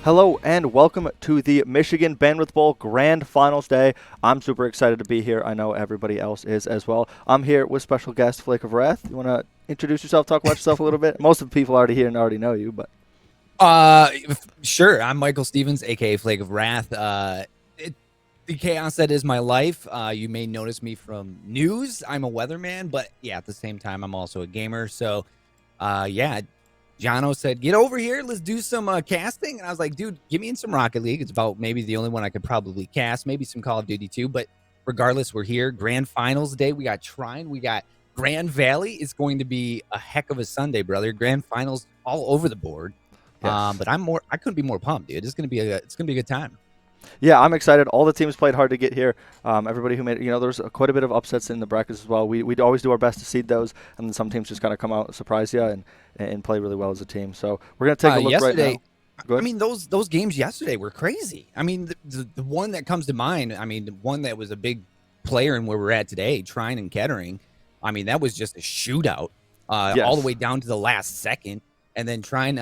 Hello and welcome to the Michigan Bandwidth Bowl Grand Finals Day. I'm super excited to be here. I know everybody else is as well. I'm here with special guest Flake of Wrath. You want to introduce yourself, talk about yourself a little bit? Most of the people already here and already know you, but Sure. I'm Michael Stevens, aka Flake of Wrath. The chaos that is my life. You may notice me from news. I'm a weatherman, but yeah, at the same time, I'm also a gamer. So, yeah, Jono said, "Get over here. Let's do some casting." And I was like, "Dude, give me in some Rocket League. It's about maybe the only one I could probably cast. Maybe some Call of Duty too. But regardless, we're here. Grand Finals day. We got Trine. We got Grand Valley. It's going to be a heck of a Sunday, brother. Grand Finals all over the board. yes. But I couldn't be more pumped, dude. It's gonna be a good time. Yeah, I'm excited. All the teams played hard to get here. Everybody who made it, there's quite a bit of upsets in the brackets as well. We'd always do our best to seed those, and then some teams just kind of come out, surprise you, and play really well as a team. So we're going to take a look right Yesterday, now. Go I ahead. mean those games yesterday were crazy. I mean the one that comes to mind. I mean the one that was a big player in where we're at today, Trine and Kettering. I mean that was just a shootout, all the Yes. way down to the last second, and then Trine,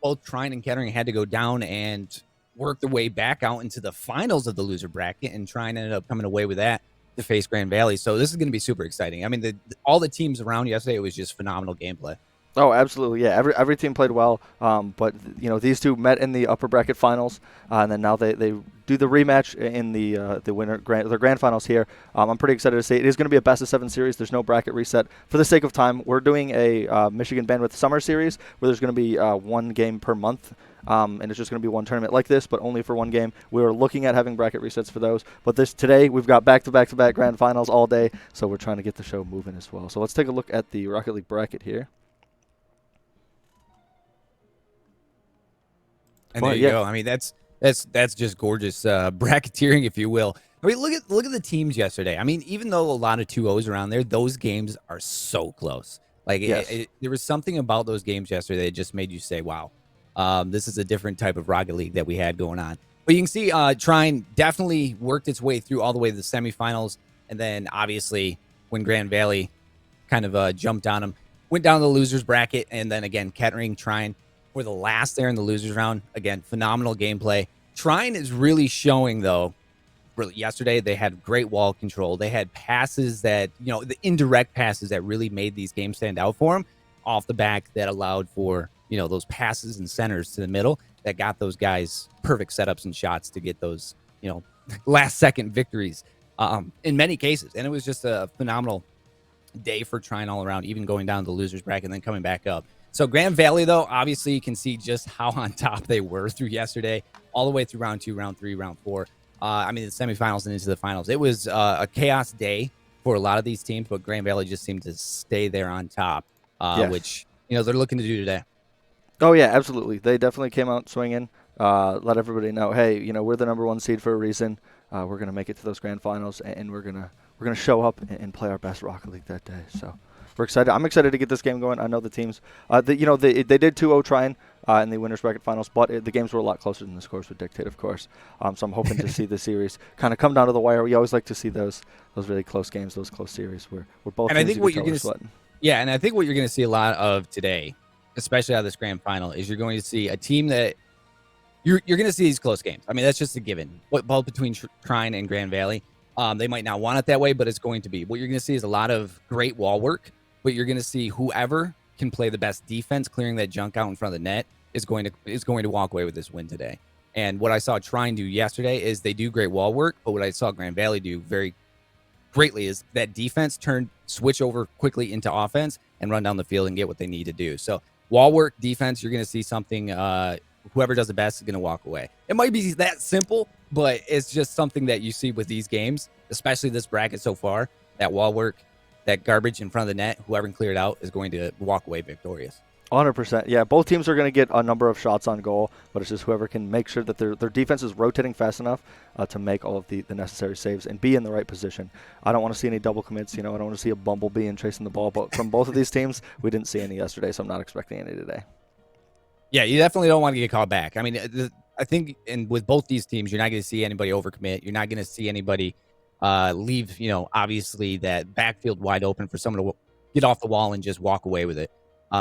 both Trine and Kettering had to go down and work their way back out into the finals of the loser bracket, and Trine ended up coming away with that to face Grand Valley. So this is going to be super exciting. I mean, all the teams around yesterday, it was just phenomenal gameplay. Oh, absolutely. Yeah, every team played well, but these two met in the upper bracket finals, and then now they do the rematch in the grand finals here. I'm pretty excited to see it is going to be a best of 7 series. There's no bracket reset. For the sake of time, we're doing a Michigan Bandwidth Summer Series where there's going to be one game per month. And it's just going to be one tournament like this, but only for one game. We were looking at having bracket resets for those, but today we've got back-to-back-to-back grand finals all day, so we're trying to get the show moving as well. So let's take a look at the Rocket League bracket here. And Well, there you yeah. go. I mean, that's just gorgeous bracketeering, if you will. I mean, look at the teams yesterday. I mean, even though a lot of 2-0s around there, those games are so close. Like Yes. there was something about those games yesterday that just made you say, "Wow, this is a different type of Rocket League that we had going on." But you can see, Trine definitely worked its way through all the way to the semifinals, and then obviously when Grand Valley kind of jumped on them, went down to the losers bracket, and then again Kettering, Trine were the last there in the losers round. Again, phenomenal gameplay. Trine is really showing though. Really, yesterday they had great wall control. They had passes that the indirect passes that really made these games stand out for them off the back that allowed for those passes and centers to the middle that got those guys perfect setups and shots to get those last second victories in many cases. And it was just a phenomenal day for Trine all around, even going down to the losers bracket and then coming back up. So Grand Valley, though, obviously you can see just how on top they were through yesterday, all the way through round 2, round 3, round 4. I mean, the semifinals and into the finals. It was a chaos day for a lot of these teams, but Grand Valley just seemed to stay there on top, Yes. which they're looking to do today. Oh yeah, absolutely. They definitely came out swinging. Let everybody know, hey, we're the number 1 seed for a reason. We're gonna make it to those grand finals, and we're gonna show up and play our best Rocket League that day. So we're excited. I'm excited to get this game going. I know the teams. They did 2-0 trying in the winners bracket finals, but the games were a lot closer than the scores would dictate, of course. So I'm hoping to see the series kind of come down to the wire. We always like to see those really close games, those close series where both And I teams think you what can you're tell going are to sweating. Yeah, and I think what you're going to see a lot of today, especially out of this grand final, is you're going to see a team that you're going to see these close games. I mean, that's just a given. Both between Trine and Grand Valley, they might not want it that way, but it's going to be. What you're going to see is a lot of great wall work, but you're going to see whoever can play the best defense, clearing that junk out in front of the net, is going to walk away with this win today. And what I saw Trine do yesterday is they do great wall work, but what I saw Grand Valley do very greatly is that defense switch over quickly into offense and run down the field and get what they need to do. So wall work, defense, you're going to see something. Whoever does the best is going to walk away. It might be that simple, but it's just something that you see with these games, especially this bracket so far. That wall work, that garbage in front of the net, whoever can clear it out is going to walk away victorious. 100%. Yeah, both teams are going to get a number of shots on goal, but it's just whoever can make sure that their defense is rotating fast enough to make all of the necessary saves and be in the right position. I don't want to see any double commits. I don't want to see a bumblebee and chasing the ball. But from both of these teams, we didn't see any yesterday, so I'm not expecting any today. Yeah, you definitely don't want to get called back. I mean, I think with both these teams, you're not going to see anybody overcommit. You're not going to see anybody leave, obviously that backfield wide open for someone to get off the wall and just walk away with it.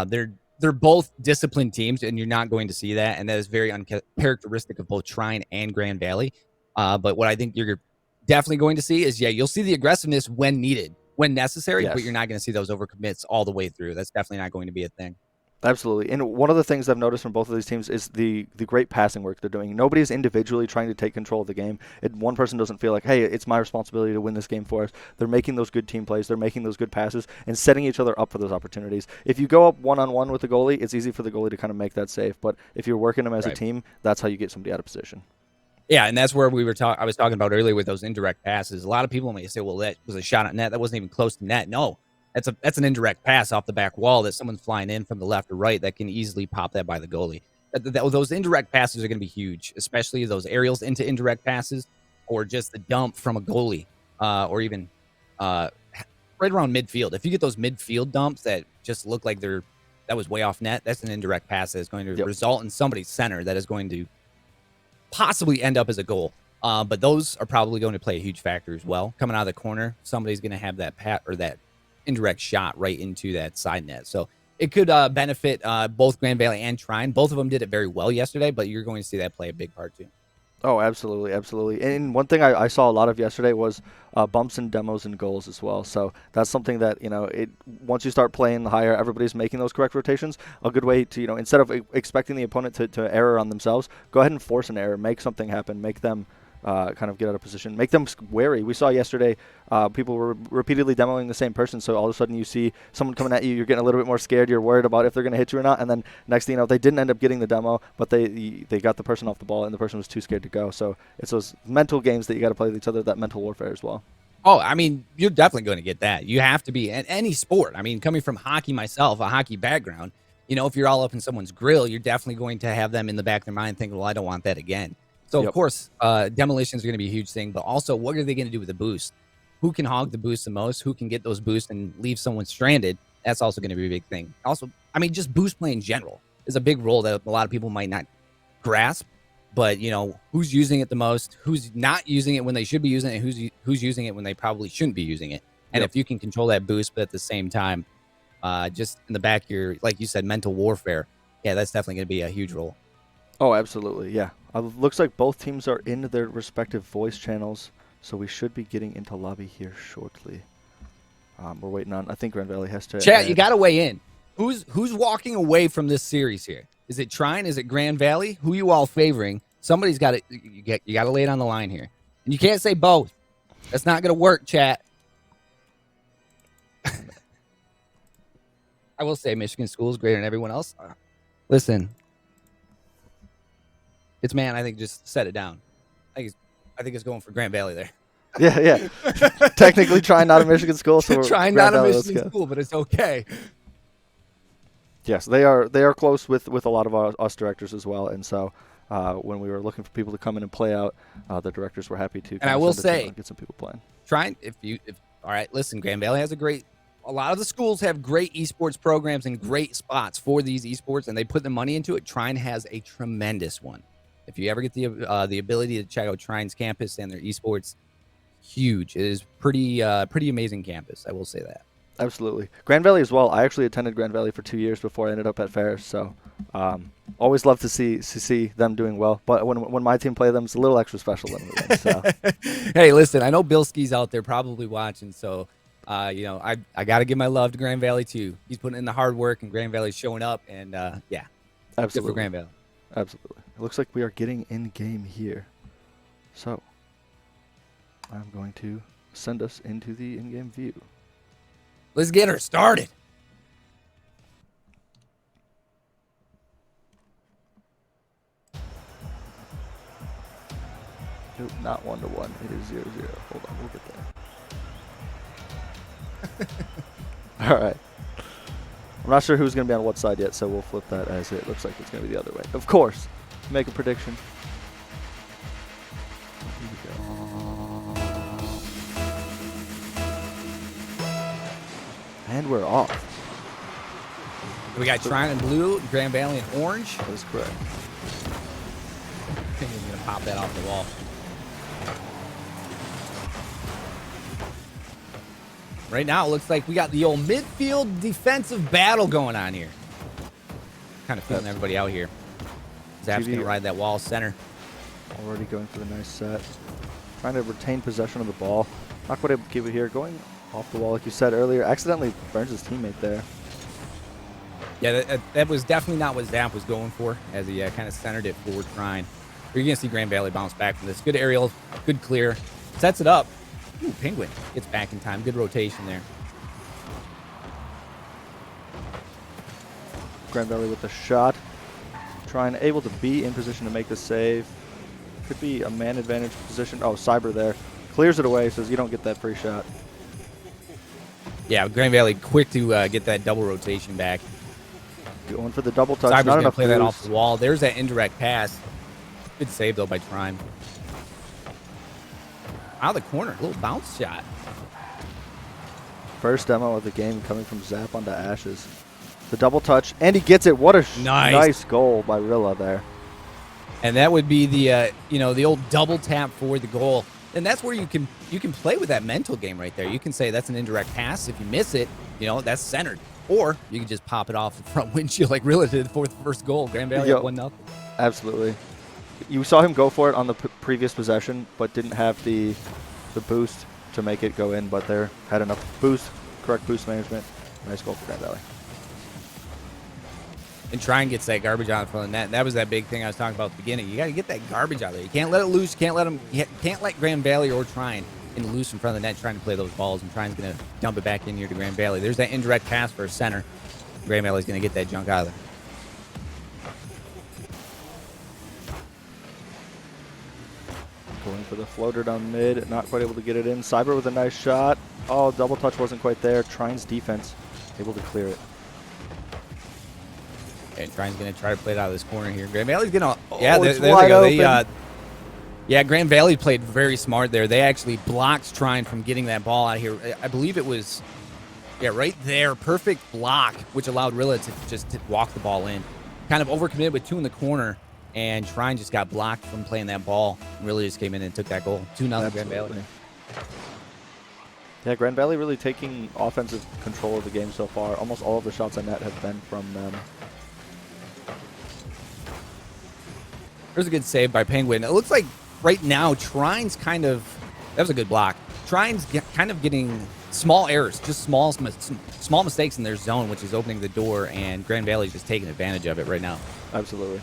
They're they're both disciplined teams, and you're not going to see that, and that is very uncharacteristic of both Trine and Grand Valley. But what I think you're definitely going to see is, you'll see the aggressiveness when needed, when necessary, but Yes. you're not going to see those overcommits all the way through. That's definitely not going to be a thing. Absolutely. And one of the things I've noticed from both of these teams is the great passing work they're doing. Nobody's individually trying to take control of the game. One person doesn't feel like, hey, it's my responsibility to win this game for us. They're making those good team plays. They're making those good passes and setting each other up for those opportunities. If you go up one-on-one with the goalie, it's easy for the goalie to kind of make that save. But if you're working them as a team, that's how you get somebody out of position. Yeah, and that's where I was talking about earlier with those indirect passes. A lot of people may say, well, that was a shot at net. That wasn't even close to net. No, that's an indirect pass off the back wall that someone's flying in from the left or right that can easily pop that by the goalie. Those indirect passes are going to be huge, especially those aerials into indirect passes or just the dump from a goalie or even right around midfield. If you get those midfield dumps that just look like that was way off net, that's an indirect pass that is going to result in somebody's center that is going to possibly end up as a goal. But those are probably going to play a huge factor as well. Coming out of the corner, somebody's going to have that that indirect shot right into that side net. So it could benefit both Grand Valley and Trine. Both of them did it very well yesterday, but you're going to see that play a big part too. Oh, absolutely, absolutely. And one thing I saw a lot of yesterday was bumps and demos and goals as well. So that's something that, once you start playing higher, everybody's making those correct rotations. A good way to, instead of expecting the opponent to error on themselves, go ahead and force an error, make something happen, make them kind of get out of position, make them wary. We saw yesterday people were repeatedly demoing the same person, so all of a sudden you see someone coming at you, you're getting a little bit more scared, you're worried about if they're going to hit you or not, and then next thing you know, they didn't end up getting the demo, but they got the person off the ball, and the person was too scared to go. So it's those mental games that you got to play with each other, that mental warfare as well. Oh, I mean, you're definitely going to get that. You have to be in any sport. I mean, coming from hockey myself, a hockey background, if you're all up in someone's grill, you're definitely going to have them in the back of their mind thinking, well, I don't want that again. So, of course, demolitions are going to be a huge thing, but also what are they going to do with the boost? Who can hog the boost the most? Who can get those boosts and leave someone stranded? That's also going to be a big thing. Also, I mean, just boost play in general is a big role that a lot of people might not grasp, but, who's using it the most? Who's not using it when they should be using it? Who's using it when they probably shouldn't be using it? And if you can control that boost, but at the same time, just in the back of your, like you said, mental warfare, that's definitely going to be a huge role. Oh, absolutely, yeah. Looks like both teams are in their respective voice channels, so we should be getting into lobby here shortly. We're waiting on, I think Grand Valley has to... Chat, you got to weigh in. Who's walking away from this series here? Is it Trine? Is it Grand Valley? Who you all favoring? Somebody's got to... You got to lay it on the line here. And you can't say both. That's not going to work, chat. I will say Michigan School is greater than everyone else. Listen... I think just set it down. I think it's going for Grand Valley there. Yeah. Technically trying not a Michigan school, so trying not a Michigan school, but it's okay. Yes, they are close with a lot of us directors as well, and so when we were looking for people to come in and play out, the directors were happy to. And I will say, get some people playing. All right, listen, Grand Valley has a lot of the schools have great esports programs and great spots for these esports, and they put the money into it. Trine has a tremendous one. If you ever get the ability to check out Trine's campus and their esports, huge. It is pretty amazing campus. I will say that. Absolutely. Grand Valley as well. I actually attended Grand Valley for 2 years before I ended up at Ferris, so always love to see them doing well. But when my team play them, it's a little extra special than we win. So. Hey, listen, I know Bilski's out there probably watching, so I got to give my love to Grand Valley too. He's putting in the hard work, and Grand Valley's showing up, and absolutely. Good for Grand Valley. Absolutely. It looks like we are getting in game here. So I'm going to send us into the in-game view. Let's get her started. Nope, not 1-1. It is 0-0. Hold on, we'll get there. All right. I'm not sure who's going to be on what side yet, so we'll flip that as it looks like it's going to be the other way. Of course, make a prediction. Here we go. And we're off. We got Trine in blue, Grand Valley in orange. That is correct. I think we're going to pop that off the wall. Right now, it looks like we got the old midfield defensive battle going on here. kind of feeling everybody out here. Zap's going to ride that wall center. Already going for the nice set. Trying to retain possession of the ball. Not quite able to keep it here. Going off the wall, like you said earlier. Accidentally burns his teammate there. Yeah, that was definitely not what Zap was going for, as he kind of centered it forward Trine. You're going to see Grand Valley bounce back from this. Good aerial, good clear. Sets it up. Ooh, Penguin gets back in time. Good rotation there. Grand Valley with the shot. Trine able to be in position to make the save. Could be a man advantage position. Oh, Cyber there. Clears it away, says you don't get that free shot. Yeah, Grand Valley quick to get that double rotation back. Going for the double touch. Cyber's Not going to enough play that boost. off the wall. There's that indirect pass. Good save, though, by Trine. Out of the corner. A little bounce shot. First demo of the game coming from Zap onto Ashes. The double touch, and he gets it. What a nice goal by Rilla there. And that would be the the old double tap for the goal. And that's where you can play with that mental game right there. You can say that's an indirect pass. If you miss it, that's centered. Or you can just pop it off the front windshield like Rilla did for the first goal. Grand Valley up 1-0. Absolutely. You saw him go for it on the previous possession, but didn't have the boost to make it go in. But there had enough boost, correct boost management. Nice goal for Grand Valley. And Trine gets that garbage out from the net. That was that big thing I was talking about at the beginning. You got to get that garbage out there. You can't let it loose. You can't let Grand Valley or Trine in loose in front of the net trying to play those balls. And Trine's going to dump it back in here to Grand Valley. There's that indirect pass for a center. Grand Valley's going to get that junk out of there. Going for the floater down mid, not quite able to get it in. Cyber with a nice shot. Oh, double touch wasn't quite there. Trine's defense able to clear it. And Trine's going to try to play it out of this corner here. Grand Valley's going to... Yeah, there they go. Grand Valley played very smart there. They actually blocked Trine from getting that ball out here. I believe it was... Yeah, right there. Perfect block, which allowed Rilla to just walk the ball in. Kind of overcommitted with 2 in the corner, and Trine just got blocked from playing that ball. Rilla just came in and took that goal. 2-0 Grand Valley. Yeah, Grand Valley really taking offensive control of the game so far. Almost all of the shots on net have been from them. There's a good save by Penguin. It looks like right now Trine's kind of... That was a good block. Trine's kind of getting small errors, just small mistakes in their zone, which is opening the door, and Grand Valley's just taking advantage of it right now. Absolutely.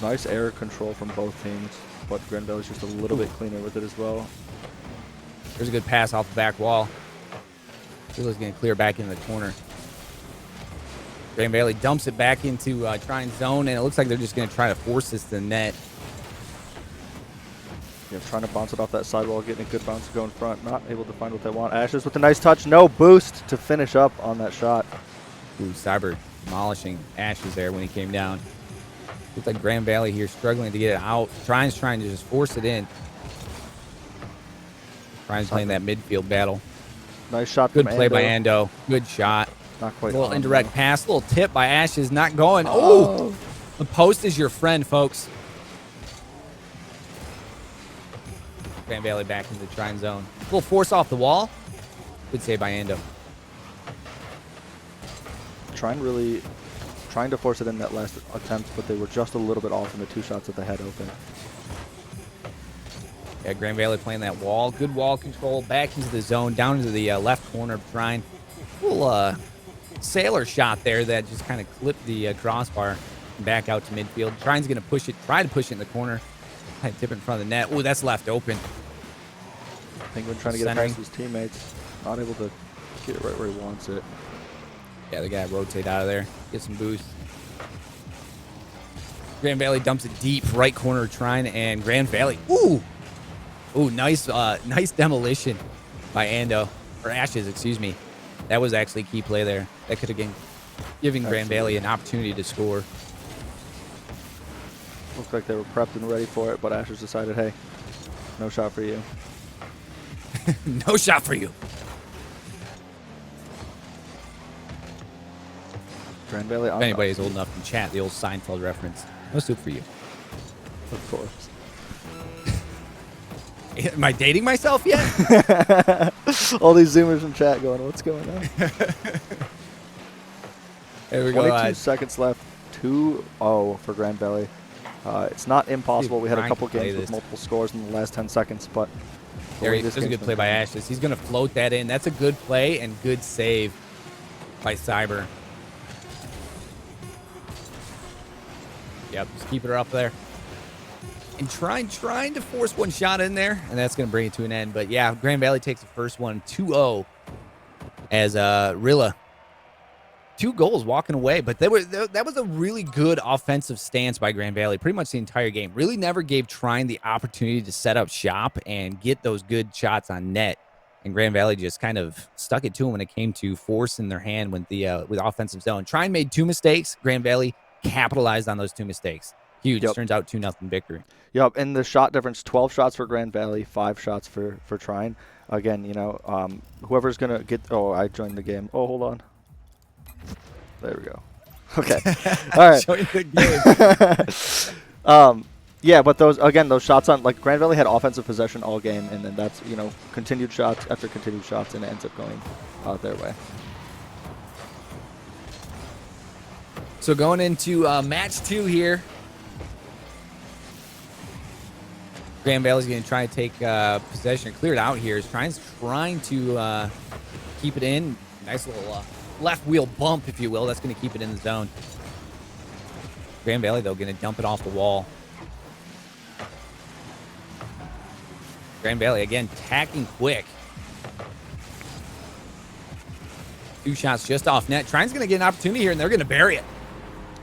Nice error control from both teams, but Grand Valley's just a little bit cleaner with it as well. There's a good pass off the back wall. Rilla's going to clear back into the corner. Grand Valley dumps it back into Trine's zone, and it looks like they're just going to try to force this to the net. Yeah, trying to bounce it off that sidewall, getting a good bounce to go in front. Not able to find what they want. Ashes with a nice touch. No boost to finish up on that shot. Ooh, Cyber demolishing Ashes there when he came down. Looks like Grand Valley here struggling to get it out. Trine's trying to just force it in. Trine's playing that midfield battle. Nice shot Good from play Ando. by Ando. Good shot. Not quite. A little indirect pass. A little tip by Ashes. Not going. Oh! The post is your friend, folks. Grand Valley back into the Trine zone. A little force off the wall. Good save by Ando. Trine trying to force it in that last attempt, but they were just a little bit off in the 2 shots that they had open. Yeah, Grand Valley playing that wall. Good wall control. Back into the zone. Down into the left corner of Trine. Little sailor shot there that just kind of clipped the crossbar and back out to midfield. Trine's going to push it. Try to push it in the corner. Kind of tip it in front of the net. Oh, that's left open. Penguin trying to get it past his teammates. Not able to get it right where he wants it. Yeah, they got to rotate out of there. Get some boost. Grand Valley dumps it deep. Right corner of Trine, and Grand Valley. Ooh! Ooh, nice demolition by Ando. Or Ashes, excuse me. That was actually a key play there. That could have been giving Grand Valley an opportunity to score. Looked like they were prepped and ready for it, but Ashes decided, hey, no shot for you. No shot for you. Grand Valley. If anybody's old enough in chat, the old Seinfeld reference. No soup for you. Of course. Am I dating myself yet? All these Zoomers in chat going, what's going on? There we go. 22 seconds left. 2-0 for Grand Valley. It's not impossible. We had a couple games with multiple scores in the last 10 seconds, but there's a good play by Ashes. He's going to float that in. That's a good play and good save by Cyber. Yep, just keep it up there. And trying to force one shot in there, and that's going to bring it to an end. But yeah, Grand Valley takes the first one, 2-0, as Rilla. 2 goals walking away, but that was a really good offensive stance by Grand Valley pretty much the entire game. Really never gave Trine the opportunity to set up shop and get those good shots on net. And Grand Valley just kind of stuck it to them when it came to forcing their hand with the offensive zone. Trine made 2 mistakes. Grand Valley capitalized on those 2 mistakes. Huge. Turns out 2-0 victory. Yep, and the shot difference, 12 shots for Grand Valley, 5 shots for Trine. Again, you know, whoever's going to get – oh, I joined the game. Oh, hold on. There we go. Okay. All right. Showing the game. Yeah, but those shots on, like, Grand Valley had offensive possession all game, and then that's, you know, continued shots after continued shots, and it ends up going their way. So going into match 2 here. Grand Valley's going to try to take possession and clear it out here. Trying to keep it in. Nice little left wheel bump, if you will. That's going to keep it in the zone. Grand Valley, though, going to dump it off the wall. Grand Valley, again, tacking quick. 2 shots just off net. Trine's going to get an opportunity here, and they're going to bury it.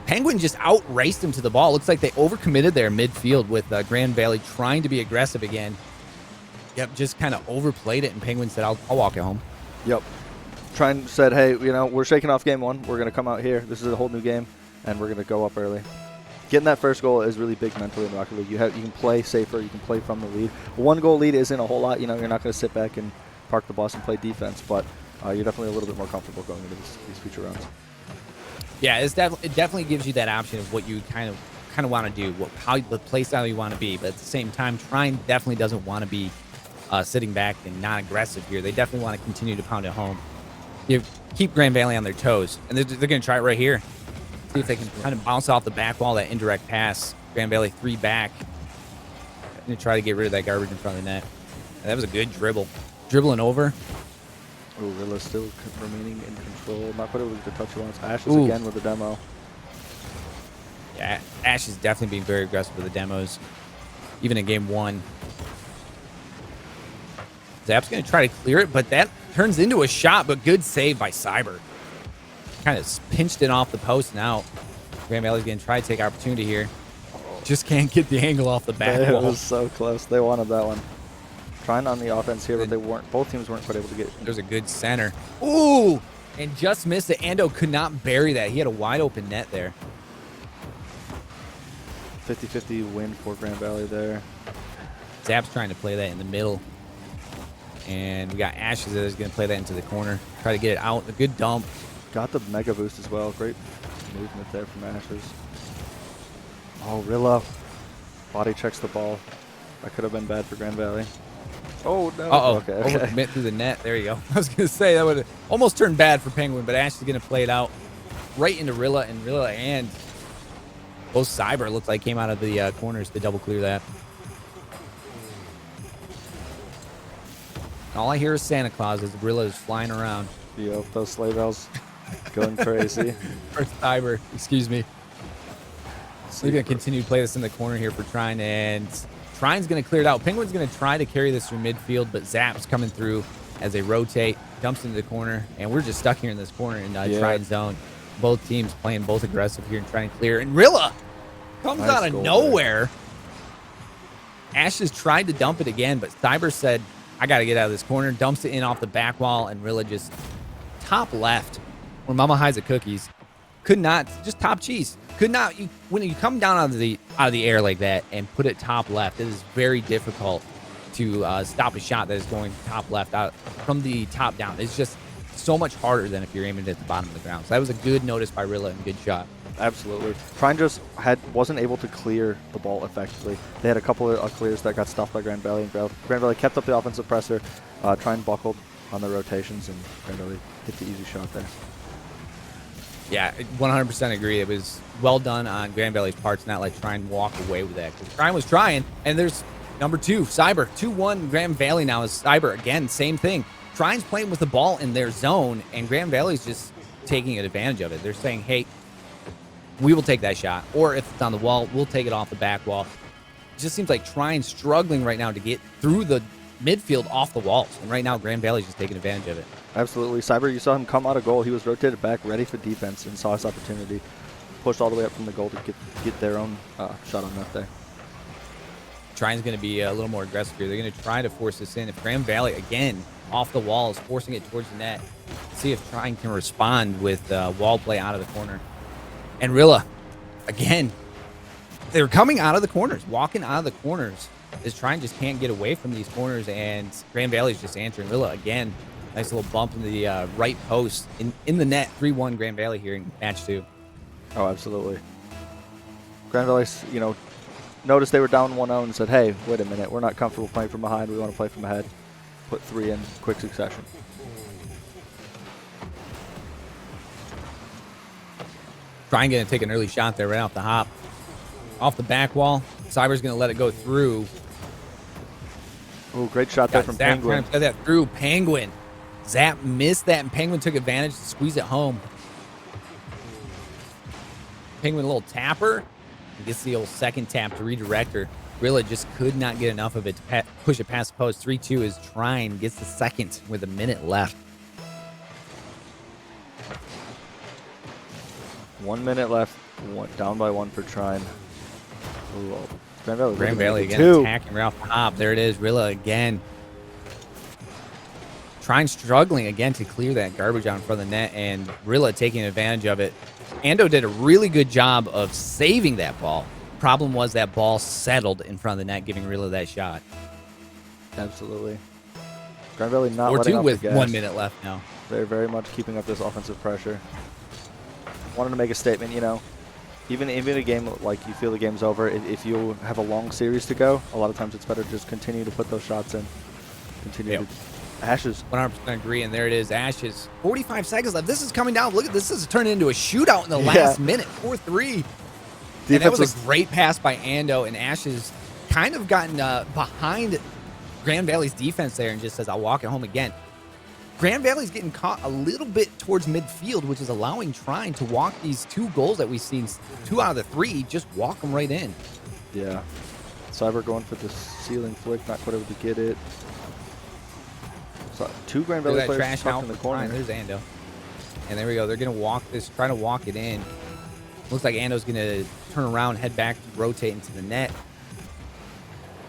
Penguin just outraced him to the ball. Looks like they overcommitted there midfield with Grand Valley trying to be aggressive again. Yep, just kind of overplayed it, and Penguin said, I'll walk it home. Yep. Trine said, hey, you know, we're shaking off game 1. We're going to come out here. This is a whole new game, and we're going to go up early. Getting that first goal is really big mentally in Rocket League. You can play safer. You can play from the lead. A 1-goal lead isn't a whole lot. You know, you're not going to sit back and park the bus and play defense, but you're definitely a little bit more comfortable going into these future rounds. Yeah, it definitely gives you that option of what you kind of want to do, how the play style you want to be. But at the same time, Trine definitely doesn't want to be sitting back and not aggressive here. They definitely want to continue to pound it home. You keep Grand Valley on their toes, and they're going to try it right here. See if they can kind of bounce off the back wall, that indirect pass. Grand Valley 3 back. Going to try to get rid of that garbage in front of the net. And that was a good dribble. Dribbling over. Oh, Rilla's still remaining in control. Not quite able to touch it once. Ashes again with the demo. Yeah, Ash is definitely being very aggressive with the demos. Even in game 1. Zap's going to try to clear it, but that turns into a shot, but good save by Cyber. Kind of pinched it off the post now. Grand Valley's going to try to take opportunity here. Just can't get the angle off the back wall. It was so close. They wanted that one. Trying on the offense here, but they weren't. Both teams weren't quite able to get it. There's a good center. Ooh! And just missed it. Ando could not bury that. He had a wide open net there. 50-50 win for Grand Valley there. Zap's trying to play that in the middle. And we got Ashes that is going to play that into the corner. Try to get it out. A good dump. Got the mega boost as well. Great movement there from Ashes. Oh, Rilla. Body checks the ball. That could have been bad for Grand Valley. Oh, no. Uh-oh. Okay. Overcommit through the net. There you go. I was going to say that would have almost turned bad for Penguin, but Ash is going to play it out right into Rilla. And Rilla and both Cyber looked like came out of the corners to double clear that. All I hear is Santa Claus as Rilla is flying around. Yep, those sleigh bells going crazy. Or Cyber, excuse me. We're going to continue to play this in the corner here for Trine, and Trine's going to clear it out. Penguin's going to try to carry this through midfield, but Zap's coming through as they rotate, dumps into the corner, and we're just stuck here in this corner in Trine zone. Both teams playing both aggressive here and trying to clear. And Rilla comes out of nowhere. Ashes tried to dump it again, but Cyber said, I got to get out of this corner. Dumps it in off the back wall, and Rilla just top left, where Mama hides the cookies. Could not, just top cheese. Could not, when you come down out of the air like that and put it top left, it is very difficult to stop a shot that is going top left out from the top down. It's just so much harder than if you're aiming at the bottom of the ground. So that was a good notice by Rilla and good shot. Absolutely. Trine just wasn't able to clear the ball effectively. They had a couple of clears that got stuffed by Grand Valley. And Grand Valley kept up the offensive pressure. Trine buckled on the rotations, and Grand Valley hit the easy shot there. Yeah, 100% agree. It was well done on Grand Valley's part to not let Trine walk away with that, because Trine was trying. And there's number 2, Cyber. 2-1 Grand Valley now is Cyber. Again, same thing. Trine's playing with the ball in their zone, and Grand Valley's just taking advantage of it. They're saying, hey, we will take that shot. Or if it's on the wall, we'll take it off the back wall. It just seems like Trine's struggling right now to get through the midfield off the walls. And right now, Grand Valley's just taking advantage of it. Absolutely. Cyber, you saw him come out of goal. He was rotated back, ready for defense, and saw his opportunity. Pushed all the way up from the goal to get their own shot on net there. Trine's going to be a little more aggressive here. They're going to try to force this in. If Grand Valley, again, off the walls, forcing it towards the net, see if Trine can respond with wall play out of the corner. And Rilla, again, they're coming out of the corners, walking out of the corners. As Trine just can't get away from these corners, and Grand Valley's just answering. Rilla, again, nice little bump in the right post in the net. 3-1 Grand Valley here in match 2. Oh, absolutely. Grand Valley, noticed they were down 1-0 and said, hey, wait a minute, we're not comfortable playing from behind. We want to play from ahead. Put 3 in quick succession. Trine going to take an early shot there right off the hop. Off the back wall. Cyber's going to let it go through. Oh, great shot there from Penguin. Trying to play that through. Penguin. Zap missed that, and Penguin took advantage to squeeze it home. Penguin a little tapper. He gets the old second tap to redirect her. Rilla just could not get enough of it to push it past the post. 3-2 is Trine. Gets the second with a minute left. 1 minute left. Down by 1 for Trine. Ooh, Grand Valley again attacking right off the hop. There it is. Rilla again. Trine struggling again to clear that garbage out in front of the net, and Rilla taking advantage of it. Ando did a really good job of saving that ball. Problem was that ball settled in front of the net, giving Rilla that shot. Absolutely. Grand Valley not letting 4-2 off with the gas. 1 minute left now. They're very much keeping up this offensive pressure. Wanted to make a statement, even a game like you feel the game's over, if you have a long series to go, a lot of times it's better to just continue to put those shots in. Continue to Ashes. 100% agree, and there it is. Ashes. 45 seconds left. This is coming down. Look at this. This is turning into a shootout in the last minute. 4-3. And that was a great pass by Ando, and Ashes kind of gotten behind Grand Valley's defense there and just says, I'll walk it home again. Grand Valley's getting caught a little bit towards midfield, which is allowing Trine to walk these 2 goals that we've seen, 2 out of the 3, just walk them right in. Yeah. Cyber going for the ceiling flick, not quite able to get it. So 2 Grand Valley players stuck in the corner. There's Ando. And there we go. They're going to walk this, try to walk it in. Looks like Ando's going to turn around, head back, rotate into the net.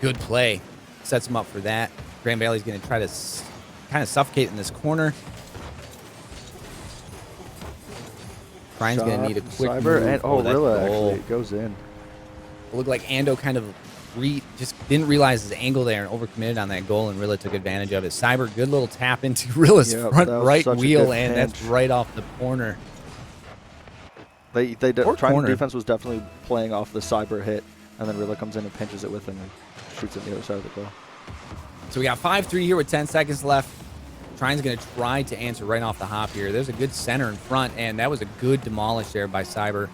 Good play. Sets him up for that. Grand Valley's going to try to kind of suffocate in this corner. Trine's going to need a quick move. And Rilla actually goes in. It looked like Ando kind of just didn't realize his angle there and overcommitted on that goal, and Rilla took advantage of it. Cyber, good little tap into Rilla's front right wheel, and that's right off the corner. Trine defense was definitely playing off the Cyber hit, and then Rilla comes in and pinches it with him and shoots it the other side of the goal. So we got 5-3 here with 10 seconds left. Trine's going to try to answer right off the hop here. There's a good center in front, and that was a good demolish there by Cyber.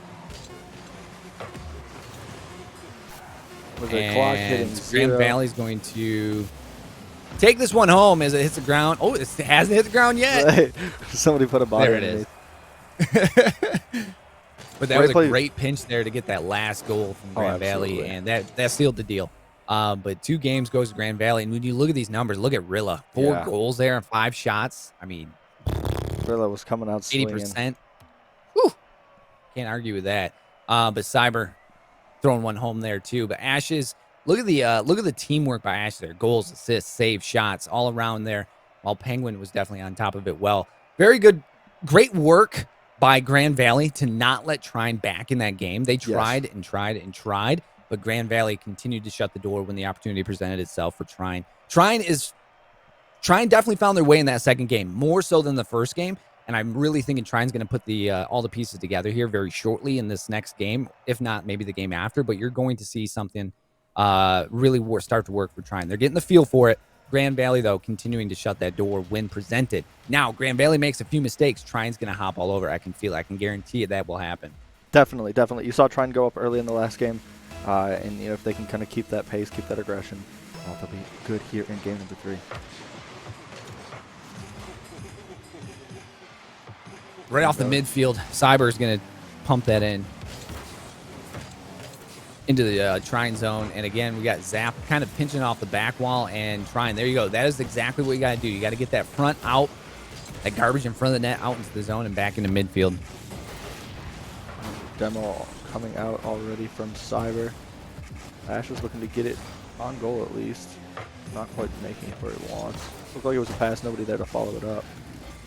With the clock hitting Grand Valley's going to take this one home as it hits the ground. Oh, it hasn't hit the ground yet. Somebody put a body there it is. But that was a great pinch there to get that last goal from Grand Valley, and that sealed the deal. But 2 games goes to Grand Valley, and when you look at these numbers, look at Rilla. 4 goals there and 5 shots. I mean, Rilla was coming out 80%. Whew. Can't argue with that. But Cyber throwing one home there too. But Ashes, look at the teamwork by Ashes there. Goals, assists, saves, shots, all around there. While Penguin was definitely on top of it. Well, very good, great work by Grand Valley to not let Trine back in that game. They tried and tried and tried, but Grand Valley continued to shut the door when the opportunity presented itself for Trine. Trine definitely found their way in that second game, more so than the first game. And I'm really thinking Trine's going to put all the pieces together here very shortly in this next game, if not maybe the game after. But you're going to see something really start to work for Trine. They're getting the feel for it. Grand Valley, though, continuing to shut that door when presented. Now, Grand Valley makes a few mistakes. Trine's going to hop all over. I can feel it. I can guarantee you that will happen. Definitely, definitely. You saw Trine go up early in the last game, and if they can kind of keep that pace, keep that aggression, they'll be good here in game number 3. Right off the midfield, Cyber is going to pump that into the Trine zone. And again, we got Zap kind of pinching off the back wall and Trine. There you go. That is exactly what you got to do. You got to get that front out, that garbage in front of the net, out into the zone and back into midfield. Demo coming out already from Cyber. Ash was looking to get it on goal at least. Not quite making it where he wants. Looked like it was a pass, nobody there to follow it up.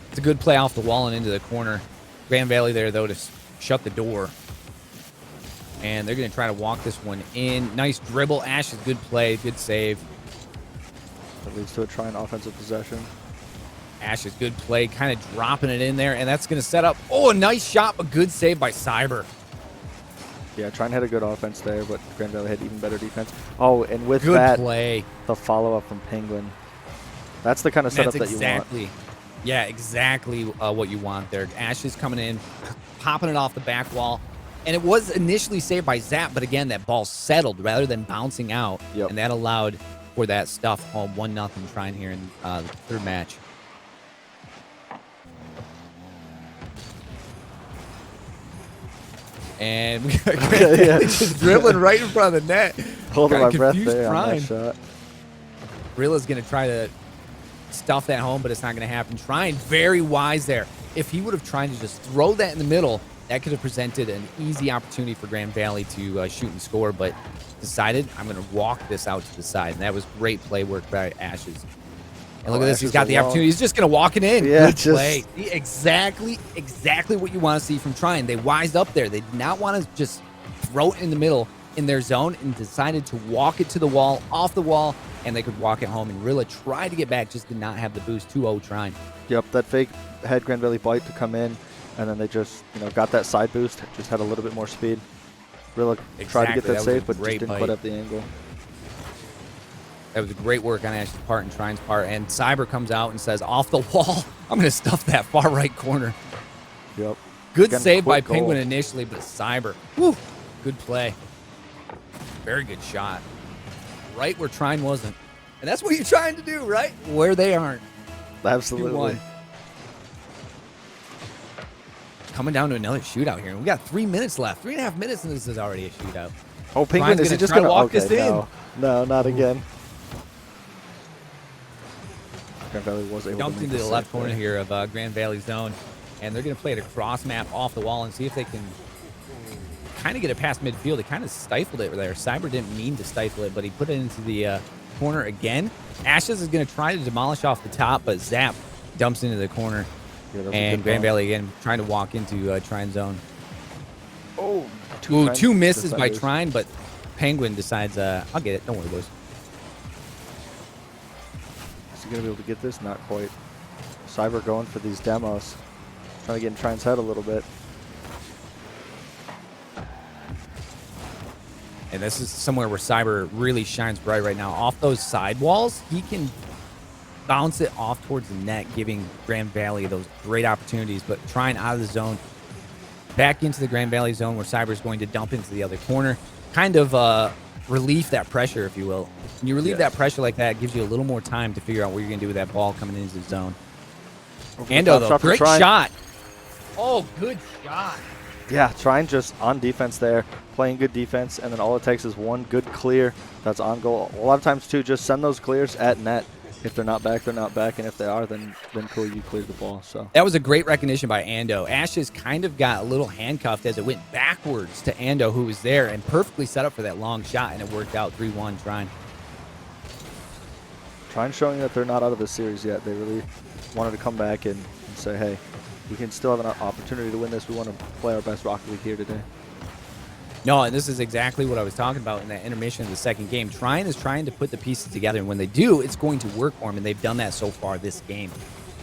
It's a good play off the wall and into the corner. Grand Valley there, though, to shut the door. And they're going to try to walk this one in. Nice dribble. Ash is good play, good save. That leads to a Trine offensive possession. Ash is good play, kind of dropping it in there, and that's going to set up. Oh, a nice shot, a good save by Cyber. Yeah, Trine had a good offense there, but Grand Valley had even better defense. Oh, and with good that, play. The follow-up from Penguin. That's the kind of setup that you want. Yeah, exactly what you want there. Ash is coming in, popping it off the back wall. And it was initially saved by Zap, but again, that ball settled rather than bouncing out. Yep. And that allowed for that stuff home 1-0 Trine here in the third match. And we got just dribbling right in front of the net. Holding my breath there on that shot. Rilla's going to try to stuff that home, but it's not going to happen. Trine, very wise there. If he would have tried to just throw that in the middle, that could have presented an easy opportunity for Grand Valley to shoot and score, but decided, I'm going to walk this out to the side. And that was great play work by Ashes. And look at this. He's got the opportunity. He's just going to walk it in. Yeah, good play. Exactly what you want to see from Trine. They wised up there. They did not want to just throw it in the middle in their zone and decided to walk it to the wall, off the wall, and they could walk it home. And Rilla tried to get back, just did not have the boost. 2-0 Trine. Yep, that fake had Grand Valley bite to come in, and then they just got that side boost, just had a little bit more speed. Rilla tried to get that save, but just didn't quite have the angle. That was great work on Ash's part and Trine's part. And Cyber comes out and says, off the wall, I'm going to stuff that far right corner. Yep. Good save by Penguin initially, but Cyber, whew, good play. Very good shot. Right where Trine wasn't. And that's what you're trying to do, right? Where they aren't. Absolutely. 2-1. Coming down to another shootout here. We got 3 minutes left. 3.5 minutes, and this is already a shootout. Oh, Penguin, is he just going to walk this in? No, not again. Grand Valley was able Dumped to into the left corner here of Grand Valley zone, and they're going to play it a cross map off the wall and see if they can kind of get it past midfield. They kind of stifled it there. Cyber didn't mean to stifle it, but he put it into the corner again. Ashes is going to try to demolish off the top, but Zap dumps into the corner. Yeah, and Grand Valley again trying to walk into Trine zone. Oh, two misses by Trine, but Penguin decides, I'll get it. Don't worry, boys. Is he going to be able to get this? Not quite. Cyber going for these demos. Trying to get in Trine's head a little bit. And this is somewhere where Cyber really shines bright right now. Off those sidewalls, he can bounce it off towards the net, giving Grand Valley those great opportunities, but Trine out of the zone, back into the Grand Valley zone where Cyber is going to dump into the other corner. Kind of relief that pressure, if you will. When you relieve that pressure like that, it gives you a little more time to figure out what you're going to do with that ball coming into the zone. Ando, though, great shot. Oh, good shot. Yeah, Trine just on defense there, playing good defense, and then all it takes is one good clear that's on goal. A lot of times, too, just send those clears at net. If they're not back, they're not back, and if they are, then cool, you cleared the ball. So that was a great recognition by Ando. Ashes kind of got a little handcuffed as it went backwards to Ando, who was there and perfectly set up for that long shot, and it worked out 3-1 Trine. Trine showing that they're not out of the series yet. They really wanted to come back and say, hey, we can still have an opportunity to win this. We want to play our best Rocket League here today. No, and this is exactly what I was talking about in that intermission of the second game. Trine is trying to put the pieces together, and when they do, it's going to work for them, and they've done that so far this game.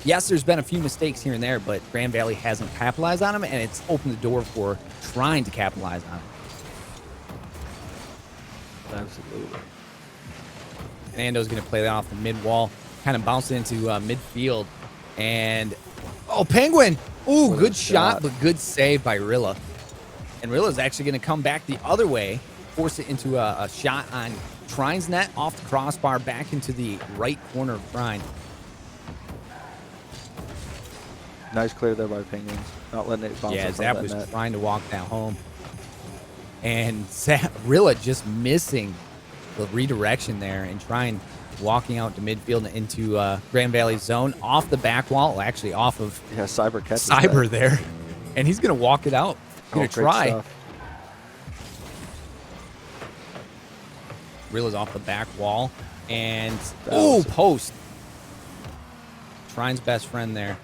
Yes, there's been a few mistakes here and there, but Grand Valley hasn't capitalized on them, and it's opened the door for Trine to capitalize on them. Absolutely. And Ando's going to play that off the mid wall, kind of bounce it into midfield. And, oh, Penguin. Ooh, What a good shot, shot. but good save by Rilla. And Rilla's actually going to come back the other way, force it into a shot on Trine's net, off the crossbar, back into the right corner of Trine. Nice clear there by Penguins. Not letting it bounce Yeah, off Zap that was net. trying to walk that home. And Rilla just missing the redirection there and trying walking out to midfield and into Grand Valley zone off the back wall, actually off of Yeah, Cyber catches Cyber that. there. And he's going to walk it out. He's going to Great try. stuff. Rilla's off the back wall. And, That ooh, was- post. Trine's best friend there.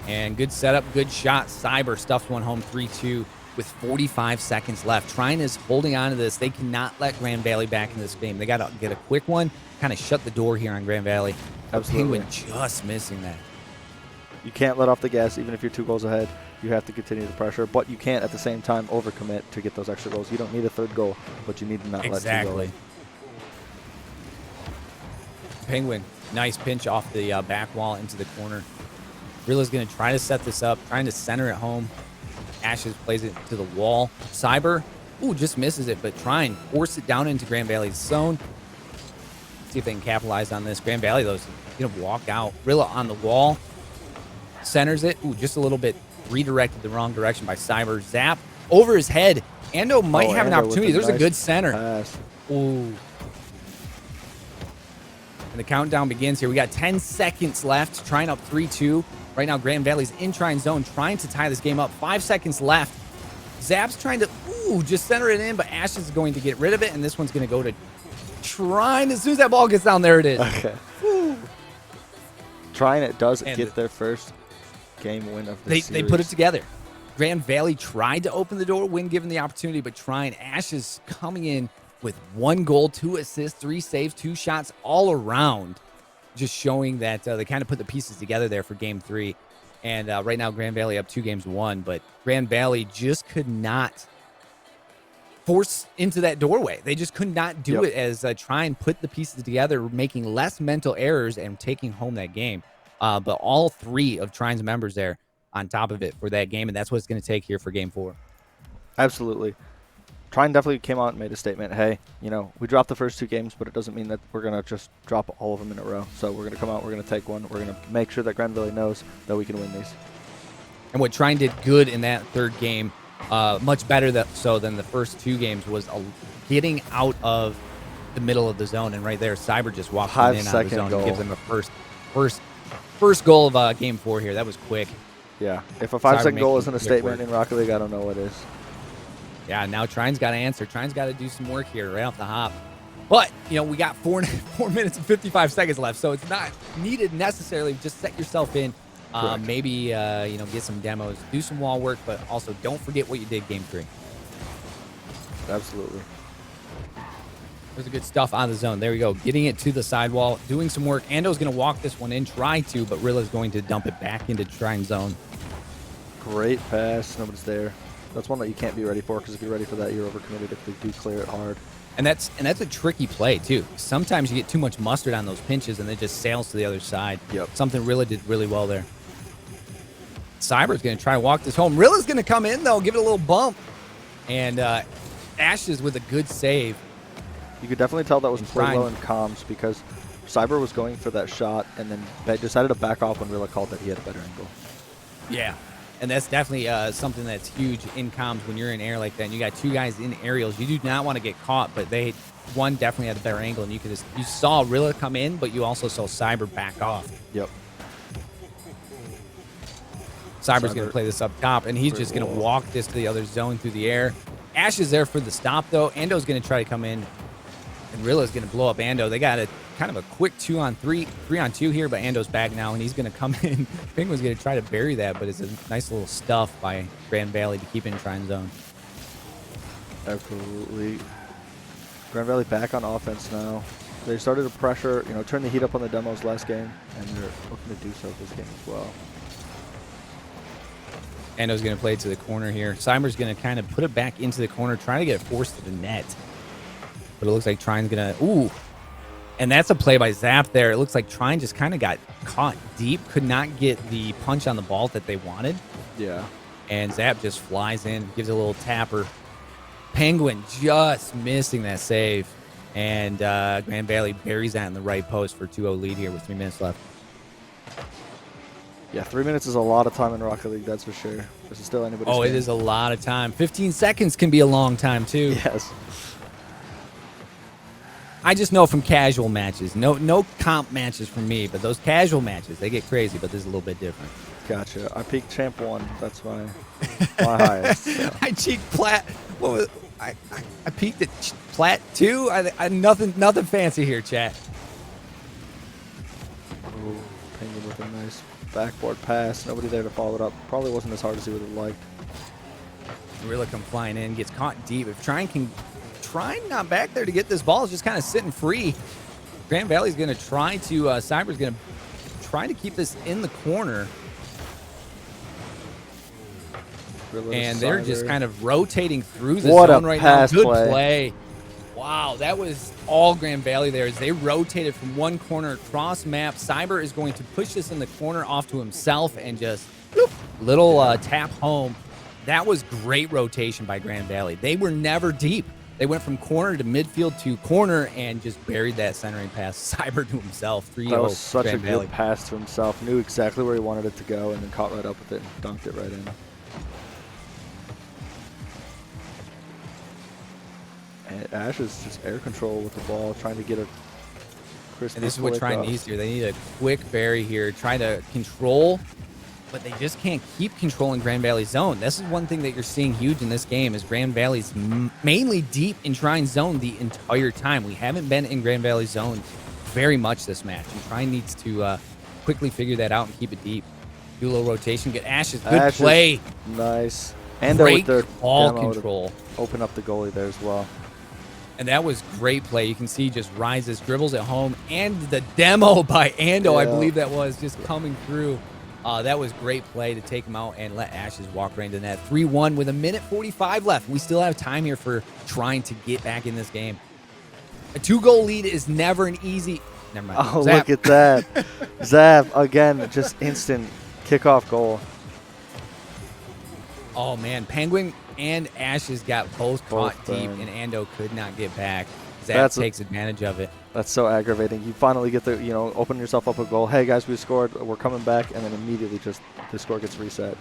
And good setup, good shot. Cyber stuffs one home 3-2 with 45 seconds left. Trine is holding on to this. They cannot let Grand Valley back in this game. They got to get a quick one, kind of shut the door here on Grand Valley. Absolutely. Penguin just missing that. You can't let off the gas even if you're 2 goals ahead. You have to continue the pressure, but you can't at the same time overcommit to get those extra goals. You don't need a 3rd goal, but you need to not let 2 go Exactly. in. Penguin, nice pinch off the back wall into the corner. Rilla's going to try to set this up, trying to center it home. Ashes plays it to the wall. Cyber, ooh, just misses it, but try and force it down into Grand Valley's zone. See if they can capitalize on this. Grand Valley, though, is going to walk out. Rilla on the wall, centers it. Ooh, just a little bit redirected the wrong direction by Cyber. Zap over his head. Ando might have an Ando with opportunity. There's a nice good center. pass. Ooh. And the countdown begins here. We got 10 seconds left. Trine up 3-2. Right now, Grand Valley's in Trine zone, trying to tie this game up. 5 seconds left. Zap's trying to, just center it in, but Ashes is going to get rid of it, and this one's going to go to Trine. As soon as that ball gets down, there it is. Okay. Trying it does And get their first game win of the They series. put it together. Grand Valley tried to open the door, when given the opportunity, but Trine, Ashes coming in with 1 goal, 2 assists, 3 saves, 2 shots all around. Just showing that they kind of put the pieces together there for game 3. And right now, Grand Valley up 2-1, but Grand Valley just could not force into that doorway. They just could not do it as try and put the pieces together, making less mental errors and taking home that game. But all 3 of Trine's members there on top of it for that game, and that's what it's going to take here for game 4. Absolutely. Trine definitely came out and made a statement. Hey, we dropped the first 2 games, but it doesn't mean that we're going to just drop all of them in a row. So we're going to come out, we're going to take one. We're going to make sure that Grand Valley knows that we can win these. And what Trine did good in that 3rd game, much better than the first 2 games, was getting out of the middle of the zone. And right there, Cyber just walked in out of the zone and gives them a first goal of game 4 here. That was quick. Yeah. If a 5-second goal making isn't a quick statement work. in Rocket League, I don't know what is. Yeah, now Trine's got to answer. Trine's got to do some work here right off the hop. But, we got 4 minutes and 55 seconds left, so it's not needed necessarily. Just set yourself in. Maybe, get some demos, do some wall work, but also don't forget what you did game 3. Absolutely. There's a good stuff on the zone. There we go. Getting it to the sidewall, doing some work. Ando's going to walk this one in, try to, but Rilla's going to dump it back into Trine zone. Great pass. Nobody's there. That's one that you can't be ready for, because if you're ready for that, you're overcommitted if they do clear it hard. And that's a tricky play, too. Sometimes you get too much mustard on those pinches, and it just sails to the other side. Yep. Something Rilla did really well there. Cyber's going to try to walk this home. Rilla's going to come in, though, give it a little bump. And Ashes with a good save. You could definitely tell that was played Trine. well in comms, because Cyber was going for that shot and then decided to back off when Rilla called that he had a better angle. Yeah. And that's definitely something that's huge in comms when you're in air like that. And you got 2 guys in aerials. You do not want to get caught, but one definitely had a better angle. And you saw Rilla come in, but you also saw Cyber back off. Yep. Cyber's going to play this up top, and he's just going to walk this to the other zone through the air. Ash is there for the stop, though. Ando's going to try to come in, and Rilla's going to blow up Ando. They got a kind of a quick 2-on-3, 3-on-2 here, but Ando's back now, and he's going to come in. Penguin's going to try to bury that, but it's a nice little stuff by Grand Valley to keep it in Trine zone. Absolutely. Grand Valley back on offense now. They started to pressure, turn the heat up on the demos last game, and they're looking to do so this game as well. Ando's going to play it to the corner here. Cyber's going to kind of put it back into the corner, trying to get it forced to the net. But it looks like Trine's going to... Ooh! And that's a play by Zap there. It looks like Trine just kind of got caught deep, could not get the punch on the ball that they wanted. Yeah. And Zap just flies in, gives a little tapper. Penguin just missing that save. And Grand Valley buries that in the right post for 2-0 lead here with 3 minutes left. Yeah, 3 minutes is a lot of time in Rocket League, that's for sure. This is still anybody's Oh, game. it is a lot of time. 15 seconds can be a long time, too. Yes. I just know from casual matches. No comp matches for me, but those casual matches, they get crazy, but this is a little bit different. Gotcha. I peaked Champ 1. That's my highest. So. I cheeked Plat. What was I peaked at Plat 2? I nothing fancy here, chat. Ooh, Penguin with a nice backboard pass. Nobody there to follow it up. Probably wasn't as hard as he would have liked. Gorilla come flying in, gets caught deep. If Trine not back there to get this ball, is just kind of sitting free. Grand Valley's going to try to, Cyber's going to try to keep this in the corner. And they're just kind of rotating through the zone right now. Good play. Wow, that was all Grand Valley there as they rotated from one corner across map. Cyber is going to push this in the corner off to himself and just little tap home. That was great rotation by Grand Valley. They were never deep. They went from corner to midfield to corner and just buried that centering pass. Cyber to himself. 3-0. That was such Grand a Valley. good pass to himself. Knew exactly where he wanted it to go and then caught right up with it and dunked it right in. And Ash is just air control with the ball, trying to get a crisp. And this is what Trine needs here. They need a quick bury here, trying to control, but they just can't keep controlling Grand Valley's zone. This is one thing that you're seeing huge in this game is Grand Valley's mainly deep in Trine's zone the entire time. We haven't been in Grand Valley's zone very much this match, and Trine needs to quickly figure that out and keep it deep. Do a little rotation. Get Ash's good play. Nice. And great their ball control. Open up the goalie there as well. And that was great play. You can see just rises, dribbles at home, and the demo by Ando, I believe that was, just coming through. That was great play to take him out and let Ashes walk right into the net. 3-1 with 1:45 left. We still have time here for trying to get back in this game. A 2-goal lead is never an easy... Never mind. Oh, Zap. look at that. Zap, again, just instant kickoff goal. Oh, man. Penguin and Ashes got both caught deep, burned. and Ando could not get back. Zap takes advantage of it. That's so aggravating. You finally get the, open yourself up a goal. Hey, guys, we scored. We're coming back. And then immediately just the score gets reset.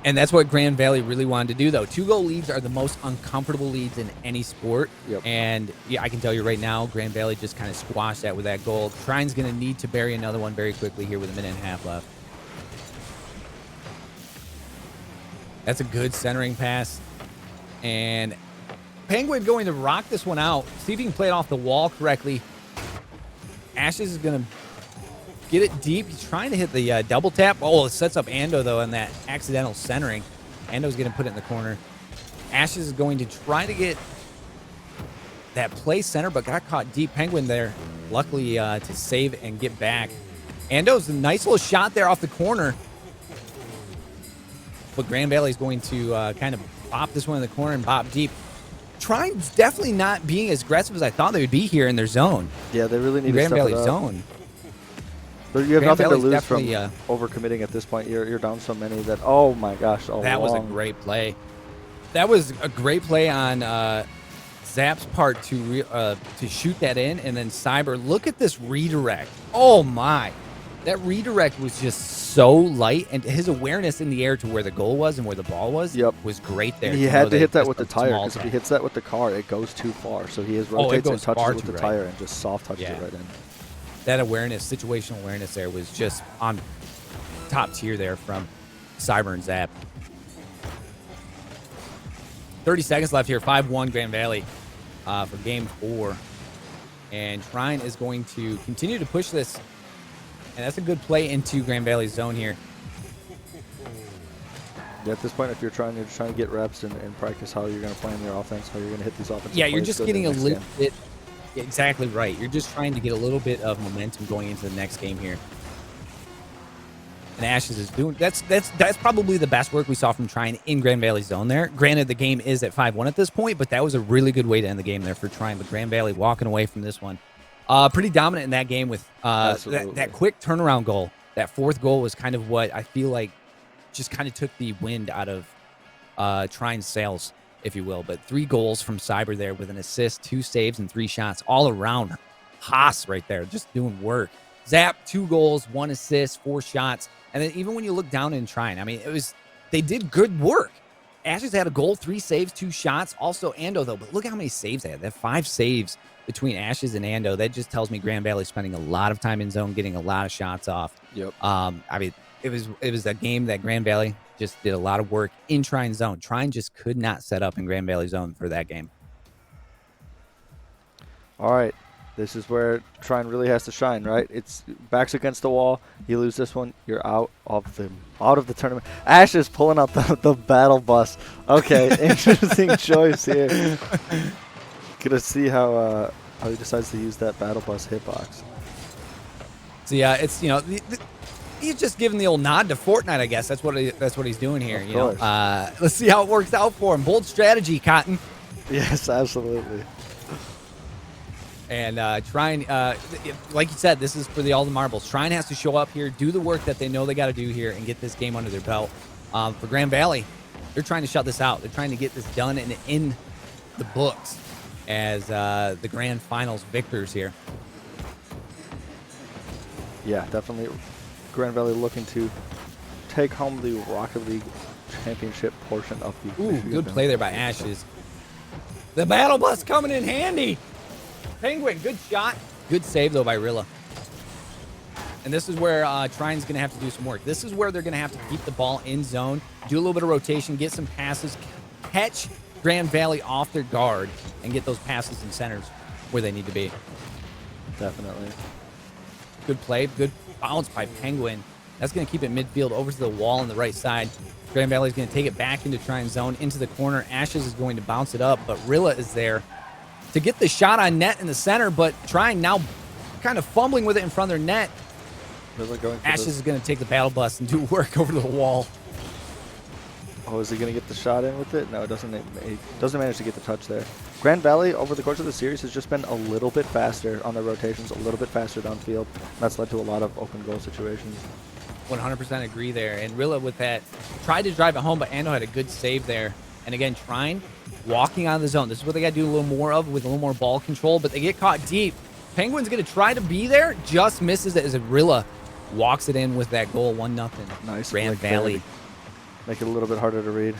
And that's what Grand Valley really wanted to do, though. 2-goal leads are the most uncomfortable leads in any sport. Yep. And yeah, I can tell you right now, Grand Valley just kind of squashed that with that goal. Trine's going to need to bury another one very quickly here with 1.5 left. That's a good centering pass. And Penguin going to rock this one out. See if he can play it off the wall correctly. Ashes is going to get it deep. He's trying to hit the double tap. Oh, it sets up Ando, though, on that accidental centering. Ando's going to put it in the corner. Ashes is going to try to get that play center, but got caught deep. Penguin there, luckily to save and get back. Ando's a nice little shot there off the corner. But Grand Valley is going to kind of bop this one in the corner and bop deep. Trine's definitely not being as aggressive as I thought they would be here in their zone. Yeah, they really need Grand to step Valley it up. zone. But you have Grand nothing to Valley's lose from definitely, overcommitting at this point. You're down so many that, oh my gosh. That was a great play. That was a great play on Zap's part to shoot that in. And then Cyber, look at this redirect. Oh my. That redirect was just so light. And his awareness in the air to where the goal was and where the ball was was great there. He had to hit that with the tire, because if he hits that with the car, it goes too far. So he rotates and touches with the tire and just soft touches it right in. That awareness, situational awareness there was just on top tier there from Cyber and Zap. 30 seconds left here. 5-1 Grand Valley for game 4. And Trine is going to continue to push this. And that's a good play into Grand Valley's zone here. Yeah, at this point, if you're trying to get reps and practice how you're going to play in your offense, how you're going to hit these offensive Yeah, you're plays, just go to getting the a next little game. bit. Exactly right. You're just trying to get a little bit of momentum going into the next game here. And Ashes is doing that's probably the best work we saw from Trine in Grand Valley's zone there. Granted, the game is at 5-1 at this point, but that was a really good way to end the game there for Trine. But Grand Valley walking away from this one Pretty dominant in that game with that quick turnaround goal. That fourth goal was kind of what I feel like just kind of took the wind out of Trine's sails, if you will. But 3 goals from Cyber there with an assist, 2 saves, and 3 shots all around. Haas right there, just doing work. Zap, 2 goals, 1 assist, 4 shots. And then even when you look down in Trine, I mean, they did good work. Ashes had a goal, 3 saves, 2 shots. Also Ando, though, but look how many saves they had. They had 5 saves between Ashes and Ando. That just tells me Grand Valley spending a lot of time in zone, getting a lot of shots off. Yep. I mean, it was a game that Grand Valley just did a lot of work in Trine zone. Trine just could not set up in Grand Valley zone for that game. All right. This is where Trine really has to shine, right? It's backs against the wall. You lose this one, you're out of the tournament. Ash is pulling out the battle bus. Okay, interesting choice here. Gonna see how he decides to use that battle bus hitbox. So yeah, it's he's just giving the old nod to Fortnite, I guess. That's what he's doing here. Of course. Let's see how it works out for him. Bold strategy, Cotton. Yes, absolutely. And Trine, like you said, this is for all the marbles. Trine has to show up here, do the work that they know they got to do here, and get this game under their belt. For Grand Valley, they're trying to shut this out. They're trying to get this done and in the books as the grand finals victors here. Yeah, definitely. Grand Valley looking to take home the Rocket League championship portion of the. Ooh, good play there by Ashes. The battle bus coming in handy. Penguin, good shot. Good save, though, by Rilla. And this is where Trine's going to have to do some work. This is where they're going to have to keep the ball in zone, do a little bit of rotation, get some passes, catch Grand Valley off their guard, and get those passes and centers where they need to be. Definitely. Good play. Good bounce by Penguin. That's going to keep it midfield over to the wall on the right side. Grand Valley's going to take it back into Trine's zone, into the corner. Ashes is going to bounce it up, but Rilla is there to get the shot on net in the center, but Trine now kind of fumbling with it in front of their net. Ashes is going to take the battle bus and do work over the wall. Oh, is he going to get the shot in with it? No, it doesn't. He doesn't manage to get the touch there. Grand Valley, over the course of the series, has just been a little bit faster on their rotations, a little bit faster downfield. That's led to a lot of open goal situations. 100% agree there. And Rilla with that tried to drive it home, but Ando had a good save there. And again, Trine walking out of the zone. This is what they got to do a little more of with a little more ball control, but they get caught deep. Penguin's going to try to be there, just misses it as Rilla walks it in with that goal, 1-0. Nice. Grand Valley. Make it a little bit harder to read.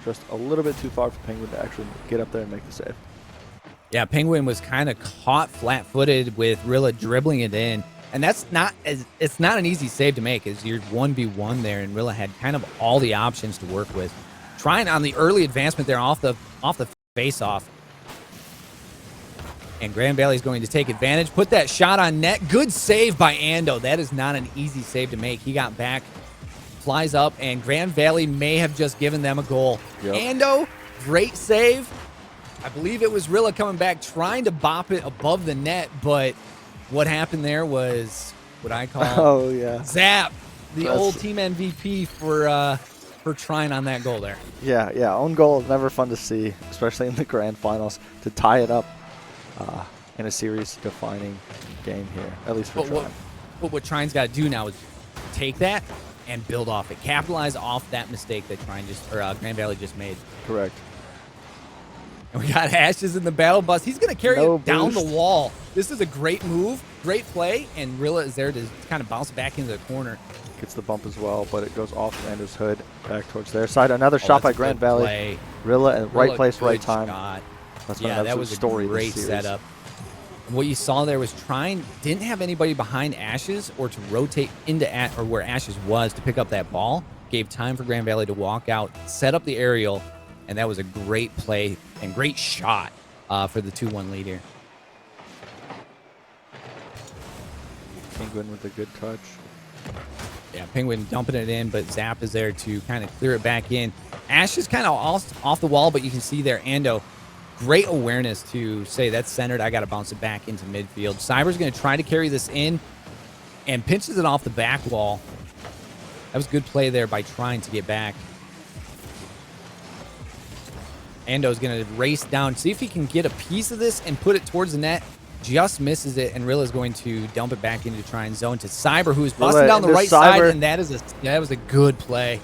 Just a little bit too far for Penguin to actually get up there and make the save. Yeah, Penguin was kind of caught flat-footed with Rilla dribbling it in. And it's not an easy save to make as you're 1v1 there, and Rilla had kind of all the options to work with. Trying on the early advancement there off the face-off. And Grand Valley's going to take advantage, put that shot on net. Good save by Ando. That is not an easy save to make. He got back, flies up, and Grand Valley may have just given them a goal. Yep. Ando, great save. I believe it was Rilla coming back, trying to bop it above the net, but what happened there was what I call Zap, the old team MVP for trying on that goal there. Yeah, own goal is never fun to see, especially in the grand finals, to tie it up in a series-defining game here, at least for Trine. What Trine's got to do now is take that and build off it, capitalize off that mistake that Grand Valley just made. Correct. And we got Ashes in the battle bus. He's going to carry it down the wall. This is a great move, great play, and Rilla is there to kind of bounce back into the corner. Gets the bump as well, but it goes off Ando's hood back towards their side. Another shot by Grand Valley. Play. Rilla at right place, right time. Shot. That's that was a great setup. And what you saw there was Trine didn't have anybody behind Ashes or to rotate into or where Ashes was to pick up that ball. Gave time for Grand Valley to walk out, set up the aerial, and that was a great play and great shot for the 2-1 lead here. Penguin with a good touch. Yeah, Penguin dumping it in, but Zap is there to kind of clear it back in. Ash is kind of off the wall, but you can see there Ando, great awareness to say that's centered. I got to bounce it back into midfield. Cyber's going to try to carry this in and pinches it off the back wall. That was good play there by trying to get back. Ando's going to race down, see if he can get a piece of this and put it towards the net. Just misses it, and Rilla's going to dump it back into try and zone to Cyber, who is busting down the right side, and that was a good play.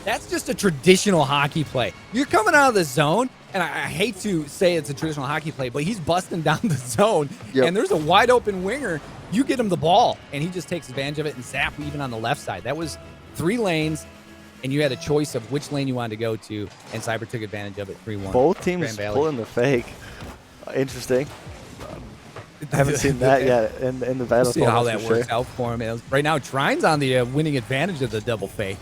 That's just a traditional hockey play. You're coming out of the zone, and I hate to say it's a traditional hockey play, but he's busting down the zone, and there's a wide open winger. You get him the ball, and he just takes advantage of it and zap even on the left side. That was 3 lanes, and you had a choice of which lane you wanted to go to, and Cyber took advantage of it 3-1. Both teams pulling the fake. Interesting. I haven't seen that yet in the battle. We'll see how that works out for him. Right now, Trine's on the winning advantage of the double fake.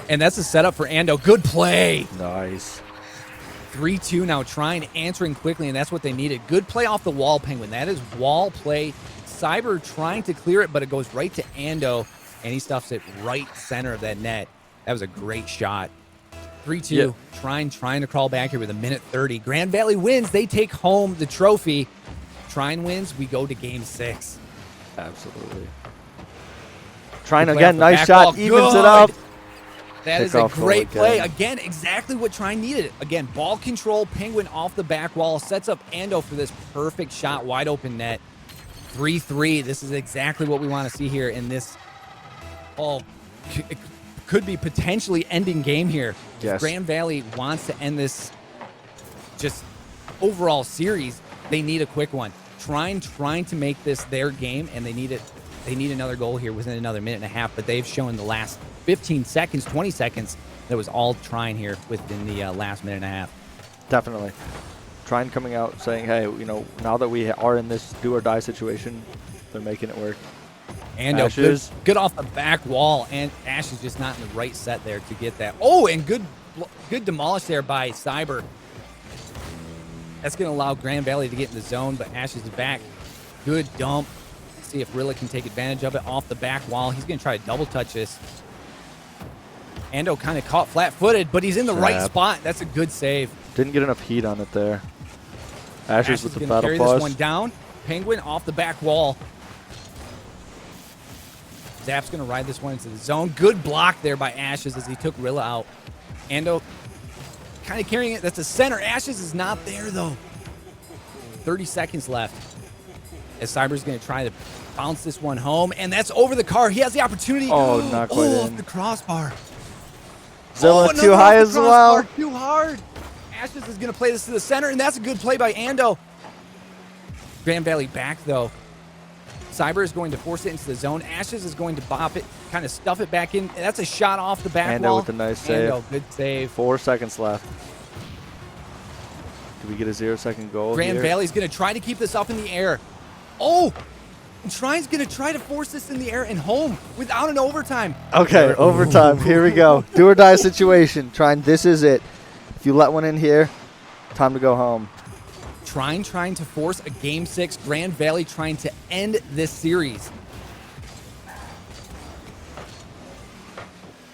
And that's a setup for Ando. Good play. Nice. 3-2 now. Trine answering quickly, and that's what they needed. Good play off the wall, Penguin. That is wall play. Cyber trying to clear it, but it goes right to Ando, and he stuffs it right center of that net. That was a great shot. 3-2. Yep. Trine trying to crawl back here with 1:30. Grand Valley wins. They take home the trophy. Trine wins. We go to game 6. Absolutely. Trine again. Nice shot. Evens it up. That is a great play. Again, exactly what Trine needed. Again, ball control. Penguin off the back wall. Sets up Ando for this perfect shot. Wide open net. 3-3. This is exactly what we want to see here in this. It could be potentially ending game here. Yes. Grand Valley wants to end this just overall series. They need a quick one. Trying to make this their game, and they need it. They need another goal here within another minute and a half, but they've shown the last 15 seconds, 20 seconds, that was all Trine here within the last minute and a half. Definitely. Trine coming out saying, hey, now that we are in this do or die situation, they're making it work. And good off the back wall, and Ash is just not in the right set there to get that. Oh, and good demolish there by Cyber. That's going to allow Grand Valley to get in the zone, but Ash is back. Good dump. Let's see if Rilla can take advantage of it off the back wall. He's going to try to double touch this. Ando kind of caught flat-footed, but he's in the right spot. That's a good save. Didn't get enough heat on it there. Ashes with the battle carry pause. This one down. Penguin off the back wall. Zap's going to ride this one into the zone. Good block there by Ashes as he took Rilla out. Ando kind of carrying it. That's a center. Ashes is not there, though. 30 seconds left. As Cyber's going to try to bounce this one home, and that's over the car. He has the opportunity. Oh, not quite in. Off the crossbar. Zilla too high as well. Too hard. Ashes is going to play this to the center, and that's a good play by Ando. Grand Valley back, though. Cyber is going to force it into the zone. Ashes is going to bop it, kind of stuff it back in. That's a shot off the back wall. Ando with a nice save. Ando, good save. 4 seconds left. Did we get a 0-second goal Grand Valley's going to try to keep this up in the air. Oh! And Trine's going to try to force this in the air and home without an overtime. Okay, overtime. Here we go. Do or die situation. Trine, this is it. If you let one in here, time to go home. Trine trying to force a Game 6. Grand Valley trying to end this series.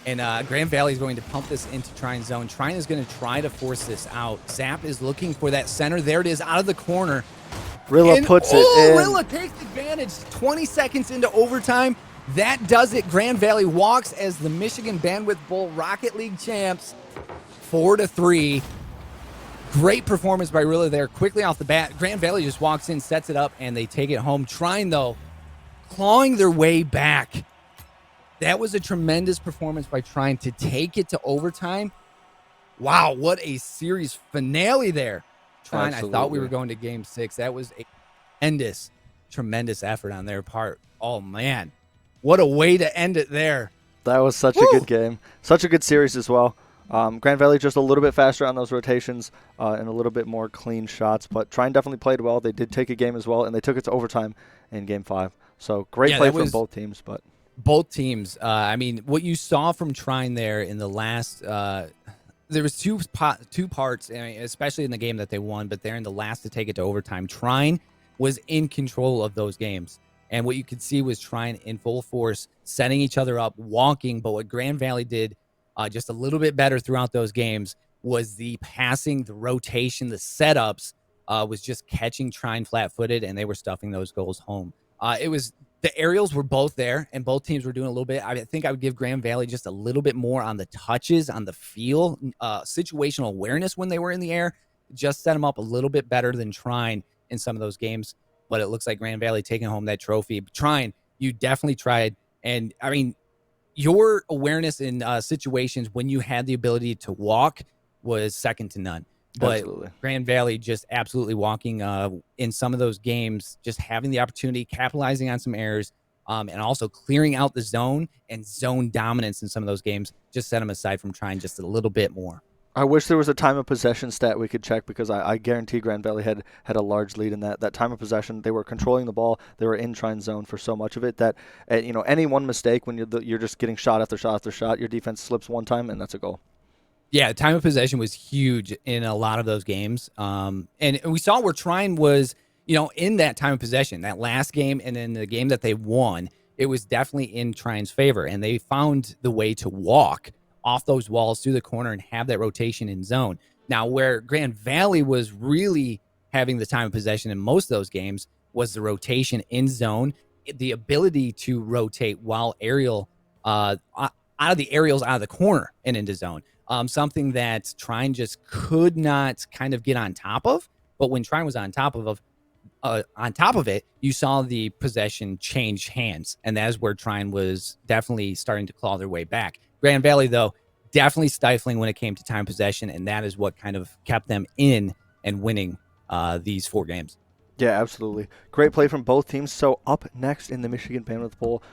And Grand Valley is going to pump this into Trine's zone. Trine is going to try to force this out. Zap is looking for that center. There it is out of the corner. Rilla puts it in. Rilla takes advantage. 20 seconds into overtime. That does it. Grand Valley walks as the Michigan Bandwidth Bowl Rocket League champs. 4-3. Great performance by Rilla there. Quickly off the bat, Grand Valley just walks in, sets it up, and they take it home. Trine, though, clawing their way back. That was a tremendous performance by Trine to take it to overtime. Wow, what a series finale there. Trine, I thought we were going to Game 6. That was a tremendous effort on their part. Oh, man. What a way to end it there. That was such a good game. Such a good series as well. Grand Valley just a little bit faster on those rotations and a little bit more clean shots. But Trine definitely played well. They did take a game as well, and they took it to overtime in Game 5. So great play from both teams. But both teams. I mean, what you saw from Trine there in the last there was two parts, I mean, especially in the game that they won, but they're in the last to take it to overtime. Trine was in control of those games. And what you could see was Trine in full force, setting each other up, walking. But what Grand Valley did just a little bit better throughout those games was the passing, the rotation, the setups was just catching Trine flat-footed, and they were stuffing those goals home. It was The aerials were both there, and both teams were doing a little bit. I think I would give Grand Valley just a little bit more on the touches, on the feel, situational awareness when they were in the air. Just set them up a little bit better than Trine in some of those games. But it looks like Grand Valley taking home that trophy. Trine, you definitely tried. And I mean, your awareness in situations when you had the ability to walk was second to none. But Absolutely. Grand Valley just absolutely walking in some of those games, just having the opportunity, capitalizing on some errors, and also clearing out the zone and zone dominance in some of those games, just set them aside from trying just a little bit more. I wish there was a time of possession stat we could check because I guarantee Grand Valley had a large lead in that time of possession. They were controlling the ball. They were in Trine zone for so much of it that any one mistake when you're just getting shot after shot after shot, your defense slips one time and that's a goal. Yeah, time of possession was huge in a lot of those games. And we saw where Trine was, in that time of possession, that last game and then the game that they won, it was definitely in Trine's favor. And they found the way to walk off those walls through the corner and have that rotation in zone. Now, where Grand Valley was really having the time of possession in most of those games was the rotation in zone, the ability to rotate while out of the aerials out of the corner and into zone. Something that Trine just could not kind of get on top of. But when Trine was on top of it, you saw the possession change hands, and that is where Trine was definitely starting to claw their way back. Grand Valley, though, definitely stifling when it came to time possession, and that is what kind of kept them in and winning these 4 games. Yeah, absolutely. Great play from both teams. So up next in the Michigan Bandwidth Bowl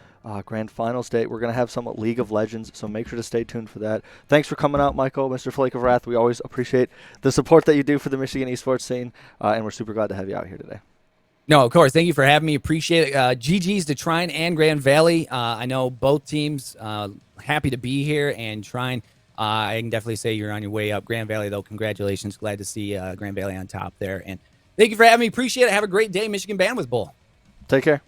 Grand Finals day, we're going to have some League of Legends, so make sure to stay tuned for that. Thanks for coming out, Michael, Mr. Flake of Wrath. We always appreciate the support that you do for the Michigan esports scene, and we're super glad to have you out here today. No, of course. Thank you for having me. Appreciate it. GG's to Trine and Grand Valley. I know both teams happy to be here, and Trine, I can definitely say you're on your way up. Grand Valley, though, congratulations. Glad to see Grand Valley on top there. And thank you for having me. Appreciate it. Have a great day, Michigan Bandwidth Bowl. Take care.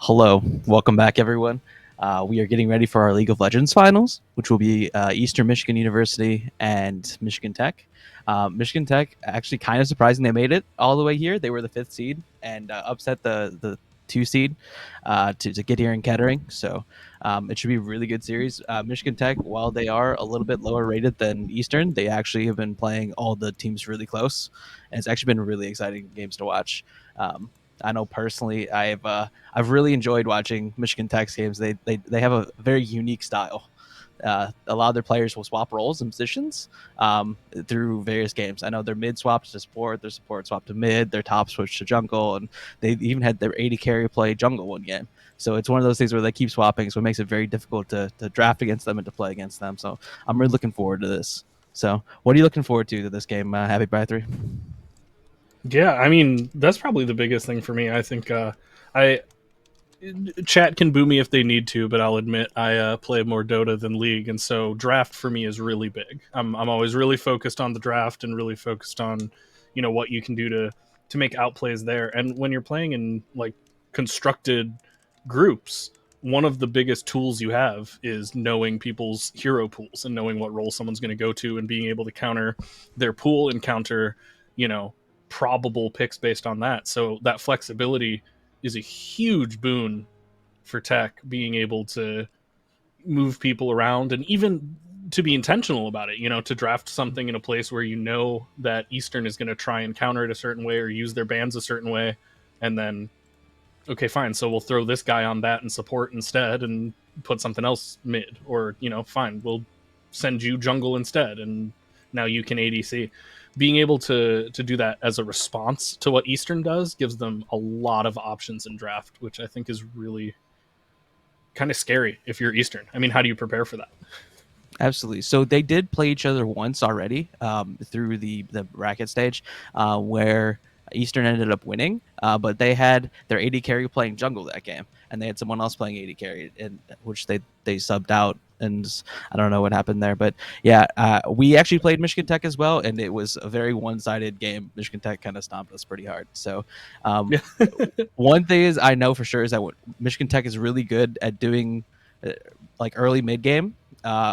Hello, welcome back, everyone. We are getting ready for our League of Legends finals, which will be Eastern Michigan University and Michigan Tech. Michigan Tech actually kind of surprising they made it all the way here. They were the fifth seed and upset the two seed to get here in Kettering. So it should be a really good series. Michigan Tech, while they are a little bit lower rated than Eastern, they actually have been playing all the teams really close, and it's actually been really exciting games to watch. I know personally, I've really enjoyed watching Michigan Tech's games. They have a very unique style. A lot of their players will swap roles and positions through various games. I know their mid swapped to support, their support swapped to mid, their top switched to jungle, and they even had their AD carry play jungle one game. So it's one of those things where they keep swapping, so it makes it very difficult to draft against them and to play against them. So I'm really looking forward to this. So what are you looking forward to this game, Happy by 3? Yeah, I mean that's probably the biggest thing for me. I think I chat can boo me if they need to, but I'll admit I play more Dota than League, and so draft for me is really big. I'm always really focused on the draft and really focused on what you can do to make outplays there. And when you're playing in like constructed groups, one of the biggest tools you have is knowing people's hero pools and knowing what role someone's going to go to and being able to counter their pool and counter you know probable picks based on that. So that flexibility is a huge boon for tech, being able to move people around and even to be intentional about it, to draft something in a place where that Eastern is going to try and counter it a certain way or use their bans a certain way. And then, okay, fine. So we'll throw this guy on that and support instead and put something else mid. Or, fine, we'll send you jungle instead. And now you can ADC. Being able to do that as a response to what Eastern does gives them a lot of options in draft, which I think is really kind of scary if you're Eastern. I mean, how do you prepare for that? Absolutely. So they did play each other once already through the bracket stage, where Eastern ended up winning, but they had their AD carry playing jungle that game, and they had someone else playing AD carry, in which they subbed out, and I don't know what happened there, but yeah, we actually played Michigan Tech as well, and it was a very one-sided game. Michigan Tech kind of stomped us pretty hard. So Yeah. one thing is I know for sure is that Michigan Tech is really good at doing like early mid game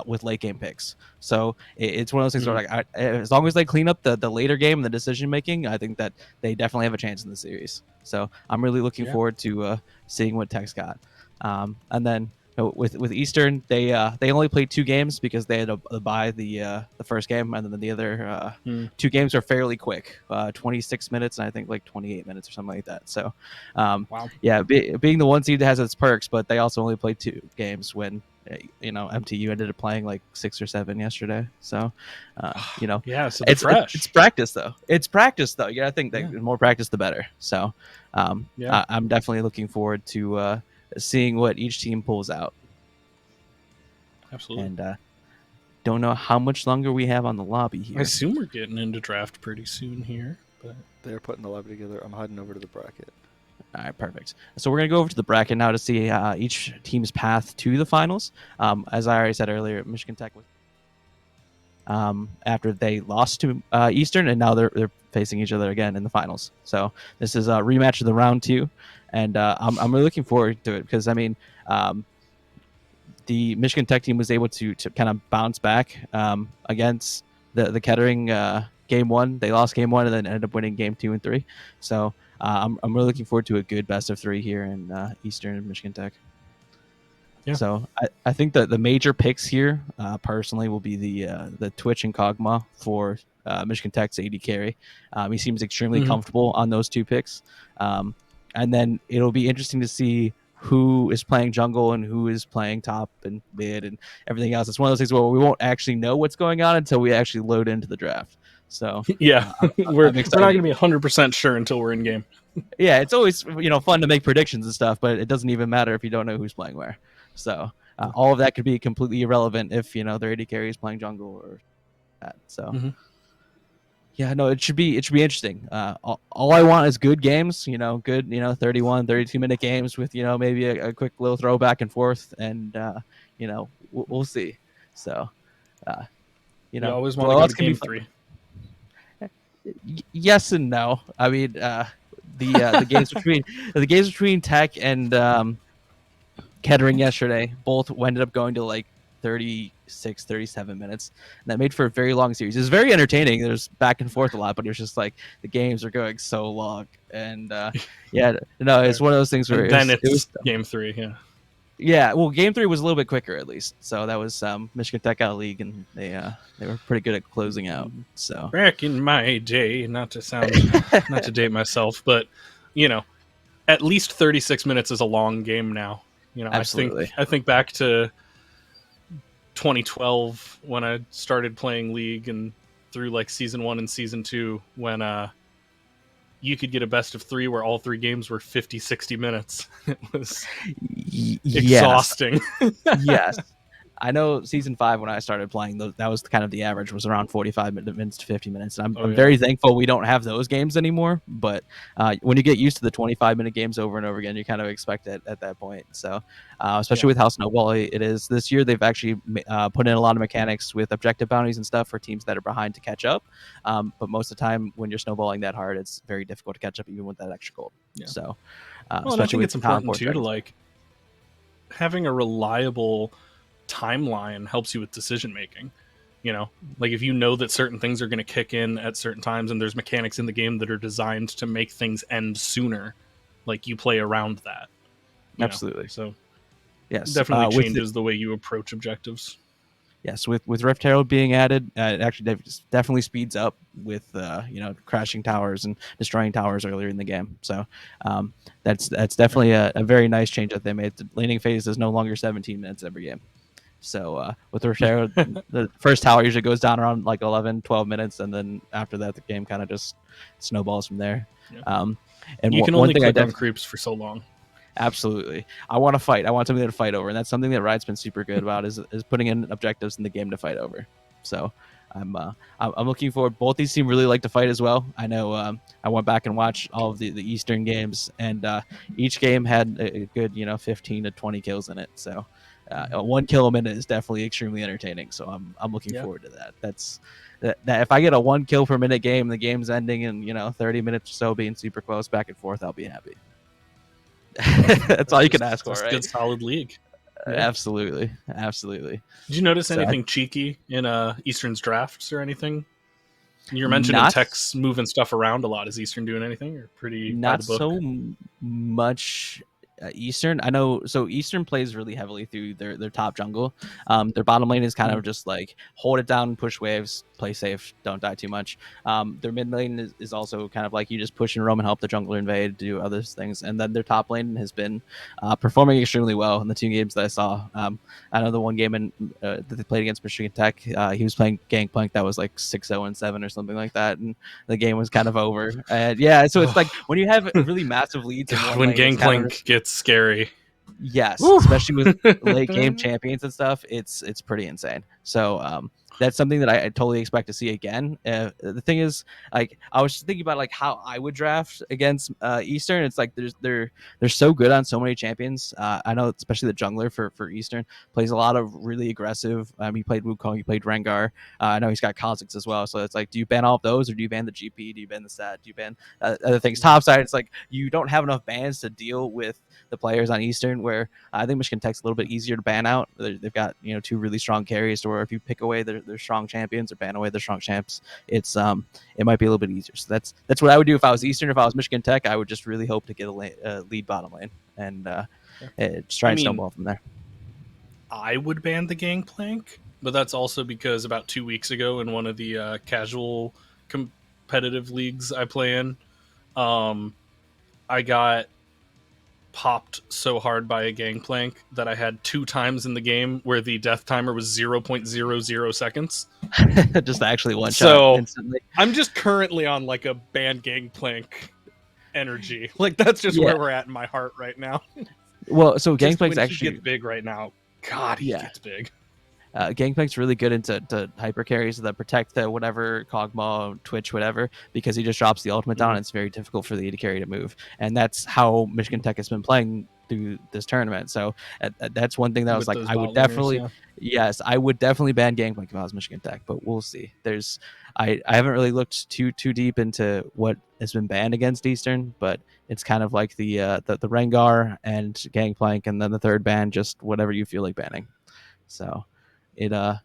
with late game picks. So it's one of those things where like as long as they clean up the later game and the decision making, I think that they definitely have a chance in the series. So I'm really looking forward to seeing what Tech's got. And then with Eastern, they only played 2 games because they had to buy the first game, and then the other 2 games are fairly quick, 26 minutes and I think like 28 minutes or something like that. So Wow. yeah, being the one seed has its perks, but they also only played 2 games when MTU ended up playing like 6 or 7 yesterday. So Yeah, so they're fresh. It's practice though. It's practice though. I think that the more practice the better. So I'm definitely looking forward to seeing what each team pulls out. Absolutely. And don't know how much longer we have on the lobby here. I assume we're getting into draft pretty soon here, but They're putting the lobby together. I'm heading over to the bracket. All right, perfect. So we're going to go over to the bracket now to see each team's path to the finals. As I already said earlier, Michigan Tech was after they lost to Eastern, and now they're facing each other again in the finals. So this is a rematch of the round 2, and I'm really looking forward to it because I mean the Michigan Tech team was able to kind of bounce back against the Kettering game 1. They lost game 1 and then ended up winning game 2 and 3. So I'm really looking forward to a good best of 3 here in Eastern and Michigan Tech. Yeah. So I think that the major picks here, personally, will be the Twitch and Kog'Maw for Michigan Tech's AD carry. He seems extremely comfortable on those 2 picks. And then it'll be interesting to see who is playing jungle and who is playing top and mid and everything else. It's one of those things where we won't actually know what's going on until we actually load into the draft. So yeah, we're not going to be 100% sure until we're in game. Yeah, it's always fun to make predictions and stuff, but it doesn't even matter if you don't know who's playing where. So all of that could be completely irrelevant if their AD carry is playing jungle or that. So yeah, no, it should be interesting. All I want is good games, good 31, 32-minute games with maybe a quick little throw back and forth, and we'll see. So you always want to go to game 3. Yes and no. I mean, the games between Tech and Kettering yesterday. Both ended up going to like 36, 37 minutes. And that made for a very long series. It was very entertaining. There's back and forth a lot, but it was just like the games are going so long. And yeah, no, it's one of those things where And then it was game 3. Yeah. yeah. Well, game 3 was a little bit quicker at least. So that was Michigan Tech out of league, and they were pretty good at closing out. So Back in my day, not to date myself, but at least 36 minutes is a long game now. Absolutely. I think back to 2012 when I started playing League and through like season 1 and season 2 when you could get a best of 3 where all 3 games were 50, 60 minutes. It was exhausting. Yes. I know season 5 when I started playing, that was kind of the average, was around 45 minutes to 50 minutes. And I'm very thankful we don't have those games anymore. But when you get used to the 25-minute games over and over again, you kind of expect it at that point. So especially with how snowball it is this year, they've actually put in a lot of mechanics with objective bounties and stuff for teams that are behind to catch up. But most of the time when you're snowballing that hard, it's very difficult to catch up even with that extra gold. Yeah. So well, I think it's important too to like having a reliable timeline helps you with decision making. Like if you know that certain things are going to kick in at certain times and there's mechanics in the game that are designed to make things end sooner, like you play around that. Absolutely. So yes, definitely changes the way you approach objectives. Yes, with Rift Herald being added, it actually definitely speeds up with crashing towers and destroying towers earlier in the game. So that's definitely a very nice change that they made. The laning phase is no longer 17 minutes every game. So with Rift Herald, the first tower usually goes down around like 11, 12 minutes, and then after that, the game kind of just snowballs from there. Yeah. And you can only click on creeps for so long. Absolutely. I want to fight. I want something to fight over, and that's something that Riot's been super good about is putting in objectives in the game to fight over. So I'm looking forward. Both these teams really like to fight as well. I know I went back and watched all of the Eastern games, and each game had a good 15 to 20 kills in it. So 1 kill a minute is definitely extremely entertaining. So I'm looking forward to that. That's that if I get a 1 kill per minute game, the game's ending in 30 minutes or so, being super close back and forth, I'll be happy. That's all you can ask for, right? Good solid League. Absolutely. Did you notice anything cheeky in Eastern's drafts or anything? You're mentioning Tech's moving stuff around a lot. Is Eastern doing anything or pretty not by the book? So much Eastern? I know. So Eastern plays really heavily through their top jungle. Their bottom lane is kind of just like hold it down, push waves, play safe, don't die too much. Their mid lane is also kind of like you just push and roam and help the jungler invade, do other things. And then their top lane has been performing extremely well in the 2 games that I saw. I know the one game that they played against Michigan Tech, he was playing Gangplank that was like 6-0-7 or something like that, and the game was kind of over. And yeah, so it's like when you have really massive leads in one when lane, Gangplank gets scary. Yes, Woo! especially with late game champions and stuff, it's pretty insane. So that's something that I totally expect to see again. The thing is, like, I was thinking about like how I would draft against Eastern. It's like they're so good on so many champions. I know especially the jungler for Eastern plays a lot of really aggressive. He played Wukong, he played Rengar. I know he's got Kha'Zix as well. So it's like, do you ban all of those, or do you ban the GP? Do you ban the stat? Do you ban other things? Top side, it's like you don't have enough bans to deal with the players on Eastern, where I think Michigan Tech's a little bit easier to ban out. They've got 2 really strong carries to where if you pick away their strong champions or ban away their strong champs, it's it might be a little bit easier. So that's what I would do if I was Eastern. If I was Michigan Tech, I would just really hope to get a lead bottom lane and just try and snowball from there. I would ban the Gangplank, but that's also because about 2 weeks ago in one of the casual competitive leagues I play in, I got popped so hard by a Gangplank that I had 2 times in the game where the death timer was 0.00 seconds. Just actually one shot instantly. I'm just currently on like a ban Gangplank energy. Like that's just where we're at in my heart right now. Well, so Gangplank's actually gets big right now. God, he gets big. Gangplank's really good into hyper carries that protect the whatever Kog'Maw, Twitch, whatever, because he just drops the ultimate down, and it's very difficult for the AD carry to move. And that's how Michigan Tech has been playing through this tournament. So that's one thing that I was With like, those I would bot laners, definitely, yeah. yes, I would definitely ban Gangplank if I was Michigan Tech, but we'll see. I haven't really looked too deep into what has been banned against Eastern, but it's kind of like the Rengar and Gangplank, and then the third ban, just whatever you feel like banning. So it'll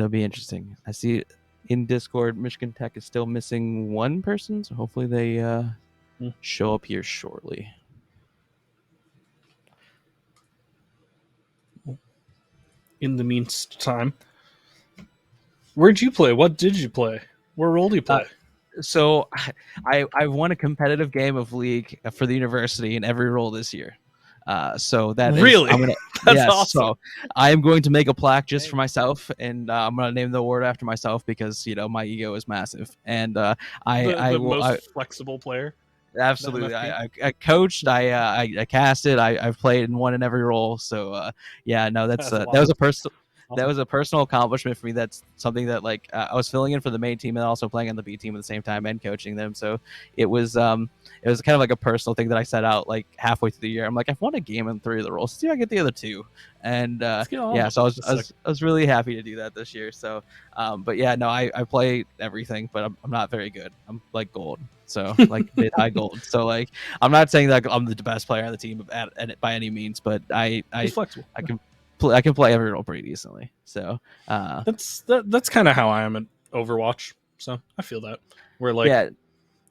be interesting. I see in Discord Michigan Tech is still missing one person, so hopefully they show up here shortly. In the meantime, where'd you play? What did you play? What role do you play? So I've won a competitive game of League for the university in every role this year. So that really, I'm gonna, that's yes, awesome. So I am going to make a plaque just for myself, and I'm gonna name the award after myself because my ego is massive, and the I will. most flexible player. Absolutely, I coached, I casted, I've played and won in every role. So yeah, no, that was a personal. Awesome. That was a personal accomplishment for me. That's something that I was filling in for the main team and also playing on the B team at the same time and coaching them. So it was kind of like a personal thing that I set out like halfway through the year. I'm like, I've won a game in 3 of the roles. See if I get the other 2. And yeah, so I was really happy to do that this year. So but yeah, no, I play everything, but I'm not very good. I'm like gold. So like mid high gold. So like I'm not saying that I'm the best player on the team by any means, but I can play every role pretty decently. So that's kind of how I am at Overwatch. So I feel that we're like, yeah,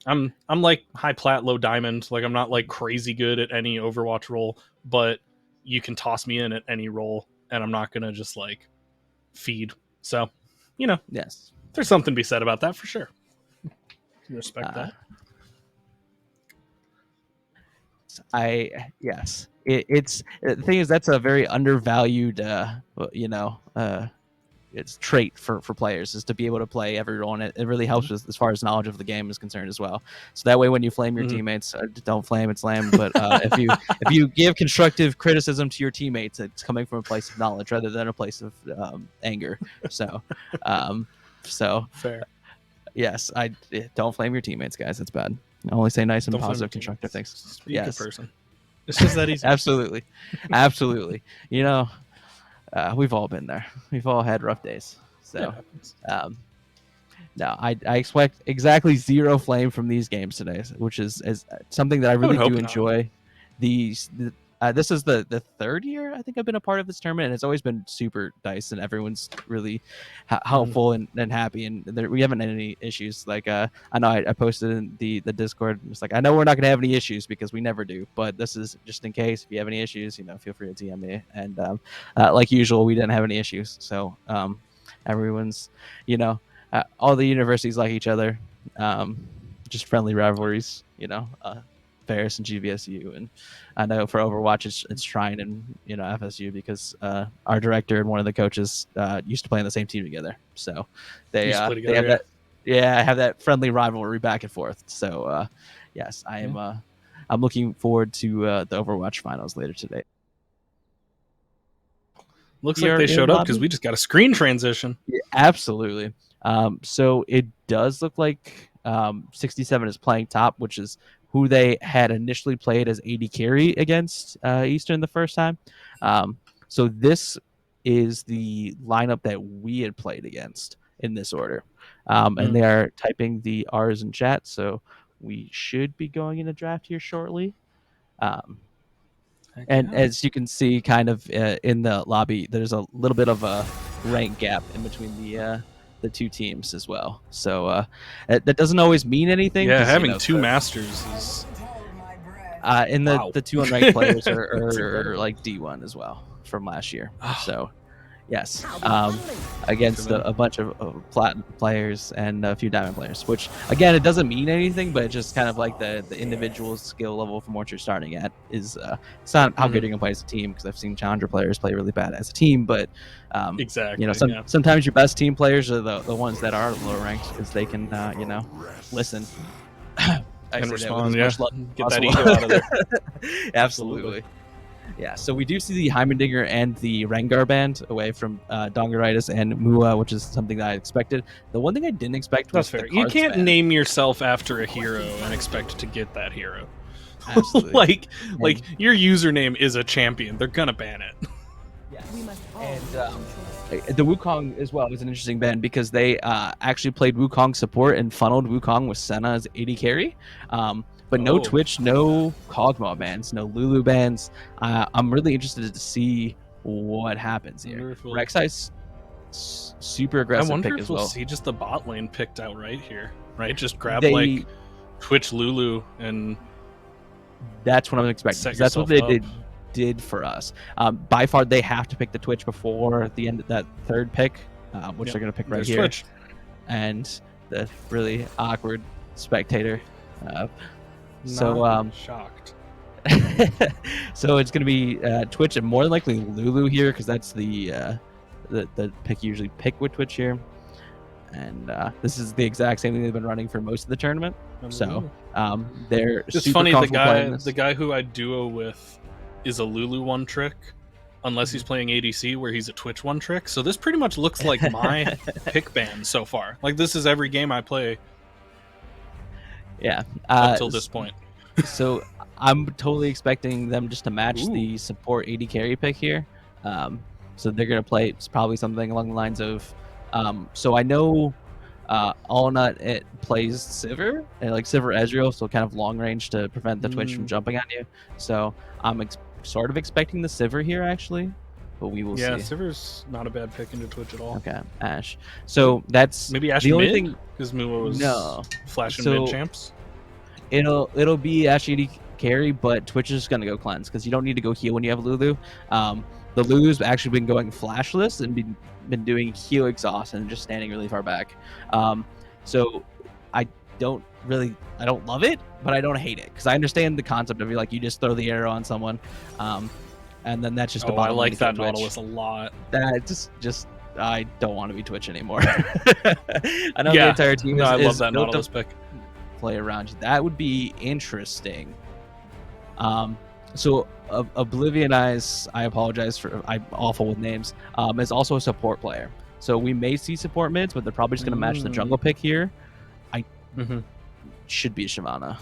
I'm like high plat, low diamond. Like I'm not like crazy good at any Overwatch role, but you can toss me in at any role, and I'm not gonna just like feed. So yes, there's something to be said about that for sure. Respect that. It's the thing is that's a very undervalued it's trait for players is to be able to play every role, and it really helps with as far as knowledge of the game is concerned as well. So that way when you flame your teammates, don't flame, it's lame, but if you give constructive criticism to your teammates, it's coming from a place of knowledge rather than a place of anger. So fair. Yes, I don't flame your teammates, guys. It's bad. I only say nice and positive, constructive things. Speak a person. It's just that easy. Absolutely. We've all been there. We've all had rough days. So, no, I expect exactly 0 flame from these games today, which is something that I really do enjoy. This is the 3rd year I think I've been a part of this tournament, and it's always been super nice, and everyone's really helpful and happy, and we haven't had any issues. Like I know I posted in the Discord, it's like I know we're not gonna have any issues because we never do, but this is just in case if you have any issues, feel free to DM me. And like usual, we didn't have any issues, so everyone's all the universities like each other, just friendly rivalries, Ferris and GVSU, and I know for Overwatch it's Shrine and FSU because our director and one of the coaches used to play on the same team together, so they have that friendly rivalry back and forth. So yes, I am I'm looking forward to the Overwatch finals later today. Looks like they showed up because we just got a screen transition. Yeah, absolutely. So it does look like 67 is playing top, which is who they had initially played as AD carry against Eastern the first time. So this is the lineup that we had played against in this order. And they are typing the R's in chat, so we should be going in a draft here shortly. And as you can see kind of in the lobby, there's a little bit of a rank gap in between the 2 teams as well. So that doesn't always mean anything. Yeah, having 2 masters is and the 2 unranked players are like D1 as well from last year. So yes, against a bunch of platinum players and a few diamond players, which again, it doesn't mean anything, but just kind of like the individual skill level from what you're starting at is it's not how good you can play as a team, because I've seen challenger players play really bad as a team, but exactly, sometimes your best team players are the ones that are lower ranked because they can listen and respond, get that ego out of there. Absolutely. Yeah, so we do see the Heimendinger and the Rengar band away from Dongeritis and Mua, which is something that I expected. The one thing I didn't expect That's was fair. the You cards can't ban. name yourself after a hero and expect to get that hero. Absolutely. like your username is a champion. They're gonna ban it. And the Wukong as well was an interesting ban because they actually played Wukong support and funneled Wukong with Senna as AD carry. But no Oh. Twitch, no Kog'Maw bans, no Lulu bans. I'm really interested to see what happens here. Rek'Sai's super I aggressive wonder pick if as we'll well. see just the bot lane picked out right here. Right? Just grab They- like Twitch Lulu and That's what I'm expecting. set 'Cause that's what they yourself did for us. By far, they have to pick the Twitch before the end of that third pick, which they're going to pick right There's here. Twitch. And the really awkward spectator. So Not shocked. so it's going to be Twitch and more than likely Lulu here because that's the pick you usually pick with Twitch here. And this is the exact same thing they've been running for most of the tournament. So they're It's super funny the comfortable playing this. guy who I duo with is a Lulu one trick, unless he's playing ADC where he's a Twitch one trick. So this pretty much looks like my pick ban so far. Like this is every game I play Yeah. up till this point. So I'm totally expecting them just to match Ooh. the support AD carry pick here. So they're going to play it's probably something along the lines of so I know Allnut it plays Sivir and like Sivir Ezreal, so kind of long range to prevent the Twitch from jumping on you. So I'm sort of expecting the Sivir here actually, but we will see. Sivir's not a bad pick into Twitch at all. Okay, Ash. So that's Maybe Ash the only mid? thing. Because Mua was No. flashing So- mid champs. It'll be Ash AD carry, but Twitch is gonna go cleanse because you don't need to go heal when you have Lulu. The Lulu's actually been going flashless and been doing heal exhaust and just standing really far back. So I don't love it, but I don't hate it because I understand the concept of you just throw the arrow on someone, and then that's just a I bottom lane like to kill that Twitch. Nautilus a lot. That just I don't want to be Twitch anymore. I know the Yeah. entire team No, I love is that built to Nautilus pick. play around you. That would be interesting. So Oblivion Eyes, I apologize for I'm awful with names. Is also a support player. So we may see support mids, but they're probably just going to match the jungle pick here. Should be a Shyvana.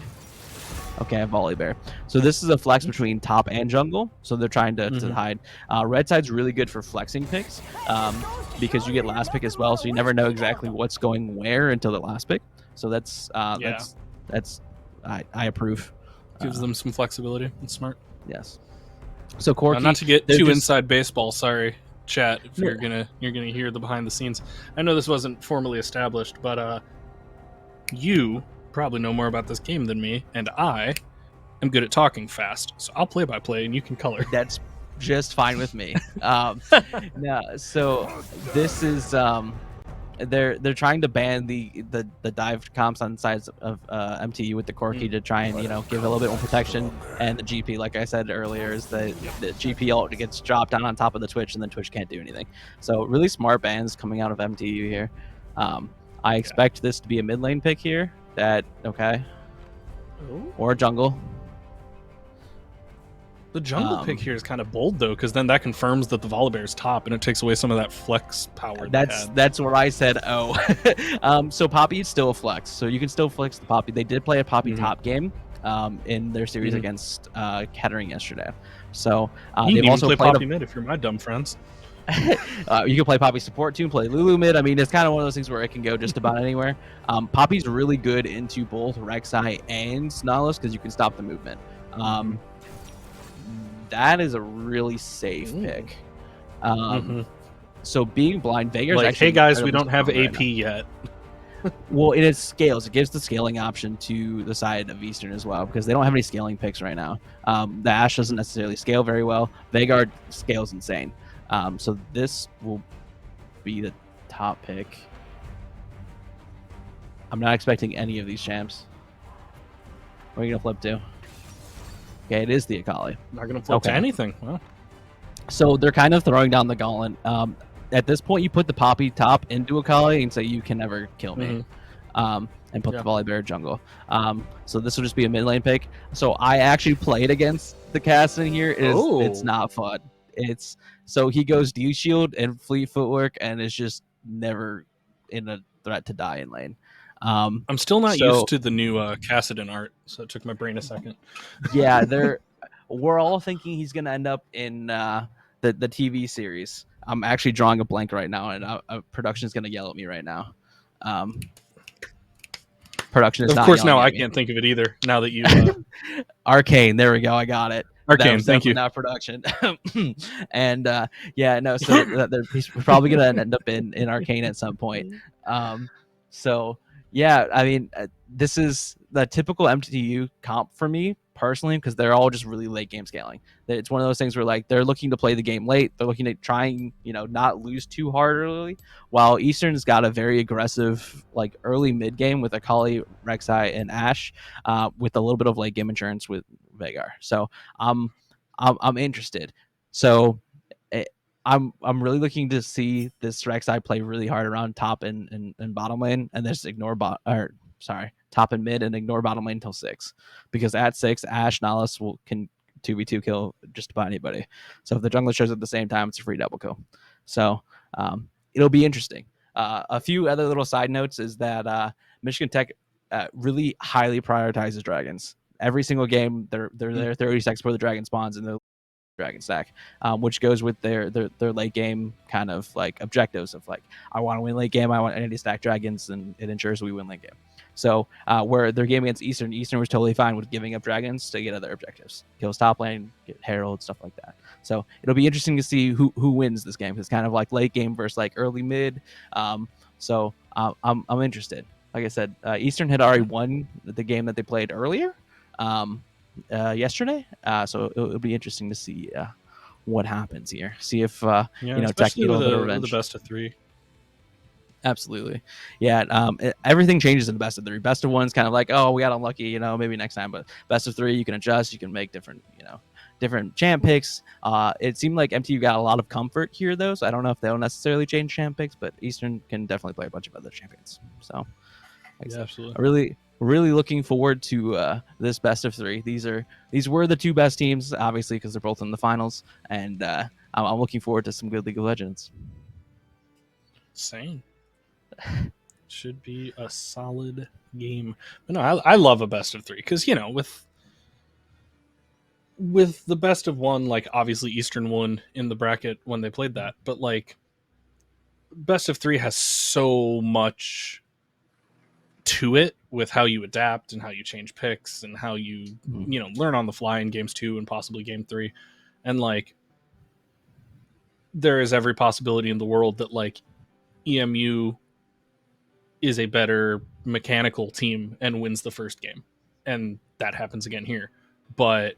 Okay, Volibear. So this is a flex between top and jungle. So they're trying to hide. Red side's really good for flexing picks because you get last pick as well. So you never know exactly what's going where until the last pick. So that's I approve. Gives them some flexibility. It's smart. Yes. So Corky, Not to get they're too just- inside baseball, sorry, chat, if No. you're gonna hear the behind the scenes. I know this wasn't formally established, but you probably know more about this game than me, and I am good at talking fast. So I'll play by play and you can color. That's just fine with me. No, so this is they're trying to ban the dive comps on sides of MTU with the Corky to try and give a little bit more protection, and the GP, like I said earlier, is the GP ult gets dropped down on top of the Twitch and then Twitch can't do anything. So really smart bans coming out of MTU here. I expect this to be a mid lane pick here. Or a jungle. The jungle pick here is kind of bold though, because then that confirms that the Volibear's top, and it takes away some of that flex power. That's where I said so Poppy is still a flex, so you can still flex the Poppy. They did play a Poppy top game in their series against Kettering yesterday. So you they've can also even play played Poppy mid if you're my dumb friends. you can play Poppy support too, play Lulu mid. I mean, it's kind of one of those things where it can go just about anywhere. Poppy's really good into both Rek'Sai and Nautilus because you can stop the movement. That is a really safe pick. So being blind, Veigar's Like, actually hey guys, we incredibly don't have strong right AP now. yet. Well, it scales. It gives the scaling option to the side of Eastern as well because they don't have any scaling picks right now. The Ashe doesn't necessarily scale very well. Veigar scales insane. So this will be the top pick. I'm not expecting any of these champs. What are you gonna flip to? Okay, it is the Akali. Not gonna flip to Okay. anything. Well, So they're kind of throwing down the gauntlet. At this point, you put the Poppy top into Akali and say you can never kill me. and put Yeah. the Volibear jungle. So this will just be a mid lane pick. So I actually played against the cast in here. It's Oh. not fun. It's so he goes D shield and fleet footwork and is just never in a threat to die in lane. I'm still not so used to the new Cassidon art, so it took my brain a second. yeah, we're all thinking he's gonna end up in the TV series. I'm actually drawing a blank right now, and production's gonna yell at me right now. Production is Of not course, now yelling I at me. can't think of it either. Now that you Arcane, there we go, I got it. That Arcane, was thank definitely you. not production. And yeah, no, so he's probably gonna end up in Arcane at some point. So yeah, I mean, this is the typical MTU comp for me personally because they're all just really late game scaling. It's one of those things where like they're looking to play the game late. They're looking at trying, not lose too hard early. While Eastern's got a very aggressive like early mid game with Akali, Rek'Sai, and Ashe, with a little bit of late game insurance with Veigar. So I'm interested. So I'm really looking to see this Rek'Sai play really hard around top and bottom lane, and just ignore top and mid and ignore bottom lane until 6, because at 6 Ashe Nahus can 2v2 kill just about anybody. So if the jungler shows at the same time, it's a free double kill. So it'll be interesting. A few other little side notes is that Michigan Tech really highly prioritizes dragons. Every single game, they're there 30 seconds before the dragon spawns, and they're dragon stack, which goes with their late game kind of like objectives of like, I want to win late game, I want to stack dragons, and it ensures we win late game. So where their game against Eastern was totally fine with giving up dragons to get other objectives, kills top lane, get herald, stuff like that. So it'll be interesting to see who wins this game. It's kind of like late game versus like early mid. So I'm interested. Like I said, Eastern had already won the game that they played earlier. Yesterday. So it'll be interesting to see what happens here. See if Yeah, Tech especially get a with little bit of the revenge. best of 3. Absolutely, yeah. Everything changes in the best of 3. Best of 1's kind of like, oh, we got unlucky, maybe next time. But best of 3, you can adjust, you can make different champ picks. It seemed like MTU got a lot of comfort here though, so I don't know if they'll necessarily change champ picks, but Eastern can definitely play a bunch of other champions. So Yeah, absolutely. I really looking forward to this best of 3. These were the 2 best teams, obviously, because they're both in the finals, and I'm looking forward to some good League of Legends. Same. Should be a solid game. But no, I love a best of 3 because with the best of 1, like obviously Eastern won in the bracket when they played that, but like best of 3 has so much to it with how you adapt and how you change picks and how you learn on the fly in games 2 and possibly game 3, and like there is every possibility in the world that like EMU is a better mechanical team and wins the first game, and that happens again here. But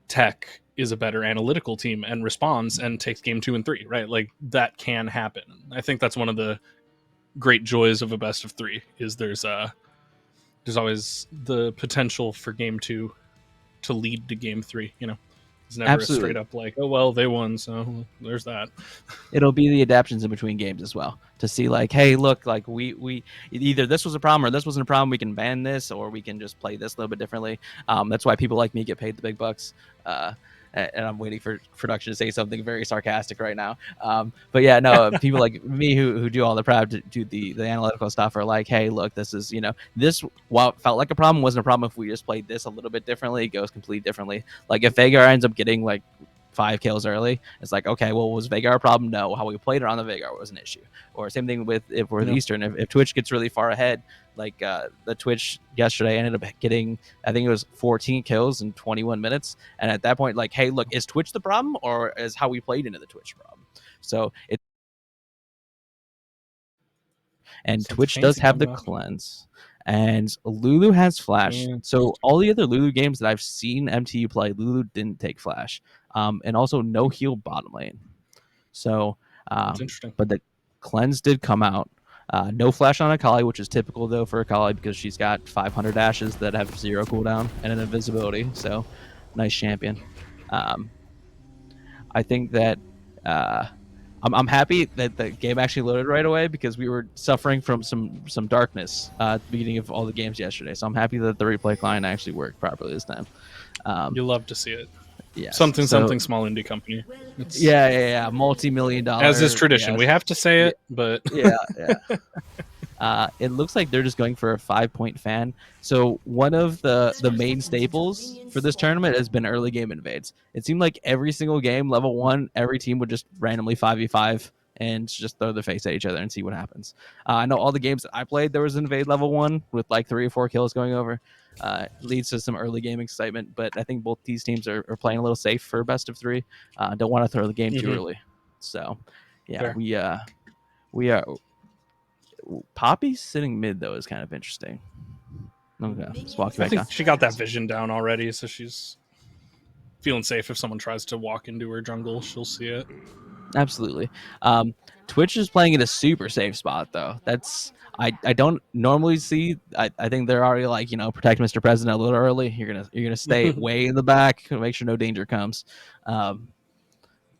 Tech is a better analytical team and responds and takes game 2 and 3, right? Like that can happen. I think that's one of the great joys of a best of 3 is there's always the potential for game 2 to lead to game 3. It's never Absolutely. a straight up like, oh well, they won, so there's that. It'll be the adaptations in between games as well to see like, hey, look, like we either this was a problem or this wasn't a problem. We can ban this, or we can just play this a little bit differently. That's why people like me get paid the big bucks. And I'm waiting for production to say something very sarcastic right now. But yeah, no, people like me who do all the prep, do the analytical stuff are like, hey, look, this is, this, while it felt like a problem, wasn't a problem if we just played this a little bit differently. It goes completely differently. Like if Veigar ends up getting like 5 kills early, it's like, okay, well, was Veigar a problem? No. How we played around the Veigar was an issue. Or same thing with Eastern. If Twitch gets really far ahead, like the Twitch yesterday ended up getting, I think it was 14 kills in 21 minutes. And at that point, like, hey, look, is Twitch the problem, or is how we played into the Twitch problem? So it, and Something Twitch does fancy have the coming up. cleanse, and Lulu has flash. Yeah. So all the other Lulu games that I've seen MTU play, Lulu didn't take flash, and also no heal bottom lane. So, That's interesting. but the cleanse did come out. No flash on Akali, which is typical though for Akali because she's got 500 dashes that have 0 cooldown and an invisibility. So, nice champion. I think that I'm happy that the game actually loaded right away because we were suffering from some darkness at the beginning of all the games yesterday. So I'm happy that the replay client actually worked properly this time. You love to see it. Yes. Something small indie company. It's, Yeah. Multi-million as is dollar. tradition. Yes. We have to say Yeah. it, but Yeah. It looks like they're just going for a 5-point fan. So one of the main staples for this tournament has been early game invades. It seemed like every single game, level 1, every team would just randomly 5v5 and just throw their face at each other and see what happens. I know all the games that I played, there was an invade level 1 with like 3 or 4 kills going over. Leads to some early game excitement, but I think both these teams are playing a little safe for best of 3. Don't want to throw the game too early. So, yeah, Fair. we are. Poppy's sitting mid though is kind of interesting. Okay, let's walk I back think down. she got that vision down already, so she's feeling safe. If someone tries to walk into her jungle, she'll see it. Absolutely. Twitch is playing in a super safe spot though. I don't normally see. I think they're already like, protect Mr. President a little early. You're gonna stay way in the back to make sure no danger comes.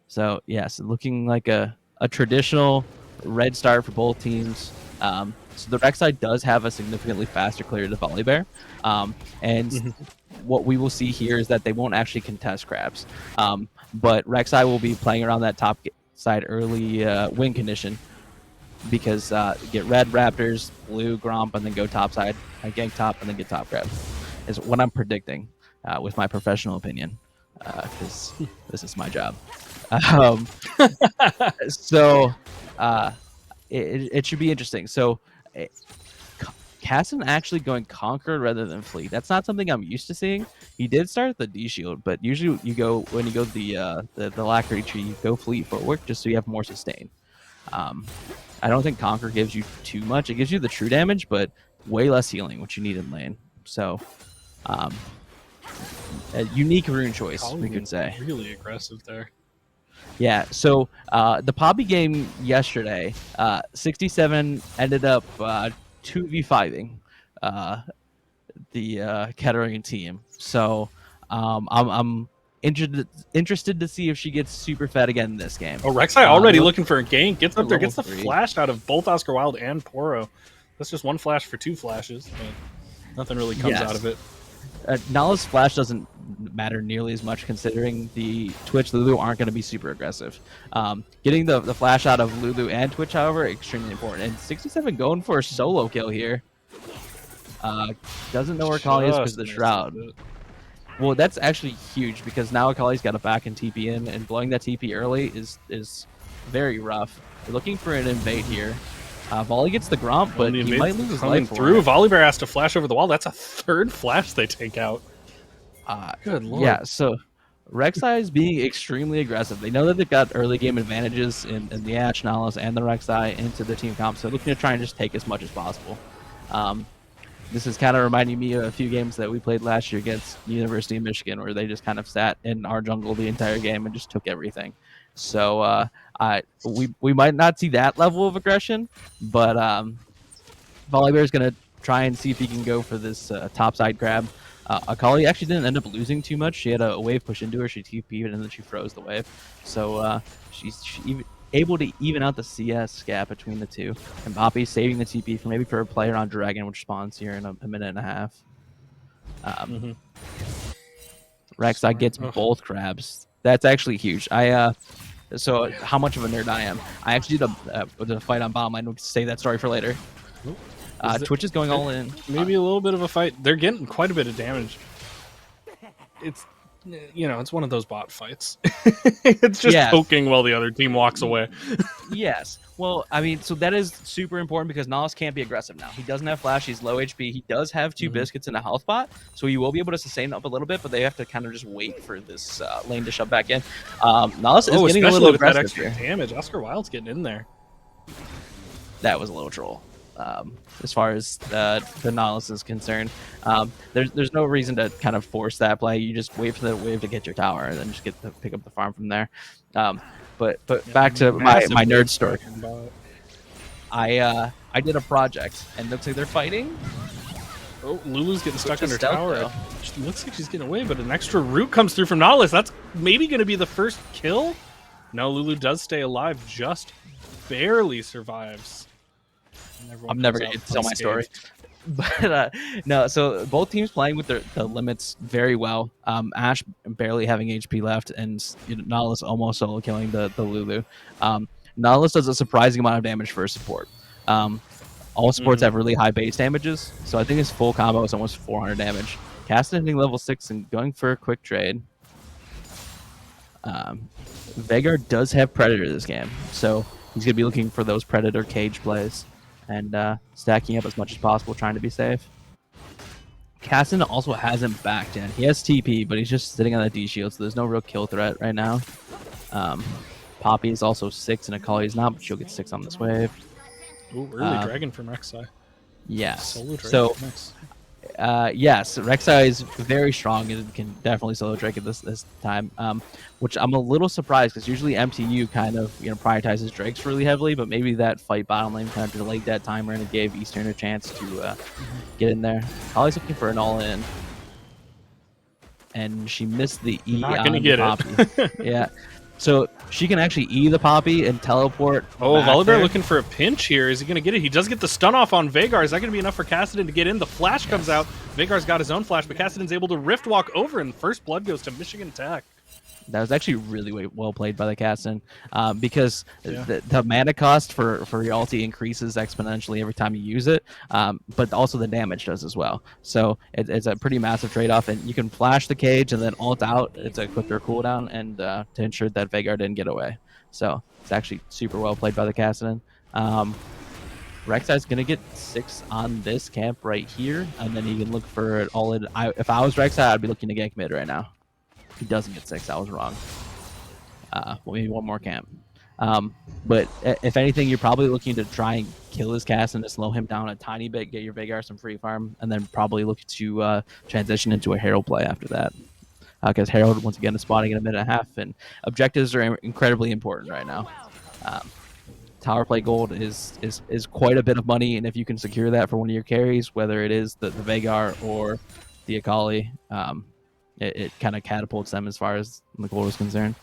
So yes, looking like a traditional red start for both teams. So the Rek'Sai does have a significantly faster clear to Volibear. And what we will see here is that they won't actually contest crabs. But Rek'Sai will be playing around that top side early win condition because get red Raptors, blue Gromp, and then go top side, gank top, and then get top grab is what I'm predicting with my professional opinion because this is my job. So it should be interesting. So Casson actually going Conquer rather than Fleet. That's not something I'm used to seeing. He did start the D shield, but usually when you go the Lacquery tree, you go Fleet forward just so you have more sustain. I don't think Conquer gives you too much. It gives you the true damage, but way less healing, which you need in lane. So a unique rune choice, we could say. Really aggressive there. Yeah, so the Poppy game yesterday, 67 ended up 2v5ing the Kettering team. So I'm interested to see if she gets super fed again in this game. Oh, Rek'Sai already looking for a gank. Gets up there, gets the 3. flash out of both Oscar Wilde and Poro. That's just one flash for 2 flashes, but nothing really comes out of it. Nala's flash doesn't matter nearly as much considering the Twitch Lulu aren't going to be super aggressive. Getting the flash out of Lulu and Twitch, however, extremely important. And 67 going for a solo kill here. Doesn't know where Akali is because of the Shroud. Well, that's actually huge because now Akali's got to back and TP in, and blowing that TP early is very rough. We're looking for an invade here. Volley gets the Gromp, but he might lose his life through. Volibear has to flash over the wall. That's a 3rd flash they take out. Good lord. Yeah, so Rek'Sai is being extremely aggressive. They know that they've got early game advantages in the Ashe, Nalos, and the Rek'Sai into the team comp, so looking to try and just take as much as possible. This is kind of reminding me of a few games that we played last year against University of Michigan, where they just kind of sat in our jungle the entire game and just took everything. So we might not see that level of aggression, but Volibear is going to try and see if he can go for this topside grab. Akali actually didn't end up losing too much. She had a wave push into her. She TP'd and then she froze the wave. So she's able to even out the CS gap between the two. And Poppy saving the TP for a player on Dragon, which spawns here in a minute and a half. Rek'Sai gets both crabs. That's actually huge. So how much of a nerd I am. I actually did a fight on bomb. I know to save that story for later. Twitch is going all in. Maybe a little bit of a fight. They're getting quite a bit of damage. It's it's one of those bot fights. It's just poking while the other team walks away. Yes. Well, I mean, so that is super important because Nalos can't be aggressive now. He doesn't have flash. He's low HP. He does have 2 biscuits and a health bot, so he will be able to sustain up a little bit, but they have to kind of just wait for this lane to shove back in. Nalos is getting a little aggressive that extra here. Damage. Oscar Wilde's getting in there. That was a little troll. As far as the Nautilus is concerned, there's no reason to kind of force that play. You just wait for the wave to get your tower and then just pick up the farm from there. But back to my nerd story. I did a project and it looks like they're fighting. Oh, Lulu's getting stuck in her tower. She looks like she's getting away, but an extra root comes through from Nautilus. That's maybe going to be the first kill. No, Lulu does stay alive, just barely survives. And everyone I'm never comes gonna out get to tell my story. unscathed. But no, so both teams playing with the limits very well. Ash barely having HP left, and Nautilus almost solo killing the Lulu. Nautilus does a surprising amount of damage for a support. All supports have really high base damages, so I think his full combo is almost 400 damage. Caston hitting level 6 and going for a quick trade. Veigar does have Predator this game, so he's going to be looking for those Predator cage plays and stacking up as much as possible, trying to be safe. Caston also hasn't backed in. He has TP, but he's just sitting on the D shield, so there's no real kill threat right now. Poppy is also 6 and Akali's not, but she'll get 6 on this wave. Ooh, early dragon from Rek'Sai. Yes. Solo Drake. So, Nice. yes, Rek'Sai is very strong and can definitely solo Drake at this time, which I'm a little surprised because usually MTU kind of prioritizes Drakes really heavily, but maybe that fight bottom lane kind of delayed that timer and it gave Eastern a chance to get in there. Always looking for an all-in, and she missed the E Not on gonna get Poppy. it. Yeah. So she can actually E the Poppy and teleport. Oh, back Volibear there. looking for a pinch here. Is he going to get it? He does get the stun off on Veigar. Is that going to be enough for Kassadin to get in? The flash comes out. Veigar's got his own flash, but Kassadin's able to rift walk over, and first blood goes to Michigan Tech. That was actually really well played by the Caston, because the mana cost for your ulti increases exponentially every time you use it, but also the damage does as well. So it's a pretty massive trade-off, and you can flash the cage and then ult out. It's a quicker cooldown, and to ensure that Veigar didn't get away. So it's actually super well played by the Caston. Rek'Sai's gonna get 6 on this camp right here, and then he can look for it all in. If I was Rek'Sai, I'd be looking to gank mid right now. He doesn't get 6. I was wrong. Well, maybe one more camp. But if anything, you're probably looking to try and kill his cast and to slow him down a tiny bit, get your Veigar some free farm, and then probably look to transition into a Herald play after that. Because Herald, once again, is spawning in a minute and a half, and objectives are incredibly important right now. Tower play gold is quite a bit of money, and if you can secure that for one of your carries, whether it is the Veigar or the Akali, it kind of catapults them as far as the gold is concerned.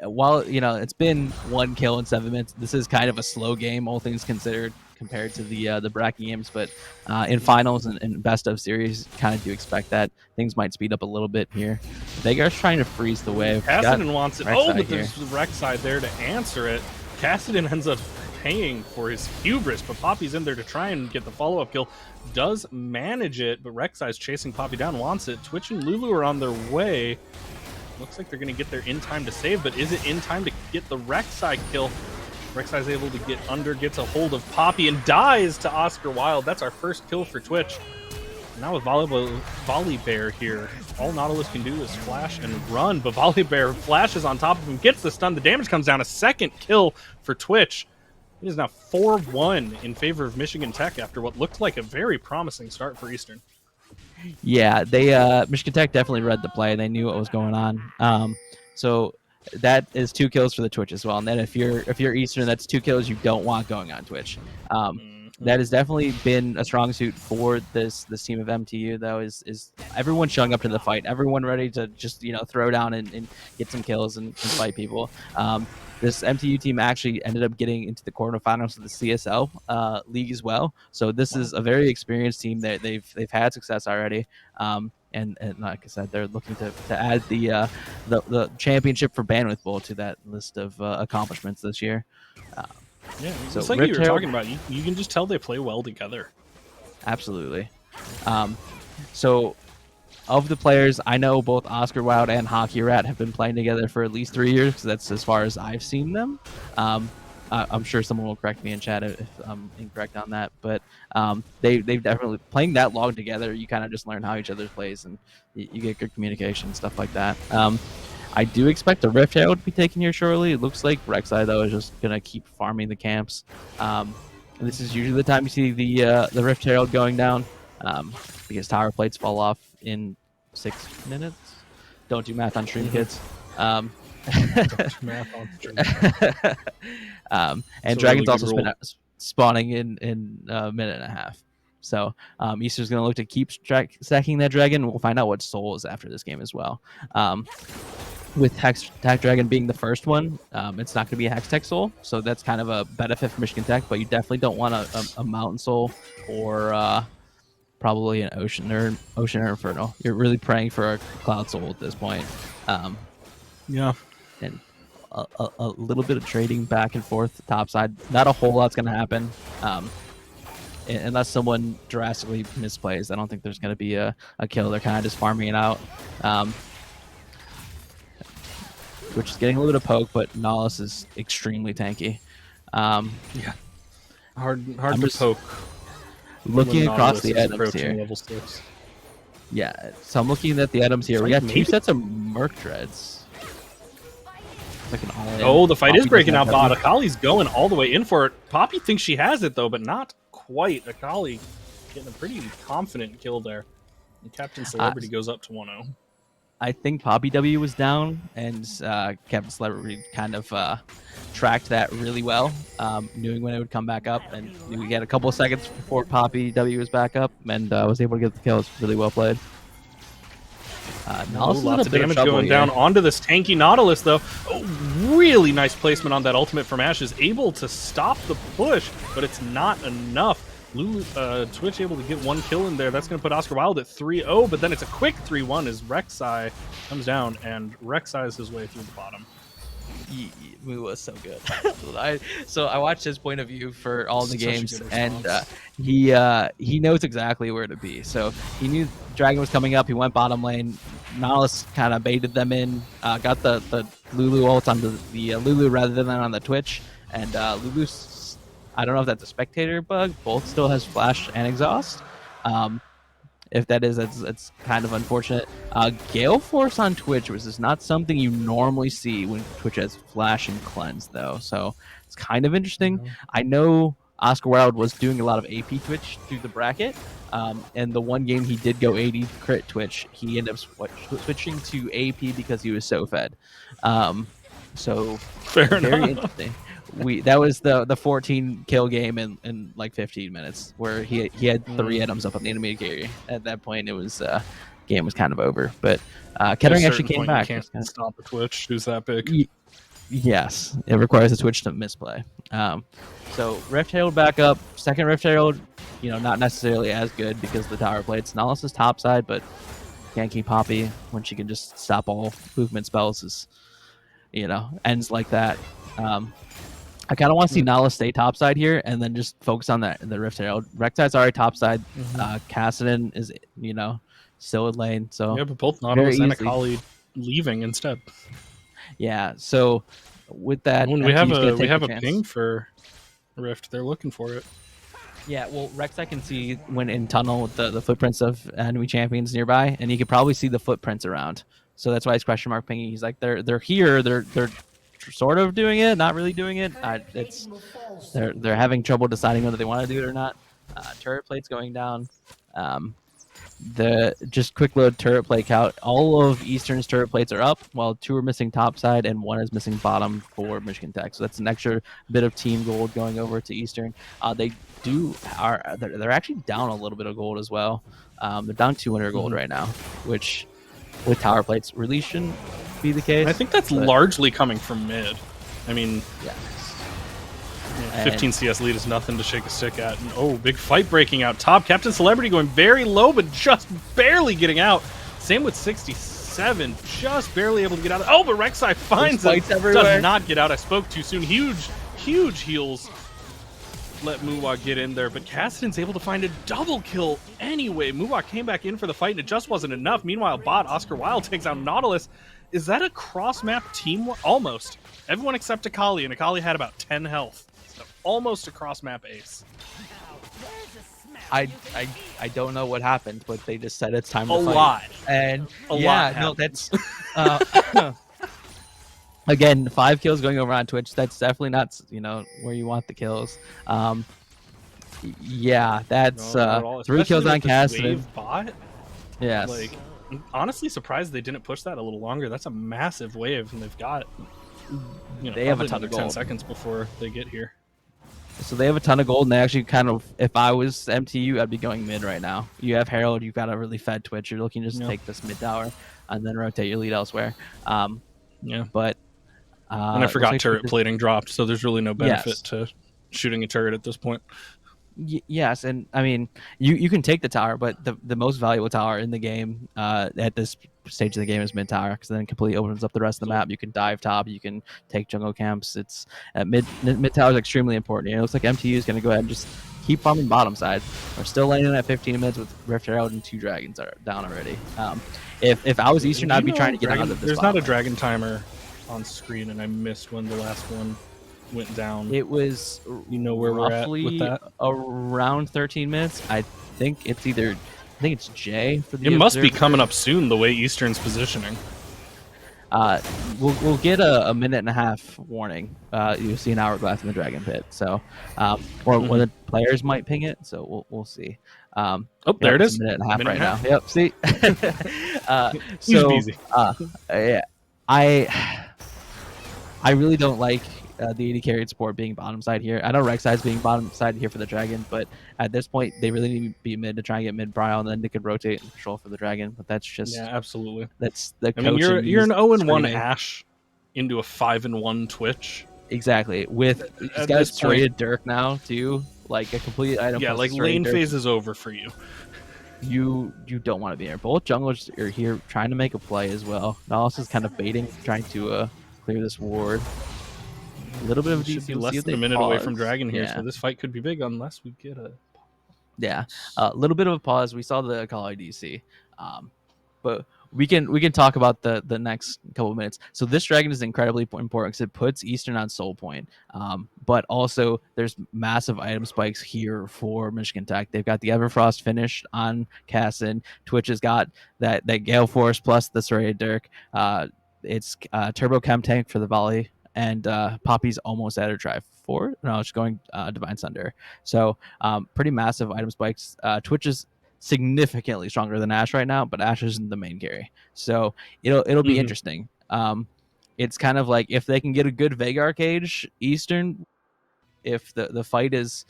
While it's been 1 kill in 7 minutes, this is kind of a slow game, all things considered, compared to the bracket games. But in finals and best of series, kind of do expect that things might speed up a little bit here. Veigar's trying to freeze the wave. Kassadin wants it. Rek'Sai But there's the Rek'Sai there to answer it. Kassadin ends up paying for his hubris, but Poppy's in there to try and get the follow-up kill. Does manage it, but Rek'Sai's chasing Poppy down, wants it. Twitch and Lulu are on their way. Looks like they're going to get there in time to save, but is it in time to get the Rek'Sai kill? Rek'Sai's able to get under, gets a hold of Poppy, and dies to Oscar Wilde. That's our first kill for Twitch. Now with Volibear here, all Nautilus can do is flash and run, but Volibear flashes on top of him, gets the stun, the damage comes down, a second kill for Twitch. It is now 4-1 in favor of Michigan Tech after what looked like a very promising start for Eastern. Yeah, they Michigan Tech definitely read the play. They knew what was going on. So that is 2 kills for the Twitch as well. And then if you're Eastern, that's 2 kills you don't want going on Twitch. That has definitely been a strong suit for this team of MTU, though, is everyone showing up to the fight, everyone ready to just throw down and get some kills and fight people. This MTU team actually ended up getting into the quarterfinals of the CSL league as well. So this is a very experienced team that they've had success already. And like I said, they're looking to add the championship for Bandwidth Bowl to that list of accomplishments this year. Yeah, so it's like you were talking about. You can just tell they play well together. Absolutely. So of the players, I know both Oscar Wilde and Hockey Rat have been playing together for at least 3 years, because that's as far as I've seen them. I'm sure someone will correct me in chat if I'm incorrect on that, but they've definitely, playing that long together, you kind of just learn how each other plays, and you get good communication, stuff like that. I do expect a Rift Herald to be taken here shortly. It looks like Rek'Sai, though, is just going to keep farming the camps. This is usually the time you see the Rift Herald going down, because tower plates fall off in 6 minutes. Don't do math on stream, kids. Don't do math on stream. And Dragon's also spawning in a minute and a half. So Easter's going to look to keep stacking that dragon. We'll find out what soul is after this game as well. With Hex Tech Dragon being the first one, it's not going to be a Hex Tech Soul, so that's kind of a benefit for Michigan Tech. But you definitely don't want a Mountain Soul or probably an Ocean or Inferno. You're really praying for a Cloud Soul at this point. Yeah, and a little bit of trading back and forth top side. Not a whole lot's going to happen. Unless someone drastically misplays, I don't think there's going to be a kill. They're kind of just farming it out. Which is getting a little bit of poke, but Nahus is extremely tanky. yeah, hard to poke. Looking across the items approaching here. Level 6. Yeah, so I'm looking at the items here. We got two sets of Merc Dreads. Like an all-in. Oh, the fight Poppy is breaking out, doesn't have but Akali's going all the way in for it. Poppy thinks she has it, though, but not quite. Akali getting a pretty confident kill there. And Captain Celebrity goes up to 1-0. I think Poppy W was down, and Captain Celebrity kind of tracked that really well, knowing when it would come back up, and we had a couple of seconds before Poppy W was back up, and was able to get the kill. It's really well played. Lots of damage going down onto this tanky Nautilus, though. Oh, really nice placement on that ultimate from Ashe. Is able to stop the push, but it's not enough. Twitch able to get one kill in there. That's going to put Oscar Wilde at 3-0, but then it's a quick 3-1 as Rek'Sai comes down and Rek'Sai's his way through the bottom. Moo was so good. So I watched his point of view for all the games, and he knows exactly where to be. So he knew Dragon was coming up. He went bottom lane. Nautilus kind of baited them in. Got the Lulu ult on the Lulu rather than on the Twitch, and Lulu's. I don't know if that's a spectator bug. Both still has flash and exhaust. If that is, it's kind of unfortunate. Gale Force on Twitch, which is not something you normally see when Twitch has flash and cleanse, though. So it's kind of interesting. I know Oscar Wilde was doing a lot of AP Twitch through the bracket. And the one game he did go 80 crit Twitch, he ended up switching to AP because he was so fed. So Fair enough. Interesting. That was the 14 kill game in like 15 minutes where he had 3 items up on the enemy carry. At that point, it was game was kind of over. But Kettering actually came back. You can't stop a Twitch who's that big. Yes, it requires a Twitch to misplay. So Rift Herald back up. Second Rift Herald, not necessarily as good because the tower plates. Nahus is top side, but can't keep Poppy when she can just stop all movement spells. Is ends like that. I kind of want to see Nala stay topside here and then just focus on the Rift Herald. Rek'Sai's already topside. Kassadin is, still in lane. So yeah, but both Nautilus and Akali leaving instead. Yeah, so with that... When we have a ping for Rift, they're looking for it. Yeah, well, Rek'Sai can see when in tunnel with the footprints of enemy champions nearby, and he could probably see the footprints around. So that's why he's question mark pinging. He's like, they're here, they're sort of doing it, not really doing it. They're having trouble deciding whether they want to do it or not. Turret plates going down. The just quick load turret plate count. All of Eastern's turret plates are up, while 2 are missing top side and 1 is missing bottom for Michigan Tech. So that's an extra bit of team gold going over to Eastern. They're actually down a little bit of gold as well. They're down 200 gold right now, which with tower plates really shouldn't be the case. I think that's largely coming from mid. I mean, yeah. 15 CS lead is nothing to shake a stick at. And, big fight breaking out top. Captain Celebrity going very low, but just barely getting out. Same with 67, just barely able to get out. But Rek'Sai finds it. Does not get out. I spoke too soon. Huge heals. Let Muwa get in there, but Kassadin's able to find a double kill anyway. Muwa came back in for the fight, and it just wasn't enough. Meanwhile, bot Oscar Wilde takes out Nautilus. Is that a cross-map team? Almost. Everyone except Akali, and Akali had about 10 health. So almost a cross-map ace. I don't know what happened, but they just said it's time to fight. A lot. And a lot happened. No, that's... Again, 5 kills going over on Twitch. That's definitely not, where you want the kills. Yeah, that's 3 kills on Kassadin. Bot. Yes. I'm honestly surprised they didn't push that a little longer. That's a massive wave, and they've got they have a ton of 10 seconds before they get here. So they have a ton of gold, and they actually kind of, if I was MTU, I'd be going mid right now. You have Herald, you've got a really fed Twitch. You're looking just to take this mid tower and then rotate your lead elsewhere. Yeah. But And I looks forgot like turret Twitch is- plating dropped, so there's really no benefit Yes. to shooting a turret at this point. Yes, and I mean you can take the tower, but the most valuable tower in the game at this stage of the game is mid tower, because then it completely opens up the rest of the map. You can dive top, you can take jungle camps. It's mid tower is extremely important. It looks like MTU is going to go ahead and just keep farming bottom side. We're still landing at 15 minutes with Rift Herald and 2 dragons are down already. If I was Eastern, I'd be trying to get out of this. There's not a dragon timer on screen, and I missed when the last one went down. It was where we're at with that? Around 13 minutes. I think it's J for the It must be observer. coming up soon, the way Eastern's positioning. We'll get a minute and a half warning. You'll see an hourglass in the dragon pit. So, or the players might ping it. So we'll see. There it it's is. a minute and a half Minute right and now. Yep. See. Easy Yeah. I really don't like the AD carried support being bottom side here. I know Rek'Sai's being bottom side here for the dragon, but at this point they really need to be mid to try and get mid prio, and then they could rotate and control for the dragon. But that's just absolutely. That's the. I mean, you're an 0-1 screaming. Ashe into a 5-1 Twitch. Exactly. With he's got a serrated Dirk now too, like a complete item. Yeah, like lane Dirk. phase is over for you. You don't want to be here. Both junglers are here trying to make a play as well. Nautilus is kind of baiting, trying to clear this ward. A little bit of Should DC. be less than a minute away from Dragon here, so this fight could be big unless we get a. Yeah, a little bit of a pause. We saw the Akali DC, but we can talk about the next couple of minutes. So this dragon is incredibly important because it puts Eastern on soul point, but also there's massive item spikes here for Michigan Tech. They've got the Everfrost finished on Cassin. Twitch has got that Gale Force plus the serrated Dirk. It's Turbo Chem Tank for the volley. And Poppy's almost at her drive 4. No, it's going Divine Sunder. So pretty massive item spikes. Twitch is significantly stronger than Ashe right now, but Ashe isn't the main carry. So it'll be interesting. It's kind of like if they can get a good Veigar cage, Eastern, if the fight is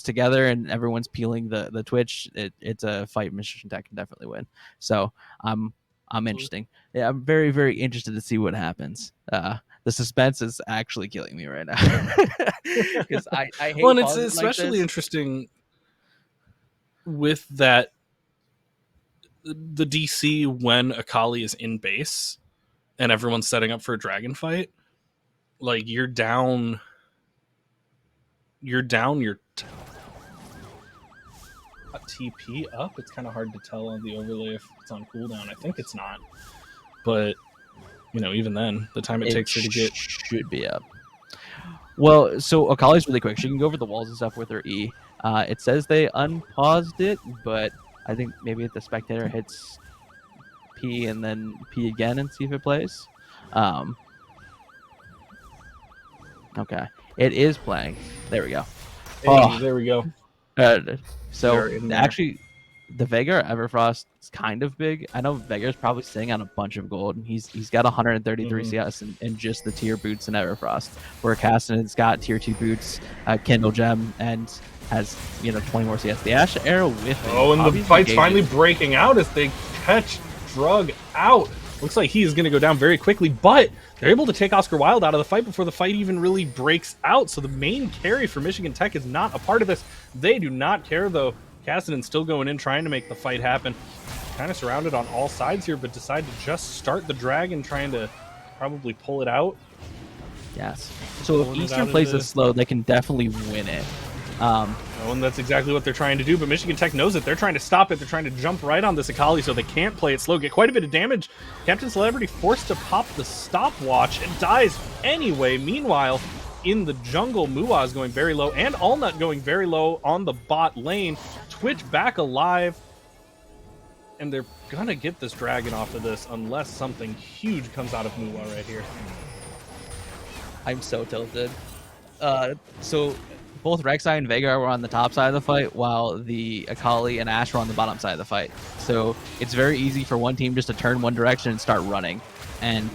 together and everyone's peeling the Twitch, it's a fight Michigan Tech can definitely win. So I'm interesting. Yeah, I'm very, very interested to see what happens. The suspense is actually killing me right now because I hate. Well, and it's especially interesting with that the DC when Akali is in base and everyone's setting up for a dragon fight. Like you're down your TP up. It's kind of hard to tell on the overlay if it's on cooldown. I think it's not, but. Even then, the time it takes her to get should be up. Well, so Akali's really quick. She can go over the walls and stuff with her E. It says they unpaused it, but I think maybe if the spectator hits P and then P again and see if it plays. Okay, it is playing. There we go. Hey, there we go. So actually, the Veigar Everfrost is kind of big. I know Veigar's probably sitting on a bunch of gold. He's got 133 CS in just the tier boots in Everfrost, where Caston's got tier 2 boots, Kindle Gem, and has 20 more CS. The Ashe Arrow with it. Oh, and the fight's finally breaking out as they catch Drug out. Looks like he is going to go down very quickly, but they're able to take Oscar Wilde out of the fight before the fight even really breaks out. So the main carry for Michigan Tech is not a part of this. They do not care, though. Cassidy still going in, trying to make the fight happen. Kind of surrounded on all sides here, but decide to just start the dragon, trying to probably pull it out. Yes. So if Eastern plays this slow, they can definitely win it. And that's exactly what they're trying to do, but Michigan Tech knows it. They're trying to stop it. They're trying to jump right on this Akali so they can't play it slow. Get quite a bit of damage. Captain Celebrity forced to pop the stopwatch and dies anyway. Meanwhile, in the jungle, Muwa is going very low, and Allnut going very low on the bot lane. Twitch back alive, and they're gonna get this dragon off of this unless something huge comes out of Muwa right here. I'm so tilted. So both Rek'Sai and Veigar were on the top side of the fight, while the Akali and Ashe were on the bottom side of the fight. So it's very easy for one team just to turn one direction and start running. And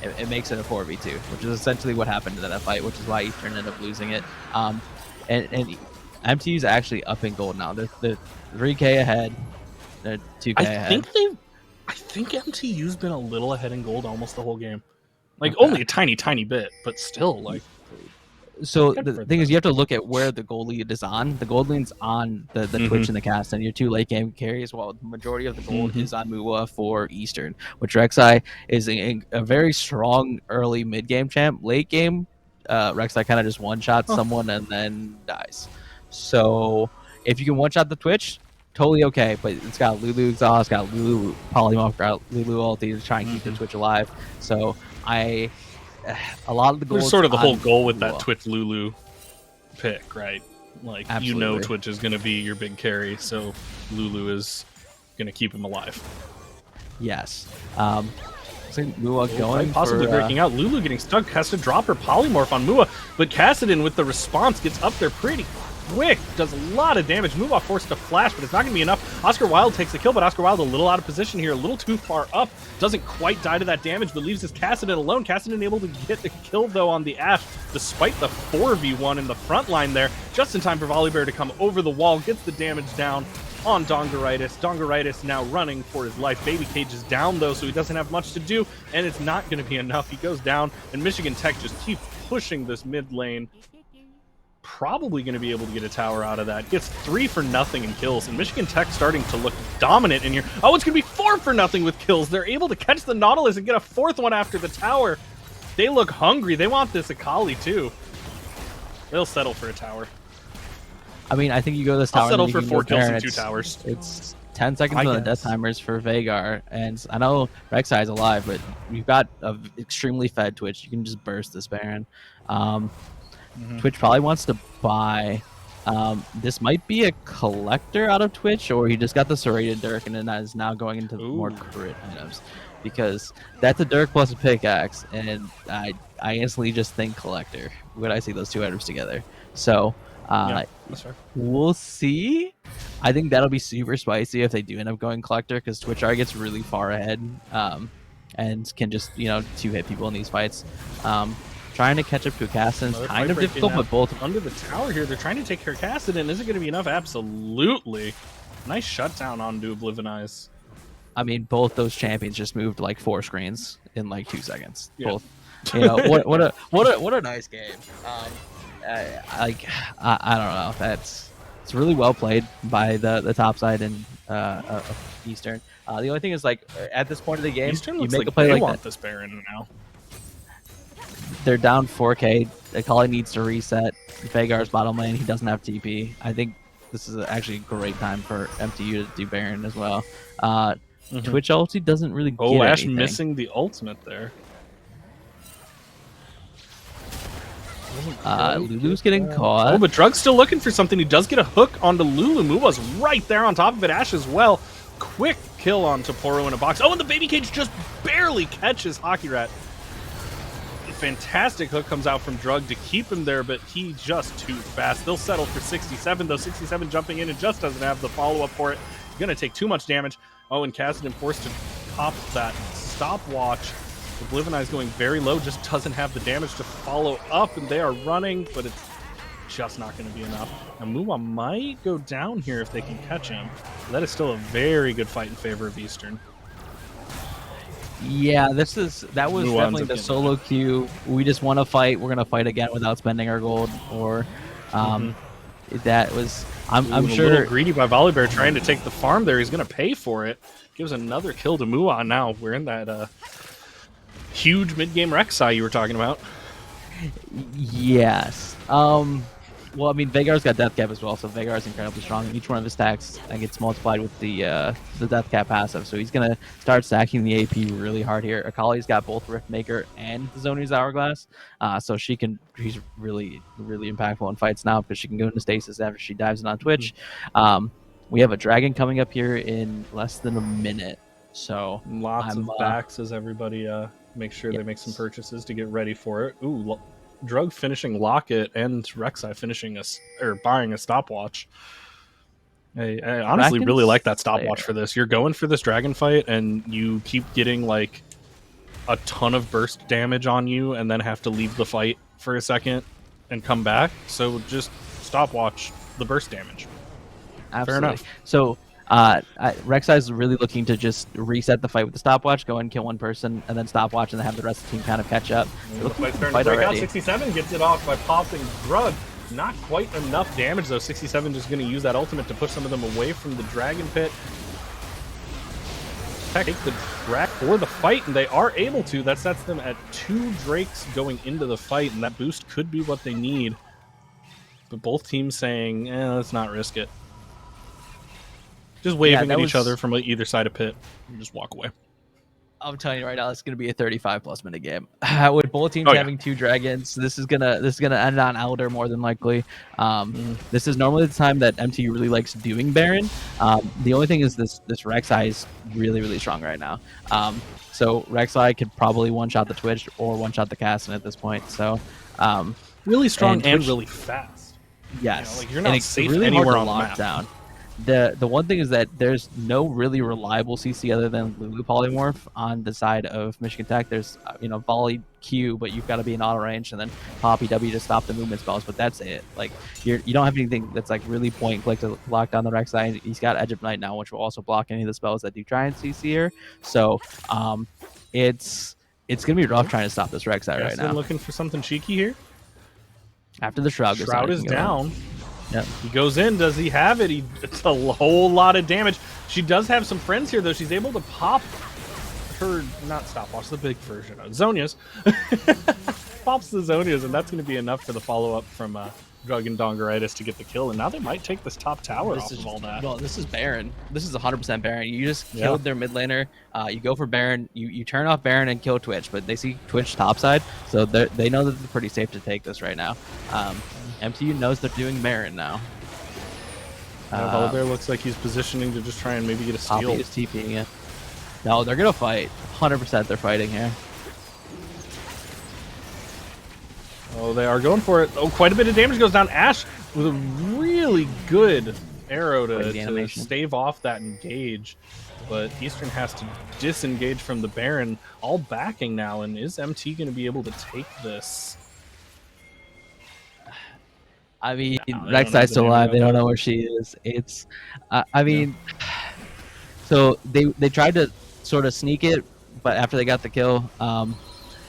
it makes it a 4v2, which is essentially what happened in that fight, which is why Eastern ended up losing it. and MTU's actually up in gold now. They're 3K ahead. They're 2K ahead. I think MTU's been a little ahead in gold almost the whole game. Like only a tiny bit, but still like. So Good the for thing is, them. you have to look at where the gold lead is on. The gold lead's on the Twitch and the cast, and your 2 late game carries. While the majority of the gold is on Mua for Eastern, which Rek'Sai is a very strong early mid game champ. Late game, Rek'Sai kind of just one shot someone and then dies. So if you can one shot the Twitch, totally okay. But it's got Lulu exhaust, got Lulu polymorph, got Lulu ulti to try and keep the Twitch alive. So a lot of the goals. There's sort of the whole goal with Lua. that Twitch Lulu pick, right? Like Absolutely. you know Twitch is going to be your big carry, so Lulu is going to keep him alive. Yes. So Mua going possibly for, breaking out. Lulu getting stuck, has to drop her polymorph on Mua, but Kassadin with the response gets up there pretty quick, does a lot of damage. Mua forced to flash, but it's not going to be enough. Oscar Wilde takes the kill, but Oscar Wilde a little out of position here, a little too far up. Doesn't quite die to that damage, but leaves his Kassadin alone. Kassadin able to get the kill, though, on the Ashe, despite the 4v1 in the front line there. Just in time for Volibear to come over the wall, gets the damage down on Dongeritis. Dongeritis now running for his life. Baby Cage is down, though, so he doesn't have much to do, and it's not going to be enough. He goes down, and Michigan Tech just keeps pushing this mid lane. Probably going to be able to get a tower out of that. Gets 3 for nothing in kills, and Michigan Tech starting to look dominant in here. Oh, it's going to be 4 for nothing with kills. They're able to catch the Nautilus and get a 4th one after the tower. They look hungry. They want this Akali, too. They'll settle for a tower. I mean, I think you go to this tower. I'll settle and for you 4 can go kills there, and 2 towers. It's 10 seconds I on the guess. death timers for Vhagar, and I know Rek'Sai is alive, but you've got an extremely fed Twitch. You can just burst this Baron. Twitch probably wants to buy. This might be a collector out of Twitch, or he just got the serrated Dirk and then is now going into more crit items, because that's a Dirk plus a pickaxe, and I instantly just think collector when I see those 2 items together. So Yeah, that's fair. we'll see. I think that'll be super spicy if they do end up going collector, because Twitch already gets really far ahead, and can just 2-hit people in these fights. Trying to catch up to a Kassadin is kind of difficult, but both under the tower here. They're trying to take care of Kassadin. Is it going to be enough? Absolutely. Nice shutdown onto Oblivionize. I mean, both those champions just moved like 4 screens in like 2 seconds. Yeah. Both, what a nice game. I don't know. It's really well played by the top side and of Eastern. The only thing is, like, at this point of the game, Eastern you looks make like a play they like want that. this Baron now. They're down 4K. Akali needs to reset. Vhagar's bottom lane. He doesn't have TP. I think this is actually a great time for MTU to do Baron as well. Twitch ulti doesn't really get Ashe anything. missing the ultimate there. Lulu's getting caught. Oh, but Drug's still looking for something. He does get a hook onto Lulu. Mua's right there on top of it. Ashe as well. Quick kill on Toporo in a box. Oh, and the Baby Cage just barely catches Hockey Rat. Fantastic hook comes out from Drug to keep him there, but he's just too fast. They'll settle for 67, though 67 jumping in and just doesn't have the follow-up for it. Going to take too much damage. Oh, and Kassadin forced to pop that stopwatch. Oblivionize going very low, just doesn't have the damage to follow up, and they are running, but it's just not going to be enough. Now, Mua might go down here if they can catch him. That is still a very good fight in favor of Eastern. Yeah, that was definitely the solo queue. We just want to fight. We're gonna fight again without spending our gold. Or that was. I'm sure. A little greedy by Volibear trying to take the farm there. He's gonna pay for it. Gives another kill to Mua. Now we're in that huge mid-game Rek'Sai you were talking about. Yes. Well, I mean, Vhagar's got death cap as well, so Vhagar's incredibly strong. Each one of his stacks gets multiplied with the death cap passive, so he's gonna start stacking the AP really hard here. Akali's got both Riftmaker and Zoni's Hourglass, so she's really impactful in fights now because she can go into stasis after she dives in on Twitch. We have a dragon coming up here in less than a minute, so Lots of backs as everybody makes sure they make some purchases to get ready for it. Ooh. Drug finishing Locket and Rek'Sai finishing buying a stopwatch. I honestly really like that stopwatch for this. You're going for this dragon fight and you keep getting like a ton of burst damage on you and then have to leave the fight for a second and come back. So just stopwatch the burst damage. Absolutely. enough. So Rek'Sai is really looking to just reset the fight with the stopwatch, go and kill one person, and then stopwatch, and then have the rest of the team kind of catch up. The fight's starting to break out. 67 gets it off by popping Drug. Not quite enough damage, though. 67 just going to use that ultimate to push some of them away from the Dragon Pit. Take the Drak for the fight, and they are able to. That sets them at 2 Drakes going into the fight, and that boost could be what they need. But both teams saying, let's not risk it. Just waving at each other from either side of pit and just walk away. I'm telling you right now, it's going to be a 35+ minute game. With both teams having 2 dragons, this is gonna end on Elder more than likely. This is normally the time that MT really likes doing Baron. The only thing is this Rek'Sai is really, really strong right now. So Rek'Sai could probably one-shot the Twitch or one-shot the Cassin at this point. So really strong and really fast. Yes, like you're not safe really anywhere hard to on the lock map. down. The one thing is that there's no really reliable CC other than Lulu Polymorph on the side of Michigan Tech. There's volley Q, but you've got to be in auto range, and then Poppy W to stop the movement spells. But that's it. Like you don't have anything that's like really point and click to lock down the Rek'Sai. He's got Edge of Night now, which will also block any of the spells that do try and CC here. So it's gonna be rough trying to stop this Rek'Sai right now. Looking for something cheeky here. After the Shroud is down. Yep. He goes in. Does he have it? It's a whole lot of damage. She does have some friends here, though. She's able to pop her, not stopwatch, the big version of Zhonya's. Pops the Zhonya's, and that's going to be enough for the follow-up from Drug and Dongeritis to get the kill. And now they might take this top tower off of all that. Well, this is Baron. This is 100% Baron. You just killed their mid laner. You go for Baron. You turn off Baron and kill Twitch, but they see Twitch topside, so they know that it's pretty safe to take this right now. MTU knows they're doing Baron now. Volibear looks like he's positioning to just try and maybe get a steal. Poppy is TPing it. No, they're going to fight. 100% they're fighting here. Oh, they are going for it. Oh, quite a bit of damage goes down. Ashe with a really good arrow to stave off that engage. But Eastern has to disengage from the Baron. All backing now, and is MT going to be able to take this? I mean, Rek'Sai's still alive. They don't know where she is. It's, so they tried to sort of sneak it, but after they got the kill,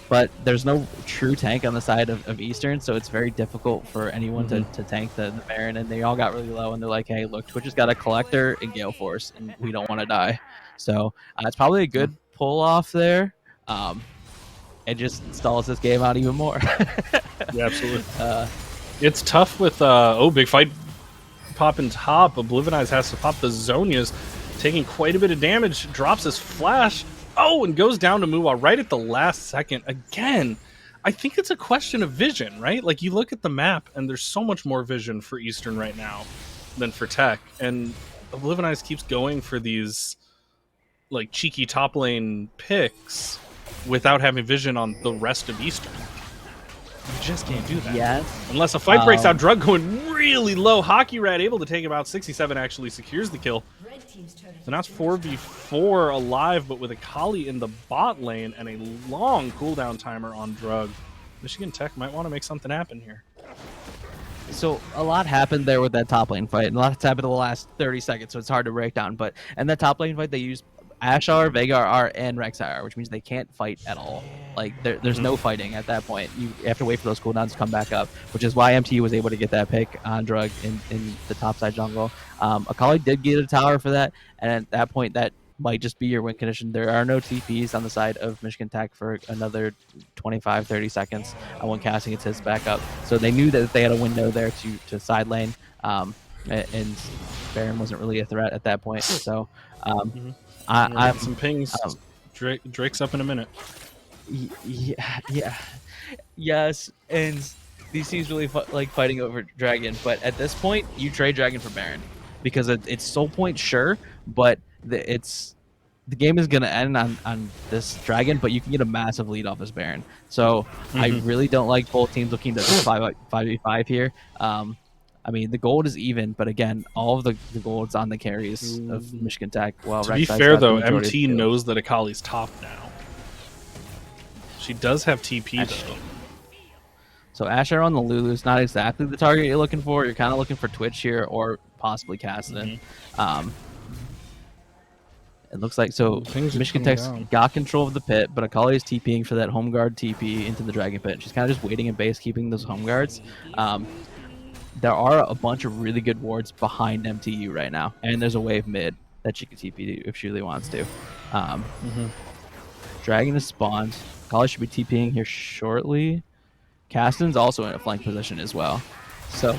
but there's no true tank on the side of Eastern, so it's very difficult for anyone to tank the Baron, and they all got really low, and they're like, hey, look, Twitch has got a Collector and Gale Force, and we don't want to die. So it's probably a good pull-off there. It just stalls this game out even more. Yeah, absolutely. It's tough with big fight popping top. Oblivinize has to pop the Zhonya's, taking quite a bit of damage, drops his flash, and goes down to Muwa right at the last second. Again, I think it's a question of vision, right? Like, you look at the map, and there's so much more vision for Eastern right now than for Tech, and Oblivinize keeps going for these like cheeky top lane picks without having vision on the rest of Eastern. You just can't do that. Yes. Unless a fight breaks out, Drug going really low. Hockey Rat able to take him out. 67 actually secures the kill. So now it's 4v4 alive, but with a Kali in the bot lane and a long cooldown timer on Drug. Michigan Tech might want to make something happen here. So a lot happened there with that top lane fight, and a lot has happened in the last 30 seconds, so it's hard to break down. But in that top lane fight, they used Ashe R, Veigar R, and Rek'Sai R, which means they can't fight at all. Like, there's no fighting at that point. You have to wait for those cooldowns to come back up, which is why MT was able to get that pick on Drug in the topside jungle. Akali did get a tower for that, and at that point, that might just be your win condition. There are no TPs on the side of Michigan Tech for another 25-30 seconds when casting its hits back up. So they knew that they had a window there to side lane, and Baron wasn't really a threat at that point. So I'm some pings. Drake's up in a minute. Yeah, yes, and these teams really like fighting over Dragon, but at this point, you trade Dragon for Baron because it's soul point, sure, but the game is gonna end on this Dragon, but you can get a massive lead off this Baron. So I really don't like both teams looking to 5v5 here. I mean, the gold is even, but again, all of the gold's on the carries of Michigan Tech. Well, to be fair, though, MT knows that Akali's top now. She does have TP, though. So Asher on the Lulu is not exactly the target you're looking for. You're kind of looking for Twitch here or possibly Cassidy. It looks like Michigan Tech's got control of the pit, but Akali is TPing for that home guard TP into the Dragon Pit. She's kind of just waiting in base, keeping those home guards. There are a bunch of really good wards behind MTU right now, and there's a wave mid that she could TP if she really wants to. Dragon is spawned. Akali should be TPing here shortly. Caston's also in a flank position as well. So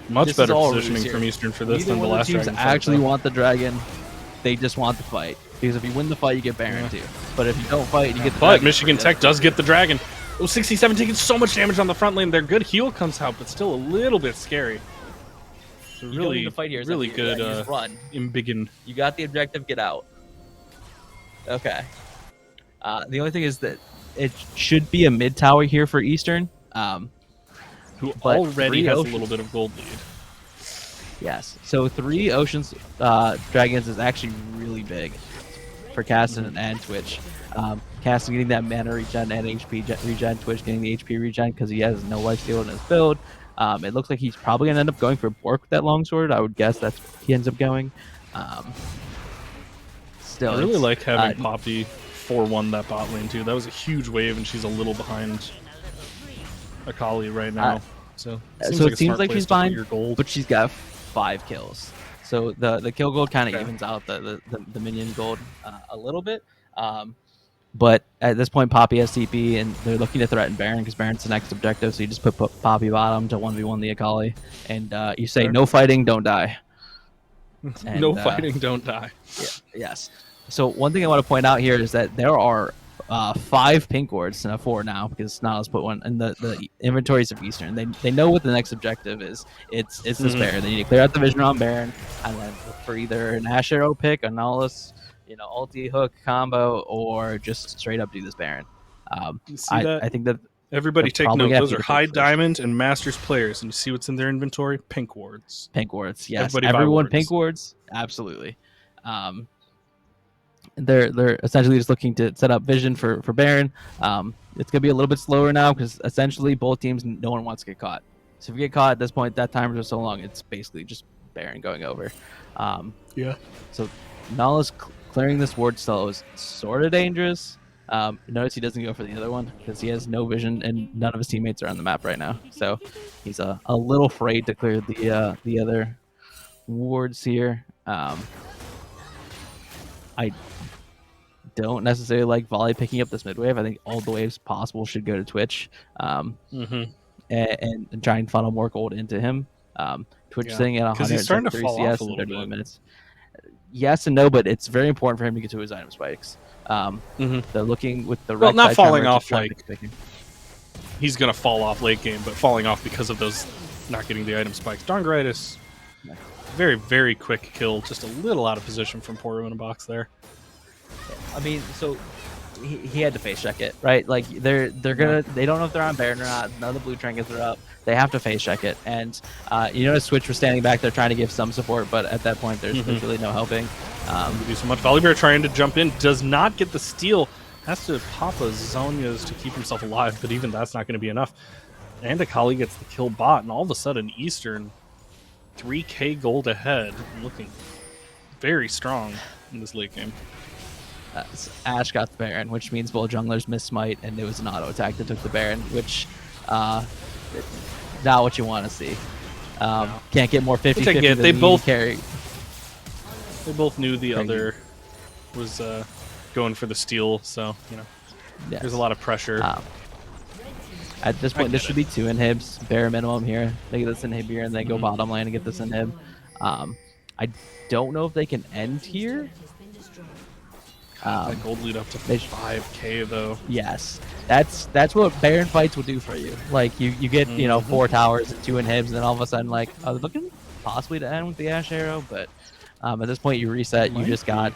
much better positioning from Eastern for this than the last teams Dragon. Actually want the Dragon. They just want the fight, because if you win the fight, you get Baron too. But if you don't fight, you get the Dragon. But Michigan Tech does get the Dragon. Oh, 67 taking so much damage on the front lane. Their good heal comes out, but still a little bit scary. So you don't need to fight here. Really good. Just run. Embiggen. You got the objective. Get out. Okay. The only thing is that it should be a mid tower here for Eastern. Who already has a little bit of gold lead. Yes. So 3 Oceans Dragons is actually really big for Caston and Twitch. Caston getting that mana regen and HP regen, Twitch getting the HP regen because he has no lifesteal in his build. It looks like he's probably going to end up going for Bork with that longsword. I would guess that's where he ends up going. Still, I really like having Poppy 4-1 that bot lane too. That was a huge wave, and she's a little behind Akali right now. So it seems like she's fine, but she's got 5 kills. So the kill gold kind of evens out the minion gold a little bit. But at this point, Poppy has TP, and they're looking to threaten Baron because Baron's the next objective. So you just put Poppy bottom to 1v1 the Akali, and you say no fighting, don't die. And, no fighting, don't die. Yeah, yes. So one thing I want to point out here is that there are 5 pink wards, 4 now because Nautilus put one in the inventories of Eastern. They know what the next objective is. It's this Baron. They need to clear out the vision on Baron, and then look for either an Ash Arrow pick, a Nautilus, ulti hook combo, or just straight up do this Baron. I think that everybody take note. Those are high diamond and masters players, and you see what's in their inventory? Pink wards. Pink wards, yes. Everyone pink wards, absolutely. They're essentially just looking to set up vision for Baron. It's gonna be a little bit slower now because essentially both teams, no one wants to get caught. So if you get caught at this point, that timer is so long, it's basically just Baron going over. So Nautilus clearing this ward still is sort of dangerous. Notice he doesn't go for the other one because he has no vision and none of his teammates are on the map right now. So he's a little afraid to clear the other wards here. I don't necessarily like Volley picking up this mid wave. I think all the waves possible should go to Twitch, and try and funnel more gold into him. Twitch sitting at 103 CS in 31 minutes. Yes and no, but it's very important for him to get to his item spikes. They're looking with the not falling off like he's gonna fall off late game, but falling off because of those not getting the item spikes. Darngritis, very very quick kill, just a little out of position from Poru in a box there. I mean, so he had to face check it, right? Like they don't know if they're on Baron or not. None of the blue trinkets are up. They have to face check it, and Switch was standing back there trying to give some support, but at that point there's really no helping. Do so much. Volibear trying to jump in, does not get the steal. Has to pop a Zhonya's to keep himself alive, but even that's not going to be enough. And Akali gets the kill bot, and all of a sudden Eastern 3k gold ahead, looking very strong in this late game. Ash got the Baron, which means both junglers missed smite, and it was an auto attack that took the Baron, which not what you want to see. Can't get more 50-50 than they both carry. They both knew the other was going for the steal, so there's a lot of pressure. At this point, this should be 2 inhibs, bare minimum here. They get this inhib here, and they go bottom lane and get this inhib. I don't know if they can end here. That gold lead up to 5k though. Yes, that's what Baron fights will do for you. Like you get 4 towers and 2 inhibs, and then all of a sudden like they're looking possibly to end with the Ash Arrow, but at this point you reset. You just got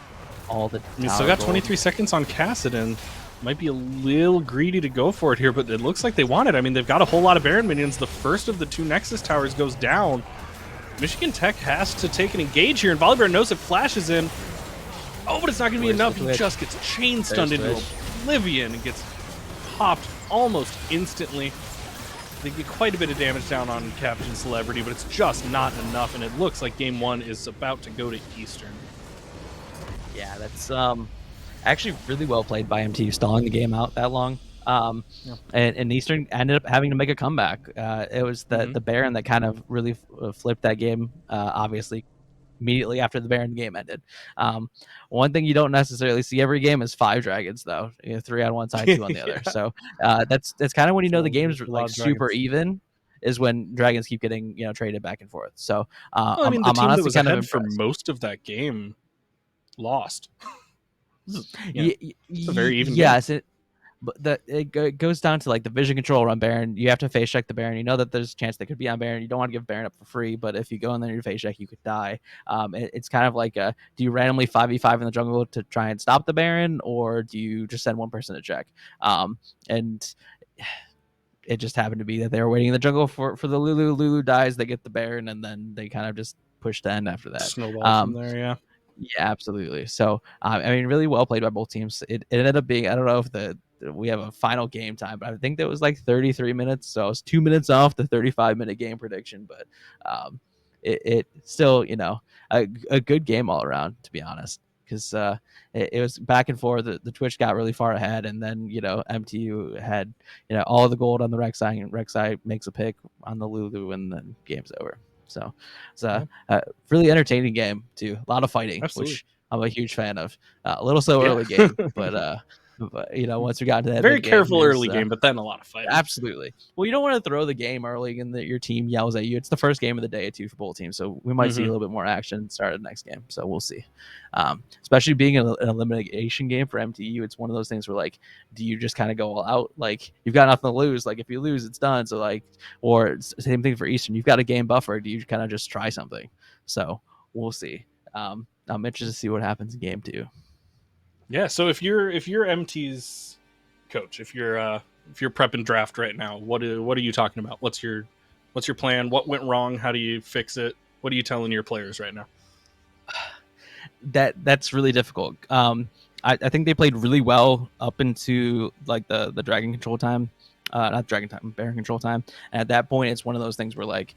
all the. You still got 23 seconds on Kassadin. Might be a little greedy to go for it here, but it looks like they want it. I mean, they've got a whole lot of Baron minions. The first of the 2 Nexus towers goes down. Michigan Tech has to take an engage here, and Volibear knows it flashes in. Oh, but it's not going to be enough. He just gets chain stunned into oblivion and gets popped almost instantly. They get quite a bit of damage down on Captain Celebrity, but it's just not enough, and it looks like game 1 is about to go to Eastern. Yeah, that's actually really well played by MTU, stalling the game out that long. And Eastern ended up having to make a comeback. It was the Baron that kind of really flipped that game, obviously, immediately after the Baron game ended. One thing you don't necessarily see every game is 5 dragons, though. 3 on one side, 2 on the other. So that's kind of when you know the game's like super even, is when dragons keep getting traded back and forth. So Well, I mean, I'm the team that honestly was kind of ahead for impressed. most of that game lost. It's a very even game. yes, but it goes down to like the vision control on Baron. You have to face check the Baron. You know that there's a chance they could be on Baron. You don't want to give Baron up for free, but if you go in there and you face check, you could die. It's kind of like do you randomly 5v5 in the jungle to try and stop the Baron, or do you just send one person to check? And it just happened to be that they were waiting in the jungle for the Lulu. Lulu dies, they get the Baron, and then they kind of just push the end after that. Snowball from there, yeah. Yeah, absolutely. So, I mean, really well played by both teams. It ended up being, I don't know if we have a final game time, but I think that was like 33 minutes. So I was 2 minutes off the 35-minute game prediction, but it still, a good game all around, to be honest, because it was back and forth. The Twitch got really far ahead, and then, MTU had, all the gold on the Rek'Sai, and Rek'Sai makes a pick on the Lulu, and then game's over. So it's a really entertaining game too. A lot of fighting, Absolutely. which I'm a huge fan of. A little slow early game, but once we got into that very mid-game, careful early game, but then a lot of fighting. Absolutely. Well, you don't want to throw the game early and your team yells at you. It's the first game of the day too for both teams, so we might see a little bit more action start of the next game. So we'll see. Especially being an elimination game for MTU, it's one of those things where like, do you just kind of go all out? Like you've got nothing to lose. Like if you lose, it's done. So like, or same thing for Eastern. You've got a game buffer. Do you kind of just try something? So we'll see. I'm interested to see what happens in game 2. Yeah. So if you're MT's coach, if you're prepping draft right now, what are you talking about? What's your plan? What went wrong? How do you fix it? What are you telling your players right now? That's really difficult. I think they played really well up into like the dragon control time, not dragon time, Baron control time. And at that point, it's one of those things where like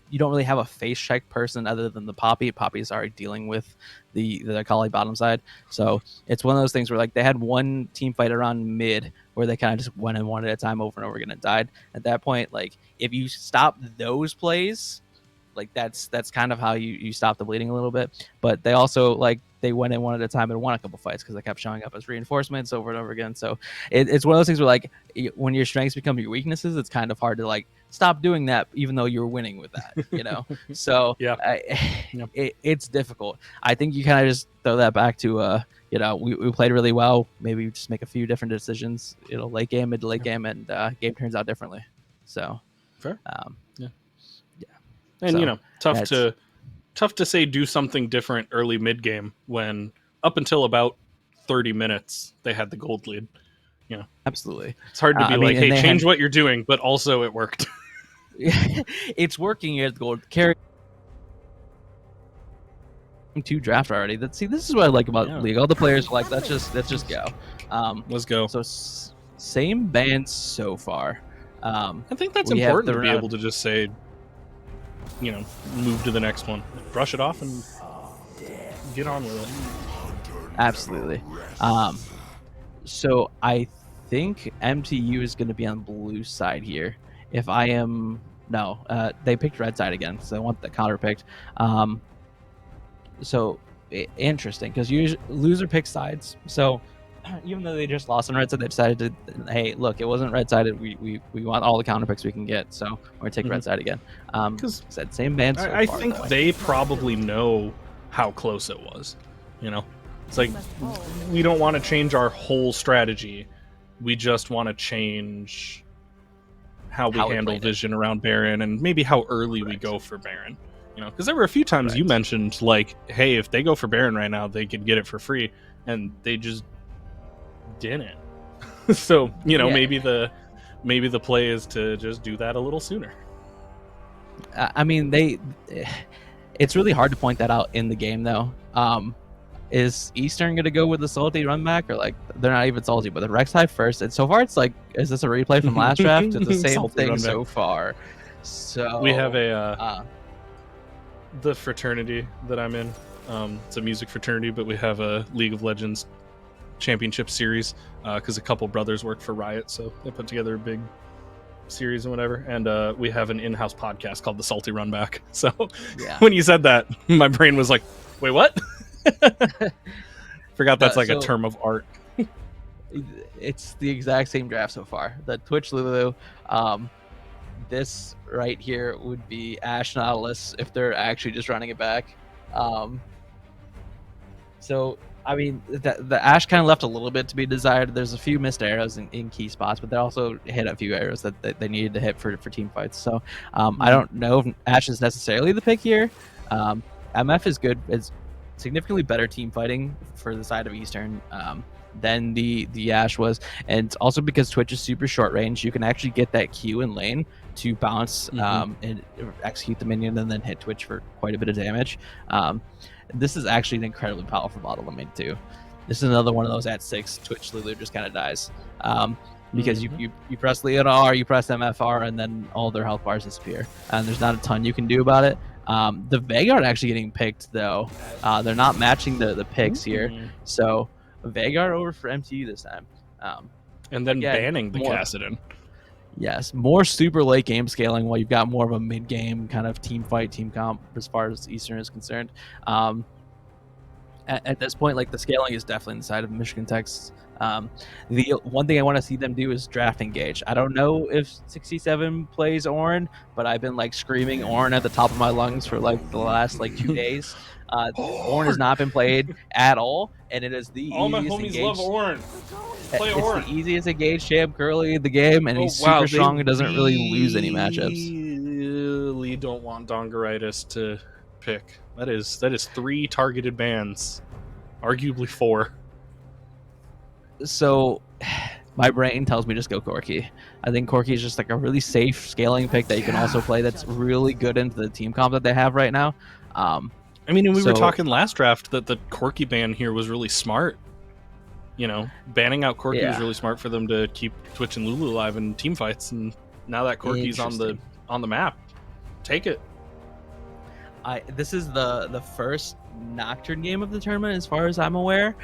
you don't really have a face check person other than the Poppy. Poppy's already dealing with the Akali bottom side. So it's one of those things where like they had one team fight around mid where they kind of just went in one at a time over and over again and died. At that point, like if you stop those plays, like that's kind of how you stop the bleeding a little bit. But they also like they went in one at a time and won a couple fights because they kept showing up as reinforcements over and over again. So it's one of those things where like when your strengths become your weaknesses, it's kind of hard to like stop doing that even though you're winning with that, So yeah, it's difficult. I think you kind of just throw that back to we played really well. Maybe we just make a few different decisions, late game, mid to late game, and game turns out differently. So fair. Yeah. And so, tough to say do something different early mid game when up until about 30 minutes they had the gold lead. Absolutely. It's hard to be like, hey, change what you're doing, but also it worked. It's working here at the gold carry. 2 draft already. This is what I like about League. All the players are like, let's just go. Let's go. So same bans so far. I think that's important to be able to just say, move to the next one, brush it off, and get on with it. Absolutely. So I think MTU is going to be on blue side here. If I am they picked red side again, so I want the counter picked. So interesting because loser picks sides. So even though they just lost on red side, they decided to, hey, look, it wasn't red sided. We want all the counter picks we can get, so we're gonna take red side again. Because said same band. I think they probably know how close it was. It's like we don't want to change our whole strategy. We just want to change how we handle vision around Baron and maybe how early we go for Baron. Because there were a few times you mentioned like, hey, if they go for Baron right now, they could get it for free, and they just didn't. So maybe the play is to just do that a little sooner. I mean, it's really hard to point that out in the game though. is Eastern gonna go with the salty run back, or like they're not even salty, but the Rek'Sai first? And so far, it's like, is this a replay from last draft? It's the same Salty thing run back. so far. So We have a uh, the fraternity that I'm in. It's a music fraternity, but we have a League of Legends championship series because a couple brothers work for Riot, so they put together a big series and whatever. And we have an in-house podcast called the Salty Runback. So yeah. when you said that, my brain was like, "Wait, what?" Forgot that's like a So- term of art. It's the exact same draft so far. The Twitch Lulu, this right here would be Ash Nautilus if they're actually just running it back. So I mean, the Ash kind of left a little bit to be desired. There's a few missed arrows in key spots, but they also hit a few arrows that they needed to hit for team fights. So I don't know if Ash is necessarily the pick here. MF is good. It's significantly better team fighting for the side of Eastern than the Ash was, and also because Twitch is super short range, you can actually get that Q in lane to bounce and execute the minion and then hit Twitch for quite a bit of damage. This is actually an incredibly powerful bottle lane too. This is another one of those at 6 Twitch Lulu just kind of dies because you press Leona R, you press MFR, and then all their health bars disappear, and there's not a ton you can do about it. The Veigar aren't actually getting picked though. They're not matching the picks here, so Veigar over for MTU this time. And then again, banning the more- Kassadin. Yes, more super late game scaling while you've got more of a mid game kind of team fight, team comp as far as Eastern is concerned. At this point, like the scaling is definitely on the side of Michigan Tech's. The one thing I want to see them do is draft engage. I don't know if 67 plays Ornn, but I've been like screaming Ornn at the top of my lungs for like the last like 2 days. Ornn has not been played at all, and it is the All my easiest homies engage. love Ornn. Play It's Ornn. the easiest engage champ curly in the game, and he's super strong and doesn't really lose any matchups. Really don't want Dongeritis to pick. That is 3 targeted bans, arguably 4. So my brain tells me just go Corki. I think Corki is just like a really safe scaling pick that you can also play that's really good into the team comp that they have right now. I mean, and we were So- talking last draft that the Corki ban here was really smart. You know, banning out Corki was Yeah. really smart for them to keep Twitch and Lulu alive in team fights, and now that Corki's Interesting. on the map, take it. This is the first Nocturne game of the tournament as far as I'm aware.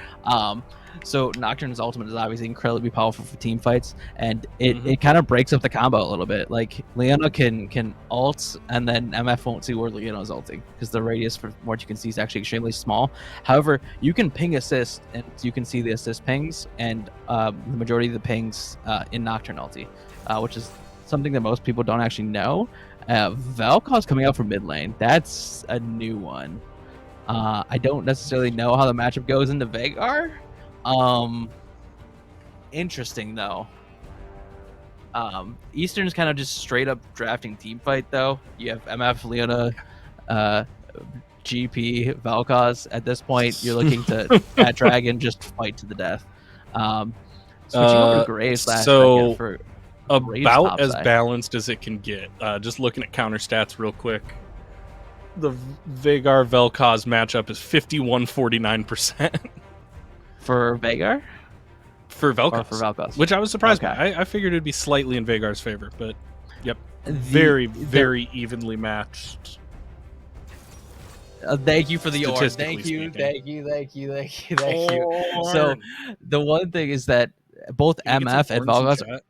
So Nocturne's ultimate is obviously incredibly powerful for team fights, and it kind of breaks up the combo a little bit. Like Leona can ult, and then MF won't see where Leona's ulting because the radius for what you can see is actually extremely small. However, you can ping assist, and you can see the assist pings, and the majority of the pings in Nocturne ulti, which is something that most people don't actually know. Valkos coming out from mid lane. That's a new one. I don't necessarily know how the matchup goes into Veigar. Interesting though. Eastern is kind of just straight up drafting team fight though. You have MF, Leona, GP, Valkos. At this point, you're looking to at Dragon just fight to the death. Switching over to Graves last so second for Graves about top as side. balanced as it can get. Just looking at counter stats real quick. The Veigar Vel'Koz matchup is 51-49% for Veigar for or Vel'Koz, for Valkos. which I was surprised Okay. by. I figured it'd be slightly in Veigar's favor, but yep, The- very evenly matched. Thank you for the orb. Statistically Thank you, speaking. thank you. So the one thing is that both Can we get some MF and Ornns in Valkos chat?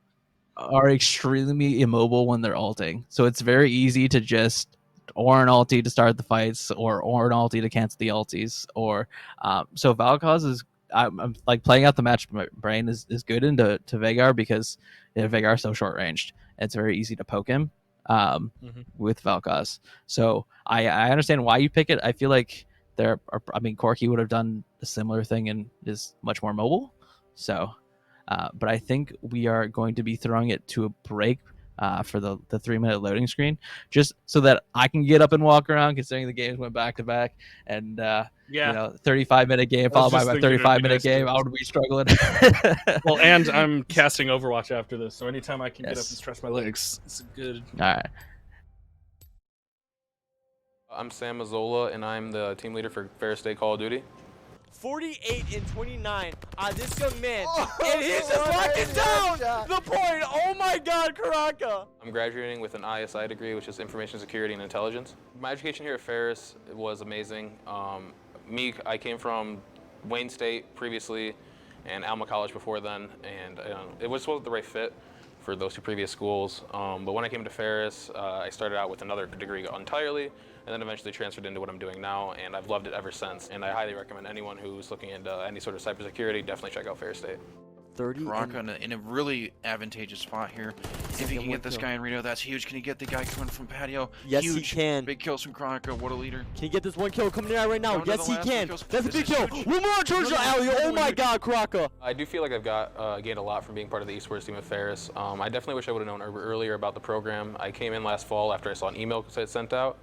are extremely immobile when they're ulting. So it's very easy to just Ornn ulti to start the fights, or Ornn ulti to cancel the ultis, or so Valkos is. I'm like playing out the match. My brain is good into Veigar because Veigar is so short ranged. It's very easy to poke him with Valkos. So I understand why you pick it. I feel like Corki would have done a similar thing and is much more mobile. So, but I think we are going to be throwing it to a break for the 3-minute loading screen, just so that I can get up and walk around, considering the games went back to back, and 35-minute game I was followed by just my thinking it'd be 35-minute nice to- game. I would be struggling. Well, and I'm casting Overwatch after this, so anytime I can get up Yes. and stretch my legs, it's good. All right. I'm Sam Mazzola, and I'm the team leader for Fair State Call of Duty. 48 and 29 on this young man. Oh, And he's just locking down the point. Oh my God, Karaka. I'm graduating with an ISI degree, which is Information Security and Intelligence. My education here at Ferris was amazing. I came from Wayne State previously and Alma College before then, and it wasn't the right fit for those two previous schools. But when I came to Ferris, I started out with another degree entirely, and then eventually transferred into what I'm doing now, and I've loved it ever since. And I highly recommend anyone who's looking into any sort of cybersecurity, definitely check out Ferris State. 30 Karaka in a really advantageous spot here. If he can get this guy in Reno, that's huge. Can he get the guy coming from patio? Yes, huge. he can. Big kills from Karaka. What a leader. Can he get this one kill coming in right now? Down to Yes, the he last can. one kills. That's a This big is kill. huge. One more Georgia Another alley. one. Oh my God, Karaka. I do feel like I've gained a lot from being part of the esports team at Ferris. I definitely wish I would have known earlier about the program. I came in last fall after I saw an email sent out,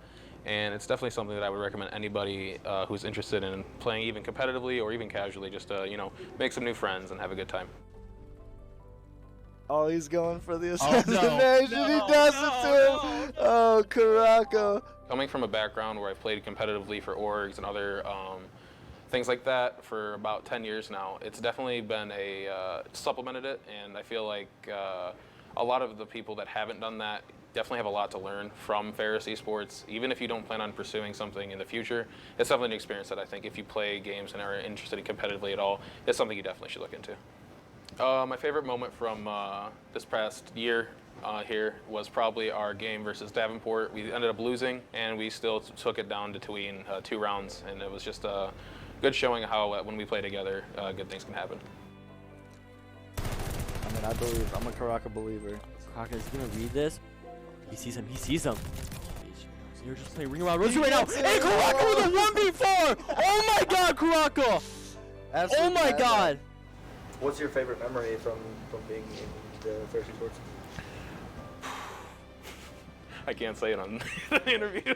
and it's definitely something that I would recommend anybody who's interested in playing even competitively or even casually, just to make some new friends and have a good time. Oh, he's going for the Oh, assassination. no, He no, does no, it to him. Oh, Karaka. Coming from a background where I've played competitively for orgs and other things like that for about 10 years now, it's definitely been supplemented it, and I feel like a lot of the people that haven't done that definitely have a lot to learn from Ferris Esports. Even if you don't plan on pursuing something in the future, it's definitely an experience that I think if you play games and are interested in competitively at all, it's something you definitely should look into. My favorite moment from this past year here was probably our game versus Davenport. We ended up losing, and we still took it down between 2 rounds, and it was just a good showing how when we play together, good things can happen. I mean, I believe. I'm a Karaka believer. Karaka is going to read this. He sees him. He sees him. You're just playing ring around Rosie right now. Hey, Karaka with a 1v4. Oh my God, Karaka. Absolute Oh my madman. God. What's your favorite memory from being in the Ferris Esports? I can't say it on the interview.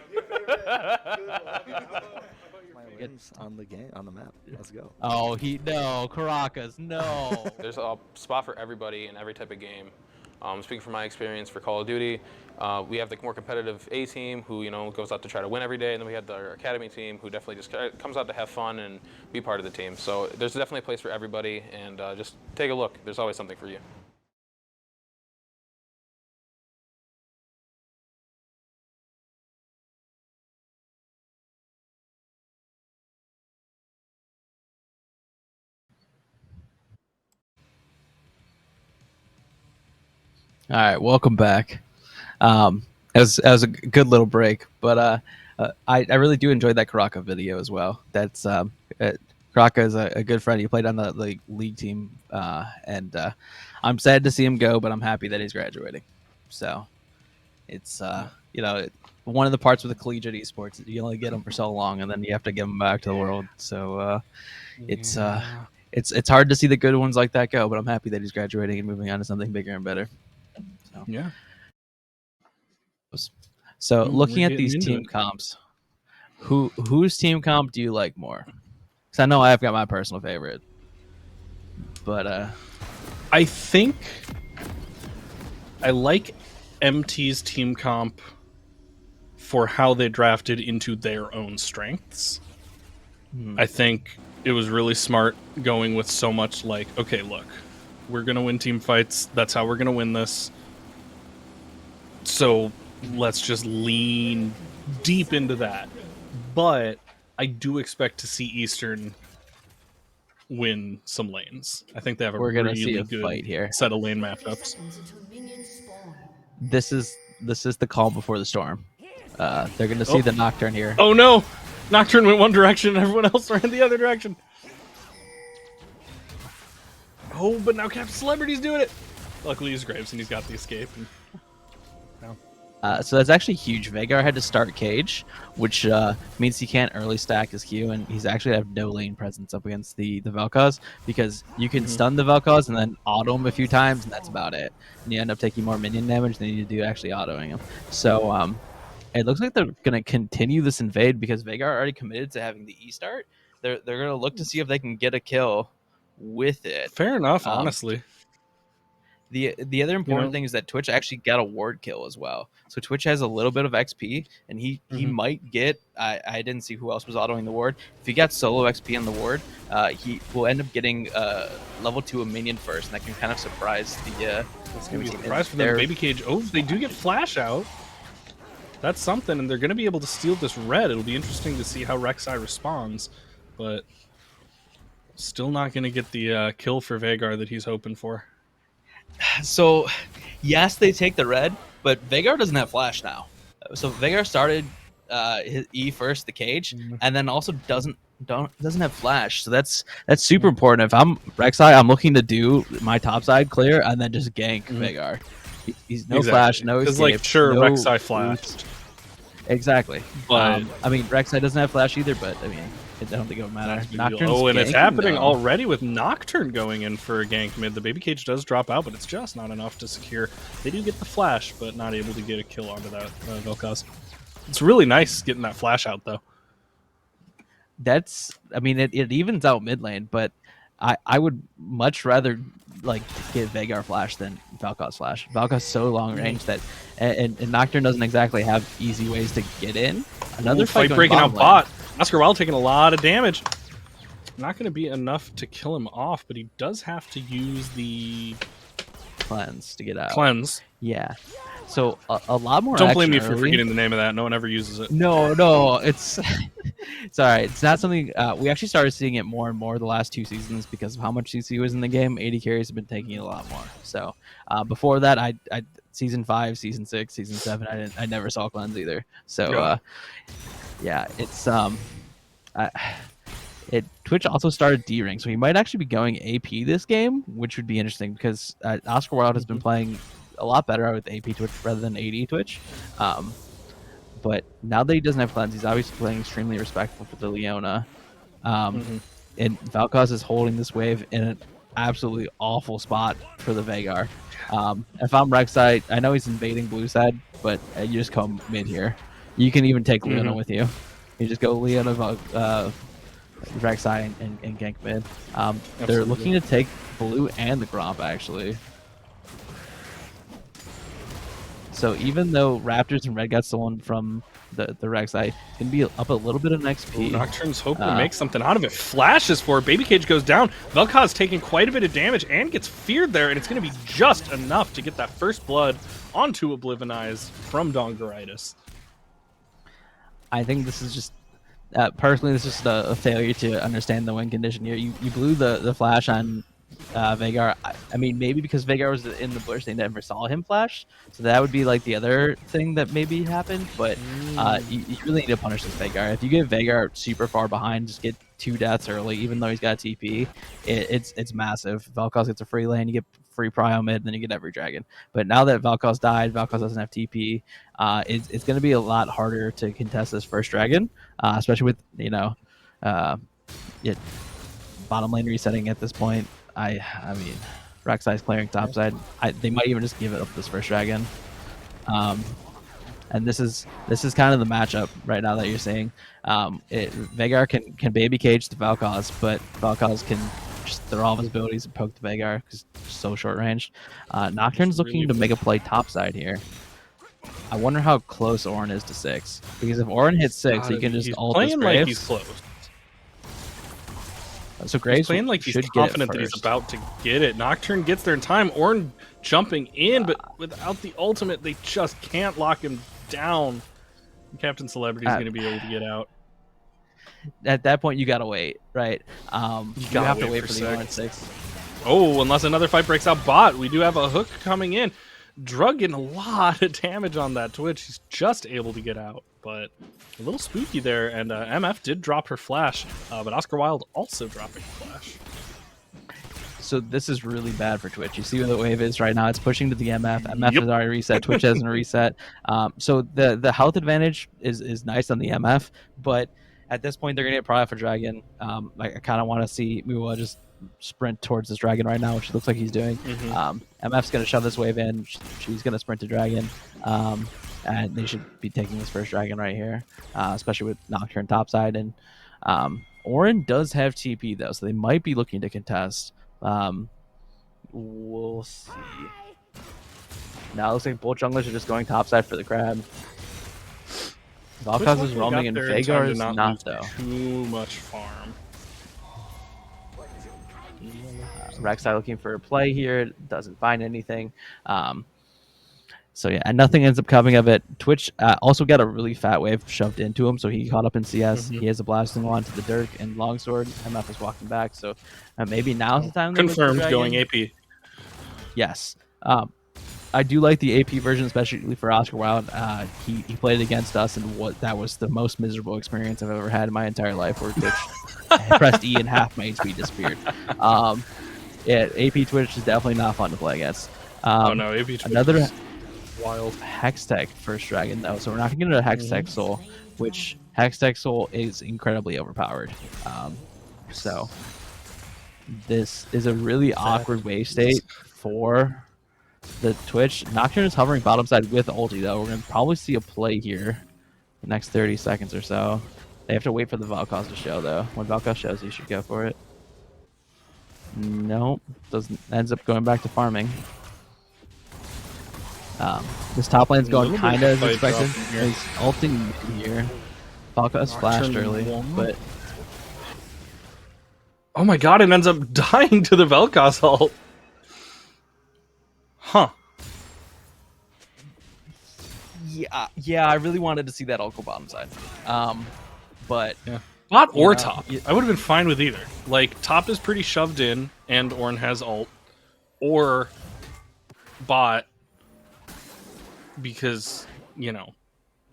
My wins on the map. Let's go. Oh, no, Karakas, no. There's a spot for everybody in every type of game. Speaking from my experience for Call of Duty, we have the more competitive A team who goes out to try to win every day, and then we have the academy team who definitely just comes out to have fun and be part of the team. So there's definitely a place for everybody, and just take a look. There's always something for you. All right, welcome back. As a good little break, but I really do enjoy that Karaka video as well. That's Karaka is a good friend. He played on the league team, and I'm sad to see him go, but I'm happy that he's graduating. So it's one of the parts with the collegiate esports. You only get them for so long, and then you have to give them back to the world. So it's hard to see the good ones like that go, but I'm happy that he's graduating and moving on to something bigger and better. So. Yeah. So looking we're at these getting into team it. comps, whose team comp do you like more? Because I know I've got my personal favorite, but I think I like MT's team comp for how they drafted into their own strengths. I think it was really smart going with so much like, okay, look, we're going to win team fights. That's how we're going to win this. So let's just lean deep into that. But I do expect to see Eastern win some lanes. I think they have a we're gonna really see a good fight here. set of lane matchups. This is the calm before the storm. They're gonna see the Nocturne here. Oh no! Nocturne went one direction and everyone else ran the other direction. Oh, but now Captain Celebrity's doing it. Luckily he's Graves and he's got the escape. And... So that's actually huge. Vagar had to start Cage, which means he can't early stack his Q, and he's actually have no lane presence up against the Vel'Koz, because you can stun the Vel'Koz and then auto him a few times, and that's about it. And you end up taking more minion damage than you do actually autoing him. So it looks like they're going to continue this invade, because Vagar already committed to having the E start. They're going to look to see if they can get a kill with it. Fair enough, honestly. The other important thing is that Twitch actually got a ward kill as well. So Twitch has a little bit of XP, and he might get. I didn't see who else was autoing the ward. If he got solo XP on the ward, he will end up getting level 2 a minion first, and that can kind of surprise the. It's gonna be a surprise for them. Baby Cage. Oh, they do get flash out. That's something, and they're gonna be able to steal this red. It'll be interesting to see how Rek'Sai responds, but still not gonna get the kill for Veigar that he's hoping for. So, yes, they take the red, but Veigar doesn't have flash now. So Veigar started his E first, the cage, and then also doesn't have flash. So that's super important. If I'm Rek'Sai, I'm looking to do my top side clear and then just gank Veigar. He's no flash, no escape. Like, sure, no Rek'Sai flashed. Exactly. But I mean, Rek'Sai doesn't have flash either, but I mean, I don't think it would matter. Oh, and it's happening already with Nocturne going in for a gank mid. The Baby Cage does drop out, but it's just not enough to secure. They do get the flash, but not able to get a kill onto that Vel'Koz. It's really nice getting that flash out, though. I mean, it evens out mid lane, but I would much rather like get Veigar flash than Vel'Koz flash. Vel'Koz's so long range that, and Nocturne doesn't exactly have easy ways to get in. Another fight breaking out bot. Oscar Wilde taking a lot of damage. Not going to be enough to kill him off, but he does have to use the cleanse to get out. Cleanse. Yeah. So a lot more. Don't blame me early. for forgetting the name of that. No one ever uses it. No, it's it's all right. It's not something we actually started seeing it more and more the last 2 seasons because of how much CC was in the game. 80 carries have been taking it a lot more. So before that, I season 5, season 6, season 7, I never saw cleanse either. So yeah, it's Twitch also started D-Ring, so he might actually be going AP this game, which would be interesting because Oscar Wilde has been playing a lot better with AP Twitch rather than AD Twitch. But now that he doesn't have cleanse, he's obviously playing extremely respectful for the Leona. And Vel'Koz is holding this wave in an absolutely awful spot for the Veigar. If I'm Rek'Sai, I know he's invading blue side, but you just come mid here. You can even take Leona with you. You just go Leona, Rek'Sai, and gank mid. They're looking to take blue and the Gromp, actually. So even though Raptors and Red got stolen from the Rek'Sai, can be up a little bit of XP. Nocturne's hoping to make something out of it. Flashes for it. Baby Cage goes down. Vel'Koz taking quite a bit of damage and gets feared there, and it's going to be just enough to get that first blood onto Oblivionize from Dongeritis. I think this is just personally, this is just a failure to understand the win condition here. You blew the flash on Veigar. I mean, maybe because Veigar was in the bush, they never saw him flash, so that would be like the other thing that maybe happened. But you really need to punish this Veigar. If you get Veigar super far behind, just get 2 deaths early, even though he's got TP, it's massive. Vel'Koz gets a free lane, you get free prio mid, then you get every dragon. But now that Vel'Koz died, Vel'Koz doesn't have TP. It's going to be a lot harder to contest this first dragon, especially with bottom lane resetting at this point. I mean, Rek'Sai's clearing topside. They might even just give it up this first dragon. And this is kind of the matchup right now that you're seeing. Veigar can baby cage the Vel'Koz, but Vel'Koz can just throw all of his abilities and poke the Veigar because it's so short range. Nocturne's looking to make a play topside here. I wonder how close Orin is to 6, because if Orin hits 6, he can just ult his Graves. Like he's close. So Graves playing like he's confident that he's about to get it. Nocturne gets there in time. Orin jumping in, but without the ultimate, they just can't lock him down. Captain Celebrity is going to be able to get out. At that point, you gotta wait, right? You have to wait for the Orin 6. Oh, unless another fight breaks out bot. We do have a hook coming in. Drug getting a lot of damage on that Twitch. He's just able to get out, but a little spooky there. And MF did drop her flash, but Oscar Wilde also dropping flash. So this is really bad for Twitch. You see where the wave is right now. It's pushing to the MF. MF has already reset. Twitch hasn't reset. So the health advantage is nice on the MF, but at this point they're gonna get Prio for Dragon. I kind of want to see Muwa just sprint towards this dragon right now, which looks like he's doing. MF's gonna shove this wave in. She's gonna sprint to dragon, and they should be taking this first dragon right here, especially with Nocturne topside. And Orin does have TP though, so they might be looking to contest. We'll see. Now it looks like both junglers are just going topside for the crab. Valkos is Luckily roaming got and there in Vagar time to is not not lose though. Too much farm. Rek'Sai looking for a play here, doesn't find anything. So yeah, and nothing ends up coming of it. Twitch also got a really fat wave shoved into him, so he caught up in CS. He has a blasting wand to the Dirk and longsword. MF is walking back, so maybe now's the time. Confirmed to going AP. Yes. I do like the AP version, especially for Oscar Wilde. He played against us, and that was the most miserable experience I've ever had in my entire life, where Twitch pressed E and half my HP disappeared. Yeah, AP Twitch is definitely not fun to play against. Oh no, AP Twitch another is wild. Hextech first dragon though, so we're not gonna get into Hextech Soul, which Hextech Soul is incredibly overpowered. So this is a really awkward wave state for the Twitch. Nocturne is hovering bottom side with ulti though. We're gonna probably see a play here the next 30 seconds or so. They have to wait for the Valkos to show though. When Valkos shows, you should go for it. Nope, doesn't. Ends up going back to farming. This top lane's going kind of as expected. He's ulting here. Valkos flashed early, but oh my god, it ends up dying to the Vel'Koz ult. Huh. Yeah, I really wanted to see that ult go bottom side. But yeah. Bot or know, top. I would have been fine with either. Like, top is pretty shoved in, and Ornn has ult. Or bot, because, you know,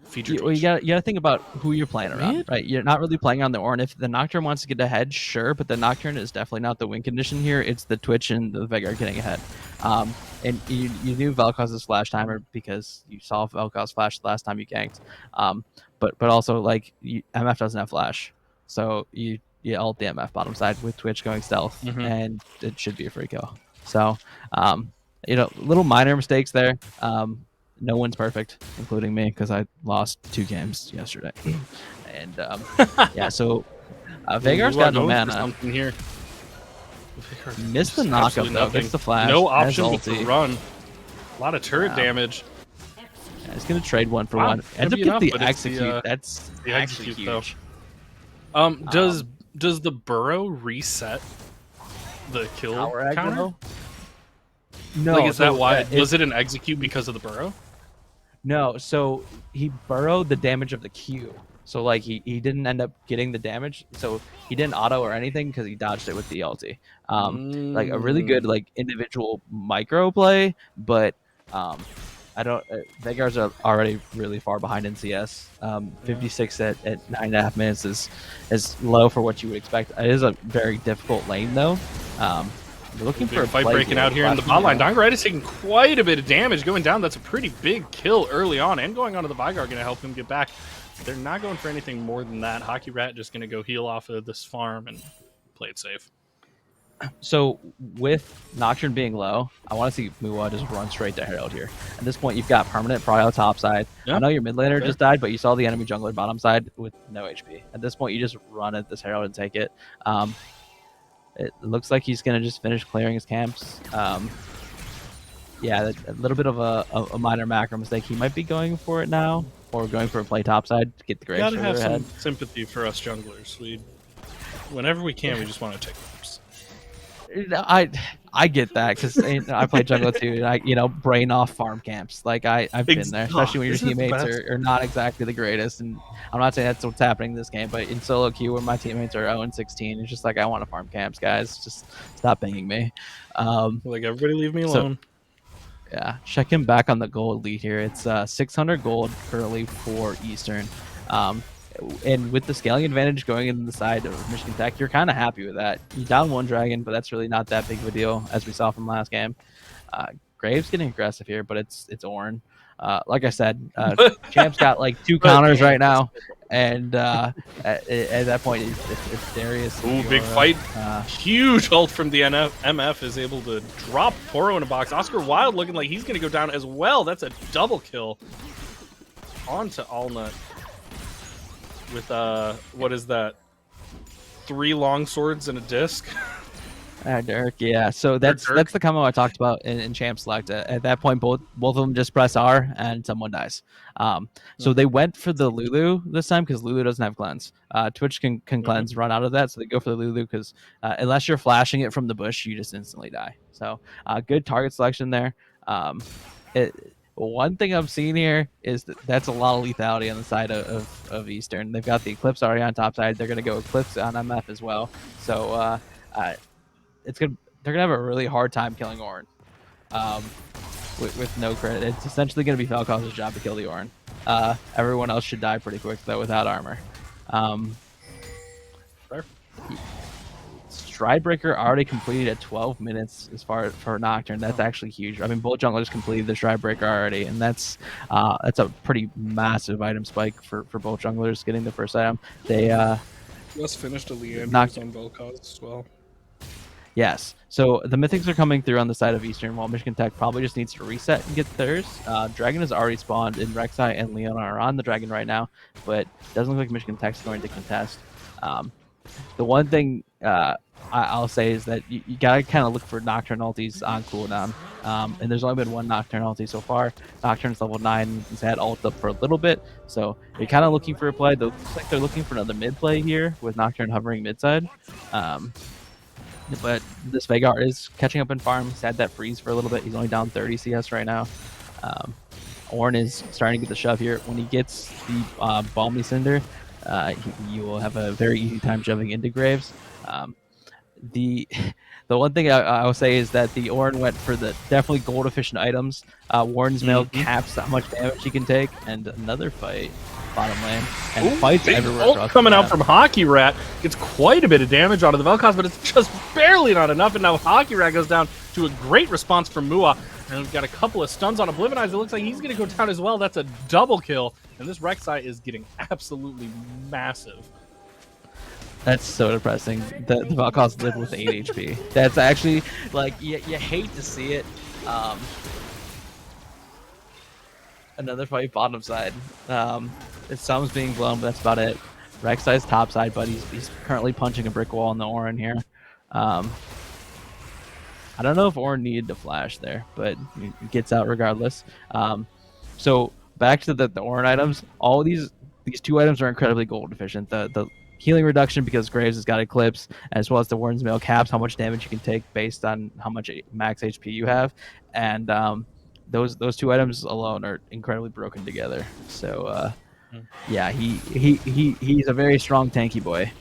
feature you gotta think about who you're playing around, right? You're not really playing on the Ornn. If the Nocturne wants to get ahead, sure, but the Nocturne is definitely not the win condition here. It's the Twitch and the Veigar getting ahead. And you knew Vel'Koz's flash timer because you saw Vel'Koz flash the last time you ganked. But also, like, MF doesn't have flash. So you ult the MF bottom side with Twitch going stealth, and it should be a free kill. So, little minor mistakes there. No one's perfect, including me, because I lost 2 games yesterday. And yeah, so Veigar's got no mana. Here. Missed the knockup though. Gets the flash. No option but ulti. to run. A lot of turret damage. Yeah, he's gonna trade one for one. Ends up getting the execute. That's the actually execute huge. Though. Does the burrow reset the kill counter? No. Like, is that why? Was it an execute because of the burrow? No. So he burrowed the damage of the Q. So like he didn't end up getting the damage. So he didn't auto or anything because he dodged it with the ulti. Like a really good like individual micro play, but I don't. Veigar's are already really far behind in CS. 56 at 9.5 minutes is low for what you would expect. It is a very difficult lane though. We're looking for a fight breaking out here in the bot line. Dongarite is taking quite a bit of damage going down. That's a pretty big kill early on, and going onto the Veigar going to help him get back. They're not going for anything more than that. Hockey Rat just going to go heal off of this farm and play it safe. So with Nocturne being low, I want to see Muwa just run straight to Herald here. At this point, you've got permanent Prio top side. Yeah. I know your mid laner just died, but you saw the enemy jungler bottom side with no HP. At this point, you just run at this Herald and take it. It looks like he's going to just finish clearing his camps. Yeah, a little bit of a minor macro mistake. He might be going for it now, or going for a play topside to get the Graves further ahead. Gotta have some sympathy for us junglers. Whenever we can, we just want to take camps. I get that because I play jungle too. And I brain off farm camps. Like I've been there, especially when your teammates are not exactly the greatest. And I'm not saying that's what's happening in this game, but in solo queue where my teammates are 0-16, it's just like I want to farm camps, guys. Just stop pinging me. Like everybody, leave me alone. Yeah, check him back on the gold lead here. It's 600 gold currently for Eastern. And with the scaling advantage going into the side of Michigan Tech, you're kind of happy with that. You down 1 dragon, but that's really not that big of a deal, as we saw from last game. Graves getting aggressive here, but it's Ornn. Like I said, Champ's got like 2 counters right now, and at that point, it's Darius. Ooh, big fight. Huge ult from the MF is able to drop Poro in a box. Oscar Wilde looking like he's going to go down as well. That's a double kill. On to Allnut. With what is that? 3 long swords and a disc. Dirk, yeah. So that's Dirk. that's the combo I talked about in Champ Select. At that point, both of them just press R and someone dies. So they went for the Lulu this time because Lulu doesn't have cleanse. Twitch can cleanse run out of that, so they go for the Lulu because unless you're flashing it from the bush, you just instantly die. So good target selection there. One thing I'm seeing here is that's a lot of lethality on the side of Eastern. They've got the Eclipse already on top side. They're going to go Eclipse on MF as well. So they're gonna have a really hard time killing Ornn. With no credit, it's essentially gonna be Falcoz's job to kill the Ornn. Everyone else should die pretty quick though without armor. Stridebreaker already completed at 12 minutes as far as for Nocturne. That's actually huge. I mean, both junglers completed the Stridebreaker already, and that's a pretty massive item spike for both junglers getting the first item. They Just finished a Leandros on Vel'Koz as well. Yes. So the Mythics are coming through on the side of Eastern, while Michigan Tech probably just needs to reset and get theirs. Dragon has already spawned, and Rek'Sai and Leon are on the Dragon right now, but it doesn't look like Michigan Tech's going to contest. The one thing I'll say is that you gotta kind of look for Nocturne ultis on cooldown. And there's only been one Nocturne ulti so far. Nocturne's level 9. He's had ult up for a little bit, so you're kind of looking for a play. It looks like they're looking for another mid play here with Nocturne hovering mid side. But this Veigar is catching up in farm. He's had that freeze for a little bit. He's only down 30 CS right now. Ornn is starting to get the shove here. When he gets the Balmy Cinder, you will have a very easy time shoving into Graves. The one thing I will say is that the Ornn went for the definitely gold efficient items. Warren's Mail caps how much damage he can take, and another fight bottom lane, and fights everywhere. Ult coming out from Hockey Rat gets quite a bit of damage out of the Vel'Koz, but it's just barely not enough. And now Hockey Rat goes down to a great response from Mua. And we've got a couple of stuns on Oblivionize. It looks like he's going to go down as well. That's a double kill. And this Rek'Sai is getting absolutely massive. That's so depressing. The Vel'Koz lived with 8 HP. That's actually, like, you hate to see it. Another fight bottom side. Sum's being blown, but that's about it. Rek'Sai's top side, but he's currently punching a brick wall in the Ornn here. I don't know if Ornn needed to flash there, but he gets out regardless. So back to the Ornn items. All these two items are incredibly gold efficient. The healing reduction because Graves has got Eclipse, as well as the Warren's Mail caps how much damage you can take based on how much max HP you have, and those two items alone are incredibly broken together. So yeah, he's a very strong tanky boy.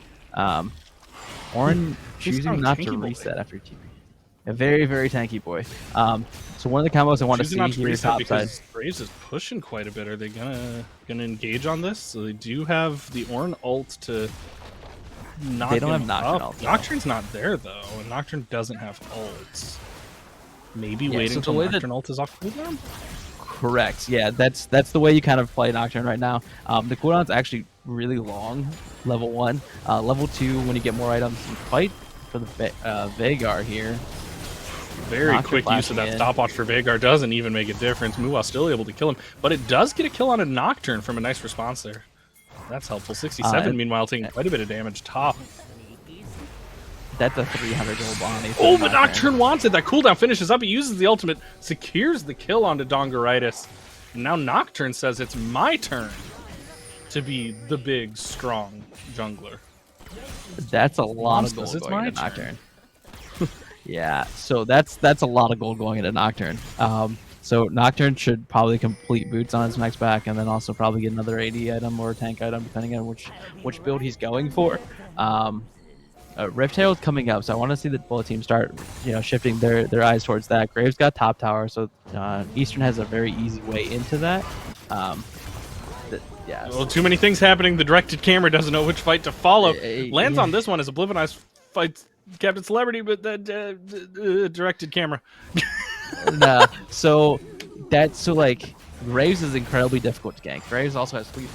Ornn choosing not to reset after TP. A very, very tanky boy. So one of the combos I want to see here top side. Graves is pushing quite a bit. Are they gonna engage on this? So they do have the Ornn ult to knock. They don't have Nocturne ult. Nocturne's not there though, and Nocturne doesn't have ults. Maybe waiting until Nocturne ult is off cooldown. Correct. Yeah, that's the way you kind of play Nocturne right now. The cooldown's actually really long. Level 1, level 2 when you get more items. You fight for the Veigar here. Very Nocturne quick use of that stopwatch for Veigar doesn't even make a difference. Mua's still able to kill him, but it does get a kill on a Nocturne from a nice response there. That's helpful. 67, meanwhile, taking quite a bit of damage top. That's a 300 gold Bonnie. Oh, but Nocturne wants it. That cooldown finishes up. He uses the ultimate, secures the kill onto Dongaritis. And now Nocturne says it's my turn to be the big, strong jungler. That's a lot of gold going into Nocturne. Yeah, so that's a lot of gold going into Nocturne. So Nocturne should probably complete boots on his next back, and then also probably get another AD item or tank item, depending on which build he's going for. Riptail is coming up, so I want to see the bullet team start, shifting their eyes towards that. Graves got top tower, so Eastern has a very easy way into that. Yeah. Well, too many things happening. The directed camera doesn't know which fight to follow. Lands on this one as Oblivionize fights Captain Celebrity, but the directed camera. Nah, so Graves is incredibly difficult to gank. Graves also has Fleet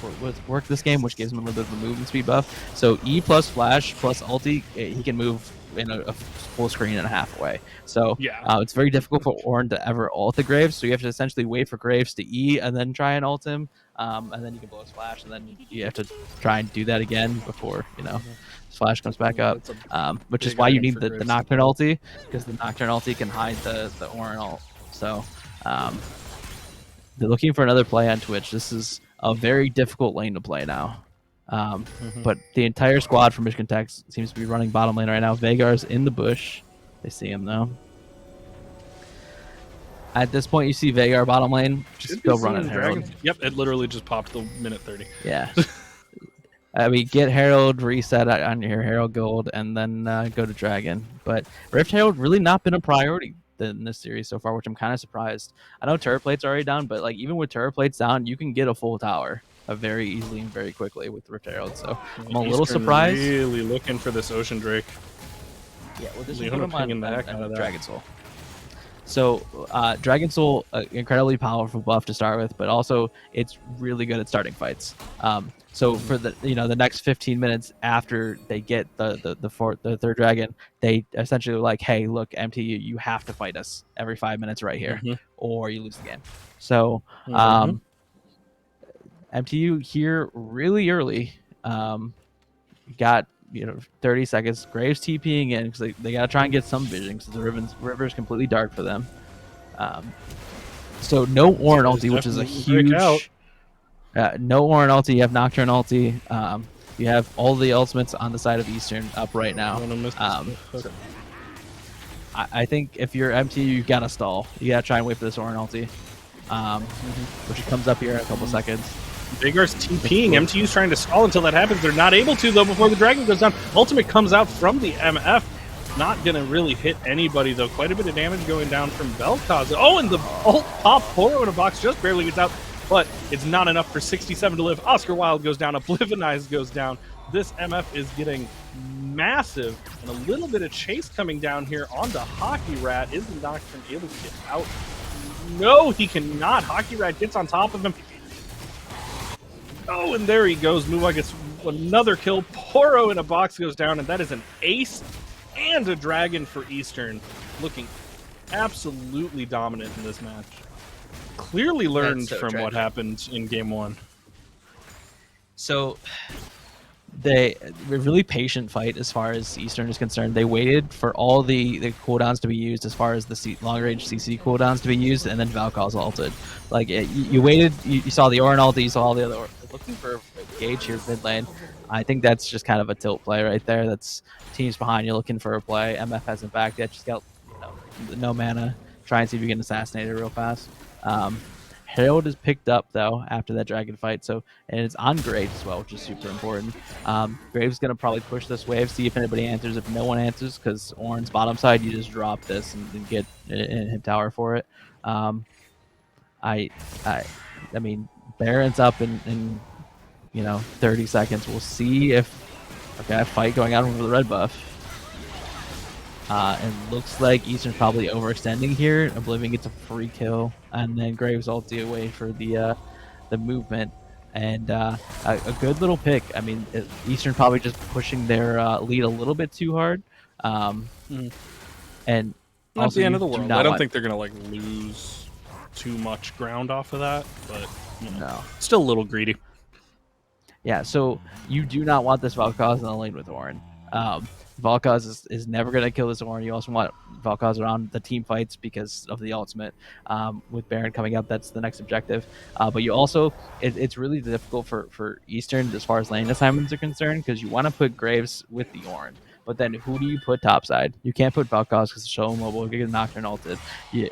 work this game, which gives him a little bit of a movement speed buff. So E plus Flash plus ulti, he can move in a full screen and a half away. So yeah, it's very difficult for Ornn to ever ult the Graves. So you have to essentially wait for Graves to E and then try and ult him. And then you can blow his flash, and then you have to try and do that again before, Flash comes back up, That's a which is big why you item need for the Graves. Nocturne ulti, because the Nocturne ulti can hide the Orin ult. So they're looking for another play on Twitch. This is a very difficult lane to play now. But the entire squad from Michigan Tech seems to be running bottom lane right now. Vagar's in the bush. They see him though. At this point, you see Vagar bottom lane. Just Should be go run at seeing Herald. Dragon. Yep, it literally just popped the minute 30. Yeah. I mean, get Herald, reset on your Herald Gold, and then go to Dragon. But Rift Herald really not been a priority in this series so far, which I'm kind of surprised. I know turret plates are already down, but like even with turret plates down, you can get a full tower very easily and very quickly with Rift Herald. So I'm a little Eastern surprised. Really looking for this Ocean Drake. Yeah, well, this Leona will put him pinging the heck on out of that. Dragon Soul. So Dragon Soul, incredibly powerful buff to start with, but also it's really good at starting fights. So for the the next 15 minutes after they get the third dragon, they essentially were like, hey, look, MTU, you have to fight us every 5 minutes right here, or you lose the game. So MTU here really early got 30 seconds. Graves TPing in because they got to try and get some vision because the river is completely dark for them. So no Orin ulti, which is a huge. No Orin ulti. You have Nocturne ulti. You have all the ultimates on the side of Eastern up right now. I think if you're MT, you gotta stall. You gotta try and wait for this Orin ulti, which comes up here in a couple seconds. Vagar's TPing. MTU's trying to stall until that happens. They're not able to, though, before the Dragon goes down. Ultimate comes out from the MF. Not going to really hit anybody, though. Quite a bit of damage going down from Vel'Koz. Oh, and the ult pop Poro in a box just barely gets out, but it's not enough for 67 to live. Oscar Wilde goes down. Oblivionize goes down. This MF is getting massive, and a little bit of chase coming down here onto Hockey Rat. Is the Nocturne able to get out? No, he cannot. Hockey Rat gets on top of him. Oh, and there he goes. Muwa gets another kill. Poro in a box goes down, and that is an ace and a dragon for Eastern. Looking absolutely dominant in this match. Clearly learned from what happened in Game 1. So they a really patient fight as far as Eastern is concerned. They waited for all the cooldowns to be used as far as the long-range CC cooldowns to be used, and then Vel'Koz ulted. Like, you waited, you saw the Orin ulti, you saw all the other... Looking for a gauge here mid lane. I think that's just kind of a tilt play right there. That's teams behind you looking for a play. MF hasn't backed yet. Just got no mana. Try and see if you can assassinate it real fast. Herald is picked up though after that dragon fight, and it's on Graves as well, which is super important. Graves is gonna probably push this wave, see if anybody answers. If no one answers, because Orin's bottom side, you just drop this and get an hip tower for it. I mean, Baron's up in 30 seconds. We'll see if a fight going on over the red buff. And looks like Eastern's probably overextending here. Oblivion gets a free kill, and then Graves ulti away for the movement, and a good little pick. I mean, Eastern probably just pushing their lead a little bit too hard, and not also the end of the world. I don't think they're gonna lose too much ground off of that, but no, still a little greedy. Yeah, so you do not want this Vel'Koz in the lane with Orin. Vel'Koz is never going to kill this Orin. You also want Vel'Koz around the team fights because of the ultimate. With Baron coming up, that's the next objective. But you also, it's really difficult for Eastern as far as lane assignments are concerned, because you want to put Graves with the Orin. But then who do you put topside? You can't put Vel'Koz because it's so mobile. You get Nocturne ulted,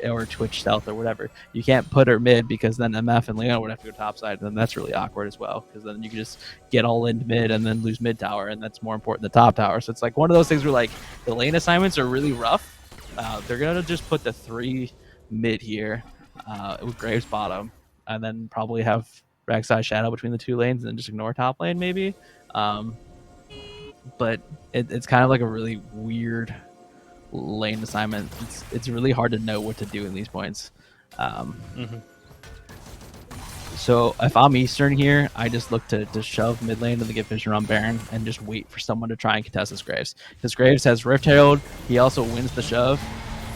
or Twitch stealth or whatever. You can't put her mid because then MF and Leona would have to go topside, and then that's really awkward as well, because then you can just get all into mid and then lose mid tower, and that's more important than top tower. So it's like one of those things where like the lane assignments are really rough. They're gonna just put the 3 mid here with Graves bottom, and then probably have Rek'Sai Shadow between the 2 lanes, and then just ignore top lane maybe. But it's kind of like a really weird lane assignment. It's really hard to know what to do in these points. So if I'm Eastern here, I just look to shove mid lane and then get vision on Baron and just wait for someone to try and contest this Graves. Because Graves has Rift Herald, he also wins the shove.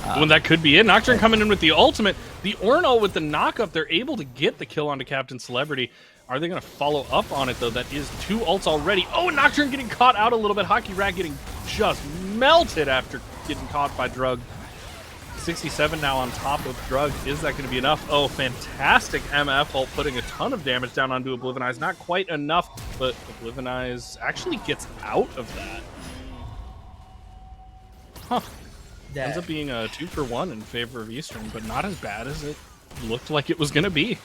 Well, that could be it. Nocturne coming in with the ultimate. The Ornal with the knockup, they're able to get the kill onto Captain Celebrity. Are they going to follow up on it, though? That is 2 ults already. Oh, and Nocturne getting caught out a little bit. Hockey Rat getting just melted after getting caught by Drug. 67 now on top of Drug. Is that going to be enough? Oh, fantastic MF ult, putting a ton of damage down onto Oblivinize. Not quite enough, but Oblivinize actually gets out of that. Huh. Ends up being a 2-for-1 in favor of Eastern, but not as bad as it looked like it was going to be.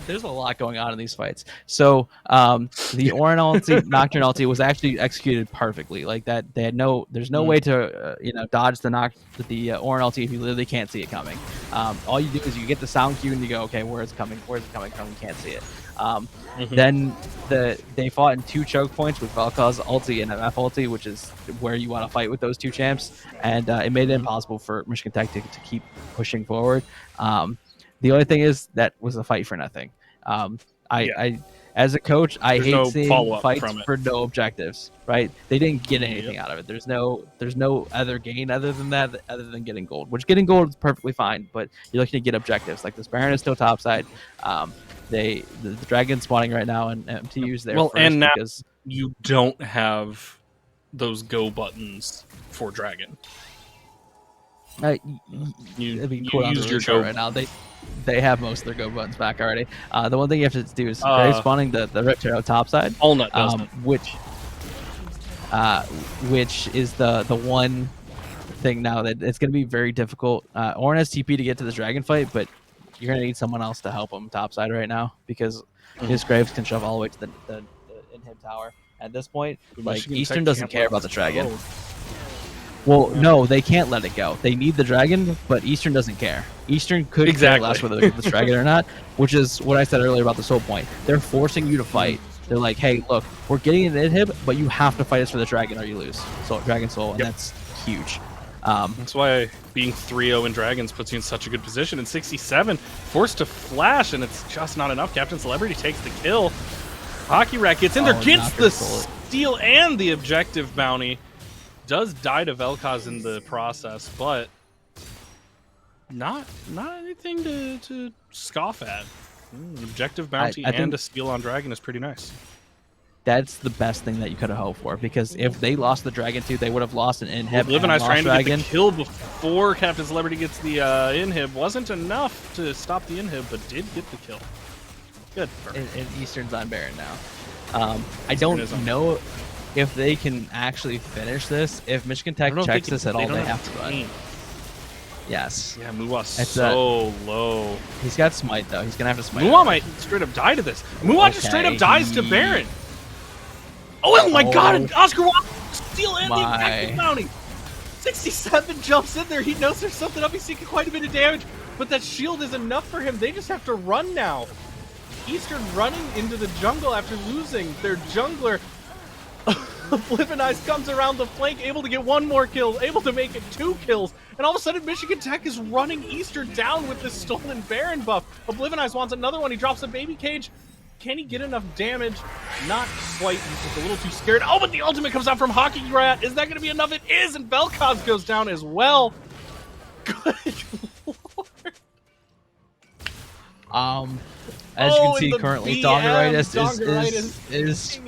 There's a lot going on in these fights. So the Orin ulti, Nocturne ulti was actually executed perfectly. Like that, they had there's no way to dodge the Orin ulti if you literally can't see it coming. All you do is you get the sound cue and you go, okay, where is it coming? Where's it coming from? You can't see it. Then they fought in 2 choke points with Vel'Koz ulti and MF ulti, which is where you want to fight with those 2 champs, and it made it impossible for Michigan Tech to keep pushing forward. The only thing is that was a fight for nothing. I as a coach, I hate seeing fights for no objectives. Right? They didn't get anything out of it. There's no other gain other than that, other than getting gold. Which getting gold is perfectly fine, but you're looking to get objectives. Like this Baron is still topside. The dragon spawning right now, and MTU's there. Well, first and now because you don't have those go buttons for dragon. You used your go right now. They have most of their go buttons back already. The one thing you have to do is grave spawning the Reptile topside. Allnut does it. Which is the one thing now that it's going to be very difficult. Orin has TP to get to the dragon fight, but you're going to need someone else to help him topside right now because his Graves can shove all the way to the inhib tower. At this point, like Eastern doesn't care about the dragon. Well, no, they can't let it go. They need the dragon, but Eastern doesn't care. Eastern could care less whether they get this dragon or not, which is what I said earlier about this whole point. They're forcing you to fight. They're like, hey, look, we're getting an inhib, but you have to fight us for the dragon or you lose. So Dragon Soul, and that's huge. That's why being 3-0 in Dragons puts you in such a good position. In 67, forced to flash, and it's just not enough. Captain Celebrity takes the kill. Hockey Rat gets in there, gets the steal and the objective bounty. Does die to Vel'Koz in the process, but not anything to scoff at. An objective bounty and a steal on Dragon is pretty nice. That's the best thing that you could have hoped for, because if they lost the Dragon too, they would have lost an inhib. Oblivinize trying to get the kill before Captain Celebrity gets the inhib. Wasn't enough to stop the inhib, but did get the kill. Good. And Eastern's on Baron now. I don't know if they can actually finish this. If Michigan Tech checks this at all, they have to run. Yes. Yeah, Mua's so low. He's got smite, though. He's going to have to smite. Mua might straight up die to this. Mua just straight up dies to Baron. Oh my god, and Oscar Wilde steal and the active bounty. 67 jumps in there. He knows there's something up. He's taking quite a bit of damage, but that shield is enough for him. They just have to run now. Eastern running into the jungle after losing their jungler. Oblivinize comes around the flank, able to get 1 more kill, able to make it 2 kills, and all of a sudden Michigan Tech is running Eastern down with this stolen Baron buff. Oblivinize wants another one. He drops a baby cage. Can he get enough damage? Not quite. He's just a little too scared. Oh, but the ultimate comes out from Hockey Rat. Is that going to be enough? It is, and Vel'Koz goes down as well. Good lord. As you can see, currently Dongeritis is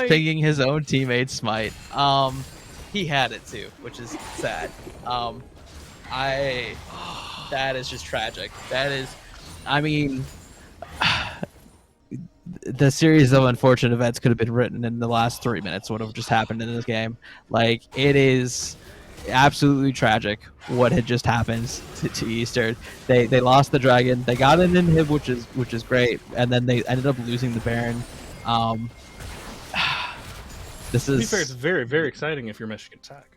pinging his own teammate's smite. He had it too, which is sad. That is just tragic. That is, I mean, the series of unfortunate events could have been written in the last 3 minutes. What have just happened in this game? Like, it is absolutely tragic what had just happened to Eastern. They lost the dragon. They got an inhib, which is great, and then they ended up losing the Baron. This is, to be fair, it's very, very exciting if you're Michigan Tech.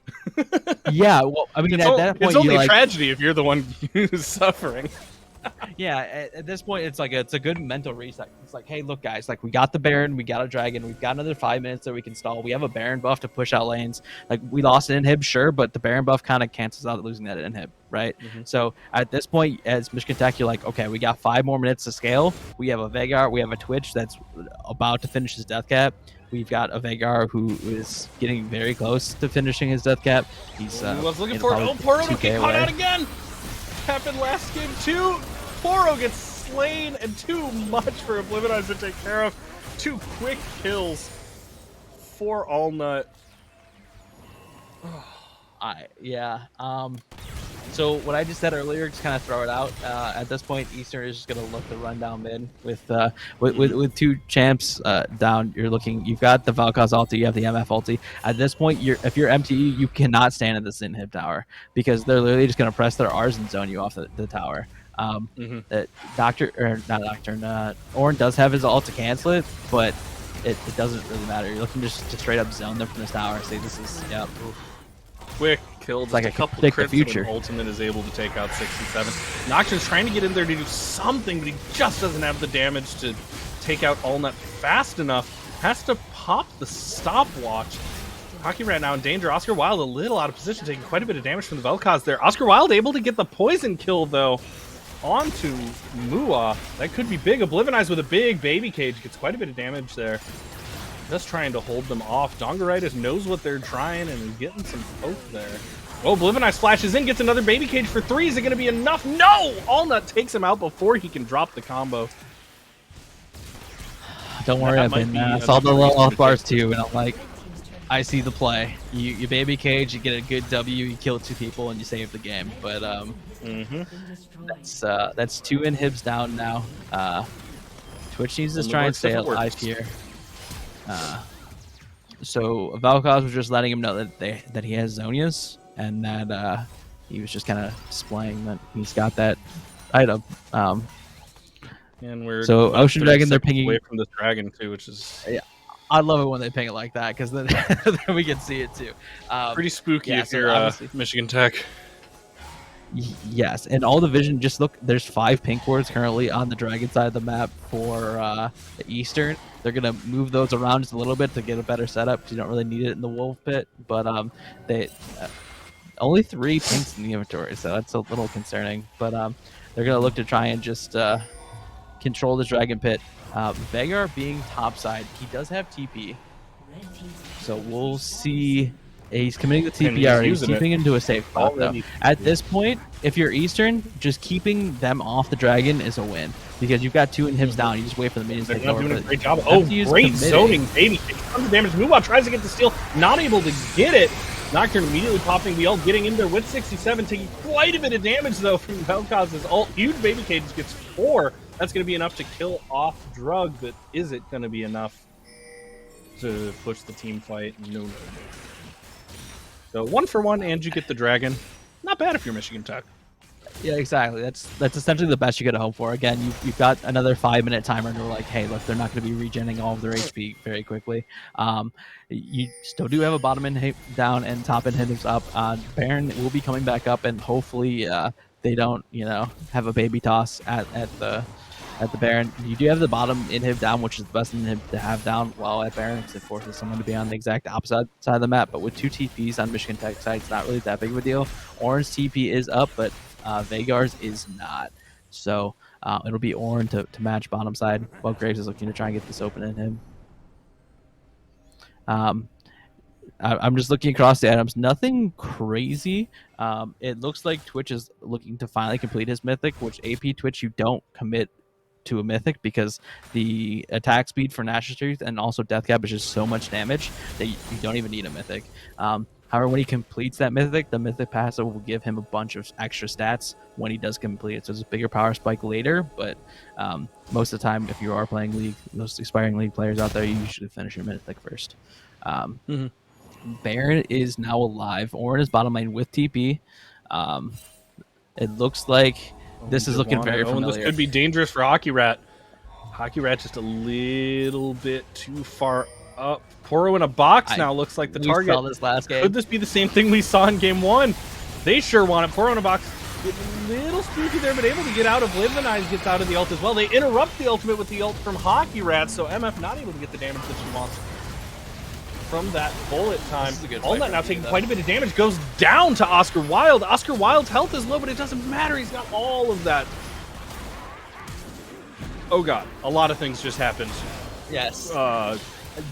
Yeah, well, I mean, at that point, it's only a tragedy if you're the one who's suffering. Yeah, at this point, it's a good mental reset. It's like, hey, look, guys, like, we got the Baron, we got a dragon, we've got another 5 minutes that we can stall. We have a Baron buff to push out lanes. Like, we lost an inhib, sure, but the Baron buff kind of cancels out losing that inhib, right? So at this point, as Michigan Tech, you're like, okay, we got 5 more minutes to scale. We have a Veigar, we have a Twitch that's about to finish his death cap. We've got a Veigar who is getting very close to finishing his death cap. He's was looking for it. Oh, Poro get caught out again. Happened last game too. Poro gets lane and too much for Oblivionize to take care of. 2 quick kills for Allnut. Yeah. So what I just said earlier, just kind of throw it out. At this point, Eastern is just going to look to run down mid with 2 champs down. You've got the Valkaz ulti, you have the MF ulti. At this point, if you're MTE, you cannot stand in this inhib tower because they're literally just going to press their R's and zone you off the tower. Ornn does have his ult to cancel it, but it doesn't really matter. You're looking just to straight up zone them from this tower. Say this is Quick kill, just like a couple predict the crits future. when Ultimate is able to take out 67. Nocturne's trying to get in there to do something, but he just doesn't have the damage to take out Allnut fast enough. Has to pop the stopwatch. Hockey Rat now in danger. Oscar Wilde a little out of position, taking quite a bit of damage from the Vel'Koz there. Oscar Wilde able to get the poison kill, though, onto Mua. That could be big. Oblivionize with a big baby cage. Gets quite a bit of damage there. Just trying to hold them off. Dongeritis knows what they're trying and is getting some poke there. Oh, Oblivionize flashes in, gets another baby cage for 3. Is it going to be enough? No! Allnut takes him out before he can drop the combo. Don't worry, I've been saw the low off bars too, and I'm like, I see the play. You baby cage, you get a good W, you kill 2 people, and you save the game. But that's 2 inhibs down now. Twitch needs to try and stay alive here. So Valkaz was just letting him know that he has Zonias, and that he was just kind of displaying that he's got that item. And we're so Ocean Dragon, they're pinging away from this dragon too, which is I love it when they ping it like that because then, then we can see it too. Pretty spooky if you're Michigan Tech. Yes, and all the vision, just look, there's 5 pink wards currently on the dragon side of the map for the Eastern. They're going to move those around just a little bit to get a better setup because you don't really need it in the wolf pit. But they only 3 pinks in the inventory, so that's a little concerning. But they're going to look to try and just control the dragon pit. Veigar being topside, he does have TP. So we'll see. He's committing the TP already. He's keeping into a safe spot, though. At this point, if you're Eastern, just keeping them off the dragon is a win. Because you've got 2 inhibs down. You just wait for the minions to take over. Doing a great job. Oh, great zoning, baby. Tons of damage. Muwa tries to get the steal. Not able to get it. Nocturne immediately popping the ult, getting in there with 67, taking quite a bit of damage, though, from Vel'Koz's ult. Huge baby cage gets 4. That's going to be enough to kill off Drug, but is it going to be enough to push the team fight? No. So 1 for 1, and you get the dragon. Not bad if you're Michigan Tech. Yeah, exactly. That's essentially the best you could hope for. Again, you've got another 5-minute timer, and we're like, hey, look, they're not going to be regenerating all of their HP very quickly. You still do have a bottom inhib down and top inhibs up. Baron will be coming back up, and hopefully they don't, have a baby toss at the Baron. You do have the bottom inhib down, which is the best inhib to have down while at Baron, because it forces someone to be on the exact opposite side of the map. But with 2 TPs on Michigan Tech side, it's not really that big of a deal. Ornn's TP is up, but Veigar's is not. So it'll be Ornn to match bottom side, while Graves is looking to try and get this open in him. I'm just looking across the items. Nothing crazy. It looks like Twitch is looking to finally complete his mythic, which AP Twitch, you don't commit to a mythic because the attack speed for Nash's Truth and also Death Cap is just so much damage that you don't even need a mythic. However, when he completes that mythic, the mythic passive will give him a bunch of extra stats when he does complete it. So it's a bigger power spike later, but most of the time, if you are playing League, those aspiring League players out there, you usually finish your mythic first. Baron is now alive. Ornn is bottom lane with TP. It looks like this is looking very familiar. This could be dangerous for Hockey Rat. Hockey Rat just a little bit too far up. Poro in a box now looks like the target. Saw this last game. Could this be the same thing we saw in game 1? They sure want it. Poro in a box. A little spooky there, but able to get out. Oblivionize gets out of the ult as well. They interrupt the ultimate with the ult from Hockey Rat, so MF not able to get the damage that she wants from that bullet time. Allnut now taking quite a bit of damage. Goes down to Oscar Wilde. Oscar Wilde's health is low, but it doesn't matter. He's got all of that. Oh god, a lot of things just happened. Yes.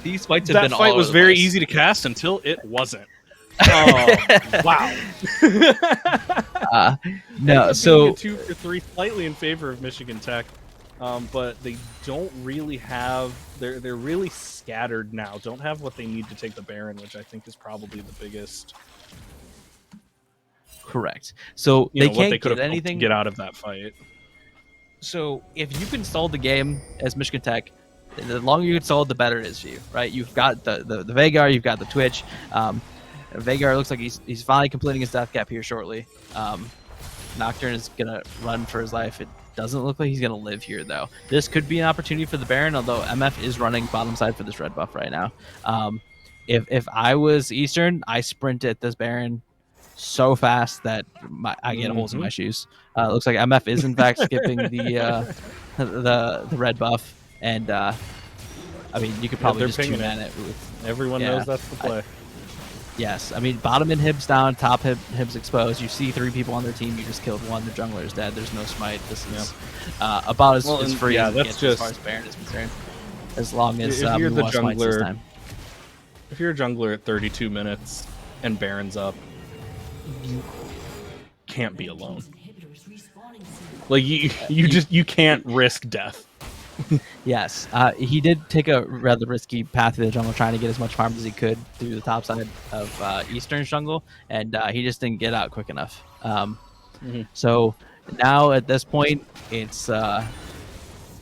These fights have that been fight all was over the very place. easy to cast until it wasn't. Oh, wow. No, so 2 for 3, slightly in favor of Michigan Tech. but they don't really have. They're really scattered now. Don't have what they need to take the Baron, which I think is probably the biggest. Correct. So You they know what can't they could get have anything. get out of that fight. So if you can solve the game as Michigan Tech, the longer you can solve, the better it is for you, right? You've got the Vagar, you've got the Twitch. Vagar looks like he's finally completing his death cap here shortly. Nocturne is gonna run for his life. It doesn't look like he's gonna live here though. This could be an opportunity for the Baron, although MF is running bottom side for this red buff right now. If I was Eastern, I sprint at this Baron so fast that I get holes in my shoes. Looks like MF is in fact skipping the red buff, and I mean you could probably just two-man it. Everyone knows that's the play. Yes, I mean bottom inhibs down, top inhibs exposed. You see 3 people on their team, you just killed 1. The jungler is dead. There's no smite. This is about as free as it gets as far as Baron is concerned. As long as if you're we the want smites this time. If you're a jungler at 32 minutes and Baron's up, you can't be alone. Like you can't risk death. Yes, he did take a rather risky path through the jungle, trying to get as much farm as he could through the top side of Eastern jungle, and he just didn't get out quick enough. So now at this point, it's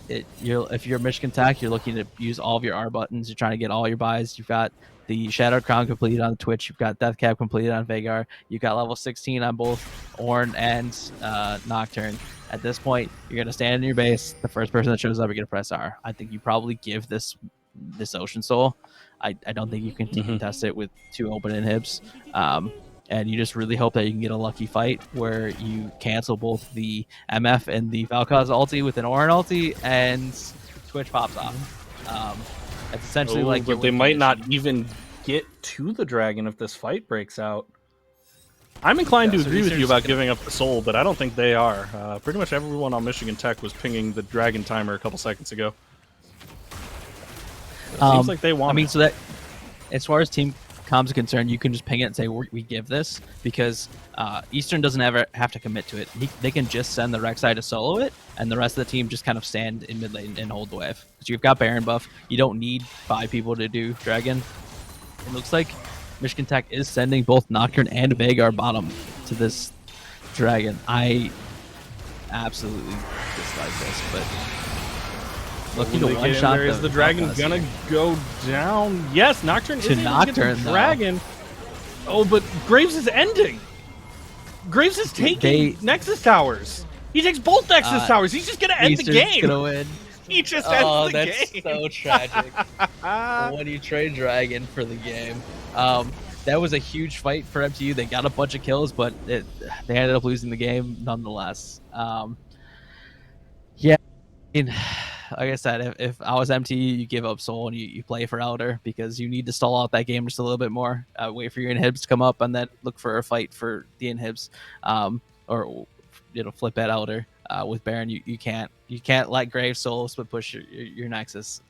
if you're Michigan Tech, you're looking to use all of your R buttons. You're trying to get all your buys. You've got the Shadow Crown completed on Twitch. You've got Death Cap completed on Vagar. You've got level 16 on both Ornn and Nocturne. At this point, you're going to stand in your base. The first person that shows up, you're going to press R. I think you probably give this Ocean Soul. I don't think you can contest it with 2 open inhibs. And you just really hope that you can get a lucky fight where you cancel both the MF and the Valkaz ulti with an Ornn ulti, and Twitch pops off. It's essentially but they might not even get to the dragon if this fight breaks out. I'm inclined to agree with you about giving up the soul, but I don't think they are. Pretty much everyone on Michigan Tech was pinging the dragon timer a couple seconds ago. It seems like they want. I mean, so that as far as team comms are concerned, you can just ping it and say we give this, because Eastern doesn't ever have to commit to it. They can just send the Rek'Sai to solo it, and the rest of the team just kind of stand in mid lane and hold the wave. Because you've got Baron buff, you don't need 5 people to do dragon. It looks like Michigan Tech is sending both Nocturne and Vagar bottom to this dragon. I absolutely dislike this, but looking to one shot. Is the dragon gonna go down? Yes, Nocturne is Nocturne, the dragon. Oh, but Graves is ending. Graves is taking Nexus towers. He takes both Nexus towers. He's just gonna end the game. Gonna win. He just ends the that's game. So tragic. When you trade dragon for the game. That was a huge fight for MTU. They got a bunch of kills, but they ended up losing the game nonetheless. Yeah, I mean, like I said, if I was MTU, you give up soul and you play for Elder, because you need to stall out that game just a little bit more. Wait for your inhibs to come up, and then look for a fight for the inhibs, or flip at Elder. With Baron, you can't let Graves solo split push your Nexus.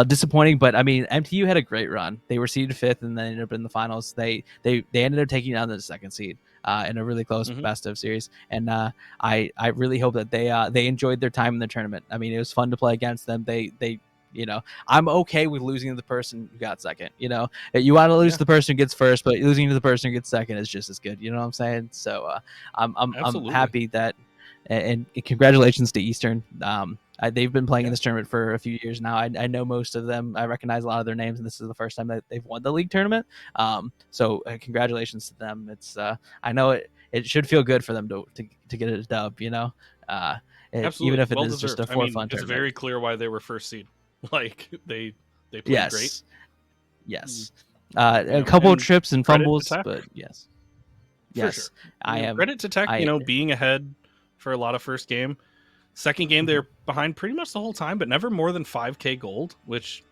Disappointing, but I mean MTU had a great run. They were seeded 5th and then ended up in the finals. They ended up taking down the 2nd seed in a really close best of series. And I really hope that they enjoyed their time in the tournament. I mean, it was fun to play against them. They I'm okay with losing to the person who got 2nd. You want to lose to the person who gets 1st, but losing to the person who gets 2nd is just as good. You know what I'm saying? So I'm happy that. And congratulations to Eastern. They've been playing in this tournament for a few years now. I know most of them. I recognize a lot of their names, and this is the first time that they've won the league tournament. So congratulations to them. It's I know it should feel good for them to get a dub. Absolutely. Even if it well is deserved. just a for fun It's tournament. very clear why they were 1st seed. Like they played great. Yes. A couple of trips and fumbles, Tech. but yes. For sure. I am. Credit to Tech, being ahead for a lot of first game. Second game, they're behind pretty much the whole time, but never more than 5k gold, which,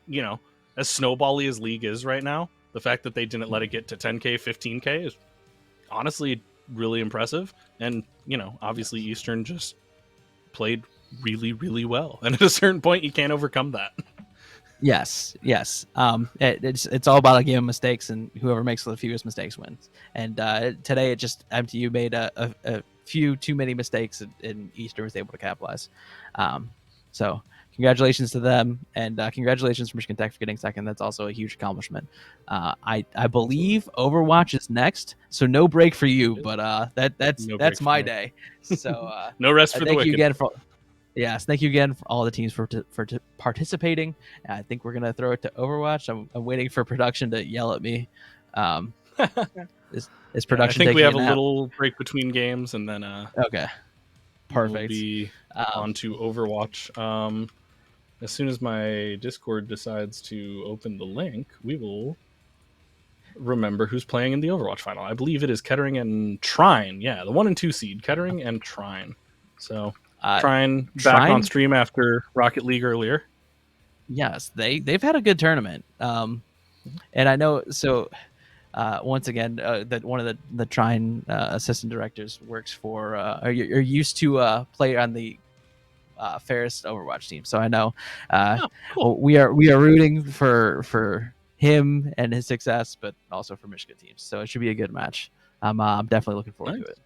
as snowbally as League is right now, the fact that they didn't let it get to 10k, 15k is honestly really impressive. And, obviously Eastern just played really, really well. And at a certain point, you can't overcome that. Yes. It's all about a game of mistakes, and whoever makes the fewest mistakes wins. And today, MTU made a few too many mistakes, and Eastern was able to capitalize. So congratulations to them, and congratulations for Michigan Tech for getting second. That's also a huge accomplishment. I believe Overwatch is next, so no break for you, but that's No break that's for my me. day. So No rest for the thank you wicked. again for. Yes, thank you again for all the teams for participating. I think we're gonna throw it to Overwatch. I'm waiting for production to yell at me. Is I production think we taking have a a nap? little break between games, and then Okay, we'll perfect. be on to Overwatch. As soon as my Discord decides to open the link, we will remember who's playing in the Overwatch final. I believe it is Kettering and Trine. Yeah, the 1 and 2 seed, Kettering and Trine. So Trine back on Trine? stream after Rocket League earlier. Yes, they've had a good tournament. And I know so. Once again, that one of the Trine assistant directors works for, or you're used to play on the Ferris Overwatch team. So I know Cool. we are rooting for him and his success, but also for Michigan teams. So it should be a good match. I'm definitely looking forward to it.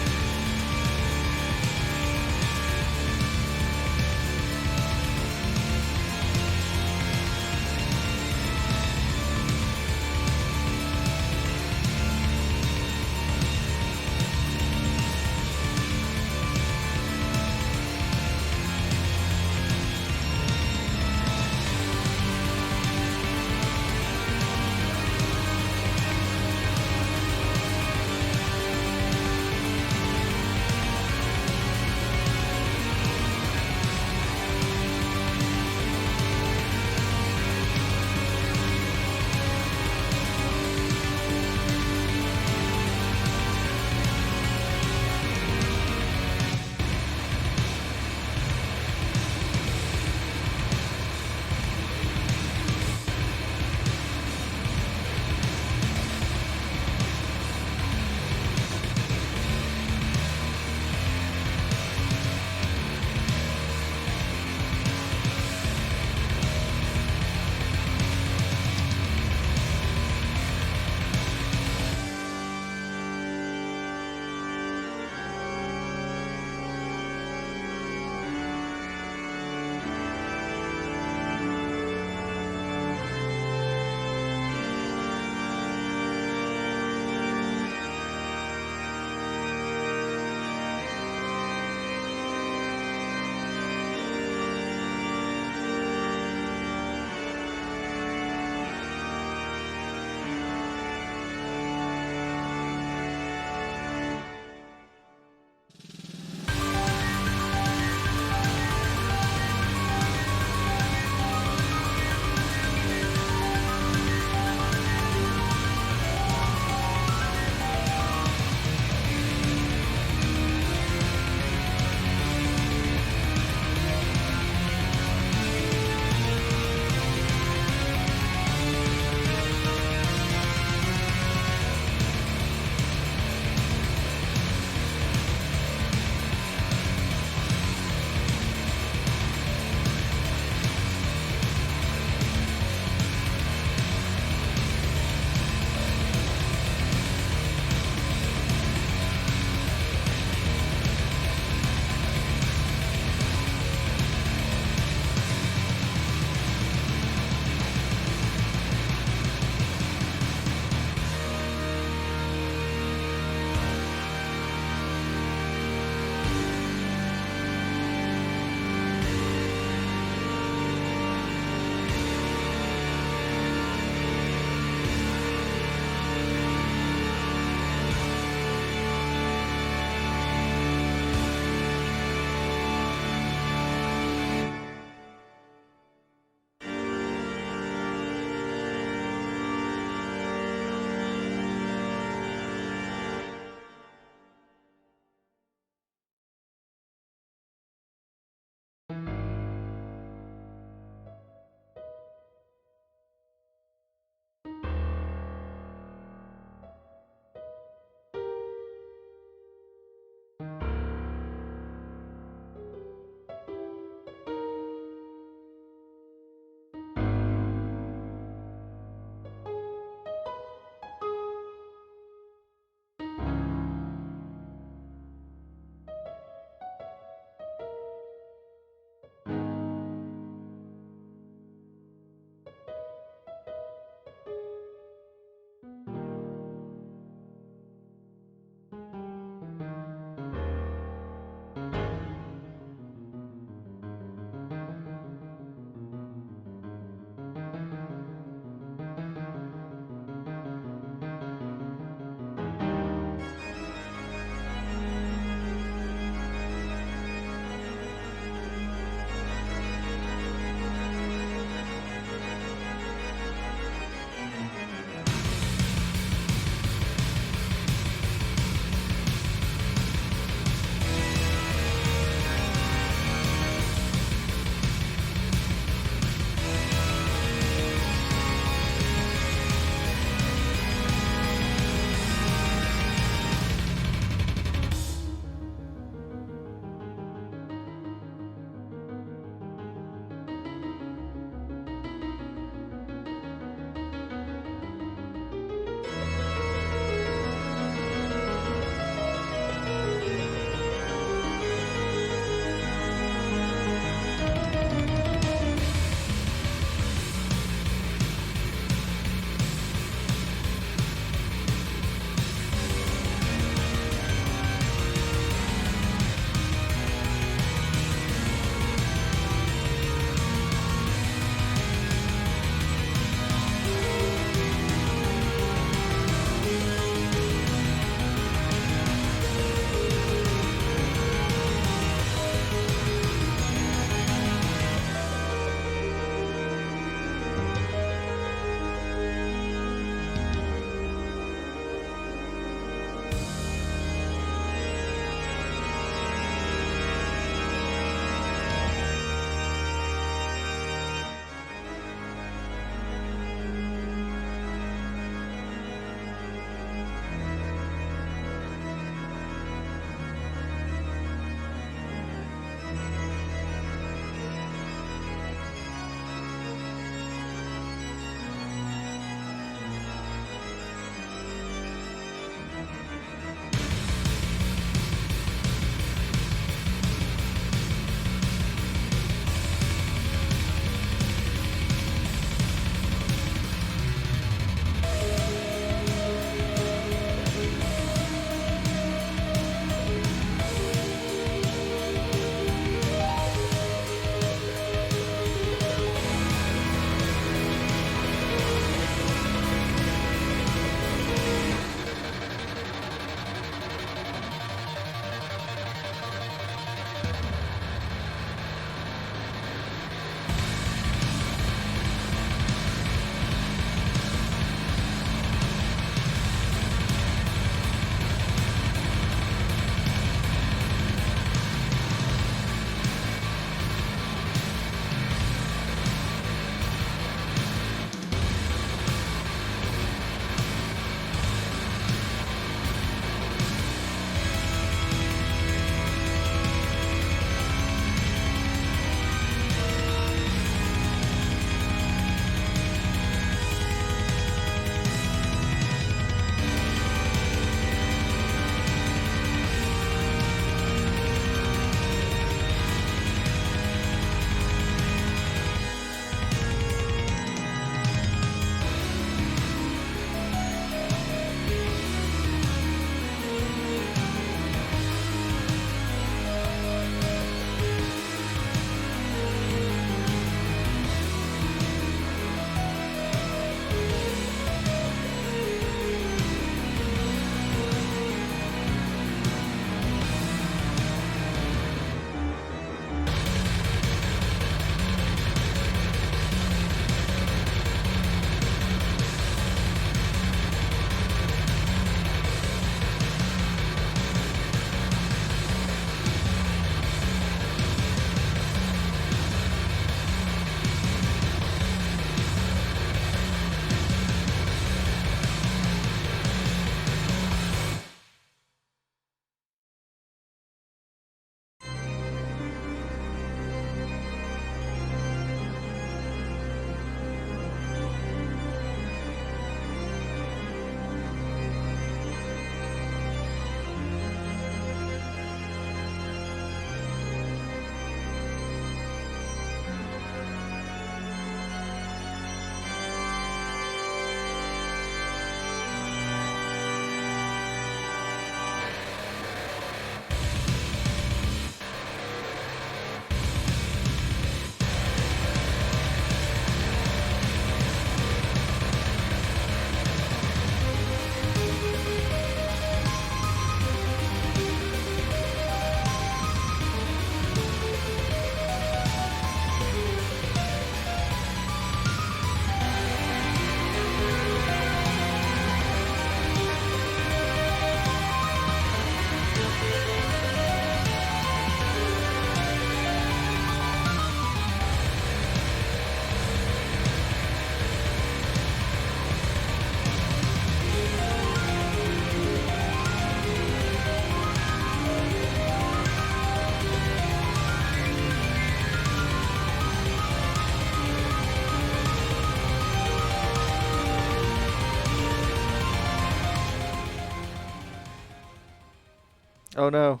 Oh no,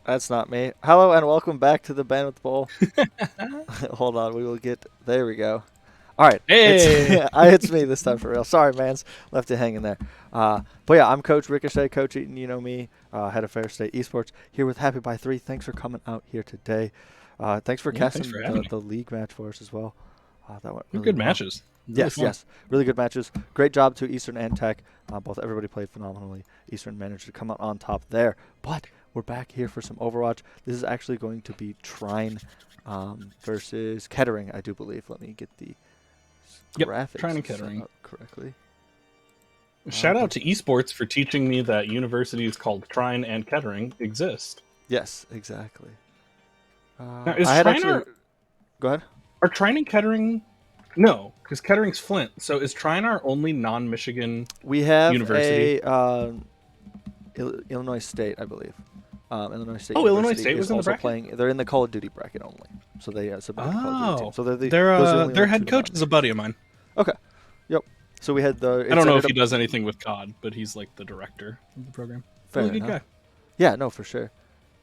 that's not me. Hello and welcome back to the Bandwidth Bowl. Hold on, we will get. There we go. All right, Hey! it's me this time for real. Sorry, mans, left it hanging there. But yeah, I'm Coach Ricochet, Coach Eaton. You know me, head of Fair State Esports, here with Happy by 3. Thanks for coming out here today. Thanks for casting thanks for having me. the league match for us as well. That went They're really good well. matches. Really Yes, fun. yes. Really good matches. Great job to Eastern and Tech. Both everybody played phenomenally. Eastern managed to come out on top there. But we're back here for some Overwatch. This is actually going to be Trine versus Kettering, I do believe. Let me get the Yep, graphics Trine and set Kettering. up correctly. Shout out to Esports for teaching me that universities called Trine and Kettering exist. Yes, exactly. Now, is I had Trine actually... Go ahead. Are Trine and Kettering... No, because Kettering's Flint. So is Trine our only non-Michigan We have university? Illinois State, I believe. Illinois State. Oh, Illinois University State is was in the also bracket? playing. They're in the Call of Duty bracket only, so they submitted the Call of Duty team. So they're those are the only their two head coach non- is a buddy of mine. Okay. Yep. So we had the. I don't know if he does anything with COD, but he's like the director of the program. Fair Really good enough. guy. Yeah, no, for sure.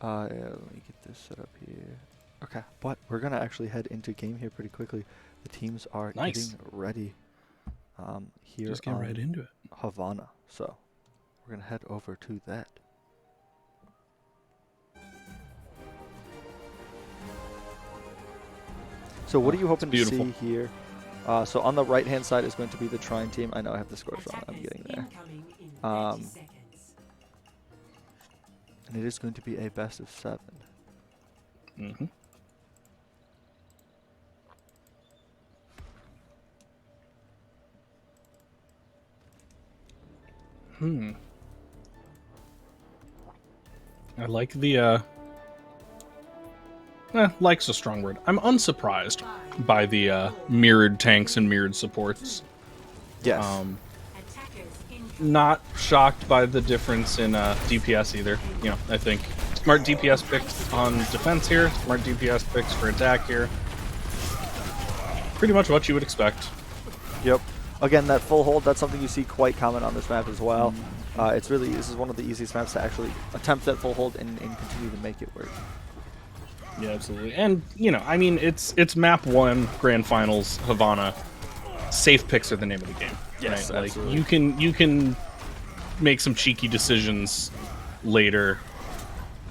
Yeah, let me get this set up here. Okay, but we're gonna actually head into game here pretty quickly. The teams are Nice. getting ready. Here Just get on right into it. Havana. So we're gonna head over to that. So what are you hoping to beautiful. see here? So on the right-hand side is going to be the Trine team. I know I have the scores wrong. I'm getting there. And it is going to be a best of 7. Mm-hmm. I like the like's a strong word. I'm unsurprised by the mirrored tanks and mirrored supports. Yes. Not shocked by the difference in DPS either. You know, I think smart DPS picks on defense here, smart DPS picks for attack here. Pretty much what you would expect. Yep. Again, that full hold, that's something you see quite common on this map as well. This is one of the easiest maps to actually attempt that full hold and continue to make it work. Yeah, absolutely. And, you know, I mean, it's map 1, Grand Finals, Havana. Safe picks are the name of the game. Yes, right? absolutely. Like, you can make some cheeky decisions later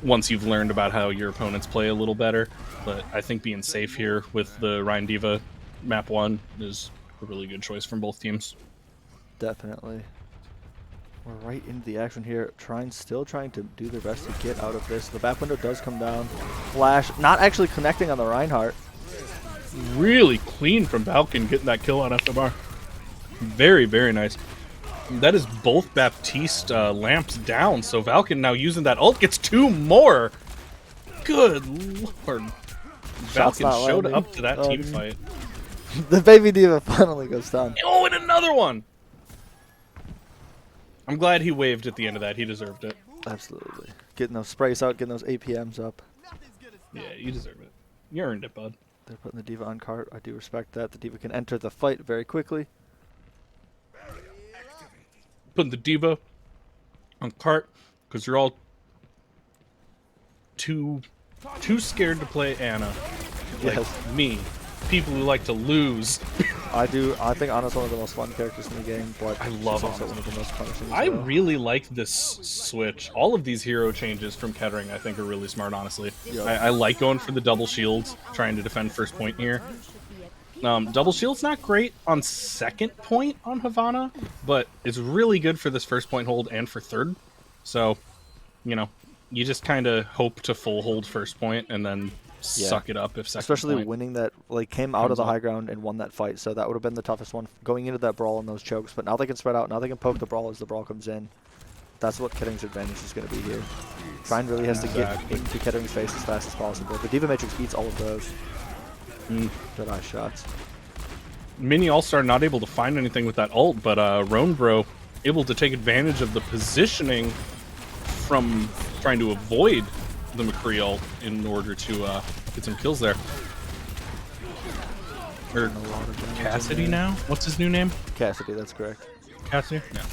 once you've learned about how your opponents play a little better. But I think being safe here with the Ryan Diva map 1 is a really good choice from both teams. Definitely. We're right into the action here. Still trying to do their best to get out of this. The back window does come down. Flash, not actually connecting on the Reinhardt. Really clean from Balkan getting that kill on FMR. Very, very nice. That is both Baptiste lamps down, so Valken now using that ult gets 2 more. Good lord. Shots Valken not showed landing. up to that team fight. The baby diva finally goes down. Oh, and another one! I'm glad he waved at the end of that. He deserved it. Absolutely. Getting those sprays out, getting those APMs up. Yeah, you deserve it. You earned it, bud. They're putting the diva on cart. I do respect that. The diva can enter the fight very quickly. Putting the Diva on cart because you're all too scared to play Anna. Like Yes. me. People who like to lose. I think Anna's one of the most fun characters in the game, but I love she's also Anna. one of the most punishing. I as well. really like this switch. All of these hero changes from Kettering I think are really smart, honestly. Yep. I like going for the double shields, trying to defend first point here. Double shield's not great on second point on Havana, but it's really good for this first point hold and for third. So, you know, you just kind of hope to full hold first point and then suck it up if second Especially point. winning that, like, came out of comes the up. high ground and won that fight, so that would have been the toughest one going into that brawl and those chokes. But now they can spread out, now they can poke the brawl as the brawl comes in. That's what Kettering's advantage is going to be here. Trine really has to get into Kettering's face as fast as possible. The Diva Matrix beats all of those. Good eye shots. Mini All-Star not able to find anything with that ult, but Roanbro able to take advantage of the positioning from trying to avoid the McCree ult in order to get some kills there. Or Cassidy now? What's his new name? Cassidy, that's correct. Cassidy? Yeah.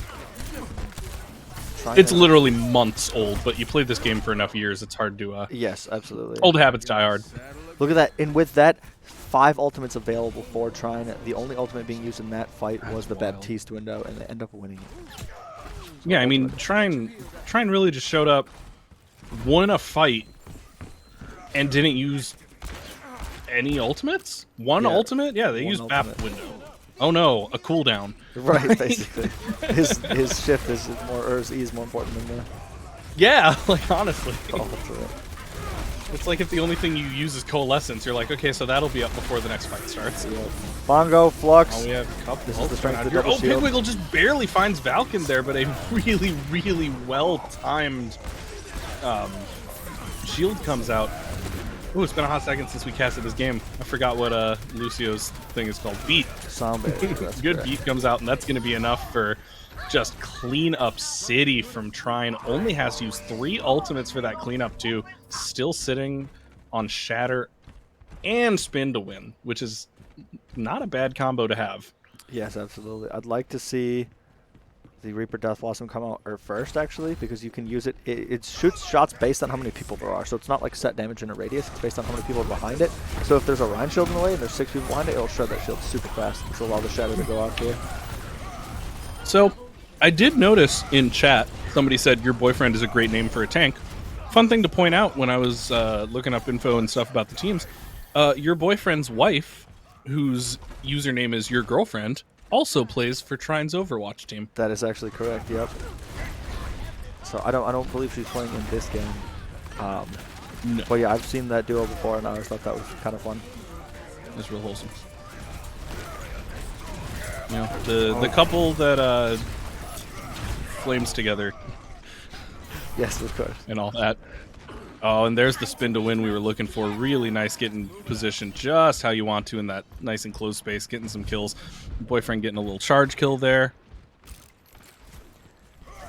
Trying It's to- literally months old, but you play this game for enough years, it's hard to. Yes, absolutely. Old habits die hard. Look at that. And with that, 5 ultimates available for Trine. The only ultimate being used in that fight was the Baptiste window, and they end up winning it. Yeah, I mean, Trine really just showed up, won a fight, and didn't use any ultimates? One Yeah, ultimate? Yeah, they one used BAP ultimate. window. Oh no, a cooldown. Right, basically. his shift is more, or his E is more important than the Yeah, like honestly. ultimate. It's like if the only thing you use is Coalescence, you're like, okay, so that'll be up before the next fight starts. Yep. Bongo, Flux. Oh, we have a couple This is the ults strength out of the here. double Oh, shield. Pigwiggle just barely finds Valken there, but a really, really well-timed shield comes out. Ooh, it's been a hot second since we casted this game. I forgot what Lucio's thing is called. Beat. Zombie. That's Good correct. beat comes out, and that's going to be enough for just clean up City from Trine. Only has to use 3 ultimates for that cleanup too. Still sitting on Shatter and Spin to win, which is not a bad combo to have. Yes, absolutely. I'd like to see the Reaper Death Blossom come out first, actually, because you can use it. It shoots shots based on how many people there are, so it's not like set damage in a radius. It's based on how many people are behind it. So if there's a Rhine shield in the way and there's 6 people behind it, it'll shred that shield super fast, which will allow the Shadow to go out here. So, I did notice in chat, somebody said your boyfriend is a great name for a tank. Fun thing to point out when I was looking up info and stuff about the teams, your boyfriend's wife, whose username is your girlfriend, also plays for Trine's Overwatch team. That is actually correct. Yep. So I don't believe she's playing in this game. No, But yeah, I've seen that duo before, and I always thought that was kind of fun. it's real wholesome. You know, the couple that flames together Yes, of course. and all that. Oh, and there's the spin to win we were looking for. Really nice getting positioned just how you want to in that nice enclosed space, getting some kills. Boyfriend getting a little charge kill there.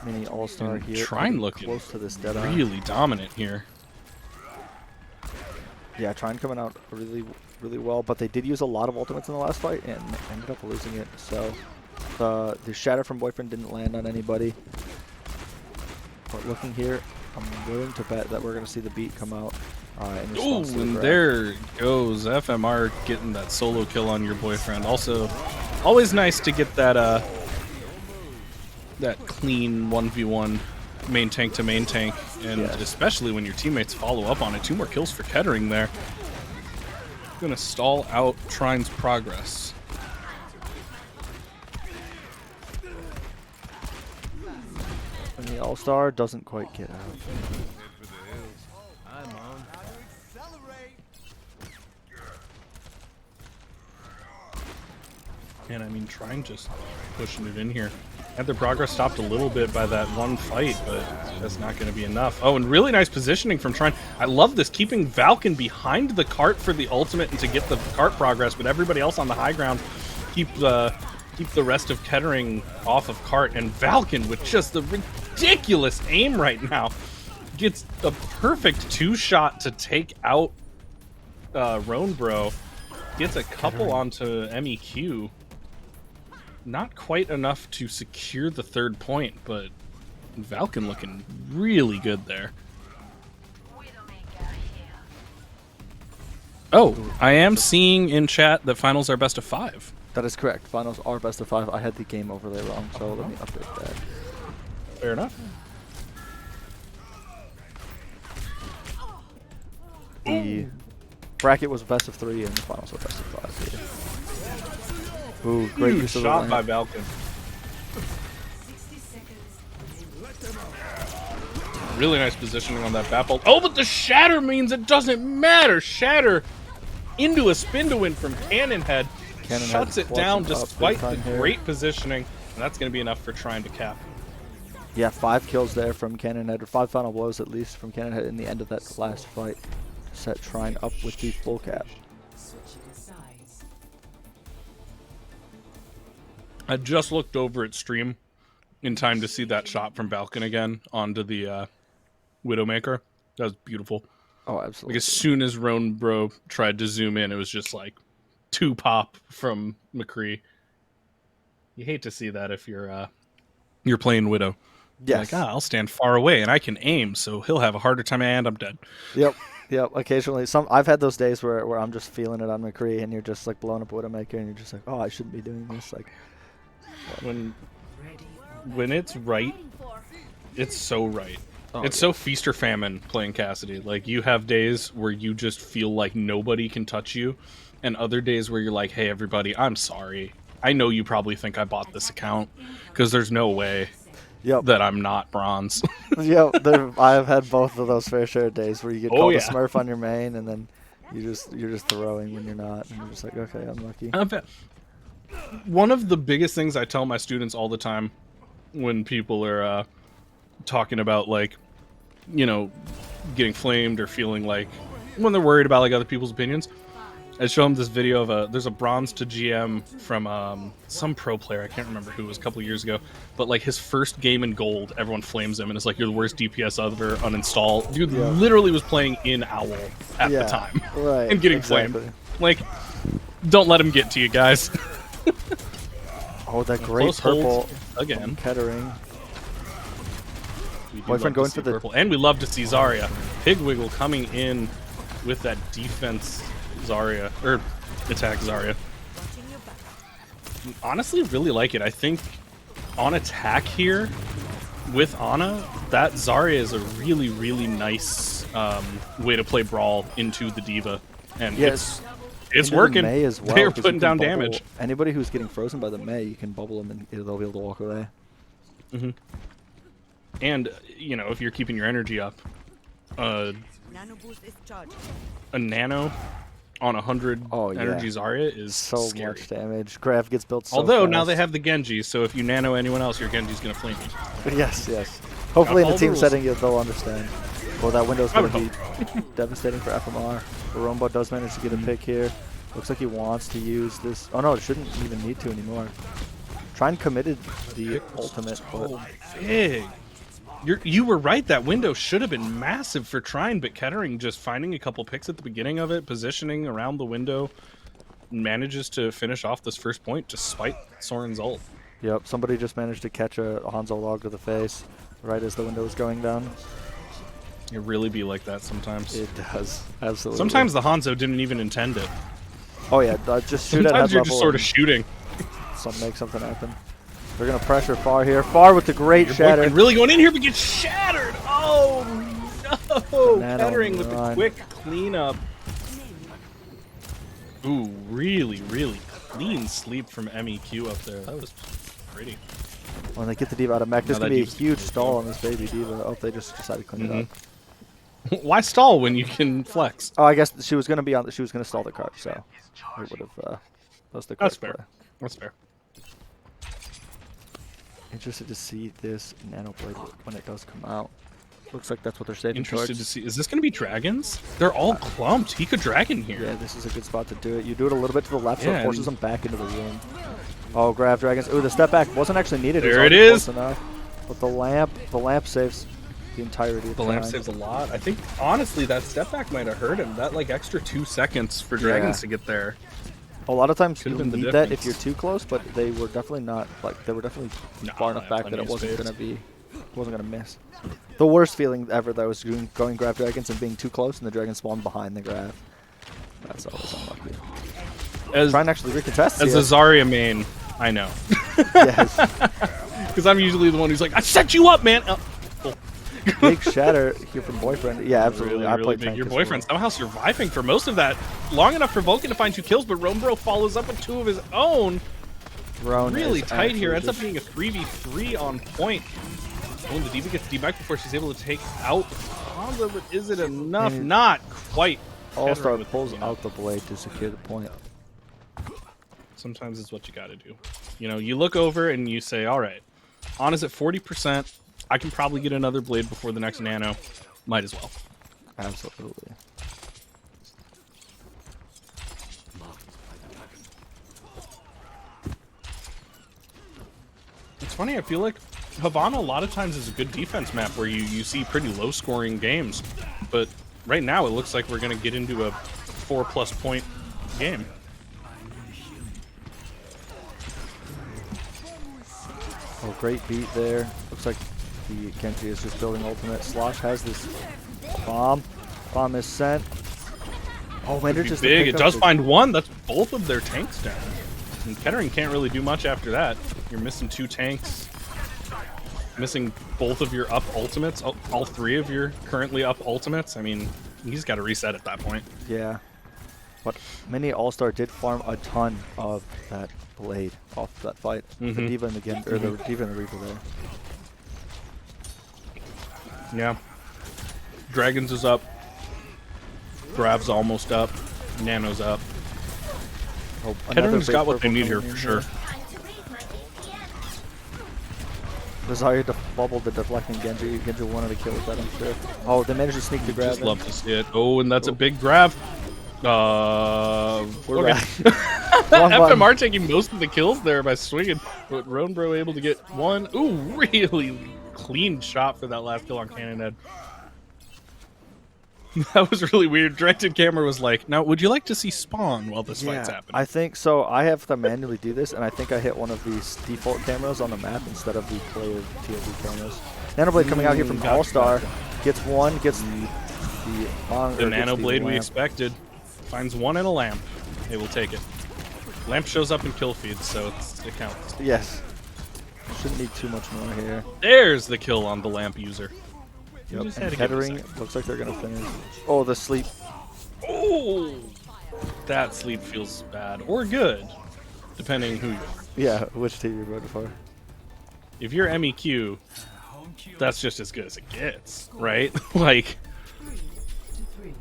Mini All-Star And here. Trine getting looking close to this dead eye. really dominant here. Yeah, Trine coming out really, really well, but they did use a lot of ultimates in the last fight and ended up losing it. So the Shatter from Boyfriend didn't land on anybody. But looking here, I'm willing to bet that we're going to see the beat come out in Ooh, response to the and grab. there goes FMR getting that solo kill on your boyfriend. Also, always nice to get that that clean 1v1 main tank to main tank, and Yes. especially when your teammates follow up on it. 2 more kills for Kettering there. Gonna stall out Trine's progress. And the All-Star doesn't quite get out. And I mean, Trine just pushing it in here. Had their progress stopped a little bit by that one fight, but that's not going to be enough. Oh, and really nice positioning from Trine. I love this, keeping Valken behind the cart for the ultimate and to get the cart progress, but everybody else on the high ground keep the rest of Kettering off of cart. And Valken with just the ridiculous aim right now gets a perfect 2-shot to take out Roanbro. Gets a couple onto MEQ. Not quite enough to secure the 3rd point, but Valken looking really good there. Oh, I am seeing in chat that finals are best of 5. That is correct. Finals are best of 5. I had the game overlay wrong, so let me update that. Fair enough. The bracket was best of 3, and the finals were best of 5 here. Ooh, great Huge use of the shot by lamp. Valken. Really nice positioning on that Bapple. Oh, but the Shatter means it doesn't matter. Shatter into a spin to win from Cannonhead. Cannonhead Shuts it down clutching up despite big the time here. great positioning. And that's going to be enough for trying to cap. Yeah, 5 kills there from Cannonhead, or 5 final blows at least from Cannonhead in the end of that last fight. Set Trine up with the full cap. I just looked over at stream in time to see that shot from Valken again onto the Widowmaker. That was beautiful. Oh, Like absolutely. as soon as Roanbro tried to zoom in, it was just like 2 pop from McCree. You hate to see that if you're playing Widow. Yes. Like, I'll stand far away and I can aim, so he'll have a harder time, and I'm dead. Yep. Yep. Occasionally, I've had those days where I'm just feeling it on McCree, and you're just like blowing up a Widowmaker, and you're just like, oh, I shouldn't be doing this. Like, When it's right, it's so right. oh, It's so feast or famine playing Cassidy. Like, you have days where you just feel like nobody can touch you, and other days where you're like, hey, everybody, I'm sorry. I know you probably think I bought this account, because there's no way Yep. that I'm not bronze. Yeah, I've had both of those fair share days where you get Oh, called yeah. a Smurf on your main, and then you're just throwing when you're not, and you're just like, okay, I'm lucky. One of the biggest things I tell my students all the time when people are talking about, like, you know, getting flamed or feeling like when they're worried about like other people's opinions, I show them this video of there's a bronze to GM from some pro player, I can't remember who, it was a couple years ago, but like his first game in gold, everyone flames him and it's like, you're the worst DPS ever, uninstall. Dude literally was playing in Owl at the time, right, and getting flamed. Like, don't let him get to you, guys. Oh, that great Close purple holds again. Kettering. We do Boyfriend love going to see for the purple, and we love to see Zarya. Pig Wiggle coming in with that defense Zarya, or attack Zarya. Honestly, really like it. I think on attack here with Ana, that Zarya is a really, really nice way to play Brawl into the Diva, and Yes. it's Into the working. Mei as well, They're 'cause you putting can down bubble damage. Anybody who's getting frozen by the Mei, you can bubble them and they'll be able to walk away. Mm-hmm. And you know, if you're keeping your energy up, a nano on 100 energy Zarya is so scary. much damage. Graph gets built so Although fast. now they have the Genji, so if you nano anyone else, your Genji's gonna flame you. Yes, yes. Hopefully in the follow team the setting they'll understand. Well, that window's I going would to be devastating for FMR. Rombo does manage to get a pick here. Looks like he wants to use this. Oh no, it shouldn't even need to anymore. Trine committed the ultimate. Oh, big. You were right. That window should have been massive for Trine, but Kettering just finding a couple picks at the beginning of it, positioning around the window, manages to finish off this first point despite Soren's ult. Yep, somebody just managed to catch a Hanzo log to the face right as the window was going down. It really be like that sometimes. It does, absolutely. Sometimes the Hanzo didn't even intend it. Oh yeah, just shoot at head Sometimes you're level just sort of and shooting. make something happen. They're gonna pressure Far here. Far with the great Your shatter. boyfriend really going in here, but gets shattered. Oh no! Nano Kettering with the run. quick cleanup. Ooh, really, really clean sleep from MEQ up there. That was pretty. When they get the Diva out of mech, there's Now gonna that be a Diva's huge stall on this baby Diva. Oh, they just decided to clean it up. Why stall when you can flex? Oh, I guess she was gonna be on. She was gonna stall the card, so it would have. That was the That's correct fair. play. That's fair. Interested to see this Nano Blade when it does come out. Looks like that's what they're saving Interested towards. to see. Is this going to be dragons? They're all clumped. He could dragon here. Yeah, this is a good spot to do it. You do it a little bit to the left, so Yeah, it forces and- them back into the room. Oh, grab dragons. Ooh, the step back wasn't actually needed. There was it already is. close enough. But the lamp saves the entirety of The lamp time. saves a lot. I think, honestly, that step back might have hurt him. That, like, extra 2 seconds for dragons to get there. A lot of times Could've you been the need that if difference. you're too close, but they were definitely not, like, they were definitely far enough back that plenty it of wasn't space. gonna miss. The worst feeling ever that was going grab dragons and being too close and the dragon spawned behind the grab. That's always unlucky. As, Trying to actually recontest as here. a Zarya main, I know. Yes. Because I'm usually the one who's like, I set you up, man! Oh, cool. Big shatter here from Boyfriend. Yeah, absolutely. Really, I really played big. tank Your as boyfriend well. somehow surviving for most of that. Long enough for Vulcan to find 2 kills, but Rombro follows up with 2 of his own. Roan Really is tight here. actually Ends up being a 3v3 on point. Oh, and the Diva gets debunked before she's able to take out Hanzo, but is it enough? And Not quite. All-Star Kettering with pulls the out the blade to secure the point. Sometimes it's what you gotta do. You know, you look over and you say, all right, Ana's at 40%. I can probably get another blade before the next nano. Might as well. Absolutely. It's funny, I feel like Havana a lot of times is a good defense map where you see pretty low scoring games. But right now it looks like we're gonna get into a 4+ point game. Oh, great beat there. Looks like the Genji is just building ultimate. Slosh has this bomb. Bomb is sent. Oh, manages to big. pick It up does the- find one. That's both of their tanks down. And Kettering can't really do much after that. You're missing 2 tanks. Missing both of your up ultimates. All 3 of your currently up ultimates. I mean, he's got to reset at that point. Yeah. But Mini All-Star did farm a ton of that blade off that fight. The D.Va and the or the D.Va and the Reaper there. Yeah. Dragons is up. Grab's almost up. Nano's up. Oh, Kettering's big got what they purple need here coming for in sure. Desire to bubble the deflecting Genji. Genji wanted to kill with that, I'm sure. Oh, they managed to sneak the grab. Just love to see it. Oh, and that's a big grab. We're Okay. back. Wrong button. FMR taking most of the kills there by swinging, but Roanbro able to get one. Ooh, really clean shot for that last kill on Cannonhead. That was really weird. Directed camera was like, now, would you like to see Spawn while this fight's happening? I think so. I have to manually do this, and I think I hit one of these default cameras on the map instead of the player TLV cameras. Nanoblade coming out here from Gotcha, All-Star. gotcha. Gets one, gets the Nano Blade we lamp. expected. Finds one in a lamp. They will take it. Lamp shows up in kill feeds, so it counts. Yes. Shouldn't need too much more here. There's the kill on the lamp user. You Yep. just had And to give it a Kettering second. looks like they're going to finish. Oh, the sleep. Oh, that sleep feels bad or good, depending who you are. Yeah, which team you voted for? If you're MEQ, that's just as good as it gets, right? Like,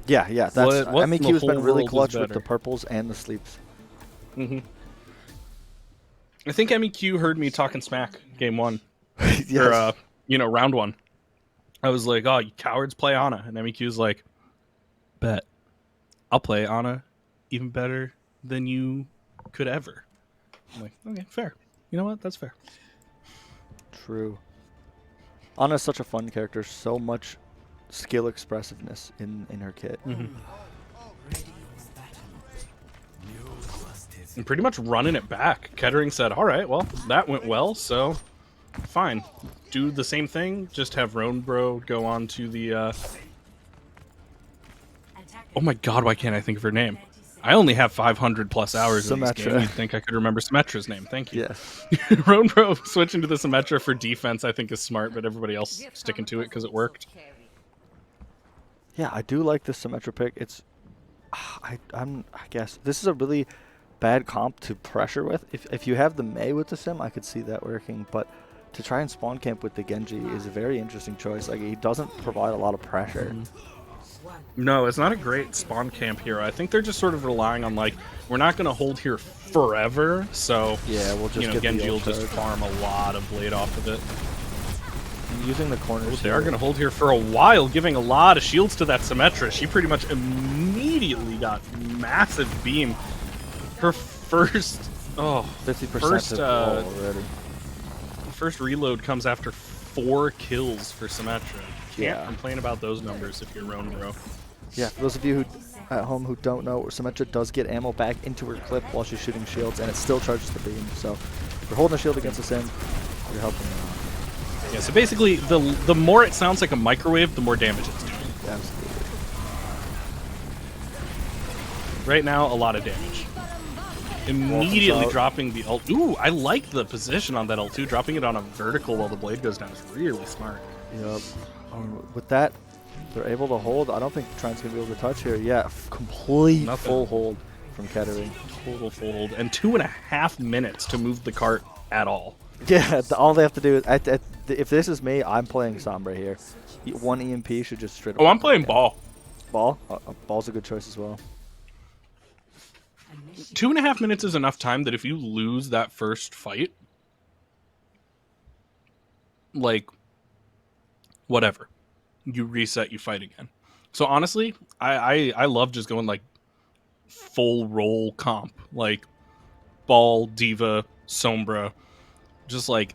Yeah, yeah. That's What in the MEQ has been whole really world is clutch with better? the purples and the sleeps. I think MEQ heard me talking smack game 1 Yes. or round 1. I was like, "Oh, you cowards, play Ana," and MEQ's like, "Bet, I'll play Ana even better than you could ever." I'm like, "Okay, fair. You know what? That's fair." True. Ana's such a fun character. So much skill expressiveness in her kit. And pretty much running it back. Kettering said, "All right, well, that went well, so fine. Do the same thing, just have Roanbro go on to the, Oh my god, why can't I think of her name? I only have 500 plus hours in this Symmetra. game. You'd think I could remember Symmetra's name. Thank you. Yes. Roanbro switching to the Symmetra for defense I think is smart, but everybody else sticking to it because it worked. Yeah, I do like this Symmetra pick. It's, I guess this is a really bad comp to pressure with. If you have the Mei with the Sim, I could see that working, but to try and spawn camp with the Genji is a very interesting choice. Like, he doesn't provide a lot of pressure. No, it's not a great spawn camp hero. I think they're just sort of relying on, like, we're not going to hold here forever, so, Yeah, we'll just get Genji the will ult just charge. farm a lot of blade off of it. And using the corners. They are here. going to hold here for a while, giving a lot of shields to that Symmetra. She pretty much immediately got massive beam. Her first, 50% first, to wall already. first reload comes after 4 kills for Symmetra. Can't Yeah. complain about those numbers if you're Roanbro. Yeah, for those of you who at home who don't know, Symmetra does get ammo back into her clip while she's shooting shields, and it still charges the beam. So if you're holding a shield against a Sim, you're helping them out. Yeah, so basically, the more it sounds like a microwave, the more damage it's doing. Absolutely. Right now, a lot of damage. Immediately out. dropping the ult. Ooh, I like the position on that ult too. Dropping it on a vertical while the blade goes down is really smart. Yep. With that, they're able to hold. I don't think Trent's going to be able to touch here. Yeah, complete Nothing. full hold from Kettering. Total fold. And 2.5 minutes to move the cart at all. Yeah, all they have to do is, if this is me, I'm playing Sombra here. One EMP should just straight Oh, away. I'm playing ball. Ball? Ball's a good choice as well. 2.5 minutes is enough time that if you lose that first fight, like, whatever, you reset, you fight again. So honestly, I love just going like full roll comp, like Ball, D.Va, Sombra, just like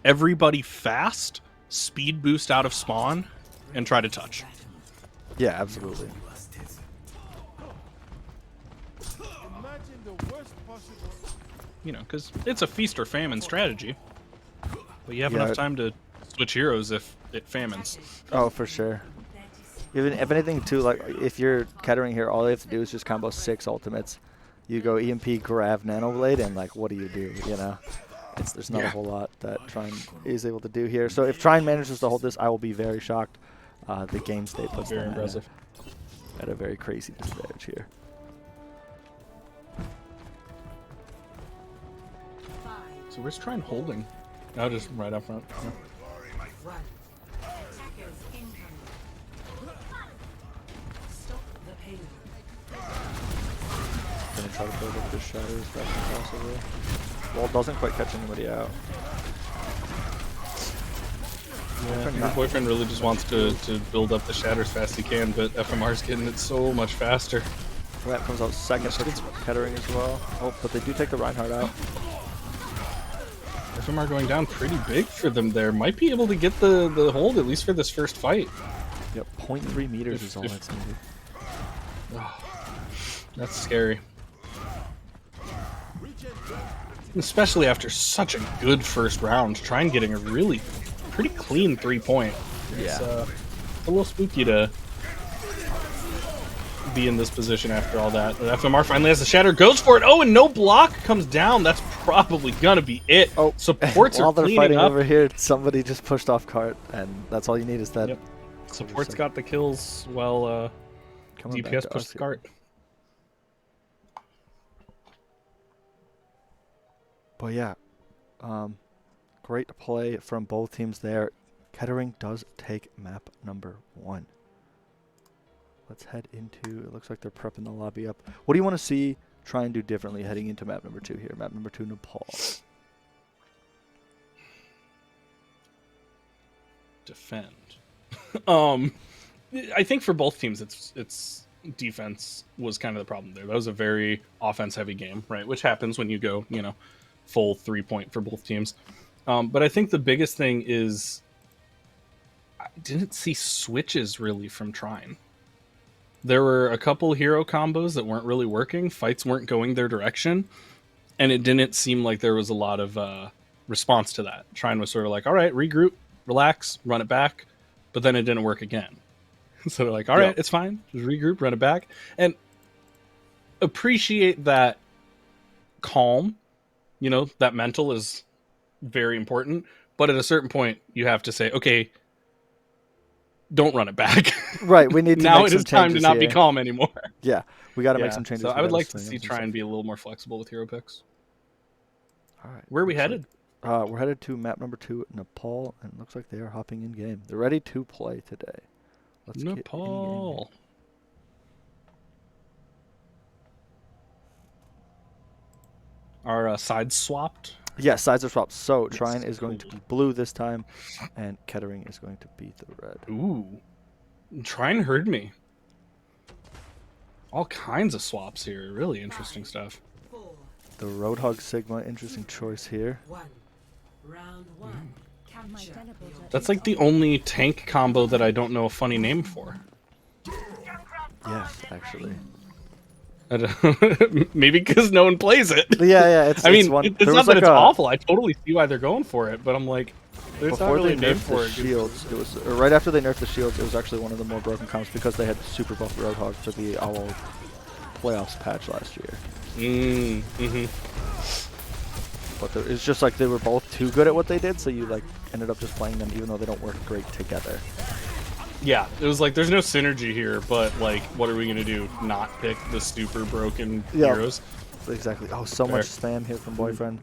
everybody fast, speed boost out of spawn, and try to touch. Yeah, absolutely. You know, because it's a feast or famine strategy. But you have Yeah. enough time to switch heroes if it famines. Oh, for sure. Even if anything too, like if you're Kettering here, all you have to do is just combo 6 ultimates. You go EMP, Grav, Nano Blade, and like, what do? You know, there's not a whole lot that Trine is able to do here. So if Trine manages to hold this, I will be very shocked. The game state puts Very them impressive. at a very crazy disadvantage here. So where's Trine holding? No, just right up front. Yeah. Gonna try to build up the shadow as fast as possible. Wall doesn't quite catch anybody out. Yeah, your boyfriend really just wants to build up the shatter as fast as he can, but FMR's getting it so much faster. That comes out second for Kettering as well. Oh, but they do take the Reinhardt out. FMR going down pretty big for them there. Might be able to get the hold, at least for this first fight. Yep, 0.3 meters is all that's needed. That's scary. Especially after such a good first round. Try and getting a really pretty clean 3-point. It's a little spooky to be in this position after all that. But FMR finally has the shatter, goes for it. Oh, and no block comes down. That's probably gonna be it. Oh, supports while are they're cleaning fighting up. over here, somebody just pushed off cart, and that's all you need is that. Yep. Support's got the kills while Coming back DPS to pushed us the here. cart. But yeah, great play from both teams there. Kettering does take map number 1. Let's head into, it looks like they're prepping the lobby up. What do you want to see try and do differently heading into map number 2 here? Map number 2, Nepal. Defend. I think for both teams, it's defense was kind of the problem there. That was a very offense-heavy game, right? Which happens when you go, full 3-point for both teams. But I think the biggest thing is I didn't see switches really from Trine. There were a couple hero combos that weren't really working. Fights weren't going their direction. And it didn't seem like there was a lot of response to that. Trine was sort of like, all right, regroup, relax, run it back. But then it didn't work again. So they're like, all right, it's fine. Just regroup, run it back. And appreciate that calm. That mental is very important. But at a certain point, you have to say, okay, don't run it back. Right, we need to now make it some is time to changes not be here. calm anymore. Yeah, we got to make some changes. So We I would gotta like to swing see up some try and stuff. be a little more flexible with hero picks. All right. Where are we looks headed? like- we're headed to map number 2, Nepal, and it looks like they are hopping in game. They're ready to play today. Let's get in game. Nepal. Are sides swapped? Yeah, sides are swapped. So Yes, Trine is going to cool. be blue this time, and Kettering is going to be the red. Ooh. Trine heard me. All kinds of swaps here. Really interesting stuff. The Roadhog Sigma, interesting choice here. That's like the only tank combo that I don't know a funny name for. Yes, actually. I don't- Maybe because no one plays it. Yeah, it's. I mean, one, it's there not was that like it's a- awful. I totally see why they're going for it, but I'm like, there's not Before really they a name nerfed for the it. shields, it was right after they nerfed the shields. It was actually one of the more broken comps because they had super buff Roadhog for the OWL playoffs patch last year. But it's just like they were both too good at what they did, so you like ended up just playing them even though they don't work great together. Yeah, it was like there's no synergy here, but like, what are we gonna do? Not pick the super broken heroes? Exactly. Oh, so Fair. much spam here from Boyfriend.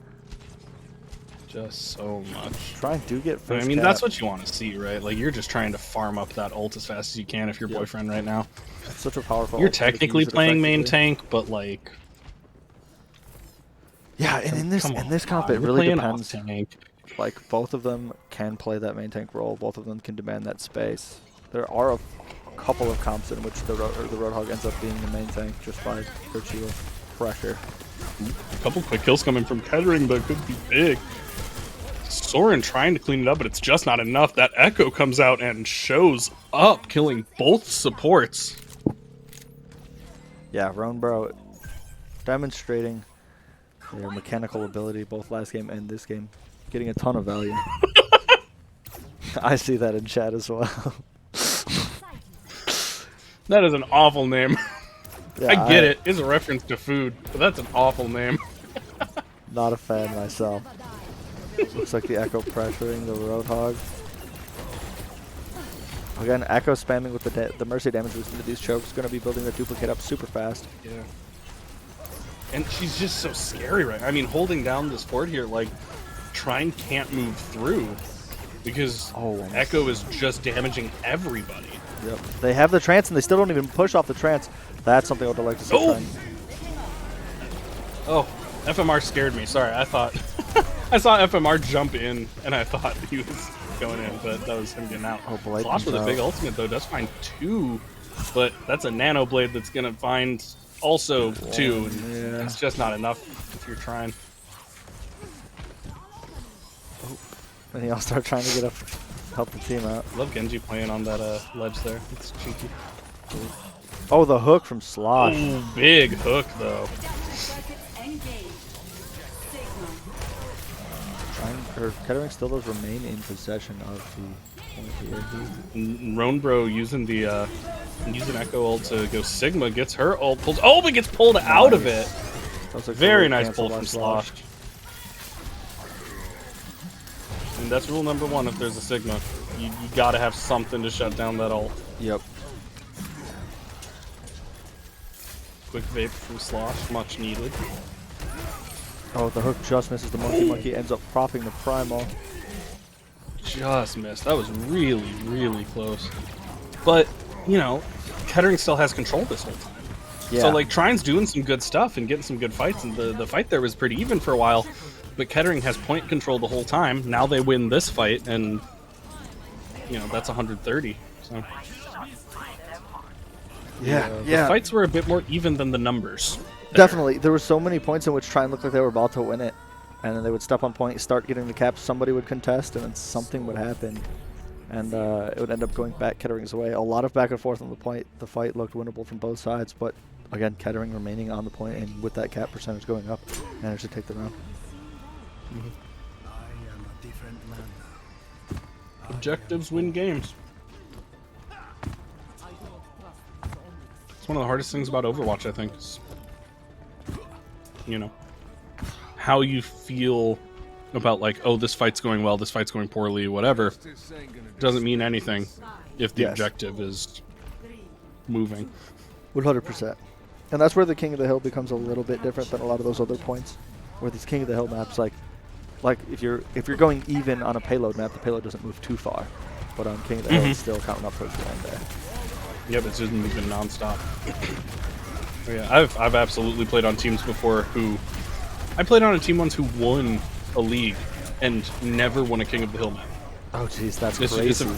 Just so much. Try and do get I first mean, cap. that's what you want to see, right? Like, you're just trying to farm up that ult as fast as you can if you're Boyfriend right now. It's such a powerful. You're ult, so they can technically use it playing main effectively. tank, but like, Yeah, and in this come on, comp, it you're really playing depends. off tank. Like both of them can play that main tank role. Both of them can demand that space. There are a couple of comps in which the Roadhog ends up being the main tank just by virtue of pressure. A couple quick kills coming from Kettering, but could be big. Soren trying to clean it up, but it's just not enough. That Echo comes out and shows up, killing both supports. Yeah, Roanbro demonstrating their mechanical ability both last game and this game, getting a ton of value. I see that in chat as well. That is an awful name. Yeah, I get it. It's a reference to food, but that's an awful name. Not a fan myself. Looks like the Echo pressuring the Roadhog. Again, Echo spamming with the Mercy damage boost into these chokes. Going to be building the duplicate up super fast. Yeah. And she's just so scary, right? I mean, holding down this fort here, like, Trine can't move through because Echo is just damaging everybody. Yep. They have the trance and they still don't even push off the trance. That's something I would like to see. Oh, FMR scared me. Sorry, I thought I saw FMR jump in and I thought he was going in, but that was him getting out. Oh, Blade Slosh with a big ultimate though does find 2, but that's a Nano Blade that's gonna find also 2. And that's just not enough if you're trying. And he'll start trying to get up, help the team out. Love Genji playing on that ledge there. It's cheeky. Oh, the hook from Slosh. Ooh, big hook though. Kettering still does remain in possession of the point here. Roanbro using the using Echo ult to go Sigma, gets her ult pulled. Oh, but gets pulled out of it. Like Very nice pull from Slosh. And that's rule number 1 if there's a Sigma. You gotta have something to shut down that ult. Yep. Quick vape from Slosh, much needed. Oh, the hook just misses the monkey. Monkey ends up propping the primal. Just missed. That was really, really close. But, you know, Kettering still has control this whole time. Yeah. So, like, Trine's doing some good stuff and getting some good fights, and the fight there was pretty even for a while. But Kettering has point control the whole time. Now they win this fight, and, you know, that's 130. So. Yeah. The fights were a bit more even than the numbers. Definitely. There were so many points in which Trine looked like they were about to win it. And then they would step on point, start getting the caps, somebody would contest, and then something would happen. And it would end up going back Kettering's way. A lot of back and forth on the point. The fight looked winnable from both sides, but again, Kettering remaining on the point and with that cap percentage going up, managed to take the round. Objectives win games. It's one of the hardest things about Overwatch, I think. Is, you know, how you feel about, like, oh, this fight's going well, this fight's going poorly, whatever. Doesn't mean anything if the objective is moving. 100%. And that's where the King of the Hill becomes a little bit different than a lot of those other points. Where these King of the Hill maps, like if you're going even on a payload map, the payload doesn't move too far. But on King of the Hill, it's still counting up towards the end there. Yep, it's just moving nonstop. Oh, yeah, I've absolutely played on teams before who... I played on a team once who won a league and never won a King of the Hill map. Oh, jeez, that's It's crazy. a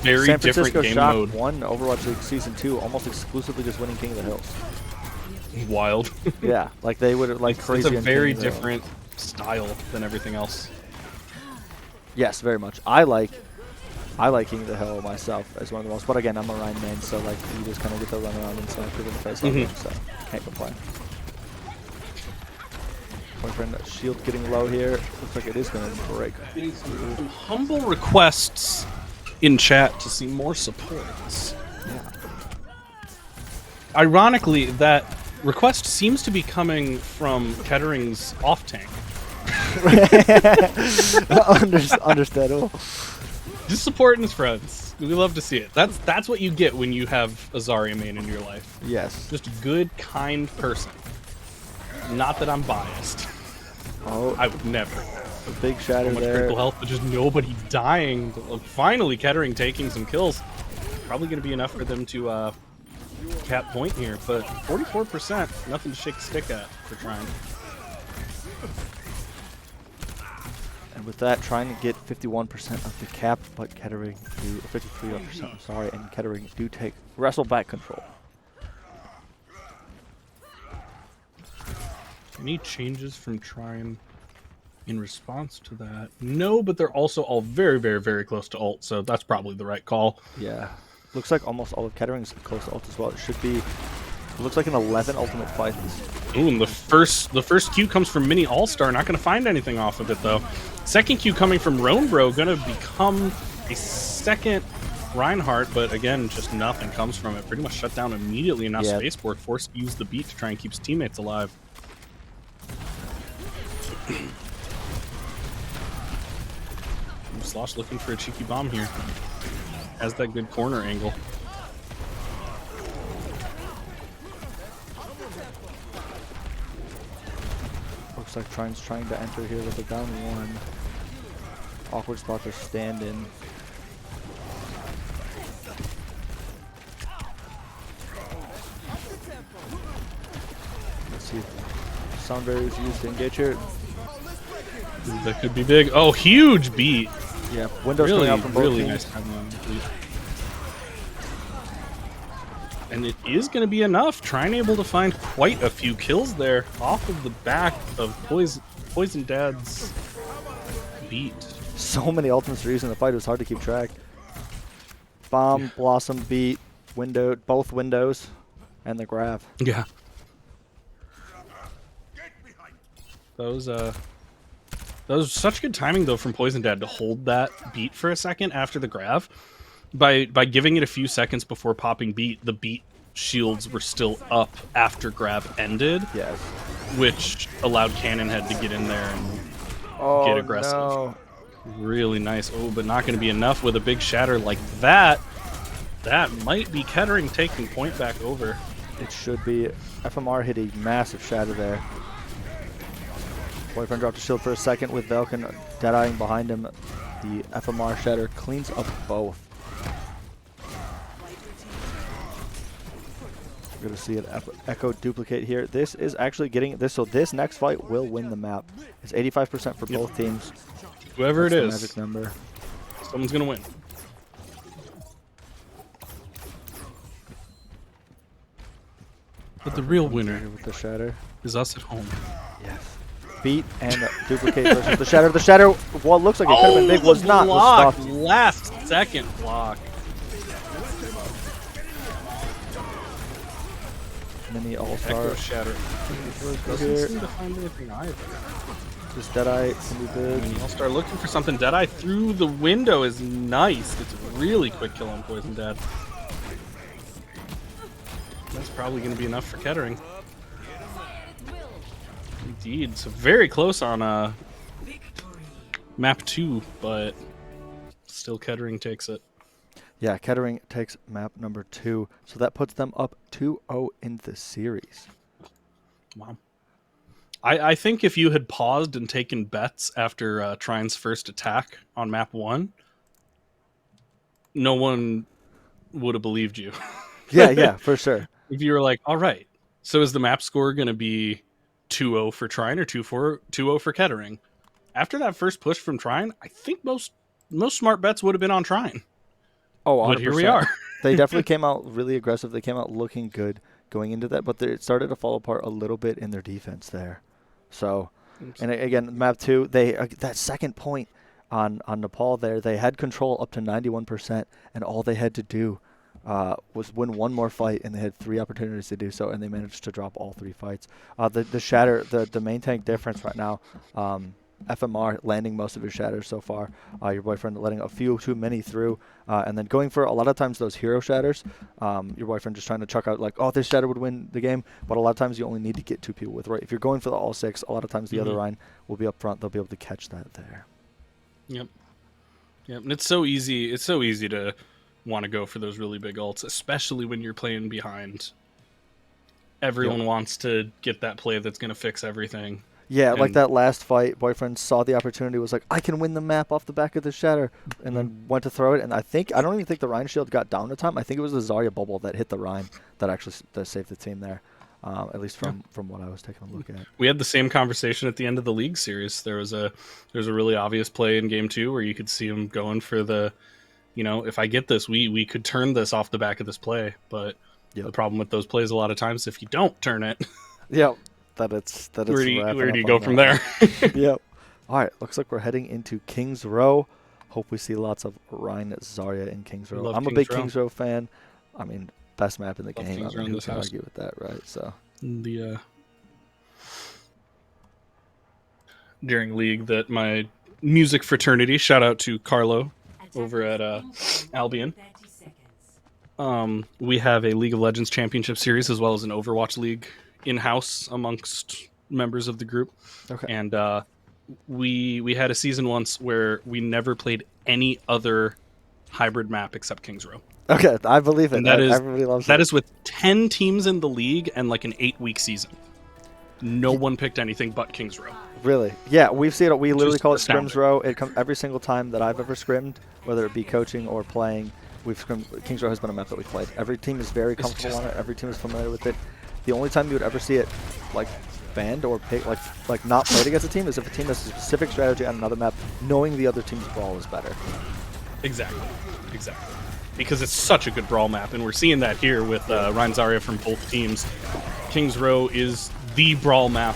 very San different Francisco game Shock mode. won Overwatch League Season 2 almost exclusively just winning King of the Hills. Wild. Yeah, like they would like crazy. It's a on very King of the Hill. different style than everything else. Yes, very much. I like King of the Hill myself as one of the most, but again, I'm a Rhine main, so like you just kind of get to run around and select it in the face, so can't complain. Boyfriend, shield getting low here. Looks like it is going to break. Getting some humble requests in chat to see more supports. Yeah. Ironically, that request seems to be coming from Kettering's off tank. Understandable. Just supporting his friends. We love to see it. That's what you get when you have a Zarya main in your life. Yes. Just a good, kind person. Not that I'm biased. Oh, I would never. a big shatter So much there. critical health, but just nobody dying. Finally, Kettering taking some kills. Probably going to be enough for them to cap point here, but 44%, nothing to shake a stick at for trying. And with that, trying to get 51% of the cap, but Kettering do 53%. I'm sorry, and Kettering do take wrestle back control. Any changes from Trine in response to that? No, but they're also all very, very, very close to ult, so that's probably the right call. Yeah. Looks like almost all of Kettering's close to ult as well. It should be. It looks like an 11 ultimate fight. Ooh, and the first Q comes from Mini All-Star. Not going to find anything off of it, though. Second Q coming from Roanbro, going to become a second Reinhardt, but again, just nothing comes from it. Pretty much shut down immediately, and now Yeah. Spaceport forced to use the beat to try and keep his teammates alive. Slosh looking for a cheeky bomb here. Has that good corner angle. Looks like Trine's trying to enter here with a down one. Awkward spot to stand in. Let's see if Soundberry is used to engage here. That could be big. Oh, huge beat. Yeah, windows Really, coming out from both really teams. nice time on the beat. And it is going to be enough. Trine able to find quite a few kills there off of the back of Poison Dad's beat. So many ultimates for using the fight, it was hard to keep track. Bomb, Blossom, beat, window, both windows, and the grab. Yeah. That was such good timing though from Poison Dad to hold that beat for a second after the grab. By giving it a few seconds before popping beat, the beat shields were still up after grab ended, Yes. which allowed Cannon Head to get in there and Oh, get aggressive. no. Really nice. Oh, but not going to be enough with a big shatter like that. That might be Kettering taking point back over. It should be. FMR hit a massive shatter there. Boyfriend dropped a shield for a second with Velkin dead-eyeing behind him. The FMR shatter cleans up both. We're going to see an Echo duplicate here. This is actually getting this, so this next fight will win the map. It's 85% for both teams. Whoever That's it the is, magic number. someone's going to win. But the real winner Here with the shatter. is us at home. Yes. Beat and duplicate versus the shatter. The shatter, what looks like it could have been big, was not. Was stuffed. Last second block. Mini Echo all-star. shatter. Doesn't Here. seem to find anything either. This Deadeye can be big. I'll start looking for something. Deadeye through the window is nice. It's a really quick kill on Poison Dad. That's probably going to be enough for Kettering. Indeed. So very close on map 2, but still Kettering takes it. Yeah, Kettering takes map number 2. So that puts them up 2-0 in the series. Wow. I think if you had paused and taken bets after Trine's first attack on map 1, no one would have believed you. Yeah, for sure. If you were like, all right, so is the map score going to be 2-0 for Trine or 2-0 for Kettering? After that first push from Trine, I think most smart bets would have been on Trine. Oh, 100%. But here we are. They definitely came out really aggressive. They came out looking good going into that, but it started to fall apart a little bit in their defense there. So, and again, map 2, they that second point on Nepal there, they had control up to 91%, and all they had to do was win one more fight, and they had 3 opportunities to do so, and they managed to drop all 3 fights. The shatter, the main tank difference right now, FMR landing most of his shatters so far. Your boyfriend letting a few too many through, and then going for a lot of times those hero shatters. Your boyfriend just trying to chuck out like, oh, this shatter would win the game, but a lot of times you only need to get 2 people with, right? If you're going for the all 6, a lot of times the other Rhine will be up front. They'll be able to catch that there. Yep. And it's so easy. It's so easy to want to go for those really big ults, especially when you're playing behind. Everyone wants to get that play that's going to fix everything. Yeah, And like that last fight, boyfriend saw the opportunity, was like, I can win the map off the back of the shatter, and then went to throw it. And I don't even think the Rhine shield got down to time. I think it was the Zarya bubble that hit the Rhine that actually saved the team there, at least from what I was taking a look at. We had the same conversation at the end of the league series. There was a really obvious play in game 2 where you could see him going for the, if I get this, we could turn this off the back of this play. But the problem with those plays a lot of times, if you don't turn it, Yeah. That where do you go from there? Yep. All right. Looks like we're heading into Kings Row. Hope we see lots of Rhine Zarya in Kings Row. I'm a big Kings Row fan. I mean, best map in the game. I mean, who can argue with that, right? So during league that my music fraternity, shout out to Carlo, over at Albion. We have a League of Legends Championship Series as well as an Overwatch League in-house amongst members of the group. Okay. And we had a season once where we never played any other hybrid map except Kings Row. Okay, I believe it. And that is everybody loves that it. is with 10 teams in the league and like an 8-week season. No one picked anything but Kings Row. Really? Yeah, we've seen it. We literally Just call it astounding. Scrims Row. It comes every single time that I've ever scrimmed, whether it be coaching or playing. We've scrimmed. Kings Row has been a map that we've played. Every team is very comfortable on it. Every team is familiar with it. The only time you would ever see it like banned or like not played against a team is if a team has a specific strategy on another map, knowing the other team's brawl is better. Exactly. Because it's such a good brawl map, and we're seeing that here with Ryan Zarya from both teams. Kings Row is the brawl map.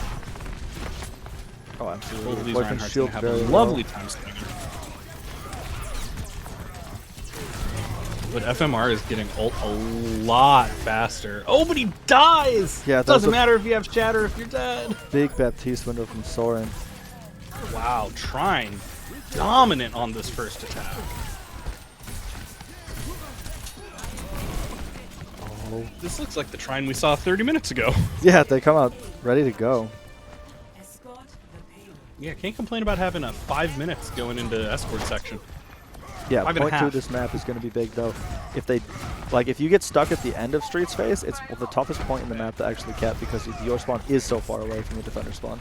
Oh, Both of absolutely. these Boyfriend Reinhardt's shield gonna have a very lovely low. time staying. But FMR is getting ult a lot faster. Oh, but he dies! Yeah, It that was doesn't a matter if you have shatter if you're dead. Big Baptiste window from Soren. Wow, Trine dominant on this first attack. Oh. This looks like the Trine we saw 30 minutes ago. Yeah, they come out ready to go. Yeah, can't complain about having a 5 minutes going into escort section. Yeah, 5.5. point two of this map is going to be big though. If they, like, if you get stuck at the end of Street's Face, it's the toughest point in the map to actually cap because your spawn is so far away from the defender spawn.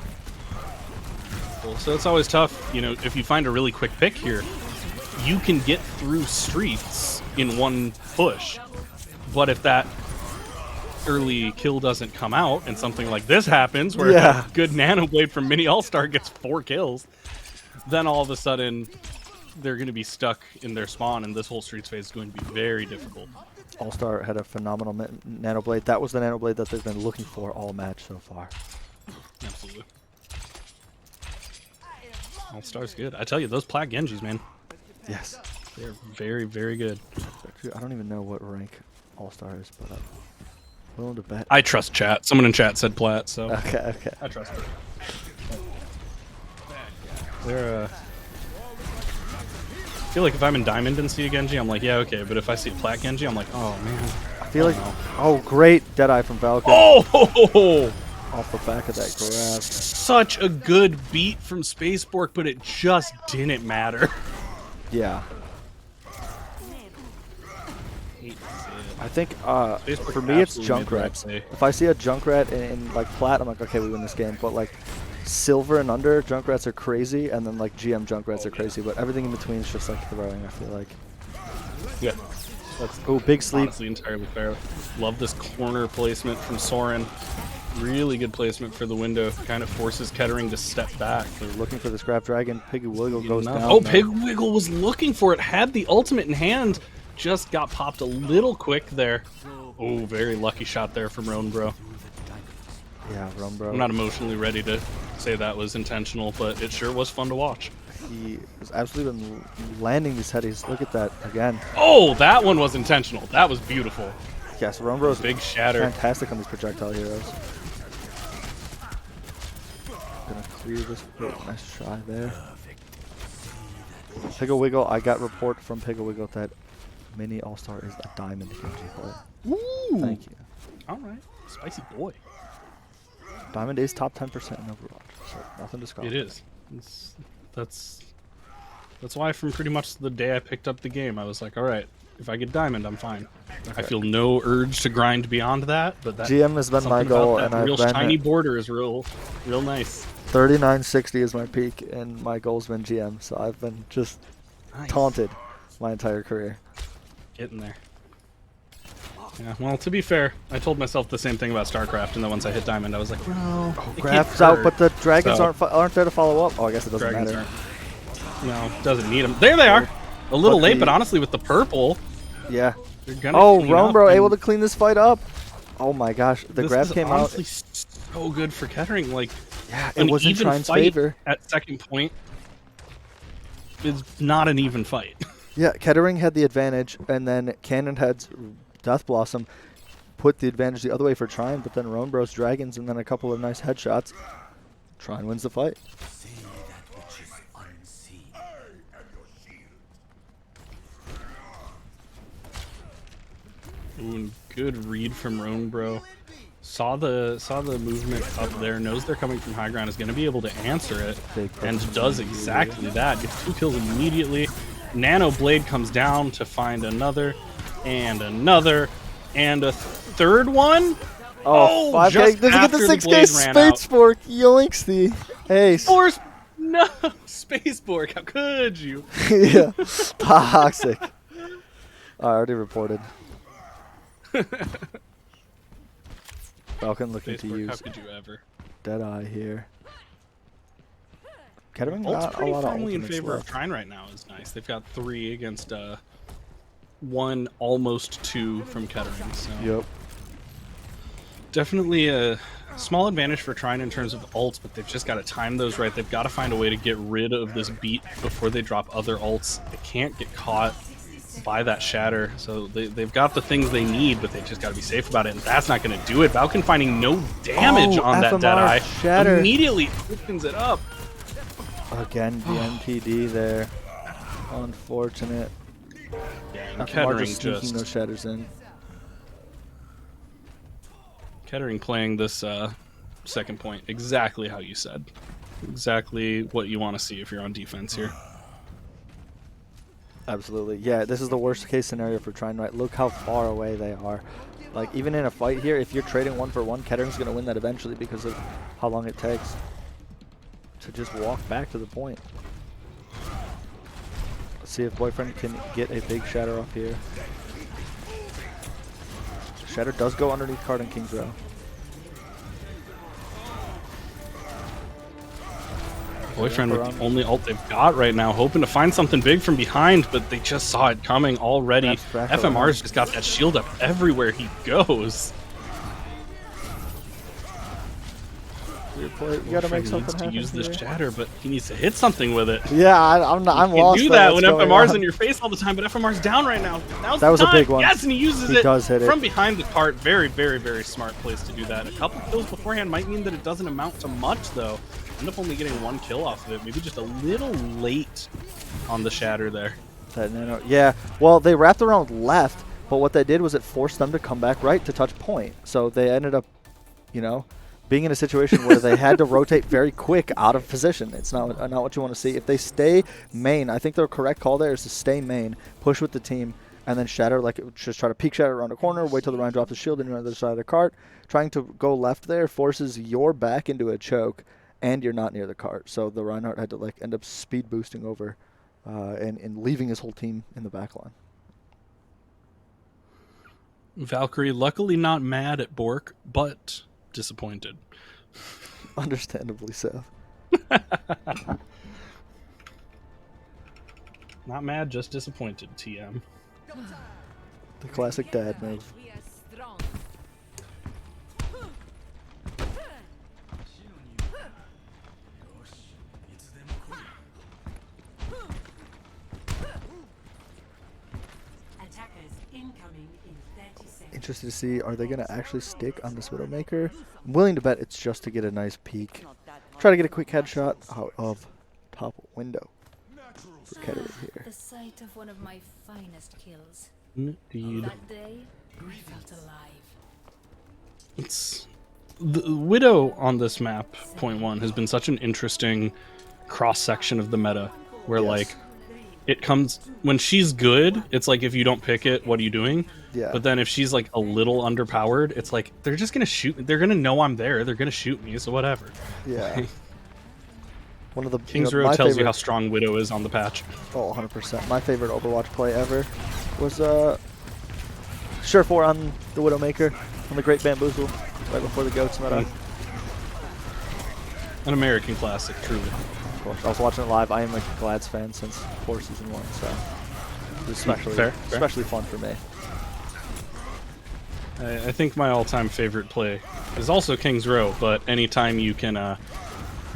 Cool. So it's always tough, you know, if you find a really quick pick here, you can get through streets in one push. But if that early kill doesn't come out and something like this happens where Yeah. a good nano blade from Mini All-Star gets 4 kills, then all of a sudden they're going to be stuck in their spawn and this whole streets phase is going to be very difficult. All-Star had a phenomenal nano blade. That was the nano blade that they've been looking for all match so far. Absolutely. All-Star's good. I tell you, those Plat Genjis, man, Yes. they're very, very good. Actually, I don't even know what rank All-Star is, but I'm willing to bet. I trust chat. Someone in chat said Plat, so Okay. I trust it. They're, I feel like if I'm in Diamond and see a Genji, I'm like, yeah, okay. But if I see a Plat Genji, I'm like, oh, man. I feel like, no. oh, great Deadeye from Valkyrie Oh! off the back of that grab. Such a good beat from Spaceborg, but it just didn't matter. Yeah. I think Spaceborg for me it's absolutely made the right Junkrat. play. If I see a Junkrat in like Plat, I'm like, okay, we win this game. But like Silver and under, Junkrats are crazy, and then like GM Junkrats are crazy. But everything in between is just like throwing, I feel like. Yeah. That's Oh, big sleep. honestly entirely fair. Love this corner placement from Soren. Really good placement for the window. Kind of forces Kettering to step back. They're looking for this grab dragon. Piggy Wiggle goes down. Oh, now. Pig Wiggle was looking for it. Had the ultimate in hand. Just got popped a little quick there. Oh, very lucky shot there from Roan, bro. Yeah, Rum Bro. I'm not emotionally ready to say that was intentional, but it sure was fun to watch. He has absolutely been landing these headies. Look at that again. Oh, that one was intentional. That was beautiful. Yes, Rum Bro's Big shatter. fantastic on these projectile heroes. Gonna clear this. Oh, nice try there. Piggle Wiggle. I got report from Piggle Wiggle that Mini All-Star is a diamond Genji player. Ooh. Thank you. All right. Spicy boy. Diamond is top 10% in Overwatch, so nothing to scoff. It is. That's why from pretty much the day I picked up the game, I was like, all right, if I get diamond, I'm fine. I Okay. feel no urge to grind beyond that, but that GM has been my something goal, about and that I've real been shiny at border is real nice. 3960 is my peak, and my goal's been GM, so I've been just Nice. taunted my entire career. Getting there. Yeah, well, to be fair, I told myself the same thing about StarCraft, and then once I hit Diamond, I was like, no, it can't Graf's out, hurt. but the dragons So- aren't there to follow up. Oh, I guess it doesn't Dragons matter. aren't. No, doesn't need them. There they are. A little But late, the- but honestly, with the purple, Yeah. they're gonna Oh, clean Rome up Bro and able to clean this fight up. Oh my gosh, the this grab is came out. honestly so good for Kettering. Like, Yeah, an it was in even Trine's fight favor. at second point is not an even fight. Yeah, Kettering had the advantage, and then Cannon Head's Death Blossom put the advantage the other way for Trine, but then Rome Bro's Dragons, and then a couple of nice headshots. Trine wins the fight. Ooh, and good read from Roan, bro. Saw the movement up there, knows they're coming from high ground, is going to be able to answer it, and does exactly that. Gets 2 kills immediately. Nano Blade comes down to find another, and another, and a third one. Oh, 5K. just Does he get the after the 6K blade ran out. Space Fork? Yoinks the ace. Force, no, Spaceborg, how could you? Yeah, toxic. I already reported. Falcon looking to Spaceborg, how use could you ever? Deadeye here. Kettering Ult's not a pretty lot of firmly in ultimates favor of left. Trine right now is nice. They've got 3 against 1, almost 2 from Kettering. So Yep. definitely a small advantage for Trine in terms of ults, but they've just got to time those right. They've got to find a way to get rid of this beat before they drop other ults. They can't get caught by that shatter, so they've got the things they need, but they just got to be safe about it, and that's not going to do it. Falcon finding no damage on that FMR Deadeye shatter. immediately opens it up. Again, the NTD there. Unfortunate. Yeah, and FMR Kettering just sneaking just those shatters in. Kettering playing this second point exactly how you said. Exactly what you want to see if you're on defense here. Absolutely. Yeah, this is the worst case scenario for Trine, right? Look how far away they are. Like, even in a fight here, if you're trading 1-for-1, Kettering's going to win that eventually because of how long it takes to just walk back to the point. Let's see if Boyfriend can get a big shatter off here. Shatter does go underneath card in King's Row. Boyfriend with the only ult they've got right now, hoping to find something big from behind, but they just saw it coming already. FMR's just got that shield up everywhere he goes. You gotta make Boyfriend something needs to happen use this here. shatter, but he needs to hit something with it. Yeah, I'm You lost. do by that what's when going FMR's on. in your face all the time, but FMR's down right now. Now's That the was a time. big one. Yes, and he uses He it does hit it. from behind the cart. Very, very, very smart place to do that. A couple kills beforehand might mean that it doesn't amount to much, though. End up only getting 1 kill off of it. Maybe just a little late on the shatter there. That nano, yeah. Well, they wrapped around left, but what they did was it forced them to come back right to touch point. So they ended up, you know, being in a situation where they had to rotate very quick out of position. It's not what you want to see. If they stay main, I think the correct call there is to stay main, push with the team, and then shatter, like just try to peek shatter around a corner, wait till the Ryan drops the shield and you're on the other side of the cart. Trying to go left there forces your back into a choke, and you're not near the cart. So the Reinhardt had to like end up speed boosting over and leaving his whole team in the back line. Valkyrie, luckily not mad at Bork, but disappointed. Understandably so. Not mad, just disappointed, TM. The classic dad move. Interested to see, are they going to actually stick on this Widowmaker? I'm willing to bet it's just to get a nice peek. Try to get a quick headshot out of top window for Kettering here. The sight of one of my finest kills. Indeed. That day, I felt alive. It's the Widow on this map, point 1, has been such an interesting cross section of the meta, where Yes. like it comes when she's good. It's like if you don't pick it, what are you doing? Yeah. But then if she's like a little underpowered, it's like they're just gonna shoot me. They're gonna know I'm there. They're gonna shoot me. So whatever. Yeah. One of the King's my Row tells you favorite- how strong Widow is on the patch. Oh, 100%. My favorite Overwatch play ever was Sure 4 on the Widowmaker on the Great Bamboozle right before the Goats meta. An American classic, truly. Of course, I was watching it live. I am a Glads fan since before season 1, so it was especially fun for me. I think my all-time favorite play is also King's Row, but anytime you can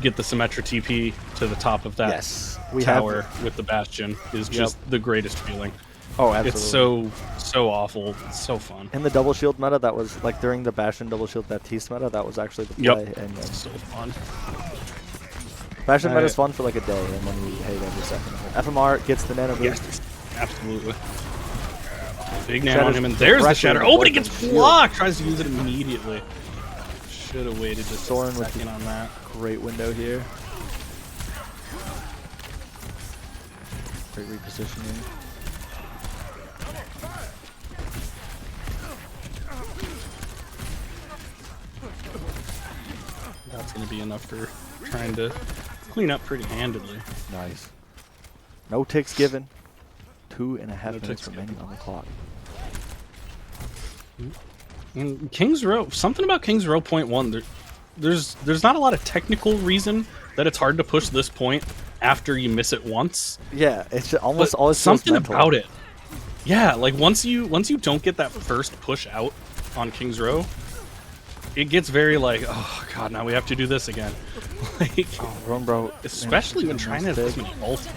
get the Symmetra TP to the top of that Yes, we tower have. with the Bastion is just the greatest feeling. Oh, absolutely. It's so awful. It's so fun. In the double shield meta, that was like during the Bastion double shield Baptiste meta. That was actually the play. And It's so fun. Bastion meta is fun for like a day, and then you hate every second of it. FMR gets the nano boost. Yes, absolutely. Big man on him, and there's the shatter. Oh, but he gets blocked. Tries to use it immediately. Should have waited just a second on that. Great window here. Great repositioning. That's going to be enough for trying to clean up pretty handedly. Nice. No ticks given. 2.5 minutes ticks remaining on the clock. And Kings Row, something about Kings Row point one. There's not a lot of technical reason that it's hard to push this point after you miss it once. Yeah, it's just almost But always something about it. Yeah, like once you don't get that first push out on Kings Row, it gets very like, oh god, now we have to do this again. Like, Bro, especially when Trine has this many ults.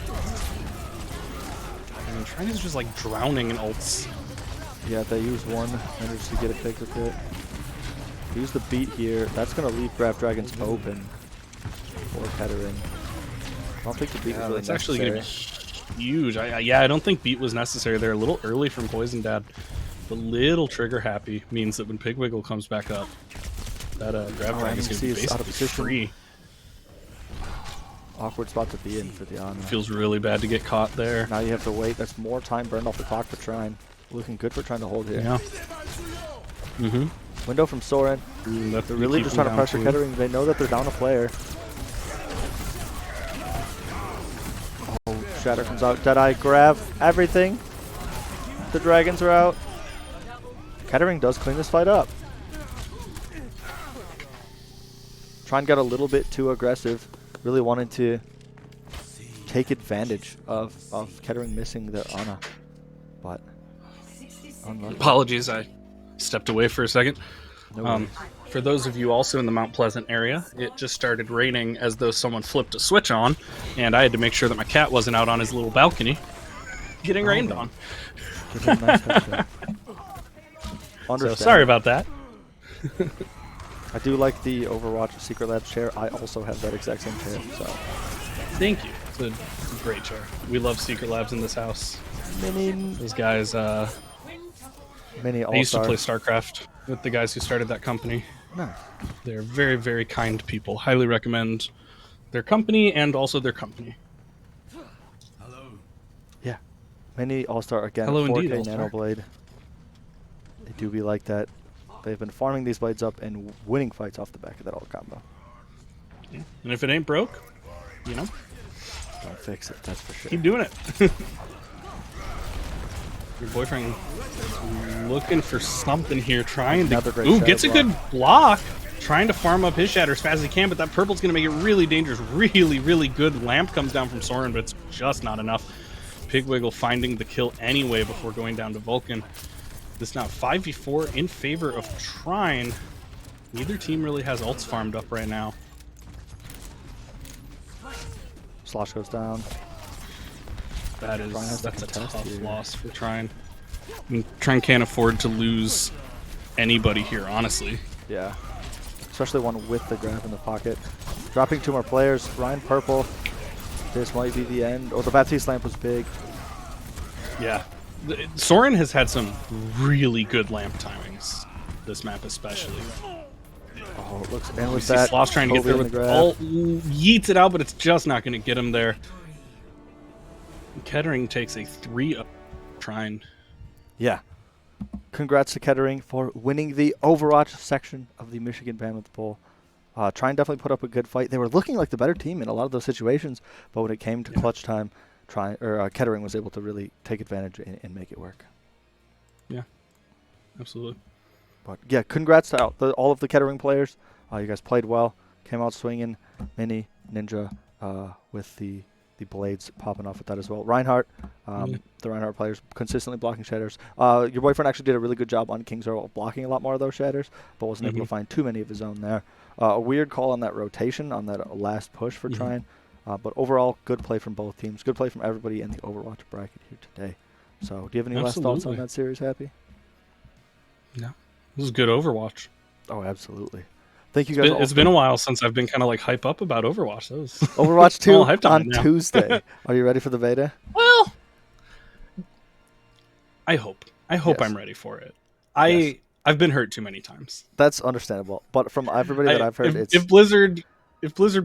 I mean, Trine is just like drowning in ults. Yeah, they use one managed to get a pick with it. Use the beat here. That's gonna leave Grab Dragons open for Kettering. I don't think the beat was really That's actually gonna necessary. be huge. I don't think beat was necessary. They're a little early from Poison Dad. The little trigger happy means that when Pigwiggle comes back up, that Grab Dragon is gonna be basically free. Awkward spot to be in for the Ana. Feels really bad to get caught there. Now you have to wait. That's more time burned off the clock for Trine. Looking good for trying to hold here. Yeah. Window from Soren. They're really just trying to pressure Kettering. They know that they're down a player. Oh, Shatter comes out. Deadeye grab everything. The dragons are out. Kettering does clean this fight up. Trine got a little bit too aggressive. Really wanted to take advantage of Kettering missing the Ana. But unlucky. Apologies, I stepped away for a second. No worries. For those of you also in the Mount Pleasant area, it just started raining as though someone flipped a switch on, and I had to make sure that my cat wasn't out on his little balcony getting rained on. Give him a nice headshot. So sorry about that. I do like the Overwatch Secret Lab chair. I also have that exact same chair. So Thank you. It's a great chair. We love Secret Labs in this house. mini Those guys, mini I used to all-star. play StarCraft with the guys who started that company. Nice. They're very, very kind people. Highly recommend their company and also their company. Yeah. Mini all-star again. Hello 4K indeed, All-Star. Nano Blade. They do be like that. They've been farming these blades up and winning fights off the back of that ult combo. Yeah. And if it ain't broke, you know, Don't fix it, that's for sure. keep doing it. Your boyfriend looking for something here, trying to. Another great Ooh, shadow gets a block. good block. Trying to farm up his shatter as fast as he can, but that purple's going to make it really dangerous. Really, really good. Lamp comes down from Soren, but it's just not enough. Pigwiggle finding the kill anyway before going down to Vulcan. This now 5v4 in favor of Trine. Neither team really has ults farmed up right now. Slosh goes down. That Trine has is to that's a contest tough here. loss for Trine. I mean, Trine can't afford to lose anybody here, honestly. Yeah. Especially one with the grab in the pocket. Dropping 2 more players. Ryan purple. This might be the end. Oh, the Baptiste lamp was big. Yeah. Soren has had some really good lamp timings. This map especially. Oh, it looks. And We with see that, Sloss trying to get Kobe there in with the grab. all yeets it out, but it's just not going to get him there. Kettering takes a 3-up Trine. Yeah. Congrats to Kettering for winning the Overwatch section of the Michigan Bandwidth Bowl. Trine definitely put up a good fight. They were looking like the better team in a lot of those situations, but when it came to clutch time, Kettering was able to really take advantage and make it work. Yeah, absolutely. But yeah, congrats to all of the Kettering players. You guys played well. Came out swinging. Mini, Ninja, with the blades popping off with that as well. Reinhardt, the Reinhardt players consistently blocking shatters. Your boyfriend actually did a really good job on King's Row blocking a lot more of those shatters, but wasn't able to find too many of his own there. A weird call on that rotation, on that last push for Trine. But overall, good play from both teams. Good play from everybody in the Overwatch bracket here today. So, do you have any last thoughts on that series, Happy? No. This is good Overwatch. Oh, absolutely. Thank you guys. It's been a while since I've been kind of like hype up about Overwatch. That was Overwatch 2 all hyped on it now. Tuesday. Are you ready for the beta? Well, I hope. I hope Yes. I'm ready for it. Yes. I've been hurt too many times. That's understandable. But from everybody that I've heard, it's If Blizzard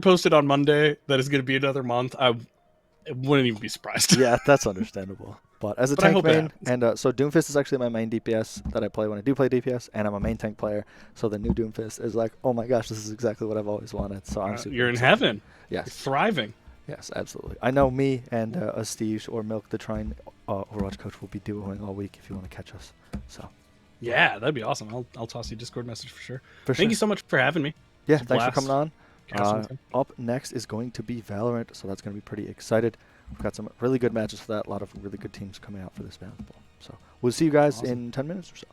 posted on Monday that it's going to be another month, I wouldn't even be surprised. yeah, that's understandable. But as a But I tank hope it main, happens. and so Doomfist is actually my main DPS that I play when I do play DPS, and I'm a main tank player. So the new Doomfist is like, oh my gosh, this is exactly what I've always wanted. So I'm super You're in excited. heaven. You're Yes, thriving. yes, absolutely. I know me and Astige or Milk the Trine Overwatch coach will be duoing all week if you want to catch us. So Yeah, that'd be awesome. I'll toss you a Discord message for sure. for Thank sure. you so much for having me. Yeah, It's a thanks for blast. coming on. Casting with him. Up next is going to be Valorant, so that's going to be pretty excited. We've got some really good matches for that. A lot of really good teams coming out for this Valorant Bowl. So we'll see you guys Awesome. in 10 minutes or so.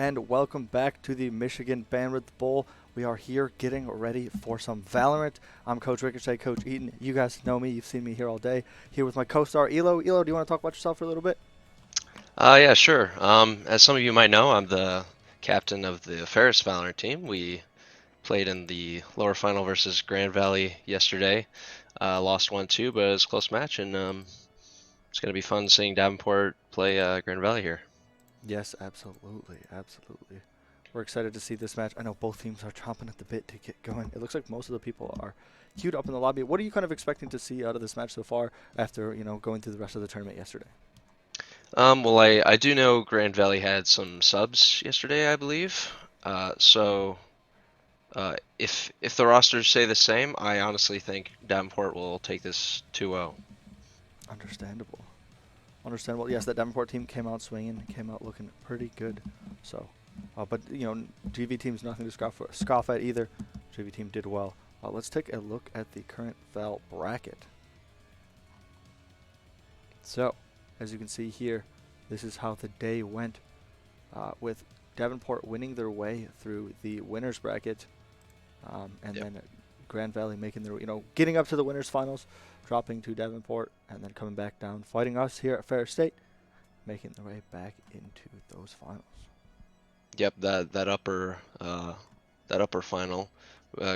and welcome back to the Michigan Bandwidth Bowl. We are here getting ready for some Valorant. I'm Coach Ricochet, Coach Eaton. You guys know me. You've seen me here all day. Here with my co-star, Elo. Elo, do you want to talk about yourself for a little bit? Yeah, sure. As some of you might know, I'm the captain of the Ferris Valorant team. We played in the lower final versus Grand Valley yesterday. Lost 1-2, but it was a close match, and it's going to be fun seeing Davenport play Grand Valley here. Yes, absolutely. Absolutely. We're excited to see this match. I know both teams are chomping at the bit to get going. It looks like most of the people are queued up in the lobby. What are you kind of expecting to see out of this match so far after, going through the rest of the tournament yesterday? Well, I do know Grand Valley had some subs yesterday, I believe. So if the rosters say the same, I honestly think Davenport will take this 2-0. Understandable. Understandable. Yes, that Davenport team came out swinging, came out looking pretty good. So, but GV team's nothing to scoff at either. GV team did well. Let's take a look at the current Val bracket. So, as you can see here, this is how the day went, with Davenport winning their way through the winners bracket, and then Grand Valley making their, getting up to the winners finals, dropping to Davenport, and then coming back down, fighting us here at Ferris State, making their way back into those finals. Yep, that upper final,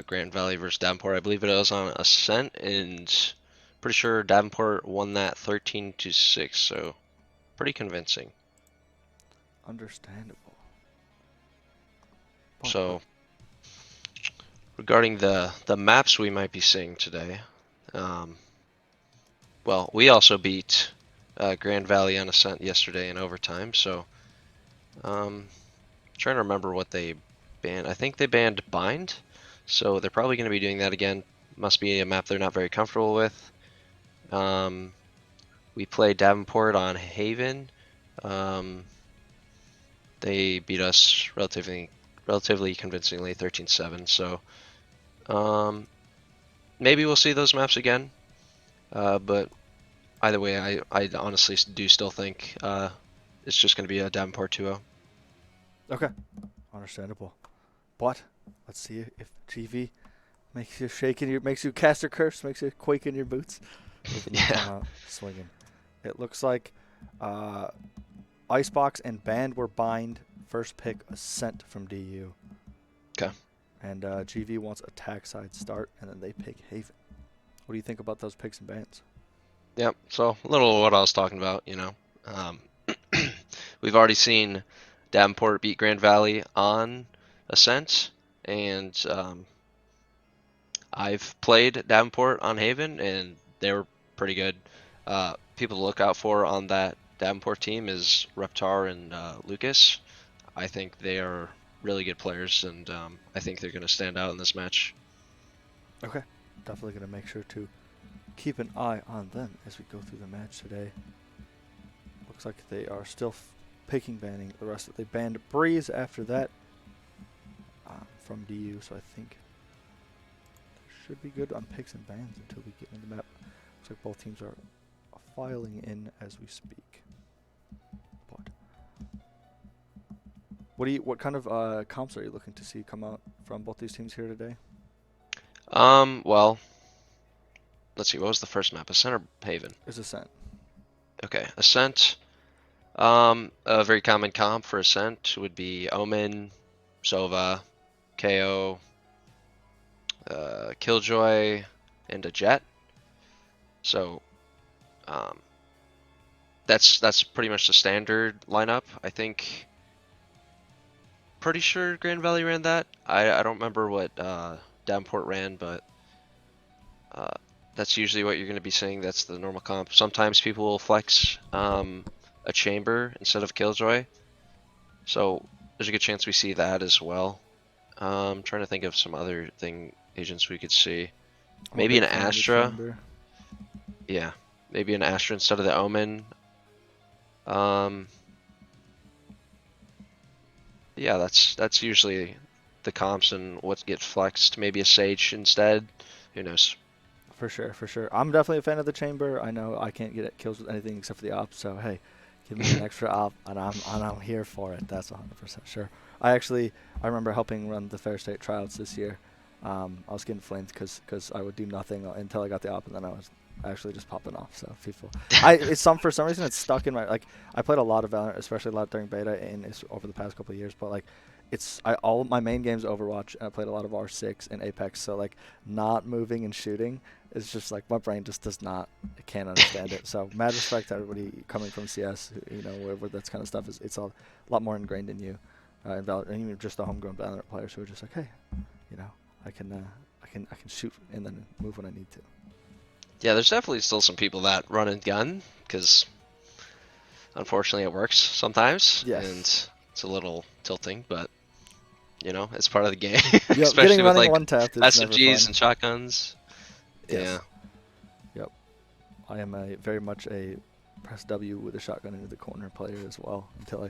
Grand Valley versus Davenport. I believe it was on Ascent, and pretty sure Davenport won that 13-6. So pretty convincing. Understandable. So regarding the maps we might be seeing today, well, we also beat Grand Valley on Ascent yesterday in overtime. So trying to remember what they banned. I think they banned Bind, so they're probably going to be doing that again. Must be a map they're not very comfortable with. We played Davenport on Haven. They beat us relatively convincingly, 13-7. So maybe we'll see those maps again. But either way, I honestly do still think it's just going to be a Davenport 2-0. Okay, understandable. But let's see if GV makes you shake in makes you cast your curse, makes you quake in your boots. Yeah. Swinging. It looks like Icebox and Band were bind. First pick Ascent from DU. Okay. And GV wants attack side start, and then they pick Haven. What do you think about those picks and bans? Yep. So a little what I was talking about, we've already seen Davenport beat Grand Valley on Ascent, and I've played Davenport on Haven, and they were pretty good. People to look out for on that Davenport team is Reptar and Lucas. I think they are really good players, and I think they're going to stand out in this match. Okay. Definitely going to make sure to keep an eye on them as we go through the match today. Looks like they are still picking banning the rest of it. They banned Breeze after that from DU, so I think should be good on picks and bans until we get into the map. Looks like both teams are filing in as we speak. But what kind of comps are you looking to see come out from both these teams here today? Well, let's see. What was the first map? Ascent or Haven? It's Ascent. Okay, Ascent. A very common comp for Ascent would be Omen, Sova, KO, Killjoy, and a Jet. So, that's pretty much the standard lineup. I think. Pretty sure Grand Valley ran that. I don't remember what Davenport ran, but that's usually what you're going to be seeing. That's the normal comp. Sometimes people will flex a chamber instead of Killjoy, so there's a good chance we see that as well. I'm trying to think of some other agents we could see. Maybe an Astra. Yeah, maybe an Astra instead of the Omen. Yeah, that's usually the comps and what gets flexed. Maybe a Sage instead. Who knows? For sure, for sure. I'm definitely a fan of the chamber. I know I can't get kills with anything except for the ops, so hey, Give me an extra op, and I'm here for it. That's 100% sure. I remember helping run the Fair State tryouts this year. I was getting flamed because I would do nothing until I got the op, and then I was actually just popping off. So people, for some reason it's stuck in my, like, I played a lot of Valorant, especially a lot during beta and over the past couple of years, but like all my main games Overwatch, and I played a lot of R6 and Apex, so like not moving and shooting is just like my brain just does not, I can't understand it. So mad respect to everybody coming from CS, wherever that kind of stuff is. It's a lot more ingrained in you, in Valorant, and even just the homegrown Valorant players who are just like, hey, I can shoot and then move when I need to. Yeah, there's definitely still some people that run and gun because unfortunately it works sometimes, Yes. and it's a little tilting, but it's part of the game. Yep, Especially with running like one tapped is never SMGs fun. and shotguns. Yes. Yeah. Yep. I am very much a press W with a shotgun into the corner player as well until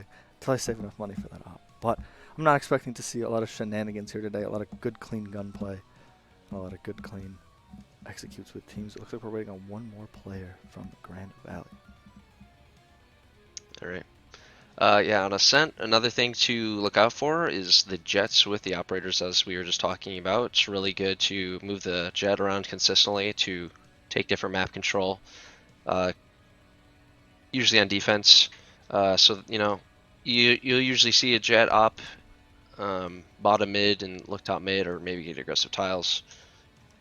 I save enough money for that op. But I'm not expecting to see a lot of shenanigans here today. A lot of good, clean gunplay, and a lot of good, clean executes with teams. It looks like we're waiting on one more player from Grand Valley. All right. Yeah, on Ascent, another thing to look out for is the jets with the operators, as we were just talking about. It's really good to move the jet around consistently to take different map control, usually on defense. So you'll usually see a jet op, bottom mid and look top mid, or maybe get aggressive tiles.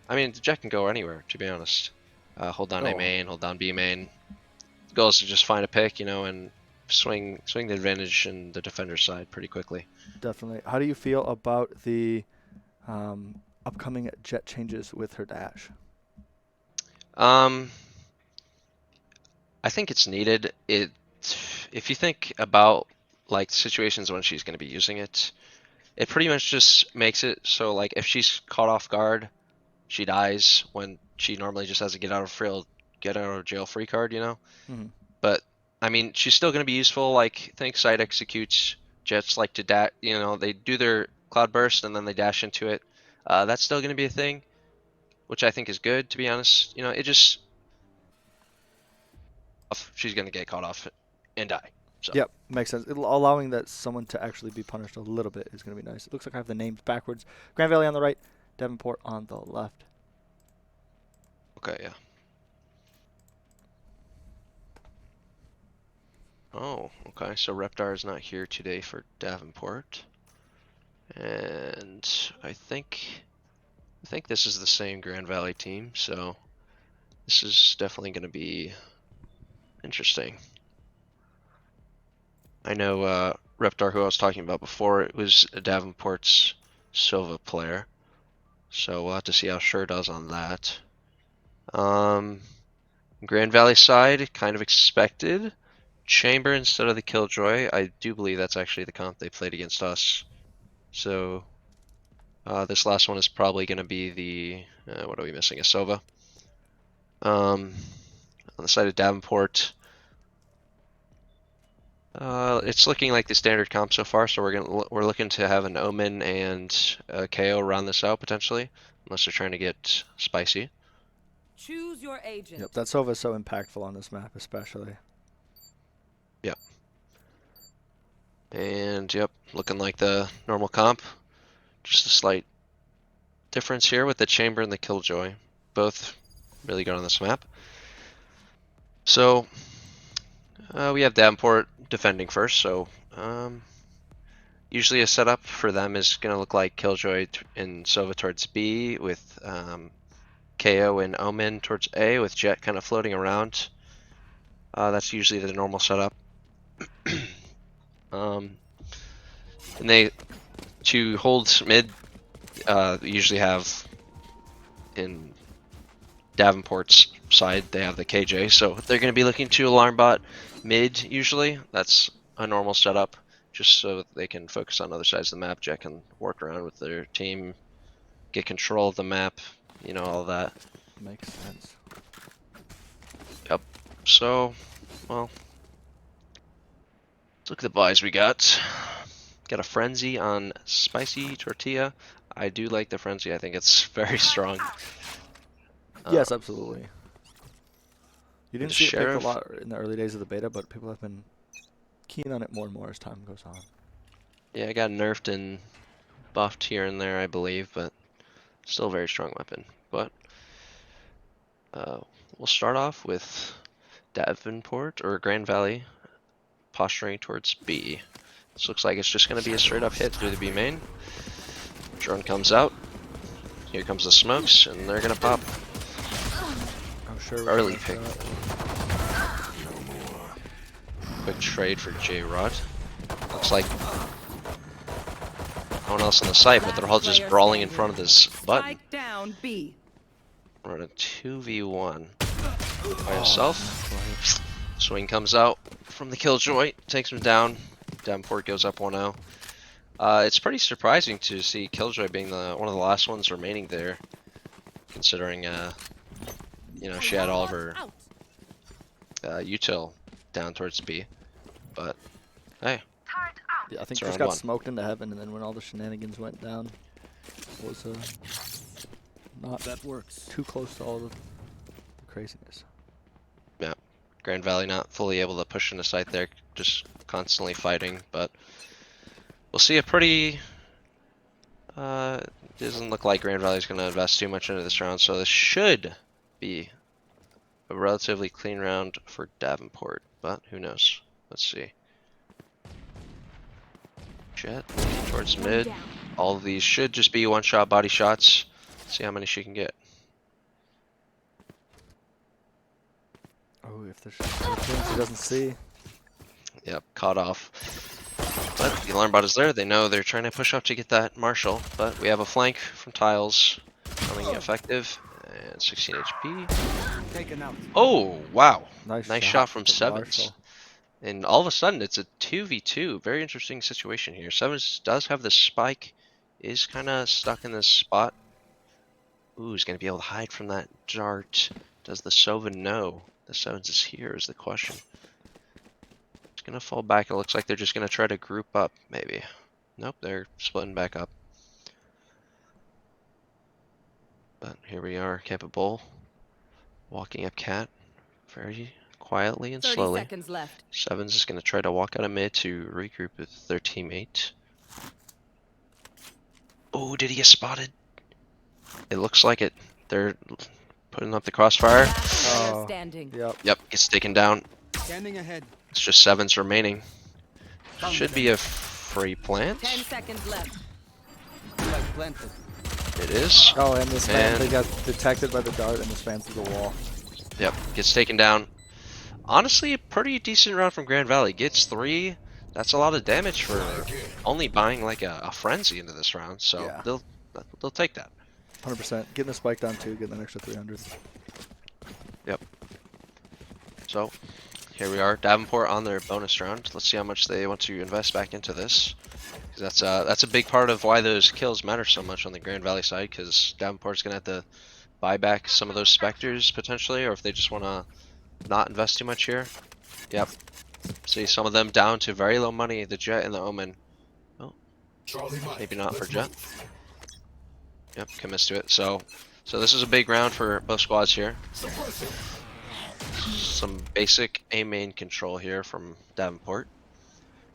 I mean, the jet can go anywhere, to be honest. Hold down A main, hold down B main. The goal is to just find a pick, and swing the advantage in the defender's side pretty quickly. Definitely. How do you feel about the upcoming jet changes with her dash? I think it's needed. If you think about like situations when she's going to be using it, it pretty much just makes it so like if she's caught off guard, she dies when she normally just has a get out of jail free card, Mm-hmm. But I mean, she's still going to be useful. Like, think side executes, jets like to dash. They do their cloud burst and then they dash into it. That's still going to be a thing, which I think is good, to be honest. It just she's going to get caught off and die. So. Yep, makes sense. Allowing that someone to actually be punished a little bit is going to be nice. It looks like I have the names backwards. Grand Valley on the right, Davenport on the left. Okay, yeah. Oh, okay. So Reptar is not here today for Davenport, and I think this is the same Grand Valley team. So this is definitely going to be interesting. I know Reptar, who I was talking about before, it was Davenport's Sova player. So we'll have to see how Sure does on that. Grand Valley side, kind of expected. Chamber instead of the Killjoy. I do believe that's actually the comp they played against us. So this last one is probably going to be the, what are we missing? A Sova. On the side of Davenport, it's looking like the standard comp so far. So we're looking to have an Omen and a KO round this out potentially, unless they're trying to get spicy. Choose your agent. Yep, that Sova is so impactful on this map, especially. Yep. And yep, looking like the normal comp. Just a slight difference here with the Chamber and the Killjoy. Both really good on this map. So we have Davenport defending first. So usually a setup for them is going to look like Killjoy and Sova towards B with KO and Omen towards A with Jet kind of floating around. That's usually the normal setup. And they, to hold mid, usually have in Davenport's side, they have the KJ, so they're going to be looking to alarm bot mid usually. That's a normal setup, just so they can focus on other sides of the map. Jet can work around with their team, get control of the map, all that. Makes sense. Yep. So, well, let's look at the buys we got. Got a Frenzy on Spicy Tortilla. I do like the Frenzy. I think it's very strong. Yes, absolutely. You didn't see it picked a Sheriff. lot in the early days of the beta, but people have been keen on it more and more as time goes on. Yeah, it got nerfed and buffed here and there, I believe, but still a very strong weapon. But we'll start off with Davenport or Grand Valley posturing towards B. This looks like it's just going to be a straight up hit through the B main. Drone comes out. Here comes the smokes, and they're going to pop. I'm sure. Early pick. Quick trade for J-Rod. Looks like no one else on the site, but they're all just brawling in front of this button. Spike down B. We're in a 2v1 by himself. Swing comes out from the Killjoy, takes him down. Davenport goes up 1-0. It's pretty surprising to see Killjoy being one of the last ones remaining there, considering you know, she had all of her util down towards B. But hey, yeah, I think it's just round got one. smoked into heaven, and then when all the shenanigans went down, was not That works. too close to all the craziness. Yeah, Grand Valley not fully able to push into sight there, just constantly fighting. But we'll see a pretty. Doesn't look like Grand Valley's going to invest too much into this round, so this should be a relatively clean round for Davenport. But who knows? Let's see. Jet towards mid. All of these should just be one-shot body shots. See how many she can get. Oh, if there's things he doesn't see. Yep, caught off. But the alarm bot is there. They know they're trying to push up to get that Marshall. But we have a flank from Tiles coming effective. And 16 HP. Taken out. Oh, wow. Nice shot from Sevens. Marshall. And all of a sudden, it's a 2v2. Very interesting situation here. Sevens does have the spike. Is kind of stuck in this spot. Ooh, he's going to be able to hide from that dart. Does the Sova know the Sevens is here is the question. It's going to fall back. It looks like they're just going to try to group up, maybe. Nope, they're splitting back up. But here we are, capable. Walking up cat. Very quietly and 30 slowly. seconds left. Sevens is going to try to walk out of mid to regroup with their teammate. Oh, did he get spotted? It looks like it. They're putting up the crossfire. Last player Oh. standing. Yep. Yep, gets taken down. Standing ahead. It's just Sevens remaining. Found Should them. be a free plant. 10 seconds left. Spike planted. It is. Oh, and this man, And- they got detected by the dart and this fan through the wall. Yep, gets taken down. Honestly, a pretty decent round from Grand Valley. Gets 3. That's a lot of damage for only buying like a frenzy into this round. So Yeah. they'll take that. 100%. Getting the spike down too, getting an extra 300. Yep. So here we are, Davenport on their bonus round. Let's see how much they want to invest back into this. 'Cause that's a big part of why those kills matter so much on the Grand Valley side. Because Davenport's gonna have to buy back some of those specters potentially, or if they just want to not invest too much here. Yep. See some of them down to very low money. The Jet and the Omen. Oh, maybe not for Jet. Yep, commits to it. So this is a big round for both squads here. Some basic A main control here from Davenport.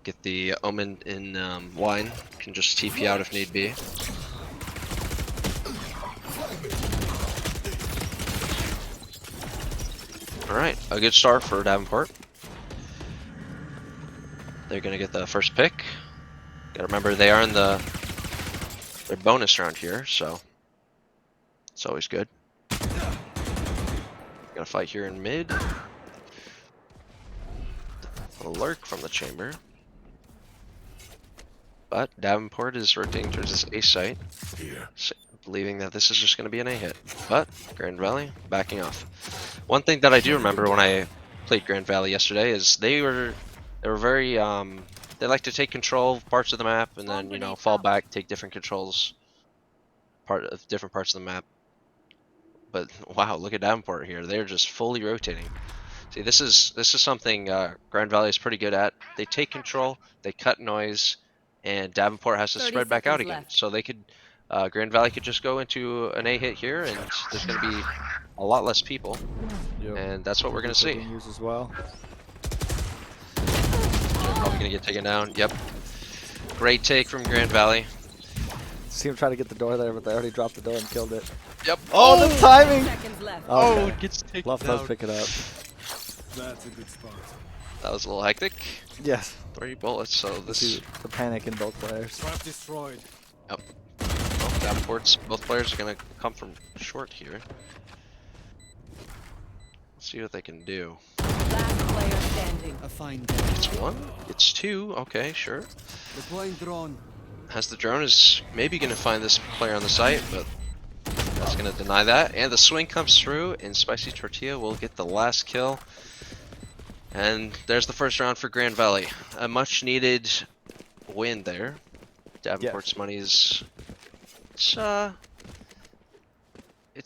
Get the Omen in line. Can just TP out if need be. Alright, a good start for Davenport. They're gonna get the first pick. Gotta remember they are in their bonus round here, so it's always good. Gotta fight here in mid. A lurk from the chamber. But Davenport is rotating towards this A site, believing that this is just going to be an A hit. But Grand Valley backing off. One thing that I do remember when I played Grand Valley yesterday is they were very they like to take control of parts of the map and then, you know, fall back, take different controls different parts of the map. But wow, look at Davenport here. They're just fully rotating. See, this is something Grand Valley is pretty good at. They take control, they cut noise, and Davenport has to 30 spread back out seconds again. left. So they could Grand Valley could just go into an A hit here, and there's going to be a lot less people, Yep. and that's what we're going to see. Use as well. Probably gonna get taken down. Yep. Great take from Grand Valley. See him try to get the door there, but they already dropped the door and killed it. Yep. Oh, the timing! Seconds left. Oh, Okay. it gets taken Bluff down. does pick it up. That's a good spot. That was a little hectic. Yes. 3 bullets, so See this... the panic in both players. Trap destroyed. Yep. Well, Davenport's, both players are gonna come from short here. Let's see what they can do. Last player standing. A fine. It's 1, it's 2, okay, sure. Deploying drone. Has the drone is maybe gonna find this player on the site, but that's gonna deny that. And the swing comes through, and Spicy Tortilla will get the last kill. And there's the first round for Grand Valley. A much needed win there. Davenport's money is it's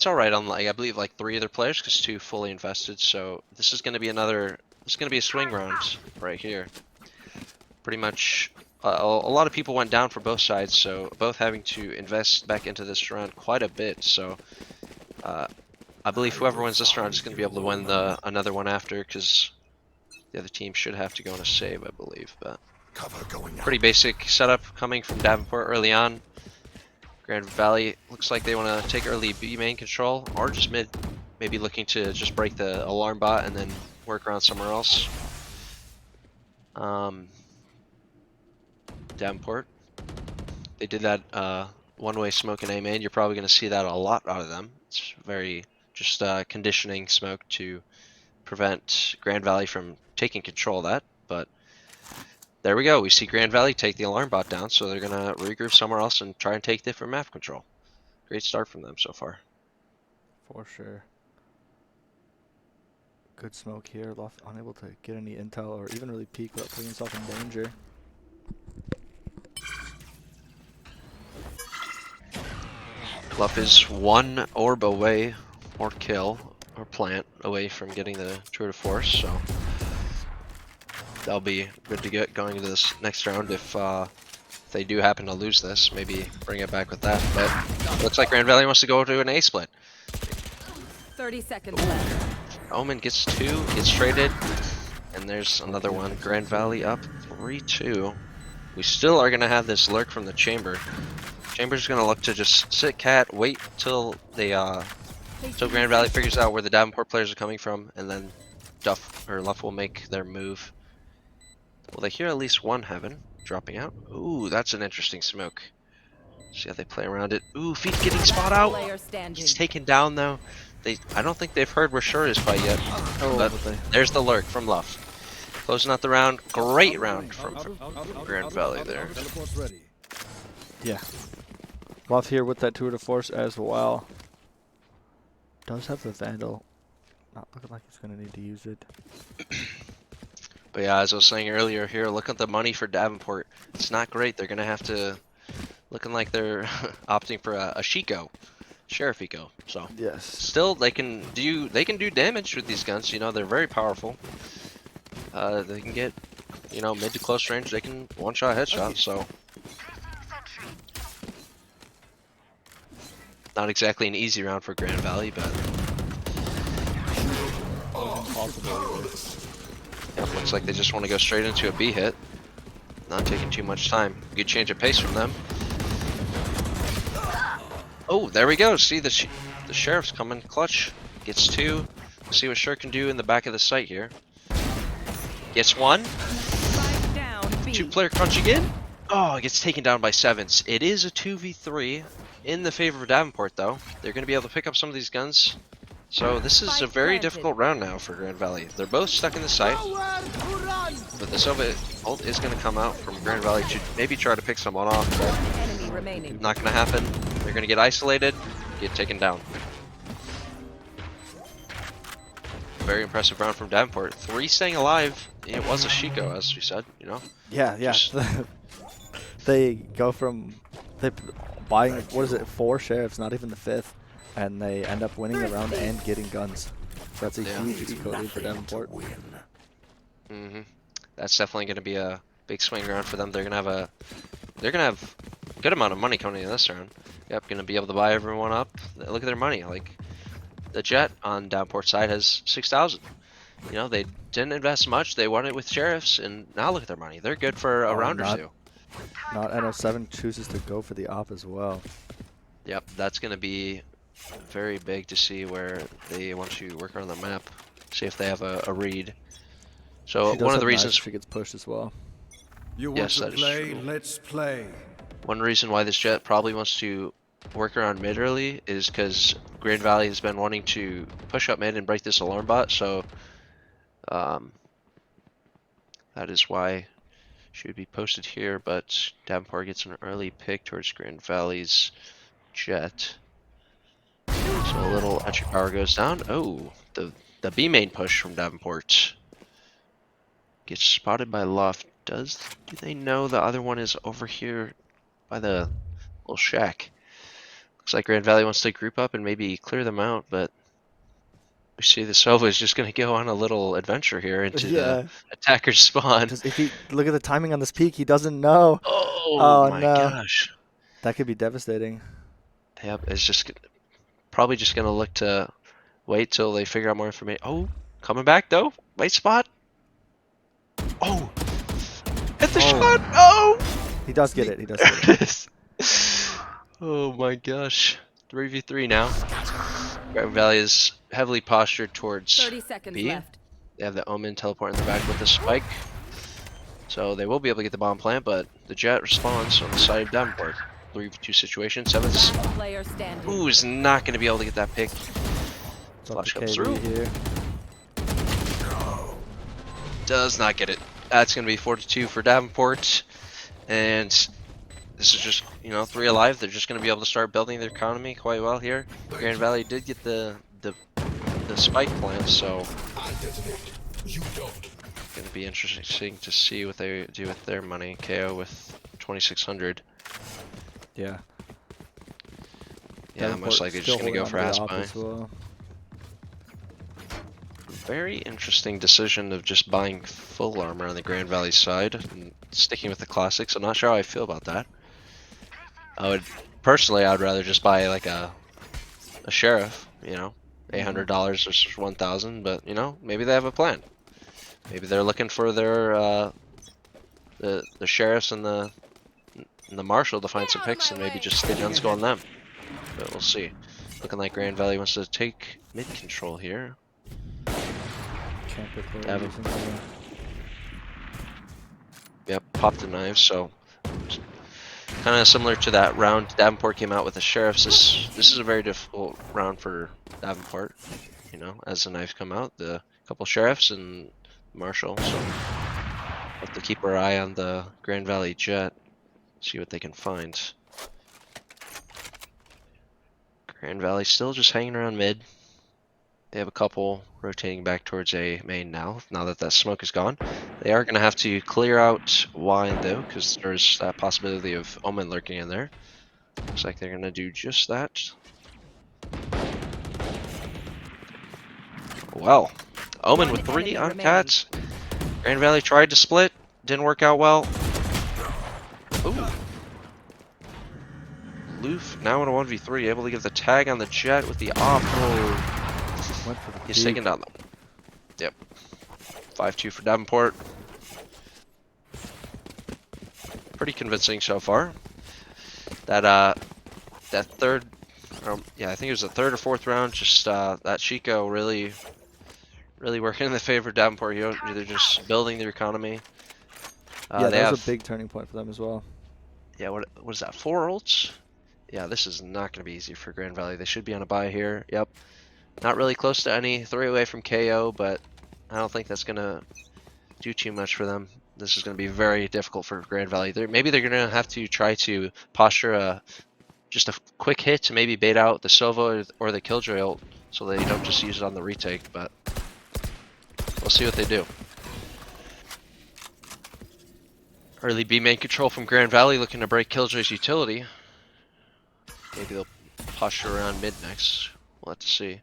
alright on, like, I believe like 3 other players because 2 fully invested, so this is gonna be a swing round right here. Pretty much a lot of people went down for both sides, so both having to invest back into this round quite a bit, so I believe whoever wins this round is going to be able to win another one after, because the other team should have to go on a save, I believe. But pretty basic setup coming from Davenport early on. Grand Valley looks like they want to take early B main control, or just mid, maybe looking to just break the alarm bot and then work around somewhere else. Davenport, they did that one-way smoke in A main. You're probably going to see that a lot out of them. It's very just conditioning smoke to prevent Grand Valley from taking control of that. But there we go. We see Grand Valley take the alarm bot down, so they're going to regroup somewhere else and try and take different map control. Great start from them so far. For sure. Good smoke here. Loft unable to get any intel or even really peek without putting himself in danger. Bluff is 1 orb away, or kill, or plant away from getting the true to force, so they'll be good to get going into this next round if they do happen to lose this. Maybe bring it back with that, but looks like Grand Valley wants to go to an A split. 30 seconds left. Omen gets 2, gets traded, and there's another one. Grand Valley up 3-2. We still are going to have this lurk from the chamber. Chamber's gonna look to just sit cat, wait till they till Grand Valley figures out where the Davenport players are coming from, and then Duff or Luff will make their move. Will they hear at least one heaven dropping out? Ooh, that's an interesting smoke. See how they play around it. Ooh, feet getting spot out. He's taken down though. I don't think they've heard where Shore is fight yet. But there's the lurk from Luff. Closing out the round. Great round from Grand Valley there. Yeah. Luff here with that tour de force as well. Does have the Vandal. Not looking like he's going to need to use it. But yeah, as I was saying earlier here, look at the money for Davenport. It's not great. They're going to have to... Looking like they're opting for a Shiko. Sheriff Eco. So yes. Still, they can do damage with these guns. You know, they're very powerful. They can get, you know, mid to close range. They can one-shot headshot, so... Not exactly an easy round for Grand Valley, but yeah, looks like they just want to go straight into a B hit. Not taking too much time. Good change of pace from them. Oh, there we go. See the sheriff's coming. Clutch gets 2. See what Sure can do in the back of the site here. Gets 1. 2-player crunch again. Oh, gets taken down by 7s. It is a 2v3 in the favor of Davenport, though. They're going to be able to pick up some of these guns. So this is a very difficult round now for Grand Valley. They're both stuck in the site. But the Soviet ult is going to come out from Grand Valley to maybe try to pick someone off. But not going to happen. They're going to get isolated, get taken down. Very impressive round from Davenport. 3 staying alive. It was a Shiko, as we said, you know? Yeah, yeah. They go from... buying, what is it, 4 sheriffs, not even the 5th, and they end up winning the round and getting guns. So that's a huge eco lead for Davenport. That's definitely going to be a big swing round for them. They're going to have a good amount of money coming in this round. Yep, going to be able to buy everyone up. Look at their money. Like the Jet on Davenport side has 6,000. you know, they didn't invest much. They won it with sheriffs, and now look at their money. They're good for a round or two. Not NO7 chooses to go for the op as well. Yep, that's going to be very big to see where they want to work around the map. See if they have a read. So She does one of have the knives reasons, if she gets pushed as well. You want yes, to that is play? true. Let's play. One reason why this Jet probably wants to work around mid early is because Grand Valley has been wanting to push up mid and break this alarm bot. So that is why she would be posted here. But Davenport gets an early pick towards Grand Valley's Jet. So a little entry power goes down. Oh, the B main push from Davenport gets spotted by Luff. Do they know the other one is over here by the little shack? Looks like Grand Valley wants to group up and maybe clear them out, but we see the Sova is just going to go on a little adventure here into the attacker's spawn. If he look at the timing on this peak, he doesn't know. Oh Oh my no, gosh! that could be devastating. Yep, it's just probably just going to look to wait till they figure out more information. Oh, coming back though. White spot. Oh, hit the shot. Oh, He does get it. He does get it. oh my gosh. 3v3 now. Grand Valley is heavily postured towards 30 seconds B. left. They have the Omen teleport in the back with the spike. So they will be able to get the bomb plant, but the Jet responds on the side of Davenport. 3v2 situation. Seventh. Last player standing. Ooh, is not going to be able to get that pick. It's up Flash to comes KV through. here. Does not get it. That's going to be 42 for Davenport. And this is just, you know, 3 alive. They're just going to be able to start building their economy quite well here. Grand Valley did get the spike plant, so going to be interesting to see what they do with their money. KO with 2,600. Yeah. Yeah, most likely just going to go for Aspine. Well. Very interesting decision of just buying full armor on the Grand Valley side and sticking with the classics. I'm not sure how I feel about that. Personally, I'd rather just buy like a sheriff, you know, $800 versus 1,000, but you know, maybe they have a plan. Maybe they're looking for their the sheriffs and the marshal to find some picks and maybe just the guns go on them. But we'll see. Looking like Grand Valley wants to take mid control here. Yep, popped the knives, so kind of similar to that round Davenport came out with the sheriffs. This is a very difficult round for Davenport, you know, as the knives come out, the couple sheriffs and marshal, so have to keep our eye on the Grand Valley Jet, see what they can find. Grand Valley still just hanging around mid. They have a couple rotating back towards A main now that that smoke is gone. They are going to have to clear out wine though, because there's that possibility of Omen lurking in there. Looks like they're going to do just that. Well, Omen with 3 on cats. Grand Valley tried to split, didn't work out well. Ooh. Loof now in a 1v3, able to get the tag on the Jet with the op. He's taking down them. Yep. 5-2 for Davenport. Pretty convincing so far. That third, yeah, I think it was the 3rd or 4th round. Just that Chico really working in the favor of Davenport. They're just building their economy. Yeah, that was a big turning point for them as well. Yeah, what is that? 4 ults? Yeah, this is not going to be easy for Grand Valley. They should be on a buy here. Yep. Not really close to any. 3 away from KO, but I don't think that's going to do too much for them. This is going to be very difficult for Grand Valley. Maybe they're going to have to try to posture just a quick hit to maybe bait out the Sova or the Killjoy ult so they don't just use it on the retake, but we'll see what they do. Early B main control from Grand Valley looking to break Killjoy's utility. Maybe they'll posture around mid next. We'll have to see.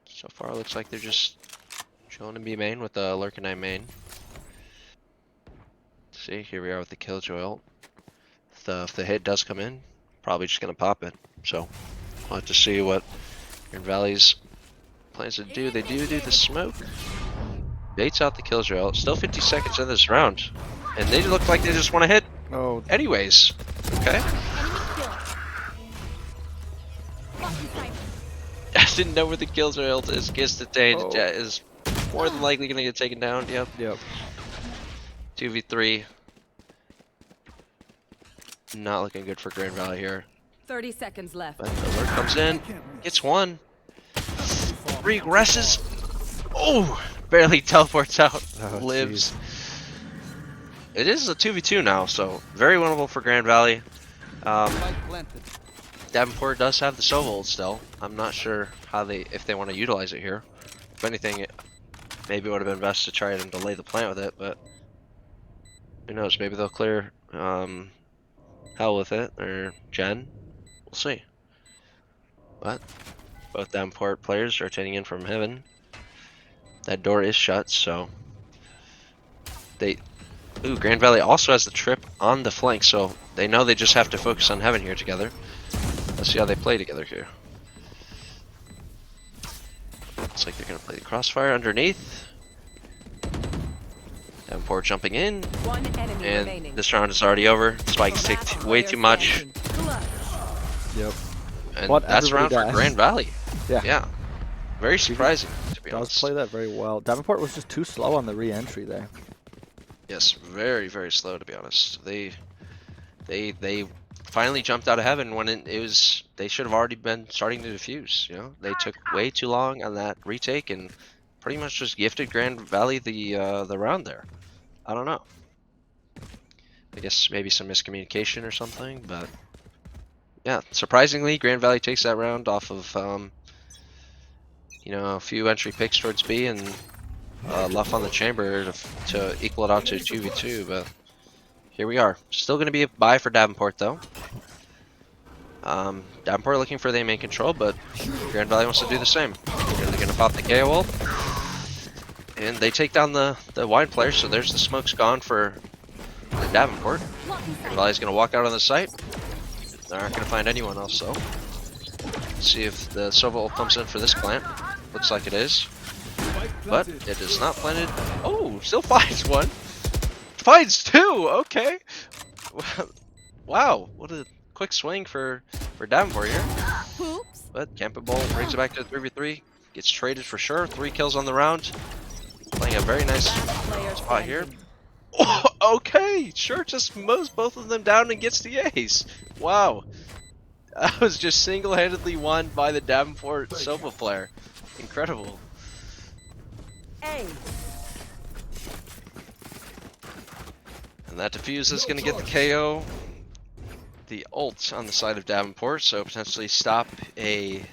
So far, it looks like they're just chilling in B main with the Lurkinite main. See, here we are with the Killjoy ult. If the hit does come in, probably just gonna pop it. So We'll have to see what Grand Valley's plans to do. They do the smoke. Baits out the Killjoy. Still 50 seconds in this round. And they look like they just want to hit Oh, anyways. Okay. I didn't know where the Killjoy ult is. Gets detained. Oh. Jet is more than likely going to get taken down. Yep. yep. 2v3. Not looking good for Grand Valley here. 30 seconds left. But the alert comes in. Gets one. Regresses. Oh! Barely teleports out. Oh, Lives. It is a 2v2 now, so very winnable for Grand Valley. Davenport does have the Sova ult still. I'm not sure how if they want to utilize it here. If anything, maybe it would have been best to try and delay the plant with it, but who knows? Maybe they'll clear Hell with it, or Gen. We'll see. But both Davenport players are rotating in from heaven. That door is shut, so they. Ooh, Grand Valley also has the trip on the flank, so they know they just have to focus on heaven here together. Let's see how they play together here. Looks like they're gonna play the crossfire underneath. Davenport jumping in, One enemy and remaining. this round is already over. Spikes take way too much, Yep. and What that's a round everybody for does. Grand Valley. Yeah. Yeah, very surprising to be Does honest. play that very well. Davenport was just too slow on the re-entry there. Yes, very slow to be honest. They finally jumped out of heaven when it was they should have already been starting to defuse. You know, they took way too long on that retake and pretty much just gifted Grand Valley the round there. I don't know. I guess maybe some miscommunication or something, but yeah, surprisingly, Grand Valley takes that round off of you know, a few entry picks towards B and left on the chamber to equal it out to 2v2, but here we are. Still going to be a buy for Davenport though. Davenport looking for the main control, but Grand Valley wants to do the same. They're going to pop the KO ult, and they take down the wide player, so there's the smokes gone for Davenport. Grand Valley's going to walk out on the site. They aren't going to find anyone else though. Let's see if the Sova ult comes in for this plant. Looks like it is. But it is not planted. Oh, still finds one. Finds two. Okay. Wow, what a quick swing for Davenport here. Oops. But Campbell brings it back to 3v3. Gets traded for sure. 3 kills on the round. Playing a very nice spot here. Oh, okay, sure. Just mows both of them down and gets the ace. Wow. That was just single-handedly won by the Davenport Sova player. Incredible. A. And that defuse is going to get the KO. The ult on the side of Davenport, so potentially stop a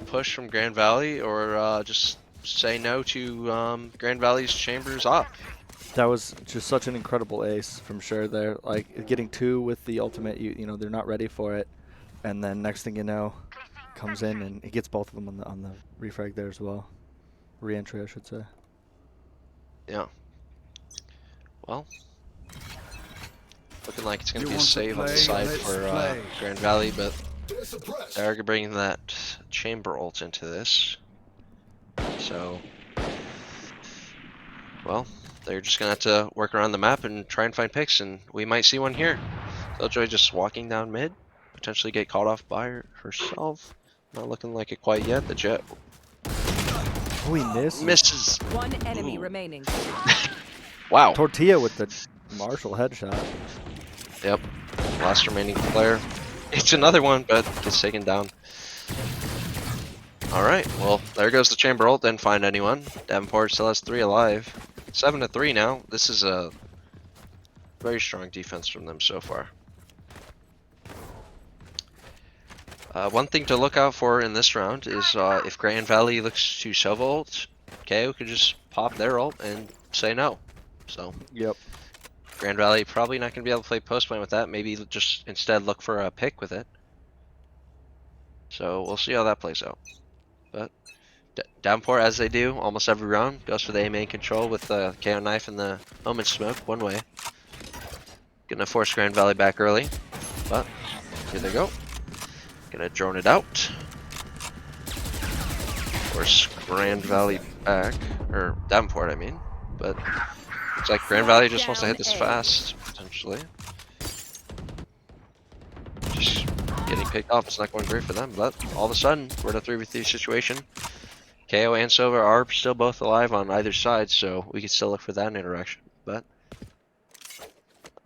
push from Grand Valley, or just say no to Grand Valley's chambers op. That was just such an incredible ace from sure there. Like getting 2 with the ultimate, you know they're not ready for it, and then next thing you know, comes in and he gets both of them on the refrag there as well. Re-entry, I should say. Yeah. Well, looking like it's going to be a save on the side for Grand Valley, but they're bringing that chamber ult into this. So, well, they're just going to have to work around the map and try and find picks, and we might see one here. Killjoy just walking down mid, potentially get caught off by herself. Not looking like it quite yet. The Jet Oh, he missed. misses. One enemy remaining. Wow. Tortilla with the Marshall headshot. Yep. Last remaining player. It's another one, but gets taken down. Alright, well, there goes the chamber ult. Didn't find anyone. Davenport still has 3 alive. 7-3 now. This is a very strong defense from them so far. One thing to look out for in this round is if Grand Valley looks to Sova ult, KO could just pop their ult and say no. So, Yep. Grand Valley probably not going to be able to play post plane with that. Maybe just instead look for a pick with it. So we'll see how that plays out. But Davenport, as they do almost every round, goes for the A main control with the KO knife and the Omen smoke one way. Gonna force Grand Valley back early, but here they go. Gonna drone it out. Of course, Grand Valley back, or Davenport, I mean. But it's like Grand Valley just wants to hit this fast, potentially. Just getting picked off. It's not going great for them, but all of a sudden, we're in a 3v3 situation. KO and Sova are still both alive on either side, so we can still look for that interaction. But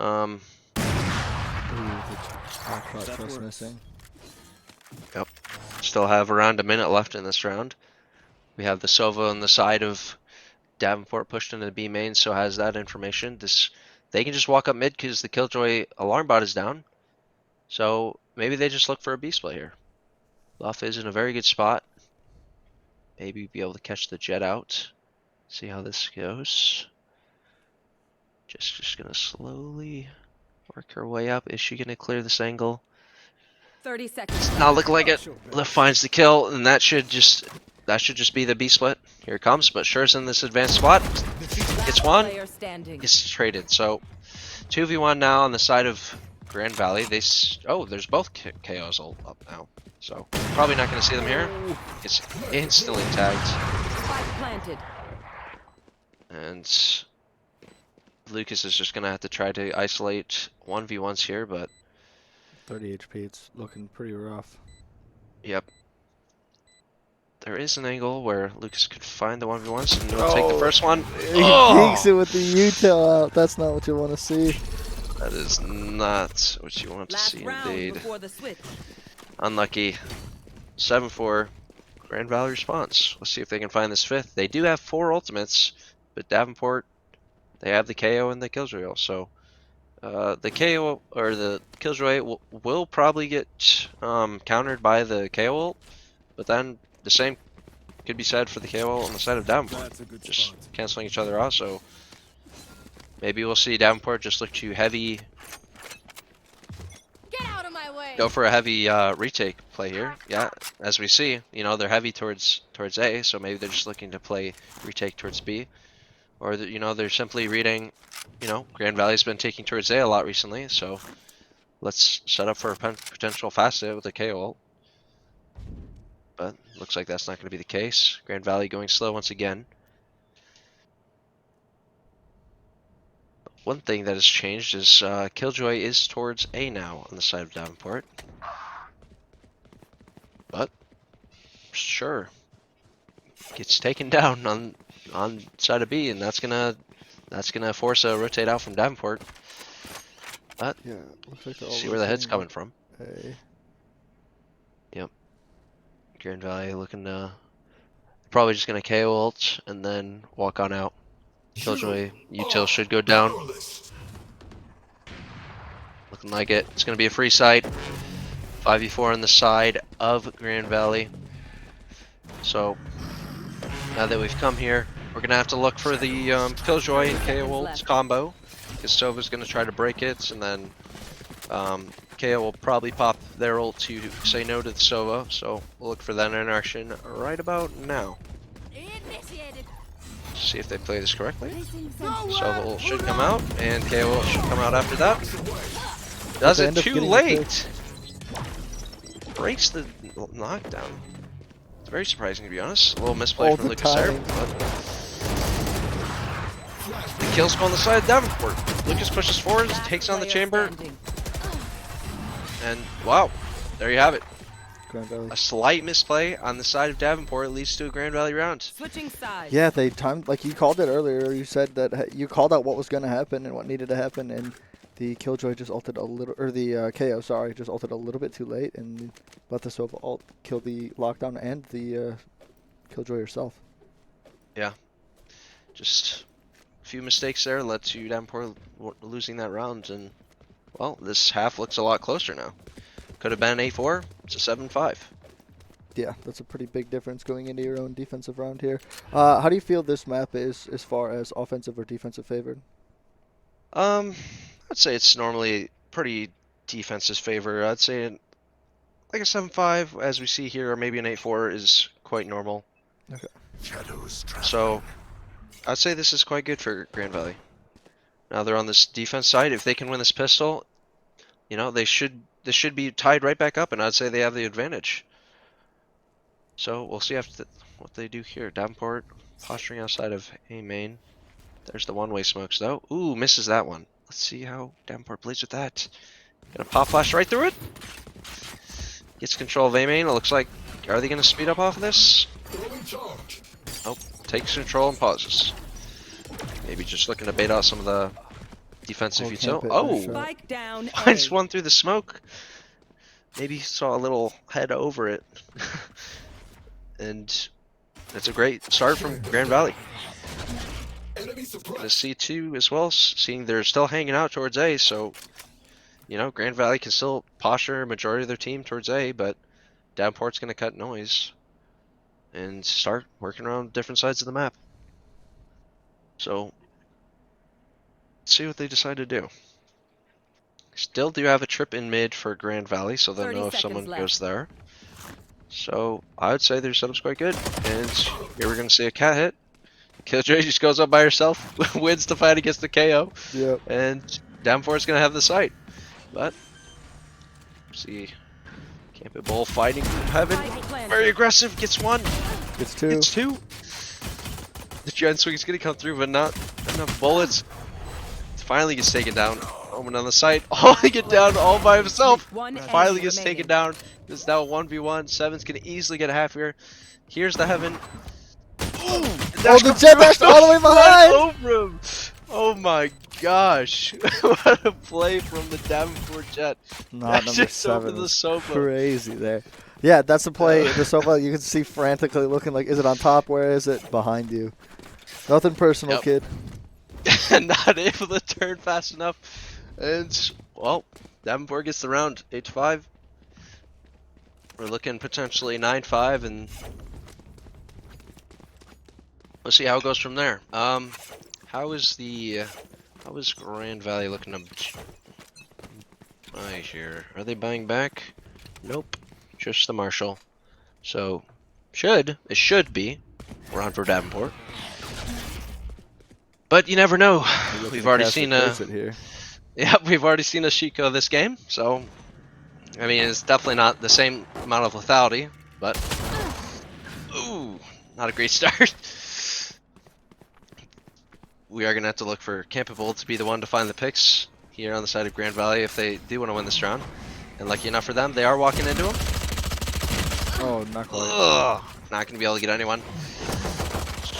Ooh, the jackpot just missing. Yep. Still have around a minute left in this round. We have the Sova on the side of Davenport pushed into the B main, so has that information. They can just walk up mid because the Killjoy alarm bot is down. So maybe they just look for a B split here. Luff is in a very good spot. Maybe be able to catch the jet out. See how this goes. Just gonna slowly work her way up. Is she gonna clear this angle? 30 seconds. Not looking like it. Lift finds the kill, and that should just be the B split. Here it comes, but Sure's in this advanced spot. Gets one. Player standing. Gets traded. So 2v1 now on the side of Grand Valley. There's both KOs all up now. So probably not going to see them here. It's instantly tagged. Spike planted. And Lucas is just going to have to try to isolate 1v1s here, but 30 HP, it's looking pretty rough. yep. There is an angle where Lucas could find the 1v1s and he'll take the first one. He peeks it with the U-tail out. That's not what you want to see. That is not what you want to see indeed. Before the switch. Unlucky. 7-4. Grand Valley response. Let's see if they can find this fifth. They do have 4 ultimates, but Davenport, they have the KO and the Killjoy ult. So the KO or the Killjoy will probably get countered by the KO ult, but then the same could be said for the KO ult on the side of Davenport. Just canceling each other out. So maybe we'll see Davenport just look too heavy. Get out of my way. Go for a heavy retake play here. Yeah, as we see, they're heavy towards A, so maybe they're just looking to play retake towards B, or they're simply reading. Grand Valley's been taking towards A a lot recently, so let's set up for a potential fast hit with a KO ult. But looks like that's not going to be the case. Grand Valley going slow once again. One thing that has changed is Killjoy is towards A now on the side of Davenport. But sure, gets taken down on side of B, and that's gonna force a rotate out from Davenport. But Yeah, looks like see where the hit's coming from. A. Yep. Grand Valley looking to probably just gonna KO ult and then walk on out. Killjoy util should go down. Looking like it. It's going to be a free site. 5v4 on the side of Grand Valley. So now that we've come here, we're going to have to look for the Killjoy and KO ult combo. Because Sova's going to try to break it, and then KO will probably pop their ult to say no to the Sova. So we'll look for that interaction right about now. Initiated. See if they play this correctly. Sova ult should come out, and KO ult should come out after that. Does it too late? Breaks the knockdown. It's very surprising, to be honest. A little misplay from Lucas there, but the kills go on the side of Davenport. Lucas pushes forward, takes on the chamber, and wow, there you have it. Grand Valley. A slight misplay on the side of Davenport leads to a Grand Valley round. Switching sides. Yeah, they timed, like you called it earlier. You said that you called out what was going to happen and what needed to happen, and the Killjoy just ulted a little, or the KO, sorry, just ulted a little bit too late and let the Sova ult kill the lockdown and the Killjoy herself. Yeah, just a few mistakes there led to Davenport losing that round, and well, this half looks a lot closer now. Could have been an 8-4. It's a 7-5. Yeah, that's a pretty big difference going into your own defensive round here. How do you feel this map is as far as offensive or defensive favored? I'd say it's normally pretty defensive favor. I'd say like a 7-5, as we see here, or maybe an 8-4 is quite normal. Okay. So I'd say this is quite good for Grand Valley. Now they're on this defense side. If they can win this pistol, they should this should be tied right back up, and I'd say they have the advantage. So we'll see after what they do here. Davenport posturing outside of A main. There's the one-way smokes though. Ooh, misses that one. Let's see how Davenport plays with that. Gonna pop flash right through it. Gets control of A main. It looks like, are they gonna speed up off of this? Nope. Takes control and pauses. Maybe just looking to bait out some of the defensive util. Oh, Spike down. finds one through the smoke. Maybe saw a little head over it. And it's a great start from Grand Valley. The C2 as well, seeing they're still hanging out towards A, so you know, Grand Valley can still posture a majority of their team towards A, but Davenport's going to cut noise and start working around different sides of the map. So, let's see what they decide to do. Still do have a trip in mid for Grand Valley, so they'll know if someone goes there. So, I would say their setup's quite good. And here we're going to see a cat hit. Killjoy just goes up by herself, wins the fight against the KO. Yep. And Davenport's going to have the site. But, see, Campbell Bull fighting from heaven. Very aggressive, gets one. Gets two. Gets two. The Gen Swing's going to come through, but not enough bullets. Finally gets taken down. Omen on the site. Oh, he get down all by himself. Finally gets taken down. It's now 1v1. Seven's going to easily get a half here. Here's the heaven. Ooh, Oh, the jet dashed all the way behind! Over him. Oh my gosh. What a play from the Davenport Jet. Not number Just over 7. the sofa. Crazy there. Yeah, that's the play. The sofa, you can see frantically looking like, is it on top? Where is it? Behind you. Nothing personal, kid. Not able to turn fast enough. And, well, Davenport gets the round 8-5. We're looking potentially 9-5, and we'll see how it goes from there. How is Grand Valley looking to buy here? Are they buying back? Nope, just the Marshall. So, it should be round for Davenport. But you never know. We've already seen we've already seen a Shiko this game, so I mean it's definitely not the same amount of lethality, but ooh, not a great start. We are gonna have to look for Campbell to be the one to find the picks here on the side of Grand Valley if they do want to win this round. And lucky enough for them, they are walking into him. Oh, not quite. Ugh, not gonna be able to get anyone.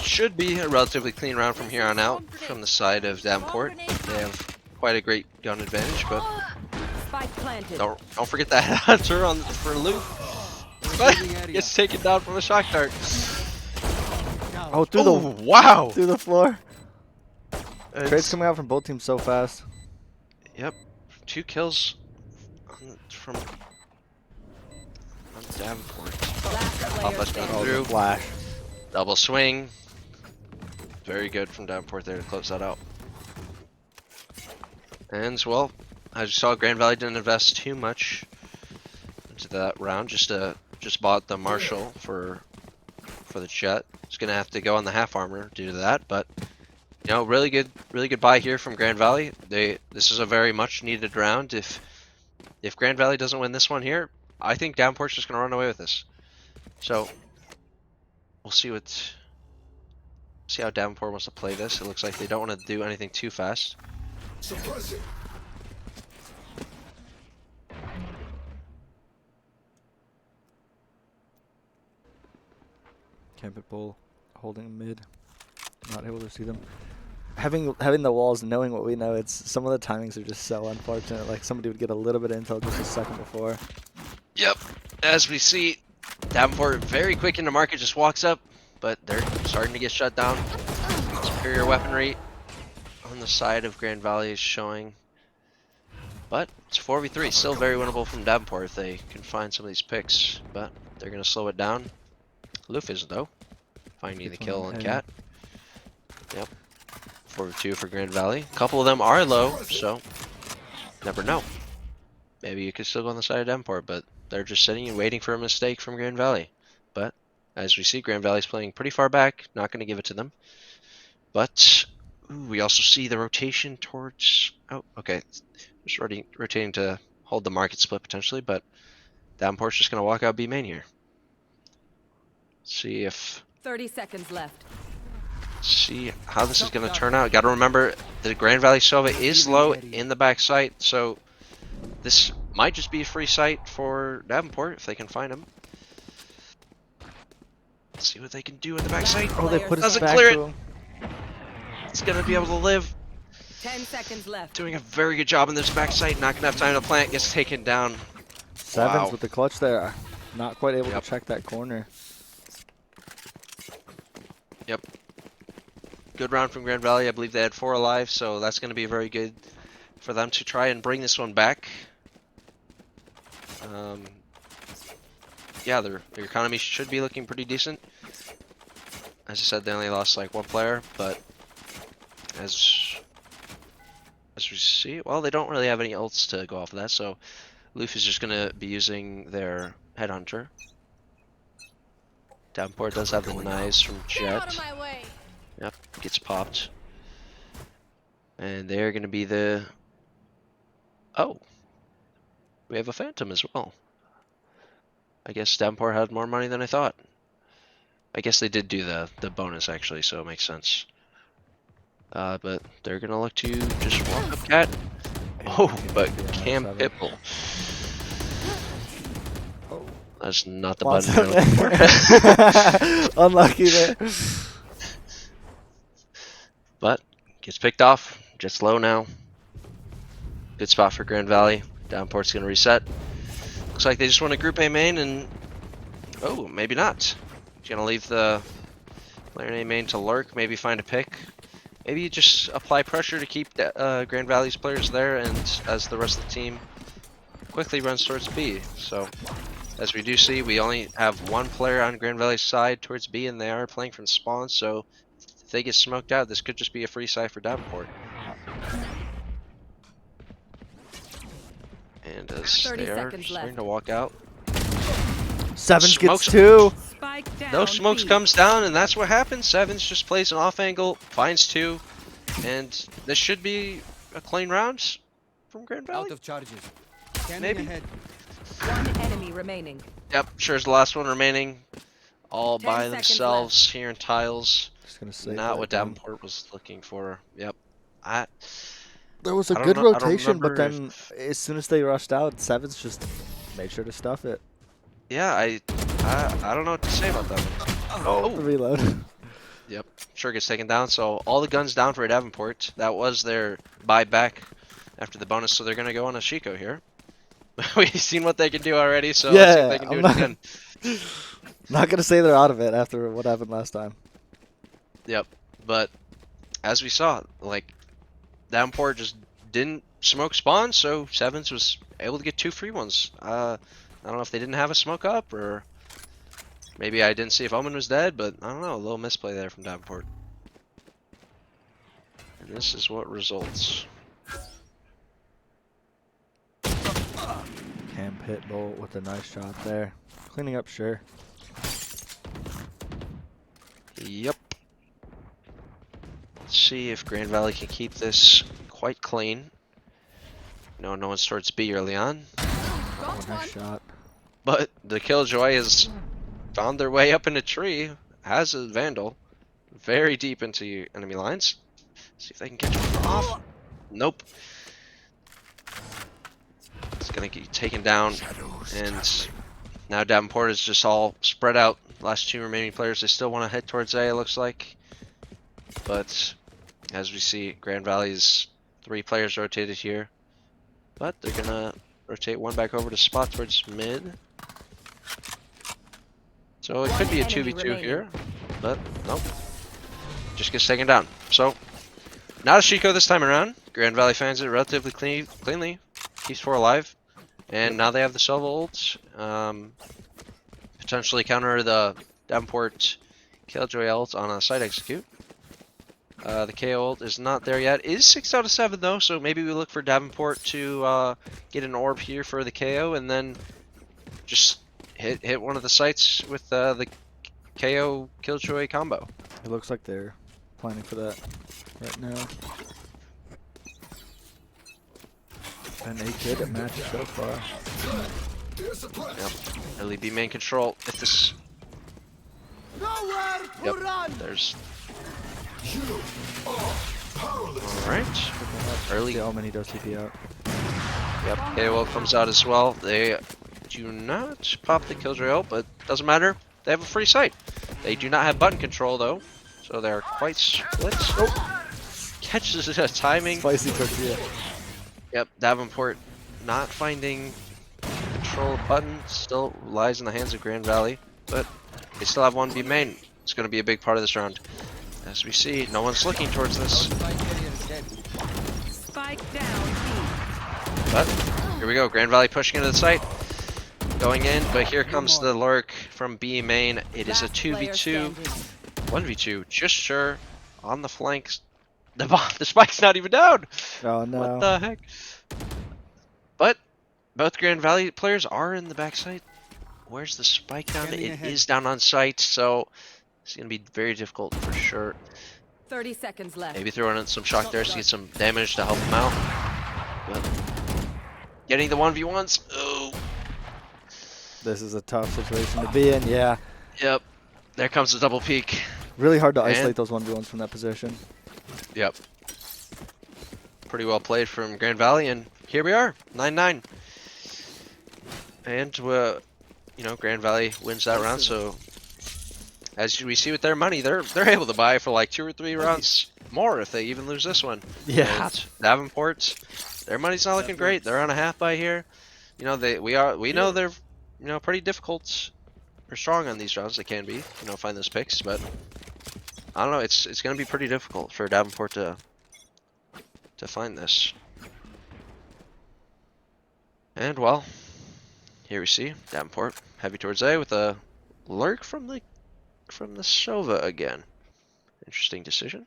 Should be a relatively clean round from here on out from the side of Davenport. They have quite a great gun advantage, but don't forget that hunter on for loot. Gets taken down from a shock dart. Oh, wow! Through the floor. Trades coming out from both teams so fast. Yep, 2 kills from Davenport. Flash going through. Flash. Double swing. Very good from Davenport there to close that out. And well, as you saw, Grand Valley didn't invest too much into that round. Just bought the Marshall for the Jet. It's gonna have to go on the half armor due to that, but you know, really good buy here from Grand Valley. This is a very much needed round. If Grand Valley doesn't win this one here, I think Davenport's just gonna run away with this. So we'll see how Davenport wants to play this. It looks like they don't want to do anything too fast. Campbell Bull holding mid. Not able to see them. Having the walls, knowing what we know, it's some of the timings are just so unfortunate. Like somebody would get a little bit of intel just a second before. Yep. As we see, Davenport very quick into market, just walks up, but they're starting to get shut down. Superior weaponry on the side of Grand Valley is showing. But it's 4v3, still very winnable from Davenport if they can find some of these picks. But they're going to slow it down. Loof is though, finding the kill on Cat. Yep. 4v2 for Grand Valley. A couple of them are low, so never know. Maybe you could still go on the side of Davenport, but they're just sitting and waiting for a mistake from Grand Valley. But as we see, Grand Valley's playing pretty far back. Not going to give it to them. But ooh, we also see the rotation towards. Oh, okay. Just rotating to hold the market split potentially, but Davenport's just gonna walk out B main here. See 30 seconds left. see how this is gonna turn out. Got to remember the Grand Valley Sova is low in the back site, so this might just be a free site for Davenport if they can find him. Let's see what they can do in the back site. Oh, they put us Doesn't back clear to it. him. It's gonna be able to live. 10 seconds left. Doing a very good job in this back site. Not gonna have time to plant. Gets taken down. Sevens Wow. with the clutch there. Not quite able Yep. to check that corner. Yep. Good round from Grand Valley. I believe they had 4 alive, so that's going to be very good for them to try and bring this one back. Yeah, their economy should be looking pretty decent. As I said, they only lost like 1 player, but as we see, well, they don't really have any ults to go off of that, so Loof is just going to be using their Headhunter. Davenport does have the knives from Get out of Jet. my way. Yep, gets popped. And they're going to be the... Oh. We have a Phantom as well. I guess Davenport had more money than I thought. I guess they did do the bonus actually, so it makes sense. But they're going to look to just walk up Cat. Oh, but Cam Pitbull. That's not the Lots button. of you're looking for. Unlucky there. But gets picked off. Just low now. Good spot for Grand Valley. Downport's gonna reset. Looks like they just want a group A main and oh, maybe not. He's gonna leave the player A main to lurk, maybe find a pick. Maybe you just apply pressure to keep Grand Valley's players there, and as the rest of the team quickly runs towards B. So as we do see, we only have 1 player on Grand Valley's side towards B, and they are playing from spawn, so if they get smoked out, this could just be a free side for Davenport. And as 30 they are seconds starting left. to walk out, Sevens Smokes. gets 2. Spike down. no smokes B. comes down, and that's what happens. Sevens just plays an off angle, finds 2, and this should be a clean round from Grand Out Valley. of charges. Scanning Maybe. ahead. 1 enemy remaining. Yep, sure is the last one remaining. All 10 by seconds themselves here in tiles. Just gonna save Not that what gun. Davenport was looking for. Yep. There was a I don't good know- I don't rotation, but remember then as soon as they rushed out, Sevens just made sure to stuff it. Yeah, I don't know what to say about that one. Oh, the reload. Yep, sure gets taken down. So all the guns down for Davenport. That was their buyback after the bonus, so they're gonna go on a Chico here. We've seen what they can do already, so let's see if they can do it again. Not gonna say they're out of it after what happened last time. Yep, but as we saw, like Davenport just didn't smoke spawn, so Sevens was able to get 2 free ones. I don't know if they didn't have a smoke up, or maybe I didn't see if Omen was dead, but I don't know, a little misplay there from Davenport. And this is what results. Cam Pitbull with a nice shot there. Cleaning up, sure. Yep. Let's see if Grand Valley can keep this quite clean. No one's towards B early on. Oh, nice shot. But the Killjoy has found their way up in a tree. Has a Vandal. Very deep into enemy lines. See if they can get one off. Nope. It's gonna get taken down. And now Davenport is just all spread out. Last 2 remaining players, they still want to head towards A, it looks like. But as we see, Grand Valley's 3 players rotated here. But they're gonna rotate one back over to spot towards mid. So it could be a 2v2 here, but nope. Just gets taken down. So, not a Chico this time around. Grand Valley finds it relatively cleanly. Keeps 4 alive. And now they have the Sova ult. Potentially counter the Davenport Killjoy ult on a side execute. The KO ult is not there yet. It is 6 out of 7 though, so maybe we look for Davenport to get an orb here for the KO, and then just hit one of the sites with the KO Killjoy combo. It looks like they're planning for that right now. Been a good match so far. Yep. Early B main control. If this. Yep. There's. Alright. Early. The Omen, he does TP out. Yep. KO comes out as well. They do not pop the Killjoy ult, but doesn't matter. They have a free sight. They do not have button control though, so they're quite split. Oh. Catches the timing. Spicy tortilla. Yep. Davenport not finding control button, still lies in the hands of Grand Valley, but they still have 1B main. It's going to be a big part of this round. As we see, no one's looking towards this. Spike down. But here we go. Grand Valley pushing into the site, going in, but here comes the lurk from B main. It is a 2v2, 1v2, just sure on the flanks. The spike's not even down. Oh no. What the heck? But both Grand Valley players are in the backside. Where's the spike down? It is down on site, so it's going to be very difficult for sure. 30 seconds left. Maybe throwing in some shock there to get some damage to help him out. But getting the 1v1s. Oh. This is a tough situation to be in, yeah. Yep. There comes the double peek. Really hard to isolate those 1v1s from that position. Yep. Pretty well played from Grand Valley, and here we are, 9-9. And, you know, Grand Valley wins that round, so as we see with their money, they're able to buy for like 2 or 3 rounds more if they even lose this one. Yeah. And Davenport, their money's not looking great. They're on a half buy here. You know, we know they're, you know, pretty difficult or strong on these rounds. They can be, you know, find those picks, but I don't know. It's going to be pretty difficult for Davenport to find this. And well, here we see Davenport heavy towards A with a lurk from the Sova again. Interesting decision.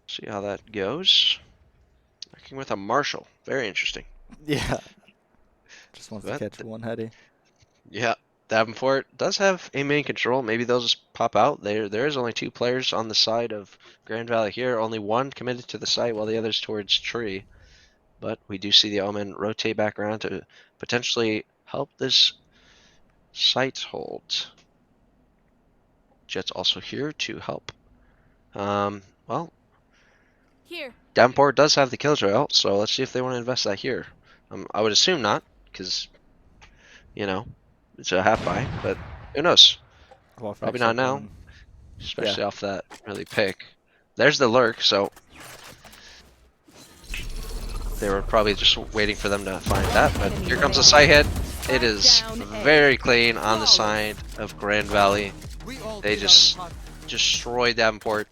See how that goes. Working with a Marshall. Very interesting. Yeah. Just wants to catch one heady. Yeah. Davenport does have a main control. Maybe they'll just pop out. There is only 2 players on the side of Grand Valley here. Only one committed to the site while the other's towards tree. But we do see the Omen rotate back around to potentially help this site hold. Jet's also here to help. Well, Here. Davenport does have the Killjoy ult, so let's see if they want to invest that here. I would assume not, because, you know, it's a half buy, but who knows? Probably not now, especially off that early pick. There's the lurk, so they were probably just waiting for them to find that, but here comes the sight hit. It is very clean on the side of Grand Valley. They just destroyed Davenport.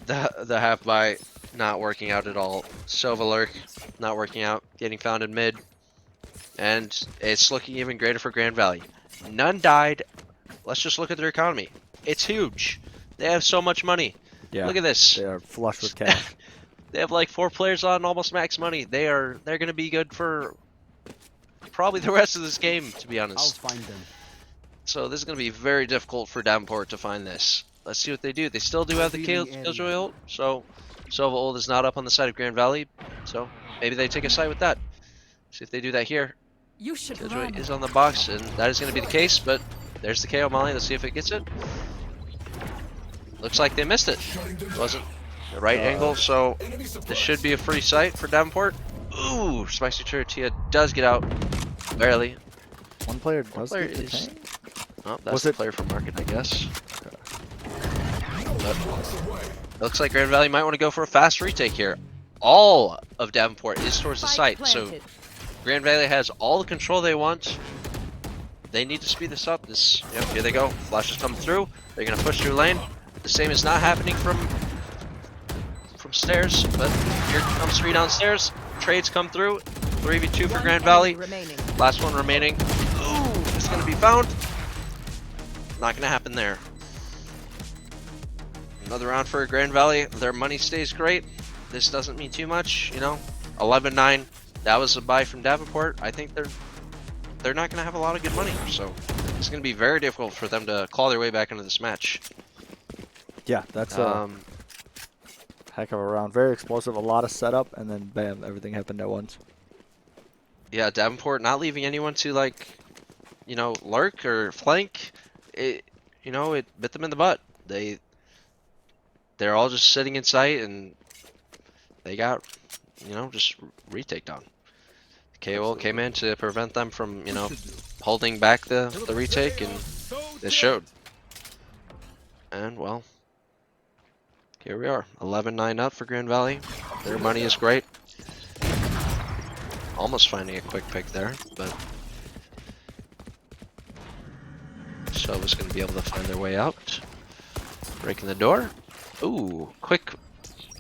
The half buy not working out at all. Sova lurk not working out, getting found in mid. And it's looking even greater for Grand Valley. None died. Let's just look at their economy. It's huge. They have so much money. Yeah. Look at this. They are flush with cash. They have like 4 players on almost max money. They're gonna be good for probably the rest of this game, to be honest. I'll find them. So this is gonna be very difficult for Davenport to find this. Let's see what they do. They still do have the Killjoy ult, so Sova ult is not up on the side of Grand Valley, so maybe they take a side with that. See if they do that here. You should Killjoy is on the box, and that is going to be the case, but there's the KO Molly. Let's see if it gets it. Looks like they missed it. Wasn't the right angle, so this should be a free sight for Davenport. Ooh, Spicy Tortilla does get out. Barely. One player does get the is... tank? Oh, that's the player for market, I guess. But looks like Grand Valley might want to go for a fast retake here. All of Davenport is towards the site, so Grand Valley has all the control they want. They need to speed this up. Yep, here they go. Flashes come through. They're gonna push through lane. The same is not happening from stairs, but here comes 3 downstairs. Trades come through. 3v2 for Grand Valley. Last one remaining. Ooh, it's gonna be found. Not gonna happen there. Another round for Grand Valley. Their money stays great. This doesn't mean too much, you know. 11-9. That was a buy from Davenport. I think they're not going to have a lot of good money, so it's going to be very difficult for them to claw their way back into this match. Yeah, that's Heck of a round. Very explosive. A lot of setup, and then bam, everything happened at once. Yeah, Davenport not leaving anyone to like, you know, lurk or flank. It, you know, it bit them in the butt. They're all just sitting in sight, and they got, you know, just retake down. KOL came in to prevent them from, you know, holding back the retake, and it showed. And well, here we are, 11-9 up for Grand Valley. Their money is great. Almost finding a quick pick there, but Shova's going to be able to find their way out. Breaking the door. Ooh, quick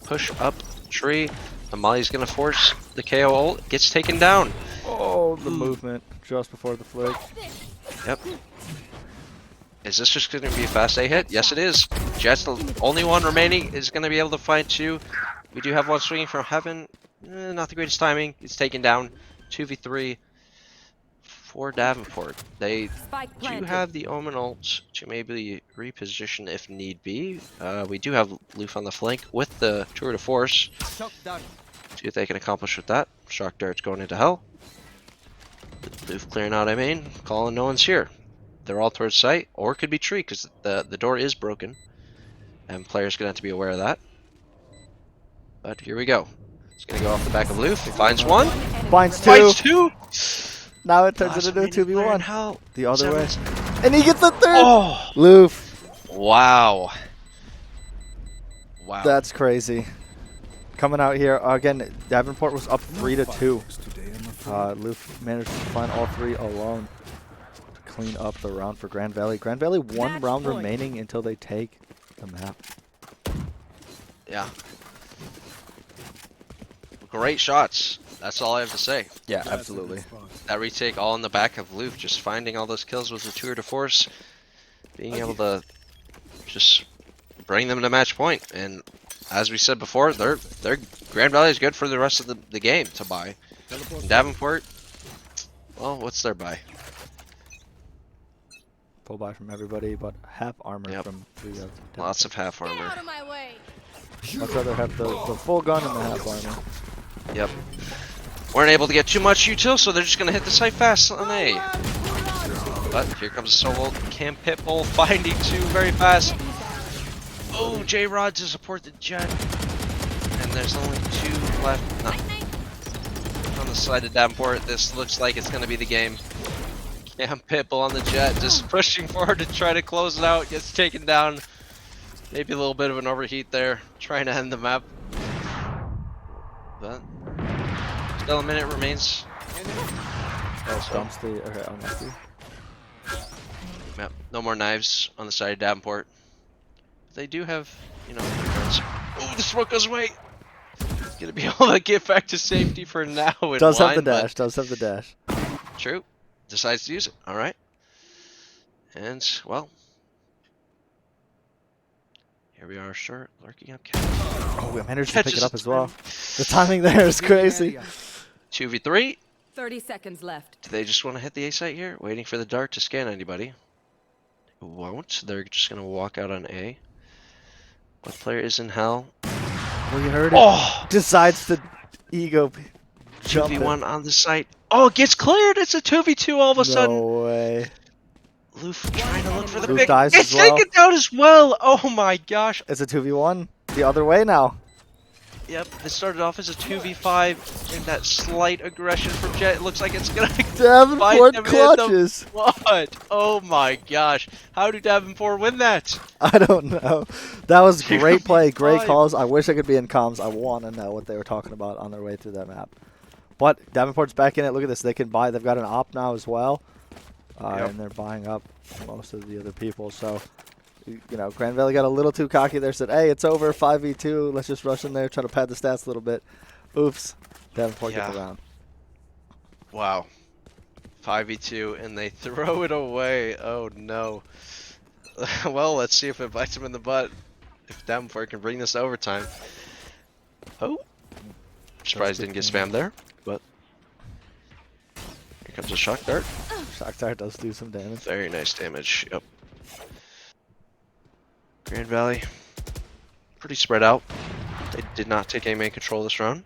push up tree. Amali's going to force the KO ult. Gets taken down. Oh, the movement just before the flick. Yep. Is this just going to be a fast A hit? Yes, it is. Jet's the only one remaining. Is going to be able to find two. We do have one swinging from heaven. Not the greatest timing. He's taken down. 2v3 for Davenport. They do have the Omen ult to maybe reposition if need be. We do have Loof on the flank with the Tour de Force. See if they can accomplish with that. Shock Dart's going into hell. Loof clearing out, I mean. Calling no one's here. They're all towards site, or it could be tree because the door is broken. And players gonna have to be aware of that. But here we go. It's gonna go off the back of Loof. Finds one. Finds two. Finds two. Now it turns into a 2v1. Hell. The other way. And he gets the third. Oh. Loof. Wow. Wow. That's crazy. Coming out here again. Davenport was up 3-2. Loof managed to find all three alone to clean up the round for Grand Valley. Grand Valley one round remaining until they take the map. Yeah. Great shots. That's all I have to say. Yeah, absolutely. That retake all in the back of Loof, just finding all those kills with the tour de force, being able to just bring them to match point. And as we said before, their Grand Valley is good for the rest of the game to buy. And Davenport, well, what's their buy? Full buy from everybody, but half armor from 3 of them. Lots of half armor. Get out of my way. Much rather have the full gun and the half armor. Yep. Weren't able to get too much util, so they're just gonna hit the site fast on A. But here comes a solo Cam Pitbull finding two very fast. Oh, J-Rod to support the jet. And there's only two left. No. On the side of Davenport, this looks like it's gonna be the game. Cam Pitbull on the jet, just pushing forward to try to close it out. Gets taken down. Maybe a little bit of an overheat there, trying to end the map. But still a minute remains. Dumps the unlucky. Yep, no more knives on the side of Davenport. They do have, you know, guns. Oh, the smoke goes away. He's gonna be able to get back to safety for now. Does have the dash. Does have the dash. True. Decides to use it. All right. And well, here we are, sure, lurking up. Oh, we managed to pick it up as well. The timing there is crazy. 2v3. 30 seconds left. Do they just want to hit the A site here? Waiting for the dart to scan anybody. Won't. They're just going to walk out on A. What player is in hell? Oh, you heard it. Oh! Decides to ego jump 2v1 on the site. Oh, it gets cleared! It's a 2v2 all of a sudden! No way. Loof trying to look for the Loof pick. dies It's as well. taken down as well! Oh my gosh! It's a 2v1. The other way now. Yep, it started off as a 2v5 and that slight aggression from Jet. It looks like it's gonna Davenport clutches. What? Oh my gosh. How did Davenport win that? I don't know. That was great play, great calls. I wish I could be in comms. I want to know what they were talking about on their way through that map. But Davenport's back in it. Look at this. They can buy. They've got an op now as well. And they're buying up most of the other people. So, you know, Grand Valley got a little too cocky there. Said, hey, it's over, 5v2. Let's just rush in there, try to pad the stats a little bit. Oops. Davenport gets around. Wow. 5v2, and they throw it away. Oh, no. Well, let's see if it bites them in the butt. If Davenport can bring this to overtime. Oh. Surprised didn't get spammed there, but here comes a shock dart. Shock dart does do some damage. Very nice damage. Yep. Grand Valley, pretty spread out. They did not take any main control this round.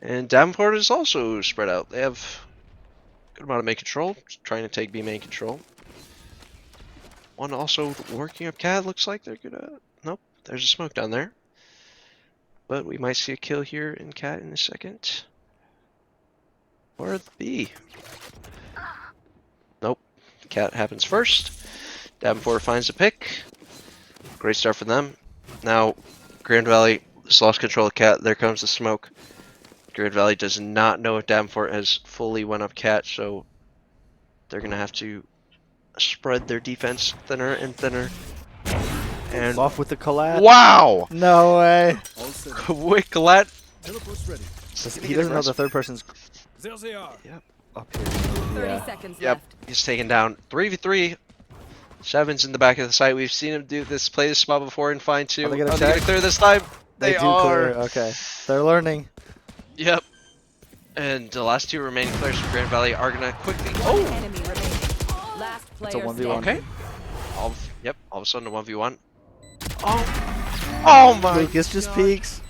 And Davenport is also spread out. They have a good amount of main control, trying to take B main control. One also working up cat, looks like they're gonna... Nope, there's a smoke down there. But we might see a kill here in cat in a second. Or the B. Nope, cat happens first. Davenport finds the pick. Great start for them. Now, Grand Valley just lost control of cat. There comes the smoke. Grand Valley does not know if Davenport has fully went up cat, so they're going to have to spread their defense thinner and thinner. And Off with the collat. wow! No way. All set. Quick collat. Teleport's ready. He doesn't know the third person's There they are. up here. 30 Yeah. seconds Yep, left. he's taken down. 3v3. Seven's in the back of the site. We've seen him play this spot before and find two. Are they gonna gonna check? clear this time? They They do are. clear. Okay. They're learning. Yep. And the last two remaining players from Grand Valley are gonna quickly. Oh. Enemy remaining. Last It's a player 1v1. standing. Okay. Yep. All of a sudden a 1v1. Oh. Oh my. Lucas just God. peeks.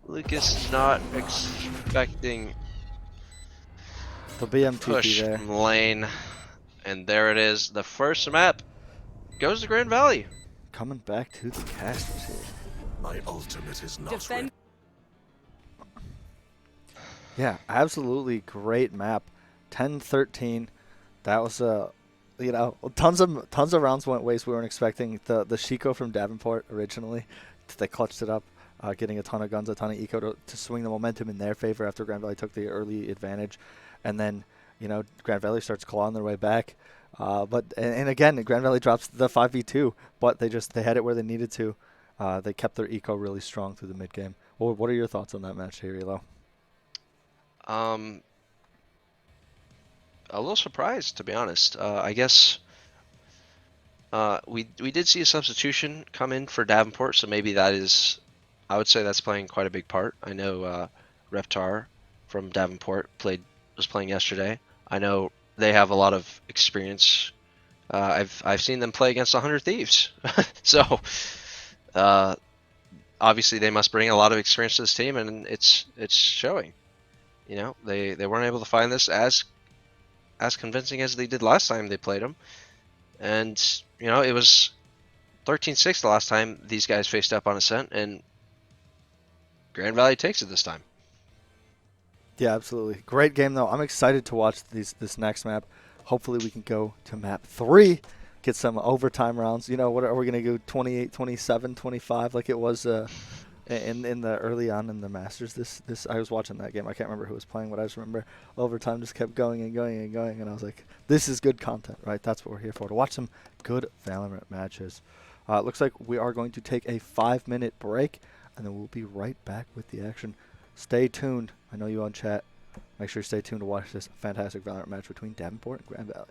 Lucas not expecting The BMTP push there. from lane, and there it is. The first map goes to Grand Valley. Coming back to the casters here. My ultimate is not Defend. Yeah, absolutely great map. 10-13. That was tons of rounds went waste. We weren't expecting the Shiko from Davenport originally. They clutched it up, getting a ton of guns, a ton of eco to swing the momentum in their favor after Grand Valley took the early advantage, and then Grand Valley starts clawing their way back. But again, Grand Valley drops the 5v2, but they had it where they needed to. They kept their eco really strong through the mid game. Well, what are your thoughts on that match here, Elo? A little surprised, to be honest. I guess we did see a substitution come in for Davenport, so maybe that is, I would say that's playing quite a big part. I know Reptar from Davenport was playing yesterday. I know they have a lot of experience. I've seen them play against 100 Thieves, so obviously they must bring a lot of experience to this team, and it's showing. They weren't able to find this as convincing as they did last time they played them. And, it was 13-6 the last time these guys faced up on Ascent, and Grand Valley takes it this time. Yeah, absolutely. Great game, though. I'm excited to watch this next map. Hopefully we can go to map 3, get some overtime rounds. What are we going to go 28, 27, 25 like it was in the early on in the Masters? This I was watching that game. I can't remember who was playing, but I just remember overtime just kept going and going and going, and I was like, this is good content, right? That's what we're here for, to watch some good Valorant matches. Looks like we are going to take a 5-minute break, and then we'll be right back with the action. Stay tuned. I know you on chat. Make sure you stay tuned to watch this fantastic Valorant match between Davenport and Grand Valley.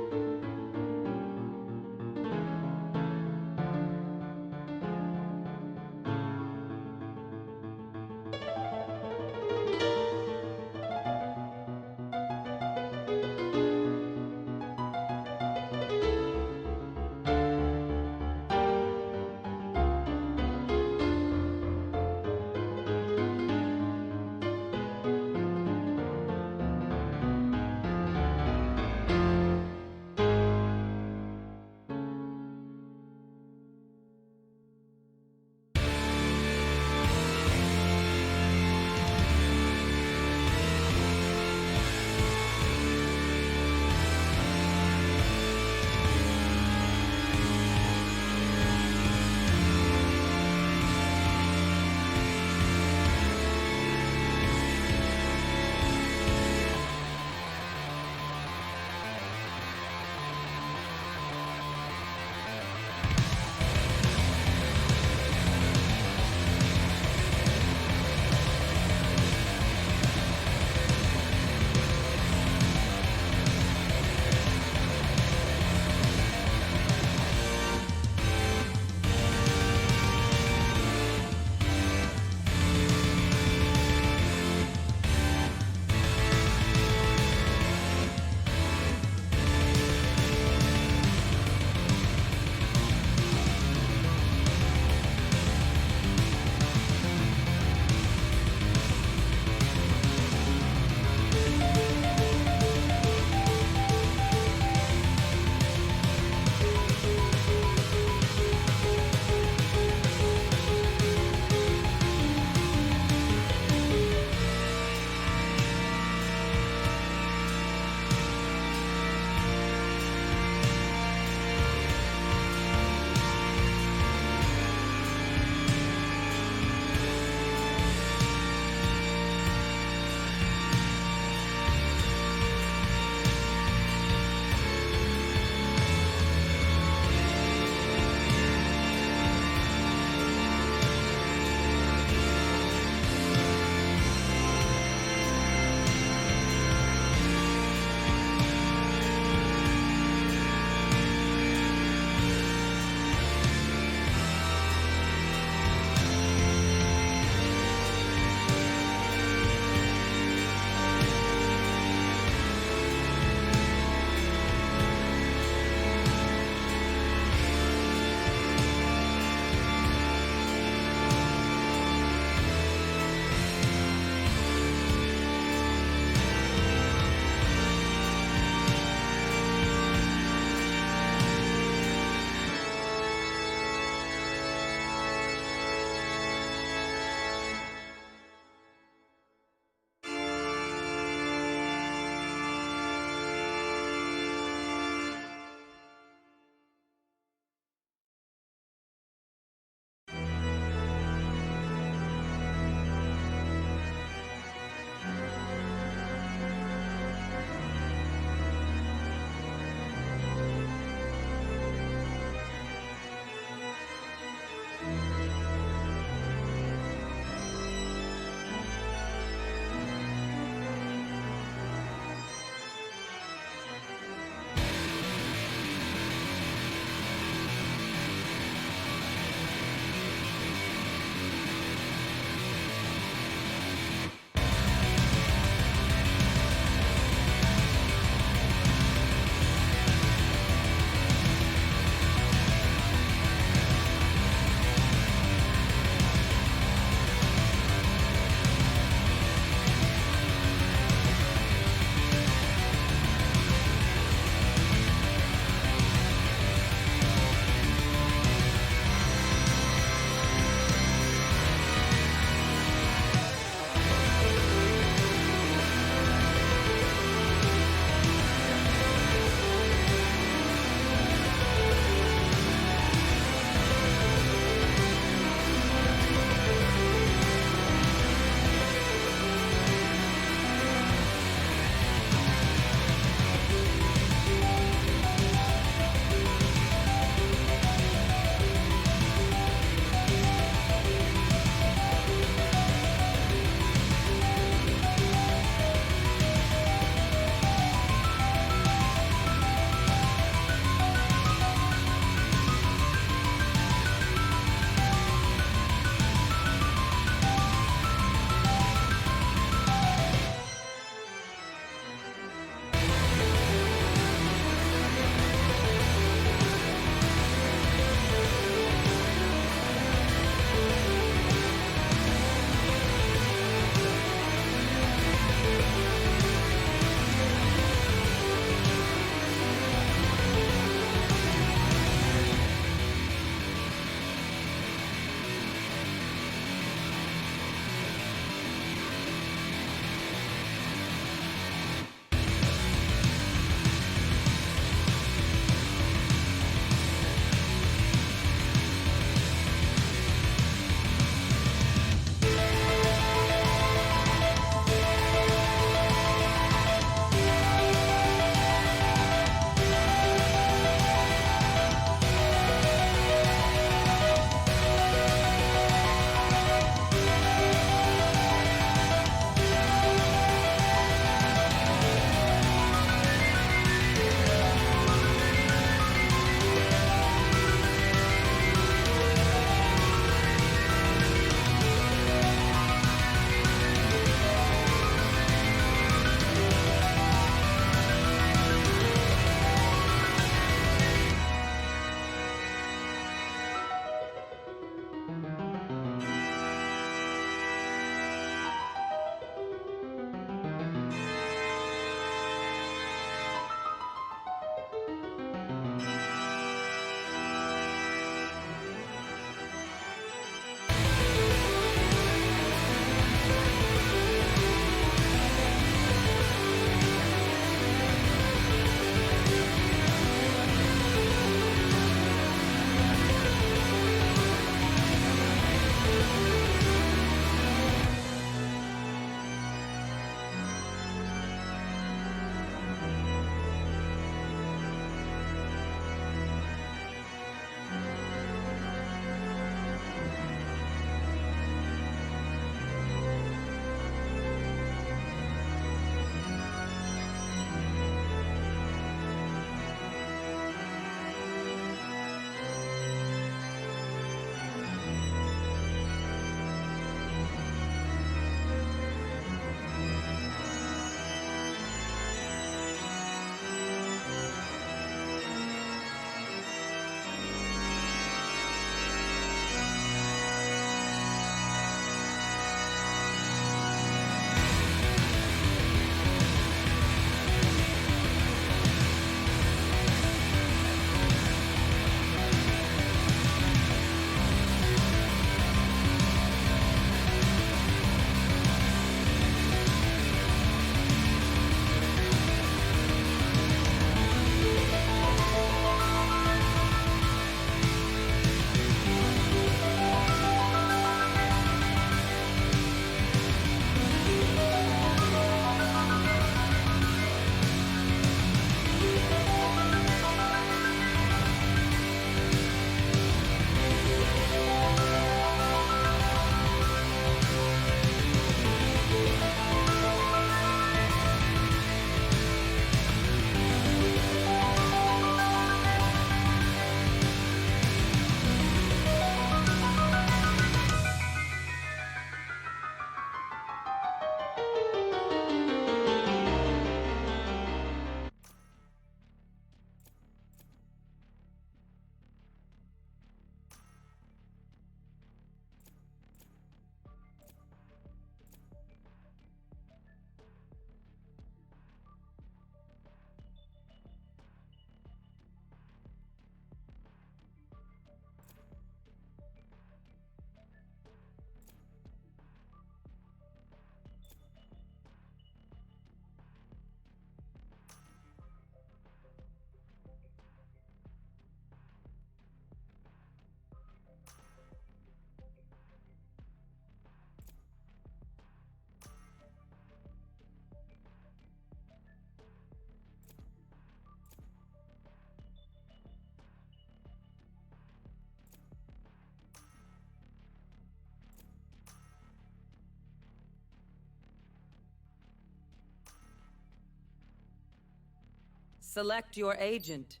Select your agent.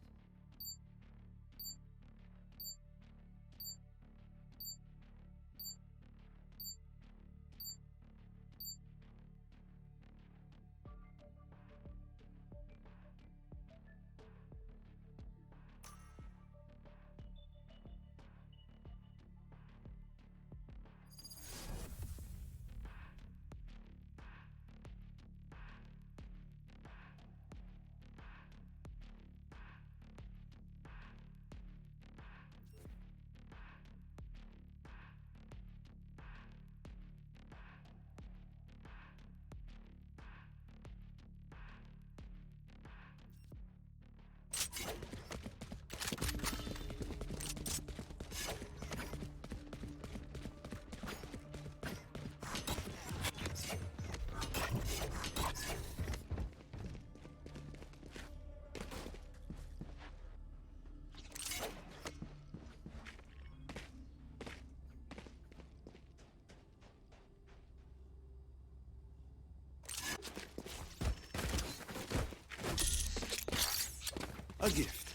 A gift.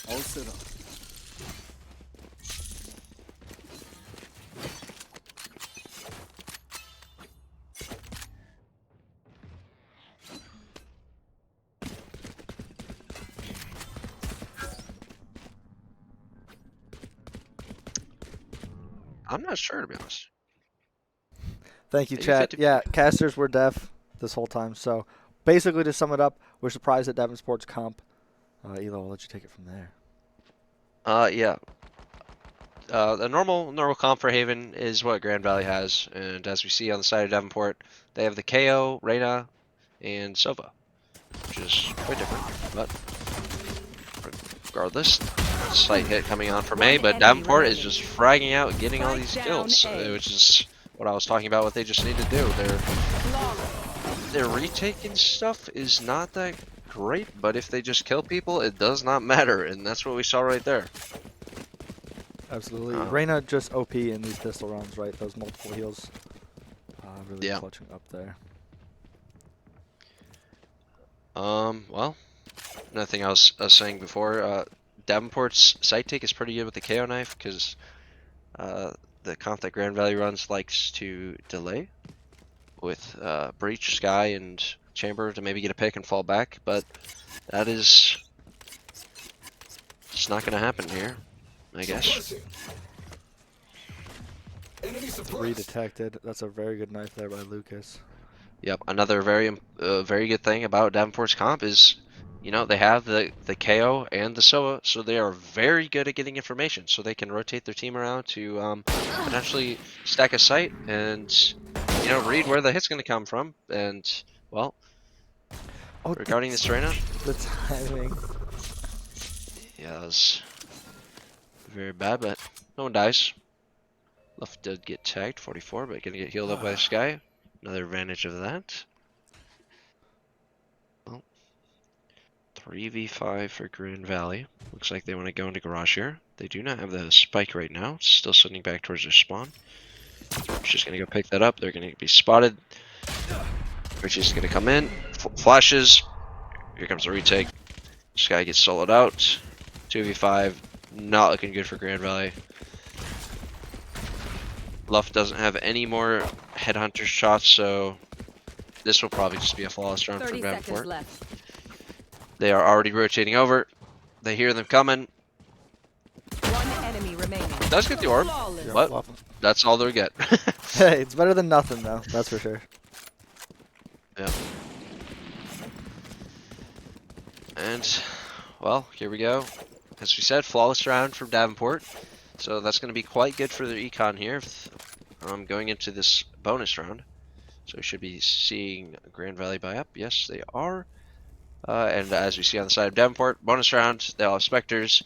All set up. I'm not sure, to be honest. Thank you, Maybe chat. 50. Yeah, casters were deaf this whole time. So basically, to sum it up, we're surprised at Devon Sports comp. Elo, I'll let you take it from there. Yeah. The normal comp for Haven is what Grand Valley has, and as we see on the side of Davenport, they have the KO, Reyna, and Sova, which is quite different. But regardless, slight hit coming on from A, but Davenport is just fragging out, getting all these kills, which is what I was talking about. What they just need to do. Their retake and stuff is not that great, but if they just kill people, it does not matter, and that's what we saw right there. Absolutely. Reyna just OP in these pistol rounds, right? Those multiple heals. Really Yeah. clutching up there. Well, another thing I was saying before, Davenport's sight take is pretty good with the KO knife because the comp that Grand Valley runs likes to delay with Breach, Sky, and Chamber to maybe get a pick and fall back, but that is just not going to happen here, I guess. Three detected. That's a very good knife there by Lucas. Yep, another very good thing about Davenport's comp is, you know, they have the KO and the SOA, so they are very good at getting information, so they can rotate their team around to potentially stack a site and, you know, read where the hit's going to come from. And, well, regarding this Reyna, the timing. Yeah, that was very bad, but no one dies. Luff did get tagged, 44, but gonna get healed up by this guy. Another advantage of that. Well, 3v5 for Grand Valley. Looks like they want to go into garage here. They do not have the spike right now. It's still sitting back towards their spawn. Just gonna go pick that up. They're gonna be spotted. Richie's gonna come in. Flashes. Here comes the retake. This guy gets soloed out. 2v5. Not looking good for Grand Valley. Luff doesn't have any more headhunter shots, so this will probably just be a flawless round for Davenport. They are already rotating over. They hear them coming. One enemy remaining. Does get the orb, but that's all they'll get. Hey, it's better than nothing, though. That's for sure. Yeah. And, well, here we go. As we said, flawless round from Davenport. So that's going to be quite good for their econ here, going into this bonus round. So we should be seeing Grand Valley buy up. Yes, they are. And as we see on the side of Davenport, bonus round, they'll have Spectres.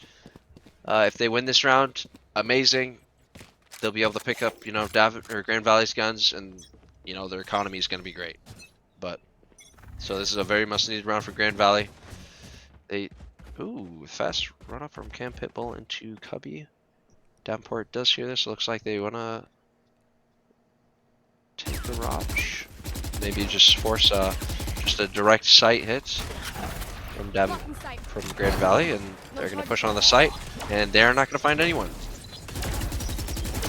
If they win this round, amazing. They'll be able to pick up, you know, Grand Valley's guns, and, you know, their economy is going to be great. But, so this is a very much-needed round for Grand Valley. Ooh, fast run-up from Cam Pitbull into Cubby. Davenport does hear this. Looks like they want to take Garage. Maybe just force just a direct sight hit from from Grand Valley, and they're gonna push on the site, and they're not gonna find anyone.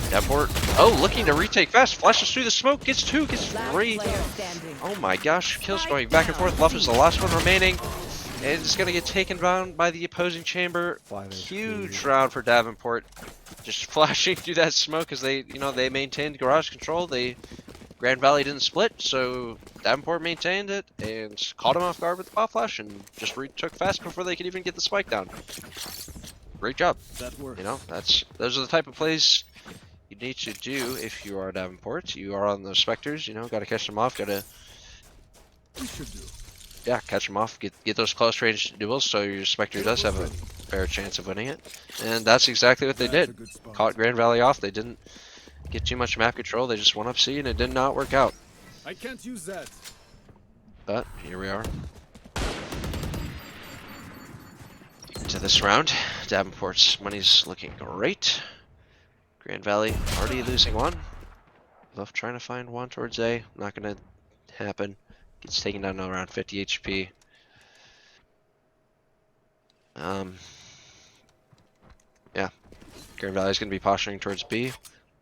Davenport, oh, looking to retake fast, flashes through the smoke, gets 2, gets 3. Oh my gosh, kills going back and forth. Luff is the last one remaining, and it's gonna get taken down by the opposing chamber. Huge round for Davenport, just flashing through that smoke as they, they maintained garage control. Grand Valley didn't split, so Davenport maintained it and caught him off guard with the pop flash and just retook fast before they could even get the spike down. Great job. Those are the type of plays you need to do if you are Davenport. You are on the Spectres, gotta catch them off, gotta catch them off, get those close range duels so your Spectre does have a fair chance of winning it. And that's exactly what they did. Caught Grand Valley off, they didn't get too much map control, they just went up C and it did not work out. I can't use that. But here we are. To this round, Davenport's money's looking great. Grand Valley already losing one. Love trying to find one towards A. Not gonna happen. Gets taken down to around 50 HP. Yeah. Grand Valley's gonna be posturing towards B.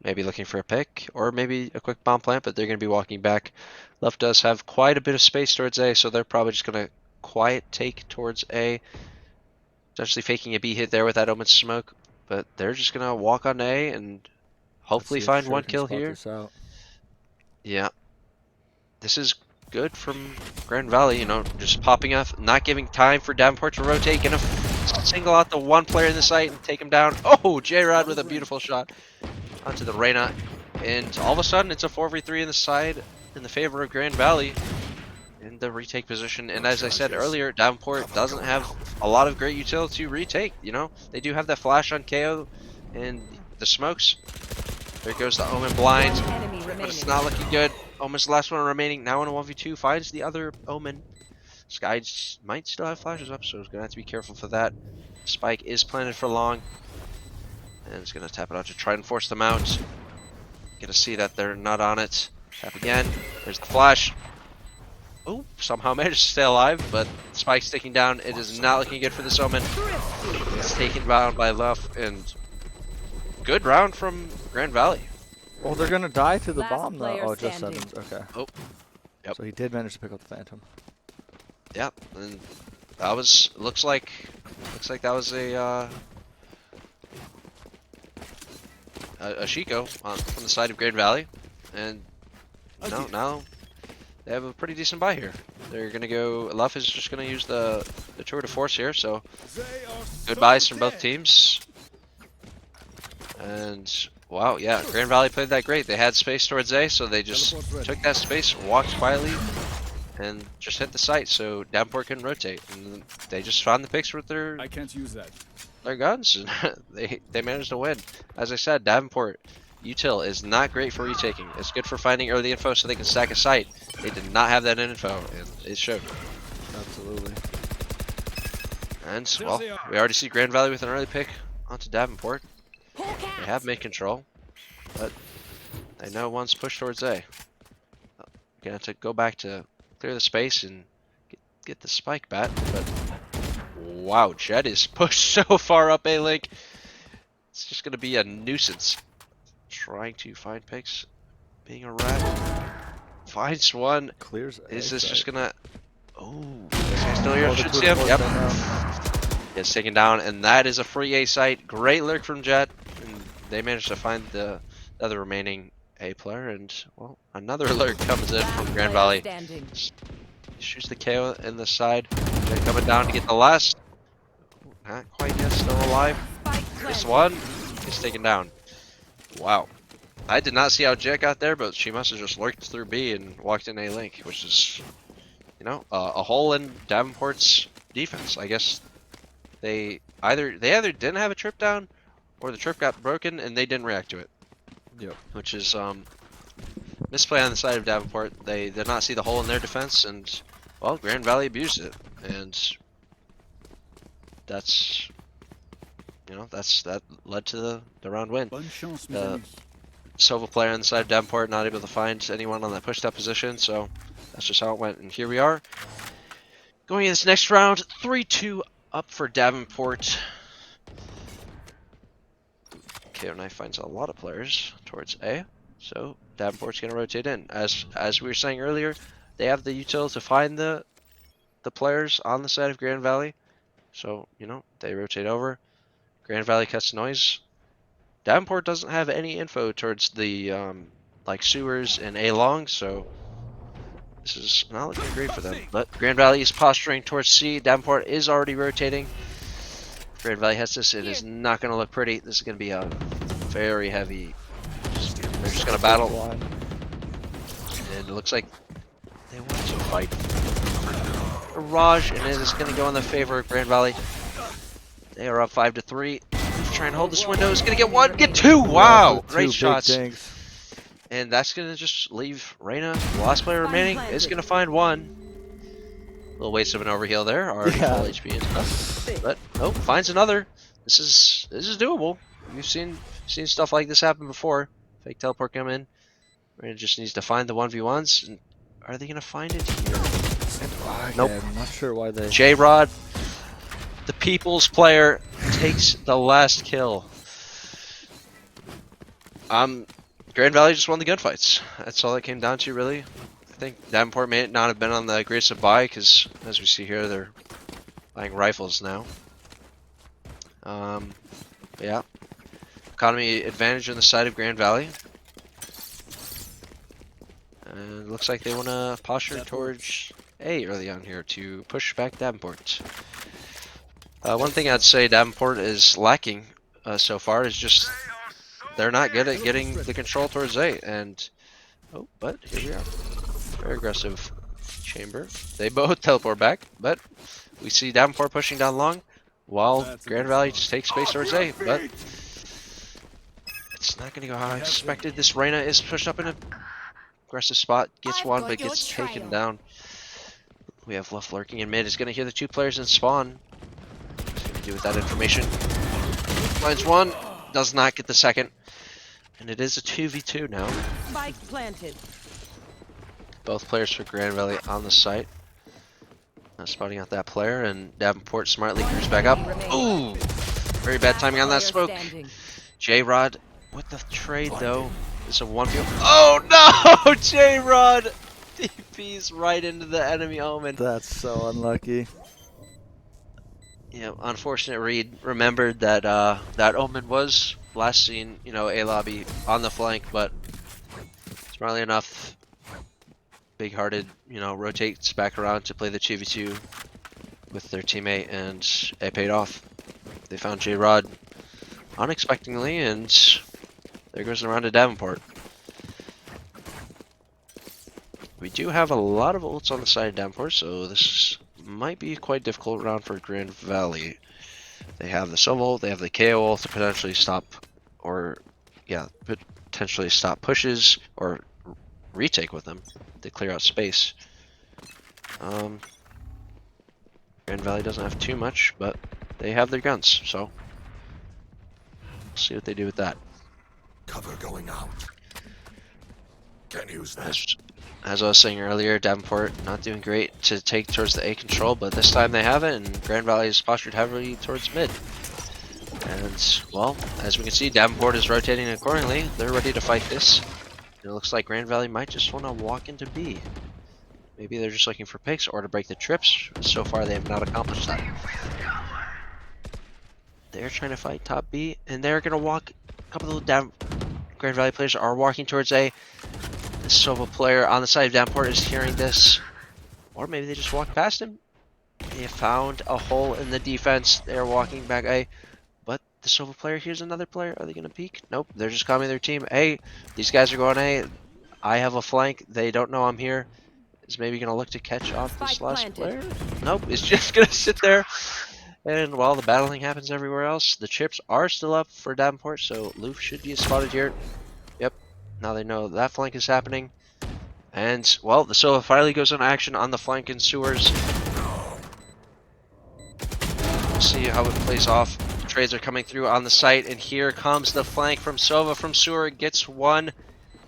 Maybe looking for a pick, or maybe a quick bomb plant, but they're gonna be walking back. Love does have quite a bit of space towards A, so they're probably just gonna quiet take towards A. Potentially faking a B hit there with that Omen smoke. But they're just gonna walk on A and hopefully find one kill here. Yeah. This is good from Grand Valley, just popping off, not giving time for Davenport to rotate, gonna single out the one player in the site and take him down. Oh, J-Rod with a beautiful shot onto the Reyna. And all of a sudden it's a 4v3 in the side in the favor of Grand Valley in the retake position. And as I said earlier, Davenport doesn't have a lot of great utility to retake. They do have that flash on KO and the smokes. There goes the Omen blind, but it's not looking good. Omen's the last one remaining. Now in a 1v2, finds the other Omen. Sky might still have flashes up, so he's gonna have to be careful for that. Spike is planted for long, and it's gonna tap it out to try and force them out. Gonna see that they're not on it. Tap again. There's the flash. Oh, somehow managed to stay alive, but Spike's sticking down. It is not looking good for this Omen. It's taken down by Luff, and good round from Grand Valley. Well, they're gonna die to the Last bomb though. player Oh, just standing. Sevens. Okay. Oh, yep. So he did manage to pick up the Phantom. Yeah, and that was looks like that was a Chico from the side of Grand Valley, and now they have a pretty decent buy here. They're gonna go. Luff is just gonna use the tour de force here, so good buys from both teams. And wow, yeah, Grand Valley played that great. They had space towards A, so they just took that space, walked quietly, and just hit the site, so Davenport couldn't rotate. And they just found the picks with their guns, and they managed to win. As I said, Davenport util is not great for retaking. It's good for finding early info so they can stack a site. They did not have that info, and it showed. Absolutely. And well, we already see Grand Valley with an early pick onto Davenport. They have made control, but they know one's pushed towards A. Gonna have to go back to clear the space and get the spike bat, but wow, Jed is pushed so far up A link. It's just gonna be a nuisance. Trying to find picks, being a rat. Finds one. Clears. Is this just gonna? Oh, this guy's still here. Should see him. Yep. Gets taken down, and that is a free A site. Great lurk from Jet, and they managed to find the other remaining A player, and well, another lurk comes in from Grand Valley. Shoots the KO in the side. Jet coming down to get the last. Not quite yet, still alive. This one is taken down. Wow. I did not see how Jet got there, but she must have just lurked through B and walked in A link, which is, a hole in Davenport's defense. I guess they either didn't have a trip down, or the trip got broken and they didn't react to it. Yep. Which is misplay on the side of Davenport. They did not see the hole in their defense, and well, Grand Valley abused it, and that led to the round win. Sova player on the side of Davenport not able to find anyone on that push that position, so that's just how it went. And here we are. Going in this next round, 3-2 up for Davenport. KO9 finds a lot of players towards A, so Davenport's going to rotate in. As we were saying earlier, they have the util to find the players on the side of Grand Valley, so you know they rotate over. Grand Valley cuts noise. Davenport doesn't have any info towards the like sewers and A long, so this is not looking great for them. But Grand Valley is posturing towards C. Davenport is already rotating. Grand Valley has this. It is not going to look pretty. This is going to be a very heavy. They're just going to battle. And it looks like they want to fight Raj, and it is going to go in the favor of Grand Valley. They are up 5-3. Try and hold this window. It's going to get one, get two. Wow, great shots. And that's going to just leave Reyna, the last player remaining, is going to find one. Little waste of an overheal there. Already full HP and stuff. But oh, finds another. This is doable. You've seen stuff like this happen before. Fake teleport come in. Reyna just needs to find the 1v1s. And are they gonna find it here? Nope. I'm not sure why they. J-Rod, the people's player, takes the last kill. Grand Valley just won the gunfights. That's all it came down to, really. I think Davenport may not have been on the greatest of buy because, as we see here, they're buying rifles now. Yeah. Economy advantage on the side of Grand Valley. And it looks like they want to posture towards A early on here to push back Davenport. One thing I'd say Davenport is lacking so far is just they're not good at getting the control towards A. And oh, but here we are. Very aggressive chamber. They both teleport back, but we see Davenport pushing down long while Grand Valley just takes space towards A. But it's not going to go how I expected. This Reyna is pushed up in an aggressive spot, gets one, but gets taken down. We have left lurking in mid. Is going to hear the two players in spawn. What's going to do with that information? Finds one, does not get the second. And it is a 2v2 now. Spike planted. Both players for Grand Valley on the site. Spotting out that player, and Davenport smartly creeps back up. Ooh! Very bad timing on that smoke. J-Rod with the trade, though. It's a 1v1. Oh no! J-Rod DPs right into the enemy omen. That's so unlucky. Yeah, unfortunate read. Remembered that that omen was last seen, you know, A lobby on the flank, but smartly enough, big-hearted, you know, rotates back around to play the 2v2 with their teammate, and it paid off. They found J-Rod unexpectedly, and there goes the round to Davenport. We do have a lot of ults on the side of Davenport, so this might be quite difficult round for Grand Valley. They have the Sova ult, they have the KO ult to potentially stop, or yeah, potentially stop pushes or retake with them to clear out space. Grand Valley doesn't have too much, but they have their guns, so we'll see what they do with that. Cover going out. Can use that. As I was saying earlier, Davenport not doing great to take towards the A control, but this time they have it, and Grand Valley is postured heavily towards mid. And, well, as we can see, Davenport is rotating accordingly. They're ready to fight this. It looks like Grand Valley might just want to walk into B. Maybe they're just looking for picks or to break the trips. So far, they have not accomplished that. They're trying to fight top B, and they're going to walk. A couple of the Grand Valley players are walking towards A. The Sova player on the side of Davenport is hearing this. Or maybe they just walked past him. They have found a hole in the defense. They're walking back A. But the Sova player here's another player. Are they going to peek? Nope. They're just calming their team. Hey, these guys are going A. I have a flank. They don't know I'm here. Is maybe going to look to catch off this last player? Nope. It's just going to sit there. And while the battling happens everywhere else, the chips are still up for Davenport. So Loof should be spotted here. Yep. Now they know that flank is happening. And, well, the Sova finally goes into action on the flank in sewers. We'll see how it plays off. trades are coming through on the site, and here comes the flank from Sova from Sewer. Gets one.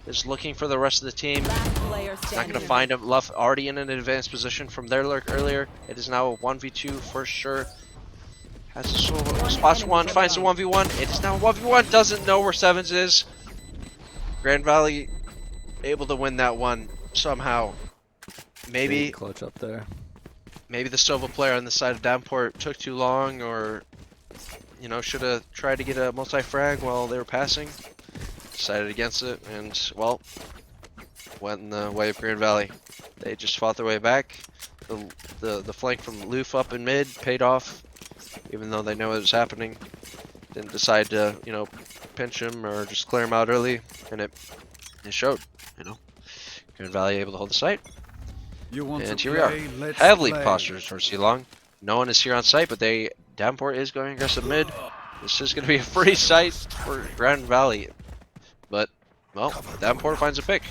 Is looking for the rest of the team. Not going to find him. Luff already in an advanced position from their lurk earlier. It is now a 1v2 for sure. Has a Sova. Spots one. Finds a 1v1. It is now a 1v1. Doesn't know where Sevens is. Grand Valley able to win that one somehow. Maybe Big clutch up there. Maybe the Sova player on the side of Davenport took too long, or should have tried to get a multi-frag while they were passing. Decided against it, and well, went in the way of Grand Valley. They just fought their way back. The flank from Loof up in mid paid off, even though they know it was happening. Didn't decide to pinch him or just clear him out early, and it showed. Grand Valley able to hold the site. And here we are, heavily postured towards Long. No one is here on site, but Davenport is going aggressive mid. This is going to be a free site for Grand Valley. But, well, Davenport finds a pick.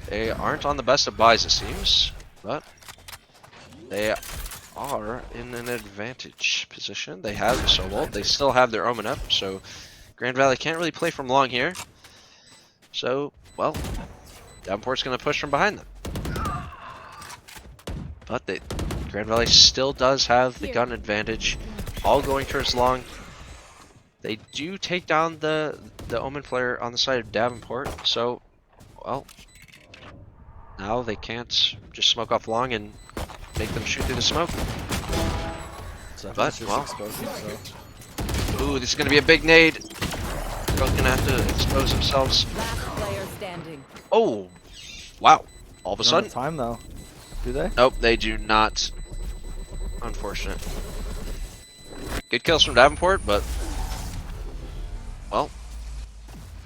They aren't on the best of buys, it seems, but they are in an advantage position. They have Sobol. They still have their Omen up, so Grand Valley can't really play from long here. So, well, Davenport's going to push from behind them. But Grand Valley still does have the gun advantage, all going towards long. They do take down the Omen player on the side of Davenport, so, well, now they can't just smoke off long and make them shoot through the smoke. But, well, ooh, this is going to be a big nade. They're both going to have to expose themselves. Oh, wow. All of a sudden. Time though. Do they? Nope, they do not. Unfortunate. Good kills from Davenport, but well,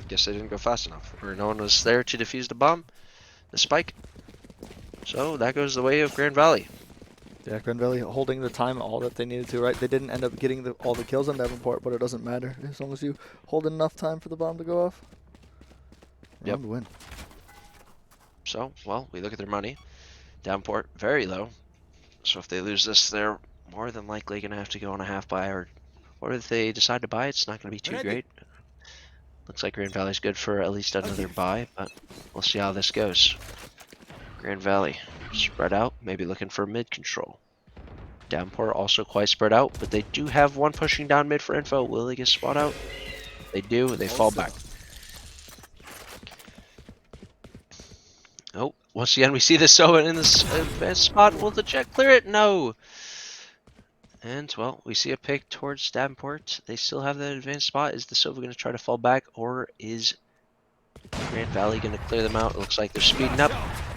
guess they didn't go fast enough, or no one was there to defuse the bomb, the spike. So that goes the way of Grand Valley. Yeah, Grand Valley holding the time all that they needed to, right? They didn't end up getting all the kills on Davenport, but it doesn't matter as long as you hold enough time for the bomb to go off. Yep. And win. So, well, we look at their money. Davenport very low, so if they lose this, they're more than likely going to have to go on a half buy, or if they decide to buy, it's not going to be too great. Looks like Grand Valley's good for at least another buy, but we'll see how this goes. Grand Valley spread out, maybe looking for mid control. Davenport also quite spread out, but they do have one pushing down mid for info. Will they get spot out? They do. They fall back. Oh, once again we see this Sova in this advanced spot. Will the jet clear it? No. And, well, we see a pick towards Davenport. They still have that advanced spot. Is the Sova going to try to fall back, or is Grand Valley going to clear them out? It looks like they're speeding up.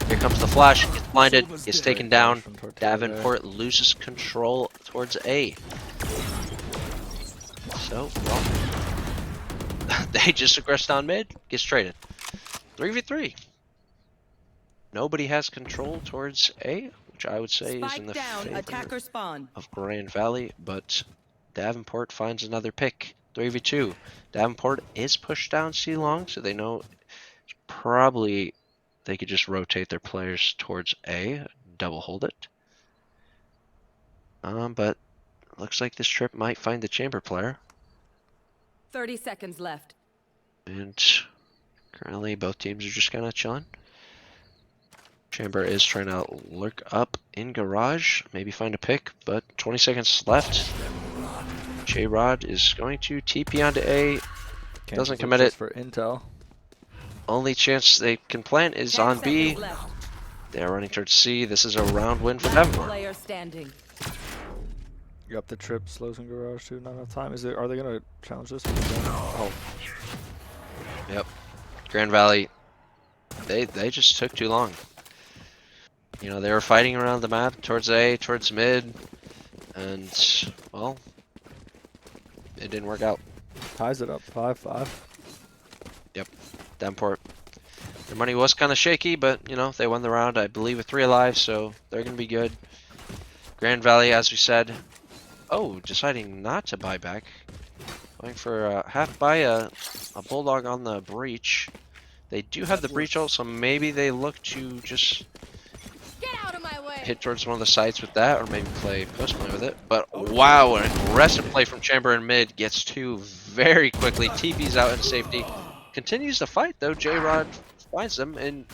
Here comes the flash. Gets blinded. Gets taken down. Davenport loses control towards A. So, well, they just aggressed down mid. Gets traded. 3v3. Nobody has control towards A, which I would say is in the favor of Grand Valley, but Davenport finds another pick. 3v2. Davenport is pushed down C long, so they know probably they could just rotate their players towards A, double hold it. But looks like this trip might find the chamber player. 30 seconds left. And currently both teams are just kind of chilling. Chamber is trying to lurk up in garage, maybe find a pick, but 20 seconds left. J-Rod is going to TP onto A. Doesn't commit it. For intel. Only chance they can plant is on B. They're running towards C. This is a round win for Davenport. Yep, the trip slows in garage too. Not enough time. Are they gonna challenge this? Oh. Yep. Grand Valley. They just took too long. You know, they were fighting around the map towards A, towards mid, and well, it didn't work out. Ties it up 5-5. Yep. Davenport. Their money was kind of shaky, but you know, they won the round, I believe, with 3 alive, so they're gonna be good. Grand Valley, as we said, deciding not to buy back. Going for a half buy, a bulldog on the breach. They do have the breach ult, so maybe they look to just hit towards one of the sites with that, or maybe play post play with it. But wow, an aggressive play from Chamber in mid, gets 2 very quickly, TP's out in safety. Continues to fight though, J-Rod finds them, and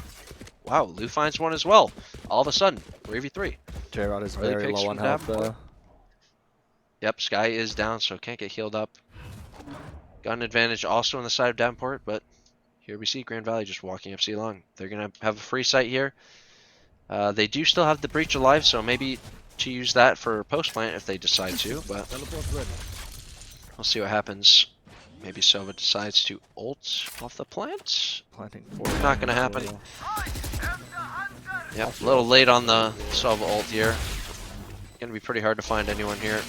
wow, Lou finds one as well. All of a sudden, 3v3. J-Rod is Early very picks low from on health Davenport. though. Yep, Sky is down, so can't get healed up. Got an advantage also on the side of Davenport, but here we see Grand Valley just walking FC long. They're going to have a free site here. They do still have the breach alive, so maybe to use that for post plant if they decide to, but we'll see what happens. Maybe Sova decides to ult off the plant. Planting Not going to happen. Yep, a little late on the Sova ult here. Going to be pretty hard to find anyone here.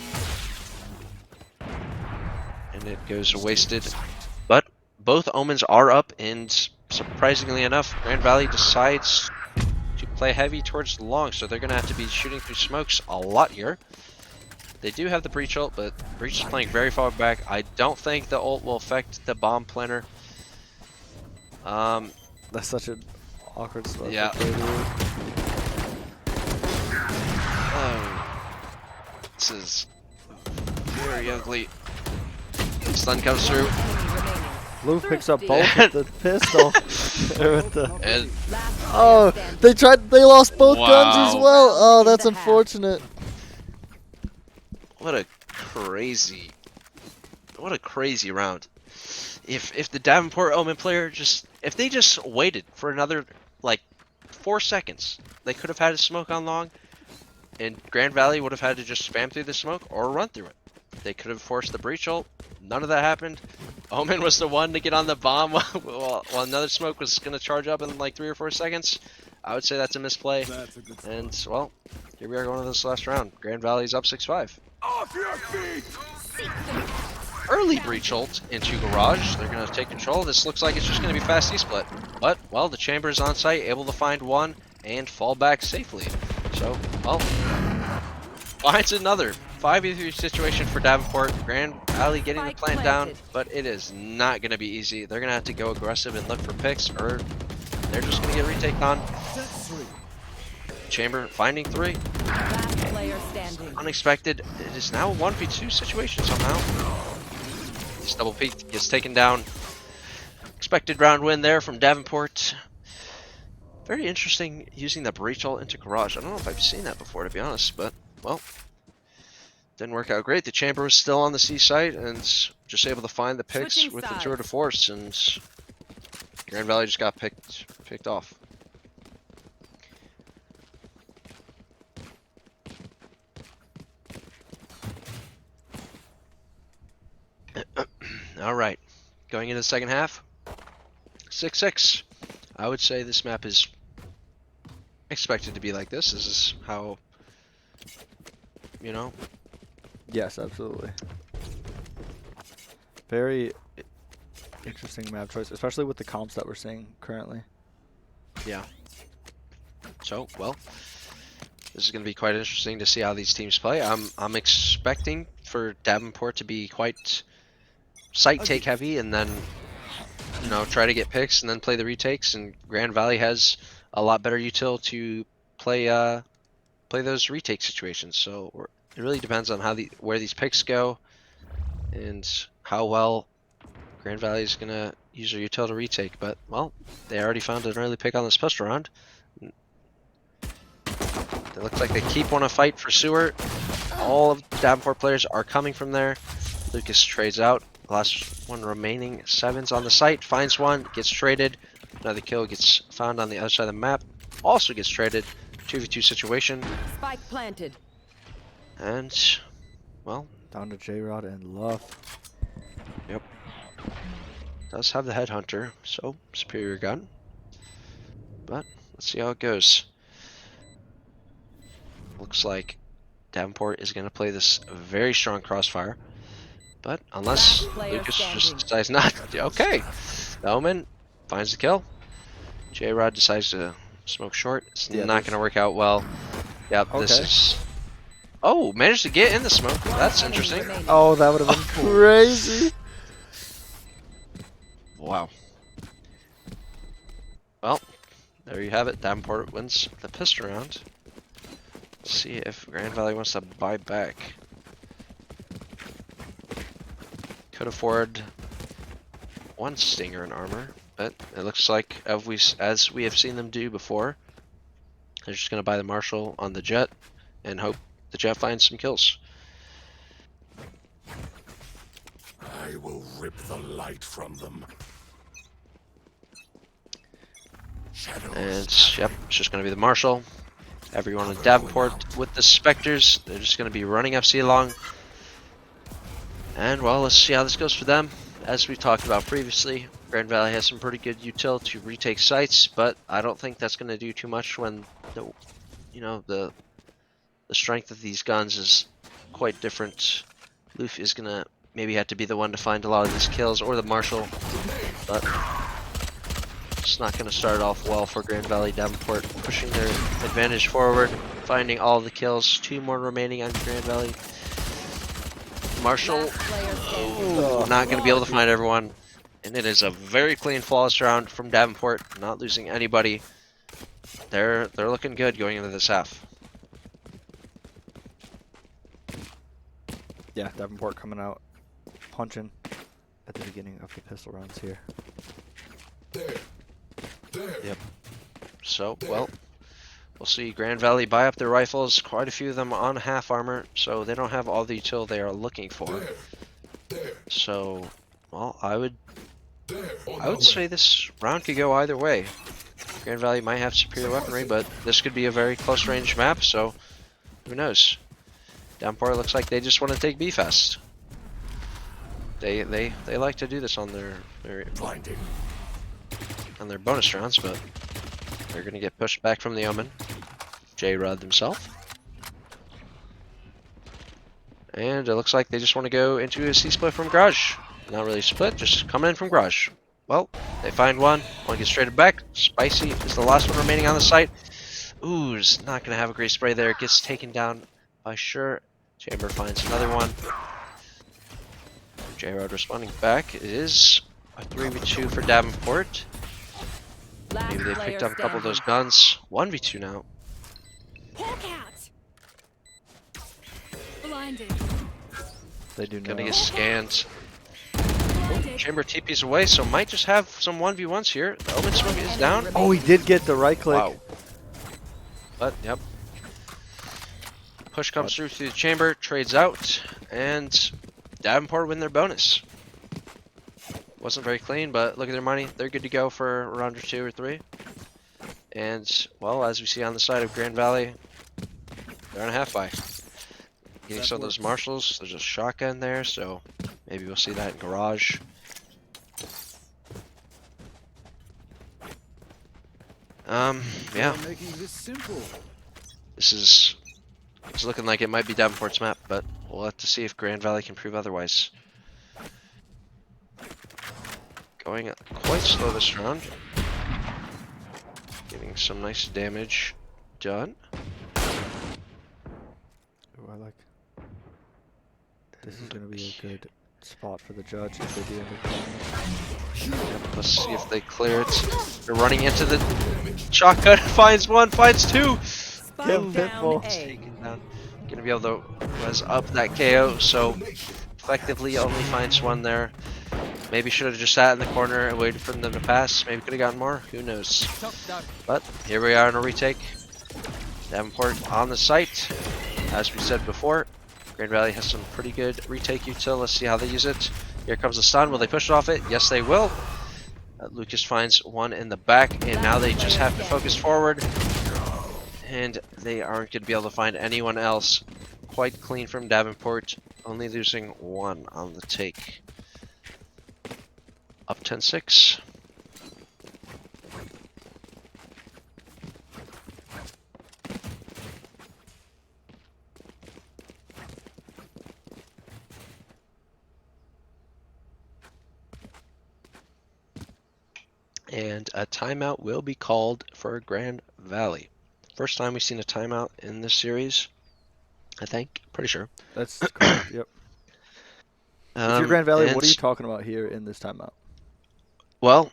And it goes wasted. But both Omens are up, and surprisingly enough, Grand Valley decides to play heavy towards the long, so they're going to have to be shooting through smokes a lot here. They do have the breach ult, but breach is playing very far back. I don't think the ult will affect the bomb planter. That's such an awkward spot. Yeah. This is very ugly. Stun comes through. Lou picks up both with the pistol. With the, And oh, they lost both guns as Wow. well. Oh, that's unfortunate. what a crazy round. If the Davenport Omen player if they just waited for another like 4 seconds, they could have had a smoke on long, and Grand Valley would have had to just spam through the smoke or run through it. They could have forced the breach ult. None of that happened. Omen was the one to get on the bomb while another smoke was going to charge up in like 3 or 4 seconds. I would say that's a misplay. And, well, here we are going to this last round. Grand Valley's up 6-5. Off your feet! Early breach ult into Garage. They're going to take control. This looks like it's just going to be fast C-split. But, well, the Chamber is on site, able to find one and fall back safely. So, well, finds another 5v3 situation for Davenport. Grand Valley getting the plant down, but it is not going to be easy. They're going to have to go aggressive and look for picks, or they're just going to get retake on. Chamber finding 3. Last player standing. Unexpected. It is now a 1v2 situation somehow. This double peek gets taken down. Expected round win there from Davenport. Very interesting using the breach ult into Garage. I don't know if I've seen that before, to be honest, but, well, didn't work out great. The Chamber was still on the C site and just able to find the picks Switching with the sides. tour de force, and Grand Valley just got picked off. All right, going into the second half, 6-6. I would say this map is expected to be like this. This is how, you know. Yes, absolutely. Very interesting map choice, especially with the comps that we're seeing currently. Yeah. So, well, this is going to be quite interesting to see how these teams play. I'm expecting for Davenport to be quite site take heavy, and then, you know, try to get picks and then play the retakes. And Grand Valley has a lot better util to play those retake situations. So it really depends on where these picks go and how well Grand Valley is gonna use their util to retake. But, well, they already found an early pick on this pistol round. It looks like they keep want to fight for Seward. All of the Davenport players are coming from there. Lucas trades out. Last one remaining. Sevens on the site. Finds one. Gets traded. Another kill gets found on the other side of the map. Also gets traded. 2v2 situation. Spike planted. And, well, Down to J-Rod and Luff. yep. Does have the headhunter, so superior gun. But let's see how it goes. Looks like Davenport is going to play this very strong crossfire. But unless Last player Lucas standing. just decides not to. Okay. The Omen finds the kill. J-Rod decides to smoke short. It's Yeah, not going to work out well. Yep, this Okay. is... Oh, managed to get in the smoke. That's interesting. Remaining. Oh, that would have been crazy. Wow. Well, there you have it. Davenport wins the pistol round. See if Grand Valley wants to buy back. Could afford one Stinger in armor, but it looks like as we have seen them do before, they're just going to buy the Marshal on the Jet and hope the Jet finds some kills. I will rip the light from them. And yep, it's just going to be the Marshal. Everyone in Davenport with the Spectres, they're just going to be running FC along. And well, let's see how this goes for them. As we talked about previously, Grand Valley has some pretty good util to retake sites, but I don't think that's going to do too much when the strength of these guns is quite different. Loof is going to maybe have to be the one to find a lot of these kills, or the Marshal, but it's not going to start off well for Grand Valley. Davenport pushing their advantage forward, finding all the kills. 2 more remaining on Grand Valley. Marshal, not going to be able to find everyone. And it is a very clean, flawless round from Davenport, not losing anybody. They're looking good going into this half. Yeah, Davenport coming out punching at the beginning of the pistol rounds here. Yep. So, well, we'll see Grand Valley buy up their rifles, quite a few of them on half armor, so they don't have all the util they are looking for. So, well, I would say this round could go either way. Grand Valley might have superior weaponry, but this could be a very close range map, so who knows. Davenport looks like they just want to take B fast. They like to do this on their bonus rounds, but they're gonna get pushed back from the Omen. J-Rod himself. And it looks like they just want to go into a C-split from Garage. Not really split, just coming in from Garage. Well, they find one gets traded back. Spicy is the last one remaining on the site. Ooh, is not going to have a great spray there. Gets taken down by Sure. Chamber finds another one. J-Rod responding back. It is a 3v2 for Davenport. Maybe they picked up a couple of those guns. 1v2 now. Blinded. They do Gonna know. get scanned. Chamber TP's away, so might just have some 1v1s here. The Omen Smoke is down. Oh, he did get the right click. Wow. But, yep. Push comes through the chamber, trades out, and Davenport win their bonus. Wasn't very clean, but look at their money. They're good to go for a round or 2 or 3. And, well, as we see on the side of Grand Valley, they're on a half buy. Getting some of those Marshals. There's a shotgun there, so maybe we'll see that in Garage. Yeah. This is it's looking like it might be Davenport's map, but we'll have to see if Grand Valley can prove otherwise. Going quite slow this round. Getting some nice damage done. Ooh, I like. This is going to be a good spot for the judge if they do end up. Let's see if they clear it. They're running into the shotgun. Finds one, finds two. Taken down. Gonna be able to res up that KO, so effectively only finds one there. Maybe should have just sat in the corner and waited for them to pass. Maybe could have gotten more. Who knows? But here we are in a retake. Davenport on the site. As we said before, Grand Valley has some pretty good retake util. Let's see how they use it. Here comes the stun. Will they push it off it? Yes, they will. Lucas finds one in the back, and now they just have to focus forward. And they aren't going to be able to find anyone else. Quite clean from Davenport, only losing one on the take. Up 10-6. And a timeout will be called for Grand Valley. First time we've seen a timeout in this series, I think. Pretty sure. That's correct, yep. If you're Grand Valley, what are you talking about here in this timeout? Well,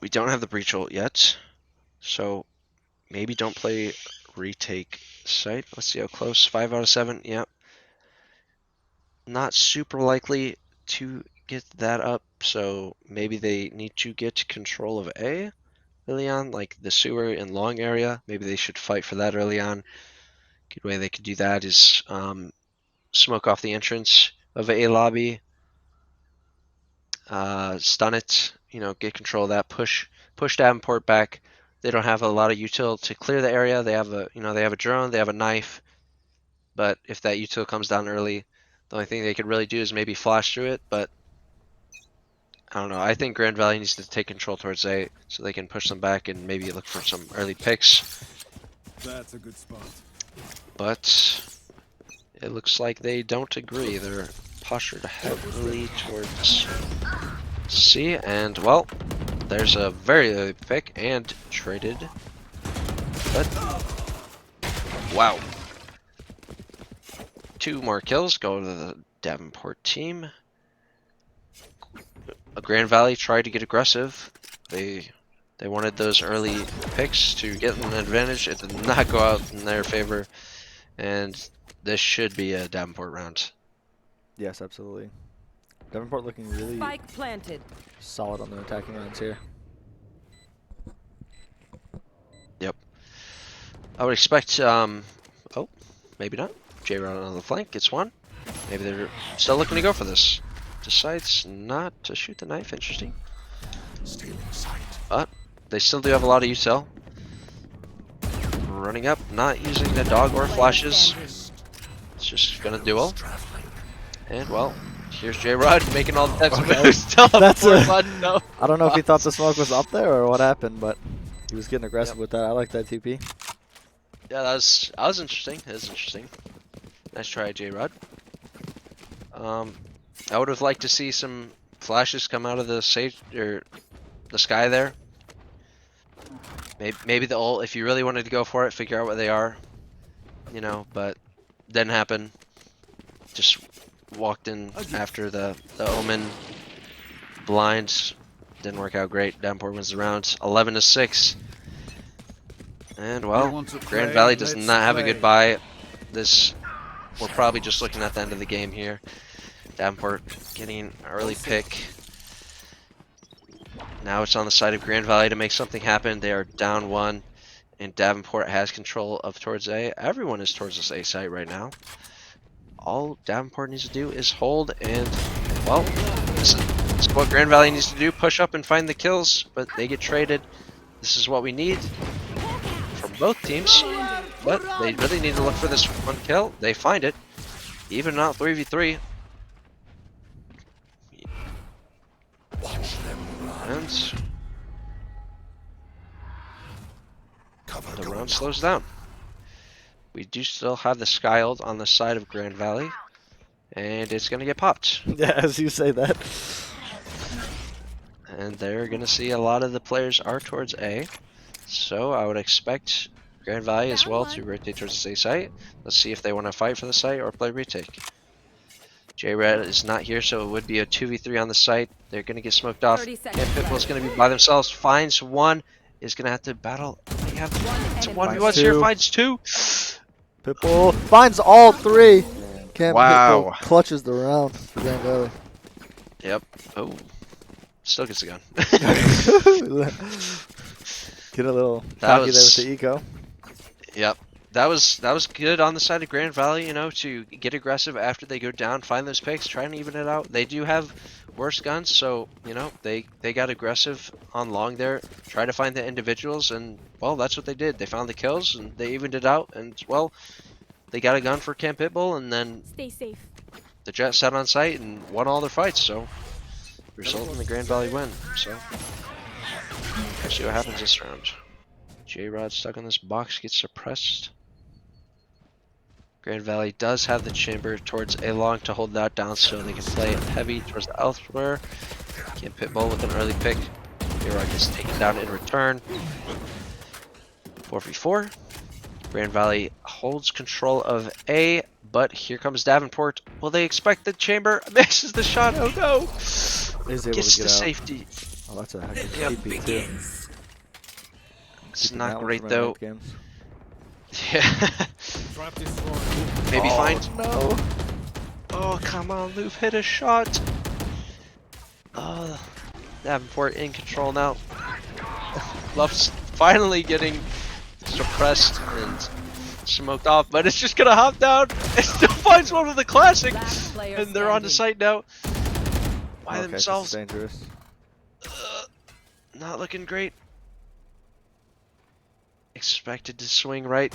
we don't have the breach ult yet, so maybe don't play retake site. Let's see how close. 5 out of 7. Yep. Not super likely to get that up, so maybe they need to get control of A early on, like the sewer and long area. Maybe they should fight for that early on. Good way they could do that is smoke off the entrance of A lobby, stun it, get control of that, push Davenport back. They don't have a lot of util to clear the area. They have a drone, they have a knife, but if that util comes down early, the only thing they could really do is maybe flash through it, but I don't know. I think Grand Valley needs to take control towards A so they can push them back and maybe look for some early picks. That's a good spot. But it looks like they don't agree. They're postured heavily towards C, and well, there's a very early pick and traded. But wow. 2 more kills go to the Davenport team. Grand Valley tried to get aggressive. They wanted those early picks to get an advantage. It did not go out in their favor, and this should be a Davenport round. Yes, absolutely. Davenport looking really Spike planted. solid on the attacking rounds here. Yep. I would expect, oh, maybe not. J-Rod on the flank gets one. Maybe they're still looking to go for this. Decides not to shoot the knife. Interesting. Stealing sight. But they still do have a lot of util. Running up, not using the dog or flashes. It's just gonna duel. And well, here's J-Rod making all the types of moves. No. I don't know if he thought the smoke was up there or what happened, but he was getting aggressive with that. I like that TP. Yeah, that was interesting. That was interesting. Nice try, J-Rod. I would have liked to see some flashes come out of the sky there. Maybe the ult, if you really wanted to go for it, figure out what they are. But didn't happen. Just walked in after the Omen blinds. Didn't work out great. Davenport wins the round 11-6. And well, Grand Valley does not have a good buy. We're probably just looking at the end of the game here. Davenport getting an early pick. Now it's on the side of Grand Valley to make something happen. They are down 1, and Davenport has control of towards A. Everyone is towards this A site right now. All Davenport needs to do is hold, and well, this is what Grand Valley needs to do. Push up and find the kills, but they get traded. This is what we need from both teams, but they really need to look for this one kill. They find it, even not 3v3. And the round slows down. We do still have the Sky ult on the side of Grand Valley, and it's going to get popped. Yeah, as you say that. And they're going to see a lot of the players are towards A, so I would expect Grand Valley as well to rotate towards the A site. Let's see if they want to fight for the site or play retake. J-Red is not here, so it would be a 2v3 on the site. They're going to get smoked off. And Pitbull's going to be by themselves. Finds one. Is going to have to battle. They have it's 1v1 here. Finds 2. Pitbull finds all 3. Camp Wow. Pitbull clutches the round for Grand Valley. Yep. Oh. Still gets the gun. Get a little cocky there with the eco. Yep. That was good on the side of Grand Valley, to get aggressive after they go down, find those picks, try and even it out. They do have worse guns, so they got aggressive on long there, try to find the individuals, and well, that's what they did. They found the kills and they evened it out, and well, they got a gun for Camp Pitbull, and then Stay safe. the Jet sat on site and won all their fights, so result in the Grand Valley win. So let's see what happens this round. J-Rod stuck in this box, gets suppressed. Grand Valley does have the chamber towards A long to hold that down so they can play it heavy towards the elsewhere. Camp Pitbull with an early pick. J-Rod gets taken down in return. 4v4. Grand Valley holds control of A, but here comes Davenport. Will they expect the chamber? Misses the shot. Oh no! Is able Gets to get the out. safety. Oh, that's a heck of a TP too. It's Keeping not that one great from though. games. Yeah. Maybe find. No. Oh, come on, Loop, hit a shot. Davenport in control now. Luff's finally getting suppressed and smoked off, but it's just gonna hop down. It still finds one with the classic, and they're on the site now by Okay, themselves. this is dangerous. Not looking great. Expected to swing right,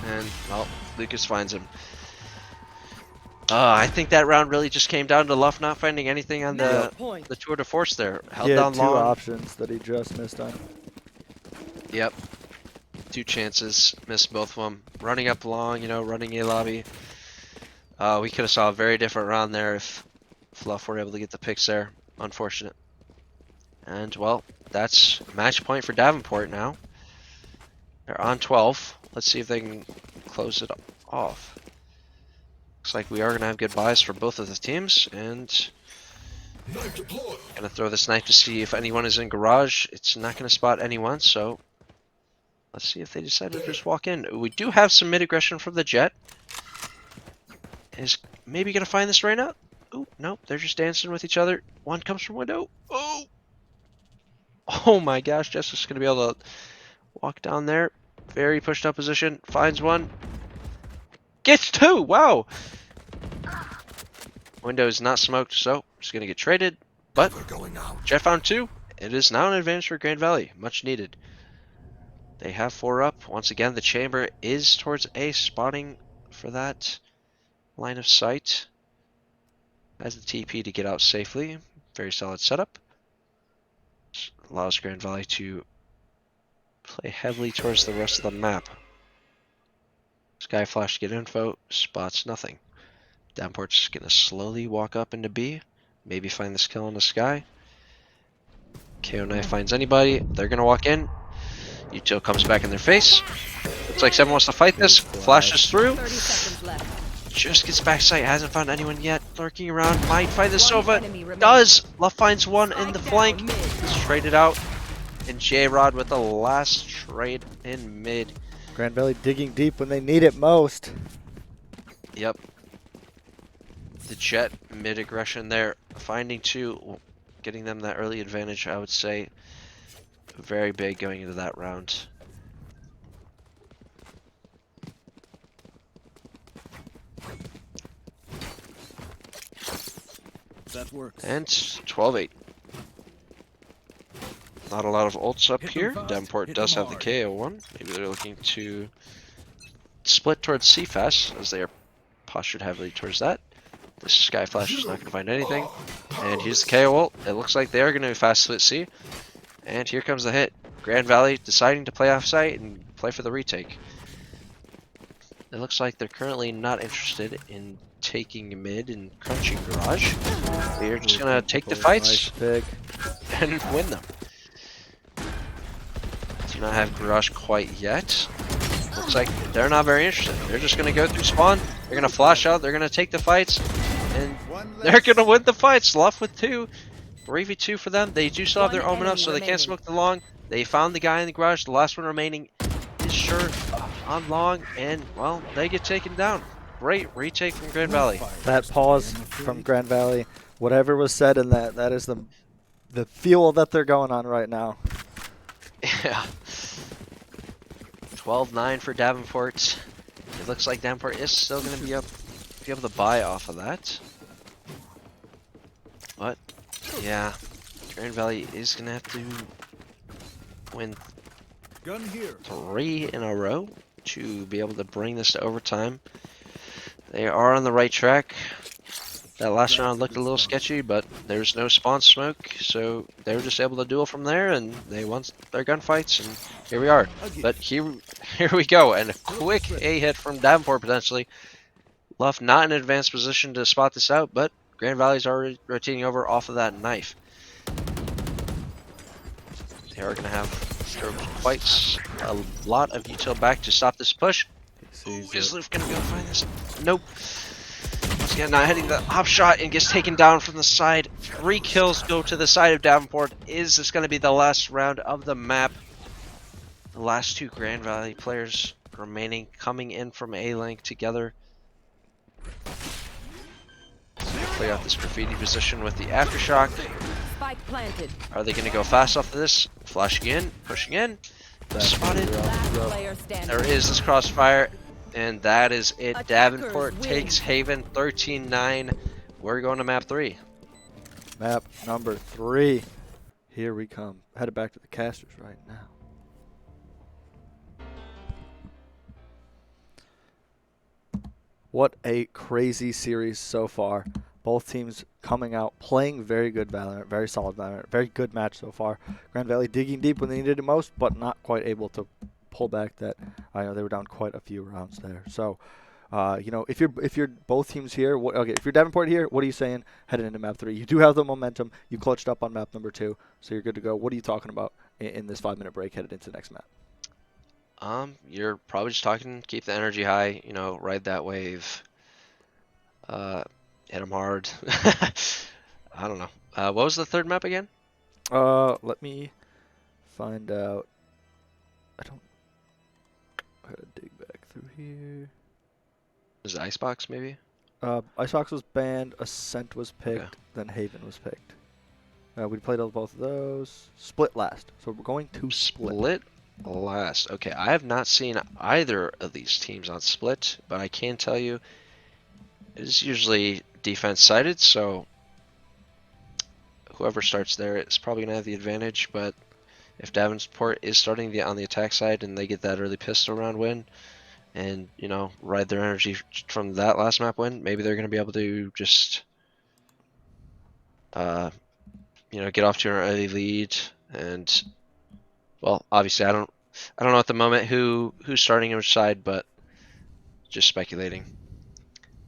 and well, Lucas finds him. I think that round really just came down to Luff not finding anything on the tour de force there. Held He had down two long. options that he just missed on. Yep. 2 chances, missed both of them. Running up long, you know, running a lobby. We could have saw a very different round there if Fluff were able to get the picks there. Unfortunate. And well, that's match point for Davenport now. They're on 12. Let's see if they can close it off. Looks like we are going to have goodbyes for both of the teams, and gonna throw this knife to see if anyone is in garage. It's not going to spot anyone, so let's see if they decide to just walk in. We do have some mid aggression from the Jet. Is maybe going to find this right now? Oh, nope, they're just dancing with each other. One comes from window. Oh my gosh, Jess is going to be able to walk down there. Very pushed up position. Finds one. Gets 2! Wow! Window is not smoked, so just going to get traded. But Jet found 2. It is now an advantage for Grand Valley. Much needed. They have 4 up. Once again, the chamber is towards A, spotting for that line of sight. Has the TP to get out safely. Very solid setup. Allows Grand Valley to play heavily towards the rest of the map. Skyflash to get info, spots nothing. Davenport's just gonna slowly walk up into B, maybe find this kill in the sky. KO Knife finds anybody, they're gonna walk in. Util comes back in their face. Looks like someone wants to fight this, flashes through. Just gets back sight, hasn't found anyone yet. Lurking around, might find the Sova. Does! Love finds one in the flank. It's traded out. And J-Rod with the last trade in mid. Grand Valley digging deep when they need it most. Yep. The Jet mid aggression there, finding 2, getting them that early advantage, I would say. Very big going into that round. That works. And 12-8. Not a lot of ults up here. Davenport does have the KO1. Maybe they're looking to split towards CFAS as they are postured heavily towards that. This Skyflash is not going to find anything. And here's the KO ult. It looks like they are going to fast split C. And here comes the hit. Grand Valley deciding to play off site and play for the retake. It looks like they're currently not interested in taking mid and crunching garage. They're just going to take the fights and win them. Do not have garage quite yet. Looks like they're not very interested. They're just going to go through spawn. They're going to flash out. They're going to take the fights. And they're going to win the fights. Left with 2. 3v2 for them. They do still have their omen up, so they can't smoke the long. They found the guy in the garage. The last one remaining is sure on long. And, well, they get taken down. Great retake from Grand Valley. That pause from Grand Valley, whatever was said in that is the fuel that they're going on right now. Yeah. 12-9 for Davenport. It looks like Davenport is still going to be able to buy off of that. But, yeah, Grand Valley is going to have to win 3 in a row to be able to bring this to overtime. They are on the right track. That last round looked a little sketchy, but there's no spawn smoke, so they were just able to duel from there, and they won their gunfights, and here we are. But here we go, and a quick A hit from Davenport potentially. Luff not in an advanced position to spot this out, but Grand Valley's already rotating over off of that knife. They are going to have quite a lot of util back to stop this push. Is Luff going to be able to find this? Nope. Once again, not hitting the hop shot and gets taken down from the side. 3 kills go to the side of Davenport. Is this going to be the last round of the map? The last 2 Grand Valley players remaining coming in from A-Link together. Play out this graffiti position with the Aftershock. Spike planted. Are they going to go fast off of this? Flashing in, pushing in. Spotted. Last player standing. There is this crossfire, and that is it. Attackers Davenport win. takes Haven 13-9. We're going to map 3. Map number 3. Here we come. Headed back to the casters right now. What a crazy series so far. Both teams coming out, playing very good Valorant, very solid Valorant, very good match so far. Grand Valley digging deep when they needed it most, but not quite able to pull back that. I know they were down quite a few rounds there. So, you know, if you're both teams here, if you're Davenport here, what are you saying heading into map 3? You do have the momentum. You clutched up on map number 2, so you're good to go. What are you talking about in this 5-minute break headed into the next map? You're probably just talking, keep the energy high, you know, ride that wave. Hit them hard. I don't know. What was the third map again? Let me find out. I gotta dig back through here. Is it Icebox maybe? Icebox was banned, Ascent was picked, Okay. then Haven was picked. We played both of those. Split last, so we're going to split. Last. Okay, I have not seen either of these teams on Split, but I can tell you it is usually defense sided, so whoever starts there is probably going to have the advantage, but if Davenport is starting on the attack side and they get that early pistol round win and, you know, ride their energy from that last map win, maybe they're going to be able to just, you know, get off to an early lead. And, well, obviously I don't know at the moment who's starting on which side, but just speculating.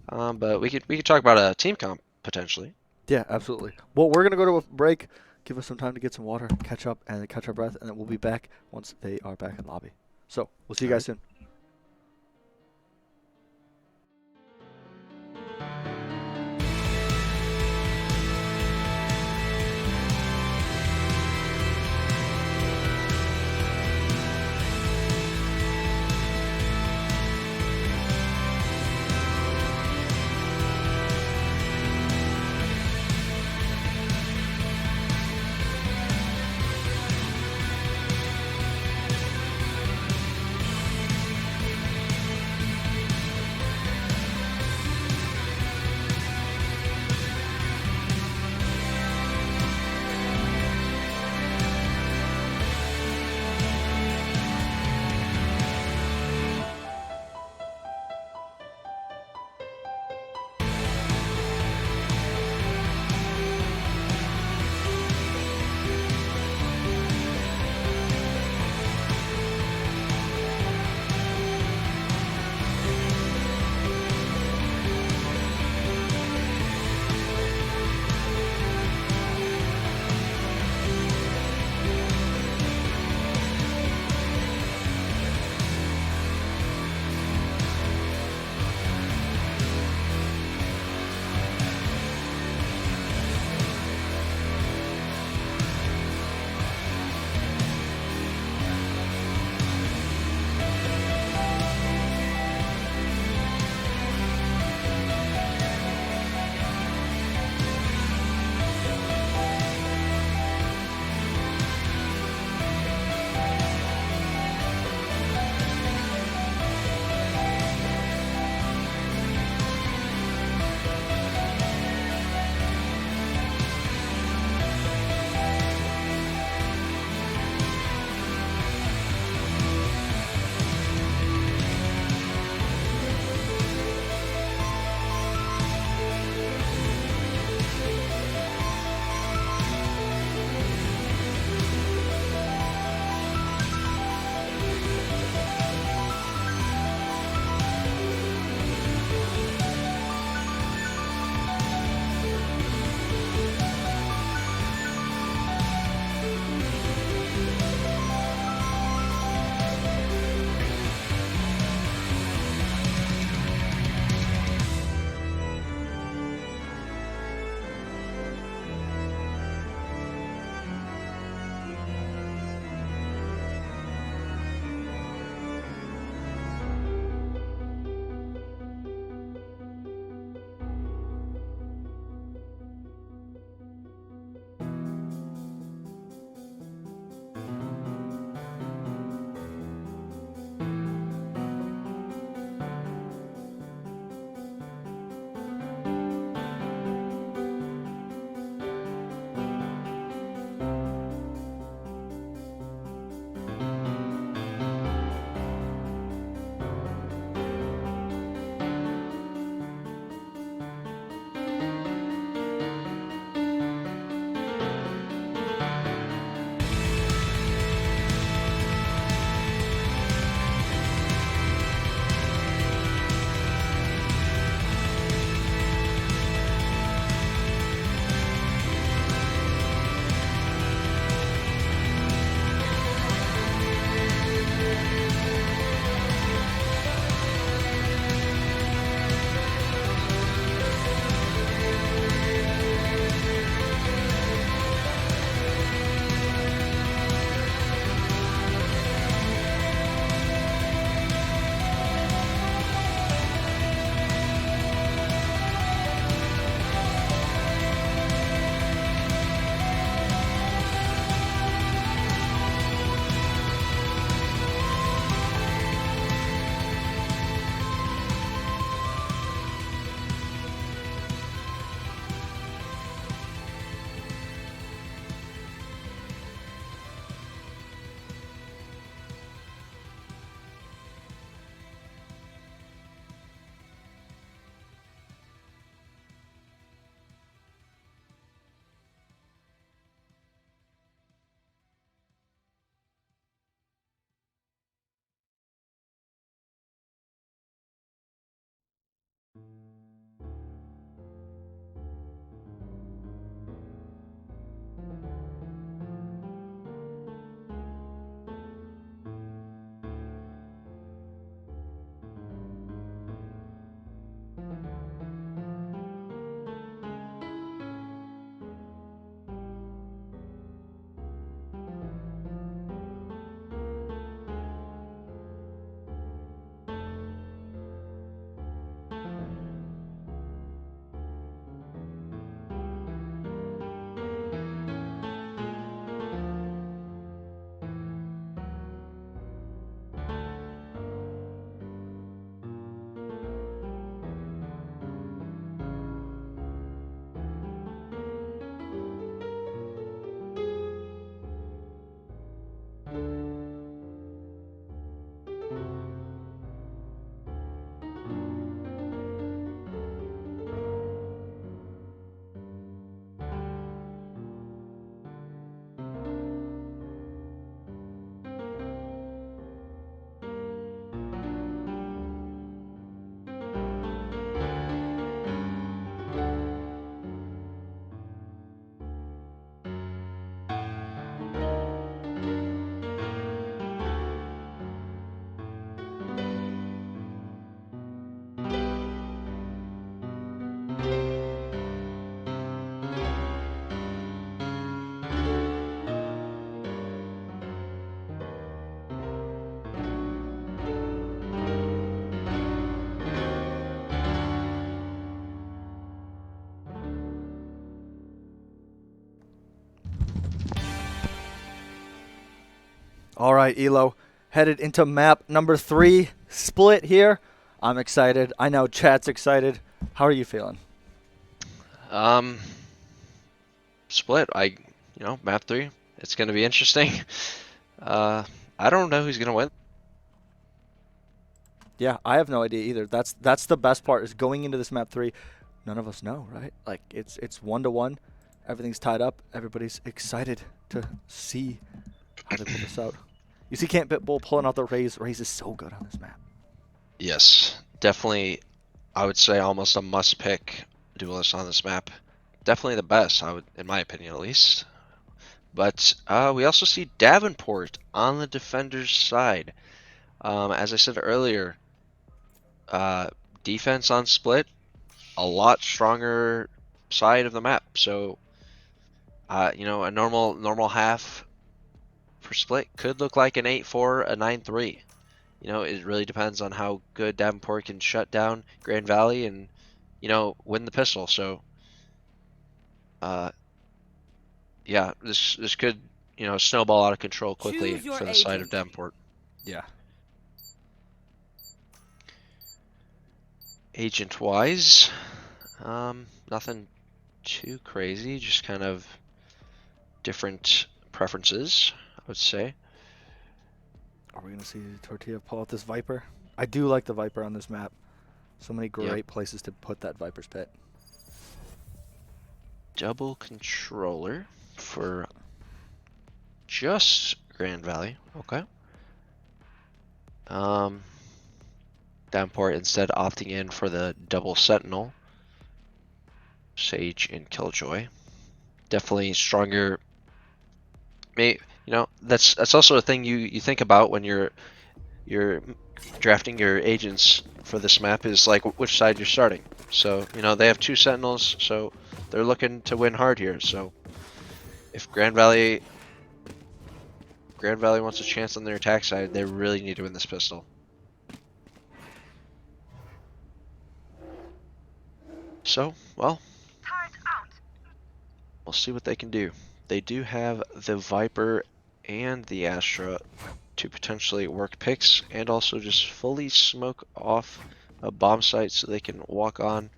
But we could talk about a team comp potentially. Yeah, absolutely. Well, we're gonna go to a break. Give us some time to get some water, catch up, and catch our breath, and then we'll be back once they are back in lobby. So we'll see you guys soon. All right, Elo, headed into map number 3, Split here. I'm excited. I know chat's excited. How are you feeling? Split. Map 3. It's gonna be interesting. I don't know who's gonna win. Yeah, I have no idea either. That's the best part is going into this map 3. None of us know, right? Like it's 1-1. Everything's tied up. Everybody's excited to see how they pull this out. You see Can't Bull pulling out the Raze. Raze is so good on this map. Yes, definitely. I would say almost a must-pick duelist on this map. Definitely the best, in my opinion, at least. But we also see Davenport on the defender's side. As I said earlier, defense on Split, a lot stronger side of the map. So, a normal half for Split could look like an 8-4, a 9-3. It really depends on how good Davenport can shut down Grand Valley and, win the pistol. So, yeah, this could, snowball out of control quickly for the side of Davenport. Yeah. Agent-wise, nothing too crazy, just kind of different preferences, I would say. Are we going to see Tortilla pull out this Viper? I do like the Viper on this map. So many great places to put that Viper's pit. Double controller for just Grand Valley. Okay. Davenport instead opting in for the double Sentinel. Sage and Killjoy. Definitely stronger. That's also a thing you think about when you're drafting your agents for this map is like which side you're starting. So, they have 2 Sentinels, so they're looking to win hard here. So, if Grand Valley wants a chance on their attack side, they really need to win this pistol. So, well, we'll see what they can do. They do have the Viper and the Astra to potentially work picks and also just fully smoke off a bomb site so they can walk on.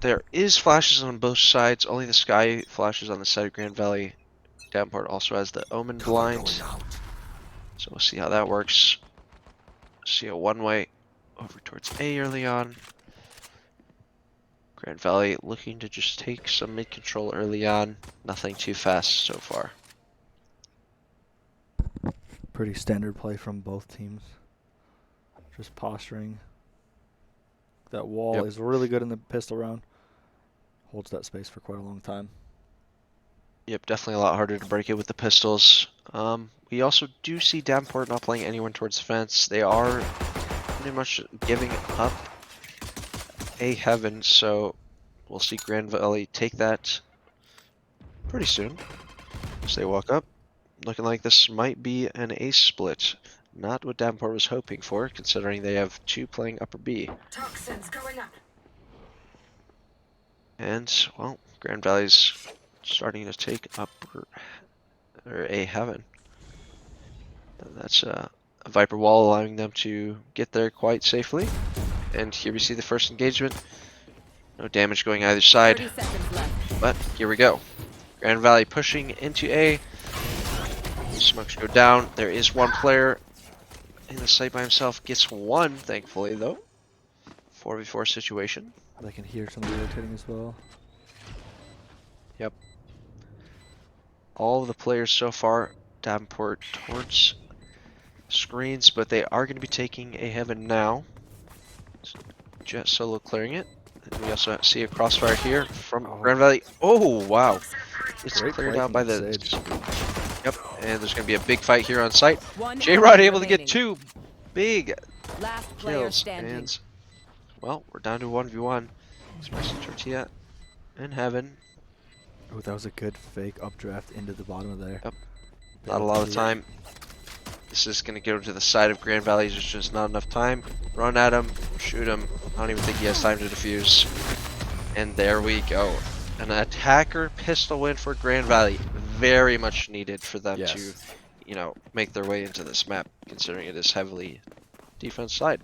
There is flashes on both sides. Only the Sky flashes on the side of Grand Valley. Davenport also has the Omen blind. So we'll see how that works. See a one-way over towards A early on. Grand Valley looking to just take some mid-control early on. Nothing too fast so far. Pretty standard play from both teams. Just posturing. That wall is really good in the pistol round. Holds that space for quite a long time. Yep, definitely a lot harder to break it with the pistols. We also do see Davenport not playing anyone towards the fence. They are pretty much giving up a heaven, so we'll see Grand Valley take that pretty soon as they walk up. Looking like this might be an ace split. Not what Davenport was hoping for, considering they have 2 playing upper B. Toxins going up. And, well, Grand Valley's starting to take upper, or a heaven. That's a Viper wall allowing them to get there quite safely. And here we see the first engagement. No damage going either side. 30 seconds left. But here we go. Grand Valley pushing into A. Smokes go down. There is one player in the site by himself. Gets one, thankfully, though. 4v4 situation. They can hear somebody rotating as well. Yep. All of the players so far, Davenport towards screens, but they are going to be taking a heaven now. Jet Solo clearing it. And we also see a crossfire here from Grand Valley. Oh, wow. It's cleared out by the... Yep, and there's going to be a big fight here on site. J-Rod able to get 2 big kills. And, well, we're down to 1v1. Especially Tortilla in heaven. Oh, that was a good fake updraft into the bottom of there. Yep. Not a lot of time. This is going to go to the side of Grand Valley. There's just not enough time. Run at him, shoot him. I don't even think he has time to defuse. And there we go. An attacker pistol win for Grand Valley. very much needed for them Yes. to, you know, make their way into this map, considering it is heavily defense side.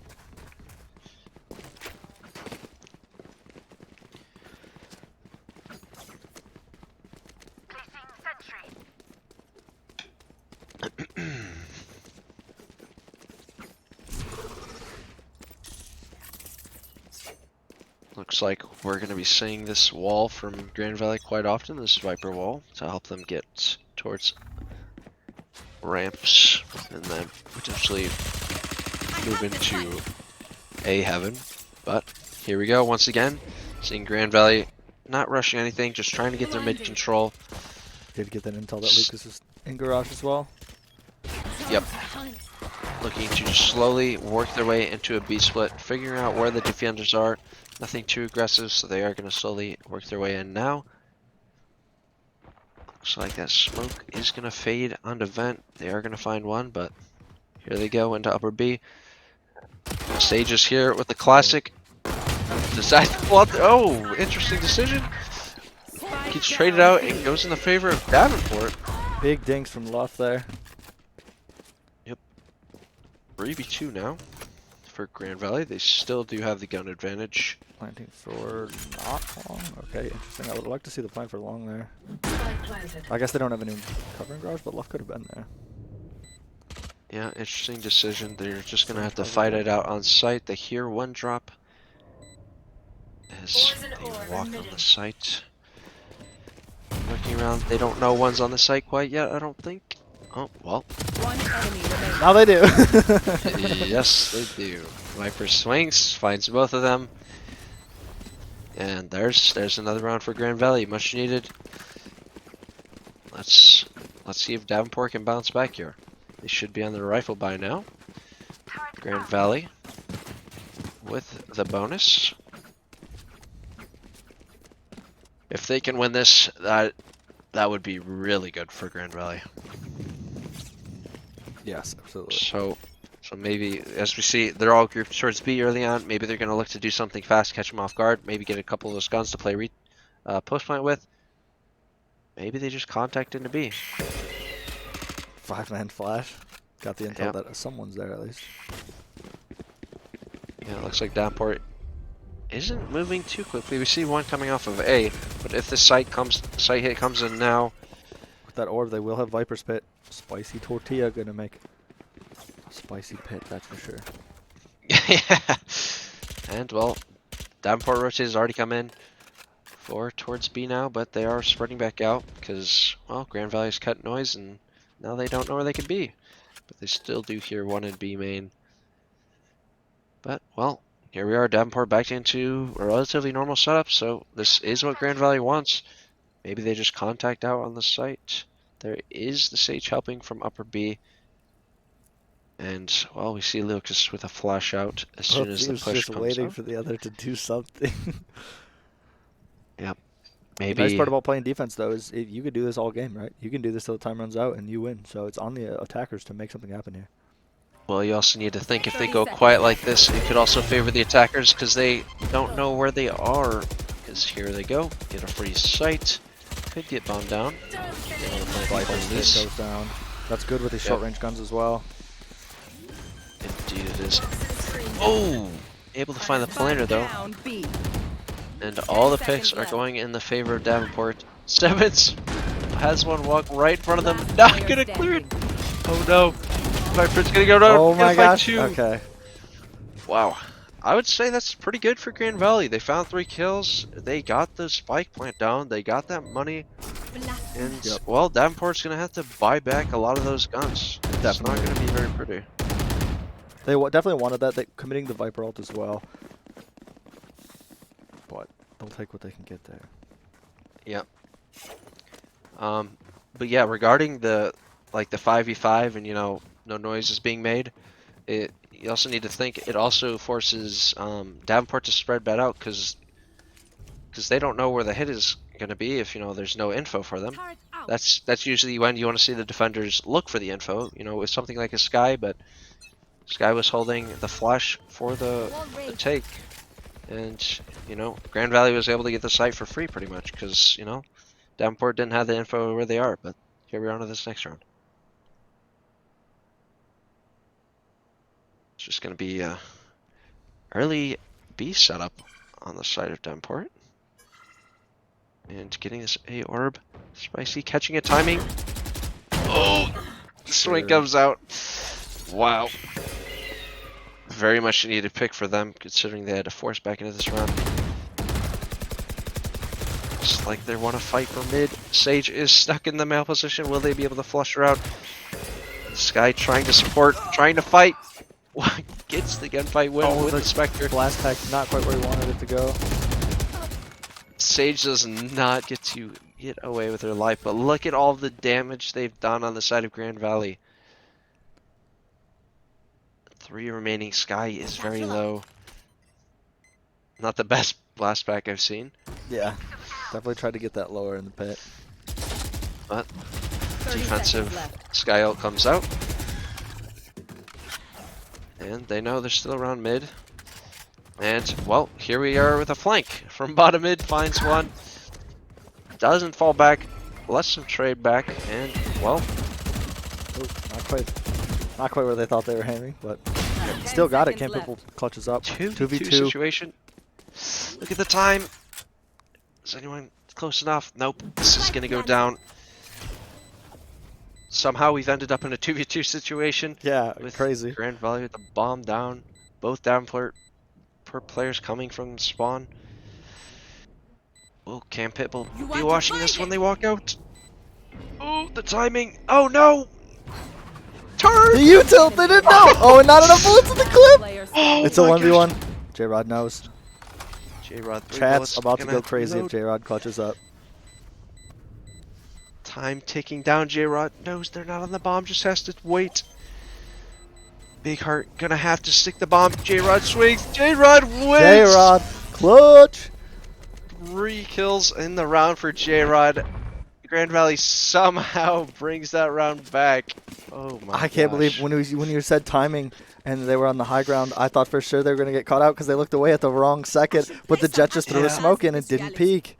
Looks like we're going to be seeing this wall from Grand Valley quite often, this Viper wall, to help them get towards ramps and then potentially move into A heaven. But here we go once again, seeing Grand Valley not rushing anything, just trying to get their mid control. Did get that intel that Lucas is in garage as well. Yep. Looking to slowly work their way into a B split, figuring out where the defenders are. Nothing too aggressive, so they are going to slowly work their way in now. Looks like that smoke is going to fade onto vent. They are going to find one, but here they go into upper B. Sage is here with the classic. Decides to pull out the, oh, interesting decision. Gets traded out and goes in the favor of Davenport. Big dinks from Luff there. 3v2 now for Grand Valley. They still do have the gun advantage. Planting for not long. Okay, interesting. I would like to see the plant for long there. I guess they don't have any covering garage, but Luff could have been there. Yeah, interesting decision. They're just going to have to fight it out on site. They hear one drop as they walk on the site. Looking around, they don't know one's on the site quite yet, I don't think. Oh, well. One enemy remaining. Now they do. Yes, they do. Viper swings, finds both of them. And there's another round for Grand Valley, much needed. Let's see if Davenport can bounce back here. They should be on their rifle by now. Grand Valley with the bonus. If they can win this, that would be really good for Grand Valley. Yes, absolutely. So maybe, as we see, they're all grouped towards B early on. Maybe they're going to look to do something fast, catch them off guard. Maybe get a couple of those guns to play post plant with. Maybe they just contact into B. 5-man flash. Got the intel that someone's there at least. Yeah, it looks like Davenport isn't moving too quickly. We see one coming off of A, but if the site hit comes in now. With that orb, they will have Viper's Pit. Spicy tortilla gonna make a spicy pit, that's for sure. Yeah. And well, Davenport rotates has already come in towards B now, but they are spreading back out because, well, Grand Valley's cut noise and now they don't know where they could be. But they still do hear one in B main. But, well, here we are, Davenport back into a relatively normal setup, so this is what Grand Valley wants. Maybe they just contact out on the site. There is the Sage helping from upper B. And, well, we see Lucas with a flash out as soon as the push just comes waiting out. for the other to do something. Yep. Maybe. The nice part about playing defense, though, is you could do this all game, right? You can do this till the time runs out and you win. So it's on the attackers to make something happen here. Well, you also need to think if they go quiet like this, it could also favor the attackers because they don't know where they are. Because here they go, get a free sight. Could get bombed down. Viper's Pit goes down. That's good with these short range guns as well. Indeed it is. Oh! Able to find the planter though. And all the picks are going in the favor of Davenport. Sevens has one walk right in front of them. Not gonna clear it. Oh no. Viper's gonna go down. Oh my gosh. Two. Okay. Wow. I would say that's pretty good for Grand Valley. They found 3 kills. They got the spike plant down. They got that money. And, well, Davenport's going to have to buy back a lot of those guns. It's not going to be very pretty. They definitely wanted that. They committing the Viper ult as well. But they'll take what they can get there. Yep. But yeah, regarding the 5v5 and, no noise is being made, you also need to think it also forces Davenport to spread bet out because they don't know where the hit is going to be if there's no info for them. That's usually when you want to see the defenders look for the info. With something like a Sky, but Sky was holding the flash for the take, and Grand Valley was able to get the site for free pretty much because Davenport didn't have the info where they are, but here we are to this next round. It's just going to be a early B setup on the side of Davenport. And getting this A orb. Spicy catching it, timing. Oh! The swing comes out. Wow. Very much a needed pick for them, considering they had to force back into this round. Just like they want to fight for mid. Sage is stuck in the male position. Will they be able to flush her out? Sky trying to support, trying to fight. Gets the gunfight win with the Spectre. Blast pack not quite where he wanted it to go. Sage does not get to get away with her life, but look at all the damage they've done on the side of Grand Valley. 3 remaining. Sky is very low. Not the best blast pack I've seen. Yeah, definitely tried to get that lower in the pit. But defensive Sky ult comes out. And they know they're still around mid. And, well, here we are with a flank. From bottom mid, finds one. Doesn't fall back. Lets them trade back. And, well. Ooh, not quite where they thought they were aiming, but still got it. Can't people clutches up. 2v2 situation. Look at the time. Is anyone close enough? Nope. This is going to go down. Somehow we've ended up in a 2v2 situation. Yeah, with crazy. Grand Valley with the bomb down. Both Davenport players coming from spawn. Oh, Cam Pit will be watching this when they walk out. Oh, the timing. Oh no! Turn! The U-tilt, they didn't know! Oh, and not enough bullets in the clip! Oh, It's a 1v1. J-Rod knows. J-Rod, Chat's about to go crazy if J-Rod clutches up. Time ticking down. J-Rod knows they're not on the bomb, just has to wait. Big Heart gonna have to stick the bomb. J-Rod swings. J-Rod wins! J-Rod, clutch! 3 kills in the round for J-Rod. Grand Valley somehow brings that round back. Oh my I can't believe when you said timing and they were on the high ground, I thought for sure they were going to get caught out because they looked away at the wrong second, but the Jet just threw a smoke in and didn't peek.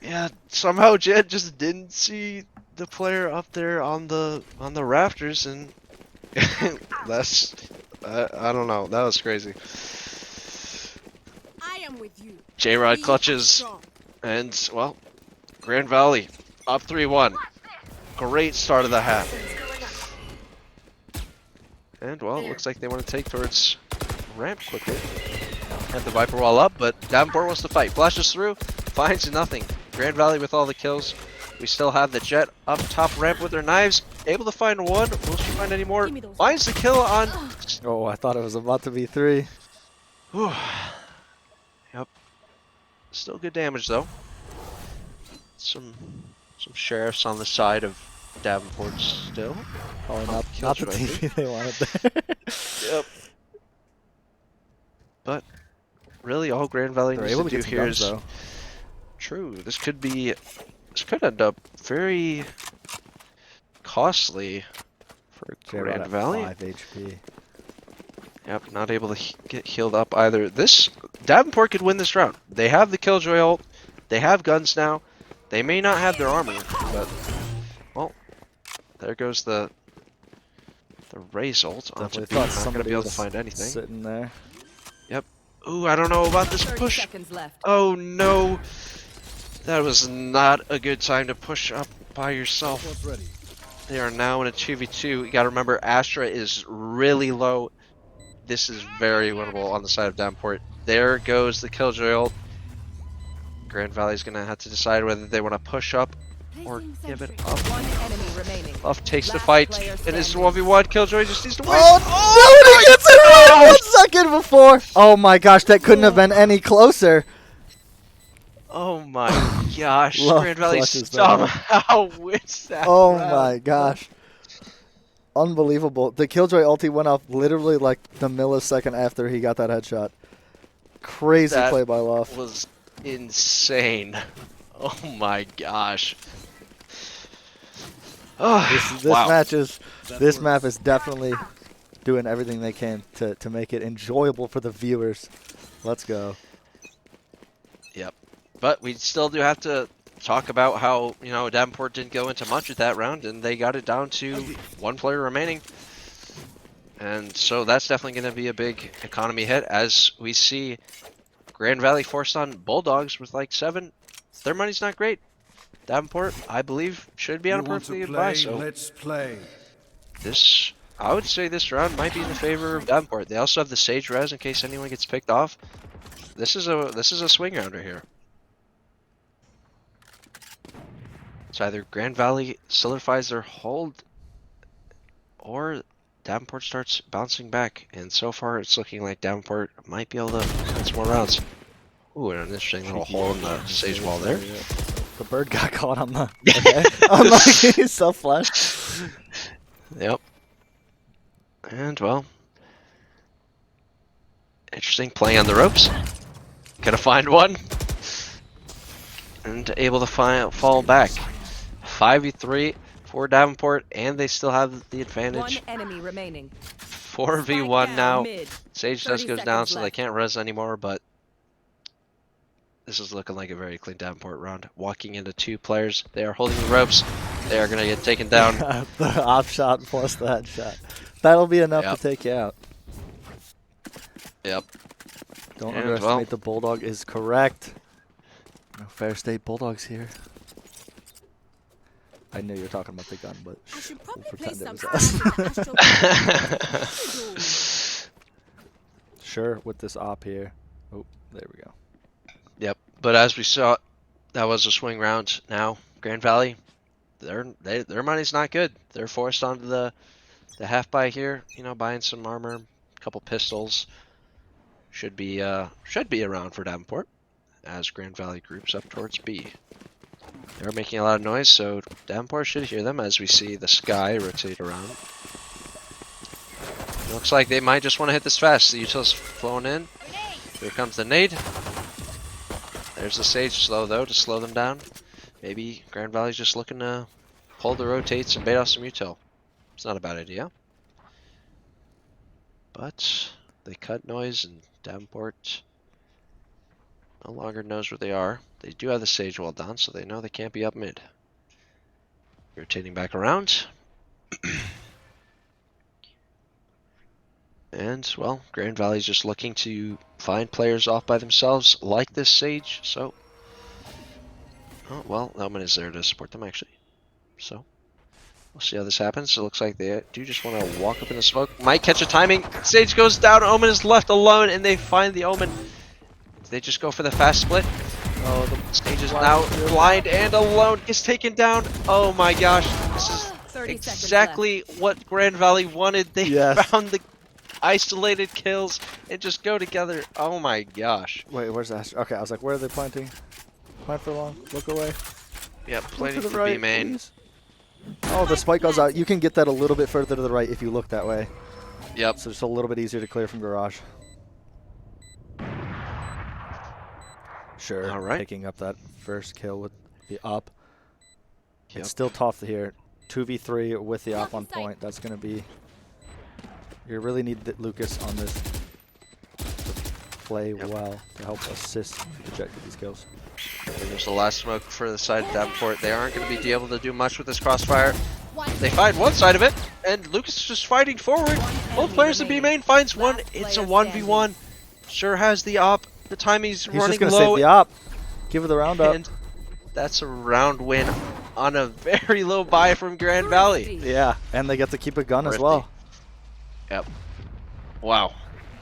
Yeah, somehow Jet just didn't see the player up there on the rafters, and that's I don't know. That was crazy. I am with you. J-Rod clutches, and well, Grand Valley up 3-1. Great start of the half. And well, it looks like they want to take towards ramp quickly. Have the Viper wall up, but Davenport wants to fight. Flashes through, finds nothing. Grand Valley with all the kills. We still have the Jet up top ramp with their knives. Able to find one. Will she find any more? Finds the kill on. Oh, I thought it was about to be 3. Whew. Yep. Still good damage though. Some sheriffs on the side of Davenport still. Probably not the TV they wanted there. Yep. But really, all Grand Valley needs to do here is true. This could end up very costly for Grand Valley. 5 HP. Yep, not able to get healed up either. Davenport could win this round. They have the Killjoy ult. They have guns now. They may not have their armor, but well, there goes the Raze ult onto B. Not gonna be able to find anything. Sitting there. Yep. Ooh, I don't know about this push. Oh no, that was not a good time to push up by yourself. They are now in a 2v2. You gotta remember, Astra is really low. This is very winnable on the side of Davenport. There goes the Killjoy ult. Grand Valley's gonna have to decide whether they want to push up or give it up. Buff takes the fight, and it's 1v1. Killjoy just needs to win. Oh, no, he gets it right 1 second before. Oh my gosh, that couldn't have been any closer. Oh my gosh, Grand Valley somehow wins that Oh round. my gosh. Unbelievable. The Killjoy ulti went off literally like the millisecond after he got that headshot. Crazy play by Luff. That was insane. Oh my gosh. Oh, This map is definitely doing everything they can to make it enjoyable for the viewers. Let's go. Yep. But we still do have to talk about how, you know, Davenport didn't go into much with that round, and they got it down to one player remaining. And so that's definitely going to be a big economy hit, as we see Grand Valley forced on Bulldogs with like 7. Their money's not great. Davenport, I believe, should be on a perfectly good buy. So let's play. this, I would say this round might be in the favor of Davenport. They also have the Sage Res in case anyone gets picked off. This is a swing rounder here. It's either Grand Valley solidifies their hold, or Davenport starts bouncing back. And so far, it's looking like Davenport might be able to win some more rounds. Ooh, and an interesting little hole in the Sage wall there. The bird got caught on the unlucky self-flash. Yep. And well, interesting playing on the ropes. Gonna find one, and able to fall back. 5v3 for Davenport, and they still have the advantage. 1 enemy remaining. 4v1 now. Mid. Sage 30 just goes down, so they left. can't res anymore, but this is looking like a very clean Davenport round. Walking into 2 players. They are holding the ropes. They are going to get taken down. The off shot plus the headshot. That'll be enough Yep. to take you out. Yep. Don't And, underestimate well, the Bulldog is correct. No Fair State Bulldogs here. I knew you were talking about the gun, but I should we'll probably play pretend it some was us. Astro. Sure, with this op here. Oh, there we go. Yep. But as we saw, that was a swing round. Now, Grand Valley, their money's not good. They're forced onto the half buy here. You know, buying some armor, a couple pistols. Should be around for Davenport as Grand Valley groups up towards B. They're making a lot of noise, so Davenport should hear them as we see the sky rotate around. Looks like they might just want to hit this fast. The util's flowing in. Here comes the nade. There's the Sage slow though to slow them down. Maybe Grand Valley's just looking to pull the rotates and bait off some util. It's not a bad idea. But they cut noise, and Davenport no longer knows where they are. They do have the Sage wall down, so they know they can't be up mid. Rotating back around. And, well, Grand Valley's just looking to find players off by themselves like this Sage, so... Oh, well, Omen is there to support them, actually. So, we'll see how this happens. It looks like they do just want to walk up in the smoke. Might catch a timing. Sage goes down. Omen is left alone, and they find the Omen. They just go for the fast split. Oh, the Sage is now blind and alone. Is taken down. Oh my gosh. This is 30 exactly what Grand Valley wanted. They found the isolated kills and just go together. Oh my gosh. Wait, where's that? Okay, I was like, where are they planting? Plant for long. Look away. Yeah, planting to for the right, B main. please. Oh, the spike goes out. You can get that a little bit further to the right if you look that way. Yep. So it's a little bit easier to clear from garage. Sure. All right. Picking up that first kill with the up. Yep. It's still tough here. 2v3 with the op on point. That's going to be... You really need Lucas on this to play well to help assist the Jet get these kills. There's the last smoke for the side of Davenport. They aren't going to be able to do much with this crossfire. They find one side of it, and Lucas is just fighting forward. Both players in B main finds one. It's a 1v1. Sure has the op. The timing's He's running just going to low. save the op. Give her the round up. And that's a round win on a very low buy from Grand Valley. Yeah, and they get to keep a gun as Thrifty. well. Yep. Wow.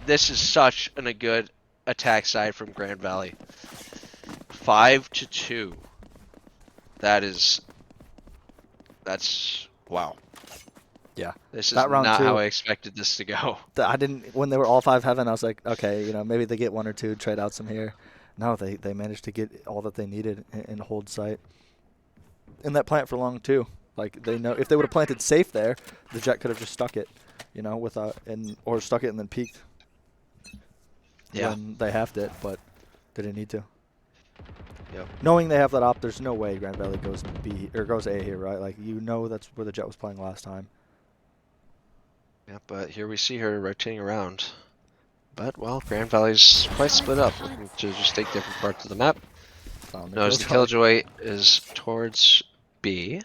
This is such a good attack side from Grand Valley. 5-2. That's wow. Yeah. This is That round not two, how I expected this to go. I didn't, when they were all 5 heaven, I was like, okay, you know, maybe they get 1 or 2, trade out some here. No, they managed to get all that they needed and hold sight. And that plant for long too. Like they know if they would have planted safe there, the Jet could have just stuck it, you know, or stuck it and then peeked. Yeah. When they halved it, but they didn't need to. Yep. Knowing they have that op, there's no way Grand Valley goes B or goes A here, right? Like you know that's where the Jet was playing last time. Yeah, but here we see her rotating around. But well, Grand Valley's quite split up, looking to just take different parts of the map. found No, the Killjoy is towards B.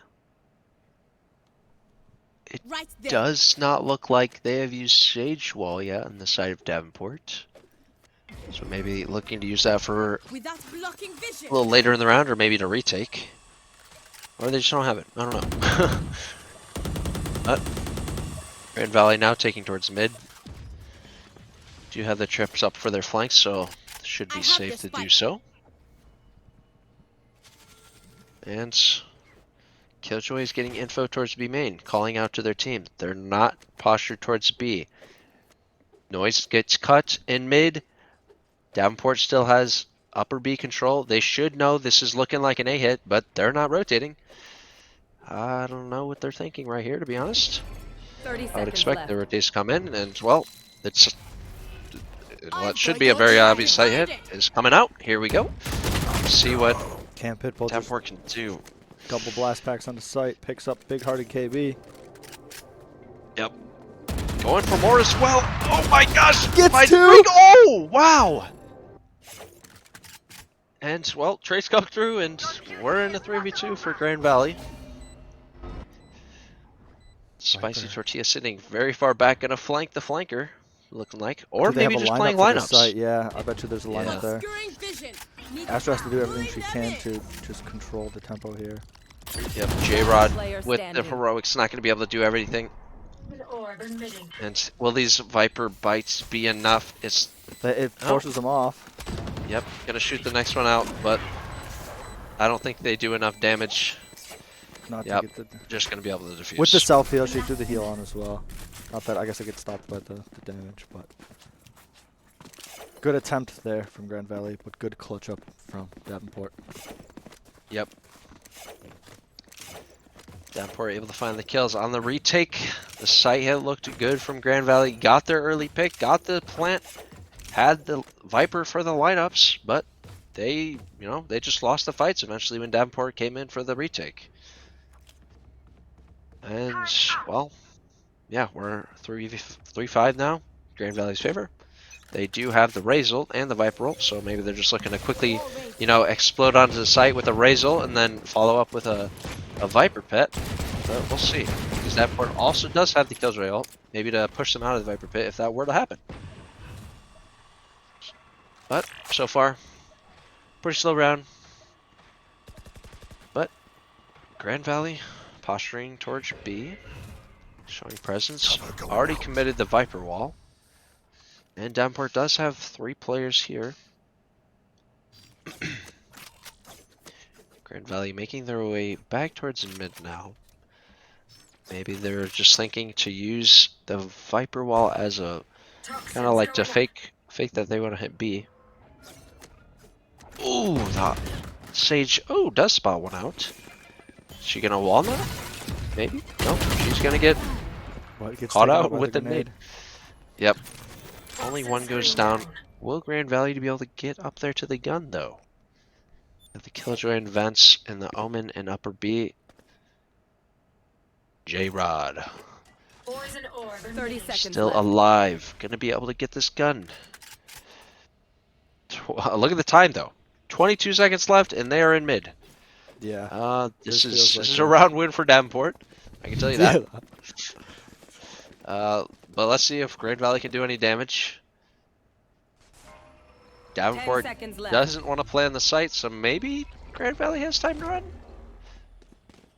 It Right there. does not look like they have used Sage Wall yet on the side of Davenport. So maybe looking to use that for Without blocking vision. a little later in the round, or maybe to retake. Or they just don't have it. I don't know. But Grand Valley now taking towards mid. Do have the trips up for their flanks, so should be safe to do so. And Killjoy is getting info towards B main, calling out to their team. They're not postured towards B. Noise gets cut in mid. Davenport still has upper B control. They should know this is looking like an A hit, but they're not rotating. I don't know what they're thinking right here, to be honest. 30 I would expect left. the rotates to come in, and well, it's what should be a very obvious sight hit is coming out. Here we go. See what Camp hit both. Davenport can do. Double blast packs on the site. Picks up big hearted KB. Yep. Going for more as well. Oh my gosh! Gets my two! Oh wow! And well, Trace come through, and we're in a 3v2 for Grand Valley. Spicy Tortilla sitting very far back, gonna flank the flanker, looking like, or maybe just playing lineups. Site? Yeah, I bet you there's a lineup there. Obscuring vision. Astra has to do everything she can to just control the tempo here. Yep, J-Rod Player with the standing. heroics not going to be able to do everything. And will these Viper bites be enough? It forces them off. Yep, gonna shoot the next one out, but I don't think they do enough damage. Not to Yep, get the, just gonna be able to defuse. with the self heal, she threw the heal on as well. Not that I guess I get stopped by the damage, but good attempt there from Grand Valley, but good clutch up from Davenport. Yep. Davenport able to find the kills on the retake. The sight hit looked good from Grand Valley. Got their early pick, got the plant, had the Viper for the lineups, but they, they just lost the fights eventually when Davenport came in for the retake. And, well, yeah, we're 3-5 now. Grand Valley's favor. They do have the Razor and the Viper roll, so maybe they're just looking to quickly, explode onto the site with a Razor and then follow up with a Viper pet. But we'll see. Because Davenport also does have the Killjoy ult, maybe to push them out of the Viper pit if that were to happen. But so far, pretty slow round. But Grand Valley posturing towards B, showing presence. Already committed the Viper wall. And Davenport does have 3 players here. Grand Valley making their way back towards mid now. Maybe they're just thinking to use the Viper wall as a kind of like to fake that they want to hit B. Ooh, that Sage does spot one out. Is she gonna wall now? Maybe? Nope. She's gonna get caught out with the nade. Yep. Only one goes down. Will Grand Valley be able to get up there to the gun though? With the Killjoy and Vents and the Omen and upper B. J-Rod. 30 seconds Still left. alive. Gonna be able to get this gun. Look at the time though. 22 seconds left and they are in mid. Yeah. This is a round win for Davenport. I can tell you that. But let's see if Grand Valley can do any damage. Davenport 10 seconds left. doesn't want to play on the site, so maybe Grand Valley has time to run.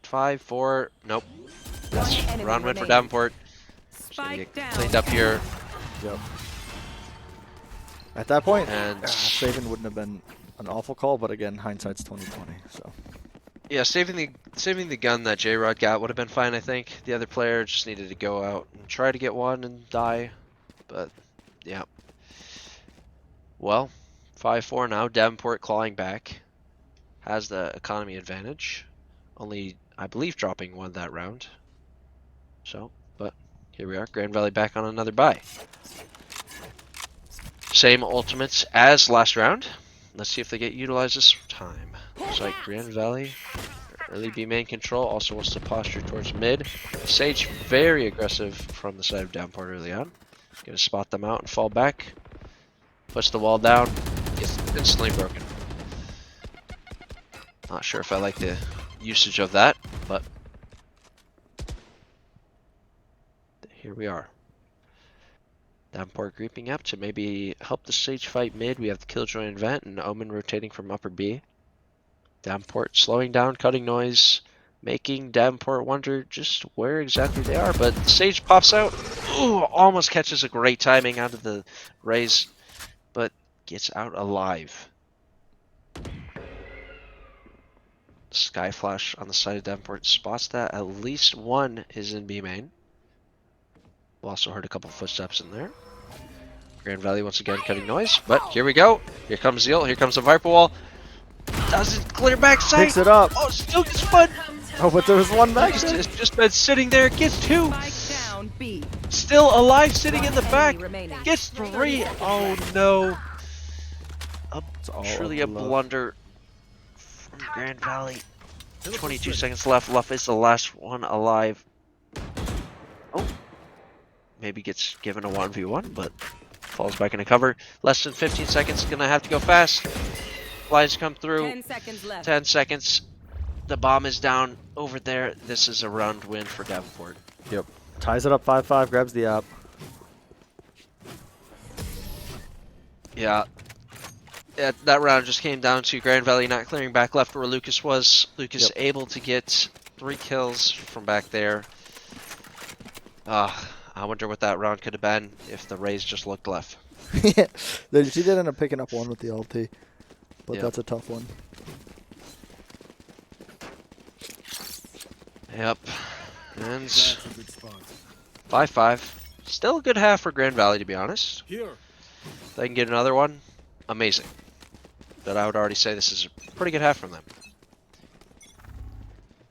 5, 4, nope. Yes, enemy round win for remaining. Davenport. Just gonna Spike get down. cleaned up here. Yep. At that point, And saving wouldn't have been an awful call, but again, hindsight's 20/20. So yeah, saving the gun that J-Rod got would have been fine, I think. The other player just needed to go out and try to get one and die. But yeah. Well, 5-4 now. Davenport clawing back. Has the economy advantage. Only, I believe, dropping one that round. So, but here we are. Grand Valley back on another bye. Same ultimates as last round. Let's see if they get utilized this time. Looks like Grand Valley, early B main control, also wants to posture towards mid. Sage very aggressive from the side of Davenport early on. Gonna spot them out and fall back. Push the wall down. Gets instantly broken. Not sure if I like the usage of that, but here we are. Davenport creeping up to maybe help the Sage fight mid. We have the Killjoy and Vent and Omen rotating from upper B. Davenport slowing down, cutting noise, making Davenport wonder just where exactly they are. But Sage pops out. Ooh, almost catches a great timing out of the raise, but gets out alive. Sky Flash on the side of Davenport spots that at least one is in B main. We also heard a couple footsteps in there. Grand Valley once again cutting noise, but here we go. Here comes Zeal, here comes the Viper Wall. Doesn't clear back sight. Picks it up. Oh, still gets fun. Oh, but there was one back. It's just been sitting there. Gets two. Spike down B. Still alive, sitting in the back. Enemy remaining. Gets three. Oh no. all Truly a of love. blunder from Grand Valley. 22 seconds left. Luff is the last one alive. Oh. Maybe gets given a 1v1, but falls back into cover. Less than 15 seconds. Gonna have to go fast. Lines come through. 10 seconds left. 10 seconds. The bomb is down over there. This is a round win for Davenport. Yep. Ties it up 5-5, grabs the app. Yeah. That round just came down to Grand Valley not clearing back left where Lucas was. Lucas able to get 3 kills from back there. I wonder what that round could have been if the Rays just looked left. She did end up picking up one with the LT, but Yep. that's a tough one. Yep. And 5-5. Still a good half for Grand Valley, to be honest. If they can get another one, amazing. But I would already say this is a pretty good half from them.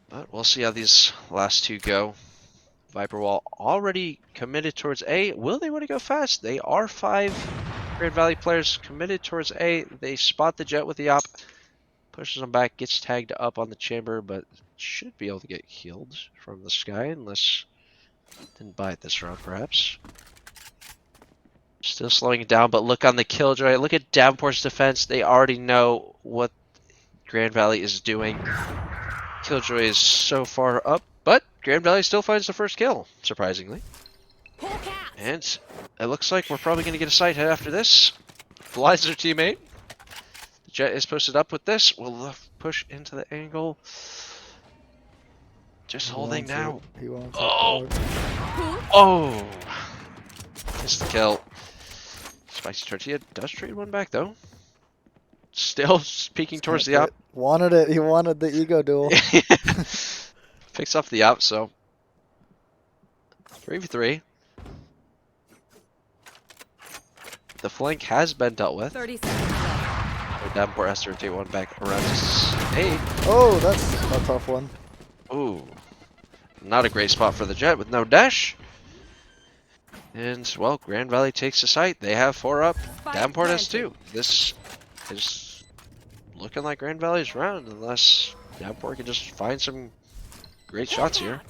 But we'll see how these last two go. Viper Wall already committed towards A. Will they want to go fast? They are 5 Grand Valley players committed towards A. They spot the Jet with the op. Pushes them back, gets tagged up on the chamber, but should be able to get healed from the sky unless didn't buy it this round perhaps. Still slowing it down, but look on the Killjoy. Look at Davenport's defense. They already know what Grand Valley is doing. Killjoy is so far up, but Grand Valley still finds the first kill, surprisingly. And it looks like we're probably going to get a sight hit after this. Blinds their teammate. The Jet is posted up with this. We'll push into the angle. Just holding now. Oh! Oh! Missed the kill. Spicy Tortilla does trade one back, though. Still peeking towards the op. Wanted it. He wanted the ego duel. Picks up the op, so 3v3. The flank has been dealt with. 30 seconds left. Davenport has to rotate one back around his A. Oh, that's a tough one. Ooh. Not a great spot for the Jet with no dash. And, well, Grand Valley takes the site. They have 4 up. Davenport has 2. This is looking like Grand Valley's round unless Davenport can just find some great shots here.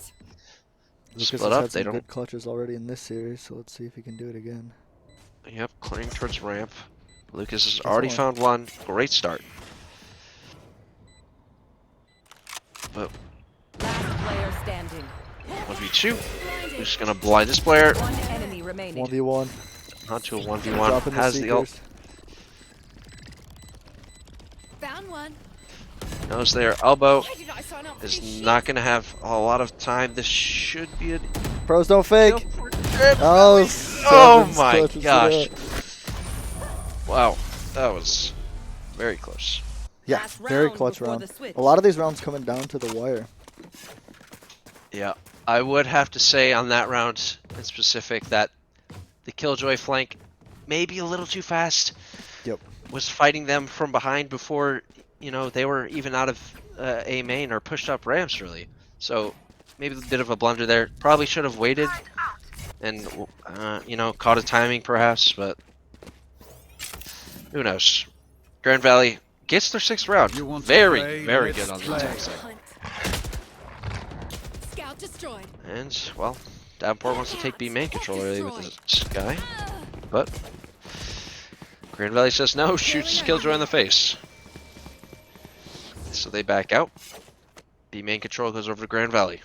Lucas Split has up, had they some don't. good clutches already in this series, so let's see if he can do it again. Yep, clearing towards ramp. Lucas has already found one. Great start. But Last player standing. 1v2. Who's gonna blind this player? One enemy remaining. 1v1. Onto a Dropping 1v1. the Has the ult. Seekers. Found one. Knows their elbow Why did I sign up for this is shit? not gonna have a lot of time. This should be a Pros don't fake. kill for Grand Oh, Valley. Oh sevens my clutches, gosh. yeah. Wow, that was very close. Yeah, Last very round clutch before round. the switch. A lot of these rounds coming down to the wire. Yeah, I would have to say on that round in specific that the Killjoy flank maybe a little too fast. Yep. Was fighting them from behind before, you know, they were even out of A main or pushed up ramps really. So maybe a bit of a blunder there. Probably should have waited and you know, caught a timing perhaps, but who knows. Grand Valley gets their 6th round. Very, very good on the attack side. Scout destroyed. And, well, Davenport wants to take B main control early with his Sky, but Grand Valley says no, shoots Killjoy in the face. So they back out. The main control goes over to Grand Valley.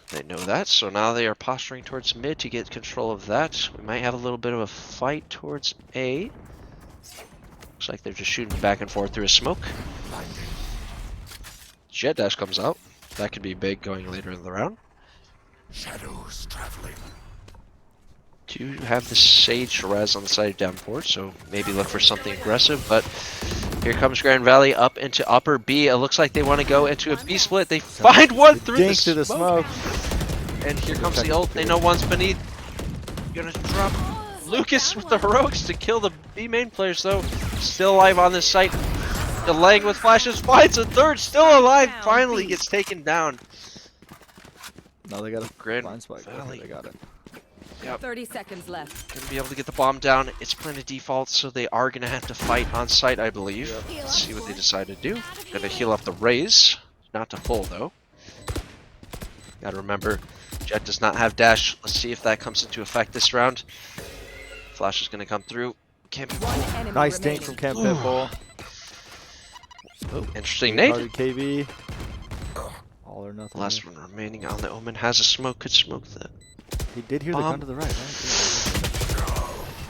They know that, so now they are posturing towards mid to get control of that. We might have a little bit of a fight towards A. Looks like they're just shooting back and forth through a smoke. Jet dash comes out. That could be big going later in the round. Shadows traveling. Do have the Sage res on the side of Davenport, so maybe look for something aggressive, but here comes Grand Valley up into upper B. It looks like they want to go into a B split. They find one through the smoke. And here comes the ult. They know one's beneath. Gonna drop Lucas with the heroics to kill the B main players though. Still alive on this site. Delaying with flashes. Finds a third. Still alive. Finally gets taken down. No, they got a Grand blind spike. Valley. They got it. Yep. 30 seconds left. Gonna be able to get the bomb down. It's planted default, so they are gonna have to fight on site, I believe. Let's see what they decide to do. Gonna heal up the raise. Not to full though. Gotta remember, Jet does not have dash. Let's see if that comes into effect this round. Flash is gonna come through. Can't be Nice dink from Camp Pitbull. Oh, interesting nade. KV. All or nothing. Last one remaining on the Omen has a smoke. Could smoke that. He did hear the gun to the right.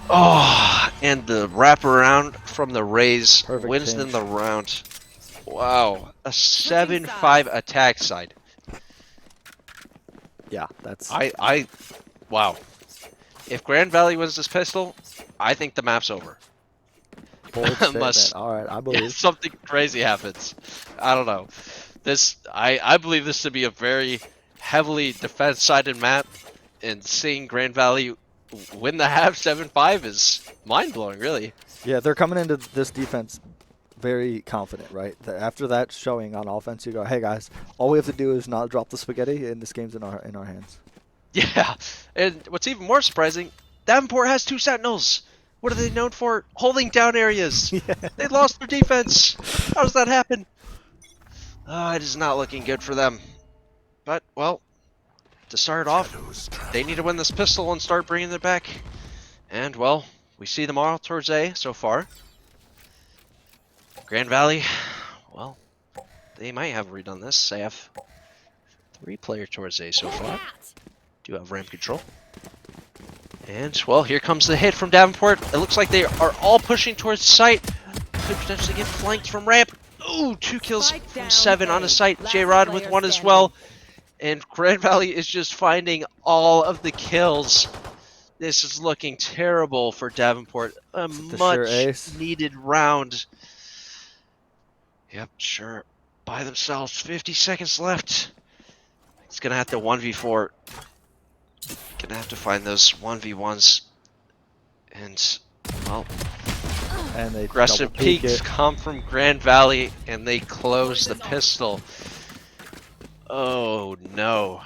Oh, and the wraparound from the raise wins them change. the round. Wow, a 7-5 attack side. Yeah, that's. Wow. If Grand Valley wins this pistol, I think the map's over. Unless all right, I believe something crazy happens. I don't know. I believe this to be a very heavily defense-sided map, and seeing Grand Valley win the half 7-5 is mind-blowing, really. Yeah, they're coming into this defense very confident, right? After that showing on offense, you go, hey guys, all we have to do is not drop the spaghetti, and this game's in our hands. Yeah, and what's even more surprising, Davenport has 2 Sentinels. What are they known for? Holding down areas. Yeah. They lost their defense. How does that happen? It is not looking good for them. But, well, to start off, they need to win this pistol and start bringing it back. And, well, we see them all towards A so far. Grand Valley, well, they might have redone this. They have 3 players towards A so far. Do have ramp control. And, well, here comes the hit from Davenport. It looks like they are all pushing towards site. Could potentially get flanked from ramp. Ooh, 2 kills from 7 on the site. J-Rod with 1 as well. And Grand Valley is just finding all of the kills. This is looking terrible for Davenport. A much needed round. Yep, sure. By themselves. 50 seconds left. It's going to have to 1v4. Gonna have to find those 1v1s. And, well, and they aggressive peaks come from Grand Valley, and they close the pistol. Oh no.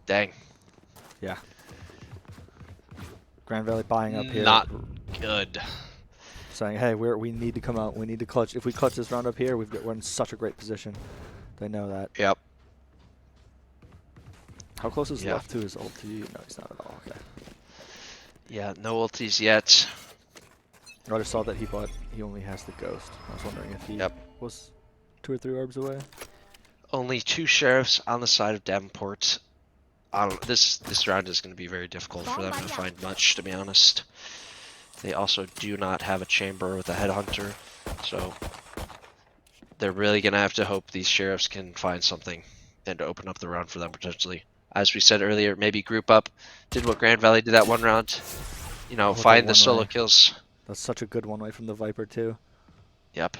Dang. Yeah. Grand Valley buying up here. Not good. Saying, hey, we need to come out. We need to clutch. If we clutch this round up here, we're in such a great position. They know that. Yep. How close is left to his ulti? No, he's not at all. Okay. Yeah, no ultis yet. I just saw that he only has the ghost. I was wondering if he was 2 or 3 orbs away. Only 2 sheriffs on the side of Davenport. This round is going to be very difficult for them to find much, to be honest. They also do not have a chamber with a headhunter, so they're really going to have to hope these sheriffs can find something and open up the round for them potentially. As we said earlier, maybe group up, did what Grand Valley did that 1 round, you know, find the solo kills. That's such a good one-way from the Viper too. Yep.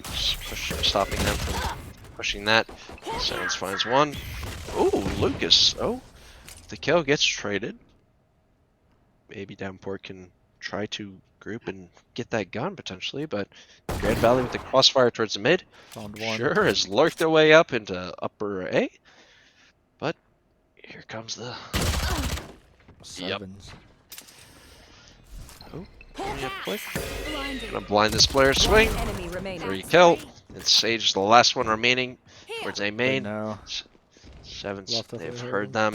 Stopping them from pushing that. Silence finds 1. Ooh, Lucas. Oh, the kill gets traded. Maybe Davenport can try to group and get that gun potentially, but Grand Valley with the crossfire towards the mid. Found 1. Sure has lurked their way up into upper A. But here comes the sevens. Oh, quick. Gonna blind this player swing. 3 kill. And Sage is the last one remaining towards A main. No. Sevens, they've heard them.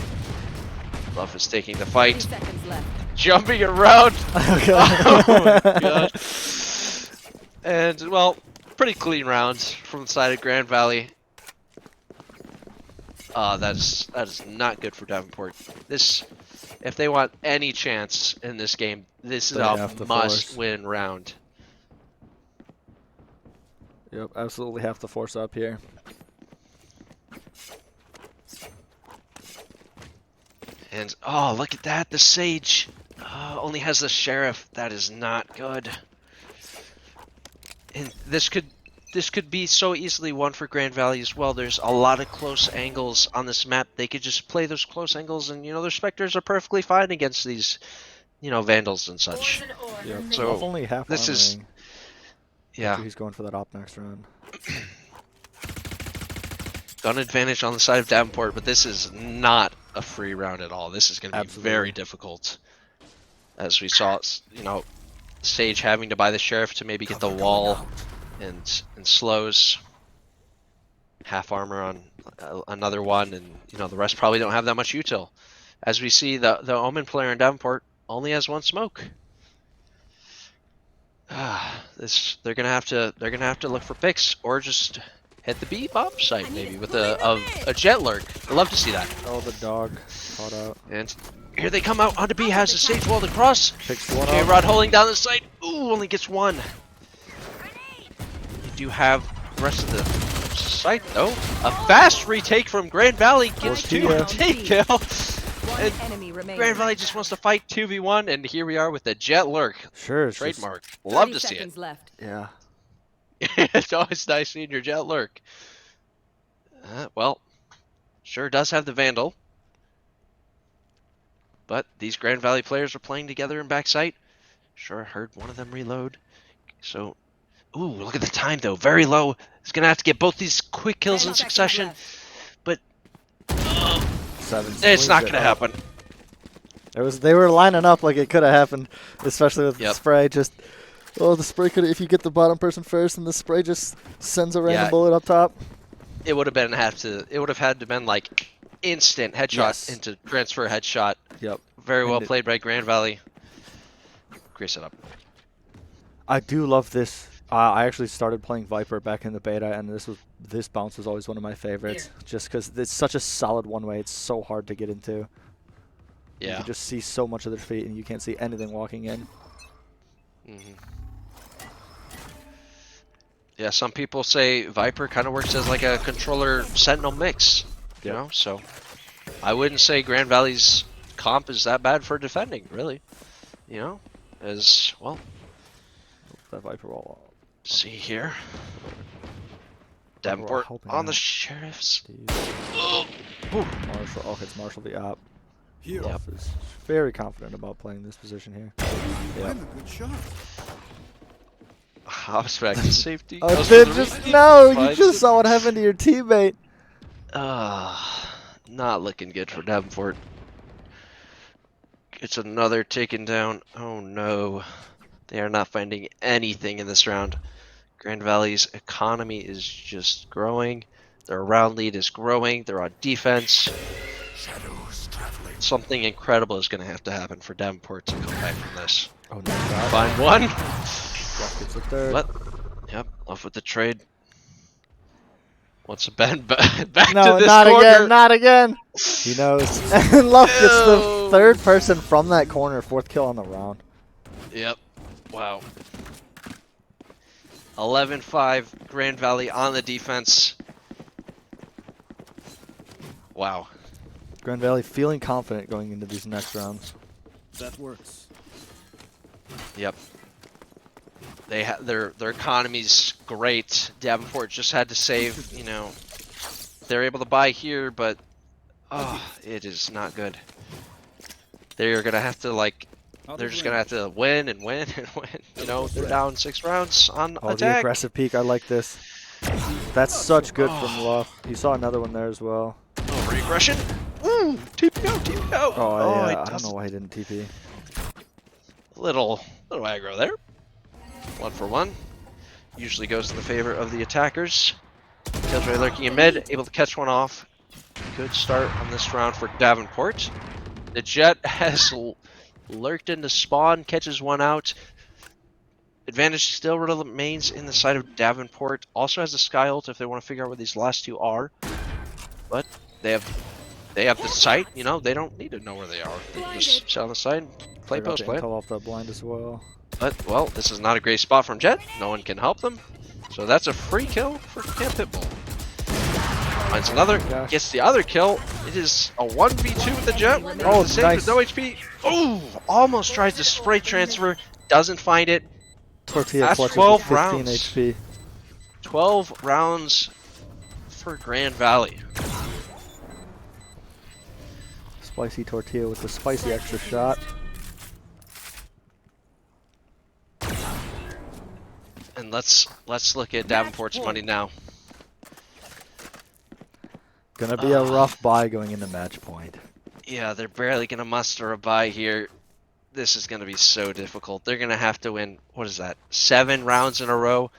Luff is taking the 30 fight, seconds left. jumping around. Okay. Oh my god. And, well, pretty clean rounds from the side of Grand Valley. That is not good for Davenport. This, if they want any chance in this game, this is They have a to must-win round. Yep, absolutely have to force up here. And, oh, look at that, the Sage only has the Sheriff. That is not good. And this could be so easily one for Grand Valley as well. There's a lot of close angles on this map. They could just play those close angles, and, you know, their Spectres are perfectly fine against these, you know, Vandals and such. Yep. So, Luff only half this is... armoring. Yeah. He's going for that op next round. Gun advantage on the side of Davenport, but this is not a free round at all. This is going to be very difficult. As we saw, you know, Sage having to buy the Sheriff to maybe get the wall and slows. Half armor on another one, and, you know, the rest probably don't have that much util. As we see, the Omen player in Davenport only has one smoke. They're gonna have to look for picks or just hit the B bomb site maybe with a jet lurk. I'd love to see that. Oh, the dog caught out. And here they come out onto B. Has a Sage wall across. Picks one J up. Rod holding down the site. Ooh, only gets one. You do have the rest of the site though. A fast retake from Grand Valley gets Tortilla. to take kill. One And enemy remaining. Grand Valley just wants to fight 2v1, and here we are with the jet lurk. Sure, it's just- Trademark. Love 30 to see it. seconds left. yeah. It's always nice seeing your jet lurk. Well, sure does have the Vandal. But these Grand Valley players are playing together in backside. Sure heard one of them reload. So, ooh, look at the time though. Very low. He's going to have to get both these quick kills 10 in seconds succession. left. But 7 it's not swings going to it up. happen. They were lining up like it could have happened, especially with the Yep. spray. Just the spray could, if you get the bottom person first, and the spray just sends a random Yeah. bullet up top. It would have had to been like instant headshot Yes. into transfer headshot. Yep. Very And well it- played by Grand Valley. Great setup. I do love this. I actually started playing Viper back in the beta, and this bounce was always one of my favorites, just because it's such a solid one way. It's so hard to get into. You Yeah. can just see so much of their feet, and you can't see anything walking in. Yeah, some people say Viper kind of works as like a controller Sentinel mix, you know, so I wouldn't say Grand Valley's comp is that bad for defending, really, you know, as well. That Viper wall. See here. Davenport helping on the out. Sheriffs. Marshall. Oh, it's Marshall the op. Luff is very confident about playing this position here. Yep. I was back to safety. Oh, Goes dude, for the just retake. no! You Finds just it. saw what happened to your teammate. Not looking good for Davenport. It's another taken down. Oh no. They are not finding anything in this round. Grand Valley's economy is just growing. Their round lead is growing. They're on defense. Shadows traveling. Something incredible is going to have to happen for Davenport to come back from this. Oh no! God. Find one. Luff gets a third. Yep, off with the trade. Once again, back No, to this not corner. again! Not again! He knows. And Luff gets the Ew. third person from that corner, 4th kill on the round. Yep. Wow. 11-5, Grand Valley on the defense. Wow. Grand Valley feeling confident going into these next rounds. That works. Yep. They their economy's great. Davenport just had to save, you know. They're able to buy here, but it is not good. They're gonna have to they're just gonna have to win and win and win. You know, they're down 6 rounds on Oh, the attack. aggressive peek. I like this. That's such good from Luff. You saw another one there as well. Oh, regression. Ooh, TP out, TP out. Oh, he yeah. I don't does know why he didn't TP. Little aggro there. 1 for 1. Usually goes in the favor of the attackers. Killjoy lurking in mid, able to catch one off. Good start on this round for Davenport. The Jet has lurked into spawn, catches one out. Advantage still remains in the side of Davenport. Also has a Sky ult if they want to figure out where these last two are. But they have the sight, you know, they don't need to know where they are. They can just sit on the side and play Forgot post to play. intel off that blind as well. But, well, this is not a great spot from Jet. No one can help them. So that's a free kill for Camp Pitbull. Finds another, gets the other kill. It is a 1v2 with the Jet. Oh, The same nice. with no HP. Oh, almost tries to spray transfer. Doesn't find it. Tortilla That's clutches 12 with 15 rounds. HP. 12 rounds for Grand Valley. Spicy Tortilla with the spicy extra shot. And let's look at Davenport's money now. Gonna be a rough buy going into match point. Yeah, they're barely gonna muster a buy here. This is gonna be so difficult. They're gonna have to win, what is that, 7 rounds in a row?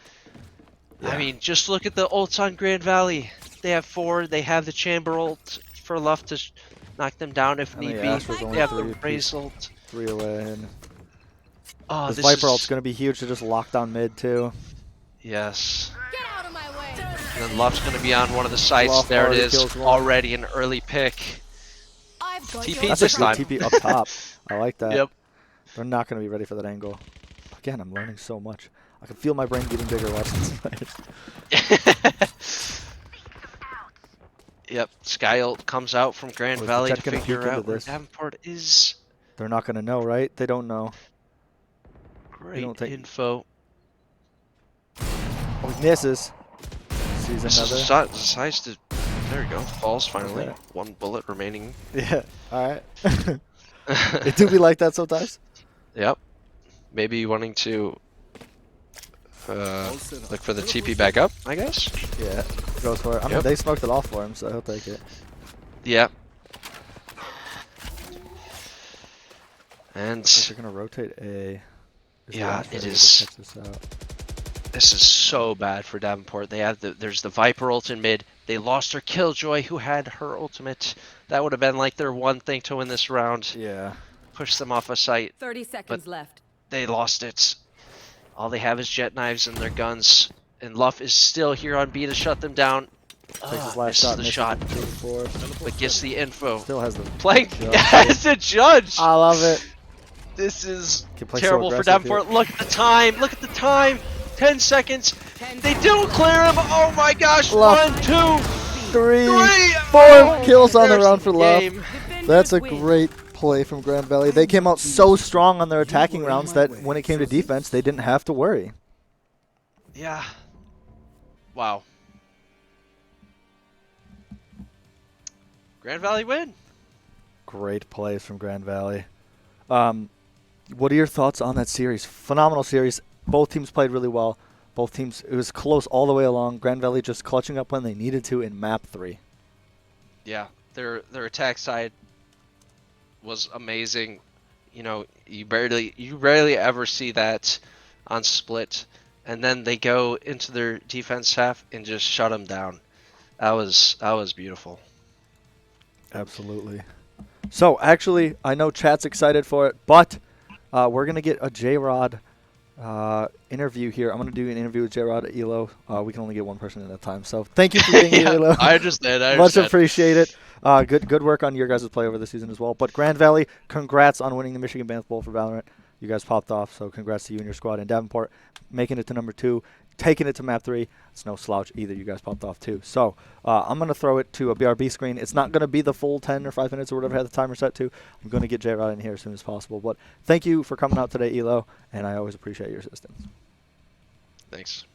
Yeah. I mean, just look at the ults on Grand Valley. They have 4, they have the Chamber ult for Luff to knock them down if And the need be. Astra's They only have 3 the apiece. Raze ult. 3 away. And Oh, this this Viper is... ult's gonna be huge to just lock down mid too. Yes. Get out of my way. And then Luff's gonna be on one of the sites. Luff There it already is. kills one. Already an early pick. I've got TP your That's this a good time. TP up top. I like that. Yep. They're not gonna be ready for that angle. Again, I'm learning so much. I can feel my brain getting bigger watching this fight. Yep, Sky ult comes out from Grand Oh, is the Valley to Jet gonna figure peek into out where this? Davenport is. They're not gonna know, right? They don't know. Great don't think- info. Oh, he misses. Sees This is another. decides to. There we go. Falls finally. Okay. 1 bullet remaining. Yeah. All right. It do be like that sometimes. Yep. Maybe wanting to look for the TP back up, I guess. Yeah. Goes for it. I mean, Yep. they smoked it off for him, so he'll take it. Yeah. They're And gonna rotate A. Yeah, Astra it able to is. catch this out? this is so bad for Davenport. They have there's the Viper ult in mid. They lost their Killjoy, who had her ultimate. That would have been like their one thing to win this round. Yeah. Push them off a site. 30 seconds left. They lost it. All they have is jet knives and their guns. And Luff is still here on B to shut them down. Takes his last Misses shot. the misses shot, the 2-4. but gets the info. Still has the Playing judge. as a judge. I love it. This is Can play so terrible for aggressive here. Davenport. Look at the time. Look at the time. 10 seconds. They do clear him. Oh my gosh. Luff. 1, 2, 3, 4 4 kills on the There's round for Luff. game. That's a great play from Grand Valley. They came out so strong on their attacking rounds that when it came to defense, they didn't have to worry. Yeah. Wow. Grand Valley win. Great plays from Grand Valley. What are your thoughts on that series? Phenomenal series. Both teams played really well. Both teams, it was close all the way along. Grand Valley just clutching up when they needed to in map 3. Yeah, their attack side was amazing. You know, you rarely ever see that on split, and then they go into their defense half and just shut them down. That was beautiful. Absolutely. So, actually, I know chat's excited for it, but we're going to get a J-Rod interview here. I'm going to do an interview with J-Rod at ELO. We can only get one person at a time, so thank you for being here, ELO. I understand. Much appreciated. Good work on your guys' play over the season as well. But Grand Valley, congrats on winning the Michigan Banth Bowl for Valorant. You guys popped off, so congrats to you and your squad. And Davenport making it to number 2, taking it to map 3. It's no slouch either. You guys popped off too. So I'm going to throw it to a BRB screen. It's not going to be the full 10 or 5 minutes or whatever I had the timer set to. I'm going to get J-Rod in here as soon as possible. But thank you for coming out today, ELO, and I always appreciate your assistance. Thanks.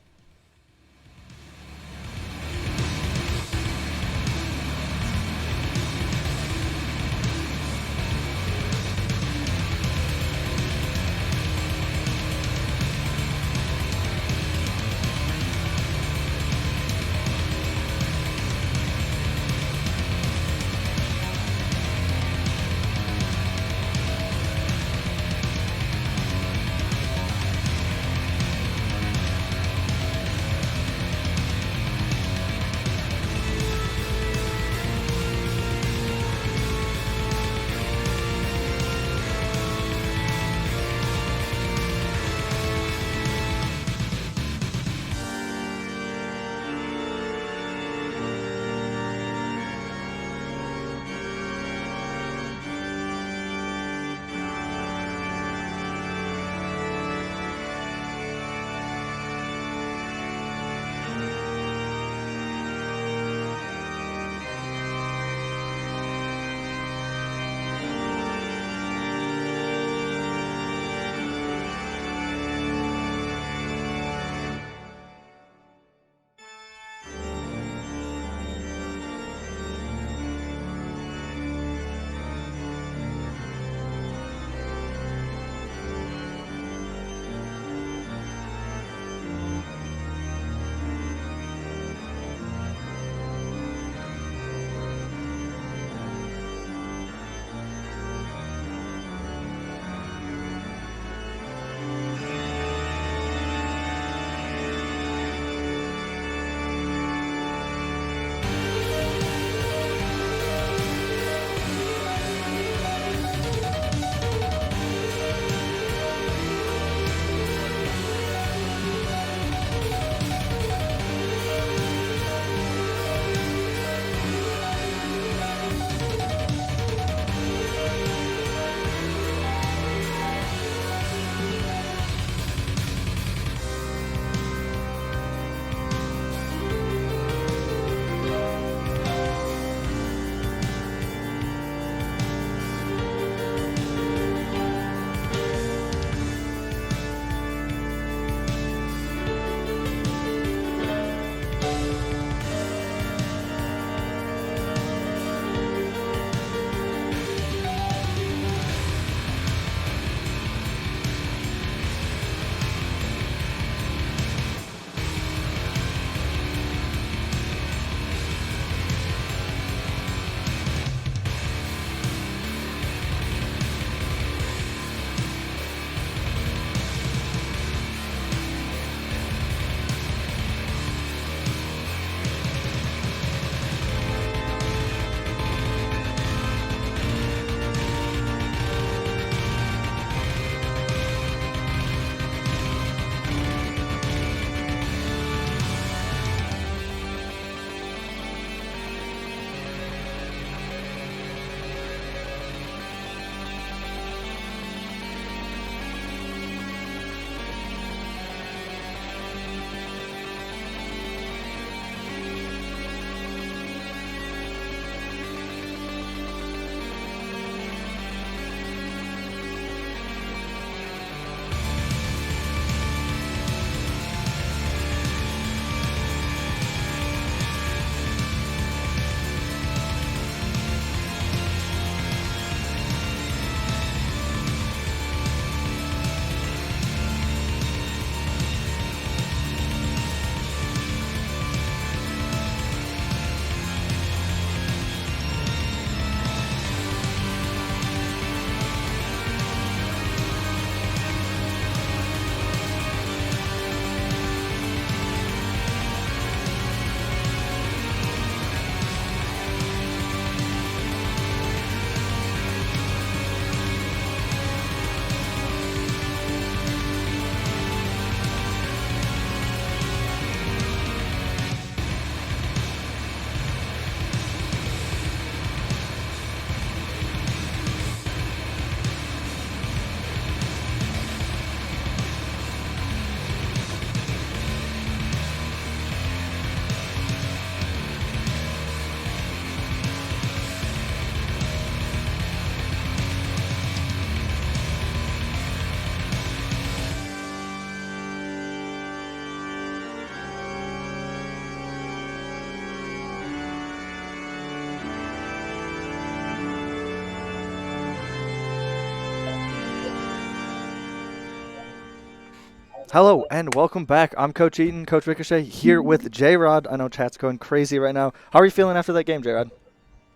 Hello and welcome back. I'm Coach Eaton, Coach Ricochet, here with J-Rod. I know chat's going crazy right now. How are you feeling after that game, J-Rod?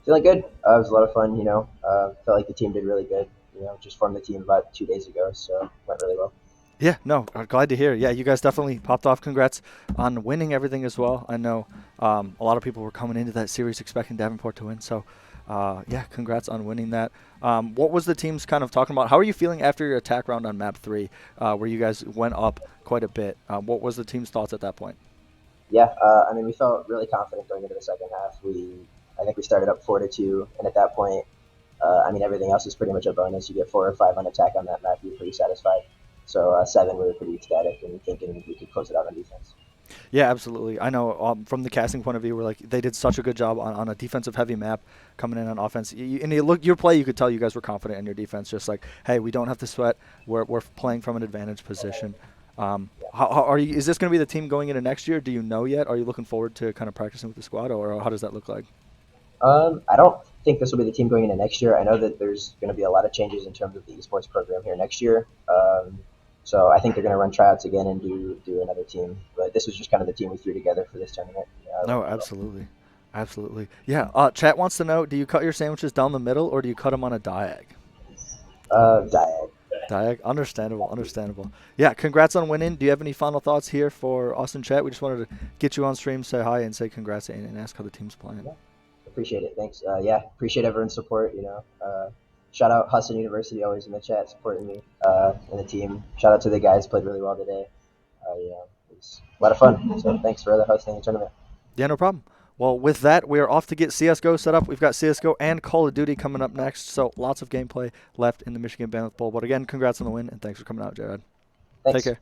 Feeling good. It was a lot of fun. Felt like the team did really good. Just formed the team about 2 days ago, so went really well. Yeah, no, glad to hear. Yeah, you guys definitely popped off. Congrats on winning everything as well. I know a lot of people were coming into that series expecting Davenport to win, so yeah, congrats on winning that. What was the team's kind of talking about? How are you feeling after your attack round on map 3, where you guys went up quite a bit? What was the team's thoughts at that point? Yeah, we felt really confident going into the second half. I think we started up 4-2, and at that point, everything else is pretty much a bonus. You get 4 or 5 on attack on that map, you're pretty satisfied. So 7, we were pretty ecstatic and thinking we could close it out on defense. Yeah, absolutely. I know from the casting point of view, we're like they did such a good job on a defensive heavy map coming in on offense. And you look your play, you could tell you guys were confident in your defense. Just like, hey, we don't have to sweat. We're playing from an advantage position. How are you? Is this going to be the team going into next year? Do you know yet? Are you looking forward to kind of practicing with the squad, or how does that look like? I don't think this will be the team going into next year. I know that there's going to be a lot of changes in terms of the esports program here next year. So I think they're going to run tryouts again and do another team. But this was just kind of the team we threw together for this tournament. No, absolutely. Absolutely. Yeah. Chat wants to know, do you cut your sandwiches down the middle or do you cut them on a diag? Diag. Diag. Understandable. Yeah, congrats on winning. Do you have any final thoughts here for us in chat? We just wanted to get you on stream, say hi, and say congrats and ask how the team's playing. Yeah. Appreciate it. Thanks. Appreciate everyone's support. Shout out Husson University always in the chat supporting me and the team. Shout out to the guys played really well today. It was a lot of fun. So thanks for hosting the tournament. Yeah, no problem. Well, with that, we are off to get CSGO set up. We've got CSGO and Call of Duty coming up next, so lots of gameplay left in the Michigan Bandwidth Bowl. But again, congrats on the win, and thanks for coming out, Jared. Thanks. Take care.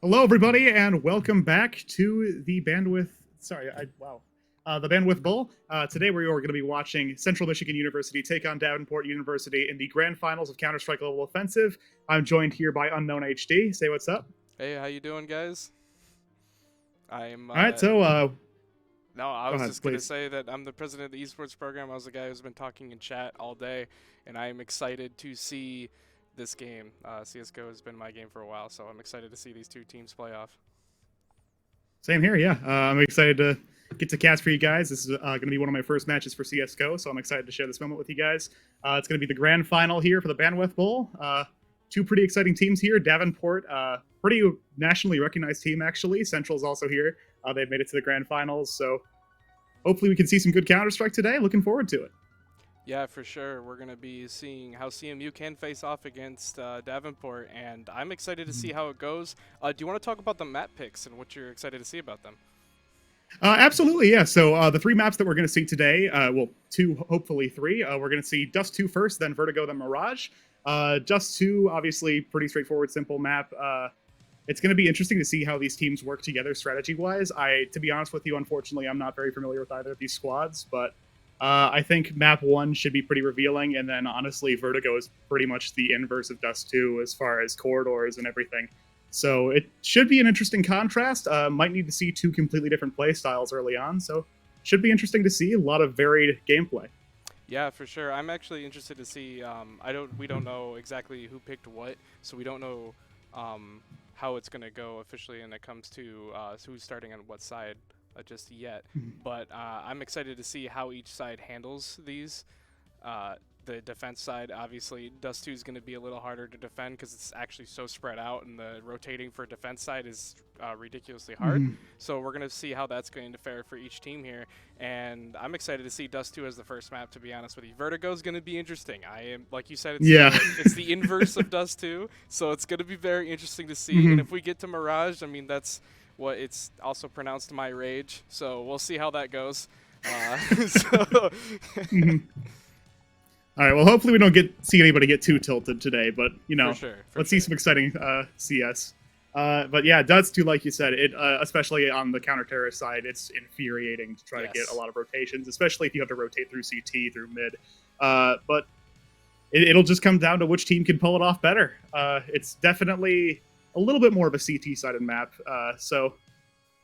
Hello, everybody, and welcome back to the Bandwidth. The Bandwidth Bowl. Today, we are going to be watching Central Michigan University take on Davenport University in the grand finals of Counter-Strike Global Offensive. I'm joined here by Unknown HD. Say what's up. Hey, how you doing, guys? I'm. All right, so No, I was just going to please. say that I'm the president of the Esports program. I was the guy who's been talking in chat all day, and I am excited to see this game. CSGO has been my game for a while, so I'm excited to see these two teams play off. Same here, yeah. I'm excited to get to cast for you guys. This is going to be one of my first matches for CSGO, so I'm excited to share this moment with you guys. It's going to be the grand final here for the Bandwidth Bowl. Two pretty exciting teams here. Davenport, pretty nationally recognized team, actually. Central's also here. They've made it to the grand finals, so hopefully we can see some good Counter-Strike today. Looking forward to it. Yeah, for sure. We're going to be seeing how CMU can face off against Davenport, and I'm excited to see how it goes. Do you want to talk about the map picks and what you're excited to see about them? Absolutely, yeah. So the three maps that we're going to see today, well, two, hopefully three. We're going to see Dust 2 first, then Vertigo, then Mirage. Dust 2, obviously, pretty straightforward, simple map. It's going to be interesting to see how these teams work together strategy-wise. To be honest with you, unfortunately, I'm not very familiar with either of these squads, but I think map 1 should be pretty revealing, and then honestly, Vertigo is pretty much the inverse of Dust 2 as far as corridors and everything. So it should be an interesting contrast. Might need to see two completely different play styles early on, so should be interesting to see. A lot of varied gameplay. Yeah, for sure. I'm actually interested to see. We don't know exactly who picked what, so we don't know how it's going to go officially when it comes to who's starting on what side just yet. But I'm excited to see how each side handles these. The defense side, obviously, Dust 2 is going to be a little harder to defend because it's actually so spread out, and the rotating for defense side is ridiculously hard. So we're going to see how that's going to fare for each team here, and I'm excited to see Dust 2 as the first map, to be honest with you. Vertigo is going to be interesting. Like you said, it's the inverse of Dust 2, so it's going to be very interesting to see. And if we get to Mirage, I mean, that's what it's also pronounced My Rage, so we'll see how that goes. All right, well, hopefully we don't see anybody get too tilted today, but, you know, let's see some exciting CS. But yeah, Dust 2, like you said, especially on the counter-terrorist side, it's infuriating to try to get a lot of rotations, especially if you have to rotate through CT, through mid. But it'll just come down to which team can pull it off better. It's definitely a little bit more of a CT-sided map, so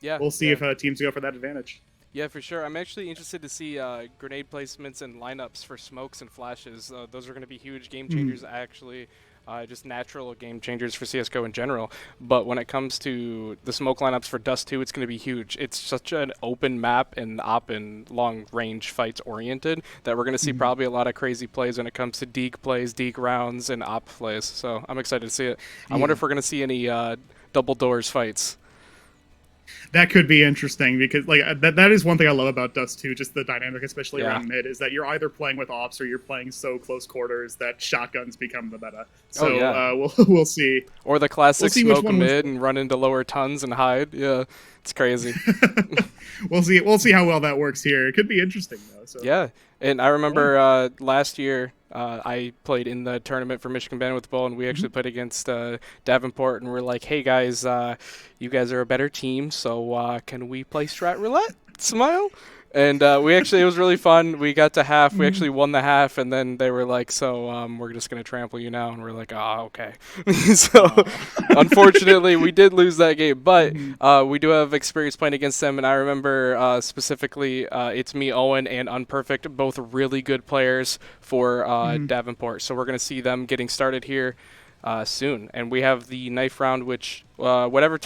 we'll see if teams go for that advantage. Yeah, for sure. I'm actually interested to see grenade placements and lineups for smokes and flashes. Those are going to be huge game changers, actually. Just natural game changers for CSGO in general. But when it comes to the smoke lineups for Dust 2, it's going to be huge. It's such an open map and op and long-range fights oriented that we're going to see probably a lot of crazy plays when it comes to deke plays, deke rounds, and op plays. So I'm excited to see it. I wonder if we're going to see any double doors fights. That could be interesting because that is one thing I love about Dust 2, just the dynamic, especially around mid, is that you're either playing with ops or you're playing so close quarters that shotguns become the meta. So we'll see. Or the classic smoke mid and run into lower tons and hide. Yeah, it's crazy. We'll see how well that works here. It could be interesting though. So. Yeah, and I remember last year I played in the tournament for Michigan Bandwidth Bowl, and we actually played against Davenport, and we're like, hey guys, you guys are a better team, so can we play strat roulette? Smile. And it was really fun. We got to half. We actually won the half, and then they were like, so we're just going to trample you now. And we're like, okay. So unfortunately, we did lose that game. But we do have experience playing against them. And I remember specifically it's me, Owen, and Unperfect, both really good players for Davenport. So we're going to see them getting started here soon. And we have the knife round, which whatever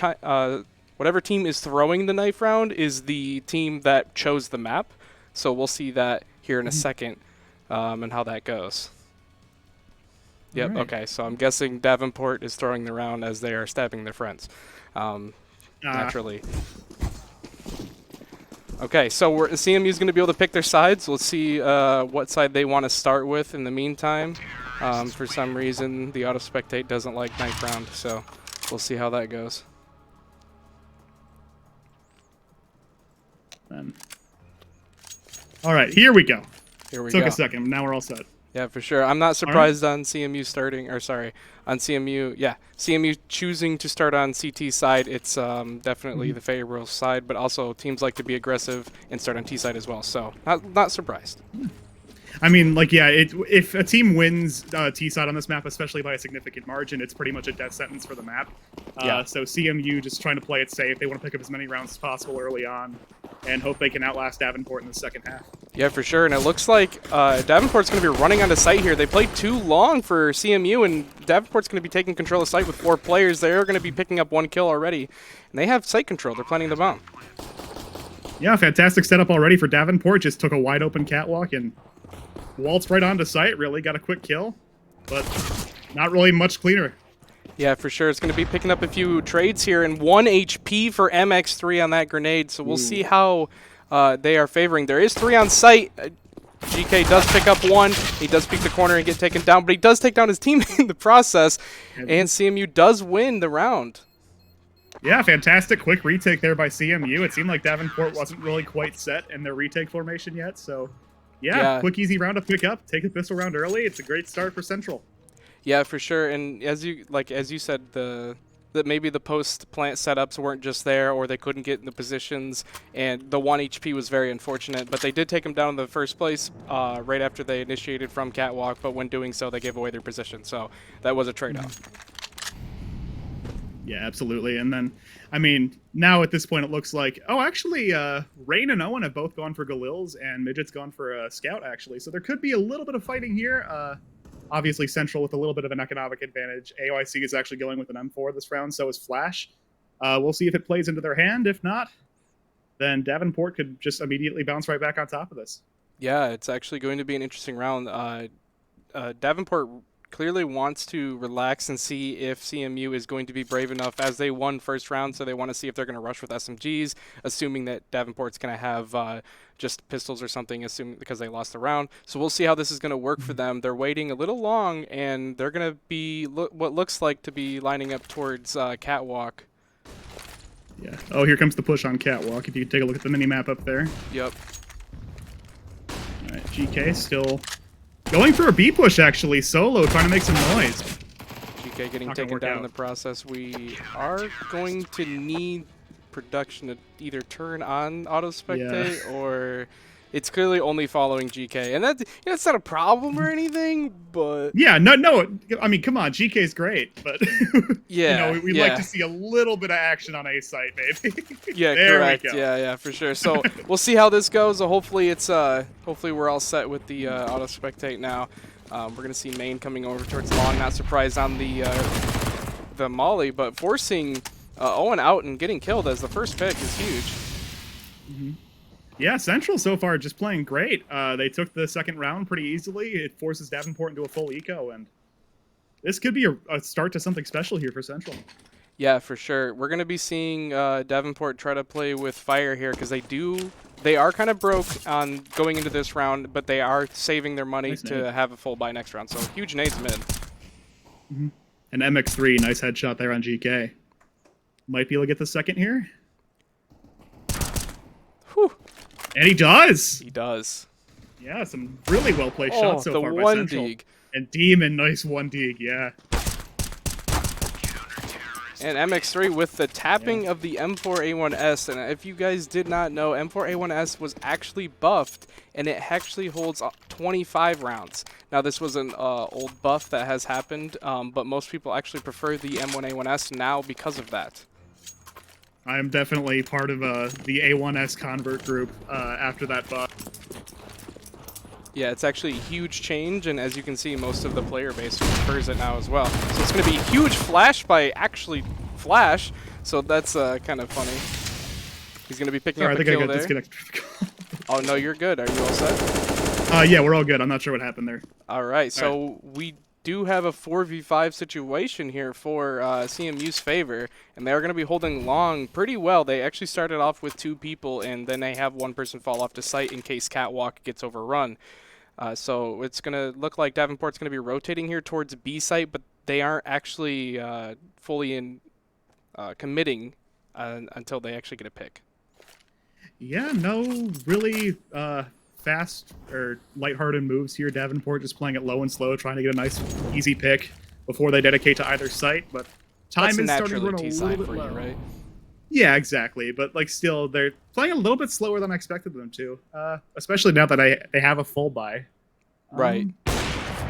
team is throwing the knife round is the team that chose the map. So we'll see that here in a second and how that goes. Yep, right. Okay, so I'm guessing Davenport is throwing the round as they are stabbing their friends. Naturally. Okay, so CMU is going to be able to pick their sides. Let's see what side they want to start with in the meantime. For some reason, the auto-spectate doesn't like knife round, so we'll see how that goes. All right, here we go. Here we Took go. a second. Now we're all set. Yeah, for sure. I'm not surprised on CMU starting, or sorry, on CMU. Yeah, CMU choosing to start on CT side. It's definitely the favorable side, but also teams like to be aggressive and start on T side as well. So not surprised. I mean, like, yeah, if a team wins T side on this map, especially by a significant margin, it's pretty much a death sentence for the map. So CMU just trying to play it safe. They want to pick up as many rounds as possible early on and hope they can outlast Davenport in the second half. Yeah, for sure. And it looks like Davenport's going to be running onto site here. They played too long for CMU, and Davenport's going to be taking control of site with 4 players. They're going to be picking up 1 kill already, and they have site control. They're planting the bomb. Yeah, fantastic setup already for Davenport. Just took a wide open catwalk and waltzed right onto site. Really got a quick kill, but not really much cleaner. Yeah, for sure. It's going to be picking up a few trades here, and 1 HP for MX3 on that grenade. So we'll see how they are favoring. There is 3 on site. GK does pick up 1. He does peek the corner and get taken down, but he does take down his teammate in the process, and CMU does win the round. Yeah, fantastic quick retake there by CMU. It seemed like Davenport wasn't really quite set in their retake formation yet, so yeah, quick easy round to pick up. Take the pistol round early. It's a great start for Central. Yeah, for sure. And as you said, that maybe the post plant setups weren't just there, or they couldn't get in the positions, and the 1 HP was very unfortunate. But they did take him down in the first place right after they initiated from catwalk. But when doing so, they gave away their position. So that was a trade-off. Yeah, absolutely. And then, I mean, now at this point, it looks like, oh, actually, Rain and Owen have both gone for Galils, and Midget's gone for a Scout, actually. So there could be a little bit of fighting here. Obviously, Central with a little bit of an economic advantage. AOIC is actually going with an M4 this round, so is Flash. We'll see if it plays into their hand. If not, then Davenport could just immediately bounce right back on top of this. Yeah, it's actually going to be an interesting round. Davenport clearly wants to relax and see if CMU is going to be brave enough, as they won first round, so they want to see if they're going to rush with SMGs, assuming that Davenport's going to have just pistols or something, assuming because they lost the round. So we'll see how this is going to work for them. They're waiting a little long, and they're going to be what looks like to be lining up towards catwalk. Yeah. Oh, here comes the push on catwalk. If you take a look at the mini-map up there. Yep. All right, GK still going for a B push, actually. Solo, trying to make some noise. GK getting taken down in the process. We are going to need production to either turn on auto spectate or it's clearly only following GK. And that's not a problem or anything, but yeah, no. I mean, come on, GK's great, but yeah, we'd like to see a little bit of action on A site, maybe. Yeah, there correct. We go. Yeah, for sure. So we'll see how this goes. Hopefully hopefully we're all set with the auto spectate now. We're gonna see main coming over towards long. Not surprised on the molly, but forcing Owen out and getting killed as the first pick is huge. Yeah, Central so far just playing great. They took the second round pretty easily. It forces Davenport into a full eco, and this could be a start to something special here for Central. Yeah, for sure. We're going to be seeing Davenport try to play with fire here because they are kind of broke on going into this round, but they are saving their money to have a full buy next round. So huge nades mid. And MX3, nice headshot there on GK. Might be able to get the second here. Whew. And he does. He does. Yeah, some really well placed shots so far by Central. Dig. And Demon, nice 1 dig, yeah. And MX3 with the tapping of the M4A1S. And if you guys did not know, M4A1S was actually buffed, and it actually holds 25 rounds. Now, this was an old buff that has happened, but most people actually prefer the M1A1S now because of that. I am definitely part of the A1S convert group after that buff. Yeah, it's actually a huge change, and as you can see, most of the player base prefers it now as well. So it's going to be a huge flash by actually Flash, so that's kind of funny. He's going to be picking up a kill there. Disconnected. Oh, no, you're good. Are you all set? Yeah, we're all good. I'm not sure what happened there. All right, so we do have a 4v5 situation here for CMU's favor, and they're going to be holding long pretty well. They actually started off with 2 people, and then they have 1 person fall off to site in case catwalk gets overrun. So it's going to look like Davenport's going to be rotating here towards B site, but they aren't actually fully committing until they actually get a pick. Yeah, no really fast or lighthearted moves here. Davenport just playing it low and slow, trying to get a nice, easy pick before they dedicate to either site. But time is starting to run a little bit low. Right? Yeah, exactly. But like, still, they're playing a little bit slower than I expected them to. Especially now that they have a full buy. Right.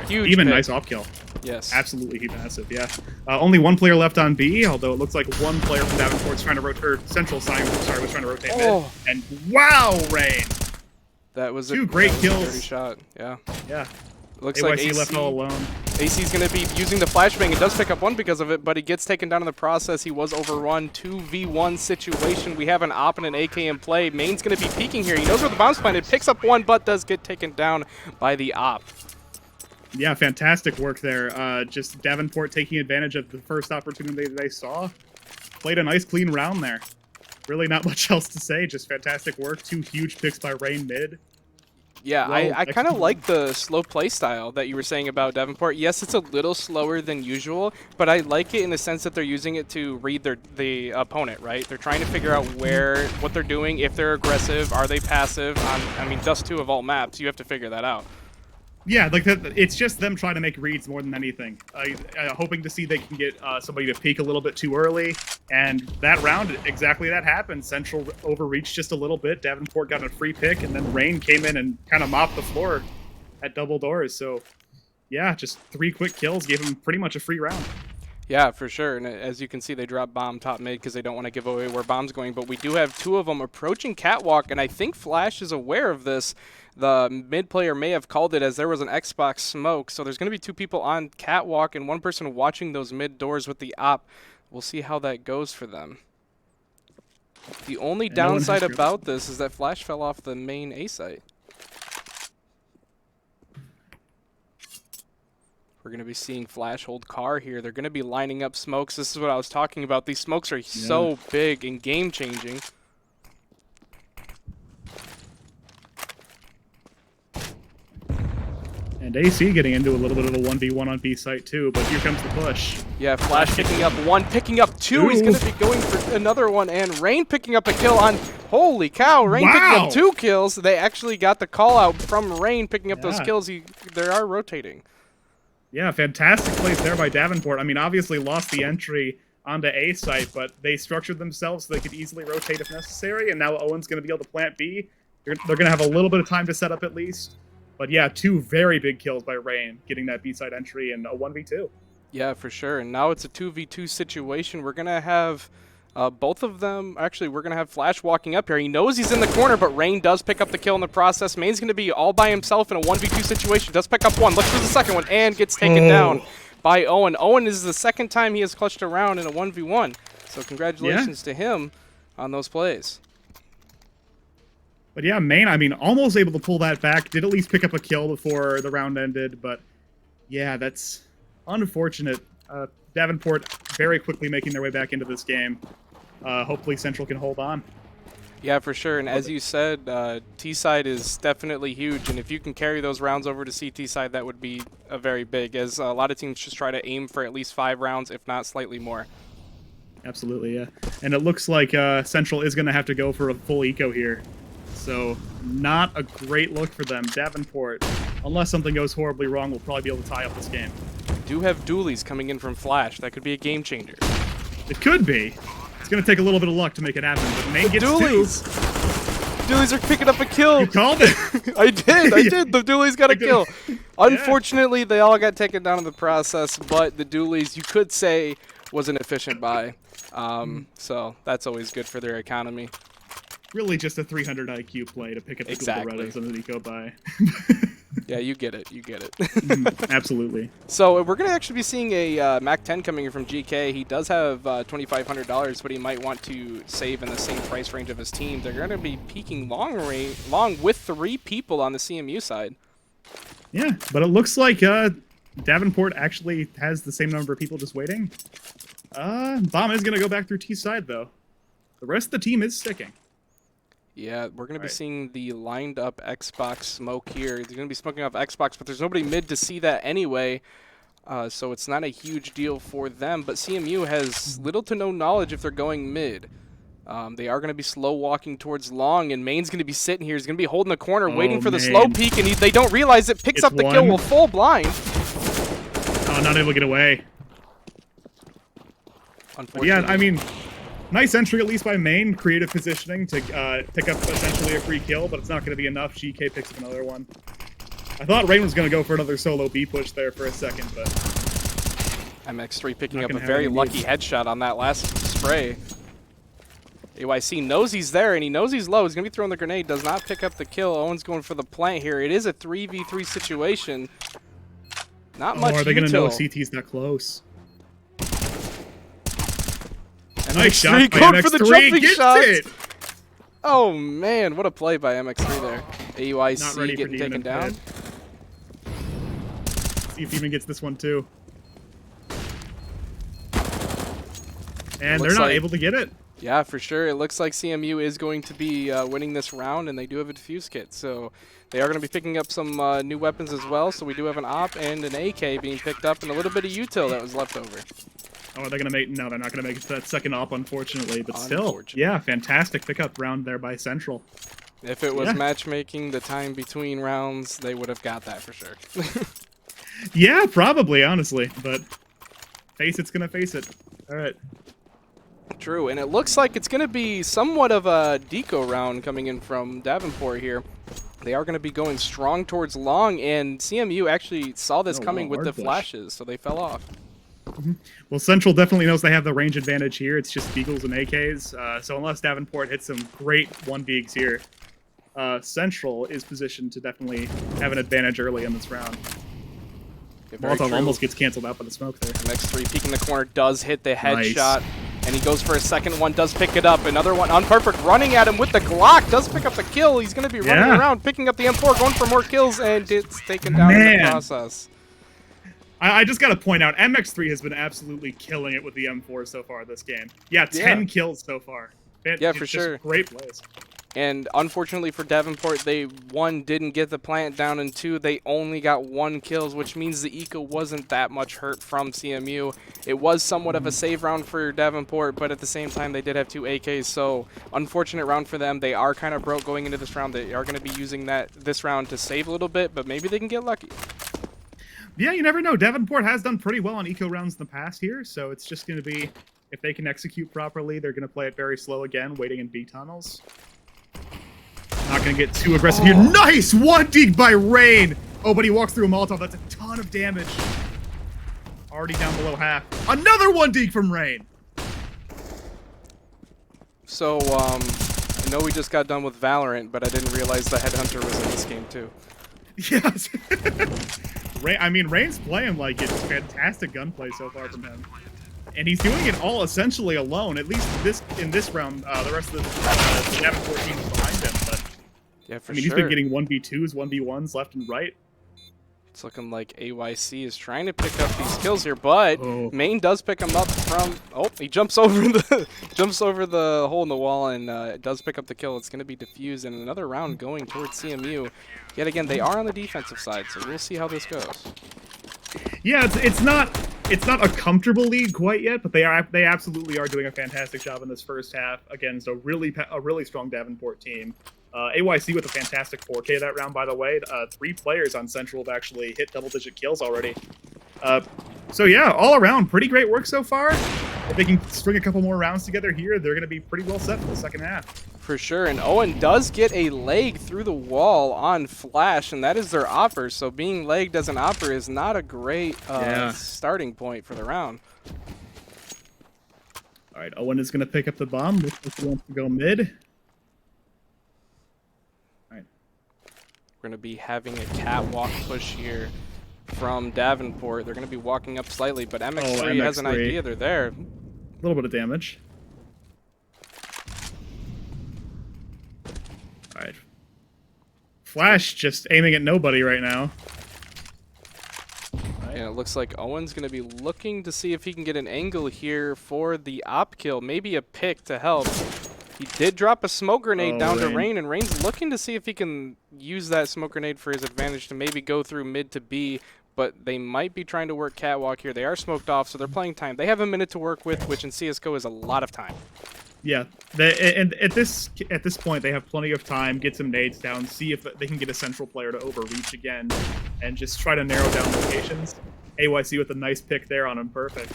Huge. Even pick. nice off kill. Yes. Absolutely massive. Yeah. Only one player left on B, although it looks like one player from Davenport's trying to rotate. Or Central side, sorry, was trying to rotate mid. And wow, Rain. That was two great kills. A dirty shot. Yeah. Yeah. Looks AYC like AC left all alone. AC's going to be using the flashbang. It does pick up one because of it, but he gets taken down in the process. He was overrun. 2v1 situation. We have an op and an AK in play. Main's going to be peeking here. He knows where the bomb's planted. Picks up one, but does get taken down by the op. Yeah, fantastic work there. Just Davenport taking advantage of the first opportunity that they saw. Played a nice, clean round there. Really not much else to say. Just fantastic work. 2 huge picks by Rain mid. Yeah, Well, I kind of like the slow play style that you were saying about Davenport. Yes, it's a little slower than usual, but I like it in the sense that they're using it to read the opponent, right? They're trying to figure out what they're doing, if they're aggressive, are they passive. I mean, Dust 2 of all maps, you have to figure that out. Yeah, like it's just them trying to make reads more than anything. Hoping to see they can get somebody to peek a little bit too early. And that round, exactly that happened. Central overreached just a little bit. Davenport got a free pick, and then Rain came in and kind of mopped the floor at double doors. So, yeah, just 3 quick kills gave him pretty much a free round. Yeah, for sure. And as you can see, they drop bomb top mid because they don't want to give away where bomb's going. But we do have 2 of them approaching catwalk, and I think Flash is aware of this. The mid player may have called it as there was an Xbox smoke. So there's going to be 2 people on catwalk and 1 person watching those mid doors with the op. We'll see how that goes for them. The only downside about this is that Flash fell off the main A site. We're going to be seeing Flash hold car here. They're going to be lining up smokes. This is what I was talking about. These smokes are so big and game-changing. And AC getting into a little bit of a 1v1 on B site too, but here comes the push. Yeah, Flash picking up 1, picking up 2. He's going to be going for another one, and Rain picking up a kill on... Holy cow, Rain picking up 2 kills. They actually got the call out from Rain picking up those kills. They are rotating. Yeah, fantastic plays there by Davenport. I mean, obviously lost the entry onto A site, but they structured themselves so they could easily rotate if necessary, and now Owen's going to be able to plant B. They're going to have a little bit of time to set up at least. But yeah, 2 very big kills by Rain, getting that B side entry and a 1v2. Yeah, for sure. And now it's a 2v2 situation. We're going to have both of them. Actually, we're going to have Flash walking up here. He knows he's in the corner, but Rain does pick up the kill in the process. Main's going to be all by himself in a 1v2 situation. Does pick up 1, looks for the second one, and gets taken down by Owen. Owen is the second time he has clutched a round in a 1v1. So congratulations to him on those plays. But yeah, Main, I mean, almost able to pull that back. Did at least pick up a kill before the round ended. But yeah, that's unfortunate. Davenport very quickly making their way back into this game. Hopefully Central can hold on. Yeah, for sure. And as you said, T-side is definitely huge. And if you can carry those rounds over to CT side, that would be a very big, as a lot of teams just try to aim for at least 5 rounds, if not slightly more. Absolutely, yeah. And it looks like Central is going to have to go for a full eco here. So not a great look for them. Davenport, unless something goes horribly wrong, will probably be able to tie up this game. Do have dualies coming in from Flash. That could be a game changer. It could be. It's going to take a little bit of luck to make it happen, but Main gets 2. Dualies are picking up a kill. You called it. I did. The dualies got a kill. Unfortunately, they all got taken down in the process, but the dualies, you could say, was an efficient buy. So that's always good for their economy. Really just a 300 IQ play to pick up the Redos and an eco buy. Yeah, you get it. You get it. Absolutely. So we're going to actually be seeing a Mac 10 coming in from GK. He does have $2,500, but he might want to save in the same price range of his team. They're going to be peaking long with 3 people on the CMU side. Yeah, but it looks like Davenport actually has the same number of people just waiting. Bomb is going to go back through T side, though. The rest of the team is sticking. Yeah, we're going to be seeing the lined up Xbox smoke here. They're going to be smoking off Xbox, but there's nobody mid to see that anyway. So it's not a huge deal for them. But CMU has little to no knowledge if they're going mid. They are going to be slow walking towards long, and Main's going to be sitting here. He's going to be holding the corner, Oh, waiting for the man. slow peek, and they don't realize it. Picks It's up the kill one. with full blind. Oh, not able to get away. But yeah, I mean, nice entry at least by Main. Creative positioning to pick up essentially a free kill, but it's not going to be enough. GK picks up another one. I thought Rain was going to go for another solo B push there for a second, but... MX3 picking Not up a gonna have very any lucky needs. headshot on that last spray. AYC knows he's there, and he knows he's low. He's going to be throwing the grenade. Does not pick up the kill. Owen's going for the plant here. It is a 3v3 situation. Not much are they going to know util. CT's that close? MX3 Nice shot by going for the MX3, jumping gets shot. it! Oh, man. What a play by MX3 there. Not AYC ready for getting Demon taken and down. Pit. See if Demon gets this one too. And they're looks not like- able to get it. Yeah, for sure. It looks like CMU is going to be winning this round, and they do have a defuse kit. So they are going to be picking up some new weapons as well. So we do have an AWP and an AK being picked up, and a little bit of util that was left over. Oh, are they going to make... No, they're not going to make it to that second op, unfortunately. But still, yeah, fantastic pickup round there by Central. If it was Yeah. matchmaking, the time between rounds, they would have got that for sure. Yeah, probably, honestly. But face it's going to face it. All right. True, and it looks like it's going to be somewhat of a deco round coming in from Davenport here. They are going to be going strong towards long, and CMU actually saw this coming with hard the push. flashes, so they fell off. Well, Central definitely knows they have the range advantage here. It's just Beagles and AKs. So unless Davenport hits some great 1Bigs here, Central is positioned to definitely have an advantage early in this round. Yeah, very Molotov true. almost gets canceled out by the smoke there. MX3 peeking the corner, does hit the Nice. headshot, and he goes for a second one, does pick it up. Another one on perfect, running at him with the Glock, does pick up the kill. He's going to be running Yeah. around, picking up the M4, going for more kills, and it's taken down in the Man. process. I just got to point out, MX3 has been absolutely killing it with the M4 so far this game. Yeah, 10 kills so far. Yeah, for It's just sure. Great plays. And unfortunately for Davenport, they, one, didn't get the plant down, and two, they only got 1 kills, which means the eco wasn't that much hurt from CMU. It was somewhat of a save round for Davenport, but at the same time, they did have 2 AKs, so unfortunate round for them. They are kind of broke going into this round. They are going to be using this round to save a little bit, but maybe they can get lucky. Yeah, you never know. Davenport has done pretty well on eco rounds in the past here, so it's just going to be, if they can execute properly, they're going to play it very slow again, waiting in B tunnels. Not going to get too aggressive here. Nice! 1D by Rain! Oh, but he walks through a Molotov. That's a ton of damage. Already down below half. Another 1D from Rain! So, I know we just got done with Valorant, but I didn't realize the Headhunter was in this game too. Yes. Rain's playing like it's fantastic gunplay so far from him. And he's doing it all essentially alone, at least in this round. The rest of the Davenport team is behind him. But Yeah, for he's sure. been getting 1v2s, 1v1s left and right. It's looking like AYC is trying to pick up these kills here, but Main does pick him up from... Oh, he jumps over the hole in the wall and does pick up the kill. It's going to be defused, and another round going towards CMU. Yet again, they are on the defensive side, so we'll see how this goes. Yeah, it's not a comfortable lead quite yet, but they absolutely are doing a fantastic job in this first half against a really strong Davenport team. AYC with a fantastic 4K that round, by the way. 3 players on Central have actually hit double-digit kills already. So yeah, all around, pretty great work so far. If they can string a couple more rounds together here, they're going to be pretty well set for the second half. For sure, and Owen does get a leg through the wall on Flash, and that is their offer. So being legged as an offer is not a great starting point for the round. All right, Owen is going to pick up the bomb. Looks like he wants to go mid. We're going to be having a catwalk push here from Davenport. They're going to be walking up slightly, but MX3 has an MX3. idea. They're there. A little bit of damage. All right. Flash just aiming at nobody right now. And it looks like Owen's going to be looking to see if he can get an angle here for the op kill. Maybe a pick to help. He did drop a smoke grenade down to Rain, and Rain's looking to see if he can use that smoke grenade for his advantage to maybe go through mid to B, but they might be trying to work catwalk here. They are smoked off, so they're playing time. They have a minute to work with, which in CSGO is a lot of time. Yeah, and at this point, they have plenty of time. Get some nades down, see if they can get a central player to overreach again, and just try to narrow down locations. AYC with a nice pick there on Imperfect.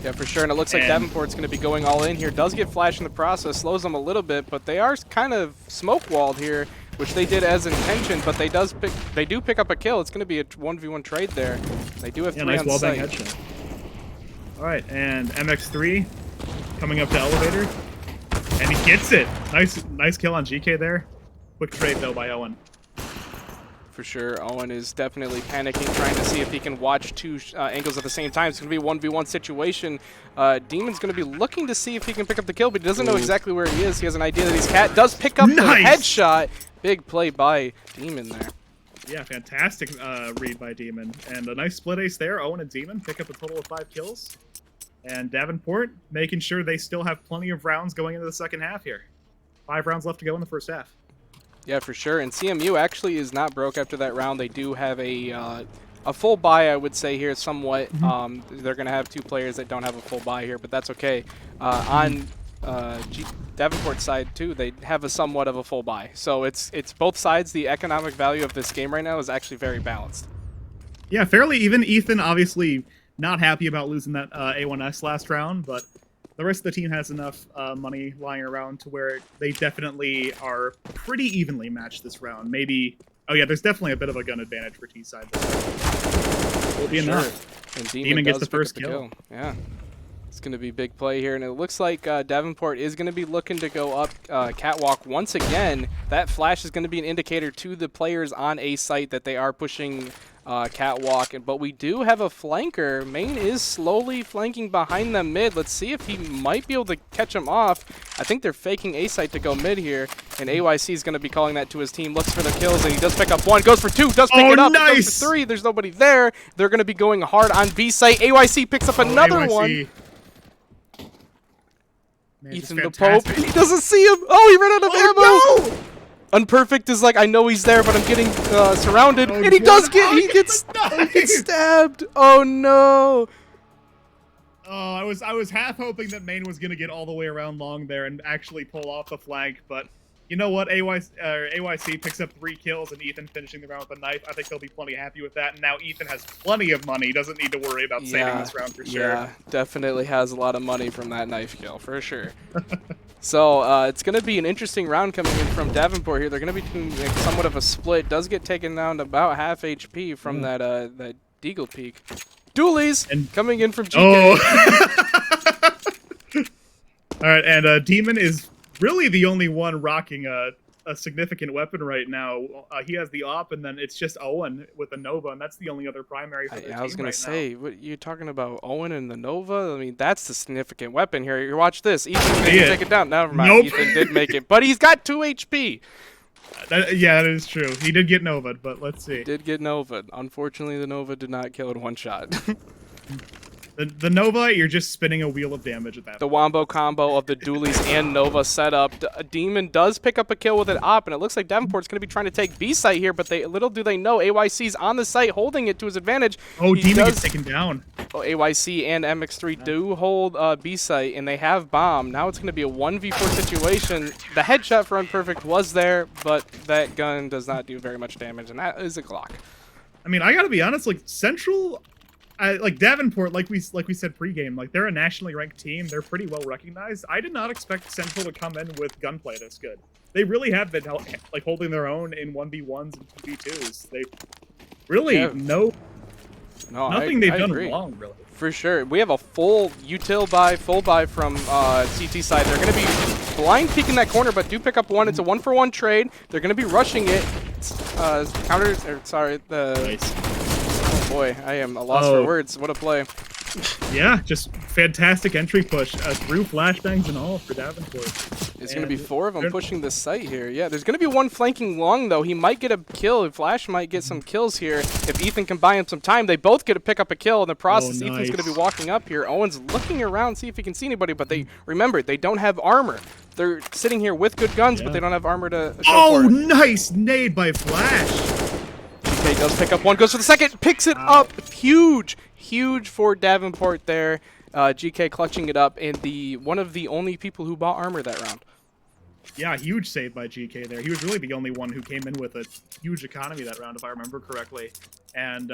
Yeah, for sure. And it looks like Davenport's going to be going all in here. Does get flash in the process, slows them a little bit, but they are kind of smoke walled here, which they did as intention. But they do pick up a kill. It's going to be a 1v1 trade there. They do have 3 nice on wallbang site. headshot. All right, and MX3 coming up to elevator, and he gets it. Nice kill on GK there. Quick trade though by Owen. For sure, Owen is definitely panicking, trying to see if he can watch 2 angles at the same time. It's going to be a 1v1 situation. Demon's going to be looking to see if he can pick up the kill, but he doesn't know exactly where he is. He has an idea that he's Cat. Does pick up the headshot. Big play by Demon there. Yeah, fantastic read by Demon. And a nice split ace there. Owen and Demon pick up a total of 5 kills. And Davenport making sure they still have plenty of rounds going into the second half here. 5 rounds left to go in the first half. Yeah, for sure. And CMU actually is not broke after that round. They do have a full buy, I would say, here somewhat. They're going to have 2 players that don't have a full buy here, but that's okay. On Davenport's side, too, they have a somewhat of a full buy. So it's both sides. The economic value of this game right now is actually very balanced. Yeah, fairly even. Ethan obviously not happy about losing that A1S last round, but the rest of the team has enough money lying around to where they definitely are pretty evenly matched this round. Maybe, oh yeah, there's definitely a bit of a gun advantage for T-side. Will be enough. And Demon gets the first kill. Yeah. It's going to be big play here, and it looks like Davenport is going to be looking to go up Catwalk once again. That flash is going to be an indicator to the players on A site that they are pushing Catwalk, but we do have a flanker. Main is slowly flanking behind them mid. Let's see if he might be able to catch him off. I think they're faking A site to go mid here, and AYC is going to be calling that to his team. Looks for the kills, and he does pick up 1, goes for 2, does pick it up, goes for 3. There's nobody there. They're going to be going hard on B site. AYC picks up another one. Man, Ethan the Pope, he doesn't see him. Oh, he ran out of ammo. No! Unperfect is like, I know he's there, but I'm getting surrounded, and he gets stabbed. Oh no! Oh, I was half hoping that Main was gonna get all the way around long there and actually pull off the flank, but you know what? AYC picks up 3 kills and Ethan finishing the round with a knife. I think he'll be plenty happy with that. And now Ethan has plenty of money. He doesn't need to worry about saving this round for sure. Yeah, definitely has a lot of money from that knife kill for sure. So it's going to be an interesting round coming in from Davenport here. They're going to be doing like, somewhat of a split. Does get taken down to about half HP from that Deagle Peak. Doolies coming in from GK. Oh. All right, and Demon is really the only one rocking a significant weapon right now. He has the op, and then it's just Owen with the Nova, and that's the only other primary for the I was team gonna right say, what you're talking about, Owen and the Nova? I mean, that's the significant weapon here. You watch this. Ethan didn't take it down. Never mind. Nope. Ethan did make it, but he's got 2 HP. Yeah, that is true. He did get Nova, but let's see. Did get Nova. Unfortunately, the Nova did not kill in 1 shot. The Nova, you're just spinning a wheel of damage at that The point. wombo combo of the Doolies and Nova setup. Demon does pick up a kill with an op, and it looks like Davenport's going to be trying to take B site here, but little do they know, AYC's on the site holding it to his advantage. Oh, Demon gets taken down. Oh, AYC and MX3 do hold B site, and they have bomb. Now it's going to be a 1v4 situation. The headshot for Unperfect was there, but that gun does not do very much damage, and that is a Glock. I mean, I gotta be honest, like, Central... like Davenport, like we said pregame, like they're a nationally ranked team. They're pretty well recognized. I did not expect Central to come in with gunplay this good. They have been like holding their own in 1v1s and 2v2s. They really nothing they've done wrong really. For sure. We have a full util buy, full buy from CT side. They're going to be blind peeking that corner, but do pick up 1. It's a 1-for-1 trade. They're going to be rushing it. Nice. Boy, I am a loss for words. What a play. Yeah, just fantastic entry push through flashbangs and all for Davenport. There's going to be 4 of them pushing the site here. Yeah, there's going to be 1 flanking long, though. He might get a kill. Flash might get some kills here. If Ethan can buy him some time, they both get to pick up a kill in the process. Ethan's going to be walking up here. Owen's looking around, see if he can see anybody, but remember, they don't have armor. They're sitting here with good guns, but they don't have armor to show for it. Nice nade by Flash. Okay, does pick up 1, goes for the second, picks it up. Huge for Davenport there. GK clutching it up, and one of the only people who bought armor that round. Yeah, huge save by GK there. He was really the only one who came in with a huge economy that round, if I remember correctly. And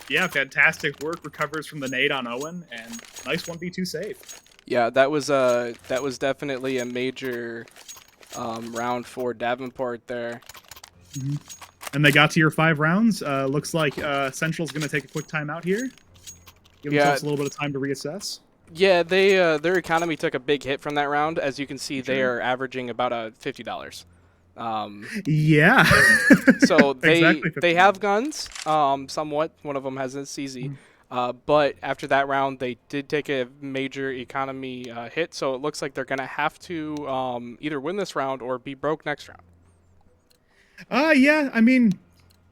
yeah, fantastic work. Recovers from the nade on Owen, and nice 1v2 save. Yeah, that was definitely a major round for Davenport there. Mm-hmm. And they got to your 5 rounds. Looks like Central's going to take a quick timeout here. Give themselves a little bit of time to reassess. Yeah, their economy took a big hit from that round. As you can see, they are averaging about $50. Yeah. So Exactly they have guns, somewhat. One of them has a CZ. But after that round, they did take a major economy hit. So it looks like they're going to have to either win this round or be broke next round. Yeah, I mean,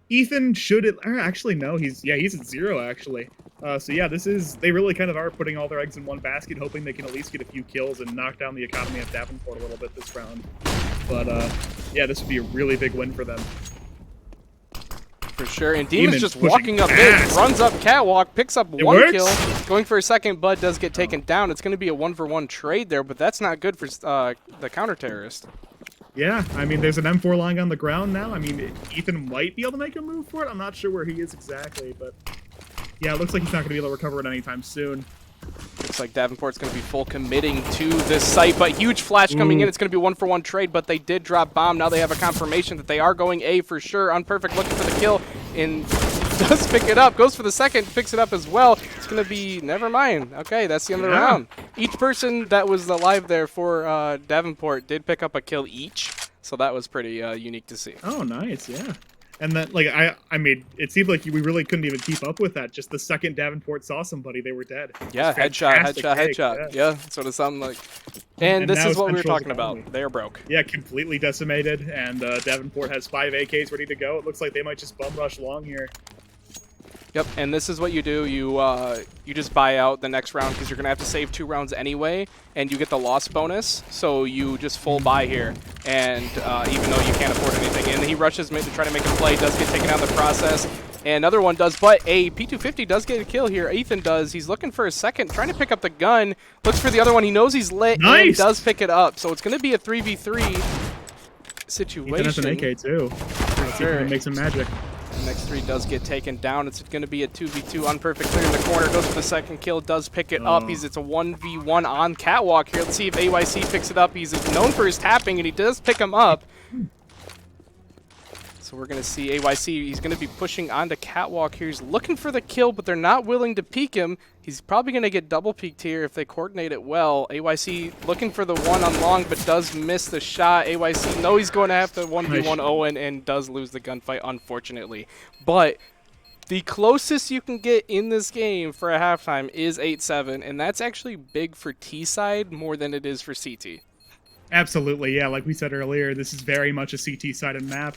Ethan should actually no, he's at 0 actually. So yeah, they really kind of are putting all their eggs in one basket, hoping they can at least get a few kills and knock down the economy of Davenport a little bit this round. But yeah, this would be a really big win for them. For sure, and Demon's just pushing walking up fast. in, runs up catwalk, picks up It one works. kill, going for a second. Bud does get taken down. It's going to be a 1-for-1 trade there, but that's not good for the counter-terrorist. Yeah, I mean, there's an M4 lying on the ground now. I mean, Ethan might be able to make a move for it. I'm not sure where he is exactly, but yeah, it looks like he's not going to be able to recover it anytime soon. Looks like Davenport's going to be full committing to this site, but huge flash coming in. It's going to be a 1-for-1 trade, but they did drop bomb. Now they have a confirmation that they are going A for sure. Unperfect looking for the kill, and does pick it up. Goes for the second, picks it up as well. It's going to be, never mind. Okay, that's the end of the round. Each person that was alive there for Davenport did pick up a kill each, so that was pretty unique to see. Oh, nice, yeah. And then, like, I mean, it seemed like we really couldn't even keep up with that. Just the second Davenport saw somebody, they were dead. Yeah, headshot. Yeah, that's what it sounded like. And this is what we were talking about. They are broke. Yeah, completely decimated, and Davenport has 5 AKs ready to go. It looks like they might just bum rush long here. Yep, and this is what you do. You just buy out the next round because you're going to have to save 2 rounds anyway, and you get the loss bonus. So you just full buy here, and even though you can't afford anything. And he rushes mid to try to make a play, does get taken out in the process. And another one does, but a P250 does get a kill here. Ethan does. He's looking for a second, trying to pick up the gun. Looks for the other one. He knows he's lit and does pick it up. So it's going to be a 3v3 situation. Ethan has an AK too. Let's see if he can make some magic. MX3 does get taken down. It's going to be a 2v2. Unperfect clear in the corner. Goes for the second kill. Does pick it up. It's a 1v1 on catwalk here. Let's see if AYC picks it up. He's known for his tapping, and he does pick him up. So we're going to see AYC. He's going to be pushing onto catwalk here. He's looking for the kill, but they're not willing to peek him. He's probably going to get double peeked here if they coordinate it well. AYC looking for the one on long, but does miss the shot. AYC knows he's going to have to 1v1 Owen and does lose the gunfight, unfortunately. But the closest you can get in this game for a halftime is 8-7, and that's actually big for T-side more than it is for CT. Absolutely, yeah. Like we said earlier, this is very much a CT-sided map.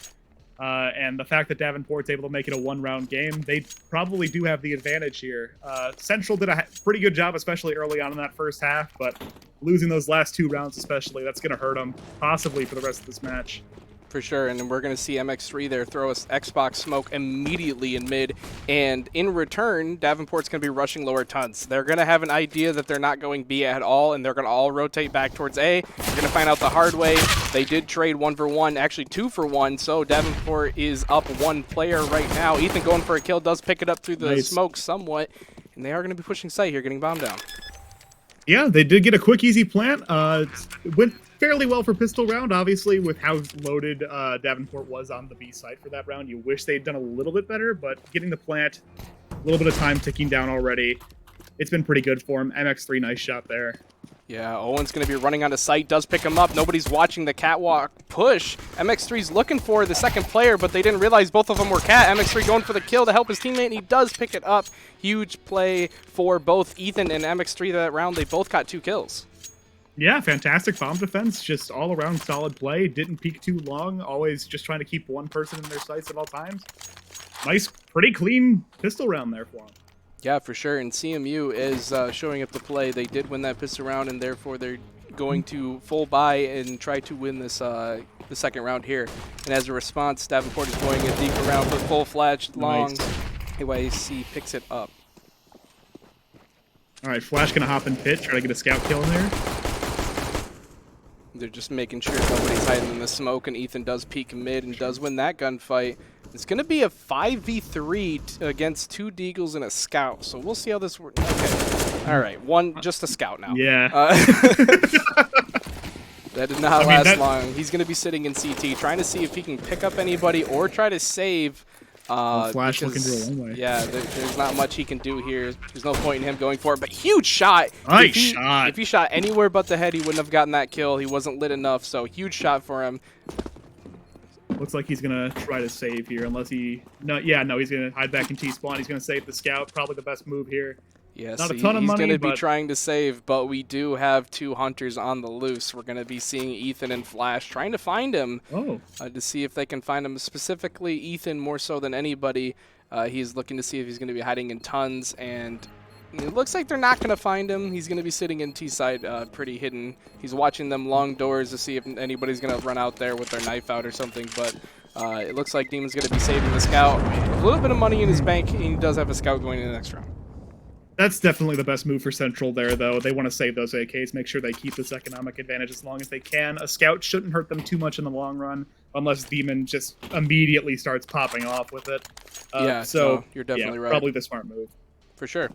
And the fact that Davenport's able to make it a 1-round game, they probably do have the advantage here. Central did a pretty good job, especially early on in that first half, but losing those last 2 rounds especially, that's going to hurt them, possibly for the rest of this match. For sure, and we're going to see MX3 there throw us Xbox smoke immediately in mid, and in return, Davenport's going to be rushing lower tons. They're going to have an idea that they're not going B at all, and they're going to all rotate back towards A. You're going to find out the hard way. They did trade 1-for-1, actually 2-for-1, so Davenport is up 1 player right now. Ethan going for a kill, does pick it up through the smoke somewhat, and they are going to be pushing site here, getting bombed down. Yeah, they did get a quick, easy plant. It went fairly well for pistol round, obviously, with how loaded Davenport was on the B side for that round. You wish they'd done a little bit better, but getting the plant, a little bit of time ticking down already, it's been pretty good for him. MX3, nice shot there. Yeah, Owen's going to be running onto site, does pick him up. Nobody's watching the catwalk push. MX3's looking for the second player, but they didn't realize both of them were cat. MX3 going for the kill to help his teammate, and he does pick it up. Huge play for both Ethan and MX3 that round. They both got 2 kills. Yeah, fantastic bomb defense. Just all around solid play. Didn't peek too long. Always just trying to keep one person in their sights at all times. Nice, pretty clean pistol round there for him. Yeah, for sure. And CMU is showing up to play. They did win that pistol round, and therefore they're going to full buy and try to win this the second round here. And as a response, Davenport is going a deeper round for full flash long. AYC picks it up. All right, Flash gonna hop in pit, try to get a scout kill in there. They're just making sure nobody's hiding in the smoke, and Ethan does peek mid and does win that gunfight. It's going to be a 5v3 against 2 Deagles and a scout, so we'll see how this works. Okay. All right, just a scout now. Yeah. That did not last long. He's going to be sitting in CT, trying to see if he can pick up anybody or try to save. Flash looking to a one way. Yeah, there's not much he can do here. There's no point in him going for it, but huge shot. Nice shot. If he shot anywhere but the head, he wouldn't have gotten that kill. He wasn't lit enough, so huge shot for him. Looks like he's gonna try to save here, unless he... No, he's gonna hide back in T-spawn. He's gonna save the scout. Probably the best move here. Yes, not a ton of he's money, going to be but... trying to save, but we do have 2 hunters on the loose. We're going to be seeing Ethan and Flash trying to find him to see if they can find him. Specifically, Ethan more so than anybody. He's looking to see if he's going to be hiding in tons, and it looks like they're not going to find him. He's going to be sitting in T-side pretty hidden. He's watching them long doors to see if anybody's going to run out there with their knife out or something, but it looks like Demon's going to be saving the scout. A little bit of money in his bank, and he does have a scout going in the next round. That's definitely the best move for Central there, though. They want to save those AKs, make sure they keep this economic advantage as long as they can. A scout shouldn't hurt them too much in the long run, unless Demon just immediately starts popping off with it. So you're definitely right. Probably the smart move. For sure.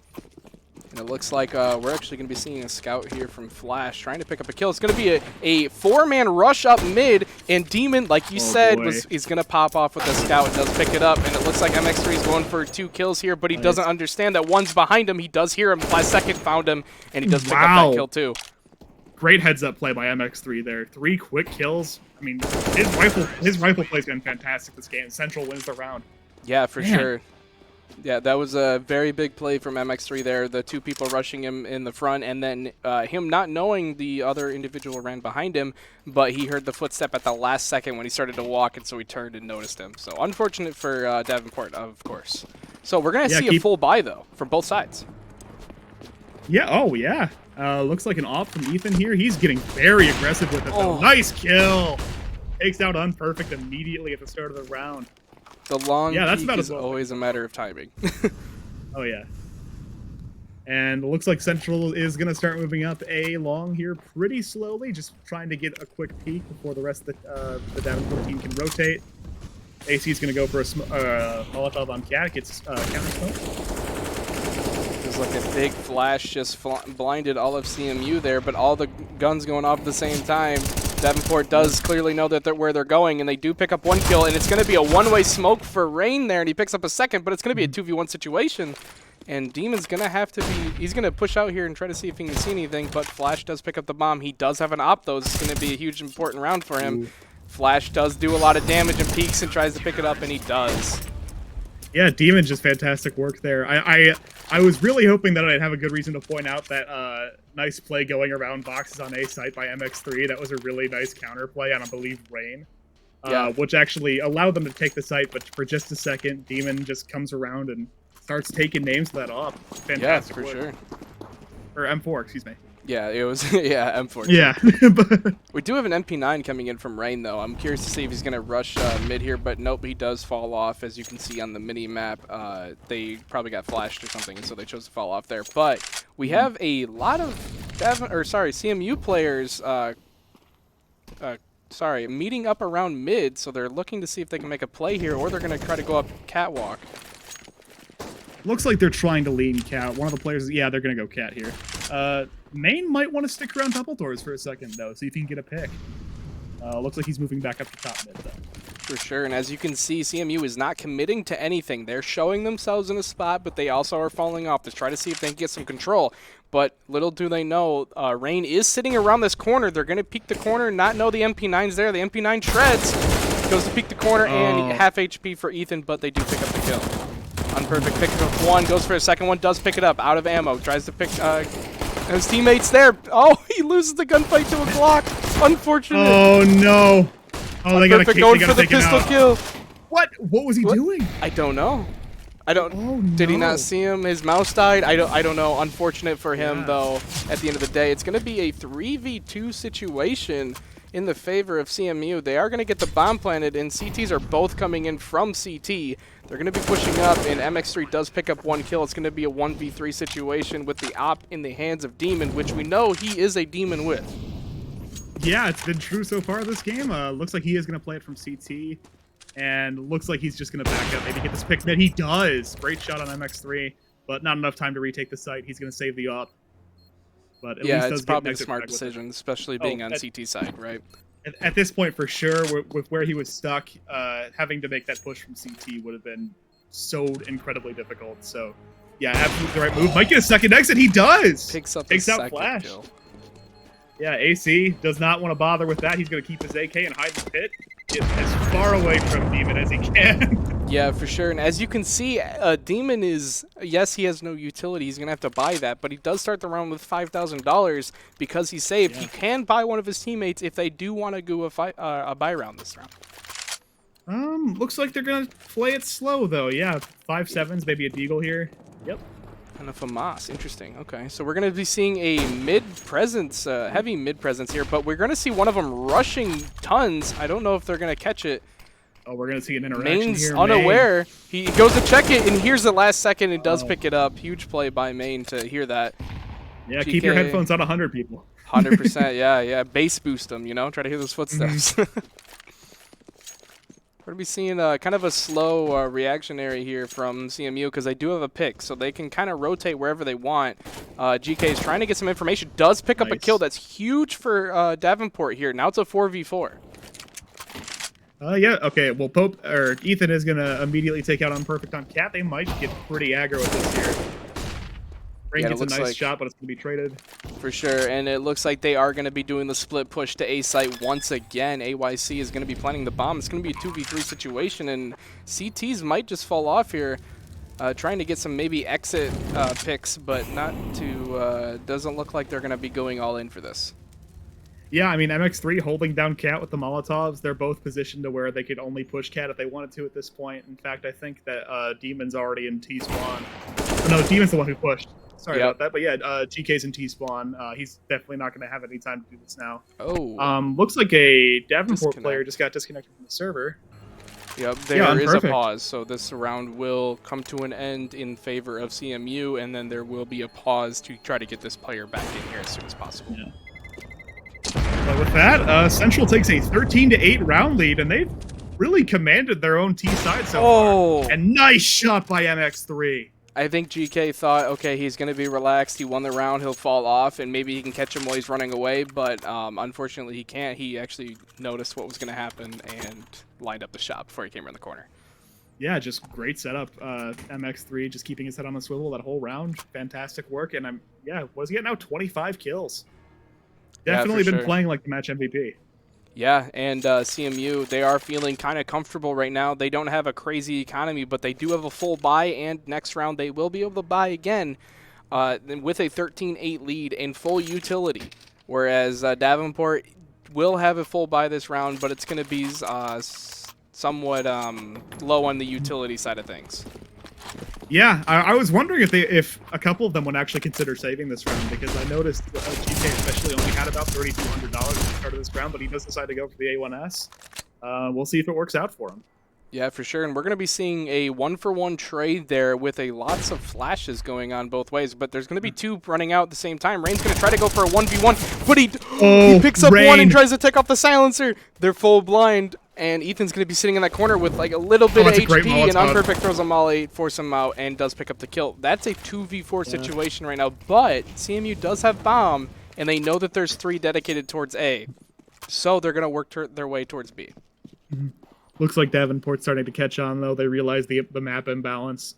And it looks like we're actually going to be seeing a scout here from Flash trying to pick up a kill. It's going to be a 4-man rush up mid, and Demon, like you said, is going to pop off with the scout and does pick it up. And it looks like MX3 is going for 2 kills here, but he doesn't understand that one's behind him. He does hear him. Last second found him, and he does pick up that kill too. Great heads-up play by MX3 there. 3 quick kills. I mean, his rifle play's been fantastic this game. Central wins the round. Yeah, for sure. Yeah, that was a very big play from MX3 there. The 2 people rushing him in the front, and then him not knowing the other individual ran behind him, but he heard the footstep at the last second when he started to walk, and so he turned and noticed him. So unfortunate for Davenport, of course. So we're going to see a full buy, though, from both sides. Yeah, looks like an op from Ethan here. He's getting very aggressive with it, though. Nice kill! Takes out Unperfect immediately at the start of the round. The long peek is always a matter of timing. Oh, yeah. And it looks like Central is going to start moving up A long here pretty slowly, just trying to get a quick peek before the rest of the Davenport team can rotate. AC is going to go for a Molotov on Cat, gets counter smoke. There's like a big flash just blinded all of CMU there, but all the guns going off at the same time. Davenport does clearly know that where they're going, and they do pick up 1 kill, and it's going to be a one-way smoke for Rain there, and he picks up a second, but it's going to be a 2v1 situation, and Demon's going to have to be, he's going to push out here and try to see if he can see anything, but Flash does pick up the bomb. He does have an op, though. This is going to be a huge, important round for him. Flash does do a lot of damage and peeks and tries to pick it up, and he does. Yeah, Demon, just fantastic work there. I was really hoping that I'd have a good reason to point out that nice play going around boxes on A site by MX3. That was a really nice counter play on, I believe, Rain, which actually allowed them to take the site, but for just a second, Demon just comes around and starts taking names that off. Fantastic for sure. Or M4, excuse me. Yeah, it was, M4. Yeah. We do have an MP9 coming in from Rain, though. I'm curious to see if he's going to rush mid here, but nope, he does fall off. As you can see on the mini-map, they probably got flashed or something, and so they chose to fall off there. But we have a lot of CMU players meeting up around mid, so they're looking to see if they can make a play here, or they're going to try to go up catwalk. Looks like they're trying to lean Cat. One of the players, they're going to go Cat here. Main might want to stick around double doors for a second, though, see if he can get a pick. Looks like he's moving back up to top mid, though. For sure, and as you can see, CMU is not committing to anything. They're showing themselves in a spot, but they also are falling off to try to see if they can get some control. But little do they know, Rain is sitting around this corner. They're going to peek the corner, not know the MP9's there. The MP9 shreds, goes to peek the corner, and half HP for Ethan, but they do pick up the kill. Unperfect picks up 1, goes for a second one, does pick it up, out of ammo, tries to pick his teammates there. Oh, he loses the gunfight to a Glock. Unfortunate. Oh, no. Oh, they got to going for the pistol kill. What was he doing? I don't know. Did he not see him? His mouse died? I don't know. Unfortunate for him, though, at the end of the day. It's going to be a 3v2 situation. in the favor of CMU. They are going to get the bomb planted, and CTs are both coming in from CT. They're going to be pushing up, and MX3 does pick up 1 kill. It's going to be a 1v3 situation with the op in the hands of Demon, which we know he is a Demon with. Yeah, it's been true so far this game. Looks like he is going to play it from CT, and looks like he's just going to back up, maybe get this pick. That he does. Great shot on MX3, but not enough time to retake the site. He's going to save the op. But at least it's probably a smart decision, especially being on CT side, right? At this point, for sure, with where he was stuck, having to make that push from CT would have been so incredibly difficult. So, yeah, absolutely the right move. Might get a second exit. He does. Takes out Flash. Kill. Yeah, AC does not want to bother with that. He's going to keep his AK and hide in the pit. Get as far away from Demon as he can. Yeah, for sure. And as you can see, Demon is, yes, he has no utility. He's going to have to buy that, but he does start the round with $5,000 because he's saved. Yeah. He can buy one of his teammates if they do want to go a buy round this round. Looks like they're going to play it slow, though. Yeah, 5-7s, maybe a Deagle here. Yep. And a FAMAS. Interesting. Okay, so we're going to be seeing a mid-presence, heavy mid-presence here, but we're going to see one of them rushing tons. I don't know if they're going to catch it. Oh, we're going to see an interaction Main's here. Unaware. He goes to check it, and here's the last second and does pick it up. Huge play by Main to hear that. Yeah, GK, keep your headphones on 100, people. 100%, yeah. Bass boost them, you know? Try to hear those footsteps. We're going to be seeing kind of a slow reactionary here from CMU because they do have a pick, so they can kind of rotate wherever they want. GK is trying to get some information. Does pick up a kill. That's huge for Davenport here. Now it's a 4v4. Yeah, okay. Well, Ethan is going to immediately take out Unperfect on Cat. They might get pretty aggro with this here. Rain gets a nice shot, but it's going to be traded. For sure, and it looks like they are going to be doing the split push to A site once again. AYC is going to be planting the bomb. It's going to be a 2v3 situation, and CTs might just fall off here, trying to get some maybe exit picks, but not to, doesn't look like they're going to be going all in for this. Yeah, I mean, MX3 holding down Cat with the Molotovs. They're both positioned to where they could only push Cat if they wanted to at this point. In fact, I think that Demon's already in T-spawn. Oh, no, Demon's the one who pushed. Sorry about that, but yeah, GK's in T-spawn. He's definitely not going to have any time to do this now. Oh. Looks like a Davenport player just got disconnected from the server. Yep, there is a pause, so this round will come to an end in favor of CMU, and then there will be a pause to try to get this player back in here as soon as possible. Yeah. But with that, Central takes a 13-8 round lead, and they've really commanded their own T side so far. And nice shot by MX3. I think GK thought, okay, he's going to be relaxed. He won the round. He'll fall off, and maybe he can catch him while he's running away. But unfortunately, he can't. He actually noticed what was going to happen and lined up the shot before he came around the corner. Yeah, just great setup. MX3 just keeping his head on the swivel that whole round. Fantastic work. And what is he at now? 25 kills. Definitely been playing like the match MVP. Yeah, and CMU, they are feeling kind of comfortable right now. They don't have a crazy economy, but they do have a full buy, and next round they will be able to buy again with a 13-8 lead and full utility, whereas Davenport will have a full buy this round, but it's going to be somewhat low on the utility side of things. Yeah, I was wondering if a couple of them would actually consider saving this round, because I noticed GK especially only had about $3,200 at the start of this round, but he does decide to go for the A1S. We'll see if it works out for him. Yeah, for sure, and we're going to be seeing a 1-for-1 trade there with lots of flashes going on both ways, but there's going to be two running out at the same time. Rain's going to try to go for a 1v1, but he picks up one and tries to take off the silencer. They're full blind. And Ethan's going to be sitting in that corner with like a little bit of HP, and Unperfect throws a molly, force him out, and does pick up the kill. That's a 2v4 situation right now, but CMU does have bomb, and they know that there's 3 dedicated towards A. So they're going to work their way towards B. Looks like Davenport's starting to catch on, though. They realize the map imbalance.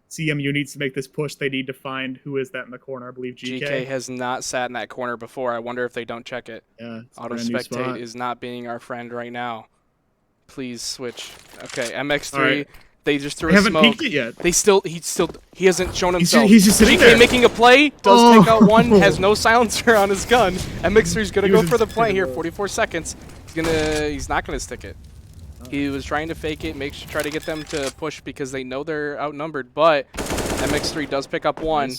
CMU needs to make this push. They need to find who is that in the corner. I believe GK. GK has not sat in that corner before. I wonder if they don't check it. Yeah, Auto spectate is not being our friend right now. Please switch. Okay, MX3. Right. They just threw a smoke. Haven't peeked it yet. He hasn't shown himself. He's just sitting GK there. Making a play. Does take out one. Has no silencer on his gun. MX3's gonna go for the play here. 44 seconds. He's not gonna stick it. He was trying to fake it, try to get them to push because they know they're outnumbered, but MX3 does pick up one.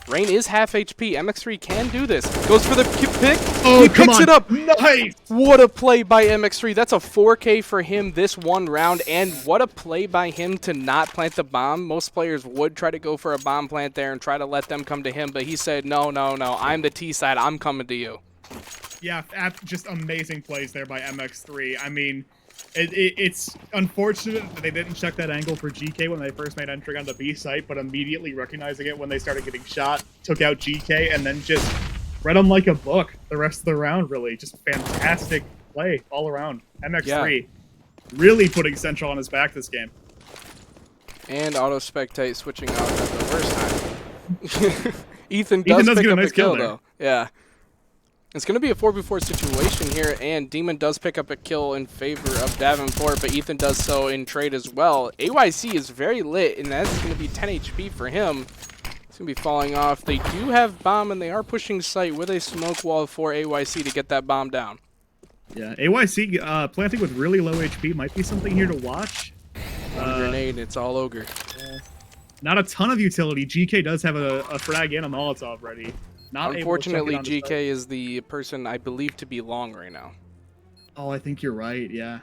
Rain is half HP. MX3 can do this. Goes for the pick. Oh, he picks it up. Nice. What a play by MX3. That's a 4K for him this one round. And what a play by him to not plant the bomb. Most players would try to go for a bomb plant there and try to let them come to him. But he said, no, no, no. I'm the T side. I'm coming to you. Yeah, just amazing plays there by MX3. I mean, it's unfortunate that they didn't check that angle for GK when they first made entry on the B site, but immediately recognizing it when they started getting shot, took out GK, and then just read him like a book the rest of the round, really. Just fantastic play all around. MX3 really putting Central on his back this game. And auto spectate switching out at the worst time. Ethan does pick up a kill, though. Yeah. It's going to be a 4v4 situation here, and Demon does pick up a kill in favor of Davenport, but Ethan does so in trade as well. AYC is very lit, and that's going to be 10 HP for him. It's going to be falling off. They do have bomb, and they are pushing site with a smoke wall for AYC to get that bomb down. Yeah, AYC planting with really low HP might be something here to watch. Grenade, it's all ogre. Not a ton of utility. GK does have a frag and a Molotov ready. Unfortunately, GK is the person I believe to be long right now. Oh, I think you're right, yeah.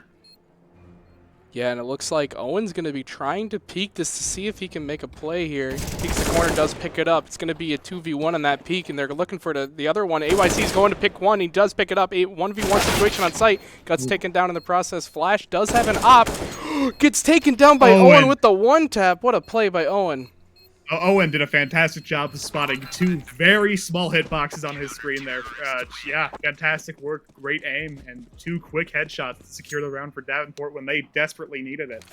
Yeah, and it looks like Owen's going to be trying to peek this to see if he can make a play here. Peeks the corner, does pick it up. It's going to be a 2v1 on that peek, and they're looking for the other one. AYC is going to pick one. He does pick it up. A 1v1 situation on site. Gets taken down in the process. Flash does have an op. Gets taken down by Owen with the one tap. What a play by Owen. Owen did a fantastic job of spotting two very small hitboxes on his screen there. Yeah, fantastic work, great aim, and two quick headshots to secure the round for Davenport when they desperately needed it.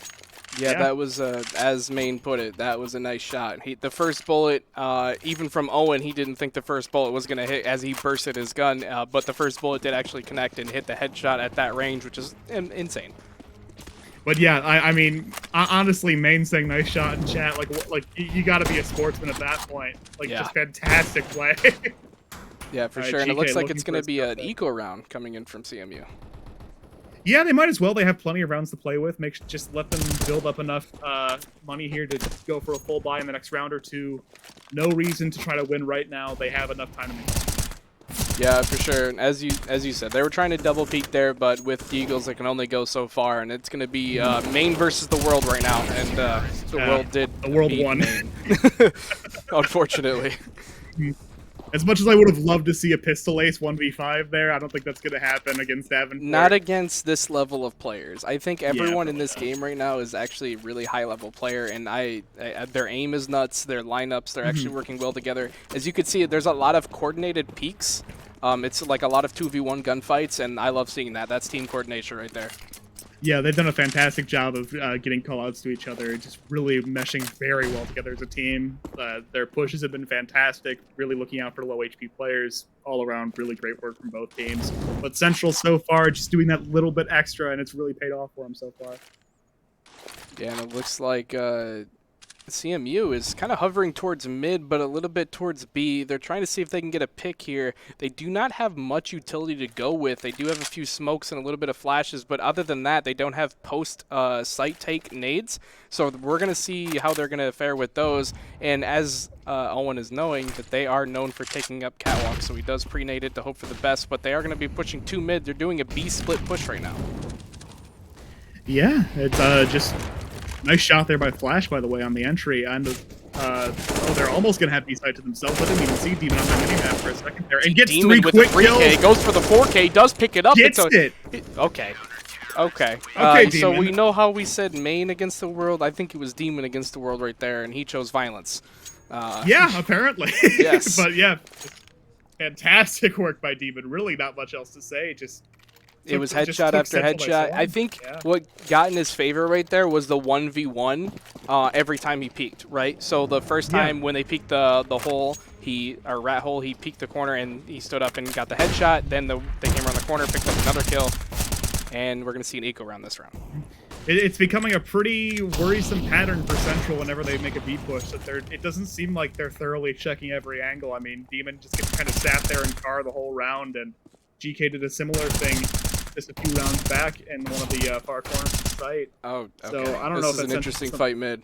Yeah, that was, as Main put it, that was a nice shot. The first bullet, even from Owen, he didn't think the first bullet was going to hit as he bursted his gun, but the first bullet did actually connect and hit the headshot at that range, which is insane. But yeah, I mean, honestly, Main saying nice shot in chat, like you got to be a sportsman at that point. Like, just fantastic play. Yeah, for sure. And it looks like it's going to be an eco round coming in from CMU. Yeah, they might as well. They have plenty of rounds to play with. Just let them build up enough money here to go for a full buy in the next round or two. No reason to try to win right now. They have enough time to make it. Yeah, for sure. As you said, they were trying to double peak there, but with the Eagles, they can only go so far, and it's going to be Main versus the world right now, and the world did. The world won. Unfortunately. As much as I would have loved to see a pistol ace 1v5 there, I don't think that's going to happen against Davenport. Not against this level of players. I think everyone in this game right now is actually a really high-level player, and their aim is nuts, their lineups, they're actually working well together. As you can see, there's a lot of coordinated peaks. It's like a lot of 2v1 gunfights, and I love seeing that. That's team coordination right there. Yeah, they've done a fantastic job of getting callouts to each other, just really meshing very well together as a team. Their pushes have been fantastic, really looking out for low HP players. All around, really great work from both teams. But Central so far, just doing that little bit extra, and it's really paid off for them so far. Yeah, and it looks like CMU is kind of hovering towards mid, but a little bit towards B. They're trying to see if they can get a pick here. They do not have much utility to go with. They do have a few smokes and a little bit of flashes, but other than that, they don't have post-site take nades. So we're going to see how they're going to fare with those. And as Owen is knowing, that they are known for taking up catwalk, so he does pre-nade it to hope for the best, but they are going to be pushing 2 mid. They're doing a B split push right now. Yeah, it's just... Nice shot there by Flash, by the way, on the entry. And they're almost going to have B-side to themselves. I didn't even see Demon on that minimap for a second there. And gets Demon 3 with quick the 3K, kills. goes for the 4K, does pick it up. Gets it. Okay. Okay, so Demon. we know how we said Main against the world. I think it was Demon against the world right there, and he chose violence. Yeah, apparently. Yes. But yeah, fantastic work by Demon. Really not much else to say. It was headshot after headshot. I think what got in his favor right there was the 1v1 every time he peeked, right? So the first time when they peeked the hole, rat hole, he peeked the corner and he stood up and got the headshot. Then they came around the corner, picked up another kill, and we're going to see an eco round this round. It's becoming a pretty worrisome pattern for Central whenever they make a B push. That it doesn't seem like they're thoroughly checking every angle. I mean, Demon just kind of sat there and car the whole round, and GK did a similar thing just a few rounds back in one of the far corners of the site. Oh, okay. So I don't know if this is an interesting fight mid.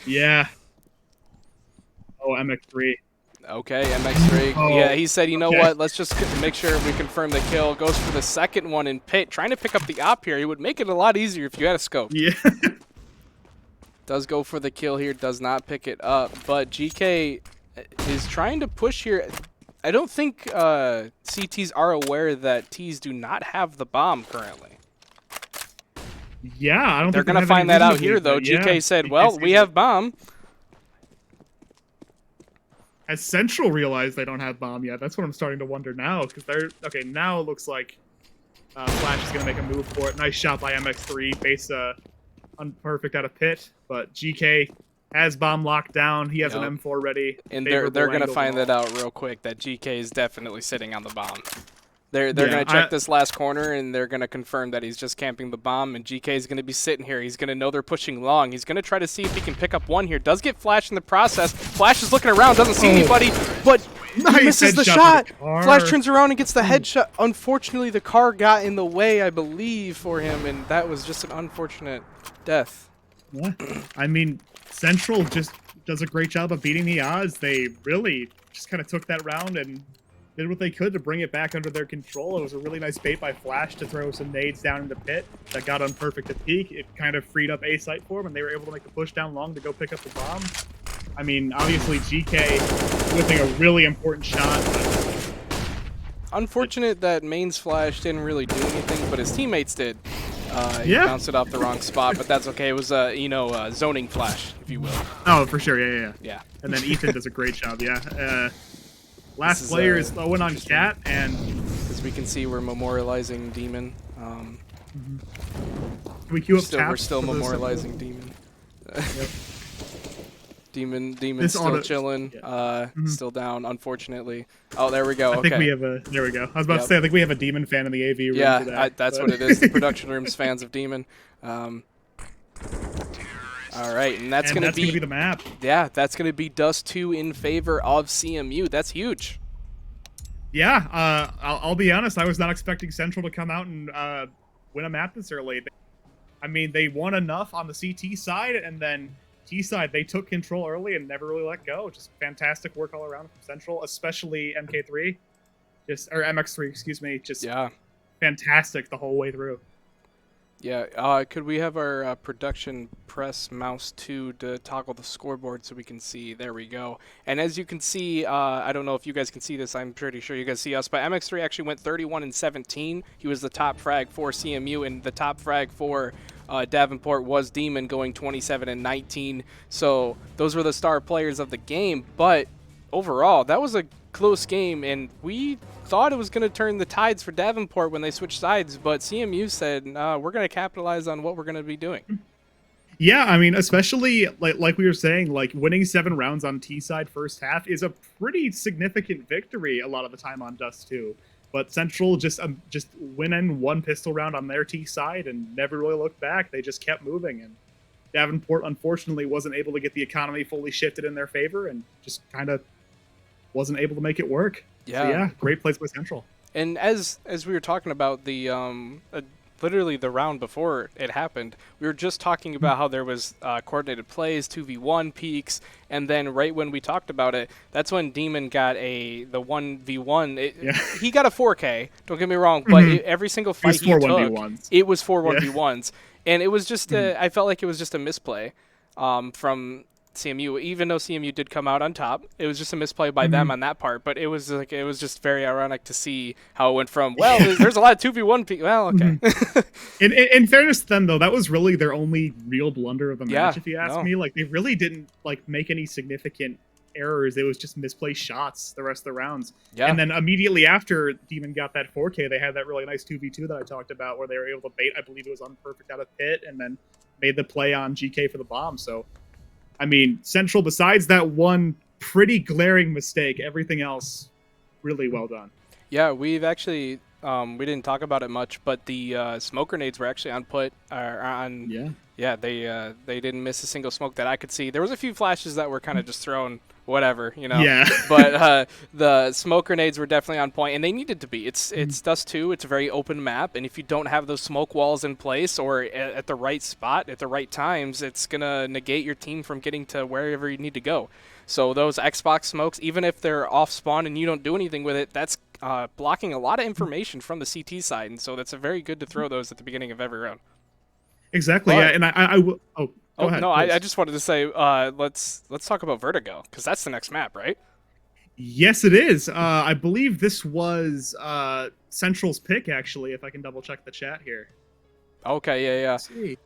Yeah. Oh, MX3. Okay, MX3. Oh, Yeah, he said, you know okay. what, let's just make sure we confirm the kill. Goes for the second one in pit, trying to pick up the op here. He would make it a lot easier if you had a scope. Yeah. Does go for the kill here, does not pick it up, but GK is trying to push here. I don't think CTs are aware that Ts do not have the bomb currently. Yeah, I don't They're think they going to have find any that out reason to here, believe though. that. GK Yeah, said, GK well, sees we it. have bomb. Has Central realized they don't have bomb yet? That's what I'm starting to wonder now, because they're okay. Now it looks like Flash is gonna make a move for it. Nice shot by MX3, base unperfect out of pit, but GK has bomb locked down. He has an M4 ready. And they're going to find that out real quick, that GK is definitely sitting on the bomb. They're going to check this last corner, and they're going to confirm that he's just camping the bomb, and GK is going to be sitting here. He's going to know they're pushing long. He's going to try to see if he can pick up one here. Does get Flash in the process. Flash is looking around, doesn't see anybody, but he misses the shot. Flash turns around and gets the headshot. Unfortunately, the car got in the way, I believe, for him, and that was just an unfortunate death. Yeah. I mean, Central just does a great job of beating the odds. They really just kind of took that round and did what they could to bring it back under their control. It was a really nice bait by Flash to throw some nades down in the pit that got unperfect at peak. It kind of freed up A site for them, and they were able to make the push down long to go pick up the bomb. I mean, obviously GK whipping a really important shot. But unfortunate that Main's Flash didn't really do anything, but his teammates did. He bounced it off the wrong spot, but that's okay. It was zoning Flash, if you will. Oh, for sure, yeah. Yeah. And then Ethan does a great job, yeah. Last player is Owen on Cat, and as we can see, we're memorializing Demon. Can we queue up We're still memorializing Demon. Yep. Demon's still chilling, still down, unfortunately. Oh, there we go. I think we have there we go. I was about to say, I think we have a Demon fan in the AV room today. That's what it is. The production room's fans of Demon. All right, and that's going to be the map. Yeah, that's going to be Dust 2 in favor of CMU. That's huge. Yeah, I'll be honest. I was not expecting Central to come out and win a map this early. I mean, they won enough on the CT side, and then T side, they took control early and never really let go. Just fantastic work all around from Central, especially MK3, or MX3, excuse me. Just fantastic the whole way through. Yeah, could we have our production press mouse 2 to toggle the scoreboard so we can see? There we go. And as you can see, I don't know if you guys can see this. I'm pretty sure you guys see us. But MX3 actually went 31-17. He was the top frag for CMU, and the top frag for Davenport was Demon, going 27-19. So those were the star players of the game. But overall, that was a close game, and we thought it was going to turn the tides for Davenport when they switched sides, but CMU said, we're going to capitalize on what we're going to be doing. Yeah, I mean, especially like we were saying, like winning 7 rounds on T side first half is a pretty significant victory a lot of the time on Dust 2. But Central just winning 1 pistol round on their T side and never really looked back. They just kept moving, and Davenport unfortunately wasn't able to get the economy fully shifted in their favor and just kind of wasn't able to make it work. Yeah, so yeah, great plays by Central. And as we were talking about the literally the round before it happened, we were just talking about how there was coordinated plays, 2v1 peaks, and then right when we talked about it, that's when Demon got the 1v1. He got a 4K, don't get me wrong, but every single fight he took, it was 4 1v1s. And it was just, I felt like it was just a misplay from CMU, even though CMU did come out on top. It was just a misplay by them on that part, but it was just very ironic to see how it went from, well, there's a lot of 2v1 well, okay. In fairness to them, though, that was really their only real blunder of the match, if you ask me. Like, they really didn't make any significant errors. It was just misplaced shots the rest of the rounds. And then immediately after Demon got that 4K, they had that really nice 2v2 that I talked about, where they were able to bait, I believe it was unperfect out of pit, and then made the play on GK for the bomb. So I mean, Central, besides that one pretty glaring mistake, everything else really well done. Yeah, we've actually, we didn't talk about it much, but the smoke grenades were actually on Yeah, they didn't miss a single smoke that I could see. There was a few flashes that were kind of just thrown, whatever, you know. Yeah. But the smoke grenades were definitely on point, and they needed to be. It's Dust 2. It's a very open map, and if you don't have those smoke walls in place or at the right spot at the right times, it's gonna negate your team from getting to wherever you need to go. So those Xbox smokes, even if they're off spawn and you don't do anything with it, that's blocking a lot of information from the CT side, and so that's a very good to throw those at the beginning of every round. Exactly. Yeah, and I will. Oh, go ahead. No, I just wanted to say let's talk about Vertigo because that's the next map, right? Yes, it is. I believe this was Central's pick, actually. If I can double check the chat here. Okay, yeah. Let's see.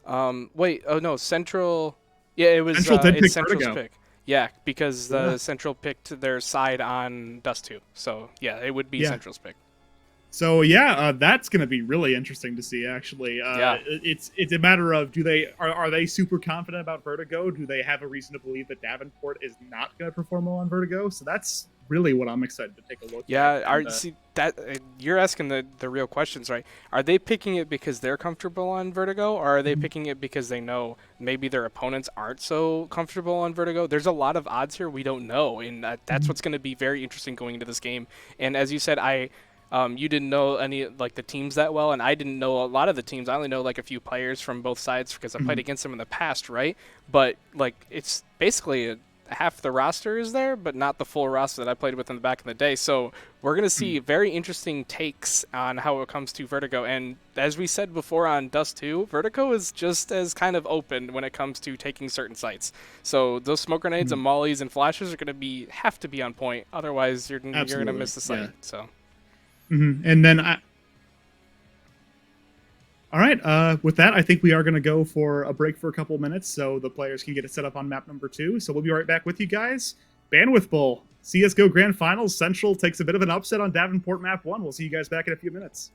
Wait. Oh no, Central. Yeah, it was. Central did it's pick Central's Vertigo. pick. Yeah, because Central picked their side on Dust 2. So yeah, it would be Central's pick. So yeah, that's going to be really interesting to see. Actually, it's a matter of are they super confident about Vertigo? Do they have a reason to believe that Davenport is not going to perform well on Vertigo? So that's really what I'm excited to take a look at. Yeah, see that you're asking the real questions, right? Are they picking it because they're comfortable on Vertigo, or are they picking it because they know maybe their opponents aren't so comfortable on Vertigo? There's a lot of odds here we don't know, and that's what's going to be very interesting going into this game. And as you said, you didn't know any like the teams that well, and I didn't know a lot of the teams. I only know like a few players from both sides because I played against them in the past, right? But like it's basically half the roster is there, but not the full roster that I played with in the back in the day. So we're gonna see very interesting takes on how it comes to Vertigo. And as we said before on Dust 2, Vertigo is just as kind of open when it comes to taking certain sites. So those smoke grenades and mollies and flashes are gonna have to be on point. Otherwise, you're gonna miss the site. Yeah. So. And then all right, with that, I think we are going to go for a break for a couple minutes so the players can get it set up on map number 2. So we'll be right back with you guys. Bandwidth Bowl, CSGO Grand Finals. Central takes a bit of an upset on Davenport map 1. We'll see you guys back in a few minutes.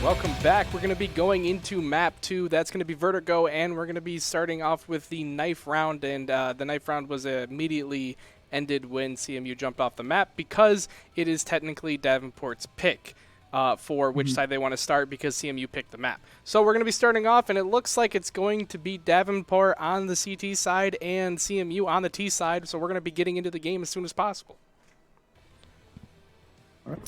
Welcome back. We're going to be going into map 2. That's going to be Vertigo, and we're going to be starting off with the knife round. And the knife round was immediately ended when CMU jumped off the map because it is technically Davenport's pick for which side they want to start because CMU picked the map. So we're going to be starting off, and it looks like it's going to be Davenport on the CT side and CMU on the T side. So we're going to be getting into the game as soon as possible. All right.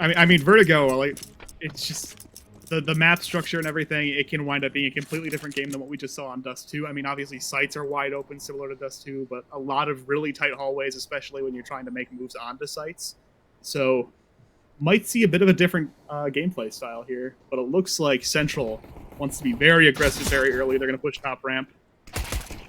I mean, Vertigo, like, it's just the map structure and everything, it can wind up being a completely different game than what we just saw on Dust 2. I mean, obviously, sites are wide open, similar to Dust 2, but a lot of really tight hallways, especially when you're trying to make moves onto sites. So, might see a bit of a different gameplay style here, but it looks like Central wants to be very aggressive very early. They're going to push top ramp.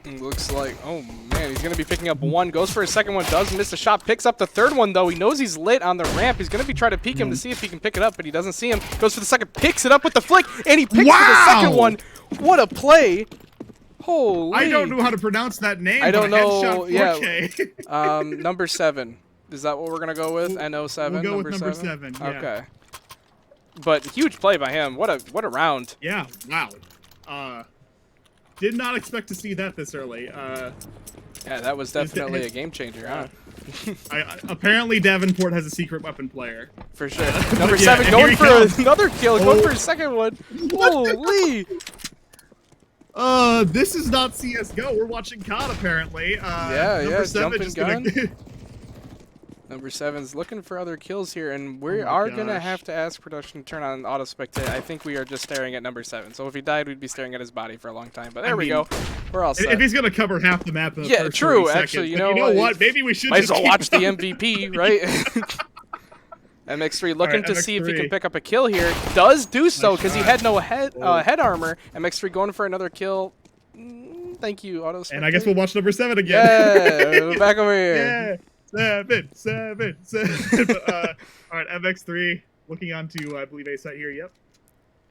Looks like, oh man, he's going to be picking up one, goes for his second one, does miss a shot, picks up the third one though. He knows he's lit on the ramp. He's going to be trying to peek him to see if he can pick it up, but he doesn't see him. Goes for the second, picks it up with the flick, and he picks for the second one. What a play. Holy. I don't know how to pronounce that name. I don't know. Yeah. Number 7. Is that what we're going to go with? NO7? We'll go with number 7. Yeah. Okay. But huge play by him. What a round. Yeah, wow. Did not expect to see that this early. Yeah, that was definitely a game changer, huh? Apparently, Davenport has a secret weapon player. For sure. Number 7 going for another kill, going for his second one. Holy! This is not CS:GO. We're watching COD apparently. Yeah, jumping gun. Number 7's looking for other kills here, and we are going to have to ask production to turn on auto spectate. I think we are just staring at number 7. So if he died, we'd be staring at his body for a long time. But there we go. We're all set. If he's going to cover half the map in the first true. 30 Actually, seconds, you know what? Maybe we should might just as well keep watch the going. MVP, right? MX3 looking Right, to see if he MX3. can pick up a kill here. Does do so because he had no head armor. MX3 going for another kill. Thank you, auto spectate. And I guess we'll watch number 7 again. Yeah, back over here. Yeah. 7. All right, MX3 looking onto, I believe, A site here. Yep.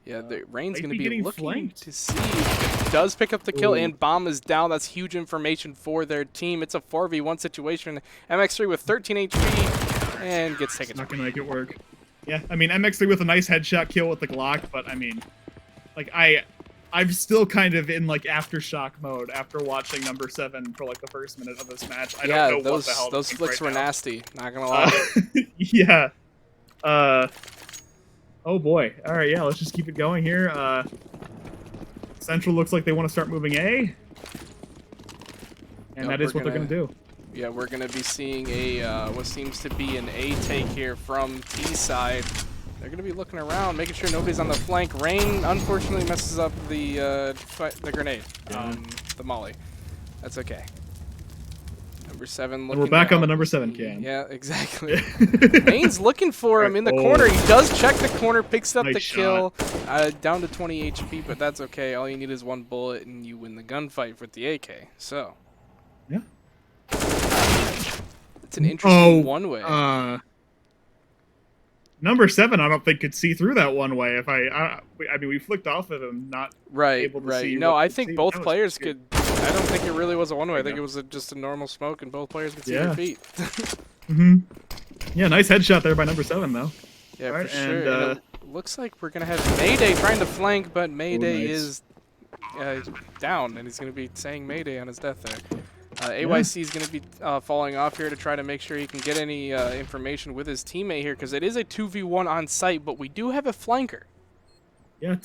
Yeah, the Rain's Might going to be be getting looking flanked. to see if he does pick up the kill, Ooh. and Bomb is down. That's huge information for their team. It's a 4v1 situation. MX3 with 13 HP and gets taken. Not going to make it work. Yeah, I mean, MX3 with a nice headshot kill with the Glock, but I mean, like, I'm still kind of in like aftershock mode after watching number 7 for like the first minute of this match. I don't know what the hell to those think flicks right were now. nasty. Not gonna lie. Yeah. Oh boy. All right. Yeah. Let's just keep it going here. Central looks like they want to start moving A, and that is what they're gonna do. Yeah, we're gonna be seeing a what seems to be an A take here from T side. They're going to be looking around, making sure nobody's on the flank. Rain, unfortunately, messes up the grenade, the molly. That's okay. Number 7 looking. And we're back to on the number 7 cam. Yeah, exactly. Rain's looking for him in the corner. He does check the corner, picks up Nice the kill. Down to 20 HP, but that's okay. All you need is 1 bullet, and you win the gunfight with the AK. So. Yeah. It's an interesting one-way. Number 7, I don't think could see through that one way. If I mean, we flicked off of him, not able to see. No, what I to think see. both That was players good. could. I don't think it really was a one-way. I think it was just a normal smoke, and both players could see their feet. Yeah, nice headshot there by number 7, though. Yeah, All right, for sure. and, And it looks like we're gonna have Mayday trying to flank, but Mayday nice. is down, and he's gonna be saying Mayday on his death there. AYC is going to be falling off here to try to make sure he can get any information with his teammate here, because it is a 2v1 on site, but we do have a flanker. Yeah,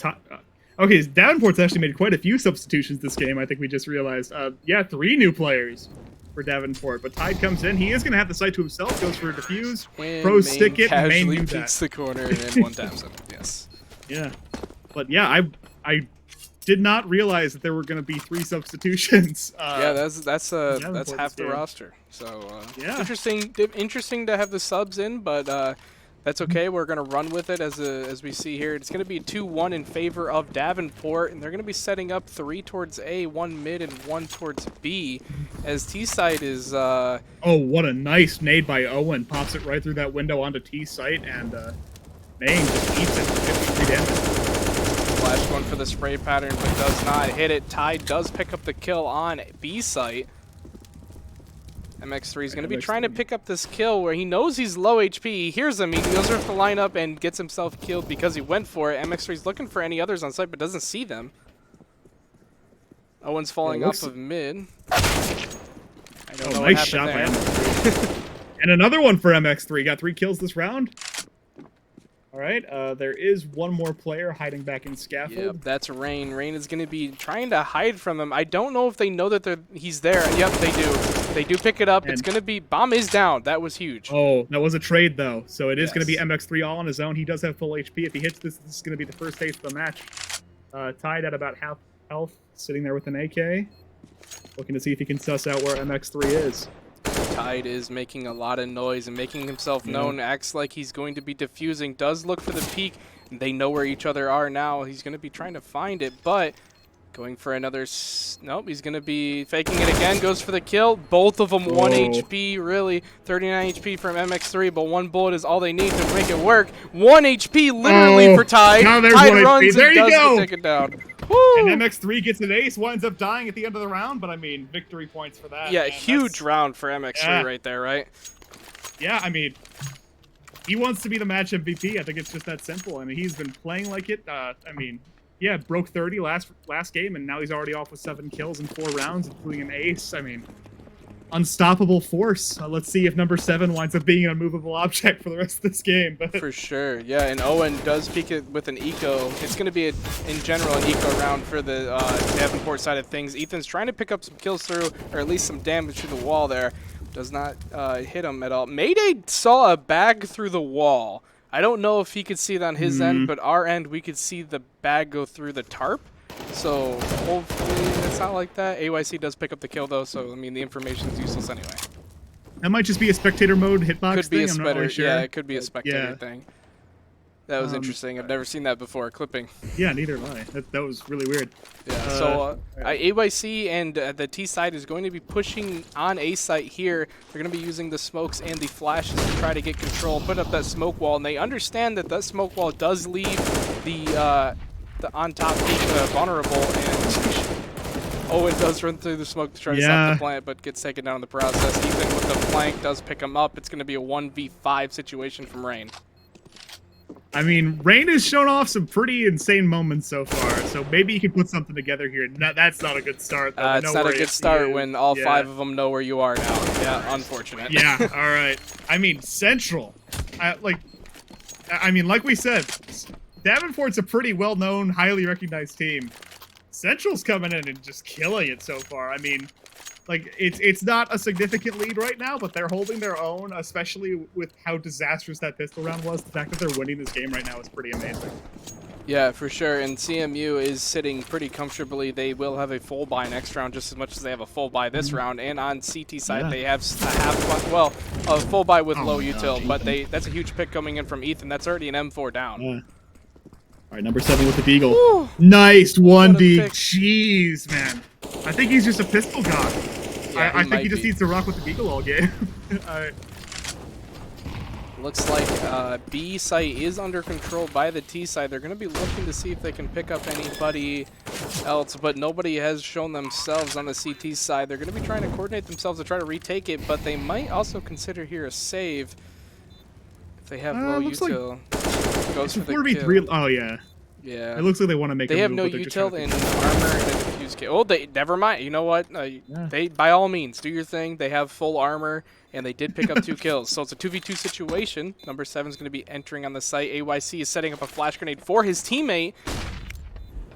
okay, Davenport's actually made quite a few substitutions this game, I think we just realized. Yeah, 3 new players for Davenport, but Tide comes in. He is going to have the site to himself, goes for a defuse, And pros Main stick it, and Main casually do that. peeks the corner and then one taps him. Yes. Yeah, but yeah, I did not realize that there were going to be 3 substitutions. Yeah, that's Davenport's half the game. roster. So Yeah. interesting to have the subs in, but that's okay. We're gonna run with it as we see here. It's gonna be 2-1 in favor of Davenport, and they're gonna be setting up 3 towards A, 1 mid, and 1 towards B. As T side is. Oh, what a nice nade by Owen! Pops it right through that window onto T site, and Main just eats it for 53 damage. Flash going for the spray pattern, but does not hit it. Tide does pick up the kill on B site. MX3 is going to be trying to pick up this kill where he knows he's low HP. He hears him. He goes for the lineup and gets himself killed because he went for it. MX3 is looking for any others on site but doesn't see them. Owen's falling off of mid. I don't know nice shot by MX3. And another one for MX3. Got 3 kills this round. All right, there is one more player hiding back in scaffold. Yep, that's Rain. Rain is going to be trying to hide from him. I don't know if they know that he's there. Yep, they do. They do pick it up. And it's going to be... Bomb is down. That was huge. Oh, that was a trade, though. So it is going to be MX3 all on his own. He does have full HP. If he hits this, this is going to be the first ace of the match. Tied at about half health, sitting there with an AK. Looking to see if he can suss out where MX3 is. Tide is making a lot of noise and making himself known. Acts like he's going to be defusing. Does look for the peak. They know where each other are now. He's going to be trying to find it, but going for another... Nope, he's going to be faking it again. Goes for the kill. Both of them 1 HP, really. 39 HP from MX3, but 1 bullet is all they need to make it work. 1 HP literally for Tide. Now there's Tide 1 runs HP. There and you does go. take it down. And MX3 gets an ace, winds up dying at the end of the round, but I mean, victory points for that. Yeah, man. huge round for MX3 right there, right? Yeah, I mean, he wants to be the match MVP. I think it's just that simple. I mean, he's been playing like it. I mean, yeah, broke 30 last game, and now he's already off with 7 kills in 4 rounds, including an ace. I mean, unstoppable force. Let's see if number 7 winds up being an unmovable object for the rest of this game. But for sure, yeah. And Owen does peek it with an eco. It's going to be, in general, an eco round for the Davenport side of things. Ethan's trying to pick up some kills through, or at least some damage through the wall there. Does not hit him at all. Mayday saw a bag through the wall. I don't know if he could see it on his end, but our end, we could see the bag go through the tarp. So hopefully it's not like that. AYC does pick up the kill though, so I mean the information is useless anyway. That might just be a spectator mode hitbox Could be thing. I'm not really sure. Yeah, it could be a spectator thing. That was interesting. I've never seen that before. Clipping. Yeah, neither have I. That was really weird. Yeah. So AYC and the T side is going to be pushing on A site here. They're going to be using the smokes and the flashes to try to get control, put up that smoke wall, and they understand that that smoke wall does leave the on top peak vulnerable, and Owen does run through the smoke to try to stop the plant, but gets taken down in the process. Even with the flank, does pick him up. It's going to be a 1v5 situation from Rain. I mean, Rain has shown off some pretty insane moments so far, so maybe he can put something together here. That's not a good start, though. It's not a good start when all 5 of them know where you are now. Yeah, unfortunate. Yeah, all right. I mean, Central. Like we said, Davenport's a pretty well-known, highly recognized team. Central's coming in and just killing it so far. I mean, like, it's not a significant lead right now, but they're holding their own, especially with how disastrous that pistol round was. The fact that they're winning this game right now is pretty amazing. Yeah, for sure. And CMU is sitting pretty comfortably. They will have a full buy next round just as much as they have a full buy this round. And on CT side, they have a full buy with low util, but that's a huge pick coming in from Ethan. That's already an M4 down. All right, number 7 with the Beagle. Woo! Nice 1D. Jeez, man. I think he's just a pistol god. Yeah, I think he just needs to rock with the Beagle all game. All right. Looks like B site is under control by the T side. They're going to be looking to see if they can pick up anybody else, but nobody has shown themselves on the CT side. They're going to be trying to coordinate themselves to try to retake it, but they might also consider here a save if they have low util. Goes for the 4v3. Oh, yeah. Yeah. It looks like they want to make They a have move, no util in armor and a diffuse kit. Oh, never mind. You know what? They, by all means, do your thing. They have full armor, and they did pick up 2 kills. So it's a 2v2 situation. Number 7 is going to be entering on the site. AYC is setting up a flash grenade for his teammate.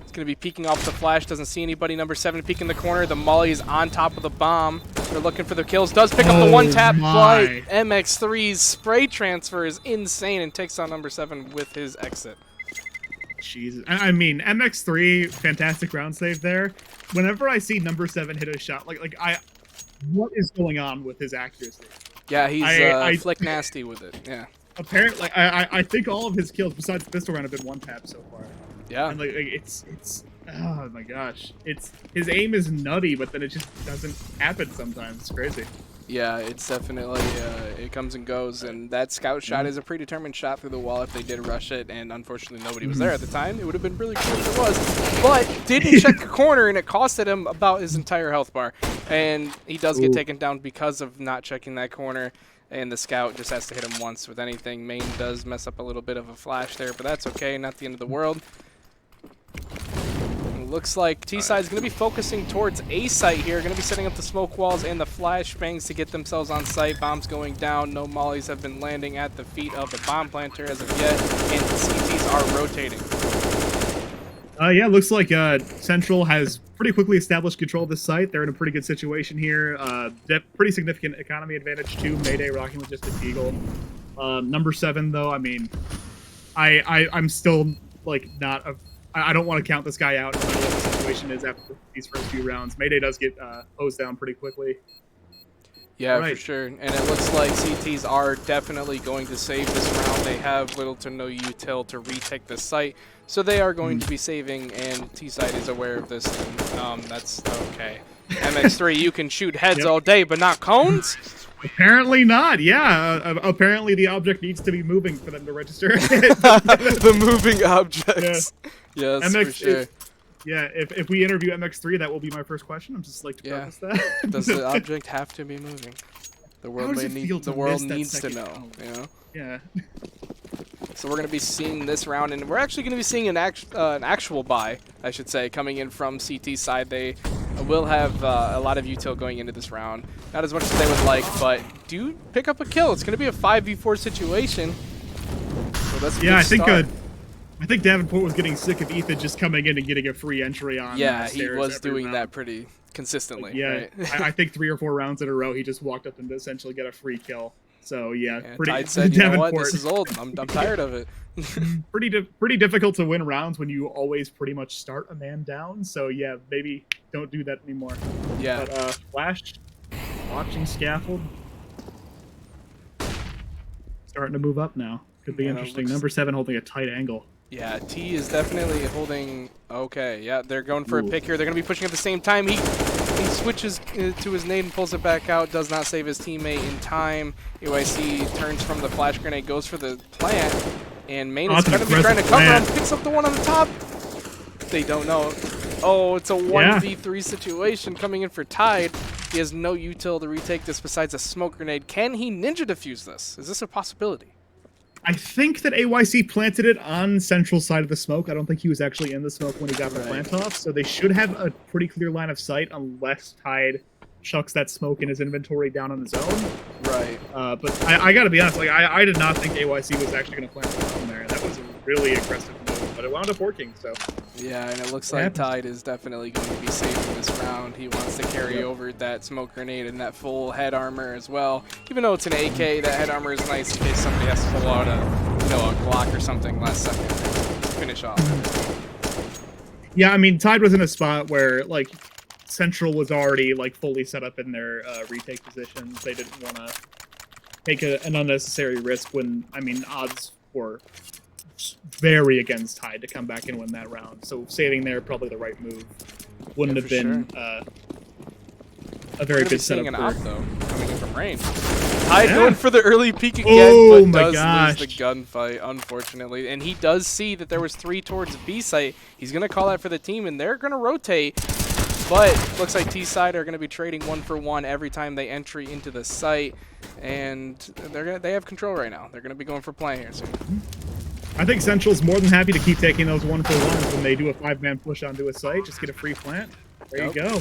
He's going to be peeking off the flash. Doesn't see anybody. Number 7 peeking the corner. The molly is on top of the bomb. They're looking for the kills. Does pick up the 1-tap, but MX3's spray transfer is insane and takes on number 7 with his exit. Jesus. I mean, MX3, fantastic round save there. Whenever I see number 7 hit a shot, what is going on with his accuracy? Yeah, he's flick nasty with it. Yeah. Apparently, I think all of his kills besides the pistol round have been 1-tap so far. Yeah. And it's oh my gosh, his aim is nutty, but then it just doesn't happen sometimes. It's crazy. Yeah, it's definitely, it comes and goes, and that scout shot is a predetermined shot through the wall if they did rush it, and unfortunately nobody was there at the time. It would have been really cool if it was, but didn't check the corner, and it costed him about his entire health bar, and he does get taken down because of not checking that corner, and the scout just has to hit him once with anything. Main does mess up a little bit of a flash there, but that's okay, not the end of the world. Looks like T-Side is going to be focusing towards A site here. Going to be setting up the smoke walls and the flashbangs to get themselves on site. Bombs going down. No mollies have been landing at the feet of the bomb planter as of yet. And the CTs are rotating. Yeah, looks like Central has pretty quickly established control of this site. They're in a pretty good situation here. Pretty significant economy advantage too. Mayday rocking Logistic Eagle. Number 7 though, I mean, I'm still like not a. I don't want to count this guy out no matter what the situation is after these first few rounds. Mayday does get hosed down pretty quickly. Yeah, for sure. And it looks like CTs are definitely going to save this round. They have little to no util to retake the site, so they are going to be saving, and T-Side is aware of this, and that's okay. MX3, you can shoot heads all day, but not cones? Apparently not, yeah. Apparently the object needs to be moving for them to register. The moving objects. Yeah. Yes, MX, for sure. If we interview MX3, that will be my first question. I'm just like to preface that. Does the object have to be moving? The world needs to know, you know? Yeah. So we're going to be seeing this round, and we're actually going to be seeing an actual buy, I should say, coming in from CT side. They will have a lot of util going into this round. Not as much as they would like, but do pick up a kill. It's going to be a 5v4 situation. So that's a good start. I think Davenport was getting sick of Ethan just coming in and getting a free entry on. Yeah, he was doing that pretty consistently. Yeah, right? I think 3 or 4 rounds in a row, he just walked up and essentially got a free kill. So yeah, Tide said, you know what, this is old. I'm tired of it. pretty difficult to win rounds when you always pretty much start a man down. So yeah, maybe don't do that anymore. Yeah. But Flash, watching Scaffold, starting to move up now. Could be interesting. Number 7 holding a tight angle. Yeah, T is definitely holding. Okay, yeah, they're going for a pick here. They're going to be pushing at the same time. He switches to his nade and pulls it back out. Does not save his teammate in time. AYC turns from the flash grenade, goes for the plant, and Main is going to be trying to cover him. Picks up the one on the top. They don't know. Oh, it's a 1v3 situation coming in for Tide. He has no util to retake this besides a smoke grenade. Can he ninja defuse this? Is this a possibility? I think that AYC planted it on central side of the smoke. I don't think he was actually in the smoke when he got the plant off, so they should have a pretty clear line of sight unless Tide chucks that smoke in his inventory down on his own. Right. But I gotta be honest, like I did not think AYC was actually going to plant it down there. That was a really aggressive move, but it wound up working, so. Yeah, and it looks like Tide is definitely going to be saving this round. He wants to carry over that smoke grenade and that full head armor as well. Even though it's an AK, that head armor is nice in case somebody has to pull out a Glock or something last second to finish off. Yeah, I mean, Tide was in a spot where, like, Central was already, like, fully set up in their retake positions. They didn't want to take an unnecessary risk when, I mean, odds were very against Tide to come back and win that round. So saving there, probably the right move. Wouldn't have been a very good setup. An op, though, coming in from range. Tide going for the early peek again, but does lose the gunfight, unfortunately. And he does see that there was 3 towards B site. He's going to call out for the team, and they're going to rotate. But looks like T-Side are going to be trading 1 for 1 every time they entry into the site. And they have control right now. They're going to be going for play here soon. I think Central's more than happy to keep taking those 1 for 1s when they do a 5-man push onto a site. Just get a free plant. There you go.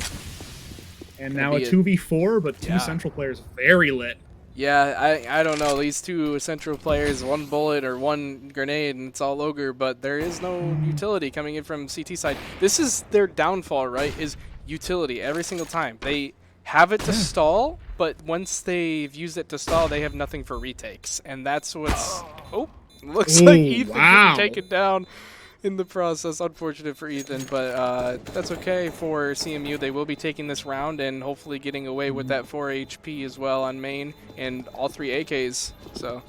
And now a 2v4, but 2 Central players very lit. Yeah, I don't know. These 2 Central players, 1 bullet or 1 grenade, and it's all ogre, but there is no utility coming in from CT side. This is their downfall, right, is utility every single time. They have it to stall, but once they've used it to stall, they have nothing for retakes. And that's what's... Oh, looks like Ethan getting taken down in the process. Unfortunate for Ethan, but that's okay for CMU. They will be taking this round and hopefully getting away with that 4 HP as well on main and all 3 AKs. So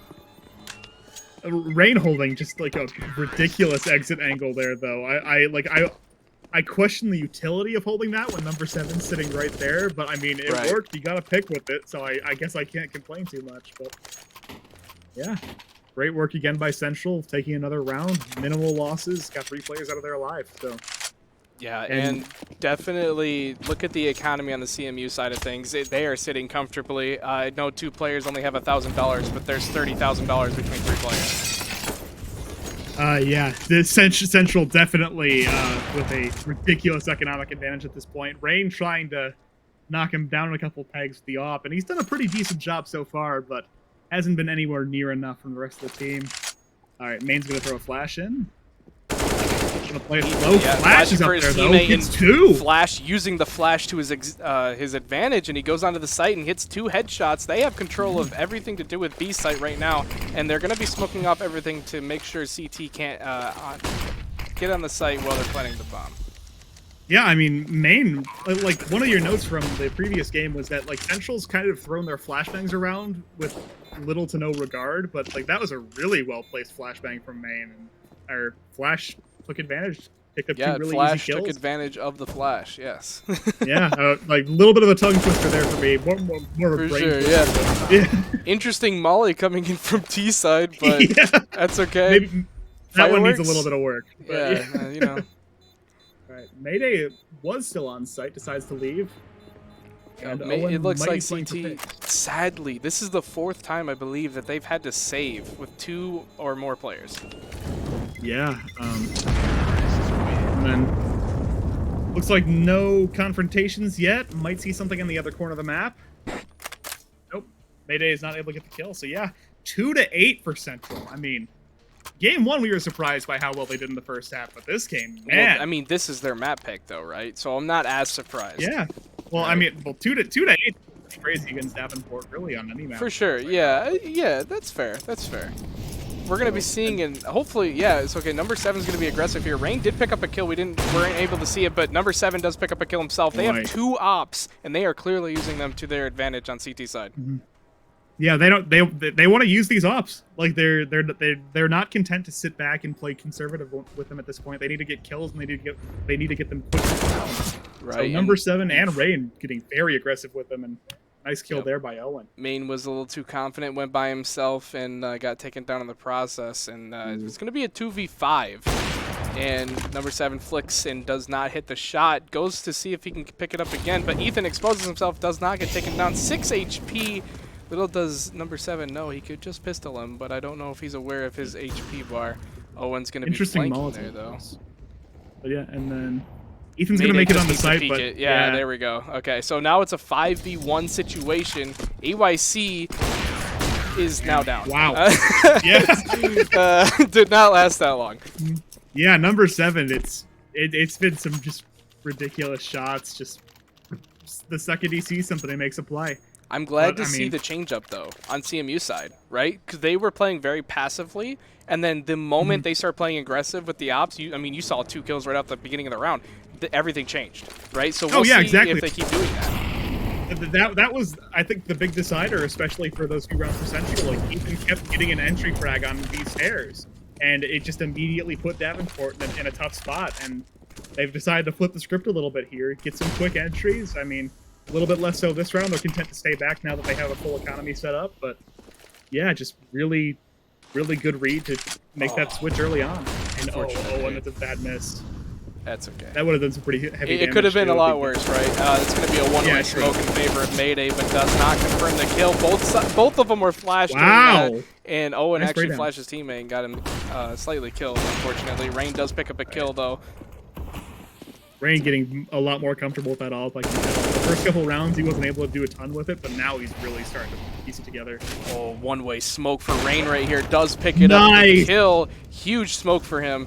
Rain holding just like a ridiculous exit angle there, though. I question the utility of holding that when number 7's sitting right there, but I mean, it Right. worked. You got to pick with it, so I guess I can't complain too much. But yeah, great work again by Central, taking another round, minimal losses, got 3 players out of there alive. So Yeah, and definitely look at the economy on the CMU side of things. They are sitting comfortably. I know 2 players only have $1,000, but there's $30,000 between 3 players. yeah, the Central definitely with a ridiculous economic advantage at this point. Rain trying to knock him down a couple pegs with the op, and he's done a pretty decent job so far, but hasn't been anywhere near enough from the rest of the team. All right, Main's gonna throw a flash in. Gonna play it slow. Flash is up there though. Hits 2. Flash using the flash to his advantage, and he goes onto the site and hits 2 headshots. They have control of everything to do with B site right now, and they're going to be smoking off everything to make sure CT can't get on the site while they're planting the bomb. Yeah, I mean, Main, like, one of your notes from the previous game was that, like, Central's kind of thrown their flashbangs around with little to no regard, but, like, that was a really well-placed flashbang from Main. Or Flash took advantage, picked up 2 really Flash easy kills. took advantage of the flash, yes. Yeah, like, a little bit of a tongue twister there for me. More of a For brain sure, twister, yeah. Interesting molly coming in from T side, but yeah. that's okay. Maybe that one needs a little bit of work. But Yeah, you know. Alright, Mayday was still on site, decides to leave. And It looks might like be playing for CT, pick. sadly, this is the 4th time, I believe, that they've had to save with 2 or more players. Yeah, and then looks like no confrontations yet. Might see something in the other corner of the map. Nope, Mayday is not able to get the kill. So yeah, 2-8 for Central. I mean, game 1 we were surprised by how well they did in the first half, but this game, man. Well, I mean, this is their map pick, though, right? So I'm not as surprised. Yeah. Well, I mean, 2-8 is crazy against Davenport, really, on any map. For sure, yeah, yeah, that's fair, that's fair. We're gonna be seeing, and hopefully, yeah, it's okay. Number 7's gonna be aggressive here. Rain did pick up a kill. Weren't able to see it, but number 7 does pick up a kill himself. They have 2 ops, and they are clearly using them to their advantage on CT side. Mm-hmm. Yeah, they don't. They want to use these ops. Like they're not content to sit back and play conservative with them at this point. They need to get kills, and they need to get them quickly down. Right. So number 7 and Rain getting very aggressive with them, and nice kill there by Owen. Main was a little too confident, went by himself, and got taken down in the process. And it's going to be a 2v5. And number 7 flicks and does not hit the shot. Goes to see if he can pick it up again, but Ethan exposes himself, does not get taken down. 6 HP. Little does number 7 know he could just pistol him, but I don't know if he's aware of his HP bar. Owen's going to be flanking there, though. But yeah, and then Ethan's going to make it on the site, but yeah, there we go. Okay, so now it's a 5v1 situation. AYC is now down. Wow. Yeah. Did not last that long. Yeah, number 7, it's been some just ridiculous shots. Just the second he sees something, he makes a play. I'm glad to see the change-up, though, on CMU side, right? Because they were playing very passively, and then the moment they start playing aggressive with the ops, you saw 2 kills right out the beginning of the round. Everything changed, right? So we'll see if they keep doing that. That was, I think, the big decider, especially for those 2 rounds for Central. Like, Ethan kept getting an entry frag on these stairs, and it just immediately put Davenport in a tough spot, and they've decided to flip the script a little bit here, get some quick entries. I mean, a little bit less so this round. They're content to stay back now that they have a full economy set up. But yeah, just really, really good read to make that switch early on. And and it's a bad miss. That's okay. That would have done some pretty heavy damage. It could have been a lot worse, right? It's going to be a one-way smoke in favor of Mayday, but does not confirm the kill. Both of them were flashed. Wow. And Owen Nice actually breakdown. flashed his teammate and got him slightly killed, unfortunately. Rain does pick up a kill, though. Rain getting a lot more comfortable with that all. Like, the first couple rounds, he wasn't able to do a ton with it, but now he's really starting to piece it together. Oh, one-way smoke for Rain right here. Does pick it up and kill. Huge smoke for him.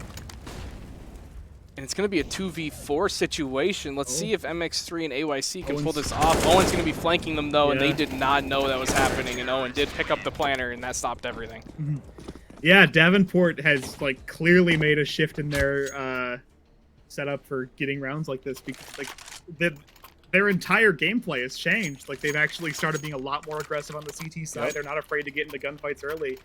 And it's going to be a 2v4 situation. Let's see if MX3 and AYC can pull this off. Owen's going to be flanking them, though, and they did not know that was happening. And Owen did pick up the planner, and that stopped everything. Yeah, Davenport has, like, clearly made a shift in their setup for getting rounds like this, because, like, their entire gameplay has changed. Like, they've actually started being a lot more aggressive on the CT side. They're not afraid to get into gunfights early.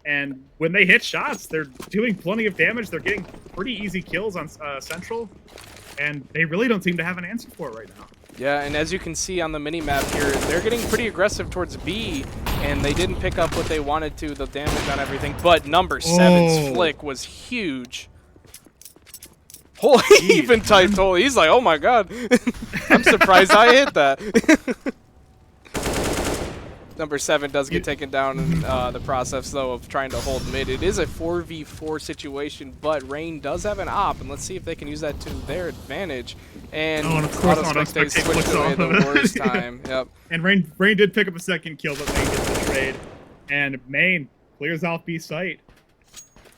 And when they hit shots, they're doing plenty of damage. They're getting pretty easy kills on Central. and they really don't seem to have an answer for it right now. Yeah, and as you can see on the mini-map here, they're getting pretty aggressive towards B, and they didn't pick up what they wanted to, the damage on everything, but number 7's flick was huge. Holy, he even typed holy. He's like, oh my god. I'm surprised I hit that. Number 7 does get taken down in the process, though, of trying to hold mid. It is a 4v4 situation, but Rain does have an op, and let's see if they can use that to their advantage. And of course, auto-spectate switched away the worst time. Yep. And Rain did pick up a second kill, but Main gets the trade. And Main clears off B site.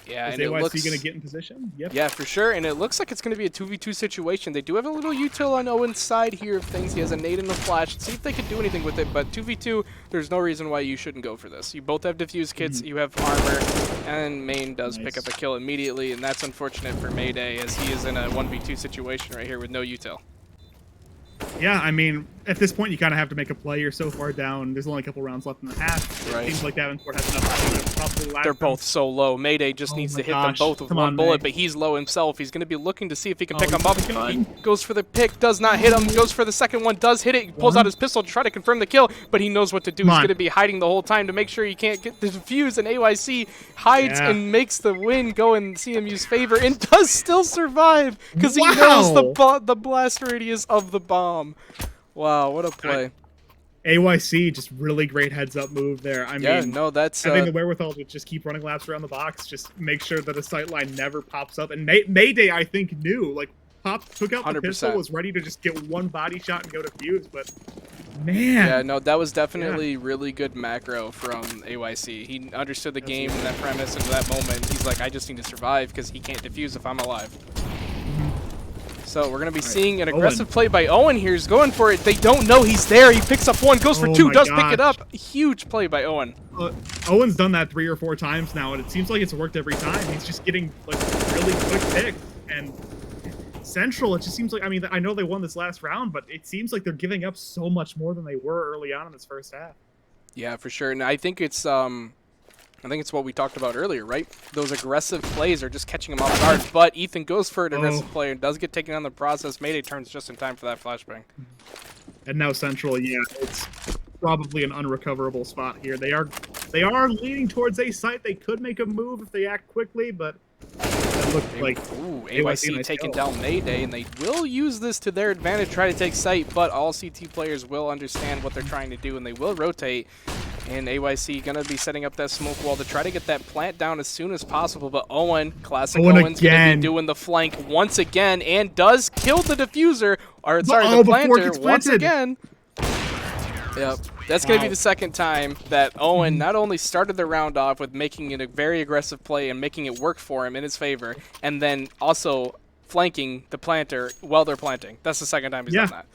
Yeah, Is and it AYC looks going to get in position? Yep. Yeah, for sure, and it looks like it's going to be a 2v2 situation. They do have a little util on Owen's side here of things. He has a nade and a flash. See if they can do anything with it, but 2v2, there's no reason why you shouldn't go for this. You both have defuse kits, you have armor, and Main does pick up a kill immediately, and that's unfortunate for Mayday, as he is in a 1v2 situation right here with no util. Yeah, I mean, at this point, you kind of have to make a play. You're so far down. There's only a couple rounds left in the half. Right. Seems like Davenport has enough to probably last They're them. both so low. Mayday just needs to hit them both with Come one on, bullet, May. but he's low himself. He's going to be looking to see if he can pick him my up. God. He goes for the pick, does not hit him. Goes for the second one, does hit it. He pulls out his pistol to try to confirm the kill, but he knows what to do. He's going to be hiding the whole time to make sure he can't get the defuse, and AYC hides and makes the win go in CMU's favor and does still survive because he knows the blast radius of the bomb. Wow, what a play. AYC, just really great heads-up move there. I mean, no, that's having the wherewithal to just keep running laps around the box, just make sure that a sight line never pops up. And Mayday, I think, knew. Like, took out the 100%. pistol, was ready to just get one body shot and go to fuse, but man. Yeah, no, that was definitely really good macro from AYC. He understood the game and that premise and that moment. He's like, I just need to survive because he can't defuse if I'm alive. So we're going to be seeing an aggressive play by Owen here. He's going for it. They don't know he's there. He picks up one, goes for two, does pick it up. Huge play by Owen. Owen's done that 3 or 4 times now, and it seems like it's worked every time. He's just getting like really quick picks. And Central, it just seems like, I mean, I know they won this last round, but it seems like they're giving up so much more than they were early on in this first half. Yeah, for sure. And I think it's what we talked about earlier, right? Those aggressive plays are just catching him off guard. But Ethan goes for an aggressive play and does get taken on the process. Mayday turns just in time for that flashbang. And now Central, yeah, it's probably an unrecoverable spot here. They are leaning towards a site. They could make a move if they act quickly, but it looked like AYC taking down Mayday, and they will use this to their advantage, try to take site, but all CT players will understand what they're trying to do, and they will rotate. And AYC going to be setting up that smoke wall to try to get that plant down as soon as possible. But classic Owen's going to be doing the flank once again and does kill the diffuser, or sorry, the planter once again. Yep, that's going to be the second time that Owen not only started the round off with making it a very aggressive play and making it work for him in his favor, and then also flanking the planter while they're planting. That's the second time he's done that.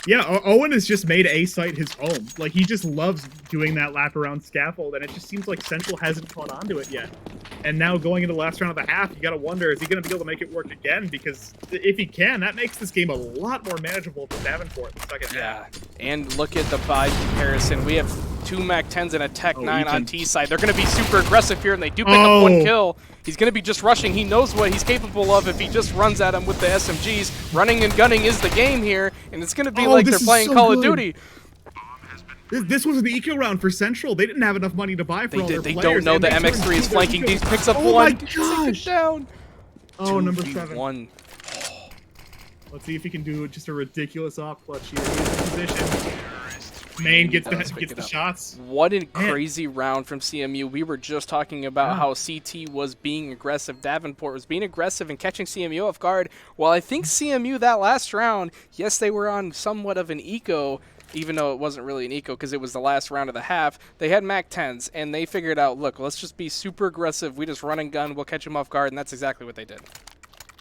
Yeah, Owen has just made A site his home. Like, he just loves doing that lap around scaffold, and it just seems like Central hasn't caught on to it yet. And now going into the last round of the half, you got to wonder, is he going to be able to make it work again? Because if he can, that makes this game a lot more manageable for Davenport in the second half. And look at the buy comparison. We have 2 MAC-10s and a Tech 9 on T side. They're going to be super aggressive here, and they do pick up 1 kill. He's going to be just rushing. He knows what he's capable of if he just runs at him with the SMGs. Running and gunning is the game here, and it's going to be like they're playing Call of Duty. This was the eco round for Central. They didn't have enough money to buy for all their players. They don't know the MX3 is flanking. He picks up 1. My gosh. Down. Oh, number 7. 1. Let's see if he can do just a ridiculous off clutch here. He's in position. Main gets the shots. What a crazy round from CMU. We were just talking about how CT was being aggressive. Davenport was being aggressive and catching CMU off guard. Well, I think CMU that last round, yes, they were on somewhat of an eco, even though it wasn't really an eco because it was the last round of the half. They had MAC-10s, and they figured out, look, let's just be super aggressive. We just run and gun. We'll catch them off guard, and that's exactly what they did.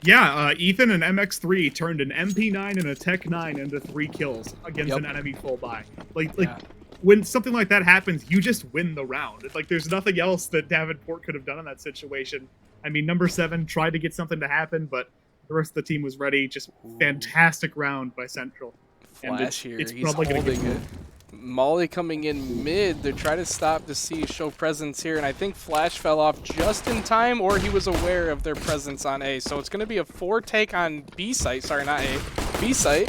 Yeah, Ethan and MX3 turned an MP9 and a Tech 9 into 3 kills against an enemy full buy. Like when something like that happens, you just win the round. It's like there's nothing else that Davenport could have done in that situation. I mean, number 7 tried to get something to happen, but the rest of the team was ready. Just fantastic round by Central. Flash here. It's He's probably holding it. Molly coming in mid. They're trying to stop to see show presence here, and I think Flash fell off just in time, or he was aware of their presence on A. So it's going to be a 4 take on B site. Sorry, not A. B site.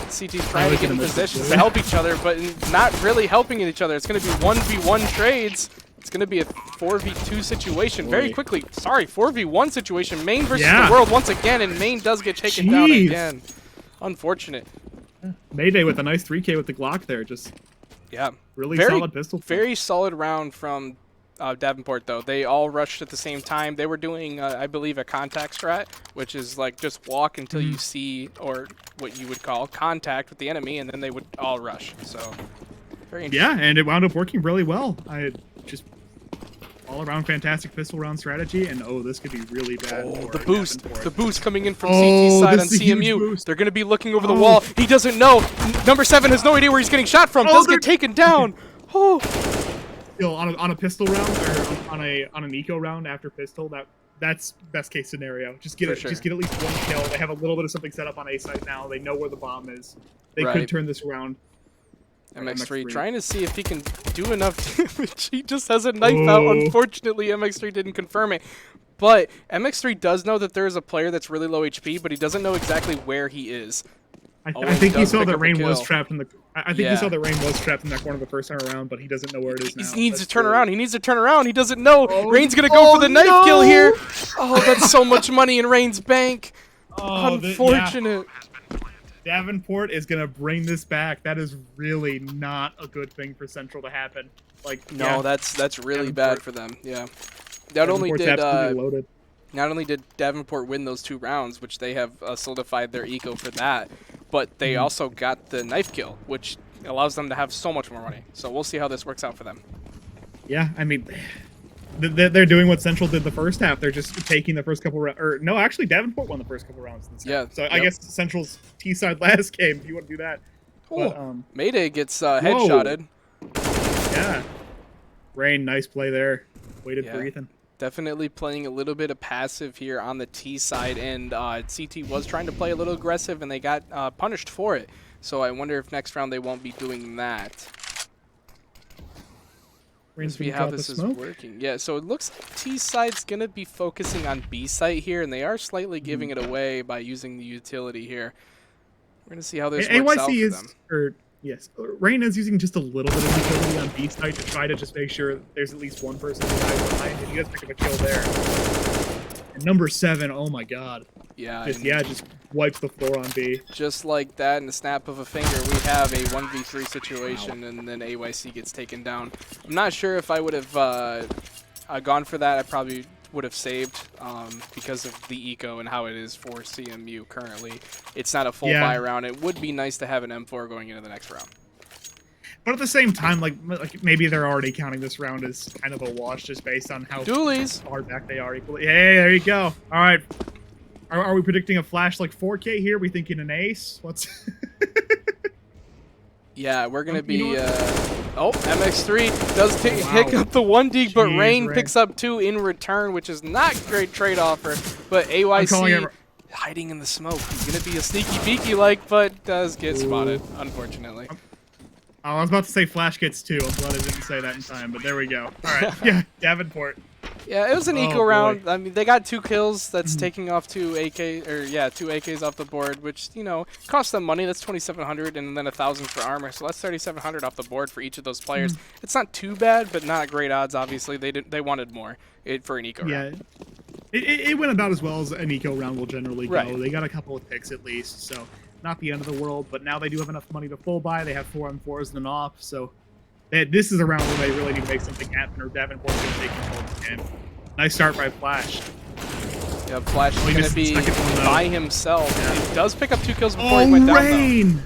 CT's trying to get in positions to help each other, but not really helping each other. It's going to be 1v1 trades. It's going to be a 4v2 situation very quickly. Sorry, 4v1 situation. Main versus the world once again, and Main does get taken down again. Unfortunate. Mayday with a nice 3K with the Glock there. Just really solid pistol. Very solid round from Davenport, though. They all rushed at the same time. They were doing, I believe, a contact strat, which is like just walk until you see, or what you would call contact with the enemy, and then they would all rush. So, very interesting. Yeah, and it wound up working really well. I just all-around fantastic pistol round strategy, and this could be really bad. The boost coming in from CT's side on CMU. They're going to be looking over the wall. He doesn't know. Number 7 has no idea where he's getting shot from. Does get taken down. Still on a pistol round or on an eco round after pistol, that's best case scenario. Just get just get at least 1 kill. They have a little bit of something set up on A site now. They know where the bomb is. They could turn this around. MX3 trying to see if he can do enough damage. He just has a knife out. Unfortunately, MX3 didn't confirm it. But MX3 does know that there is a player that's really low HP, but he doesn't know exactly where he is. I think he saw that Rain was trapped in the. I think he saw that Rain was trapped in that corner the first time around, but he doesn't know where it is now. He needs to turn around. He needs to turn around. He doesn't know. Rain's gonna go for the knife kill here. Oh, that's so much money in Rain's bank. Unfortunate. Davenport is gonna bring this back. That is really not a good thing for Central to happen. Like that's really bad for them. Yeah. Not only did Davenport win those 2 rounds, which they have solidified their eco for that, but they also got the knife kill, which allows them to have so much more money. So we'll see how this works out for them. Yeah, I mean, they're doing what Central did the first half. They're just taking the first couple rounds. Or no, actually, Davenport won the first couple rounds. So I guess Central's T side last game. If you want to do that. But, Mayday gets headshotted. Yeah. Rain, nice play there. Waited for Ethan. Definitely playing a little bit of passive here on the T side, and CT was trying to play a little aggressive, and they got punished for it. So I wonder if next round they won't be doing that. Let's see how this is working. Yeah, so it looks like T side's going to be focusing on B site here, and they are slightly giving it away by using the utility here. We're going to see how this works out for them. Yes, Rain is using just a little bit of utility on B side to try to just make sure there's at least one person behind, and he does pick up a kill there. And number 7, oh my god. Just wipes the floor on B. Just like that, in the snap of a finger, we have a 1v3 situation, and then AYC gets taken down. I'm not sure if I would have gone for that. I probably would have saved because of the eco and how it is for CMU currently. It's not a full buy round. It would be nice to have an M4 going into the next round. But at the same time, like maybe they're already counting this round as kind of a wash just based on how far back they are equally. Hey, there you go. All right. Are we predicting a flash like 4K here? We thinking an ace? What's... Yeah, we're going to be... MX3 does pick up the 1D, but Rain picks up 2 in return, which is not a great trade-off. But AYC hiding in the smoke. He's going to be a sneaky beaky like, but does get spotted, unfortunately. I was about to say Flash gets 2. I'm glad I didn't say that in time, but there we go. All right, yeah, Davenport. Yeah, it was an eco round. I mean, they got 2 kills. That's taking off 2 AKs off the board, which, you know, cost them money. That's 2,700 and then 1,000 for armor. So that's 3,700 off the board for each of those players. It's not too bad, but not great odds. Obviously, they wanted more for an eco round. It went about as well as an eco round will generally go. They got a couple of picks at least, so not the end of the world. But now they do have enough money to full buy. They have 4-on-4s and an off, so. This is a round where they really need to make something happen, or Davenport's going to take control of the game. Nice start by Flash. Yeah, Flash is going to be by himself. He does pick up 2 kills before he went down, Rain!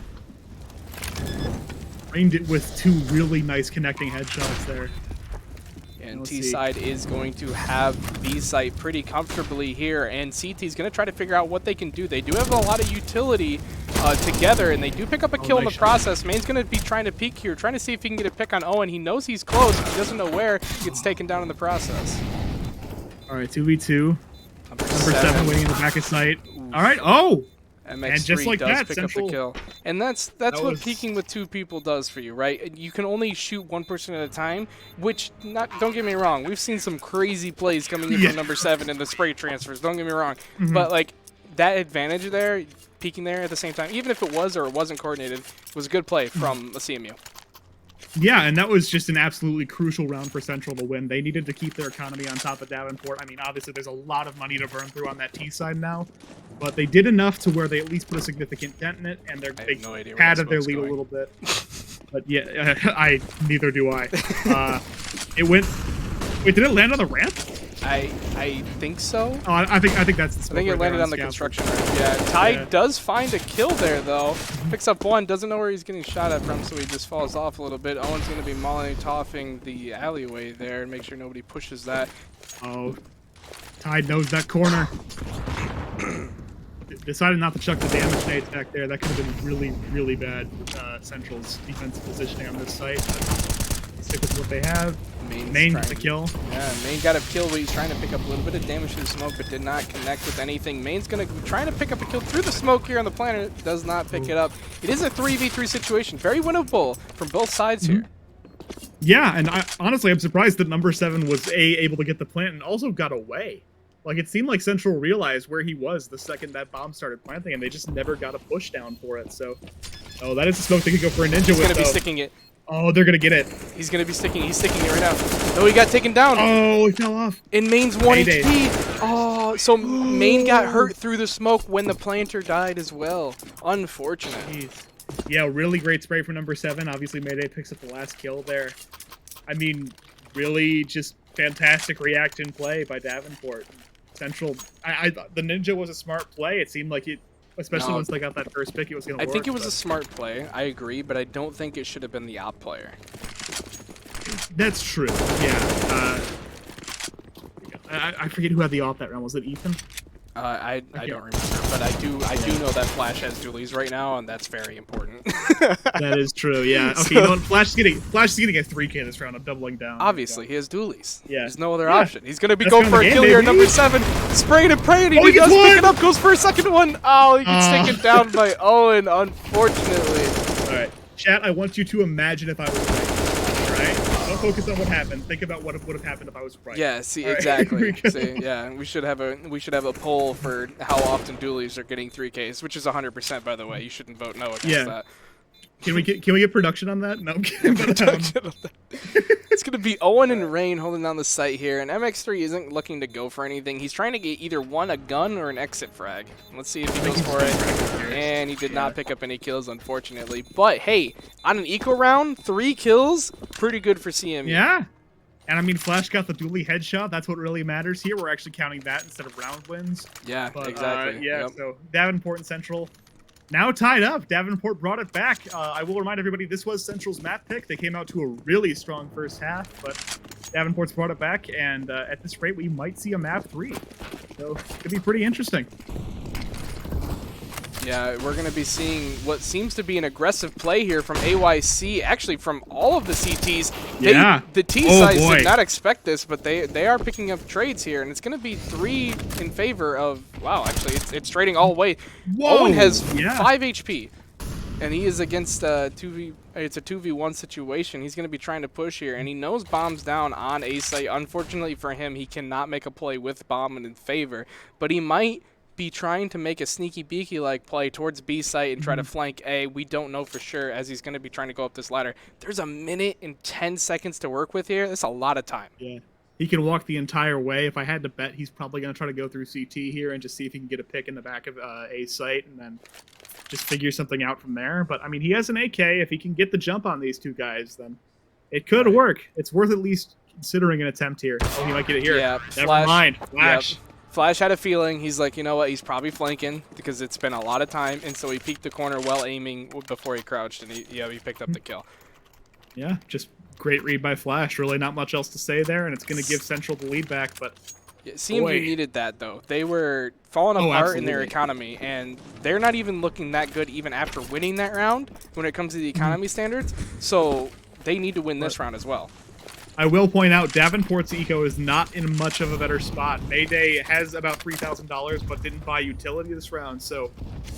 Rain did with 2 really nice connecting headshots there. And T-side is going to have B-site pretty comfortably here, and CT's going to try to figure out what they can do. They do have a lot of utility together, and they do pick up a kill in the process. Main's going to be trying to peek here, trying to see if he can get a pick on Owen. He knows he's close, but he doesn't know where. He gets taken down in the process. All right, 2v2. Number 7 waiting in the back of sight. All right, MX3 And just like does that, pick Central- up the kill. And that's That what was- peeking with 2 people does for you, right? You can only shoot 1 person at a time, which, don't get me wrong, we've seen some crazy plays coming in from number 7 in the spray transfers, don't get me wrong. But, like, that advantage there, peeking there at the same time, even if it was or it wasn't coordinated, was a good play from a CMU. Yeah, and that was just an absolutely crucial round for Central to win. They needed to keep their economy on top of Davenport. I mean, obviously, there's a lot of money to burn through on that T side now, but they did enough to where they at least put a significant dent in it, and they no idea where padded that their smoke's lead going. a little bit. But yeah, neither do I. It went. Wait, did it land on the ramp? I think so. Oh, I think that's. The I think it landed on the construction ramp. Yeah, Ty does find a kill there though. Picks up 1, doesn't know where he's getting shot at from, so he just falls off a little bit. Owen's going to be molly-toffing the alleyway there and make sure nobody pushes that. Oh, Tide knows that corner. Decided not to chuck the damage nades back there. That could have been really, really bad. Central's defensive positioning on this site. But stick with what they have. Main gets a kill. Yeah, Main got a kill, but he's trying to pick up a little bit of damage through the smoke, but did not connect with anything. Main's going to be trying to pick up a kill through the smoke here on the planet. Does not pick it up. It is a 3v3 situation. Very winnable from both sides here. Yeah, and honestly, I'm surprised that number 7 was able to get the plant and also got away. Like, it seemed like Central realized where he was the second that bomb started planting, and they just never got a push down for it. So, oh, that is the smoke they could go for a ninja with. He's going to be sticking it. Oh, they're going to get it. He's going to be sticking. He's sticking it right now. No, he got taken down. Oh, he fell off. And Main's 1 HP. Oh, so Main got hurt through the smoke when the planter died as well. Unfortunate. Jeez. Yeah, really great spray from number 7. Obviously, Mayday picks up the last kill there. I mean, really just fantastic react and play by Davenport. Central, the ninja was a smart play. It seemed like it, especially once they got that first pick, it was going to work. I think it was a smart play. I agree, but I don't think it should have been the op player. That's true. Yeah. I forget who had the off that round. Was it Ethan? I don't remember, but I do know that Flash has dualies right now, and that's very important. That is true. Yeah. Okay. So, you know what? Flash is getting a 3K this round. I'm doubling down. Obviously, he has dualies. Yeah. There's no other option. He's gonna be going for a kill here. Number 7, spraying and praying. He does pick it up. Goes for a second one. Oh, he gets taken down by Owen. Unfortunately. All right, chat. I want you to imagine if I was right. All right. Don't focus on what happened. Think about what would have happened if I was right. Yeah, see, Right. exactly. See, yeah, we should have a poll for how often dualies are getting 3Ks, which is 100%, by the way. You shouldn't vote no against that. Can we get production on that? No, I'm kidding. It's gonna be Owen and Rain holding down the site here, and MX3 isn't looking to go for anything. He's trying to get either a gun or an exit frag. Let's see if he goes for it. And he did not pick up any kills, unfortunately. But hey, on an eco round, 3 kills, pretty good for CMU. Yeah. And I mean, Flash got the dually headshot. That's what really matters here. We're actually counting that instead of round wins. Yeah, But, exactly. Yeah. Yep. So Davenport and Central now tied up. Davenport brought it back. I will remind everybody this was Central's map pick. They came out to a really strong first half, but Davenport's brought it back. And at this rate, we might see a map 3. So it could be pretty interesting. Yeah, we're going to be seeing what seems to be an aggressive play here from AYC, actually from all of the CTs. The T sides did not expect this, but they are picking up trades here, and it's going to be 3 in favor of, wow, actually, it's trading all the way. Whoa, Owen has 5 HP, and he is against it's a 2v1 situation. He's going to be trying to push here, and he knows bomb's down on A site. Unfortunately for him, he cannot make a play with bomb in favor, but he might be trying to make a sneaky beaky like play towards B site and try to flank A. We don't know for sure, as he's going to be trying to go up this ladder. There's a minute and 10 seconds to work with here. That's a lot of time. Yeah. He can walk the entire way. If I had to bet, he's probably going to try to go through CT here and just see if he can get a pick in the back of A site and then just figure something out from there. But, I mean, he has an AK. If he can get the jump on these 2 guys, then it could work. It's worth at least considering an attempt here. Oh, he might get it here. Yeah, Never mind. Flash. Yep. Flash had a feeling. He's like, you know what? He's probably flanking because it's been a lot of time, and so he peeked the corner while aiming before he crouched, and he picked up the kill. Yeah, just great read by Flash. Really not much else to say there, and it's going to give Central the lead back, but yeah, CMU needed that, though. They were falling apart in their economy, and they're not even looking that good even after winning that round when it comes to the economy standards, so they need to win this round as well. I will point out Davenport's eco is not in much of a better spot. Mayday has about $3,000, but didn't buy utility this round. So,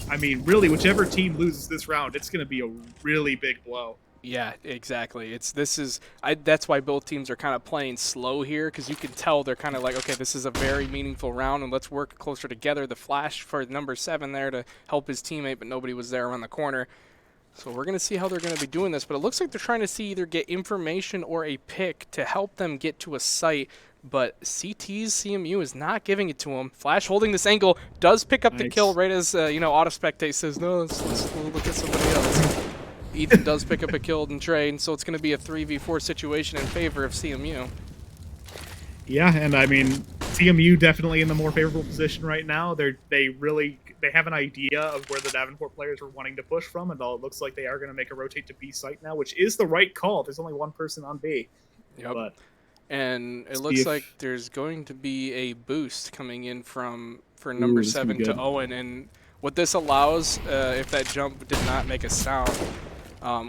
I mean, really, whichever team loses this round, it's going to be a really big blow. Yeah, exactly. That's why both teams are kind of playing slow here, because you can tell they're kind of like, okay, this is a very meaningful round, and let's work closer together. The flash for number 7 there to help his teammate, but nobody was there around the corner. So we're going to see how they're going to be doing this, but it looks like they're trying to see either get information or a pick to help them get to a site, but CT's CMU is not giving it to him. Flash holding this angle, does pick up the kill right as, Auto Spectate says, no, let's look at somebody else. Ethan does pick up a kill and trade, so it's going to be a 3v4 situation in favor of CMU. Yeah, and I mean, CMU definitely in the more favorable position right now. They have an idea of where the Davenport players are wanting to push from, and it looks like they are going to make a rotate to B site now, which is the right call. There's only one person on B. Yep. But and it looks like there's going to be a boost coming in for number 7 to Owen, and what this allows, if that jump did not make a sound,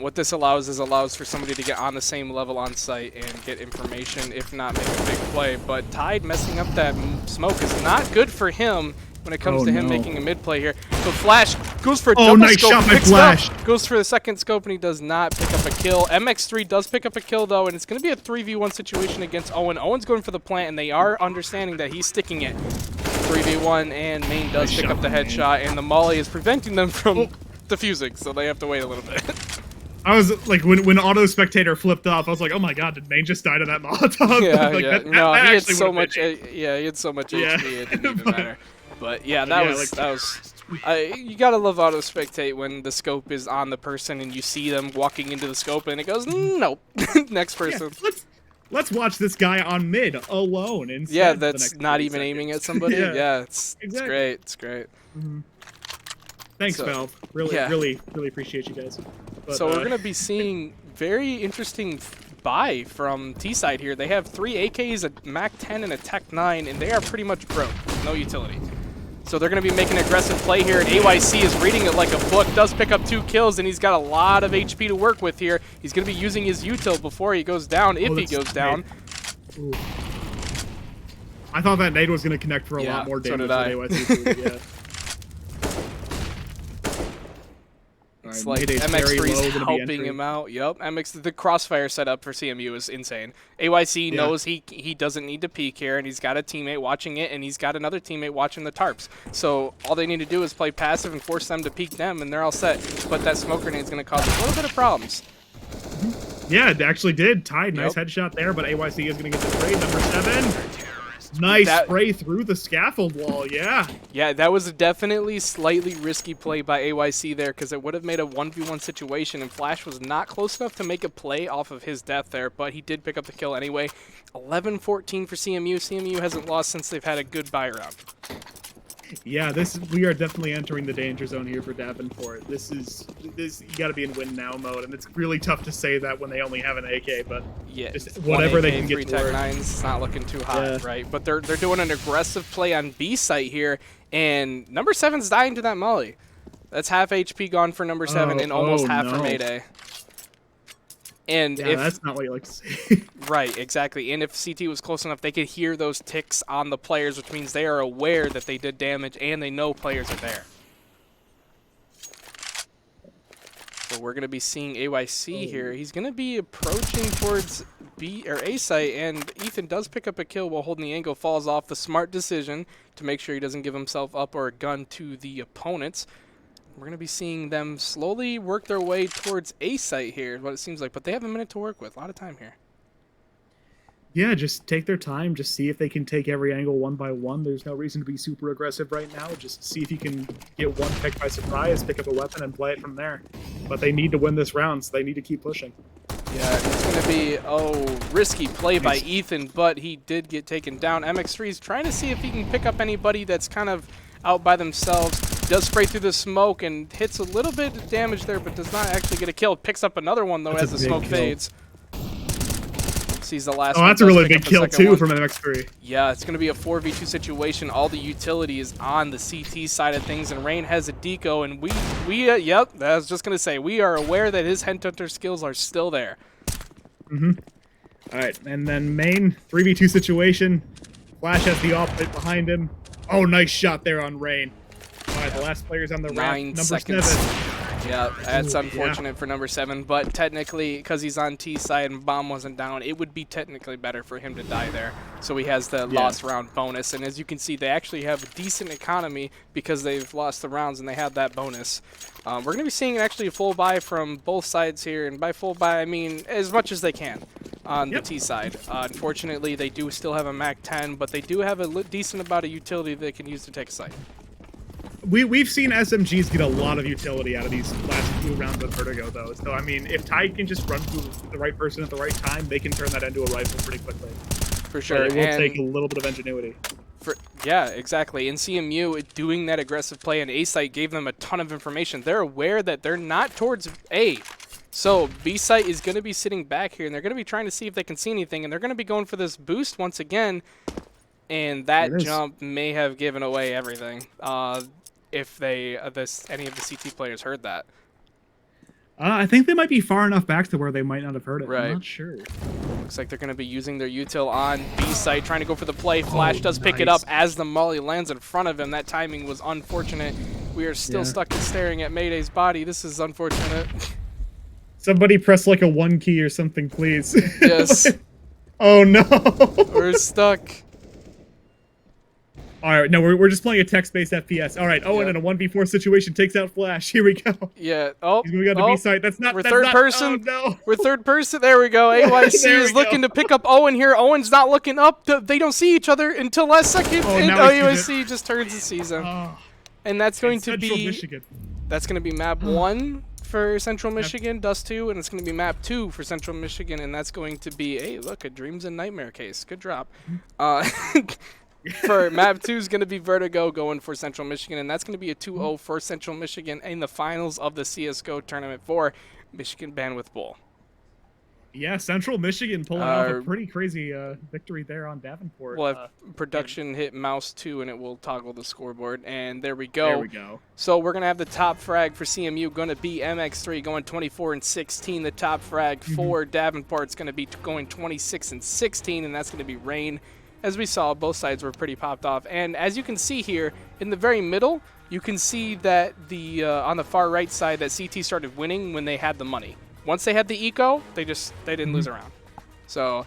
what this allows for somebody to get on the same level on site and get information, if not make a big play. But Tide messing up that smoke is not good for him when it comes to him making a mid play here. So Flash goes for a double nice scope, shot by picks Flash. up, goes for the second scope, and he does not pick up a kill. MX3 does pick up a kill, though, and it's going to be a 3v1 situation against Owen. Owen's going for the plant, and they are understanding that he's sticking it. 3v1, and Main does pick up the headshot, and the molly is preventing them from defusing, so they have to wait a little bit. I was like, when Auto Spectator flipped off, I was like, oh my god, did Main just die to that Molotov? Yeah, like, yeah. He had so much. He had so much Yeah. HP, it didn't even matter. But yeah, that was. You gotta love Auto Spectate when the scope is on the person and you see them walking into the scope and it goes, nope, next person. Yeah, let's watch this guy on mid alone. Instead Yeah, that's not even seconds. aiming at somebody. Yeah, it's exactly. great. It's great. Mm-hmm. Thanks, Valve. Really appreciate you guys. But, so we're gonna be seeing very interesting buy from T-side here. They have 3 AKs, a Mac 10, and a Tech 9, and they are pretty much broke. No utility. So they're going to be making an aggressive play here, and AYC is reading it like a book, does pick up 2 kills, and he's got a lot of HP to work with here. He's going to be using his util before he goes down, if he goes down. Ooh. I thought that nade was going to connect for a lot more damage than AYC. Yeah. It's like MX3 is helping him out. Yep, the crossfire setup for CMU is insane. AYC knows he doesn't need to peek here, and he's got a teammate watching it, and he's got another teammate watching the tarps. So all they need to do is play passive and force them to peek them, and they're all set. But that smoke grenade is going to cause a little bit of problems. Yeah, it actually did. Tide, nice headshot there, but AYC is going to get the trade. Number 7. Nice spray through the scaffold wall, yeah. Yeah, that was definitely slightly risky play by AYC there, because it would have made a 1v1 situation, and Flash was not close enough to make a play off of his death there, but he did pick up the kill anyway. 11-14 for CMU. CMU hasn't lost since they've had a good buy round. Yeah, we are definitely entering the danger zone here for Davenport. This you got to be in win now mode, and it's really tough to say that when they only have an AK. But yeah, just whatever they can get to work. It's not looking too hot, right? But they're doing an aggressive play on B site here, and number 7's dying to that molly. That's half HP gone for number 7 and almost half for Mayday. And yeah, that's not what you like to see. Right, exactly. And if CT was close enough, they could hear those ticks on the players, which means they are aware that they did damage and they know players are there. So we're going to be seeing AYC here. He's going to be approaching towards B or A site, and Ethan does pick up a kill while holding the angle, falls off. The smart decision to make sure he doesn't give himself up or a gun to the opponents. We're going to be seeing them slowly work their way towards A site here, what it seems like. But they have a minute to work with. A lot of time here. Yeah, just take their time. Just see if they can take every angle one by one. There's no reason to be super aggressive right now. Just see if you can get one pick by surprise, pick up a weapon, and play it from there. But they need to win this round, so they need to keep pushing. Yeah, it's going to be, risky play by Ethan, but he did get taken down. MX3 is trying to see if he can pick up anybody that's kind of out by themselves. Does spray through the smoke and hits a little bit of damage there, but does not actually get a kill. Picks up another one, though, as the smoke fades. Sees the last one. Oh, that's a really big kill, too, from MX3. Yeah, it's going to be a 4v2 situation. All the utility is on the CT side of things, and Rain has a deco, and yep, I was just going to say, we are aware that his Headhunter skills are still there. Mm-hmm. All right, and then main 3v2 situation. Flash has the off pit behind him. Oh, nice shot there on Rain. All right, the last player's on the ramp. 9 Number seconds. 7. Yeah, that's Ooh, unfortunate for number 7, but technically, because he's on T side and bomb wasn't down, it would be technically better for him to die there. So he has the lost round bonus, and as you can see, they actually have a decent economy because they've lost the rounds and they have that bonus. We're going to be seeing actually a full buy from both sides here, and by full buy, I mean as much as they can on the T side. Unfortunately, they do still have a Mac 10, but they do have a decent amount of utility they can use to take a site. We've seen SMGs get a lot of utility out of these last 2 rounds of Vertigo, though. So, I mean, if Tide can just run through the right person at the right time, they can turn that into a rifle pretty quickly. For sure. But it will take a little bit of ingenuity. Yeah, exactly. And CMU doing that aggressive play on A site gave them a ton of information. They're aware that they're not towards A. So B site is going to be sitting back here, and they're going to be trying to see if they can see anything, and they're going to be going for this boost once again. And that jump may have given away everything. If they any of the CT players heard that. I think they might be far enough back to where they might not have heard it. Right. I'm not sure. Looks like they're going to be using their util on B site, trying to go for the play. Flash does pick it up as the molly lands in front of him. That timing was unfortunate. We are still stuck staring at Mayday's body. This is unfortunate. Somebody press like a 1 key or something, please. Yes. Oh no. We're stuck. All right, no, we're just playing a text-based FPS. All right, Owen in a 1v4 situation takes out Flash. Here we go. Yeah. Oh. He's going to the B site. That's not. We're that's third not, person. Oh, no. We're third person. There we go. AYC There we is looking to pick up Owen here. Owen's not looking up. They don't see each other until last second. And AYC just turns the season. And that's going to be Michigan. That's going to be map 1 for Central Michigan, Dust 2, and it's going to be map 2 for Central Michigan, and that's going to be, hey, look, a Dreams and Nightmare case. Good drop. For map 2 is going to be Vertigo going for Central Michigan, and that's going to be a 2-0 for Central Michigan in the finals of the CSGO tournament for Michigan Bandwidth Bowl. Yeah, Central Michigan pulling off a pretty crazy victory there on Davenport. We'll have production hit mouse 2, and it will toggle the scoreboard, and there we go. There we go. So we're going to have the top frag for CMU going to be MX3 going 24-16. The top frag for Davenport's going to be going 26-16, and that's going to be Rain. As we saw, both sides were pretty popped off. And as you can see here, in the very middle, you can see that the on the far right side that CT started winning when they had the money. Once they had the eco, they didn't lose a round. So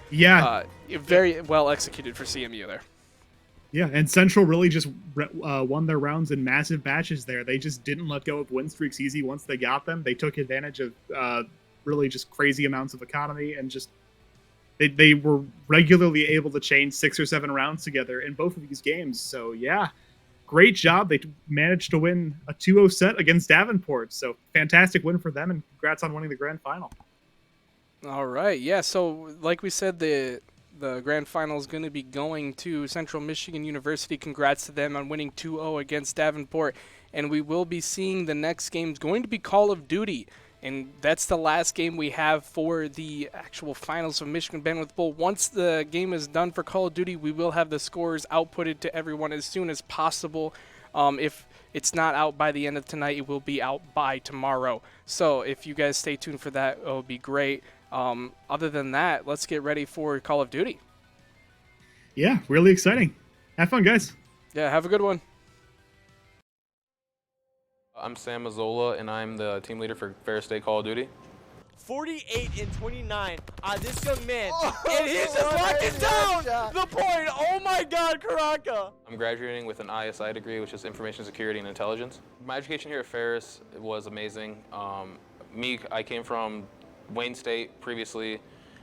very well executed for CMU there. Yeah, and Central really just won their rounds in massive batches there. They just didn't let go of win streaks easy once they got them. They took advantage of really just crazy amounts of economy and just they were regularly able to chain 6 or 7 rounds together in both of these games. So yeah, great job. They managed to win a 2-0 set against Davenport. So fantastic win for them, and congrats on winning the grand final. All right, yeah. So like we said, the grand final is going to be going to Central Michigan University. Congrats to them on winning 2-0 against Davenport. And we will be seeing the next game is going to be Call of Duty. And that's the last game we have for the actual finals of Michigan Bandwidth Bowl. Once the game is done for Call of Duty, we will have the scores outputted to everyone as soon as possible. If it's not out by the end of tonight, it will be out by tomorrow. So if you guys stay tuned for that, it'll be great. Other than that, let's get ready for Call of Duty. Yeah, really exciting. Have fun, guys. Yeah, have a good one. I'm Sam Mazzola, and I'm the team leader for Ferris State Call of Duty. 48-29 on this young man, and he's just locking down the point. Oh my God, Karaka! I'm graduating with an ISI degree, which is Information Security and Intelligence. My education here at Ferris was amazing. I came from Wayne State previously,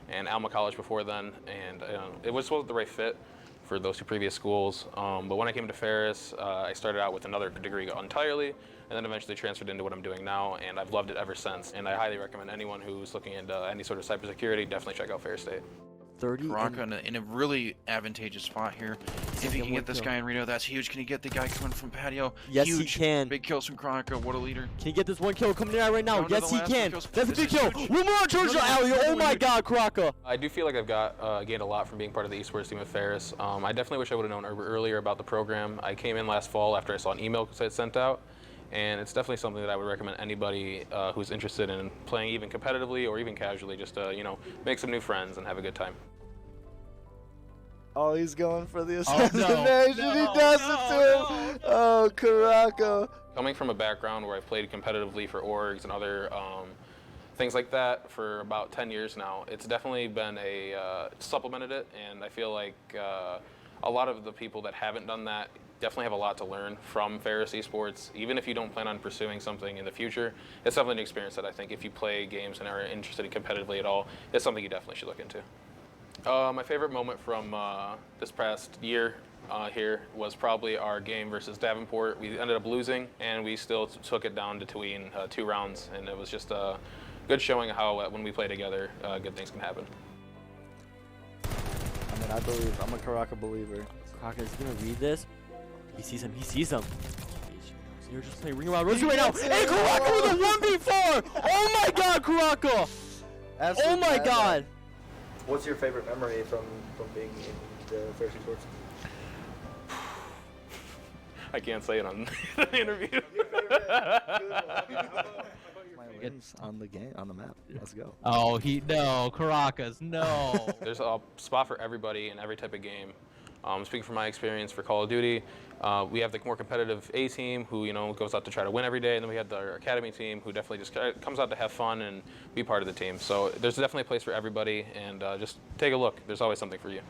and Alma College before then, and it wasn't the right fit for those 2 previous schools. But when I came to Ferris, I started out with another degree entirely, and then eventually transferred into what I'm doing now, and I've loved it ever since. And I highly recommend anyone who's looking into any sort of cybersecurity, definitely check out Ferris State. 30 Karaka in a really advantageous spot here. If he can get this guy in Reno, that's huge. Can he get the guy coming from patio? Yes, huge. he can. Big kills from Karaka. What a leader. Can he get this 1 kill coming in right now? Yes, he can. That's a big kill. Huge. One more Georgia alley. Oh my God, Karaka. I do feel like I've gained a lot from being part of the esports team at Ferris. I definitely wish I would have known earlier about the program. I came in last fall after I saw an email sent out, and it's definitely something that I would recommend anybody who's interested in playing even competitively or even casually, just to make some new friends and have a good time. Oh, he's going for the no. assassination. No, he does it to him. Oh, Karaka. Coming from a background where I've played competitively for orgs and other things like that for about 10 years now, it's definitely been supplemented it, and I feel like a lot of the people that haven't done that definitely have a lot to learn from Ferris Esports. Even if you don't plan on pursuing something in the future, it's definitely an experience that I think if you play games and are interested in competitively at all, it's something you definitely should look into. My favorite moment from this past year here was probably our game versus Davenport. We ended up losing, and we still took it down between 2 rounds, and it was just a good showing how when we play together, good things can happen. I mean, I believe. I'm a Karaka believer. Karaka is gonna read this. He sees him. He sees him. You're just playing ring around Rosie right now. Hey, Karaka with a 1v4! Oh my God, Karaka! Oh my God! What's your favorite memory from being in the Ferris Esports? I can't say it on the interview. Wins on the game, on the map. Let's go. Oh, no, Karakas, no. There's a spot for everybody in every type of game. Speaking from my experience for Call of Duty, we have the more competitive A team who goes out to try to win every day, and then we have the academy team who definitely just comes out to have fun and be part of the team. So there's definitely a place for everybody, and just take a look. There's always something for you.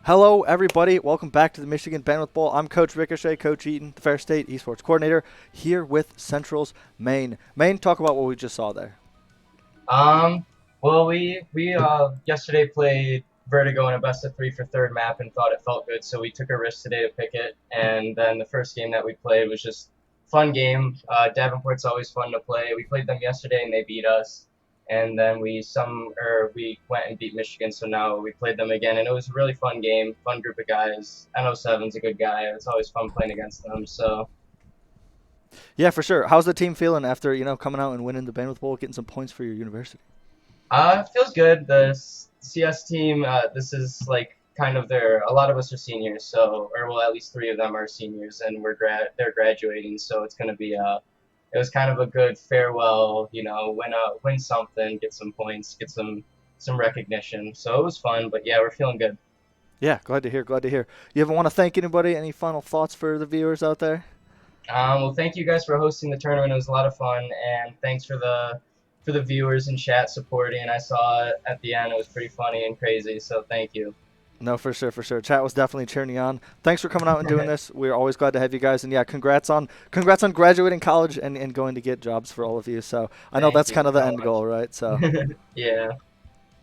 Hello, everybody. Welcome back to the Michigan Bandwidth Bowl. I'm Coach Ricochet, Coach Eaton, the Ferris State Esports Coordinator, here with Central's Maine. Maine, talk about what we just saw there. Well, we yesterday played Vertigo in a best of 3 for third map and thought it felt good, so we took a risk today to pick it. And then the first game that we played was just fun game. Davenport's always fun to play. We played them yesterday and they beat us. And then we went and beat Michigan, so now we played them again, and it was a really fun game, fun group of guys. NO7's a good guy. It's always fun playing against them. So. Yeah, for sure. How's the team feeling after coming out and winning the Bandwidth Bowl, getting some points for your university? It feels good. The CS team, this is like kind of a lot of us are seniors, so, or well, at least 3 of them are seniors, and they're graduating, so it's going to be it was kind of a good farewell. Win something, get some points, get some recognition. So it was fun. But yeah, we're feeling good. Yeah, glad to hear. Glad to hear. You ever want to thank anybody? Any final thoughts for the viewers out there? Well, thank you guys for hosting the tournament. It was a lot of fun, and thanks for the viewers in chat supporting. I saw it at the end; it was pretty funny and crazy. So thank you. No, for sure, for sure. Chat was definitely cheering you on. Thanks for coming out and doing this. We're always glad to have you guys. And yeah, congrats on graduating college and going to get jobs for all of you. So I know Thank that's you kind of the so end much. goal, right? So Yeah.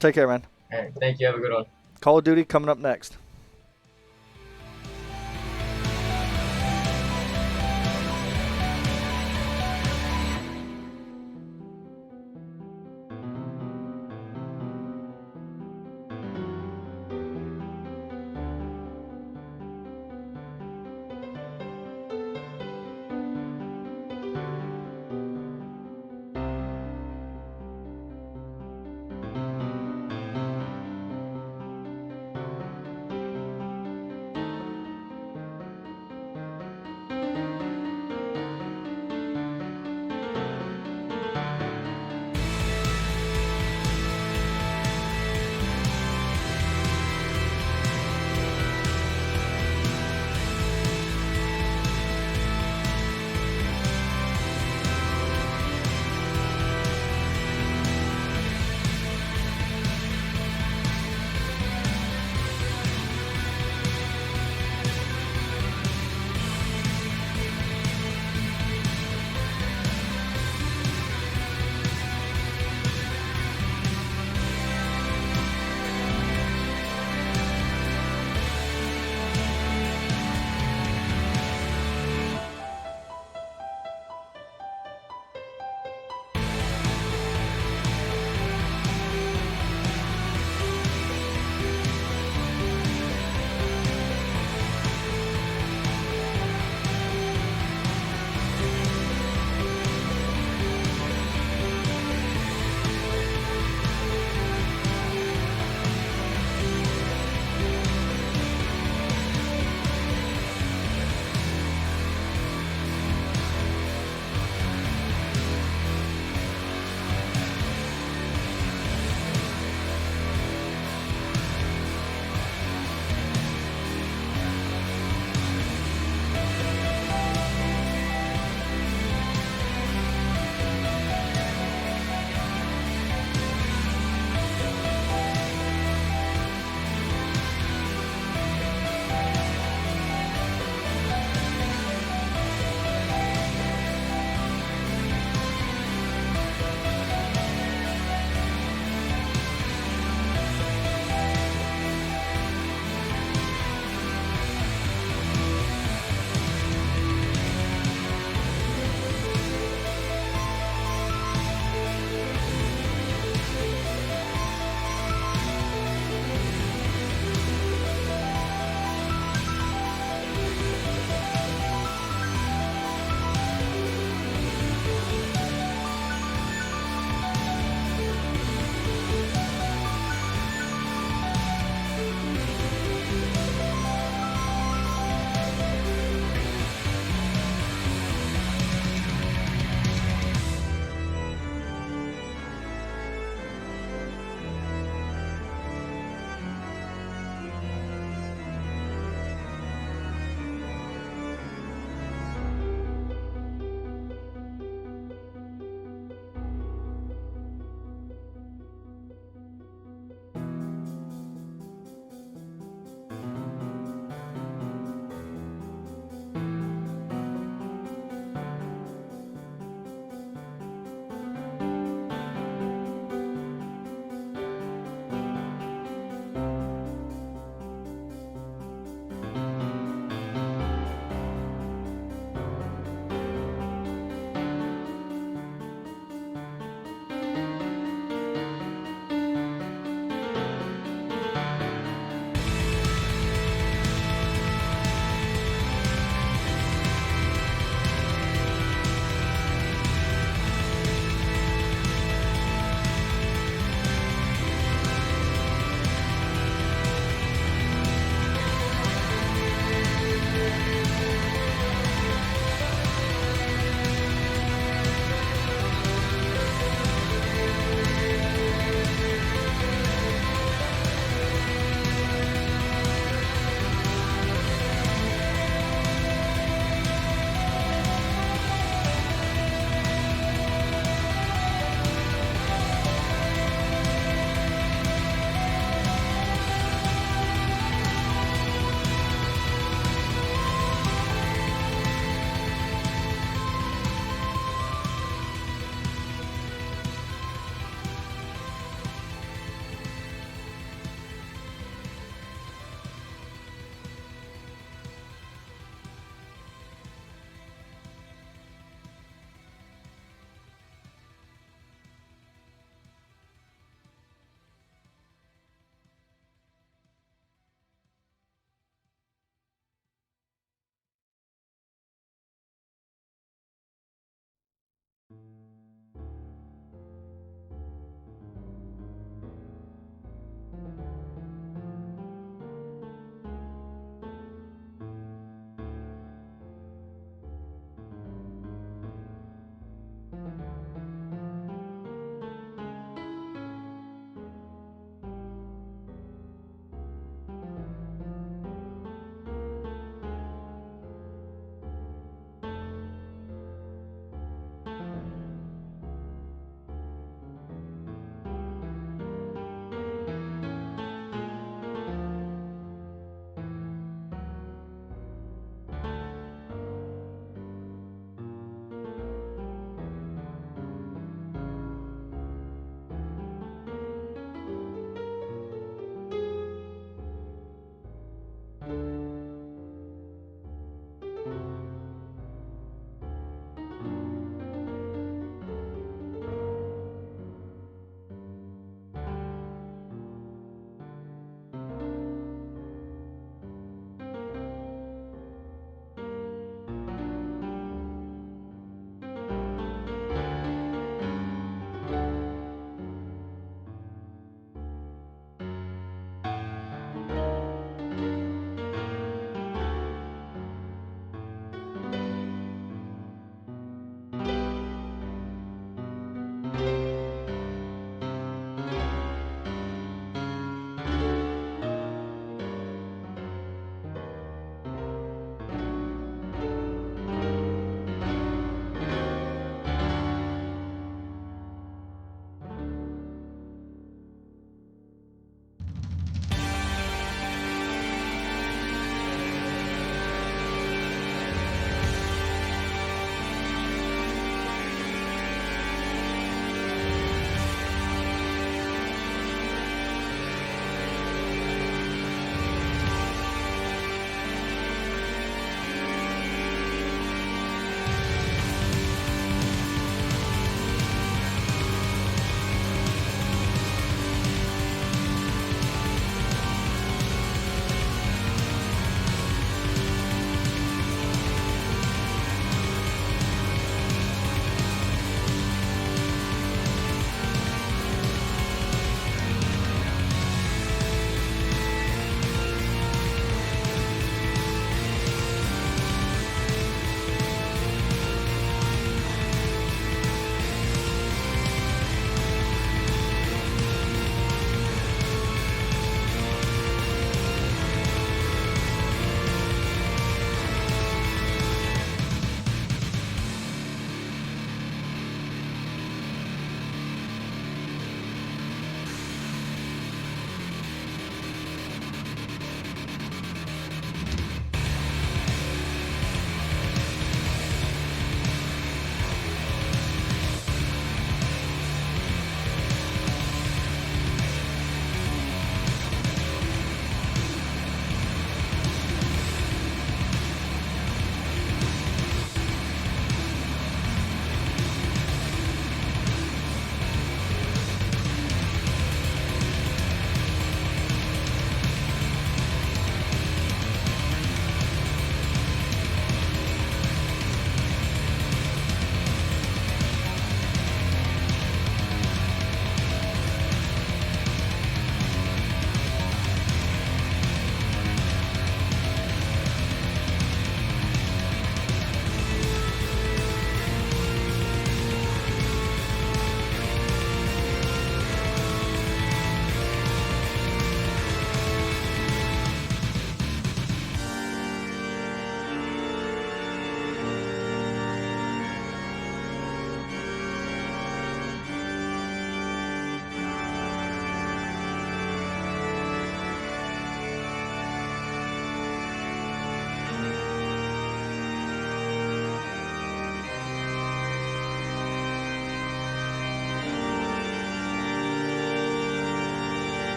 take care, man. All right. Thank you. Have a good one. Call of Duty coming up next.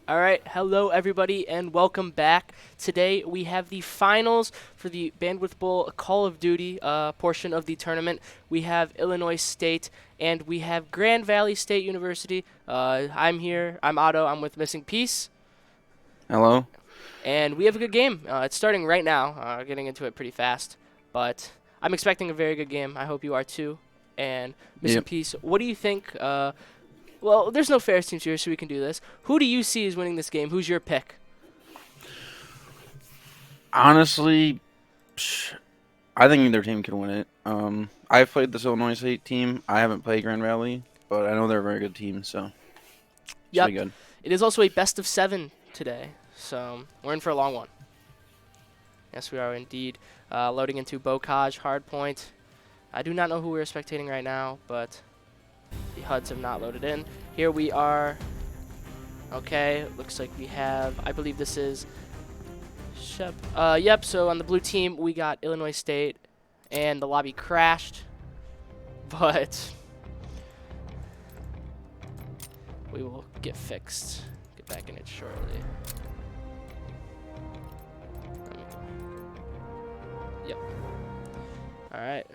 All right, hello everybody and welcome back. Today we have the finals for the Bandwidth Bowl Call of Duty portion of the tournament. We have Illinois State and we have Grand Valley State University. I'm here, I'm Otto, I'm with Missing Piece. Hello. And we have a good game. It's starting right now, getting into it pretty fast. But I'm expecting a very good game. I hope you are too. And Missing Piece, what do you think? Well, there's no fair teams here, so we can do this. Who do you see is winning this game? Who's your pick? Honestly, I think either team can win it. I've played this Illinois State team. I haven't played Grand Valley, but I know they're a very good team, so Yep. should be good. It is also a best of 7 today, so we're in for a long one. Yes, we are indeed. Loading into Bocage, Hardpoint. I do not know who we're spectating right now, but the HUDs have not loaded in. Here we are. Okay, looks like we have, I believe this is Shep. Yep, so on the blue team, we got Illinois State, and the lobby crashed, but we will get fixed. Get back in it shortly. Yep. All right.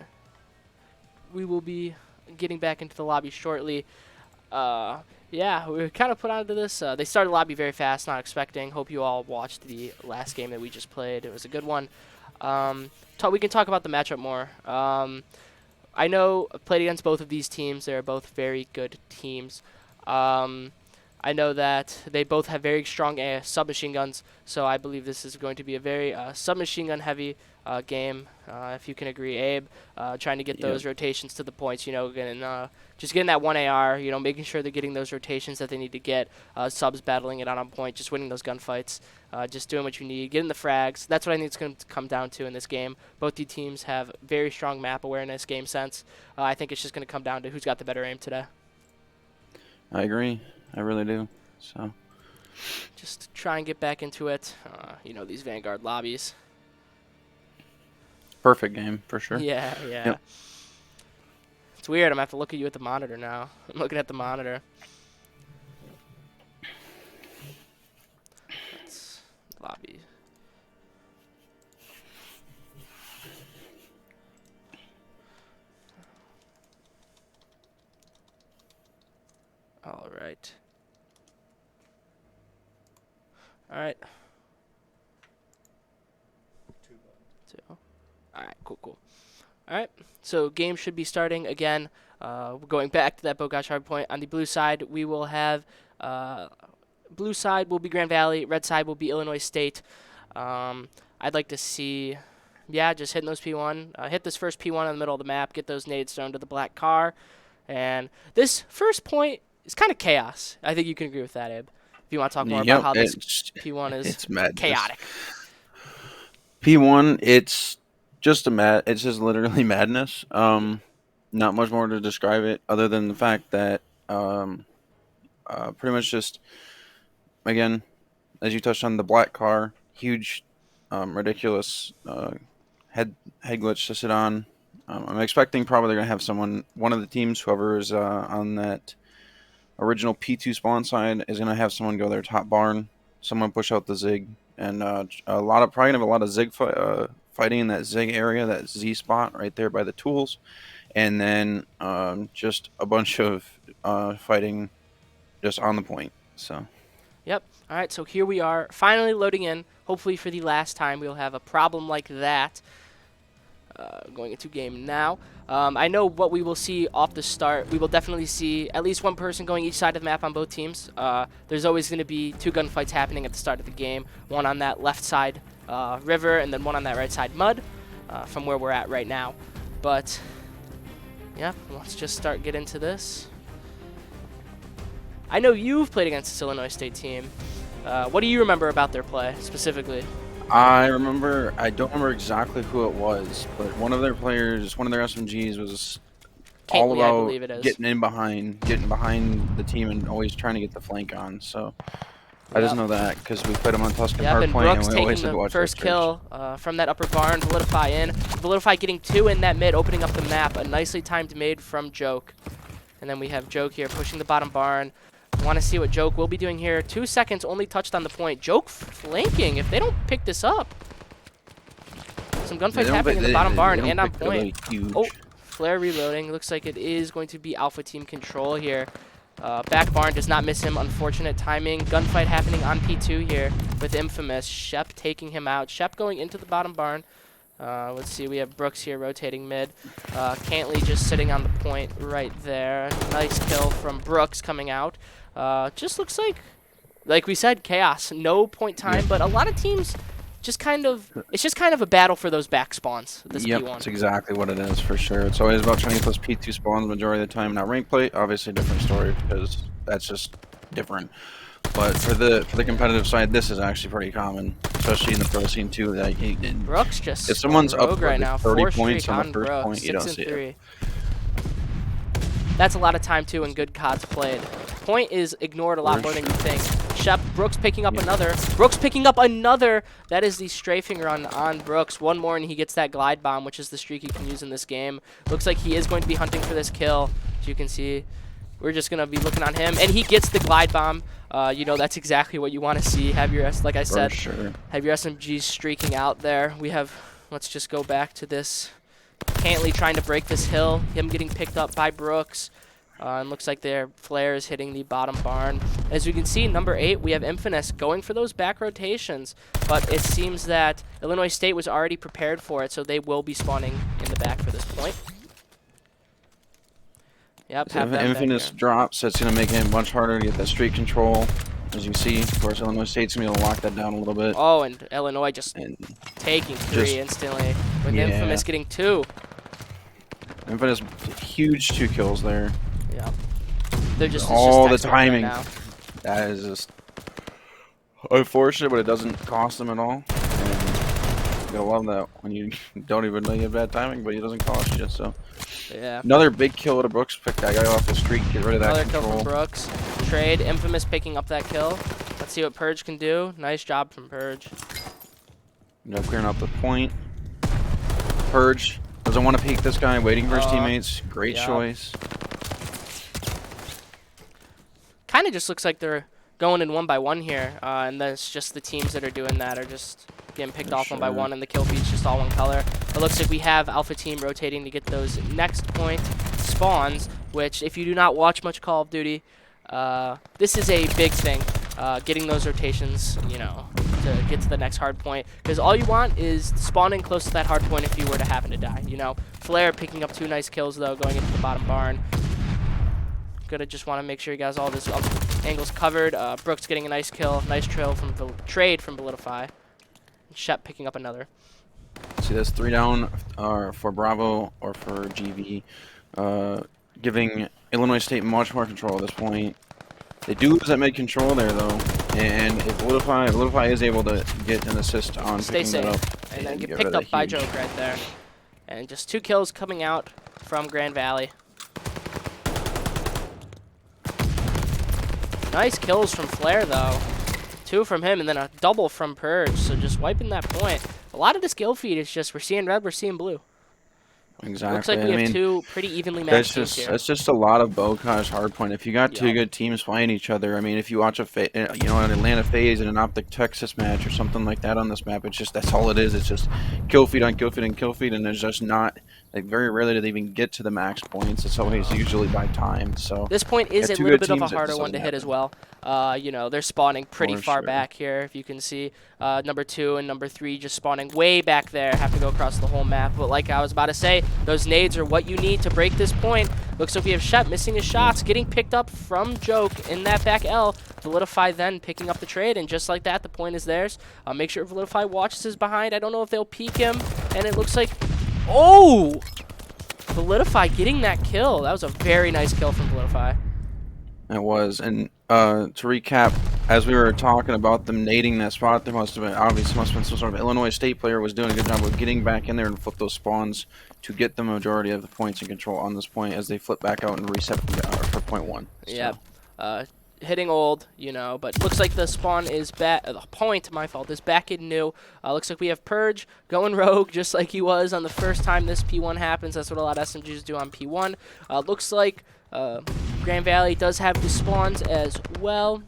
We will be getting back into the lobby shortly. Yeah, we were kind of put onto this. They started the lobby very fast, not expecting. Hope you all watched the last game that we just played. It was a good one. We can talk about the matchup more. I know I played against both of these teams. They're both very good teams. I know that they both have very strong submachine guns, so I believe this is going to be a very submachine gun heavy game, if you can agree, Abe. Trying to get those rotations to the points, you know, just getting that 1 AR, you know, making sure they're getting those rotations that they need to get, subs battling it out on point, just winning those gunfights, just doing what you need, getting the frags. That's what I think it's going to come down to in this game. Both the teams have very strong map awareness, game sense. I think it's just going to come down to who's got the better aim today. I agree. I really do. So just try and get back into it. You know, these Vanguard lobbies. Perfect game for sure. Yeah. Yep. It's weird. I'm gonna have to look at you at the monitor now. I'm looking at the monitor. Let's lobby. All right. All right. Two. All right, cool. All right, so game should be starting again. We're going back to that Bocage hardpoint. On the blue side, we will have blue side will be Grand Valley, red side will be Illinois State. I'd like to see, just hitting those P1. Hit this first P1 in the middle of the map, get those nades thrown to the black car. And this first point is kind of chaos. I think you can agree with that, Abe. If you want to talk more about how this P1 is chaotic. P1, it's just it's just literally madness. Not much more to describe it other than the fact that pretty much just, again, as you touched on, the black car, huge, ridiculous head glitch to sit on. I'm expecting probably they're going to have one of the teams, whoever is on that original P2 spawn side, is going to have someone go their top barn, someone push out the Zig, and probably going to have a lot of Zig fighting in that Zig area, that Z spot right there by the tools, and then just a bunch of fighting just on the point. So. Yep. All right, so here we are, finally loading in. Hopefully for the last time we'll have a problem like that. Going into game now. I know what we will see off the start. We will definitely see at least one person going each side of the map on both teams. There's always going to be 2 gunfights happening at the start of the game. One on that left side river and then one on that right side mud from where we're at right now. But, yeah, let's just get into this. I know you've played against this Illinois State team. What do you remember about their play specifically? I don't remember exactly who it was, but one of their players, one of their SMGs was all about getting behind the team and always trying to get the flank on. So I just know that because we played him on Tuscan Hardpoint, and we always had to watch first kill from that upper barn. Validify in. Validify getting 2 in that mid, opening up the map. A nicely timed mid from Joke. And then we have Joke here pushing the bottom barn. Want to see what Joke will be doing here. 2 seconds only touched on the point. Joke flanking. If they don't pick this up. Some gunfights happening in the bottom barn and on point. Oh, Flare reloading. Looks like it is going to be Alpha Team control here. Back barn does not miss him. Unfortunate timing. Gunfight happening on P2 here with Infamous. Shep taking him out. Shep going into the bottom barn. Let's see. We have Brooks here rotating mid. Cantley just sitting on the point right there. Nice kill from Brooks coming out. Just looks like we said, chaos. No point time, but a lot of teams just kind of, it's just kind of a battle for those back spawns. This Yep, P1. that's exactly what it is for sure. It's always about 20 plus P2 spawns the majority of the time. Now rank play, obviously a different story because that's just different. But for the competitive side, this is actually pretty common, especially in the pro scene too. That Brooks just if someone's up for right now. 30 4 points streak on the first Brooks, point, you don't 6 see and it. 3. That's a lot of time too, and good CODs played. Point is ignored a lot more than you think. Shep, Brooks picking up another. Brooks picking up another. That is the strafing run on Brooks. One more and he gets that glide bomb, which is the streak he can use in this game. Looks like he is going to be hunting for this kill. As you can see, we're just going to be looking on him. And he gets the glide bomb. You know, that's exactly what you want to see. Have your, like I said, have your SMGs streaking out there. We have, let's just go back to this. Cantley trying to break this hill. Him getting picked up by Brooks. And looks like their flare is hitting the bottom barn. As you can see, number 8, we have Infamous going for those back rotations. But it seems that Illinois State was already prepared for it, so they will be spawning in the back for this point. Yep, So if Infamous drops, it's going to make it much harder to get that streak control. As you can see, of course, Illinois State's going to be able to lock that down a little bit. Oh, and Illinois just taking 3 instantly, with Infamous getting 2. Infamous, huge 2 kills there. Yeah. They're just all the right timing. now. That is just unfortunate, but it doesn't cost them at all. And you gotta love that when you don't even know you have bad timing, but it doesn't cost you. So yeah. Another big kill to Brooks. Pick that guy off the street. Get rid of that control. Another kill from Brooks. Trade. Infamous picking up that kill. Let's see what Purge can do. Nice job from Purge. Clearing up the point. Purge doesn't want to peek this guy. Waiting for his teammates. Great choice. Kind of just looks like they're going in 1 by 1 here, and that's just the teams that are doing that are just getting picked off 1 by 1, and the kill feed's just all one color. It looks like we have Alpha Team rotating to get those next point spawns, which if you do not watch much Call of Duty, this is a big thing, getting those rotations, you know, to get to the next hard point, because all you want is spawning close to that hard point if you were to happen to die, you know. Flare picking up 2 nice kills, though, going into the bottom barn. Gonna just want to make sure you guys all this angles covered. Brooks getting a nice kill, nice trade from Validify. Shep picking up another. See, that's 3 down for Bravo or for GV, giving Illinois State much more control at this point. They do lose that mid control there though, and if Validify is able to get an assist on picking that up, and then get picked up by Joke right there, and just 2 kills coming out from Grand Valley. Nice kills from Flare, though. 2 from him, and then a double from Purge. So just wiping that point. A lot of the skill feed is just, we're seeing red, we're seeing blue. Exactly. Looks like we have 2 pretty evenly matched teams here. That's just a lot of Bocage hardpoint. If you got 2 good teams playing each other, I mean, if you watch an Atlanta FaZe and an Optic Texas match or something like that on this map, it's just, that's all it is. It's just kill feed on kill feed and kill feed, and there's just not, like, very rarely do they even get to the max points. It's always usually by time. So this point is a little bit of a harder one to hit as well. You know, they're spawning pretty far back here, if you can see. Number 2 and number 3 just spawning way back there. Have to go across the whole map. But like I was about to say, those nades are what you need to break this point. Looks like we have Shep missing his shots, getting picked up from Joke in that back L. Validify then picking up the trade, and just like that, the point is theirs. Make sure Validify watches his behind. I don't know if they'll peek him, and it looks like... Oh! Validify getting that kill. That was a very nice kill from Validify. It was, and to recap, as we were talking about them nading that spot, there must have been some sort of Illinois State player was doing a good job of getting back in there and flip those spawns to get the majority of the points in control on this point as they flip back out and reset for point 1. So. Yeah, hitting old, you know, but looks like the spawn is back. The point, my fault, is back in new. Looks like we have Purge going rogue just like he was on the first time this P1 happens. That's what a lot of SMGs do on P1. Looks like Grand Valley does have the spawns as well.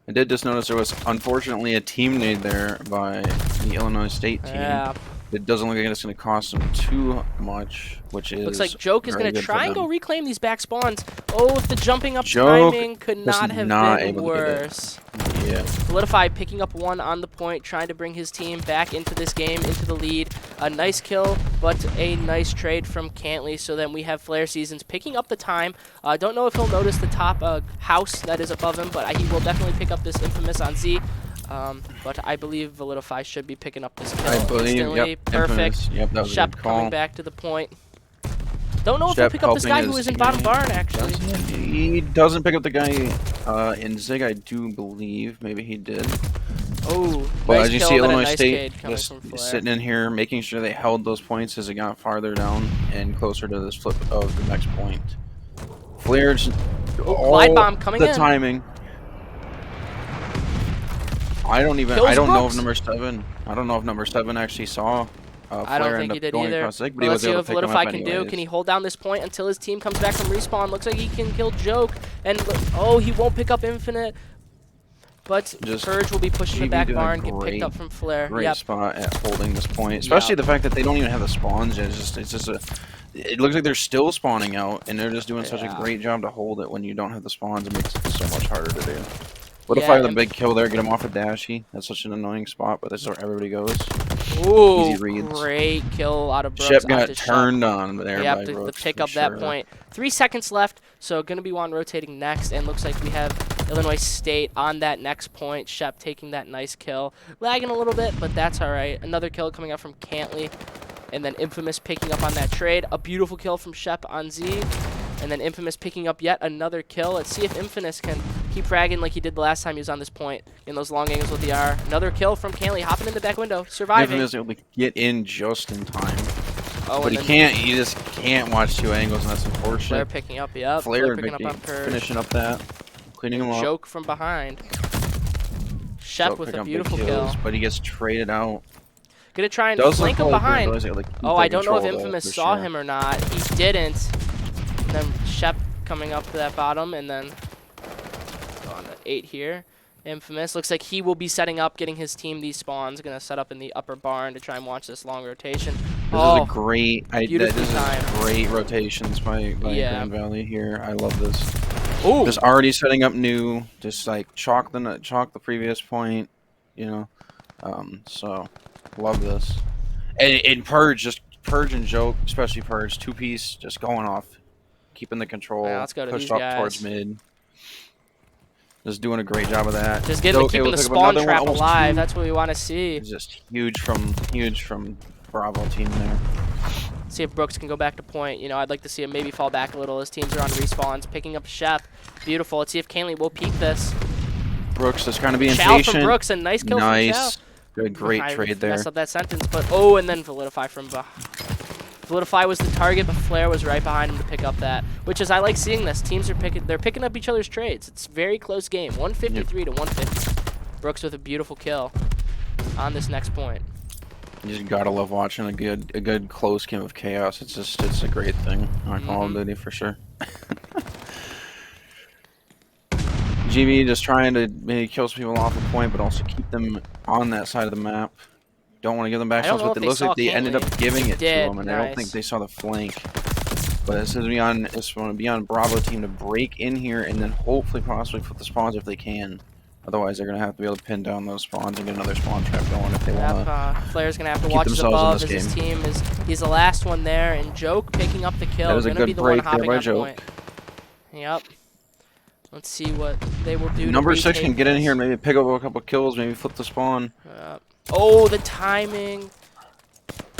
I did just notice there was unfortunately a team nade there by the Illinois State team. Yeah. It doesn't look like it's going to cost them too much, which is Looks like Joke is very going to good for try and them. go reclaim these back spawns. Oh, if the jumping up Joke timing could was not have not been able to get it. worse. Yeah. Solidify picking up one on the point, trying to bring his team back into this game, into the lead. A nice kill, but a nice trade from Cantley. So then we have Flare Seasons picking up the time. Don't know if he'll notice the top house that is above him, but he will definitely pick up this Infamous on Z. But I believe Validify should be picking up this kill I believe, instantly. yep, Perfect. Infamous. Yep, that was a Shep good call. coming back to the point. Don't know if Shep he'll pick up this guy helping who his is in bottom teammate. barn, actually. He doesn't pick up the guy in Zig, I do believe. Maybe he did. Oh, Well, nice as you kill, see, then a Illinois nice State cade coming just from Flare. sitting in here, making sure they held those points as it got farther down and closer to this flip of the next point. Flares, glide bomb coming the in. timing. I don't Kills know if Brooks. number 7. I don't know if number 7 actually saw. I don't Flare think end he up did going either. across the leg, but Well, he let's was see able what to pick him Validify up can do. anyways. Can he hold down this point until his team comes back from respawn? Looks like he can kill Joke. And oh, he won't pick up Infinite. But Just Purge will be pushing the GB back doing a barn, get picked up from Flare. Great Yep. spot at holding this point, especially the fact that they don't even have the spawns yet. It's just a. It looks like they're still spawning out, and they're just doing such a great job to hold it when you don't have the spawns. It makes it so much harder to do. What if I have the big kill there, get him off a dashy? That's such an annoying spot, but that's where everybody goes. Ooh, Easy reads. Great kill out of Brooks. Shep got onto turned Shep. on there Yep, by to Brooks, pick for up that sure. point. 3 seconds left, so going to be one rotating next, and looks like we have Illinois State on that next point. Shep taking that nice kill. Lagging a little bit, but that's all right. Another kill coming out from Cantley, and then Infamous picking up on that trade. A beautiful kill from Shep on Z, and then Infamous picking up yet another kill. Let's see if Infamous can keep fragging like he did the last time he was on this point in those long angles with the R. Another kill from Cantley, hopping in the back window, surviving. Infamous able to get in just in time. Oh, But he can't. He just can't watch 2 angles, and that's unfortunate. Flare picking up, yep. Flare picking up on Purge. finishing up that, cleaning him up. Joke from behind. Shep Joke with picking a up big beautiful kills, kill. but he gets traded out. Gonna try and Does flank look him like behind. Rizzo is able to keep Oh, that I don't know if control, though, Infamous for saw sure. him or not. He didn't. And then Shep coming up to that bottom, and then on the 8 here. Infamous looks like he will be setting up, getting his team these spawns. Gonna set up in the upper barn to try and watch this long rotation. This is a great, beautifully this timed. is great rotations by Yeah. Grand Valley here. I love this. Ooh. Just already setting up new, just like chalk the previous point, you know. So love this. And Purge, just Purge and Joke, especially Purge, 2-piece, just going off, keeping the control, Yeah, let's go to pushed these up guys. towards mid. Just doing a great job of that. Just keeping able the to pick up spawn another one, trap almost alive. 2. That's what we want to see. It's just huge from Bravo team there. See if Brooks can go back to point. You know, I'd like to see him maybe fall back a little. His teams are on respawns, picking up Shep. Beautiful. Let's see if Cantley will peek this. Brooks just kind of being Chow patient. from Brooks, a nice kill from Chow. Good, great I trade there. messed up that sentence, but oh, and then Validify from Validify was the target, but Flare was right behind him to pick up that. Which is, I like seeing this. Teams are they're picking up each other's trades. It's a very close game, 153 to 150. Brooks with a beautiful kill on this next point. You just gotta love watching a good close game of chaos. It's a great thing on Call of Duty for sure. GB just trying to maybe kill some people off a point, but also keep them on that side of the map. Don't want to give them back shots, but it looks like they ended up giving it to them, and I don't think they saw the flank. But it's going to be on Bravo team to break in here and then hopefully possibly flip the spawns if they can. Otherwise, they're going to have to be able to pin down those spawns and get another spawn trap going if they want to. Flare's going to have to keep watch his themselves above in as this his game. team he's the last one there, and Joke picking up the kill. That was a Gonna be good the one break there hopping by on Joke. point. Yep. Let's see what they will do. Number to 6 can retake get in this. here and maybe pick up a couple kills, maybe flip the spawn. Oh, the timing.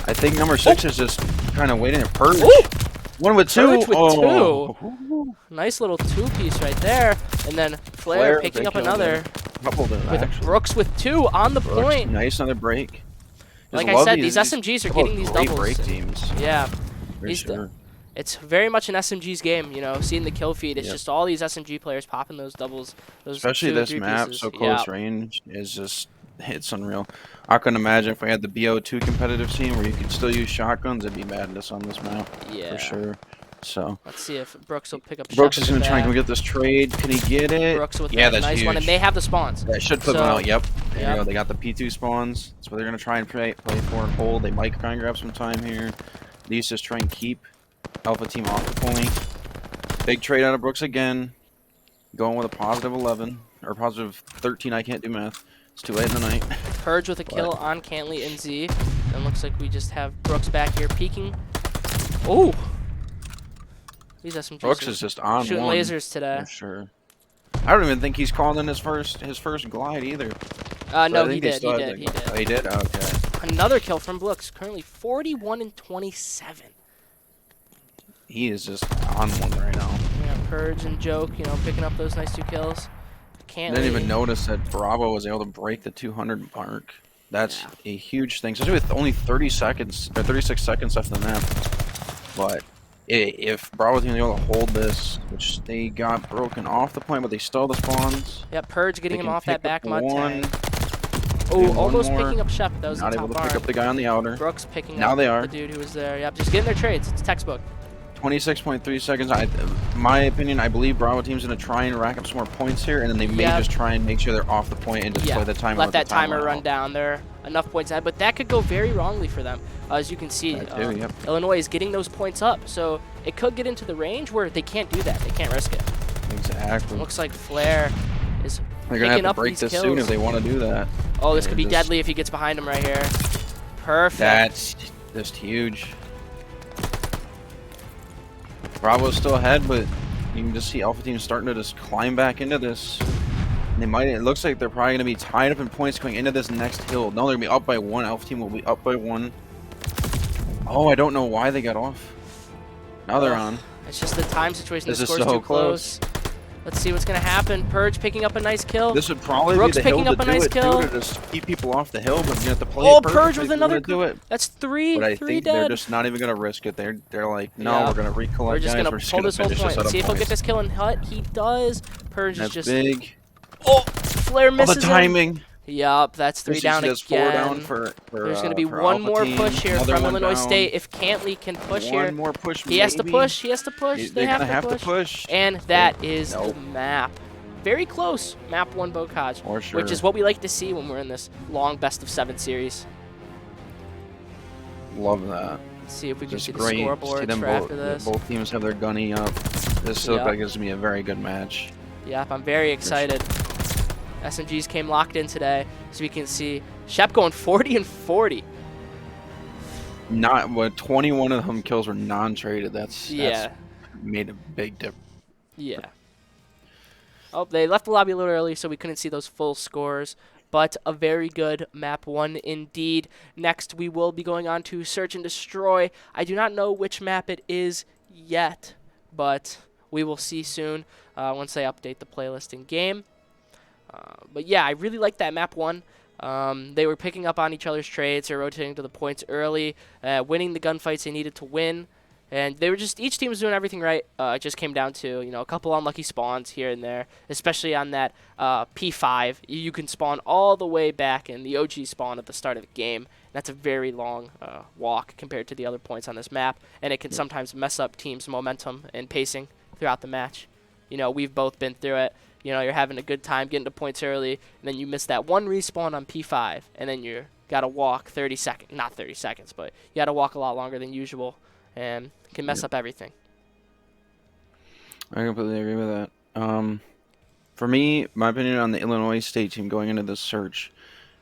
I think number 6 is just kind of waiting at Purge. Ooh! 1 with 2. Purge with Oh. 2. Nice little 2-piece right there. And then Flare picking up another. Couple of them, With actually. Brooks with 2 on the Brooks, point. nice, another break. Like Just I love said, these SMGs are couple getting these great doubles. break teams. Yeah. For These sure. It's very much an SMG's game, you know, seeing the kill feed. It's Yep. just all these SMG players popping those doubles. Those Especially 2 and this 3 map, pieces. so close range, is just, it's unreal. I couldn't imagine if we had the BO2 competitive scene where you could still use shotguns, it'd be madness on this map. Yeah. For sure. So let's see if Brooks will pick up. Brooks Shep is in the going to try and back. get this trade. Can he get it? Brooks with Yeah, that that's nice huge. one, and they have the spawns. That should put So, them out. Yep. There yep. you go. They got the P2 spawns. That's what they're going to try and play for and hold. They might try and grab some time here. These just try and keep Alpha Team off the point. Big trade out of Brooks again. Going with a positive 11 or positive 13. I can't do math. It's too late in the night. Purge with a kill on Cantley and Z. And looks like we just have Brooks back here peeking. Oh! These SMGs Brooks is just on shooting one, lasers today. for sure. I don't even think he's calling in his first glide either. No, he did. He did. Oh, he did? Okay. Another kill from Brooks. Currently 41 and 27. He is just on one right now. Yeah, Purge and Joke, picking up those nice 2 kills. Didn't even notice that Bravo was able to break the 200 mark. That's a huge thing, especially with only 30 seconds or 36 seconds left in the map. But if Bravo's gonna be able to hold this, which they got broken off the point, but they still have the spawns. Yep, Purge getting him off that back mud one. tag. Oh, almost picking up Shep. That was Not the able top to pick barn. up the guy on the outer. Brooks picking now up they are. the dude who was there. Yep, just getting their trades. It's textbook. 26.3 seconds. My opinion, I believe Bravo team's going to try and rack up some more points here, and then they may Yep. just try and make sure they're off the point and just play the timer. Let that timer run down. There are enough points ahead, but that could go very wrongly for them. As you can see, Illinois is getting those points up, so it could get into the range where they can't do that. They can't risk it. Exactly. Looks like Flair is They're going to picking have up to break these this kills. soon if they want to do that. Oh, this could be just- deadly if he gets behind him right here. Perfect. That's just huge. Bravo's still ahead, but you can just see Alpha Team starting to just climb back into this. They might. It looks like they're probably going to be tied up in points going into this next hill. No, they're going to be up by 1. Alpha Team will be up by 1. Oh, I don't know why they got off. Now they're on. It's just the time situation. This The is score's so too close. Let's see what's going to happen. Purge picking up a nice kill. This would probably Brooks be the hill picking to up a do nice it, kill. too, to just keep people off the hill, but you have to play Oh, it Purge perfect with if you another. wanna do it. That's 3. But I 3 think dead. they're just not even going to risk it. They're like, no, Yeah. we're going to recollect, We're just guys. gonna We're just pull going this to whole finish point. this out Let's see of if he'll get points. this kill and hut. He does. Purge That's is just big. Oh, Flair misses the timing. him. Yup, that's 3 This is down just again. 4 down for There's going to be for one Alpha more Team. push here Another from one Illinois down. State. If Cantley can push One here, more push, he has to maybe. push. He has to push. They They're have gonna to push. push. And that is Nope. the map. Very close. Map 1 Bocage. For sure. Which is what we like to see when we're in this long best-of-7 series. Love that. Let's see if we can Just see the great. See scoreboards them for both, after this. both teams have their gunny up. This looks Yep. like it's gonna be a very good match. Yep, I'm very excited. SMGs came locked in today, so we can see Shep going 40 and 40. Not what 21 of them kills were non-traded. That's made a big difference. Yeah. Oh, they left the lobby a little early, so we couldn't see those full scores. But a very good map 1 indeed. Next, we will be going on to Search and Destroy. I do not know which map it is yet, but we will see soon once they update the playlist in game. But yeah, I really like that map 1. They were picking up on each other's trades. They were rotating to the points early, winning the gunfights they needed to win. And they were just, each team was doing everything right. It just came down to, a couple unlucky spawns here and there, especially on that P5. You can spawn all the way back in the OG spawn at the start of the game. That's a very long walk compared to the other points on this map, and it can sometimes mess up teams' momentum and pacing throughout the match. We've both been through it. You're having a good time getting to points early, and then you miss that one respawn on P5, and then you got to walk 30 seconds, not 30 seconds, but you got to walk a lot longer than usual, and it can mess up everything. I completely agree with that. For me, my opinion on the Illinois State team going into this search,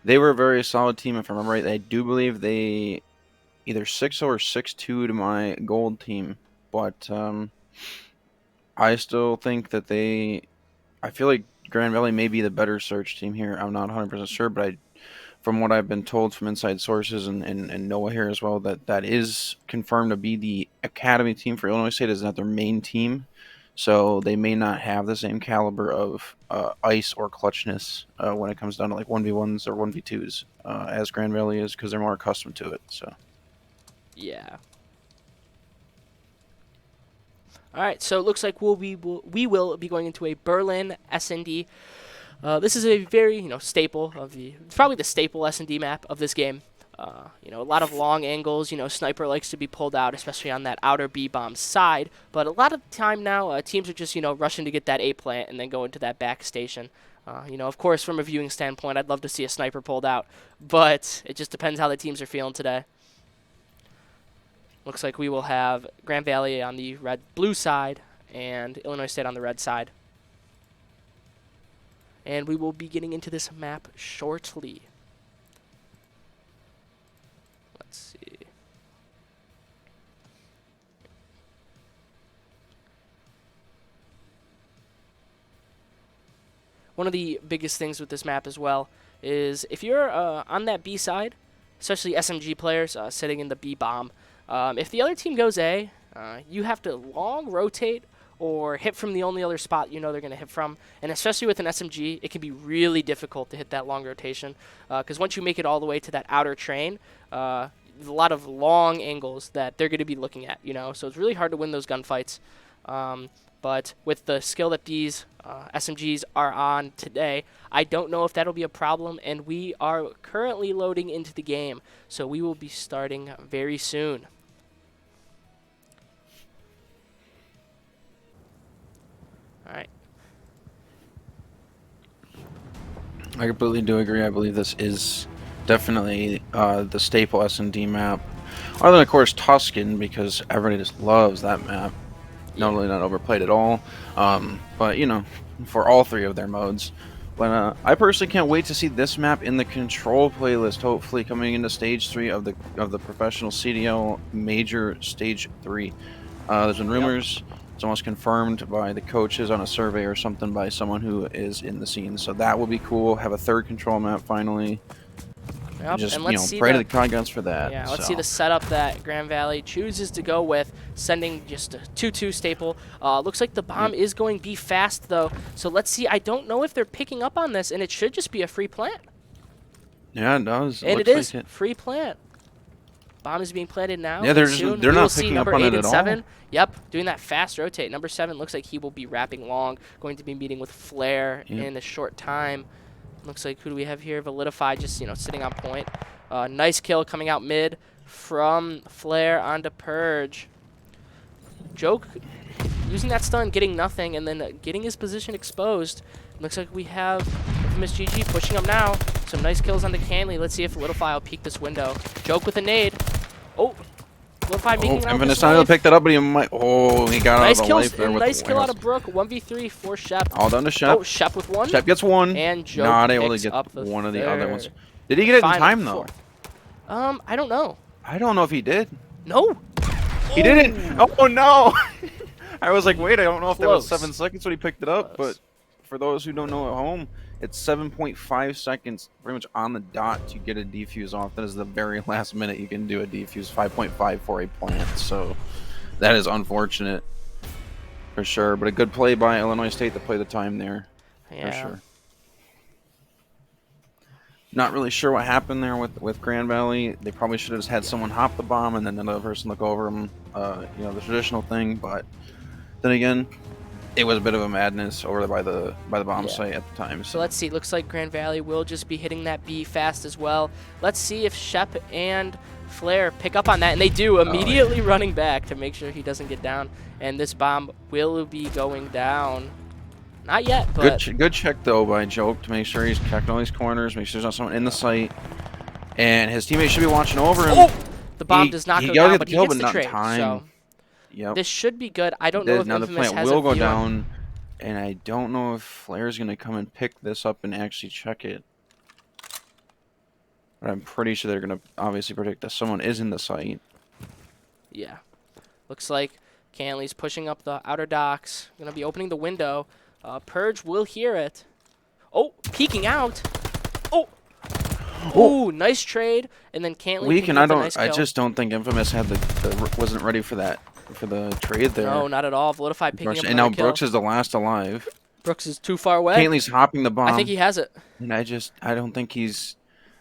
they were a very solid team. If I remember right, I do believe they either 6-0 or 6-2 to my gold team, but I still think that I feel like Grand Valley may be the better search team here. I'm not 100% sure, but from what I've been told from inside sources and Noah here as well, that is confirmed to be the academy team for Illinois State. Is not their main team, so they may not have the same caliber of ice or clutchness when it comes down to like 1v1s or 1v2s as Grand Valley is, because they're more accustomed to it. So yeah. All right, so it looks like we will be going into a Berlin S&D. This is a very staple of it's probably the staple S&D map of this game. You know, a lot of long angles. You know, Sniper likes to be pulled out, especially on that outer B bomb side. But a lot of time now, teams are just, you know, rushing to get that A plant and then go into that back station. You know, of course, from a viewing standpoint, I'd love to see a Sniper pulled out, but it just depends how the teams are feeling today. Looks like we will have Grand Valley on the blue side and Illinois State on the red side. And we will be getting into this map shortly. Let's see. One of the biggest things with this map as well is if you're on that B side, especially SMG players sitting in the B bomb, if the other team goes A, you have to long rotate or hit from the only other spot you know they're going to hit from. And especially with an SMG, it can be really difficult to hit that long rotation because once you make it all the way to that outer train, there's a lot of long angles that they're going to be looking at, you know. So it's really hard to win those gunfights. But with the skill that these SMGs are on today, I don't know if that'll be a problem. And we are currently loading into the game, so we will be starting very soon. All right. I completely do agree. I believe this is definitely the staple S&D map. Other than, of course, Tuscan, because everybody just loves that map. Not really not overplayed at all, but, you know, for all three of their modes. But I personally can't wait to see this map in the Control playlist, hopefully coming into Stage 3 of the Professional CDL Major Stage 3. There's been rumors. It's almost confirmed by the coaches on a survey or something by someone who is in the scene. So that will be cool. Have a third Control map finally. Yep. Just, and let's you know, see pray to the God gods for that. Yeah, let's see the setup that Grand Valley chooses to go with, sending just a 2-2 staple. Looks like the bomb is going B fast, though. So let's see. I don't know if they're picking up on this, and it should just be a free plant. Yeah, it does. And it is free plant. Bomb is being planted now. Yeah, they're not picking up on it at all. Yep, doing that fast rotate. Number 7 looks like he will be wrapping long, going to be meeting with Flare in a short time. Looks like, who do we have here? Validify just, you know, sitting on point. Nice kill coming out mid from Flare onto Purge. Joke using that stun, getting nothing, and then getting his position exposed. Looks like we have Infamous GG pushing up now. Some nice kills on the Canley. Let's see if Validify will peek this window. Joke with a nade. Oh, Validify making out Infinite's not able to pick that up, but he might. Oh, he got out of the life there with nice the kill out warehouse. of Brook. 1v3 for Shep. All done to Shep. Oh, Shep with one. Shep gets one. And Joke not able to picks get up the one of the third. other ones. Did he get it in time though? I don't know. I don't know if he did. No. He didn't. Oh no. I was like, wait, I don't know if that was Close. 7 seconds when he picked it up, but for those who don't know at home, it's 7.5 seconds pretty much on the dot to get a defuse off. That is the very last minute you can do a defuse, 5.5 for a plant. So that is unfortunate for sure, but a good play by Illinois State to play the time there for sure. Not really sure what happened there with Grand Valley. They probably should have just had someone hop the bomb and then another person look over them, you know, the traditional thing, but then again, it was a bit of a madness over by the bomb site at the time. So let's see. Looks like Grand Valley will just be hitting that B fast as well. Let's see if Shep and Flare pick up on that, and they do, immediately running back to make sure he doesn't get down. And this bomb will be going down. Not yet, but good check though by Joke to make sure he's checking all these corners, make sure there's not someone in the site, and his teammates should be watching over him. Oh! The bomb does not go down, but he kill, gets the not trade. time. So yep. this should be good. I don't know if now the Infamous plant has will a go view on- down, and I don't know if Flare's gonna come and pick this up and actually check it. But I'm pretty sure they're gonna obviously predict that someone is in the site. Yeah. Looks like Canley's pushing up the outer docks. Gonna be opening the window. Purge will hear it. Oh, peeking out. Oh. Ooh, nice trade. And then Cantley. Weak, and I kill. just don't think Infamous had wasn't ready for that for the trade there. No, not at all. Validify picking up and now another kill. Brooks is the last alive. Brooks is too far away. Cantley's hopping the bomb. I think he has it. And I don't think he's.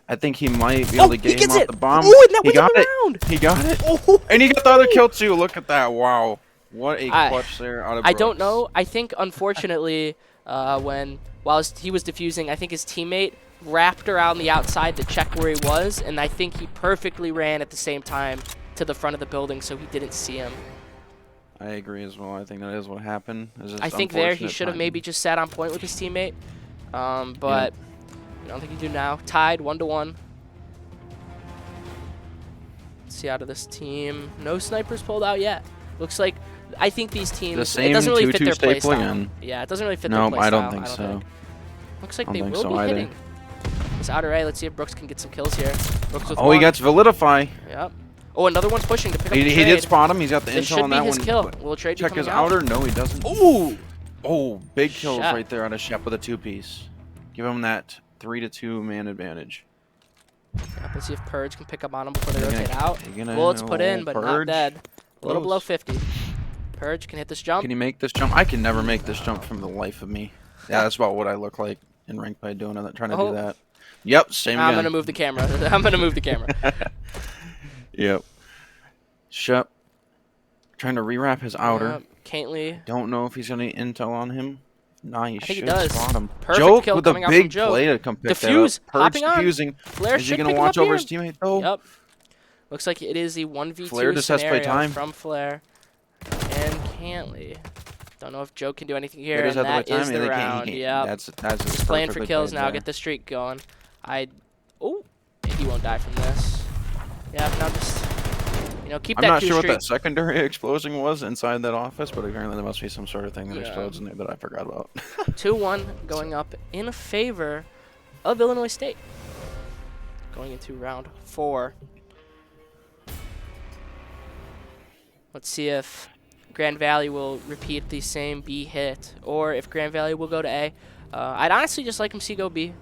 I think he might be able to get him off the bomb. Ooh, and that he went got around. it. He got it. Oh. And he got the other kill too. Look at that! Wow, what a clutch there out of I Brooks. don't know. I think unfortunately, while he was defusing, I think his teammate wrapped around the outside to check where he was, and I think he perfectly ran at the same time to the front of the building so he didn't see him. I agree as well. I think that is what happened. I think there he should have maybe just sat on point with his teammate, but I don't think he do now. Tied 1-1. Let's see out of this team. No snipers pulled out yet. Looks like I think these teams it doesn't really fit their play style. Yeah, it doesn't really fit their play style. No, I don't think so. Looks like they will be hitting. This outer A. Let's see if Brooks can get some kills here. Brooks with one. He got Validify. Yep. Oh, another one's pushing to pick up the trade. He did spot him. He's got the this intel on that one. This should be his kill. Will trade check be his out? outer. No, he doesn't. Ooh. Oh, big kills Shep. right there on a Shep with a 2-piece. Give him that 3-2 man advantage. Yep, let's see if Purge can pick up on him before they rotate out. Bullets put in, but not dead. A little below 50. Purge can hit this jump. Can he make this jump? I can never make this jump from the life of me. Yeah, that's about what I look like in rank by doing that, trying to do that. Yep, same I'm again. gonna move the camera. I'm gonna move the camera. Yep. Shep trying to rewrap his outer. Cantley. Don't know if he's got any intel on him. Nah, I think he does. Spot him. Perfect Joke kill with a coming out big from Joke. play to come pick Diffuse, that up. hopping on. Diffusing. Flair Is he should gonna pick him watch up over here. his teammate though? Yep. Looks like it is the 1v2 Flair just has to play scenario time. from Flair and Cantley. Don't know if Joe can do anything here, It is and at the that right is time. the round. Yeah. That's Just playing for perfectly kills played now. there. Get the streak going. Oh, he won't die from this. Yeah, now just keep I'm that not Q sure streak. what that secondary explosion was inside that office, but apparently there must be some sort of thing that explodes in there that I forgot about. 2-1 going up in favor of Illinois State. Going into round 4. Let's see if Grand Valley will repeat the same B hit, or if Grand Valley will go to A. I'd honestly just like him see go B.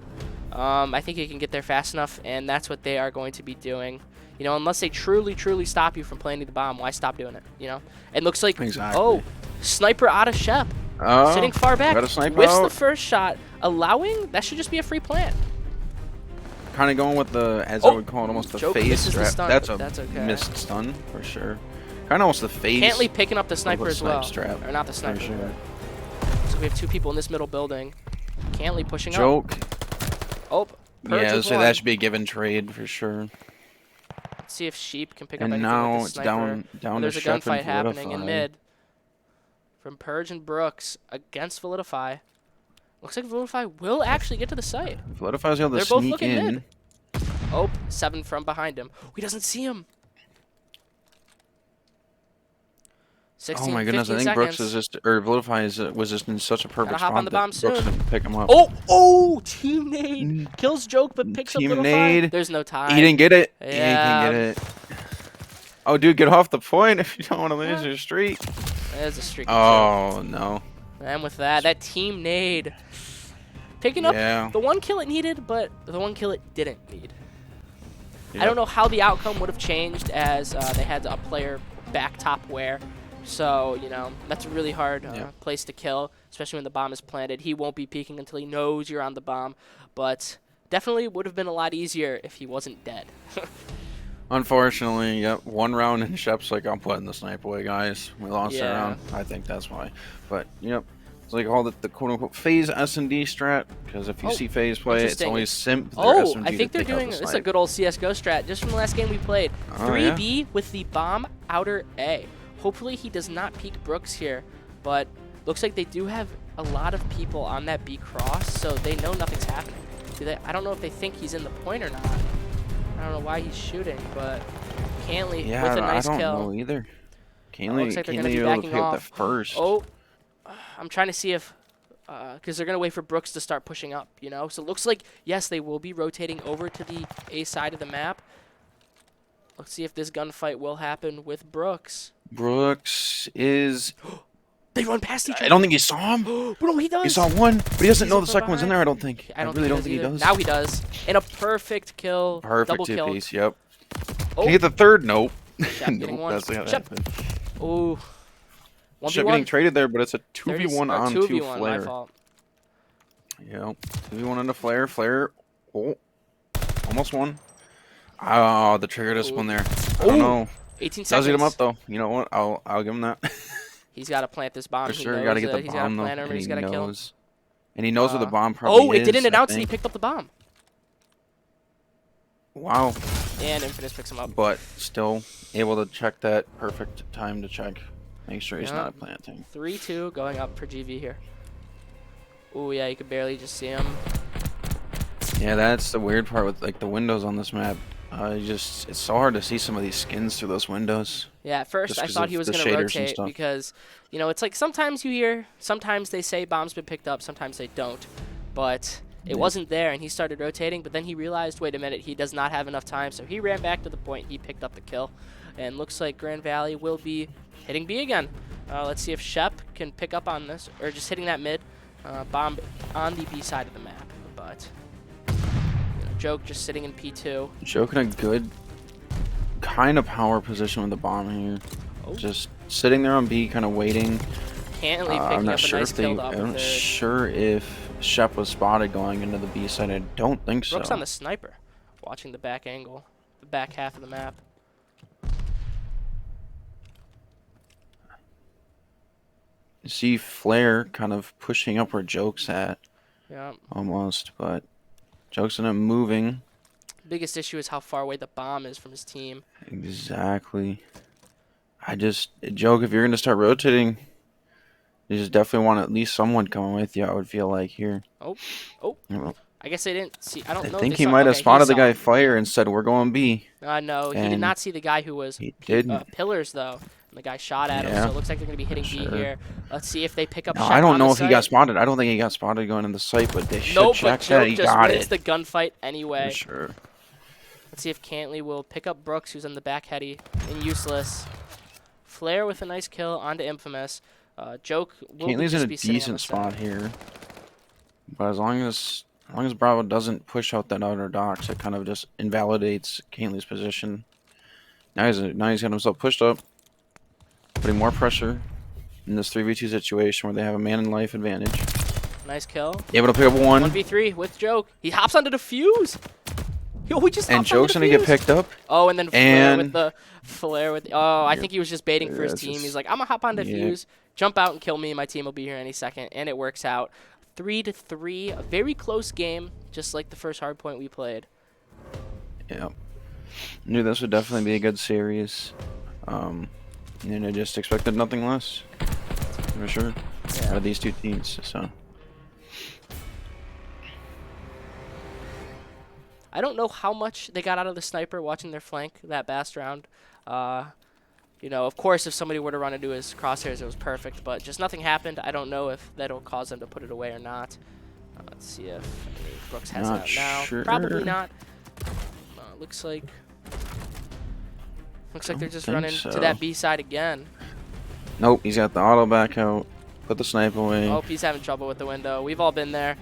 I think he can get there fast enough, and that's what they are going to be doing. Unless they truly stop you from planting the bomb, why stop doing it? It looks like sniper out of Shep, sitting far back, got a sniper whiffs out. the first shot, allowing that should just be a free plant. Kind of going with the, as I would call it, almost the Joke phase misses the strap. stun, That's but a that's okay. missed stun for sure. Kind of almost the phase. Cantley picking up the sniper of a as well, strap, or not the sniper. for sure. So we have 2 people in this middle building. Cantley pushing Joke. up. Oh, Purge Yeah, with so one. that should be a given trade for sure. Let's see if Sheep can pick up And anything now with the it's sniper. down And to there's a Shep and gunfight happening in Validify. mid from Purge and Brooks against Validify. Looks like Validify will actually get to the site. Validify's able to They're both sneak looking in. mid. Oh, 7 from behind him. He doesn't see him. 16, Oh my goodness, I 15 think Brooks seconds. is just, or Validify was just in such a perfect Gotta hop spot on the that bomb Brooks soon. didn't pick him up. Oh, team nade. Kills Joke, but picks up Team Validify. nade. There's no time. He didn't get it. Yeah. He can get it. Oh, dude, get off the point if you don't want to lose your streak. There's a streak. Oh, no. And with that team nade. Picking up the 1 kill it needed, but the 1 kill it didn't need. Yep. I don't know how the outcome would have changed as they had a player back top wear. So, that's a really hard place to kill, especially when the bomb is planted. He won't be peeking until he knows you're on the bomb. But definitely would have been a lot easier if he wasn't dead. Unfortunately, yep. 1 round and Shep's like, I'm putting the snipe away, guys. We lost that Yeah. round. I think that's why. But, yep. It's like all the quote-unquote phase S&D strat, because if you see phase play, it's interesting. always simp their Oh, SMG I think to they're take out doing the this is a snipe. good old CS:GO strat just from the last game we played. Oh, 3B with the bomb outer A. Hopefully he does not peek Brooks here, but looks like they do have a lot of people on that B cross, so they know nothing's happening. I don't know if they think he's in the point or not. I don't know why he's shooting, but Cantley with a nice I kill. don't know either. Looks like they're going to be able to backing pick up the off. first. Oh, I'm trying to see if, because they're going to wait for Brooks to start pushing up, So it looks like, yes, they will be rotating over to the A side of the map. Let's see if this gunfight will happen with Brooks. Brooks is... They run past each other. I don't think he saw him. Bro, he does. He saw one, but he doesn't He's know up the from second one's in behind. there, I don't think. I really don't think he either. does. Now he does. And a perfect kill. Perfect double kill. two-piece, yep. Oh. Can he get the third? Nope. Shep getting Nope, one. that's not Shep. happening. Ooh. Shep getting 1v1. traded there, but it's a 2v1 on 2 2v1, flare. my fault. Yep. 2v1 on the flare. Flare. Oh. Almost won. Oh, the trigger discipline there. I don't know. 18 Does eat him seconds. up though. You know what? I'll give him that. He's got to plant this bomb. For He sure, knows got to get the it. He's got to bomb though. plant him, And and he's he got to kill. knows. And he knows where the bomb probably is. Oh, it didn't I announce and he think. picked up the bomb. Wow. And Infamous picks him up. But still able to check that perfect time to check. Make sure he's Yep. not planting. 3-2 going up for GV here. Ooh, yeah, you could barely just see him. Yeah, that's the weird part with like the windows on this map. It's so hard to see some of these skins through those windows. Yeah, at first just I 'cause thought of he was the going to shaders and rotate stuff. because, you know, it's like sometimes you hear, sometimes they say bomb's been picked up, sometimes they don't. But it Yeah. wasn't there, and he started rotating, but then he realized, wait a minute, he does not have enough time, so he ran back to the point, he picked up the kill. And looks like Grand Valley will be hitting B again. Let's see if Shep can pick up on this, or just hitting that mid bomb on the B side of the map. But, you know, Joke just sitting in P2. Joke in a good kind of power position with the bomb here. Oh. Just sitting there on B, kind of waiting. Cantley I'm picking not up a sure nice if they. kill to upper I'm not third. sure if Shep was spotted going into the B side. I don't think so. Brooks on the sniper, watching the back angle, the back half of the map. You see Flare kind of pushing up where Joke's at. Yeah. Almost, but Joke's not moving. Biggest issue is how far away the bomb is from his team. Exactly. Joke, if you're going to start rotating, you just definitely want at least someone coming with you, I would feel like, here. Oh. You know, I guess they didn't see. I don't know. I if think they he saw, might have okay, spotted the saw guy him. fire and said, we're going B. No, he did And not see the guy who was he didn't. pillars, though. And the guy shot at him, Yeah, so it looks like they're going to be hitting for B sure. here. Let's see if they pick up No, Shep I don't on know the if he got site. spotted. I don't think he got spotted going in the site, but they should Nope, check but that. Joke He just got wins it. the gunfight anyway. For sure. Let's see if Cantley will pick up Brooks, who's in the back heady and useless. Flare with a nice kill onto Infamous. Joke will Cantley's in just a be sitting on the decent side. spot here. But as long as Bravo doesn't push out that outer docks, it kind of just invalidates Cantley's position. Now he's got himself pushed up, putting more pressure in this 3v2 situation where they have a man in life advantage. Nice kill. Able to pick up one. 1v3 with Joke. He hops onto defuse. Yo, he just And hops onto Joke's gonna get defuse. picked up. Oh, and then Flare with And the oh, I think he was just baiting for his that's team. just- He's like, I'm gonna hop on yeah. defuse, jump out and kill me. My team will be here any second, and it works out. 3-3, a very close game, just like the first hardpoint we played. Yeah. Knew this would definitely be a good series. And I just expected nothing less. For sure. Yeah. Out of these two teams. So I don't know how much they got out of the sniper watching their flank that last round. You know, of course, if somebody were to run into his crosshairs, it was perfect, but just nothing happened. I don't know if that'll cause them to put it away or not. Let's see if Brooks has Not it out now. sure. Probably not. Looks like they're just think running so. to that B side again. nope, he's got the auto back out. Put the snipe away. Oh, he's having trouble with the window. We've all been there.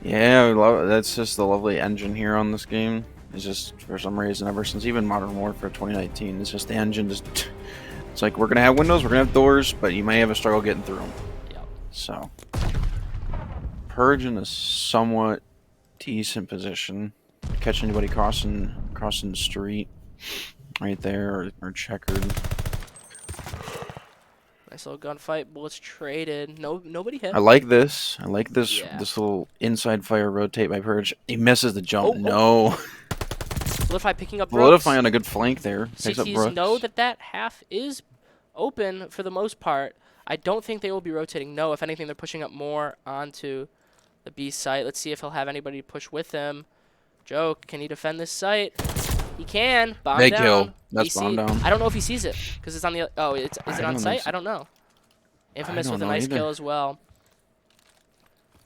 Yeah, that's just the lovely engine here on this game. It's just, for some reason, ever since even Modern Warfare 2019, it's just the engine just... It's like, we're going to have windows, we're going to have doors, but you may have a struggle getting through them. Yep. So, Purge in a somewhat decent position. Catch anybody crossing the street right there, or checkered. Nice little gunfight. Bullets traded. Nobody hit. I like this. Yeah. This little inside fire rotate by Purge. He misses the jump. Oh, No. Solidify picking up Brooks. Solidify on a good flank there. Picks up CTs Brooks. know that half is open for the most part. I don't think they will be rotating. No, if anything, they're pushing up more onto the B site. Let's see if he'll have anybody push with him. Joke, can he defend this site? He can. Bomb Big down. kill. That's He bomb down. I don't know if he sees it because it's on the. Oh, is it I on don't think site? so. I don't know. Infamous don't with a know nice either. kill as well.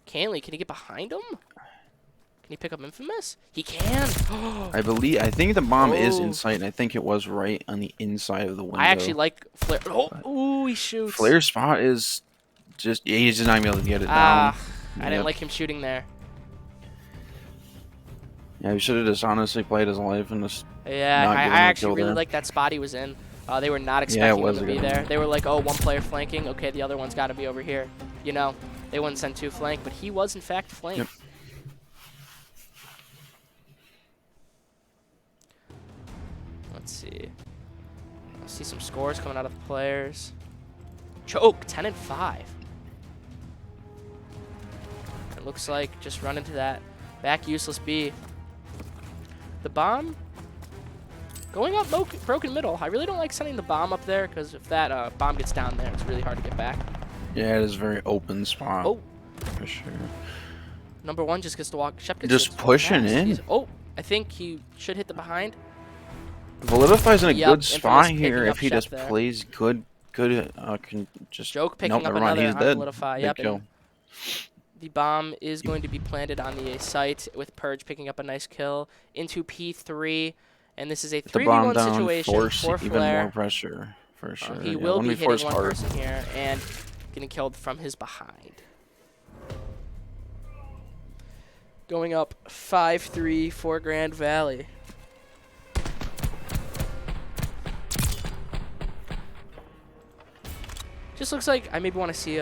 Cantley, can he get behind him? Can he pick up Infamous? He can. I think the bomb is Oh. in sight, and I think it was right on the inside of the window. I actually like Flare. Oh, ooh, he shoots. Flare's spot is just, he's just not gonna be able to get it Ah, down. I didn't like him shooting there. Yeah, he should have just honestly played his life and just Yeah, not I given that actually kill really there. like that spot he was in. They were not Yeah, it expecting was him a to be good one. there. They were like, oh, one player flanking. Okay, the other one's got to be over here. You know, they wouldn't send two flank, but he was in fact flank. Yep. Let's see. I see some scores coming out of the players. Choke, 10 and 5. It looks like just run into that back useless B. The bomb going up broken middle. I really don't like sending the bomb up there because if that bomb gets down there, it's really hard to get back. Yeah, it is a very open spot. Oh. For sure. Number 1 just gets to walk. Shep gets Just to walk pushing past. in. Oh, I think he should hit the behind. Validify's in a Yep, good spot Infamous here picking if up he Shep just there. plays good. Can just. Joke picking Nope, up never mind. another He's on dead. Validify. Big Yep. kill. And the bomb is going to be planted on the A site with Purge picking up a nice kill into P3. And this is a With the bomb 3v1 down, situation force for even Flare. more pressure for sure. He Yeah, will be 1v4 hitting is one hard. person here and getting killed from his behind. Going up 5-3 for Grand Valley. Just looks like I maybe want to see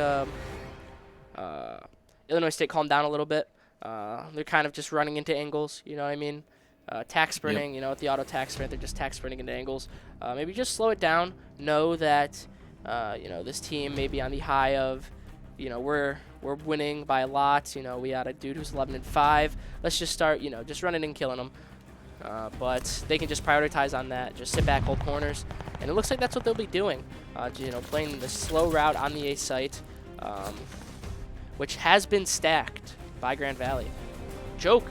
Illinois State calm down a little bit. They're kind of just running into angles, you know what I mean? Tack sprinting, you know, with the auto tack sprint, they're just tack sprinting into angles. Maybe just slow it down. Know that, you know, this team may be on the high of, you know, we're winning by a lot. You know, we had a dude who's 11-5. Let's just start, you know, just running and killing them. But they can just prioritize on that, just sit back, hold corners. And it looks like that's what they'll be doing, you know, playing the slow route on the A site, which has been stacked by Grand Valley. Joke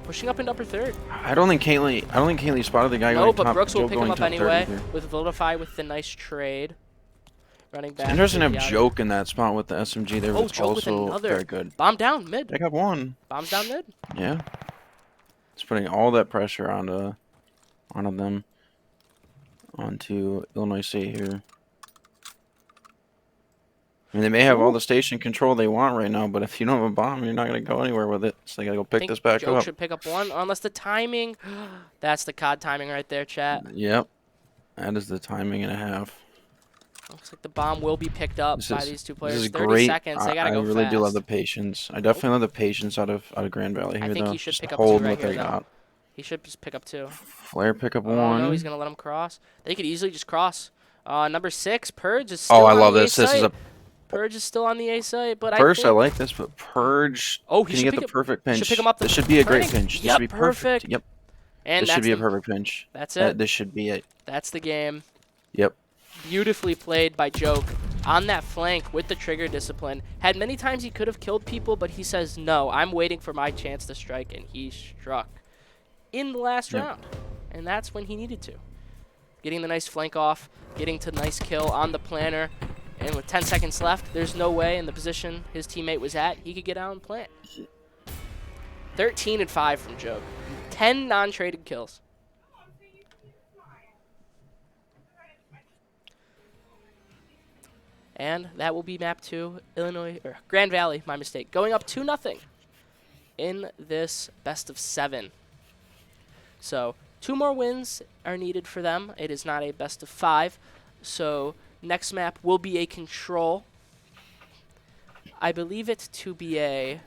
pushing up into upper third. I don't think Kaylee spotted the guy No, going but top. Brooks will Joe pick him going up top 30 anyway here. with Vilify with the nice trade. Running back. It's interesting to to have the outer. Joke in that spot with the SMG there. Oh, It's Joke with also another. very good. Bomb down mid. I got one. Bomb's down mid. Yeah. It's putting all that pressure onto them. Onto Illinois State here. I mean, they may have all the station control they want right now, but if you don't have a bomb, you're not going to go anywhere with it. So they got to go pick this back Joke up. should pick up one, unless the timing. That's the COD timing right there, chat. Yep. That is the timing and a half. Looks like the bomb will be picked up by these two players. This is 30 great. seconds. They gotta I go really fast. do love the patience. I definitely love the patience out of Grand Valley here, I think though. he should Just pick up hold two right what here, they though. got. He should just pick up two. Flare pick up Oh, one. no, he's going to let him cross. They could easily just cross. Number 6, Purge is still Oh, I on love the this. A This is site. a Purge is still on the A site, but First, I think like this, but Purge. Oh, he can should you pick get the him- perfect he pinch? should pick him up the This should be a great flank. pinch. This Yep, should be perfect. perfect. Yep. And this should that's be a the- perfect pinch. That's it. This should be it. That's the game. Yep. Beautifully played by Joke on that flank with the trigger discipline. Had many times he could have killed people, but he says, no, I'm waiting for my chance to strike, and he struck in the last Yep. round. And that's when he needed to. Getting the nice flank off, getting to nice kill on the planner, and with 10 seconds left, there's no way in the position his teammate was at, he could get out and plant. 13-5 from Joke. 10 non-traded kills. And that will be map 2, Illinois, or Grand Valley, my mistake, going up 2-0 in this best of 7. So 2 more wins are needed for them. It is not a best of 5. So next map will be a control. I believe it to be a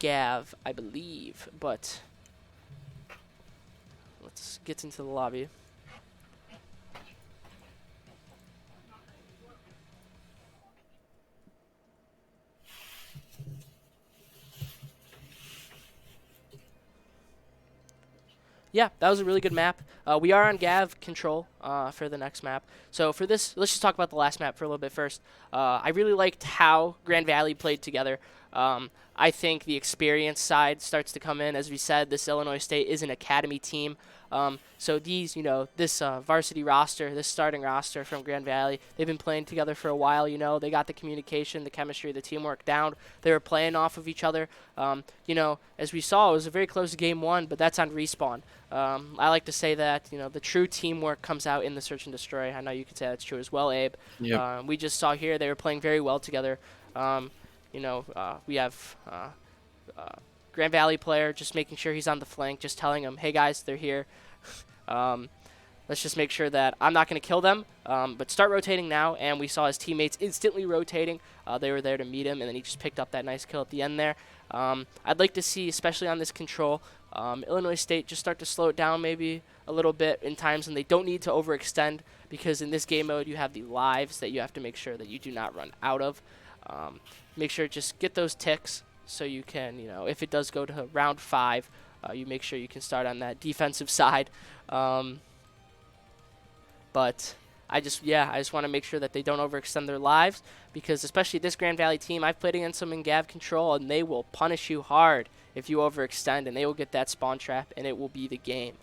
Gav, I believe, but let's get into the lobby. Yeah, that was a really good map. We are on Gav control for the next map. So for this, let's just talk about the last map for a little bit first. I really liked how Grand Valley played together. I think the experience side starts to come in. As we said, this Illinois State is an academy team. So these, you know, this varsity roster, this starting roster from Grand Valley, they've been playing together for a while, you know. They got the communication, the chemistry, the teamwork down. They were playing off of each other. You know, as we saw, it was a very close game 1, but that's on Respawn. I like to say that, you know, the true teamwork comes out in the Search and Destroy. I know you could say that's true as well, Abe. Yep. We just saw here they were playing very well together. You know, we have Grand Valley player just making sure he's on the flank, just telling him, hey guys, they're here. Let's just make sure that I'm not going to kill them, but start rotating now. And we saw his teammates instantly rotating. They were there to meet him, and then he just picked up that nice kill at the end there. I'd like to see, especially on this control, Illinois State just start to slow it down maybe a little bit in times when they don't need to overextend, because in this game mode you have the lives that you have to make sure that you do not run out of. Make sure just get those ticks so you can, you know, if it does go to round 5, you make sure you can start on that defensive side. But I just want to make sure that they don't overextend their lives, because especially this Grand Valley team, I've played against them in Gav control, and they will punish you hard if you overextend, and they will get that spawn trap, and it will be the game.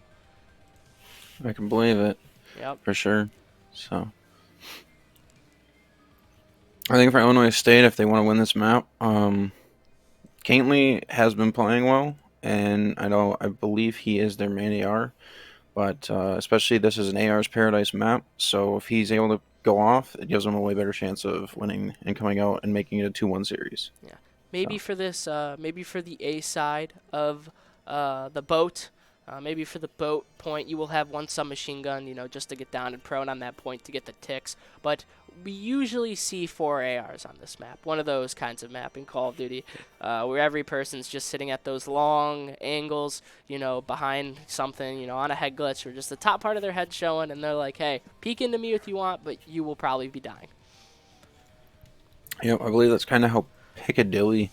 I can believe it. Yep. For sure. So I think for Illinois State, if they want to win this map, Cantley has been playing well, and I believe he is their main AR. But especially this is an AR's Paradise map, so if he's able to go off, it gives him a way better chance of winning and coming out and making it a 2-1 series. Yeah, maybe for this, maybe for the A side of the boat, maybe for the boat point, you will have one submachine gun, just to get down and prone on that point to get the ticks. But we usually see 4 ARs on this map, one of those kinds of map in Call of Duty, where every person's just sitting at those long angles, behind something, on a head glitch, or just the top part of their head showing, and they're like, hey, peek into me if you want, but you will probably be dying. Yeah, I believe that's kind of how Piccadilly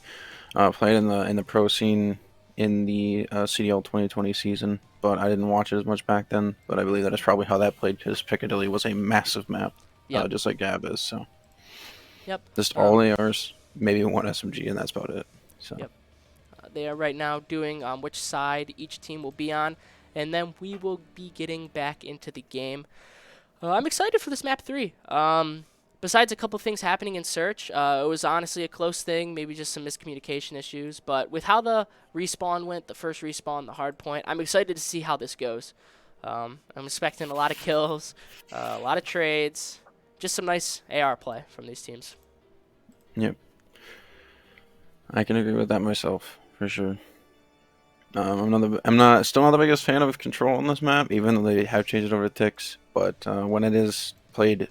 played in the pro scene in the CDL 2020 season, but I didn't watch it as much back then, but I believe that is probably how that played, because Piccadilly was a massive map. Yep. Just like Gab is, so. Yep. Just all ARs, maybe one SMG, and that's about it. So. Yep. They are right now doing which side each team will be on, and then we will be getting back into the game. I'm excited for this map 3. Besides a couple things happening in search, it was honestly a close thing, maybe just some miscommunication issues, but with how the respawn went, the first respawn, the hard point, I'm excited to see how this goes. I'm expecting a lot of kills, a lot of trades, just some nice AR play from these teams. Yep. I can agree with that myself, for sure. I'm still not the biggest fan of control on this map, even though they have changed it over to ticks, but when it is played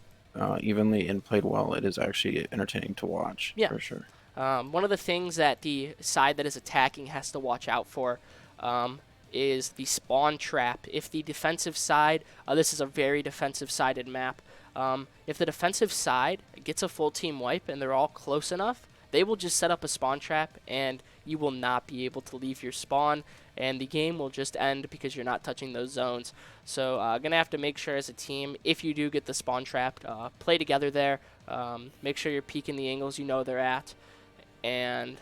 evenly and played well, it is actually entertaining to watch, for sure. One of the things that the side that is attacking has to watch out for is the spawn trap. If the defensive side, this is a very defensive-sided map, if the defensive side gets a full team wipe and they're all close enough, they will just set up a spawn trap, and you will not be able to leave your spawn, and the game will just end because you're not touching those zones. So gonna have to make sure as a team, if you do get the spawn trapped, play together there. Make sure you're peeking the angles you know they're at, and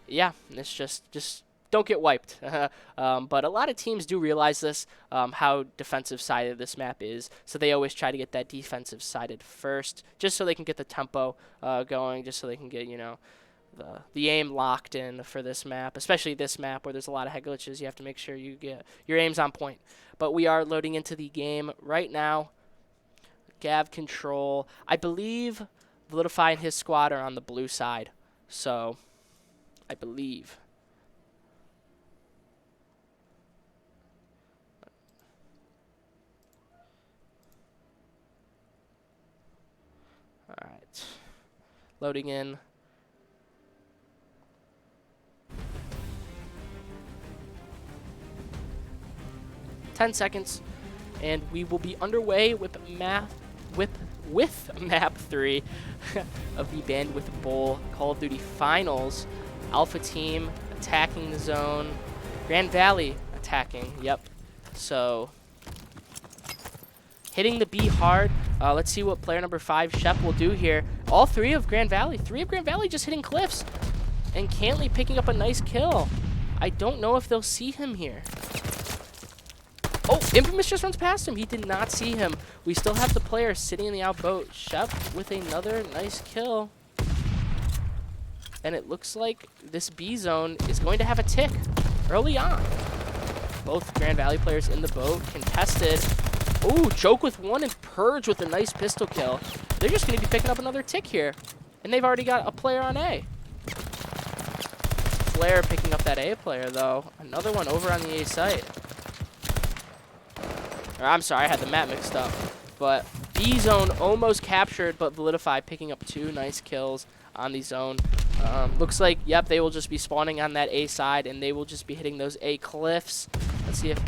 yeah, it's just don't get wiped. But a lot of teams do realize this, how defensive sided this map is, so they always try to get that defensive sided first, just so they can get the tempo going, just so they can get the aim locked in for this map, especially this map where there's a lot of head glitches. You have to make sure you get your aim's on point. But we are loading into the game right now. Gav control. I believe Validify and his squad are on the blue side, so I believe. All right, loading in. Ten seconds, and we will be underway with map 3 of the Bandwidth Bowl Call of Duty Finals. Alpha team attacking the zone, Grand Valley attacking. Yep. So hitting the B hard. Let's see what player number 5 Shep will do here. All 3 of Grand Valley just hitting cliffs, and Cantley picking up a nice kill. I don't know if they'll see him here. Oh, Infamous just runs past him. He did not see him. We still have the player sitting in the outboat. Shep with another nice kill. And it looks like this B zone is going to have a tick early on. Both Grand Valley players in the boat, contested. Oh, Joke with 1 and Purge with a nice pistol kill. They're just going to be picking up another tick here. And they've already got a player on A. Flare picking up that A player, though. Another one over on the A site. Or, I'm sorry, I had the map mixed up. But B zone almost captured, but Validify picking up 2 nice kills on the zone. Looks like, yep, they will just be spawning on that A side, and they will just be hitting those A cliffs. Let's see if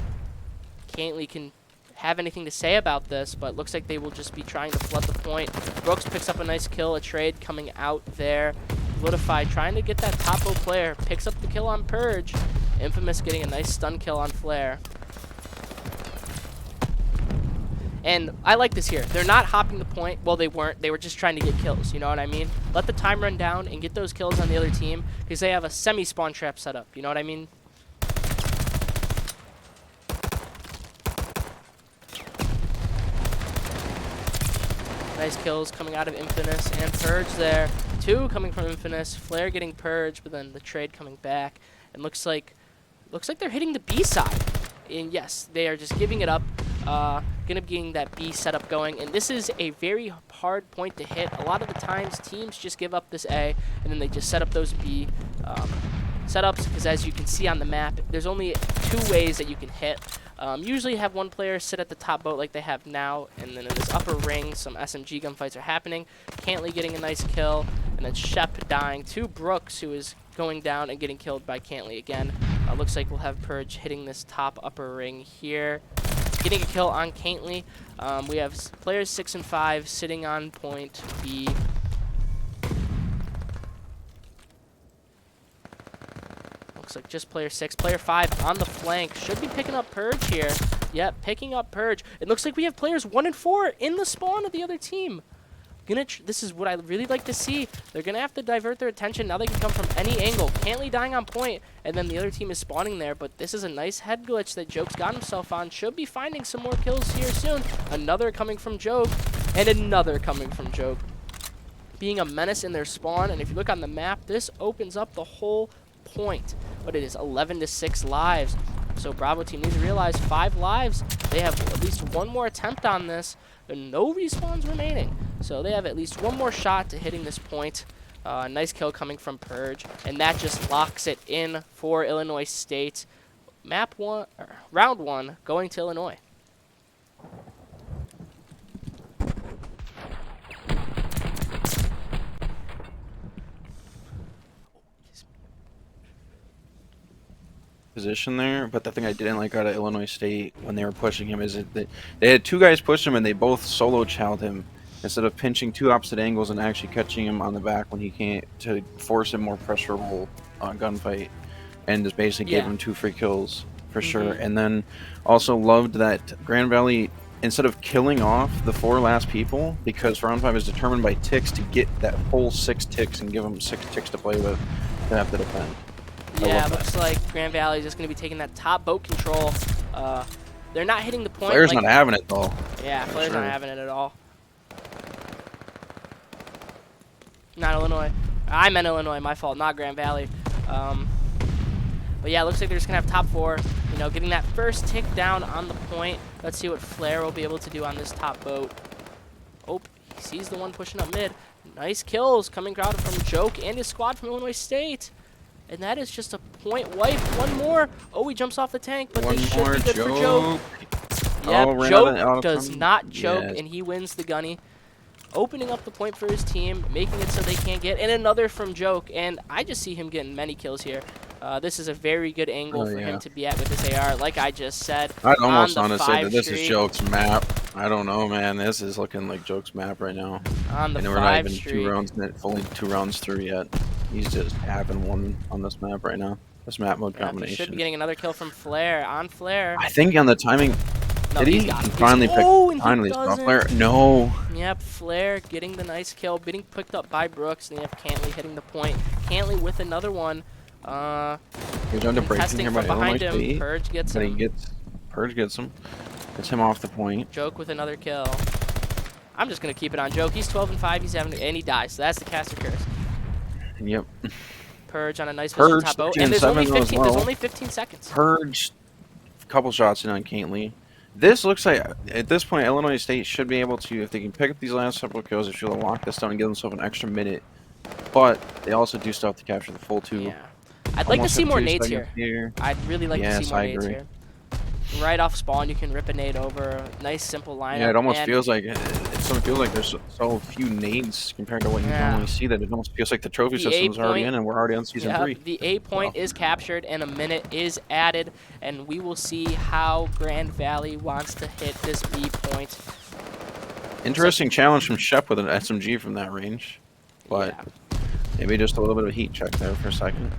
Cantley can have anything to say about this, but looks like they will just be trying to flood the point. Brooks picks up a nice kill, a trade coming out there. Validify trying to get that top 0 player, picks up the kill on Purge, Infamous getting a nice stun kill on Flare. And I like this here. They're not hopping the point. Well, they weren't. They were just trying to get kills. You know what I mean? Let the time run down and get those kills on the other team because they have a semi-spawn trap set up. You know what I mean? Nice kills coming out of Infamous and Purge there. 2 coming from Infamous. Flare getting Purge, but then the trade coming back. And looks like they're hitting the B side. And yes, they are just giving it up. Gonna be getting that B setup going, and this is a very hard point to hit. A lot of the times, teams just give up this A, and then they just set up those B setups, because as you can see on the map, there's only 2 ways that you can hit. Usually have one player sit at the top boat like they have now, and then in this upper ring, some SMG gunfights are happening. Cantley getting a nice kill, and then Shep dying to Brooks, who is going down and getting killed by Cantley again. Looks like we'll have Purge hitting this top upper ring here. Getting a kill on Cantley. We have players 6 and 5 sitting on point B. Looks like just player 6. Player 5 on the flank. Should be picking up Purge here. Yep, picking up Purge. It looks like we have players 1 and 4 in the spawn of the other team. This is what I really like to see. They're going to have to divert their attention. Now they can come from any angle. Cantley dying on point, and then the other team is spawning there. But this is a nice head glitch that Joke's got himself on. Should be finding some more kills here soon. Another coming from Joke, and another coming from Joke. Being a menace in their spawn, and if you look on the map, this opens up the whole point. But it is 11-6 lives. So Bravo team needs to realize 5 lives. They have at least 1 more attempt on this. There are no respawns remaining. So they have at least 1 more shot to hitting this point. Nice kill coming from Purge. And that just locks it in for Illinois State. Round 1 going to Illinois. Position there, but the thing I didn't like out of Illinois State when they were pushing him is that they had 2 guys push him and they both solo chowed him instead of pinching 2 opposite angles and actually catching him on the back when he can't, to force him more pressurable gunfight, and just basically gave him 2 free kills for sure. And then also loved that Grand Valley, instead of killing off the 4 last people, because round 5 is determined by ticks, to get that whole 6 ticks and give them 6 ticks to play with to have to defend. Yeah, looks like Grand Valley is just going to be taking that top boat control. They're not hitting the point. Flair's not having it, though. Yeah, Flair's not having it at all. Not Illinois. I meant Illinois, my fault, not Grand Valley. But yeah, it looks like they're just going to have top 4. You know, getting that first tick down on the point. Let's see what Flair will be able to do on this top boat. Oh, he sees the one pushing up mid. Nice kills coming out from Joke and his squad from Illinois State. And that is just a point wipe. 1 more. Oh, he jumps off the tank, but this should be good for Joke. Yep, Joke does not choke, and he wins the gunny. Opening up the point for his team, making it so they can't get. And another from Joke, and I just see him getting many kills here. This is a very good angle for him to be at with this AR, like I just said. I'd almost want to say that this is Joke's map. I don't know, man. This is looking like Joke's map right now. On the and we're not even 2 rounds, fully 2 rounds through yet. He's just having one on this map right now. This map mode combination. He should be getting another kill from Flare. On Flare. I think on the timing. No, did he finally finally stop Flare? No. Yep, Flare getting the nice kill, getting picked up by Brooks, and they have Cantley hitting the point. Cantley with another one. He's under breaking here by behind him. Purge gets him. Purge gets him. Gets him off the point. Joke with another kill. I'm just gonna keep it on Joke. He's 12 and 5. He's having, and he dies. So that's the caster curse. Yep. Purge on a nice vision top boat, and there's only 15 seconds. Purge, a couple shots in on Cantley. This looks like, at this point, Illinois State should be able to, if they can pick up these last couple of kills, they should lock this down and give themselves an extra minute. But they also do stuff to capture the full 2. Yeah. I'd like to see more nades here. I'd really like to see more nades here. Right off spawn, you can rip a nade over. Nice, simple lineup. Yeah, it almost feels like there's so few nades compared to what you normally see that it almost feels like the trophy system is already in and we're already on season 3. The A point is captured and a minute is added, and we will see how Grand Valley wants to hit this B point. Interesting challenge from Shep with an SMG from that range, but maybe just a little bit of a heat check there for a second.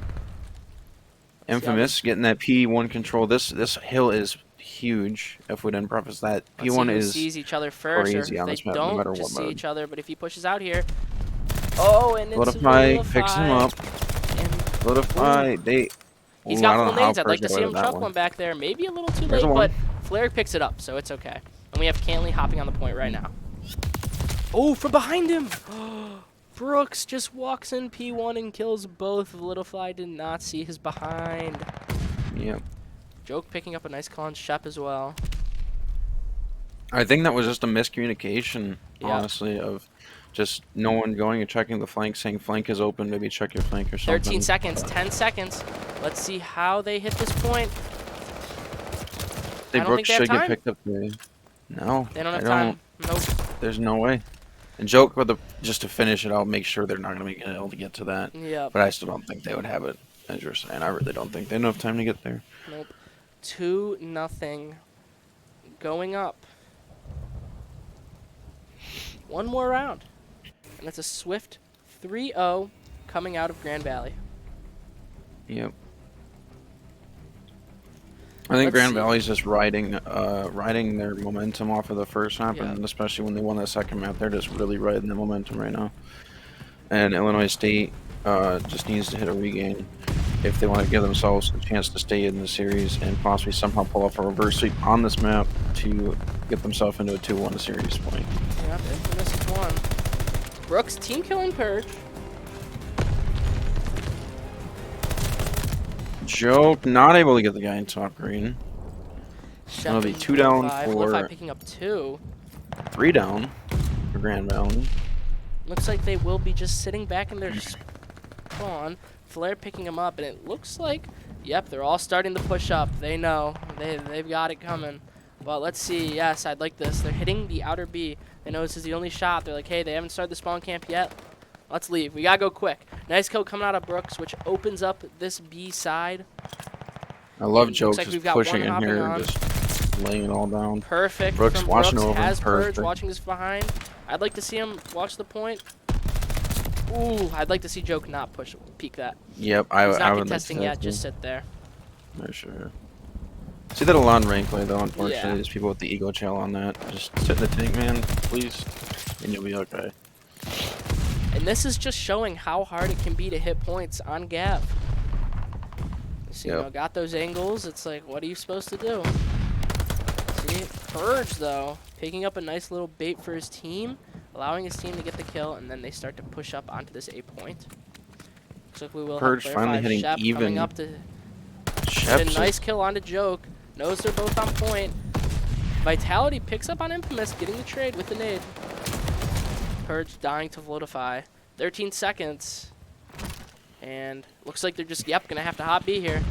Infamous getting that P1 control. This hill is huge. If we didn't preface that, Let's see P1 who is sees each other first, or crazy if on they this map, no don't matter just what see mode. each other. But if he pushes out here, oh, and it's Solidify picks him up. And Solidify, they. he's Ooh, got I don't full know how nades. I'd like Purge to see him avoided that chuck one. one back there. Maybe a little too There's late, a but one. Flair picks it up, so it's okay. And we have Cantley hopping on the point right now. Oh, from behind him! Brooks just walks in P1 and kills both. Littlefly did not see his behind. Yep. Joke picking up a nice call on Shep as well. I think that was just a miscommunication, Yep. honestly, of just no one going and checking the flank, saying flank is open, maybe check your flank or something. 13 seconds, 10 seconds. Let's see how they hit this point. They I don't Brooks think they have should get time. picked up today. No, They don't have I time. Nope. There's no way. And Joke with the just to finish it, I'll make sure they're not going to be able to get to that. Yep. But I still don't think they would have it, as you're saying. I really don't think they have enough time to get there. Nope. 2-0. Going up. One more round. And it's a swift 3-0 coming out of Grand Valley. Yep. I think Let's Grand see. Valley's just riding their momentum off of the first map, Yeah. and especially when they won that second map, they're just really riding the momentum right now. And Illinois State just needs to hit a regain if they want to give themselves a chance to stay in the series and possibly somehow pull off a reverse sweep on this map to get themselves into a 2-1 series point. Yep, Infamous is one. Brooks team killing Purge. Joke not able to get the guy in top green. That'll be 2 down for Littlefly picking up 2. 3 down for Grand Valley. Looks like they will be just sitting back in their spawn. Flair picking them up, and it looks like, yep, they're all starting to push up. They know. They've got it coming. Well, let's see. Yes, I'd like this. They're hitting the outer B. They know this is the only shot. They're like, hey, they haven't started the spawn camp yet. Let's leave. We gotta go quick. Nice kill coming out of Brooks, which opens up this B side. I love And Joke looks like just we've got pushing one in hopping here on. and just laying it all down. Perfect Brooks from watching Brooks. over him. Has Purge Perfect. watching this behind. I'd like to see him watch the point. Ooh, I'd like to see Joke not peek that. Yep, He's I not would like contesting to yet. too. Just sit there. For sure. See that a lot in rank play though, unfortunately. Yeah. There's people with the ego chill on that. Just sit in the tank, man, please, and you'll be okay. And this is just showing how hard it can be to hit points on Gav. So, you know, got those angles. It's like, what are you supposed to do? See, Purge, though, picking up a nice little bait for his team, allowing his team to get the kill, and then they start to push up onto this A point. Looks like we will Purge have finally hitting Shep even. coming up to Shep's get a nice kill onto Joke. Knows they're both on point. Vitality picks up on Infamous, getting the trade with the nade. Purge dying to Vlotify. 13 seconds. And looks like they're just, yep, going to have to hop B here.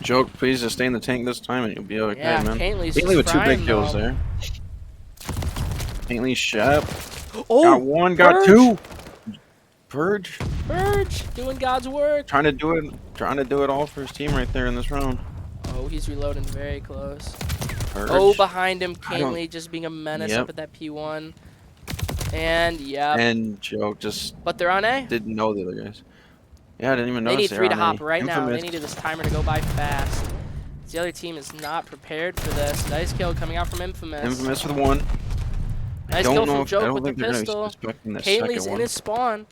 Joke, please just stay in the tank this time and you'll be okay, Yeah, man. Cantley's Cantley with just 2 big frying, kills though. there. Cantley, Shep. Oh, got 1, got Purge. 2. Purge. Purge doing God's work. Trying to do it all for his team right there in this round. Oh, he's reloading very close. Purge. Oh, behind him, I don't- Cantley just being a menace Yep. up at that P1. And, yep. And Joke just But they're on A. didn't know the other guys. Yeah, I didn't even They notice need they 3 were to on hop A. right now. They Infamous. needed this timer to go by fast. The other team is not prepared for this. Nice kill coming out from Infamous. Infamous with 1. Nice don't kill know from if- I Joke don't with the think they're gonna be pistol. expecting the Cantley's second in one. his spawn.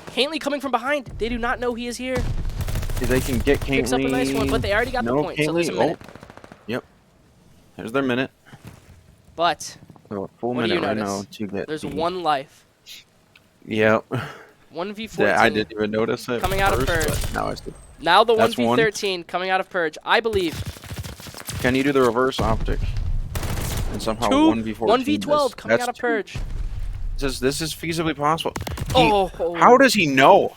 Cantley coming from behind. They do not know he is here. If they can get Cantley. Picks up a nice one, but they already got the no, point, Cantley. so there's a minute. Oh. Yep. There's their minute. But So a full what do you minute right notice? now to get. There's the- 1 life. Yep. 1v14. Yeah, I didn't even notice it. Coming out of first, Purge. but now I see. Now the That's 1v13 coming out of Purge. I believe. Can you do the reverse optic? And somehow 1v14. 1v12 coming out of Purge. This is feasibly possible. Oh. How does he know?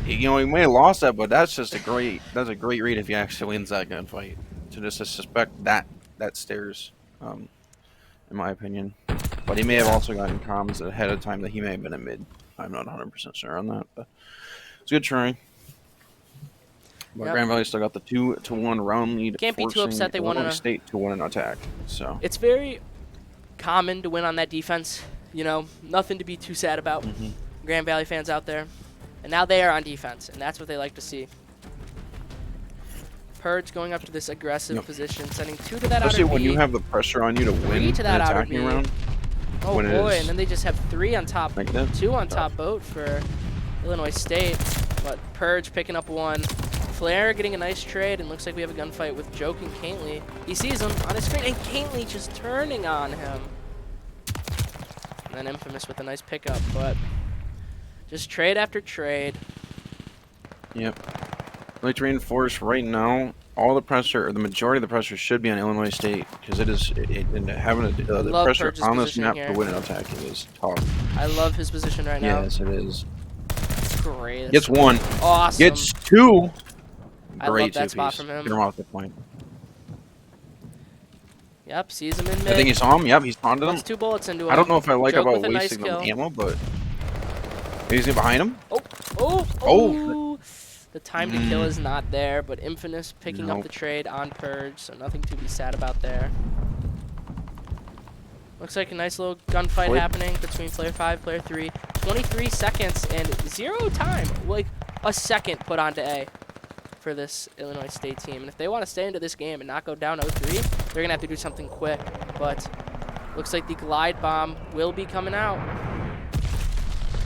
You know, he may have lost that, but that's just a great read if he actually wins that gunfight. To just suspect that stairs, in my opinion. But he may have also gotten comms ahead of time that he may have been a mid. I'm not 100% sure on that, but it's a good try. But Yep. Grand Valley still got the 2-1 round lead. Can't be too forcing upset they won Illinois in a- State to win an attack. So It's very common to win on that defense. You know, nothing to be too sad about. Grand Valley fans out there. And now they are on defense, and that's what they like to see. Purge going up to this aggressive position, sending 2 to that outer Especially B. when you have the pressure on you to 3 win to an that outer attacking B. round. Oh when it boy, is and then they just have 3 on top, like that. 2 on top boat for Illinois State. But Purge picking up 1. Flair getting a nice trade, and looks like we have a gunfight with Joke and Cantley. He sees him on his screen, and Cantley just turning on him. And then Infamous with a nice pickup, but just trade after trade. Yep. I'd like to reinforce right now, all the pressure, or the majority of the pressure, should be on Illinois State because and having the pressure Purge's on this position map here. to win an attack is tough. I love his position right now. Yes, it is. Great. Gets 1. Awesome. Gets 2. I love Great that spot two-piece. from him. Get him off the point. Yep, sees him in mid. I think he saw him. Yep, he's onto them. Puts 2 bullets into him. I don't know if I like Joke about with a nice wasting kill. the ammo, but he's behind him. Oh! The time to kill is not there, but Infamous picking up the trade on Purge, so nothing to be sad about there. Looks like a nice little gunfight happening between player 5, player 3. 23 seconds and 0 time. Like a second put onto A for this Illinois State team. And if they want to stay into this game and not go down 0-3, they're going to have to do something quick. But looks like the glide bomb will be coming out.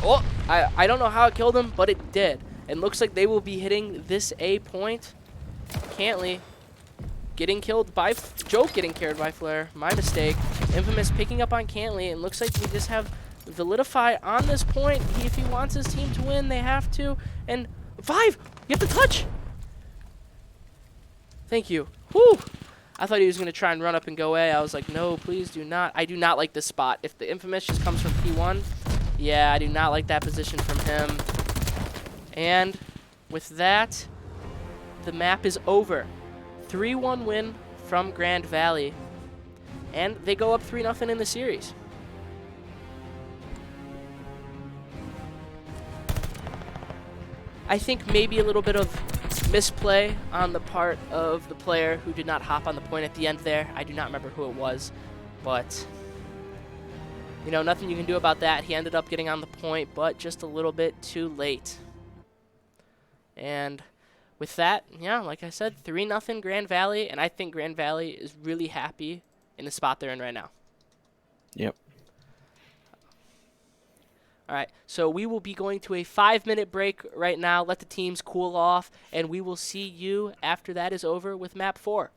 Oh, I don't know how it killed him, but it did. And looks like they will be hitting this A point. Cantley getting killed by Joke, getting carried by Flair. My mistake. Infamous picking up on Cantley, and looks like we just have Validify on this point. If he wants his team to win, they have to. And 5, you have to touch. Thank you. Whew. I thought he was going to try and run up and go A. I was like, no, please do not. I do not like this spot. If the Infamous just comes from P1, yeah, I do not like that position from him. And with that, the map is over. 3-1 win from Grand Valley. And they go up 3-0 in the series. I think maybe a little bit of misplay on the part of the player who did not hop on the point at the end there. I do not remember who it was, but you know, nothing you can do about that. He ended up getting on the point, but just a little bit too late. And with that, yeah, like I said, 3-0 Grand Valley, and I think Grand Valley is really happy in the spot they're in right now. Yep. All right, so we will be going to a 5-minute break right now. Let the teams cool off, and we will see you after that is over with map 4.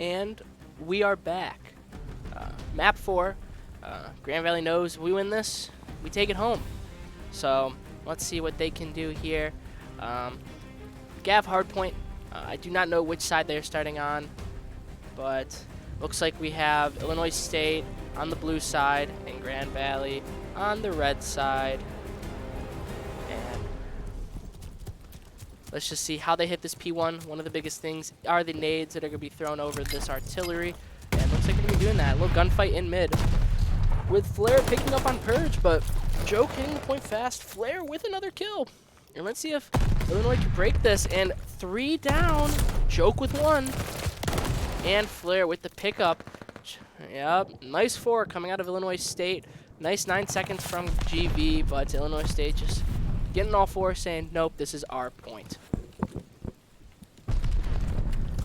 And we are back. Map 4. Grand Valley knows we win this, we take it home. So let's see what they can do here. Gav Hardpoint. I do not know which side they're starting on, but looks like we have Illinois State on the blue side and Grand Valley on the red side. And let's just see how they hit this P1. One of the biggest things are the nades that are going to be thrown over this artillery. And looks like they're going to be doing that. A little gunfight in mid. With Flair picking up on Purge, but Joke hitting the point fast. Flair with another kill. And let's see if Illinois can break this. And 3 down. Joke with 1. And Flair with the pickup. Yep, nice 4 coming out of Illinois State. Nice 9 seconds from GV, but Illinois State just getting all 4, saying, nope, this is our point.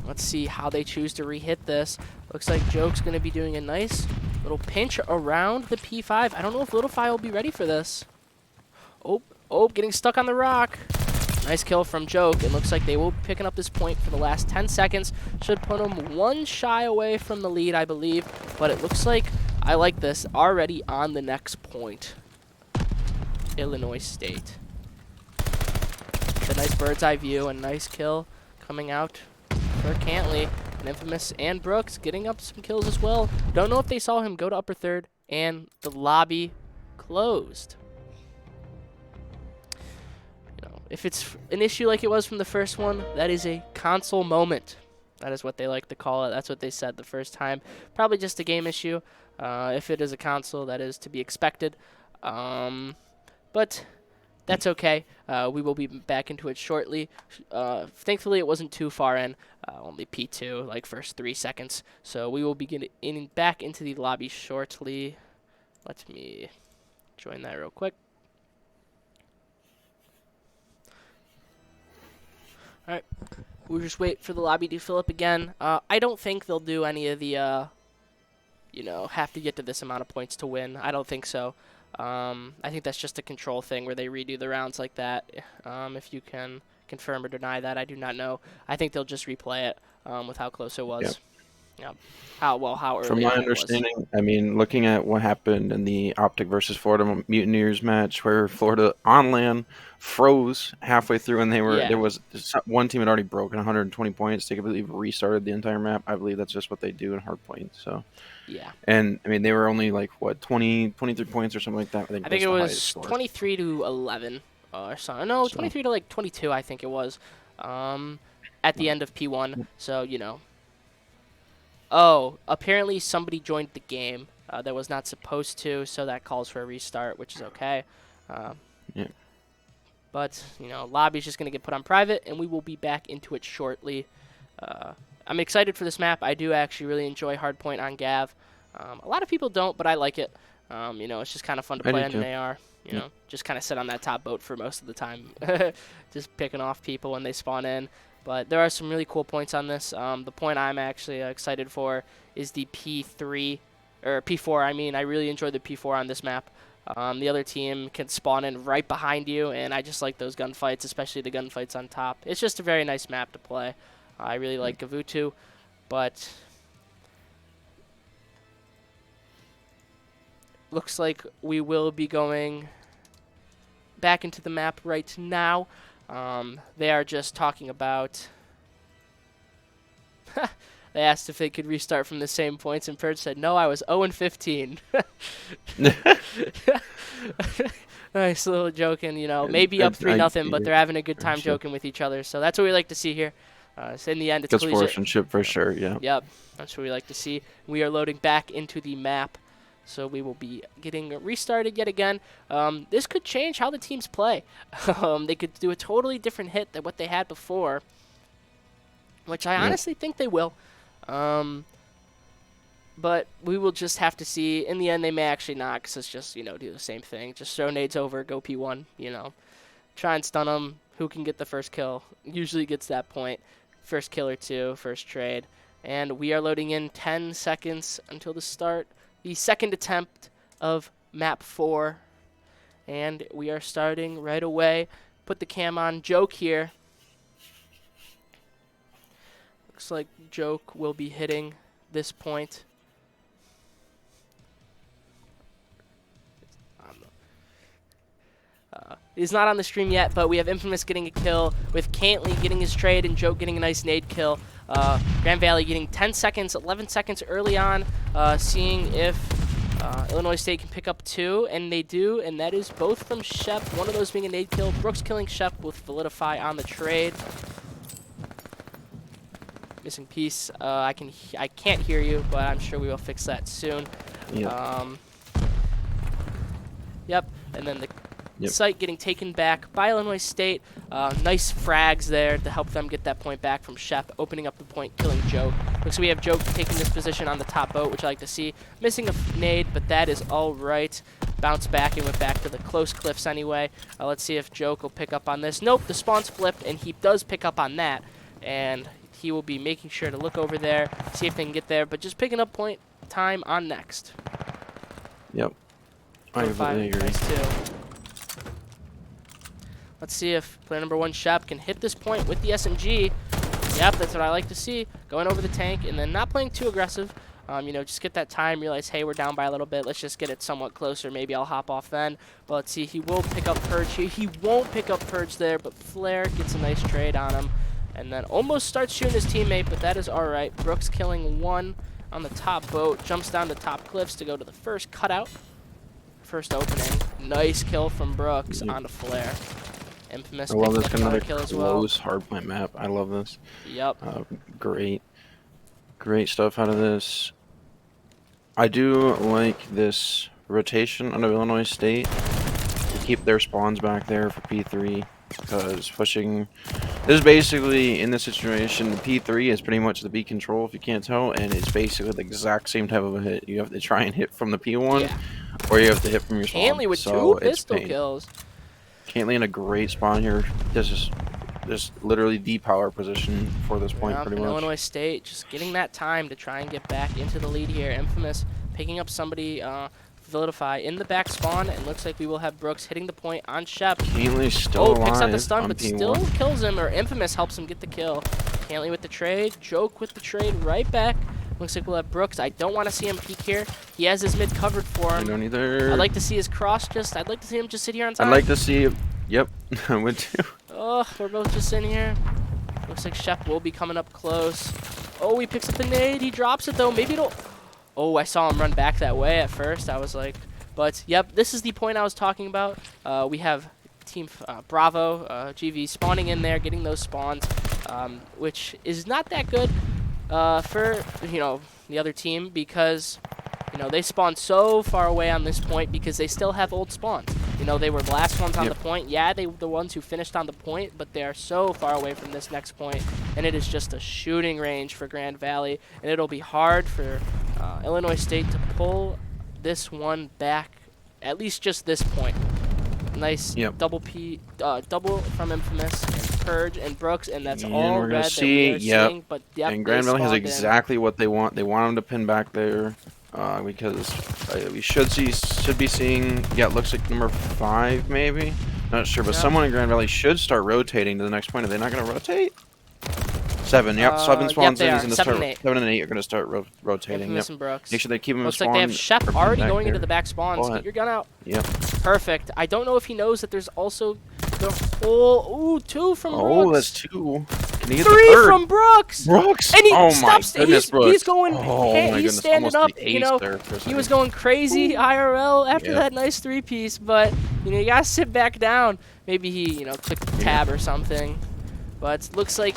Let's see how they choose to re-hit this. Looks like Joke's going to be doing a nice little pinch around the P5. I don't know if Little Fi will be ready for this. Oh, getting stuck on the rock. Nice kill from Joke. It looks like they will be picking up this point for the last 10 seconds. Should put them 1 shy away from the lead, I believe. But it looks like, I like this, already on the next point. Illinois State. The nice bird's eye view and nice kill coming out for Cantley. And Infamous and Brooks getting up some kills as well. Don't know if they saw him go to upper third, and the lobby closed. You know, if it's an issue like it was from the first one, that is a console moment. That is what they like to call it. That's what they said the first time. Probably just a game issue. If it is a console, that is to be expected. But that's okay. We will be back into it shortly. Thankfully, it wasn't too far in. Only P2, like first 3 seconds. So we will be getting back into the lobby shortly. Let me join that real quick. All right. We'll just wait for the lobby to fill up again. I don't think they'll do any of the, have to get to this amount of points to win. I don't think so. I think that's just a control thing where they redo the rounds like that. If you can confirm or deny that, I do not know. I think they'll just replay it with how close it was. Yep. Yep. How early From my on it was. understanding, I mean, looking at what happened in the Optic versus Florida Mutineers match, where Florida on land froze halfway through, and there was one team had already broken 120 points. They could believe restarted the entire map. I believe that's just what they do in Hardpoint. So yeah. And I mean, they were only like what 23 points or something like that. I think it was 23 to 11 or something. No, 23 to like 22. I think it was at the end of P1. So Oh, apparently somebody joined the game that was not supposed to, so that calls for a restart, which is okay. Yeah. But, lobby's just going to get put on private, and we will be back into it shortly. I'm excited for this map. I do actually really enjoy Hardpoint on Gav. A lot of people don't, but I like it. It's just kind of fun to play on an AR. Just kind of sit on that top boat for most of the time. Just picking off people when they spawn in. But there are some really cool points on this. The point I'm actually excited for is the P3, or P4, I mean. I really enjoy the P4 on this map. The other team can spawn in right behind you, and I just like those gunfights, especially the gunfights on top. It's just a very nice map to play. I really like Gavutu, but looks like we will be going back into the map right now. They are just talking about... They asked if they could restart from the same points, and Purge said, no, I was 0-15. Nice little joking, maybe up 3-0, but they're having a good time joking with each other. So that's what we like to see here. So in the end, it's good collegiate. sportsmanship for sure, yeah. Yep, that's what we like to see. We are loading back into the map. So we will be getting restarted yet again. This could change how the teams play. They could do a totally different hit than what they had before, which I honestly think they will. But we will just have to see. In the end, they may actually not, because it's just, do the same thing. Just throw nades over, go P1, Try and stun them. Who can get the first kill usually gets that point. First kill or 2, first trade. And we are loading in 10 seconds until the start. The second attempt of map 4, and we are starting right away. Put the cam on. Joke here. Looks like Joke will be hitting this point. He's not on the stream yet, but we have Infamous getting a kill with Cantley getting his trade and Joke getting a nice nade kill. Grand Valley getting 10 seconds, 11 seconds early on, seeing if Illinois State can pick up 2, and they do, and that is both from Shep, one of those being a nade kill. Brooks killing Shep with Validify on the trade. Missing piece. I can't hear you, but I'm sure we will fix that soon. Yep. Yep, and then the site getting taken back by Illinois State. Nice frags there to help them get that point back from Shep, opening up the point, killing Joke. Looks like we have Joke taking this position on the top boat, which I like to see. Missing a nade, but that is all right. Bounced back and went back to the close cliffs anyway. Let's see if Joke will pick up on this. Nope, the spawn's flipped, and he does pick up on that. And he will be making sure to look over there, see if they can get there, but just picking up point time on next. Yep. I completely agree. Nice too. Let's see if player number 1, Shep, can hit this point with the SMG. Yep, that's what I like to see. Going over the tank and then not playing too aggressive. You know, just get that time, realize, hey, we're down by a little bit. Let's just get it somewhat closer. Maybe I'll hop off then. But let's see, he will pick up Purge here. He won't pick up Purge there, but Flare gets a nice trade on him. And then almost starts shooting his teammate, but that is all right. Brooks killing 1 on the top boat. Jumps down the top cliffs to go to the first cutout. First opening. Nice kill from Brooks onto Flare. Infamous. I love this picking up another kill as well. close hardpoint map. I love this. Yep. Great stuff out of this. I do like this rotation out of Illinois State to keep their spawns back there for P3, because pushing this is basically, in this situation, P3 is pretty much the B control if you can't tell, and it's basically the exact same type of a hit. You have to try and hit from the P1, or you have to hit from your spawn. Cantley with so 2 pistol kills. Cantley in a great spawn here. This is just literally the power position for this point, pretty much. Illinois State just getting that time to try and get back into the lead here. Infamous picking up somebody, Validify in the back spawn, and looks like we will have Brooks hitting the point on Shep. Cantley's still alive. Picks out the stun, but P1. still kills him, or Infamous helps him get the kill. Cantley with the trade, Joke with the trade right back. Looks like we'll have Brooks. I don't want to see him peek here. He has his mid covered for him. I don't either. I'd like to see his cross I'd like to see him just sit here on time. I'd like to see, yep, I would too. Oh, we're both just in here. Looks like Shep will be coming up close. Oh, he picks up the nade. He drops it though. Maybe it'll... Oh, I saw him run back that way at first. I was like... But, yep, this is the point I was talking about. We have Team Bravo, GV spawning in there, getting those spawns, which is not that good for, you know, the other team, because, you know, they spawn so far away on this point because they still have old spawns. You know, they were the last ones on the point. Yeah, they were the ones who finished on the point, but they are so far away from this next point, and it is just a shooting range for Grand Valley, and it'll be hard for Illinois State to pull this one back, at least just this point. Nice double from Infamous and Purge and Brooks, and that's all we're gonna red see, that we are seeing. But and Grand Valley has exactly what they want. They want him to pin back there, because we should be seeing. Yeah, it looks like number 5 maybe. Not sure, but someone in Grand Valley should start rotating to the next point. Are they not going to rotate? 7, yep. 7 spawns in. He's going to start. 7 and 8 are going to start rotating. Infamous and Brooks. Make sure they keep him in Looks spawn. like they have Shep already going into the back spawns. Get your gun out. Yep. Perfect. I don't know if he knows that there's also the whole... Ooh, 2 from Brooks. Oh, that's 2. Can he get 3 the third? from Brooks. Brooks. And he stops. He's going. Oh my he's goodness. standing Almost up. the You know, ace there for a he was second. going crazy IRL after that nice 3-piece, but you know, you gotta sit back down. Maybe he, you know, clicked the tab or something. But it looks like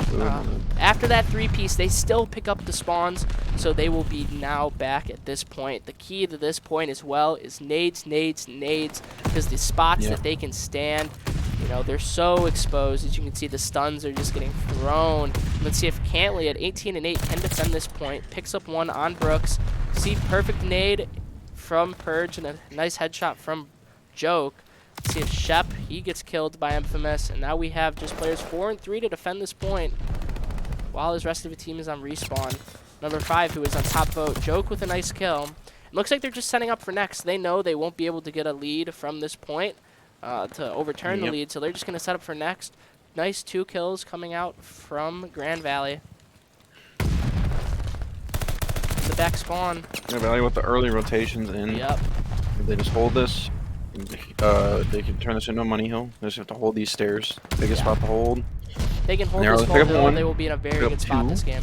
after that 3-piece, they still pick up the spawns, so they will be now back at this point. The key to this point as well is nades, because the spots that they can stand, you know, they're so exposed. As you can see, the stuns are just getting thrown. Let's see if Cantley at 18 and 8 can defend this point. Picks up one on Brooks. See, perfect nade from Purge and a nice headshot from Joke. See if Shep, he gets killed by Infamous, and now we have just players 4 and 3 to defend this point, while his rest of the team is on respawn. Number 5, who is on top boat, Joke with a nice kill. It looks like they're just setting up for next. They know they won't be able to get a lead from this point to overturn the lead, so they're just going to set up for next. Nice 2 kills coming out from Grand Valley. the back spawn. Grand Valley with the early rotations in. Yep. If they just hold this, they can turn this into a money hill. They just have to hold these stairs. Biggest spot to hold. They can hold And this pick up hold hill, one, they will be in a pick very up good spot two. this game.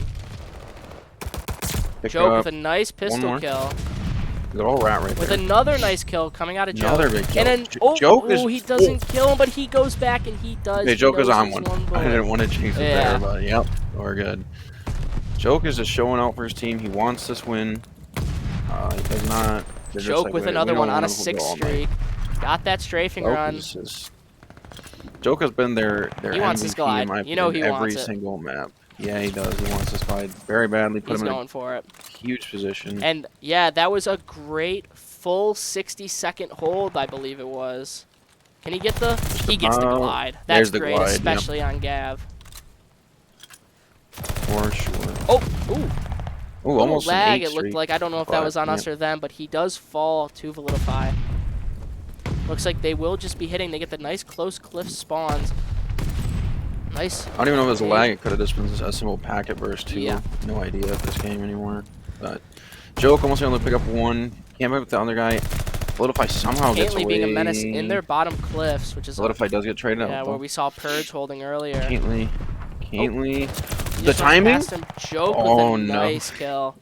Pick Joke up with a nice pistol more. kill. Good old rat right With there. another nice kill coming out of Joke. Another big kill. And then, Joke is he doesn't kill him, but he goes back and he does. Okay, He Joke is knows on his one. I bullet. didn't want to jinx it Yeah. there, but yep, we're good. Joke is just showing out for his team. He wants this win. He does not. They're just Joke like, with we another don't one on wanna a go 6 all night. streak. Got that strafing Joke run. is just- Joke has been their He wants this MVP glide. in my You know opinion, he every wants it. single map. Yeah, he does. He wants this glide very badly. Put He's him in going for it. a huge position. And yeah, that was a great full 60-second hold, I believe it was. Can he get the? He gets the glide. That's there's the great, glide, especially on Gav. For sure. Oh, ooh. Ooh, Little almost an lag. 8 It looked streak, like. I don't know if that but, was on us yep. or them, but he does fall to Validify. Looks like they will just be hitting. They get the nice close cliff spawns. Nice. I don't even know if it was a Okay. lag. It could have just been a simple packet burst too. Yeah. No idea of this game anymore. But Joke almost able to pick up one. Can't move with the other guy. Solidify somehow gets away. Caitlyn being a menace in their bottom cliffs, which is Solidify does get traded out. yeah, though. where we saw Purge holding earlier. Caitlyn. He The just went timing? past him. Joke Oh, with a no. nice kill.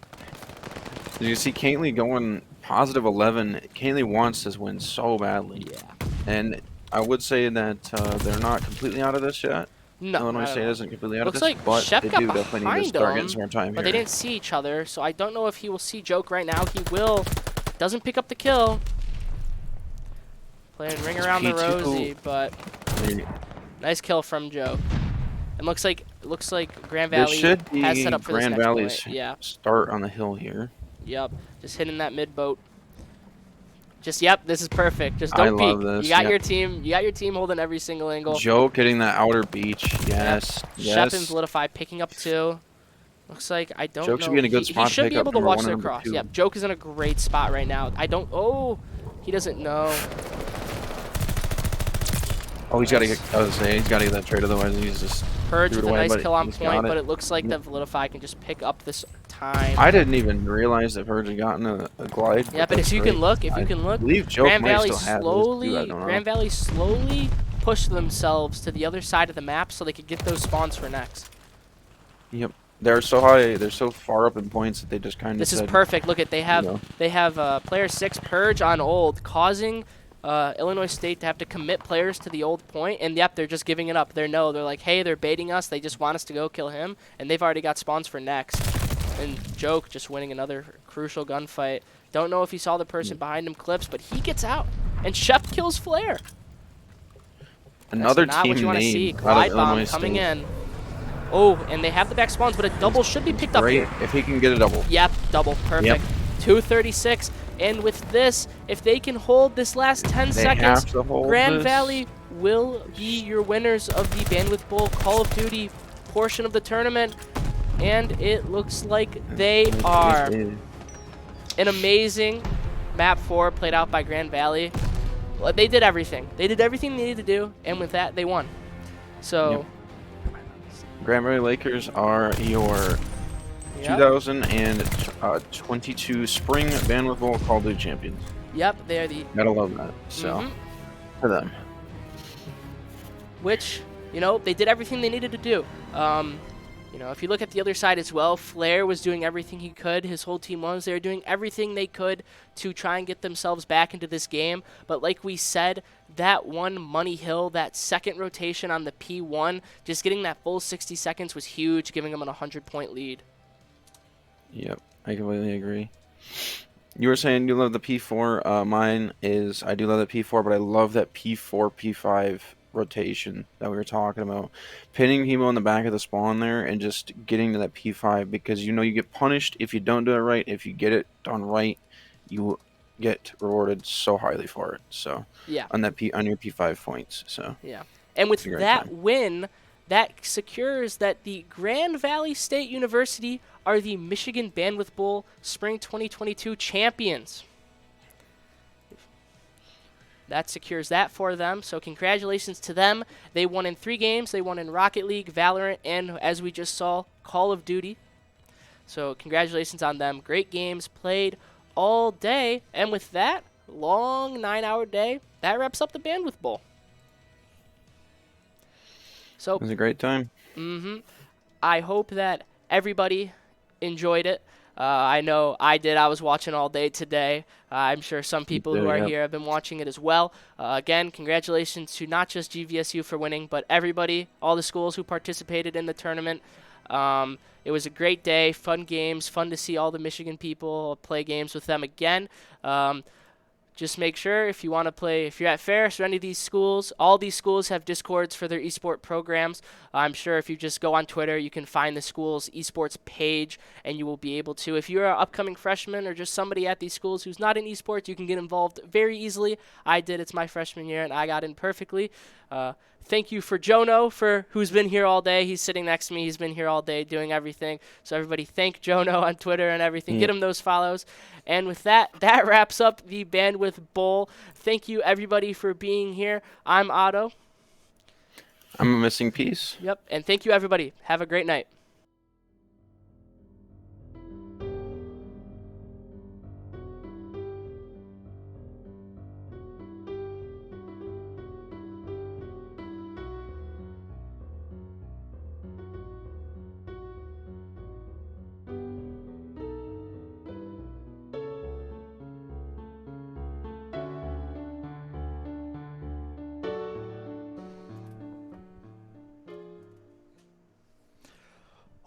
Did you see Caitlyn going positive 11? Caitlyn wants this win so badly. Yeah. And I would say that they're not completely out of this yet. No, Illinois not at State all. isn't completely out Looks of this, like but Shep they got do definitely need behind to start him, getting some more time but here. they didn't see each other, so I don't know if he will see Joke right now. He will. Doesn't pick up the kill. Playing ring around the P2. rosy, but nice kill from Joke. And looks like Grand This Valley should be has set up for Grand this next Valley's point. Yeah. start on the hill here. Yep. Just hitting that mid boat. Just yep, this is perfect. Just I don't peek. love this, You got yep. your team. You got your team holding every single angle. Joke hitting that outer beach. Yes. Shep and Yes. Solidify picking up 2. Looks like I don't Joke know. should be in a good he spot to should pick be up able to number watch one their and number cross. 2. Yep, Joke is in a great spot right now. I don't. Oh, he doesn't know. Oh, he's got to get. I was saying he's got to get that trade, otherwise he's just Purge threw it with a away, nice but kill on he's point, got but it looks like that Validify can just pick up this time. I didn't even realize that Purge had gotten a glide. Yeah, but if you can look, I believe Joke Grand might Valley still have slowly, those too, I don't know. Grand Valley slowly pushed themselves to the other side of the map so they could get those spawns for next. Yep, they're so high. They're so far up in points that they just kind of. This is perfect. Look at they have player 6 Purge on old, causing Illinois State to have to commit players to the old point, and yep, they're just giving it up. They're like, hey, they're baiting us. They just want us to go kill him, and they've already got spawns for next. And Joke just winning another crucial gunfight. Don't know if he saw the person behind him clips, but he gets out, and Shep kills Flare. Another That's not team what you want to see. name out Glide of bomb Illinois coming State. in. Oh, and they have the back spawns, but a double should be picked up Great here. if he can get a double. Yep, double. Perfect. Yep. 236. And with this, if they can hold this last 10 They seconds, have to hold Grand this. Valley will be your winners of the Bandwidth Bowl Call of Duty portion of the tournament. And it looks like they are. An amazing map 4 played out by Grand Valley. Well, they did everything. They did everything they needed to do, and with that, they won. So, Grand Valley Lakers are your 2022 Spring Bandwidth Bowl Call of Duty champions. yep, they are the. Gotta love that. So, for them. Which, they did everything they needed to do. If you look at the other side as well, Flair was doing everything he could. His whole team was. They were doing everything they could to try and get themselves back into this game. But like we said, that one Money Hill, that second rotation on the P1, just getting that full 60 seconds was huge, giving them a 100-point lead. Yep, I completely agree. You were saying you love the P4. Mine is I do love the P4, but I love that P4, P5 rotation that we were talking about. Pinning people in the back of the spawn there and just getting to that P5 because you get punished if you don't do it right. If you get it done right, you get rewarded so highly for it. So yeah, on your P5 points. So yeah, and with that time. win, that secures that the Grand Valley State University are the Michigan Bandwidth Bowl Spring 2022 champions. That secures that for them, so congratulations to them. They won in 3 games. They won in Rocket League, Valorant, and as we just saw, Call of Duty. So congratulations on them. Great games played all day. And with that long 9-hour day, that wraps up the Bandwidth Bowl. So It was a great time. I hope that everybody enjoyed it. I know I did. I was watching all day today. I'm sure some people who are here have been watching it as well. Again, congratulations to not just GVSU for winning, but everybody, all the schools who participated in the tournament. It was a great day, fun games, fun to see all the Michigan people, play games with them again. Just make sure if you want to play, if you're at Ferris or any of these schools, all these schools have Discords for their esports programs. I'm sure if you just go on Twitter, you can find the school's esports page and you will be able to. If you're an upcoming freshman or just somebody at these schools who's not in esports, you can get involved very easily. I did. It's my freshman year and I got in perfectly. Thank you for Jono, who's been here all day. He's sitting next to me. He's been here all day doing everything. So everybody thank Jono on Twitter and everything. Get him those follows. And with that wraps up the Bandwidth Bowl. Thank you, everybody, for being here. I'm Otto. I'm a missing piece. Yep. And thank you, everybody. Have a great night.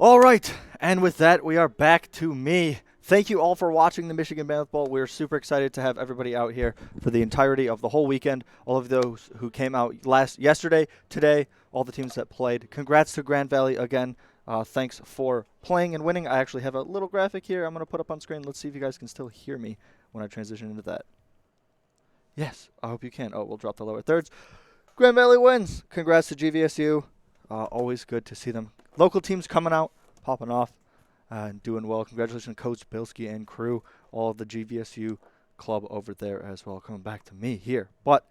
All right, and with that, we are back to me. Thank you all for watching the Michigan Bandwidth Bowl. We're super excited to have everybody out here for the entirety of the whole weekend. All of those who came out yesterday, today, all the teams that played. Congrats to Grand Valley again. Thanks for playing and winning. I actually have a little graphic here I'm going to put up on screen. Let's see if you guys can still hear me when I transition into that. Yes, I hope you can. Oh, we'll drop the lower thirds. Grand Valley wins. Congrats to GVSU. Always good to see them. Local teams coming out, popping off, and doing well. Congratulations to Coach Bilski and crew, all of the GVSU club over there as well. Coming back to me here. But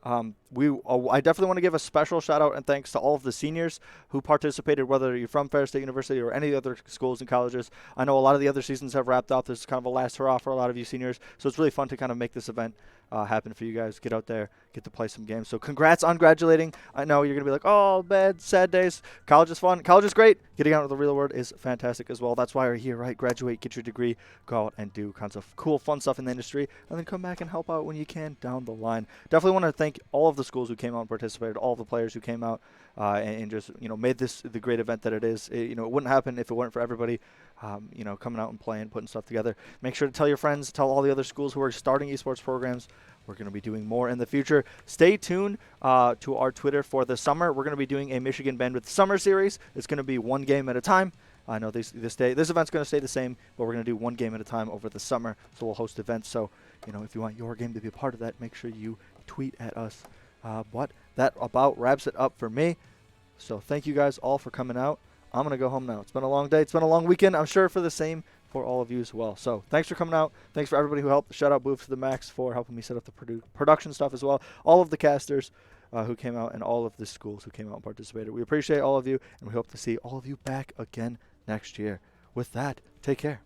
I definitely want to give a special shout out and thanks to all of the seniors who participated, whether you're from Ferris State University or any other schools and colleges. I know a lot of the other seasons have wrapped up. This is kind of a last hurrah for a lot of you seniors. So it's really fun to kind of make this event happen for you guys. Get out there, get to play some games. So congrats on graduating. I know you're going to be like, oh, bad, sad days. College is fun. College is great. Getting out into the real world is fantastic as well. That's why we're here, right? Graduate, get your degree, go out and do kinds of cool, fun stuff in the industry, and then come back and help out when you can down the line. Definitely want to thank all of the schools who came out and participated, all the players who came out and just, made this the great event that it is. It wouldn't happen if it weren't for everybody, coming out and playing, putting stuff together. Make sure to tell your friends, tell all the other schools who are starting esports programs. We're going to be doing more in the future. Stay tuned to our Twitter for the summer. We're going to be doing a Michigan Bandwidth Summer Series. It's going to be one game at a time. I know this event's going to stay the same, but we're going to do one game at a time over the summer. So we'll host events. So, if you want your game to be a part of that, make sure you tweet at us. But that about wraps it up for me. So thank you guys all for coming out. I'm going to go home now. It's been a long day. It's been a long weekend. I'm sure for the same for all of you as well. So thanks for coming out. Thanks for everybody who helped. Shout out Booth to the Max for helping me set up the production stuff as well. All of the casters who came out and all of the schools who came out and participated. We appreciate all of you, and we hope to see all of you back again next year. With that, take care.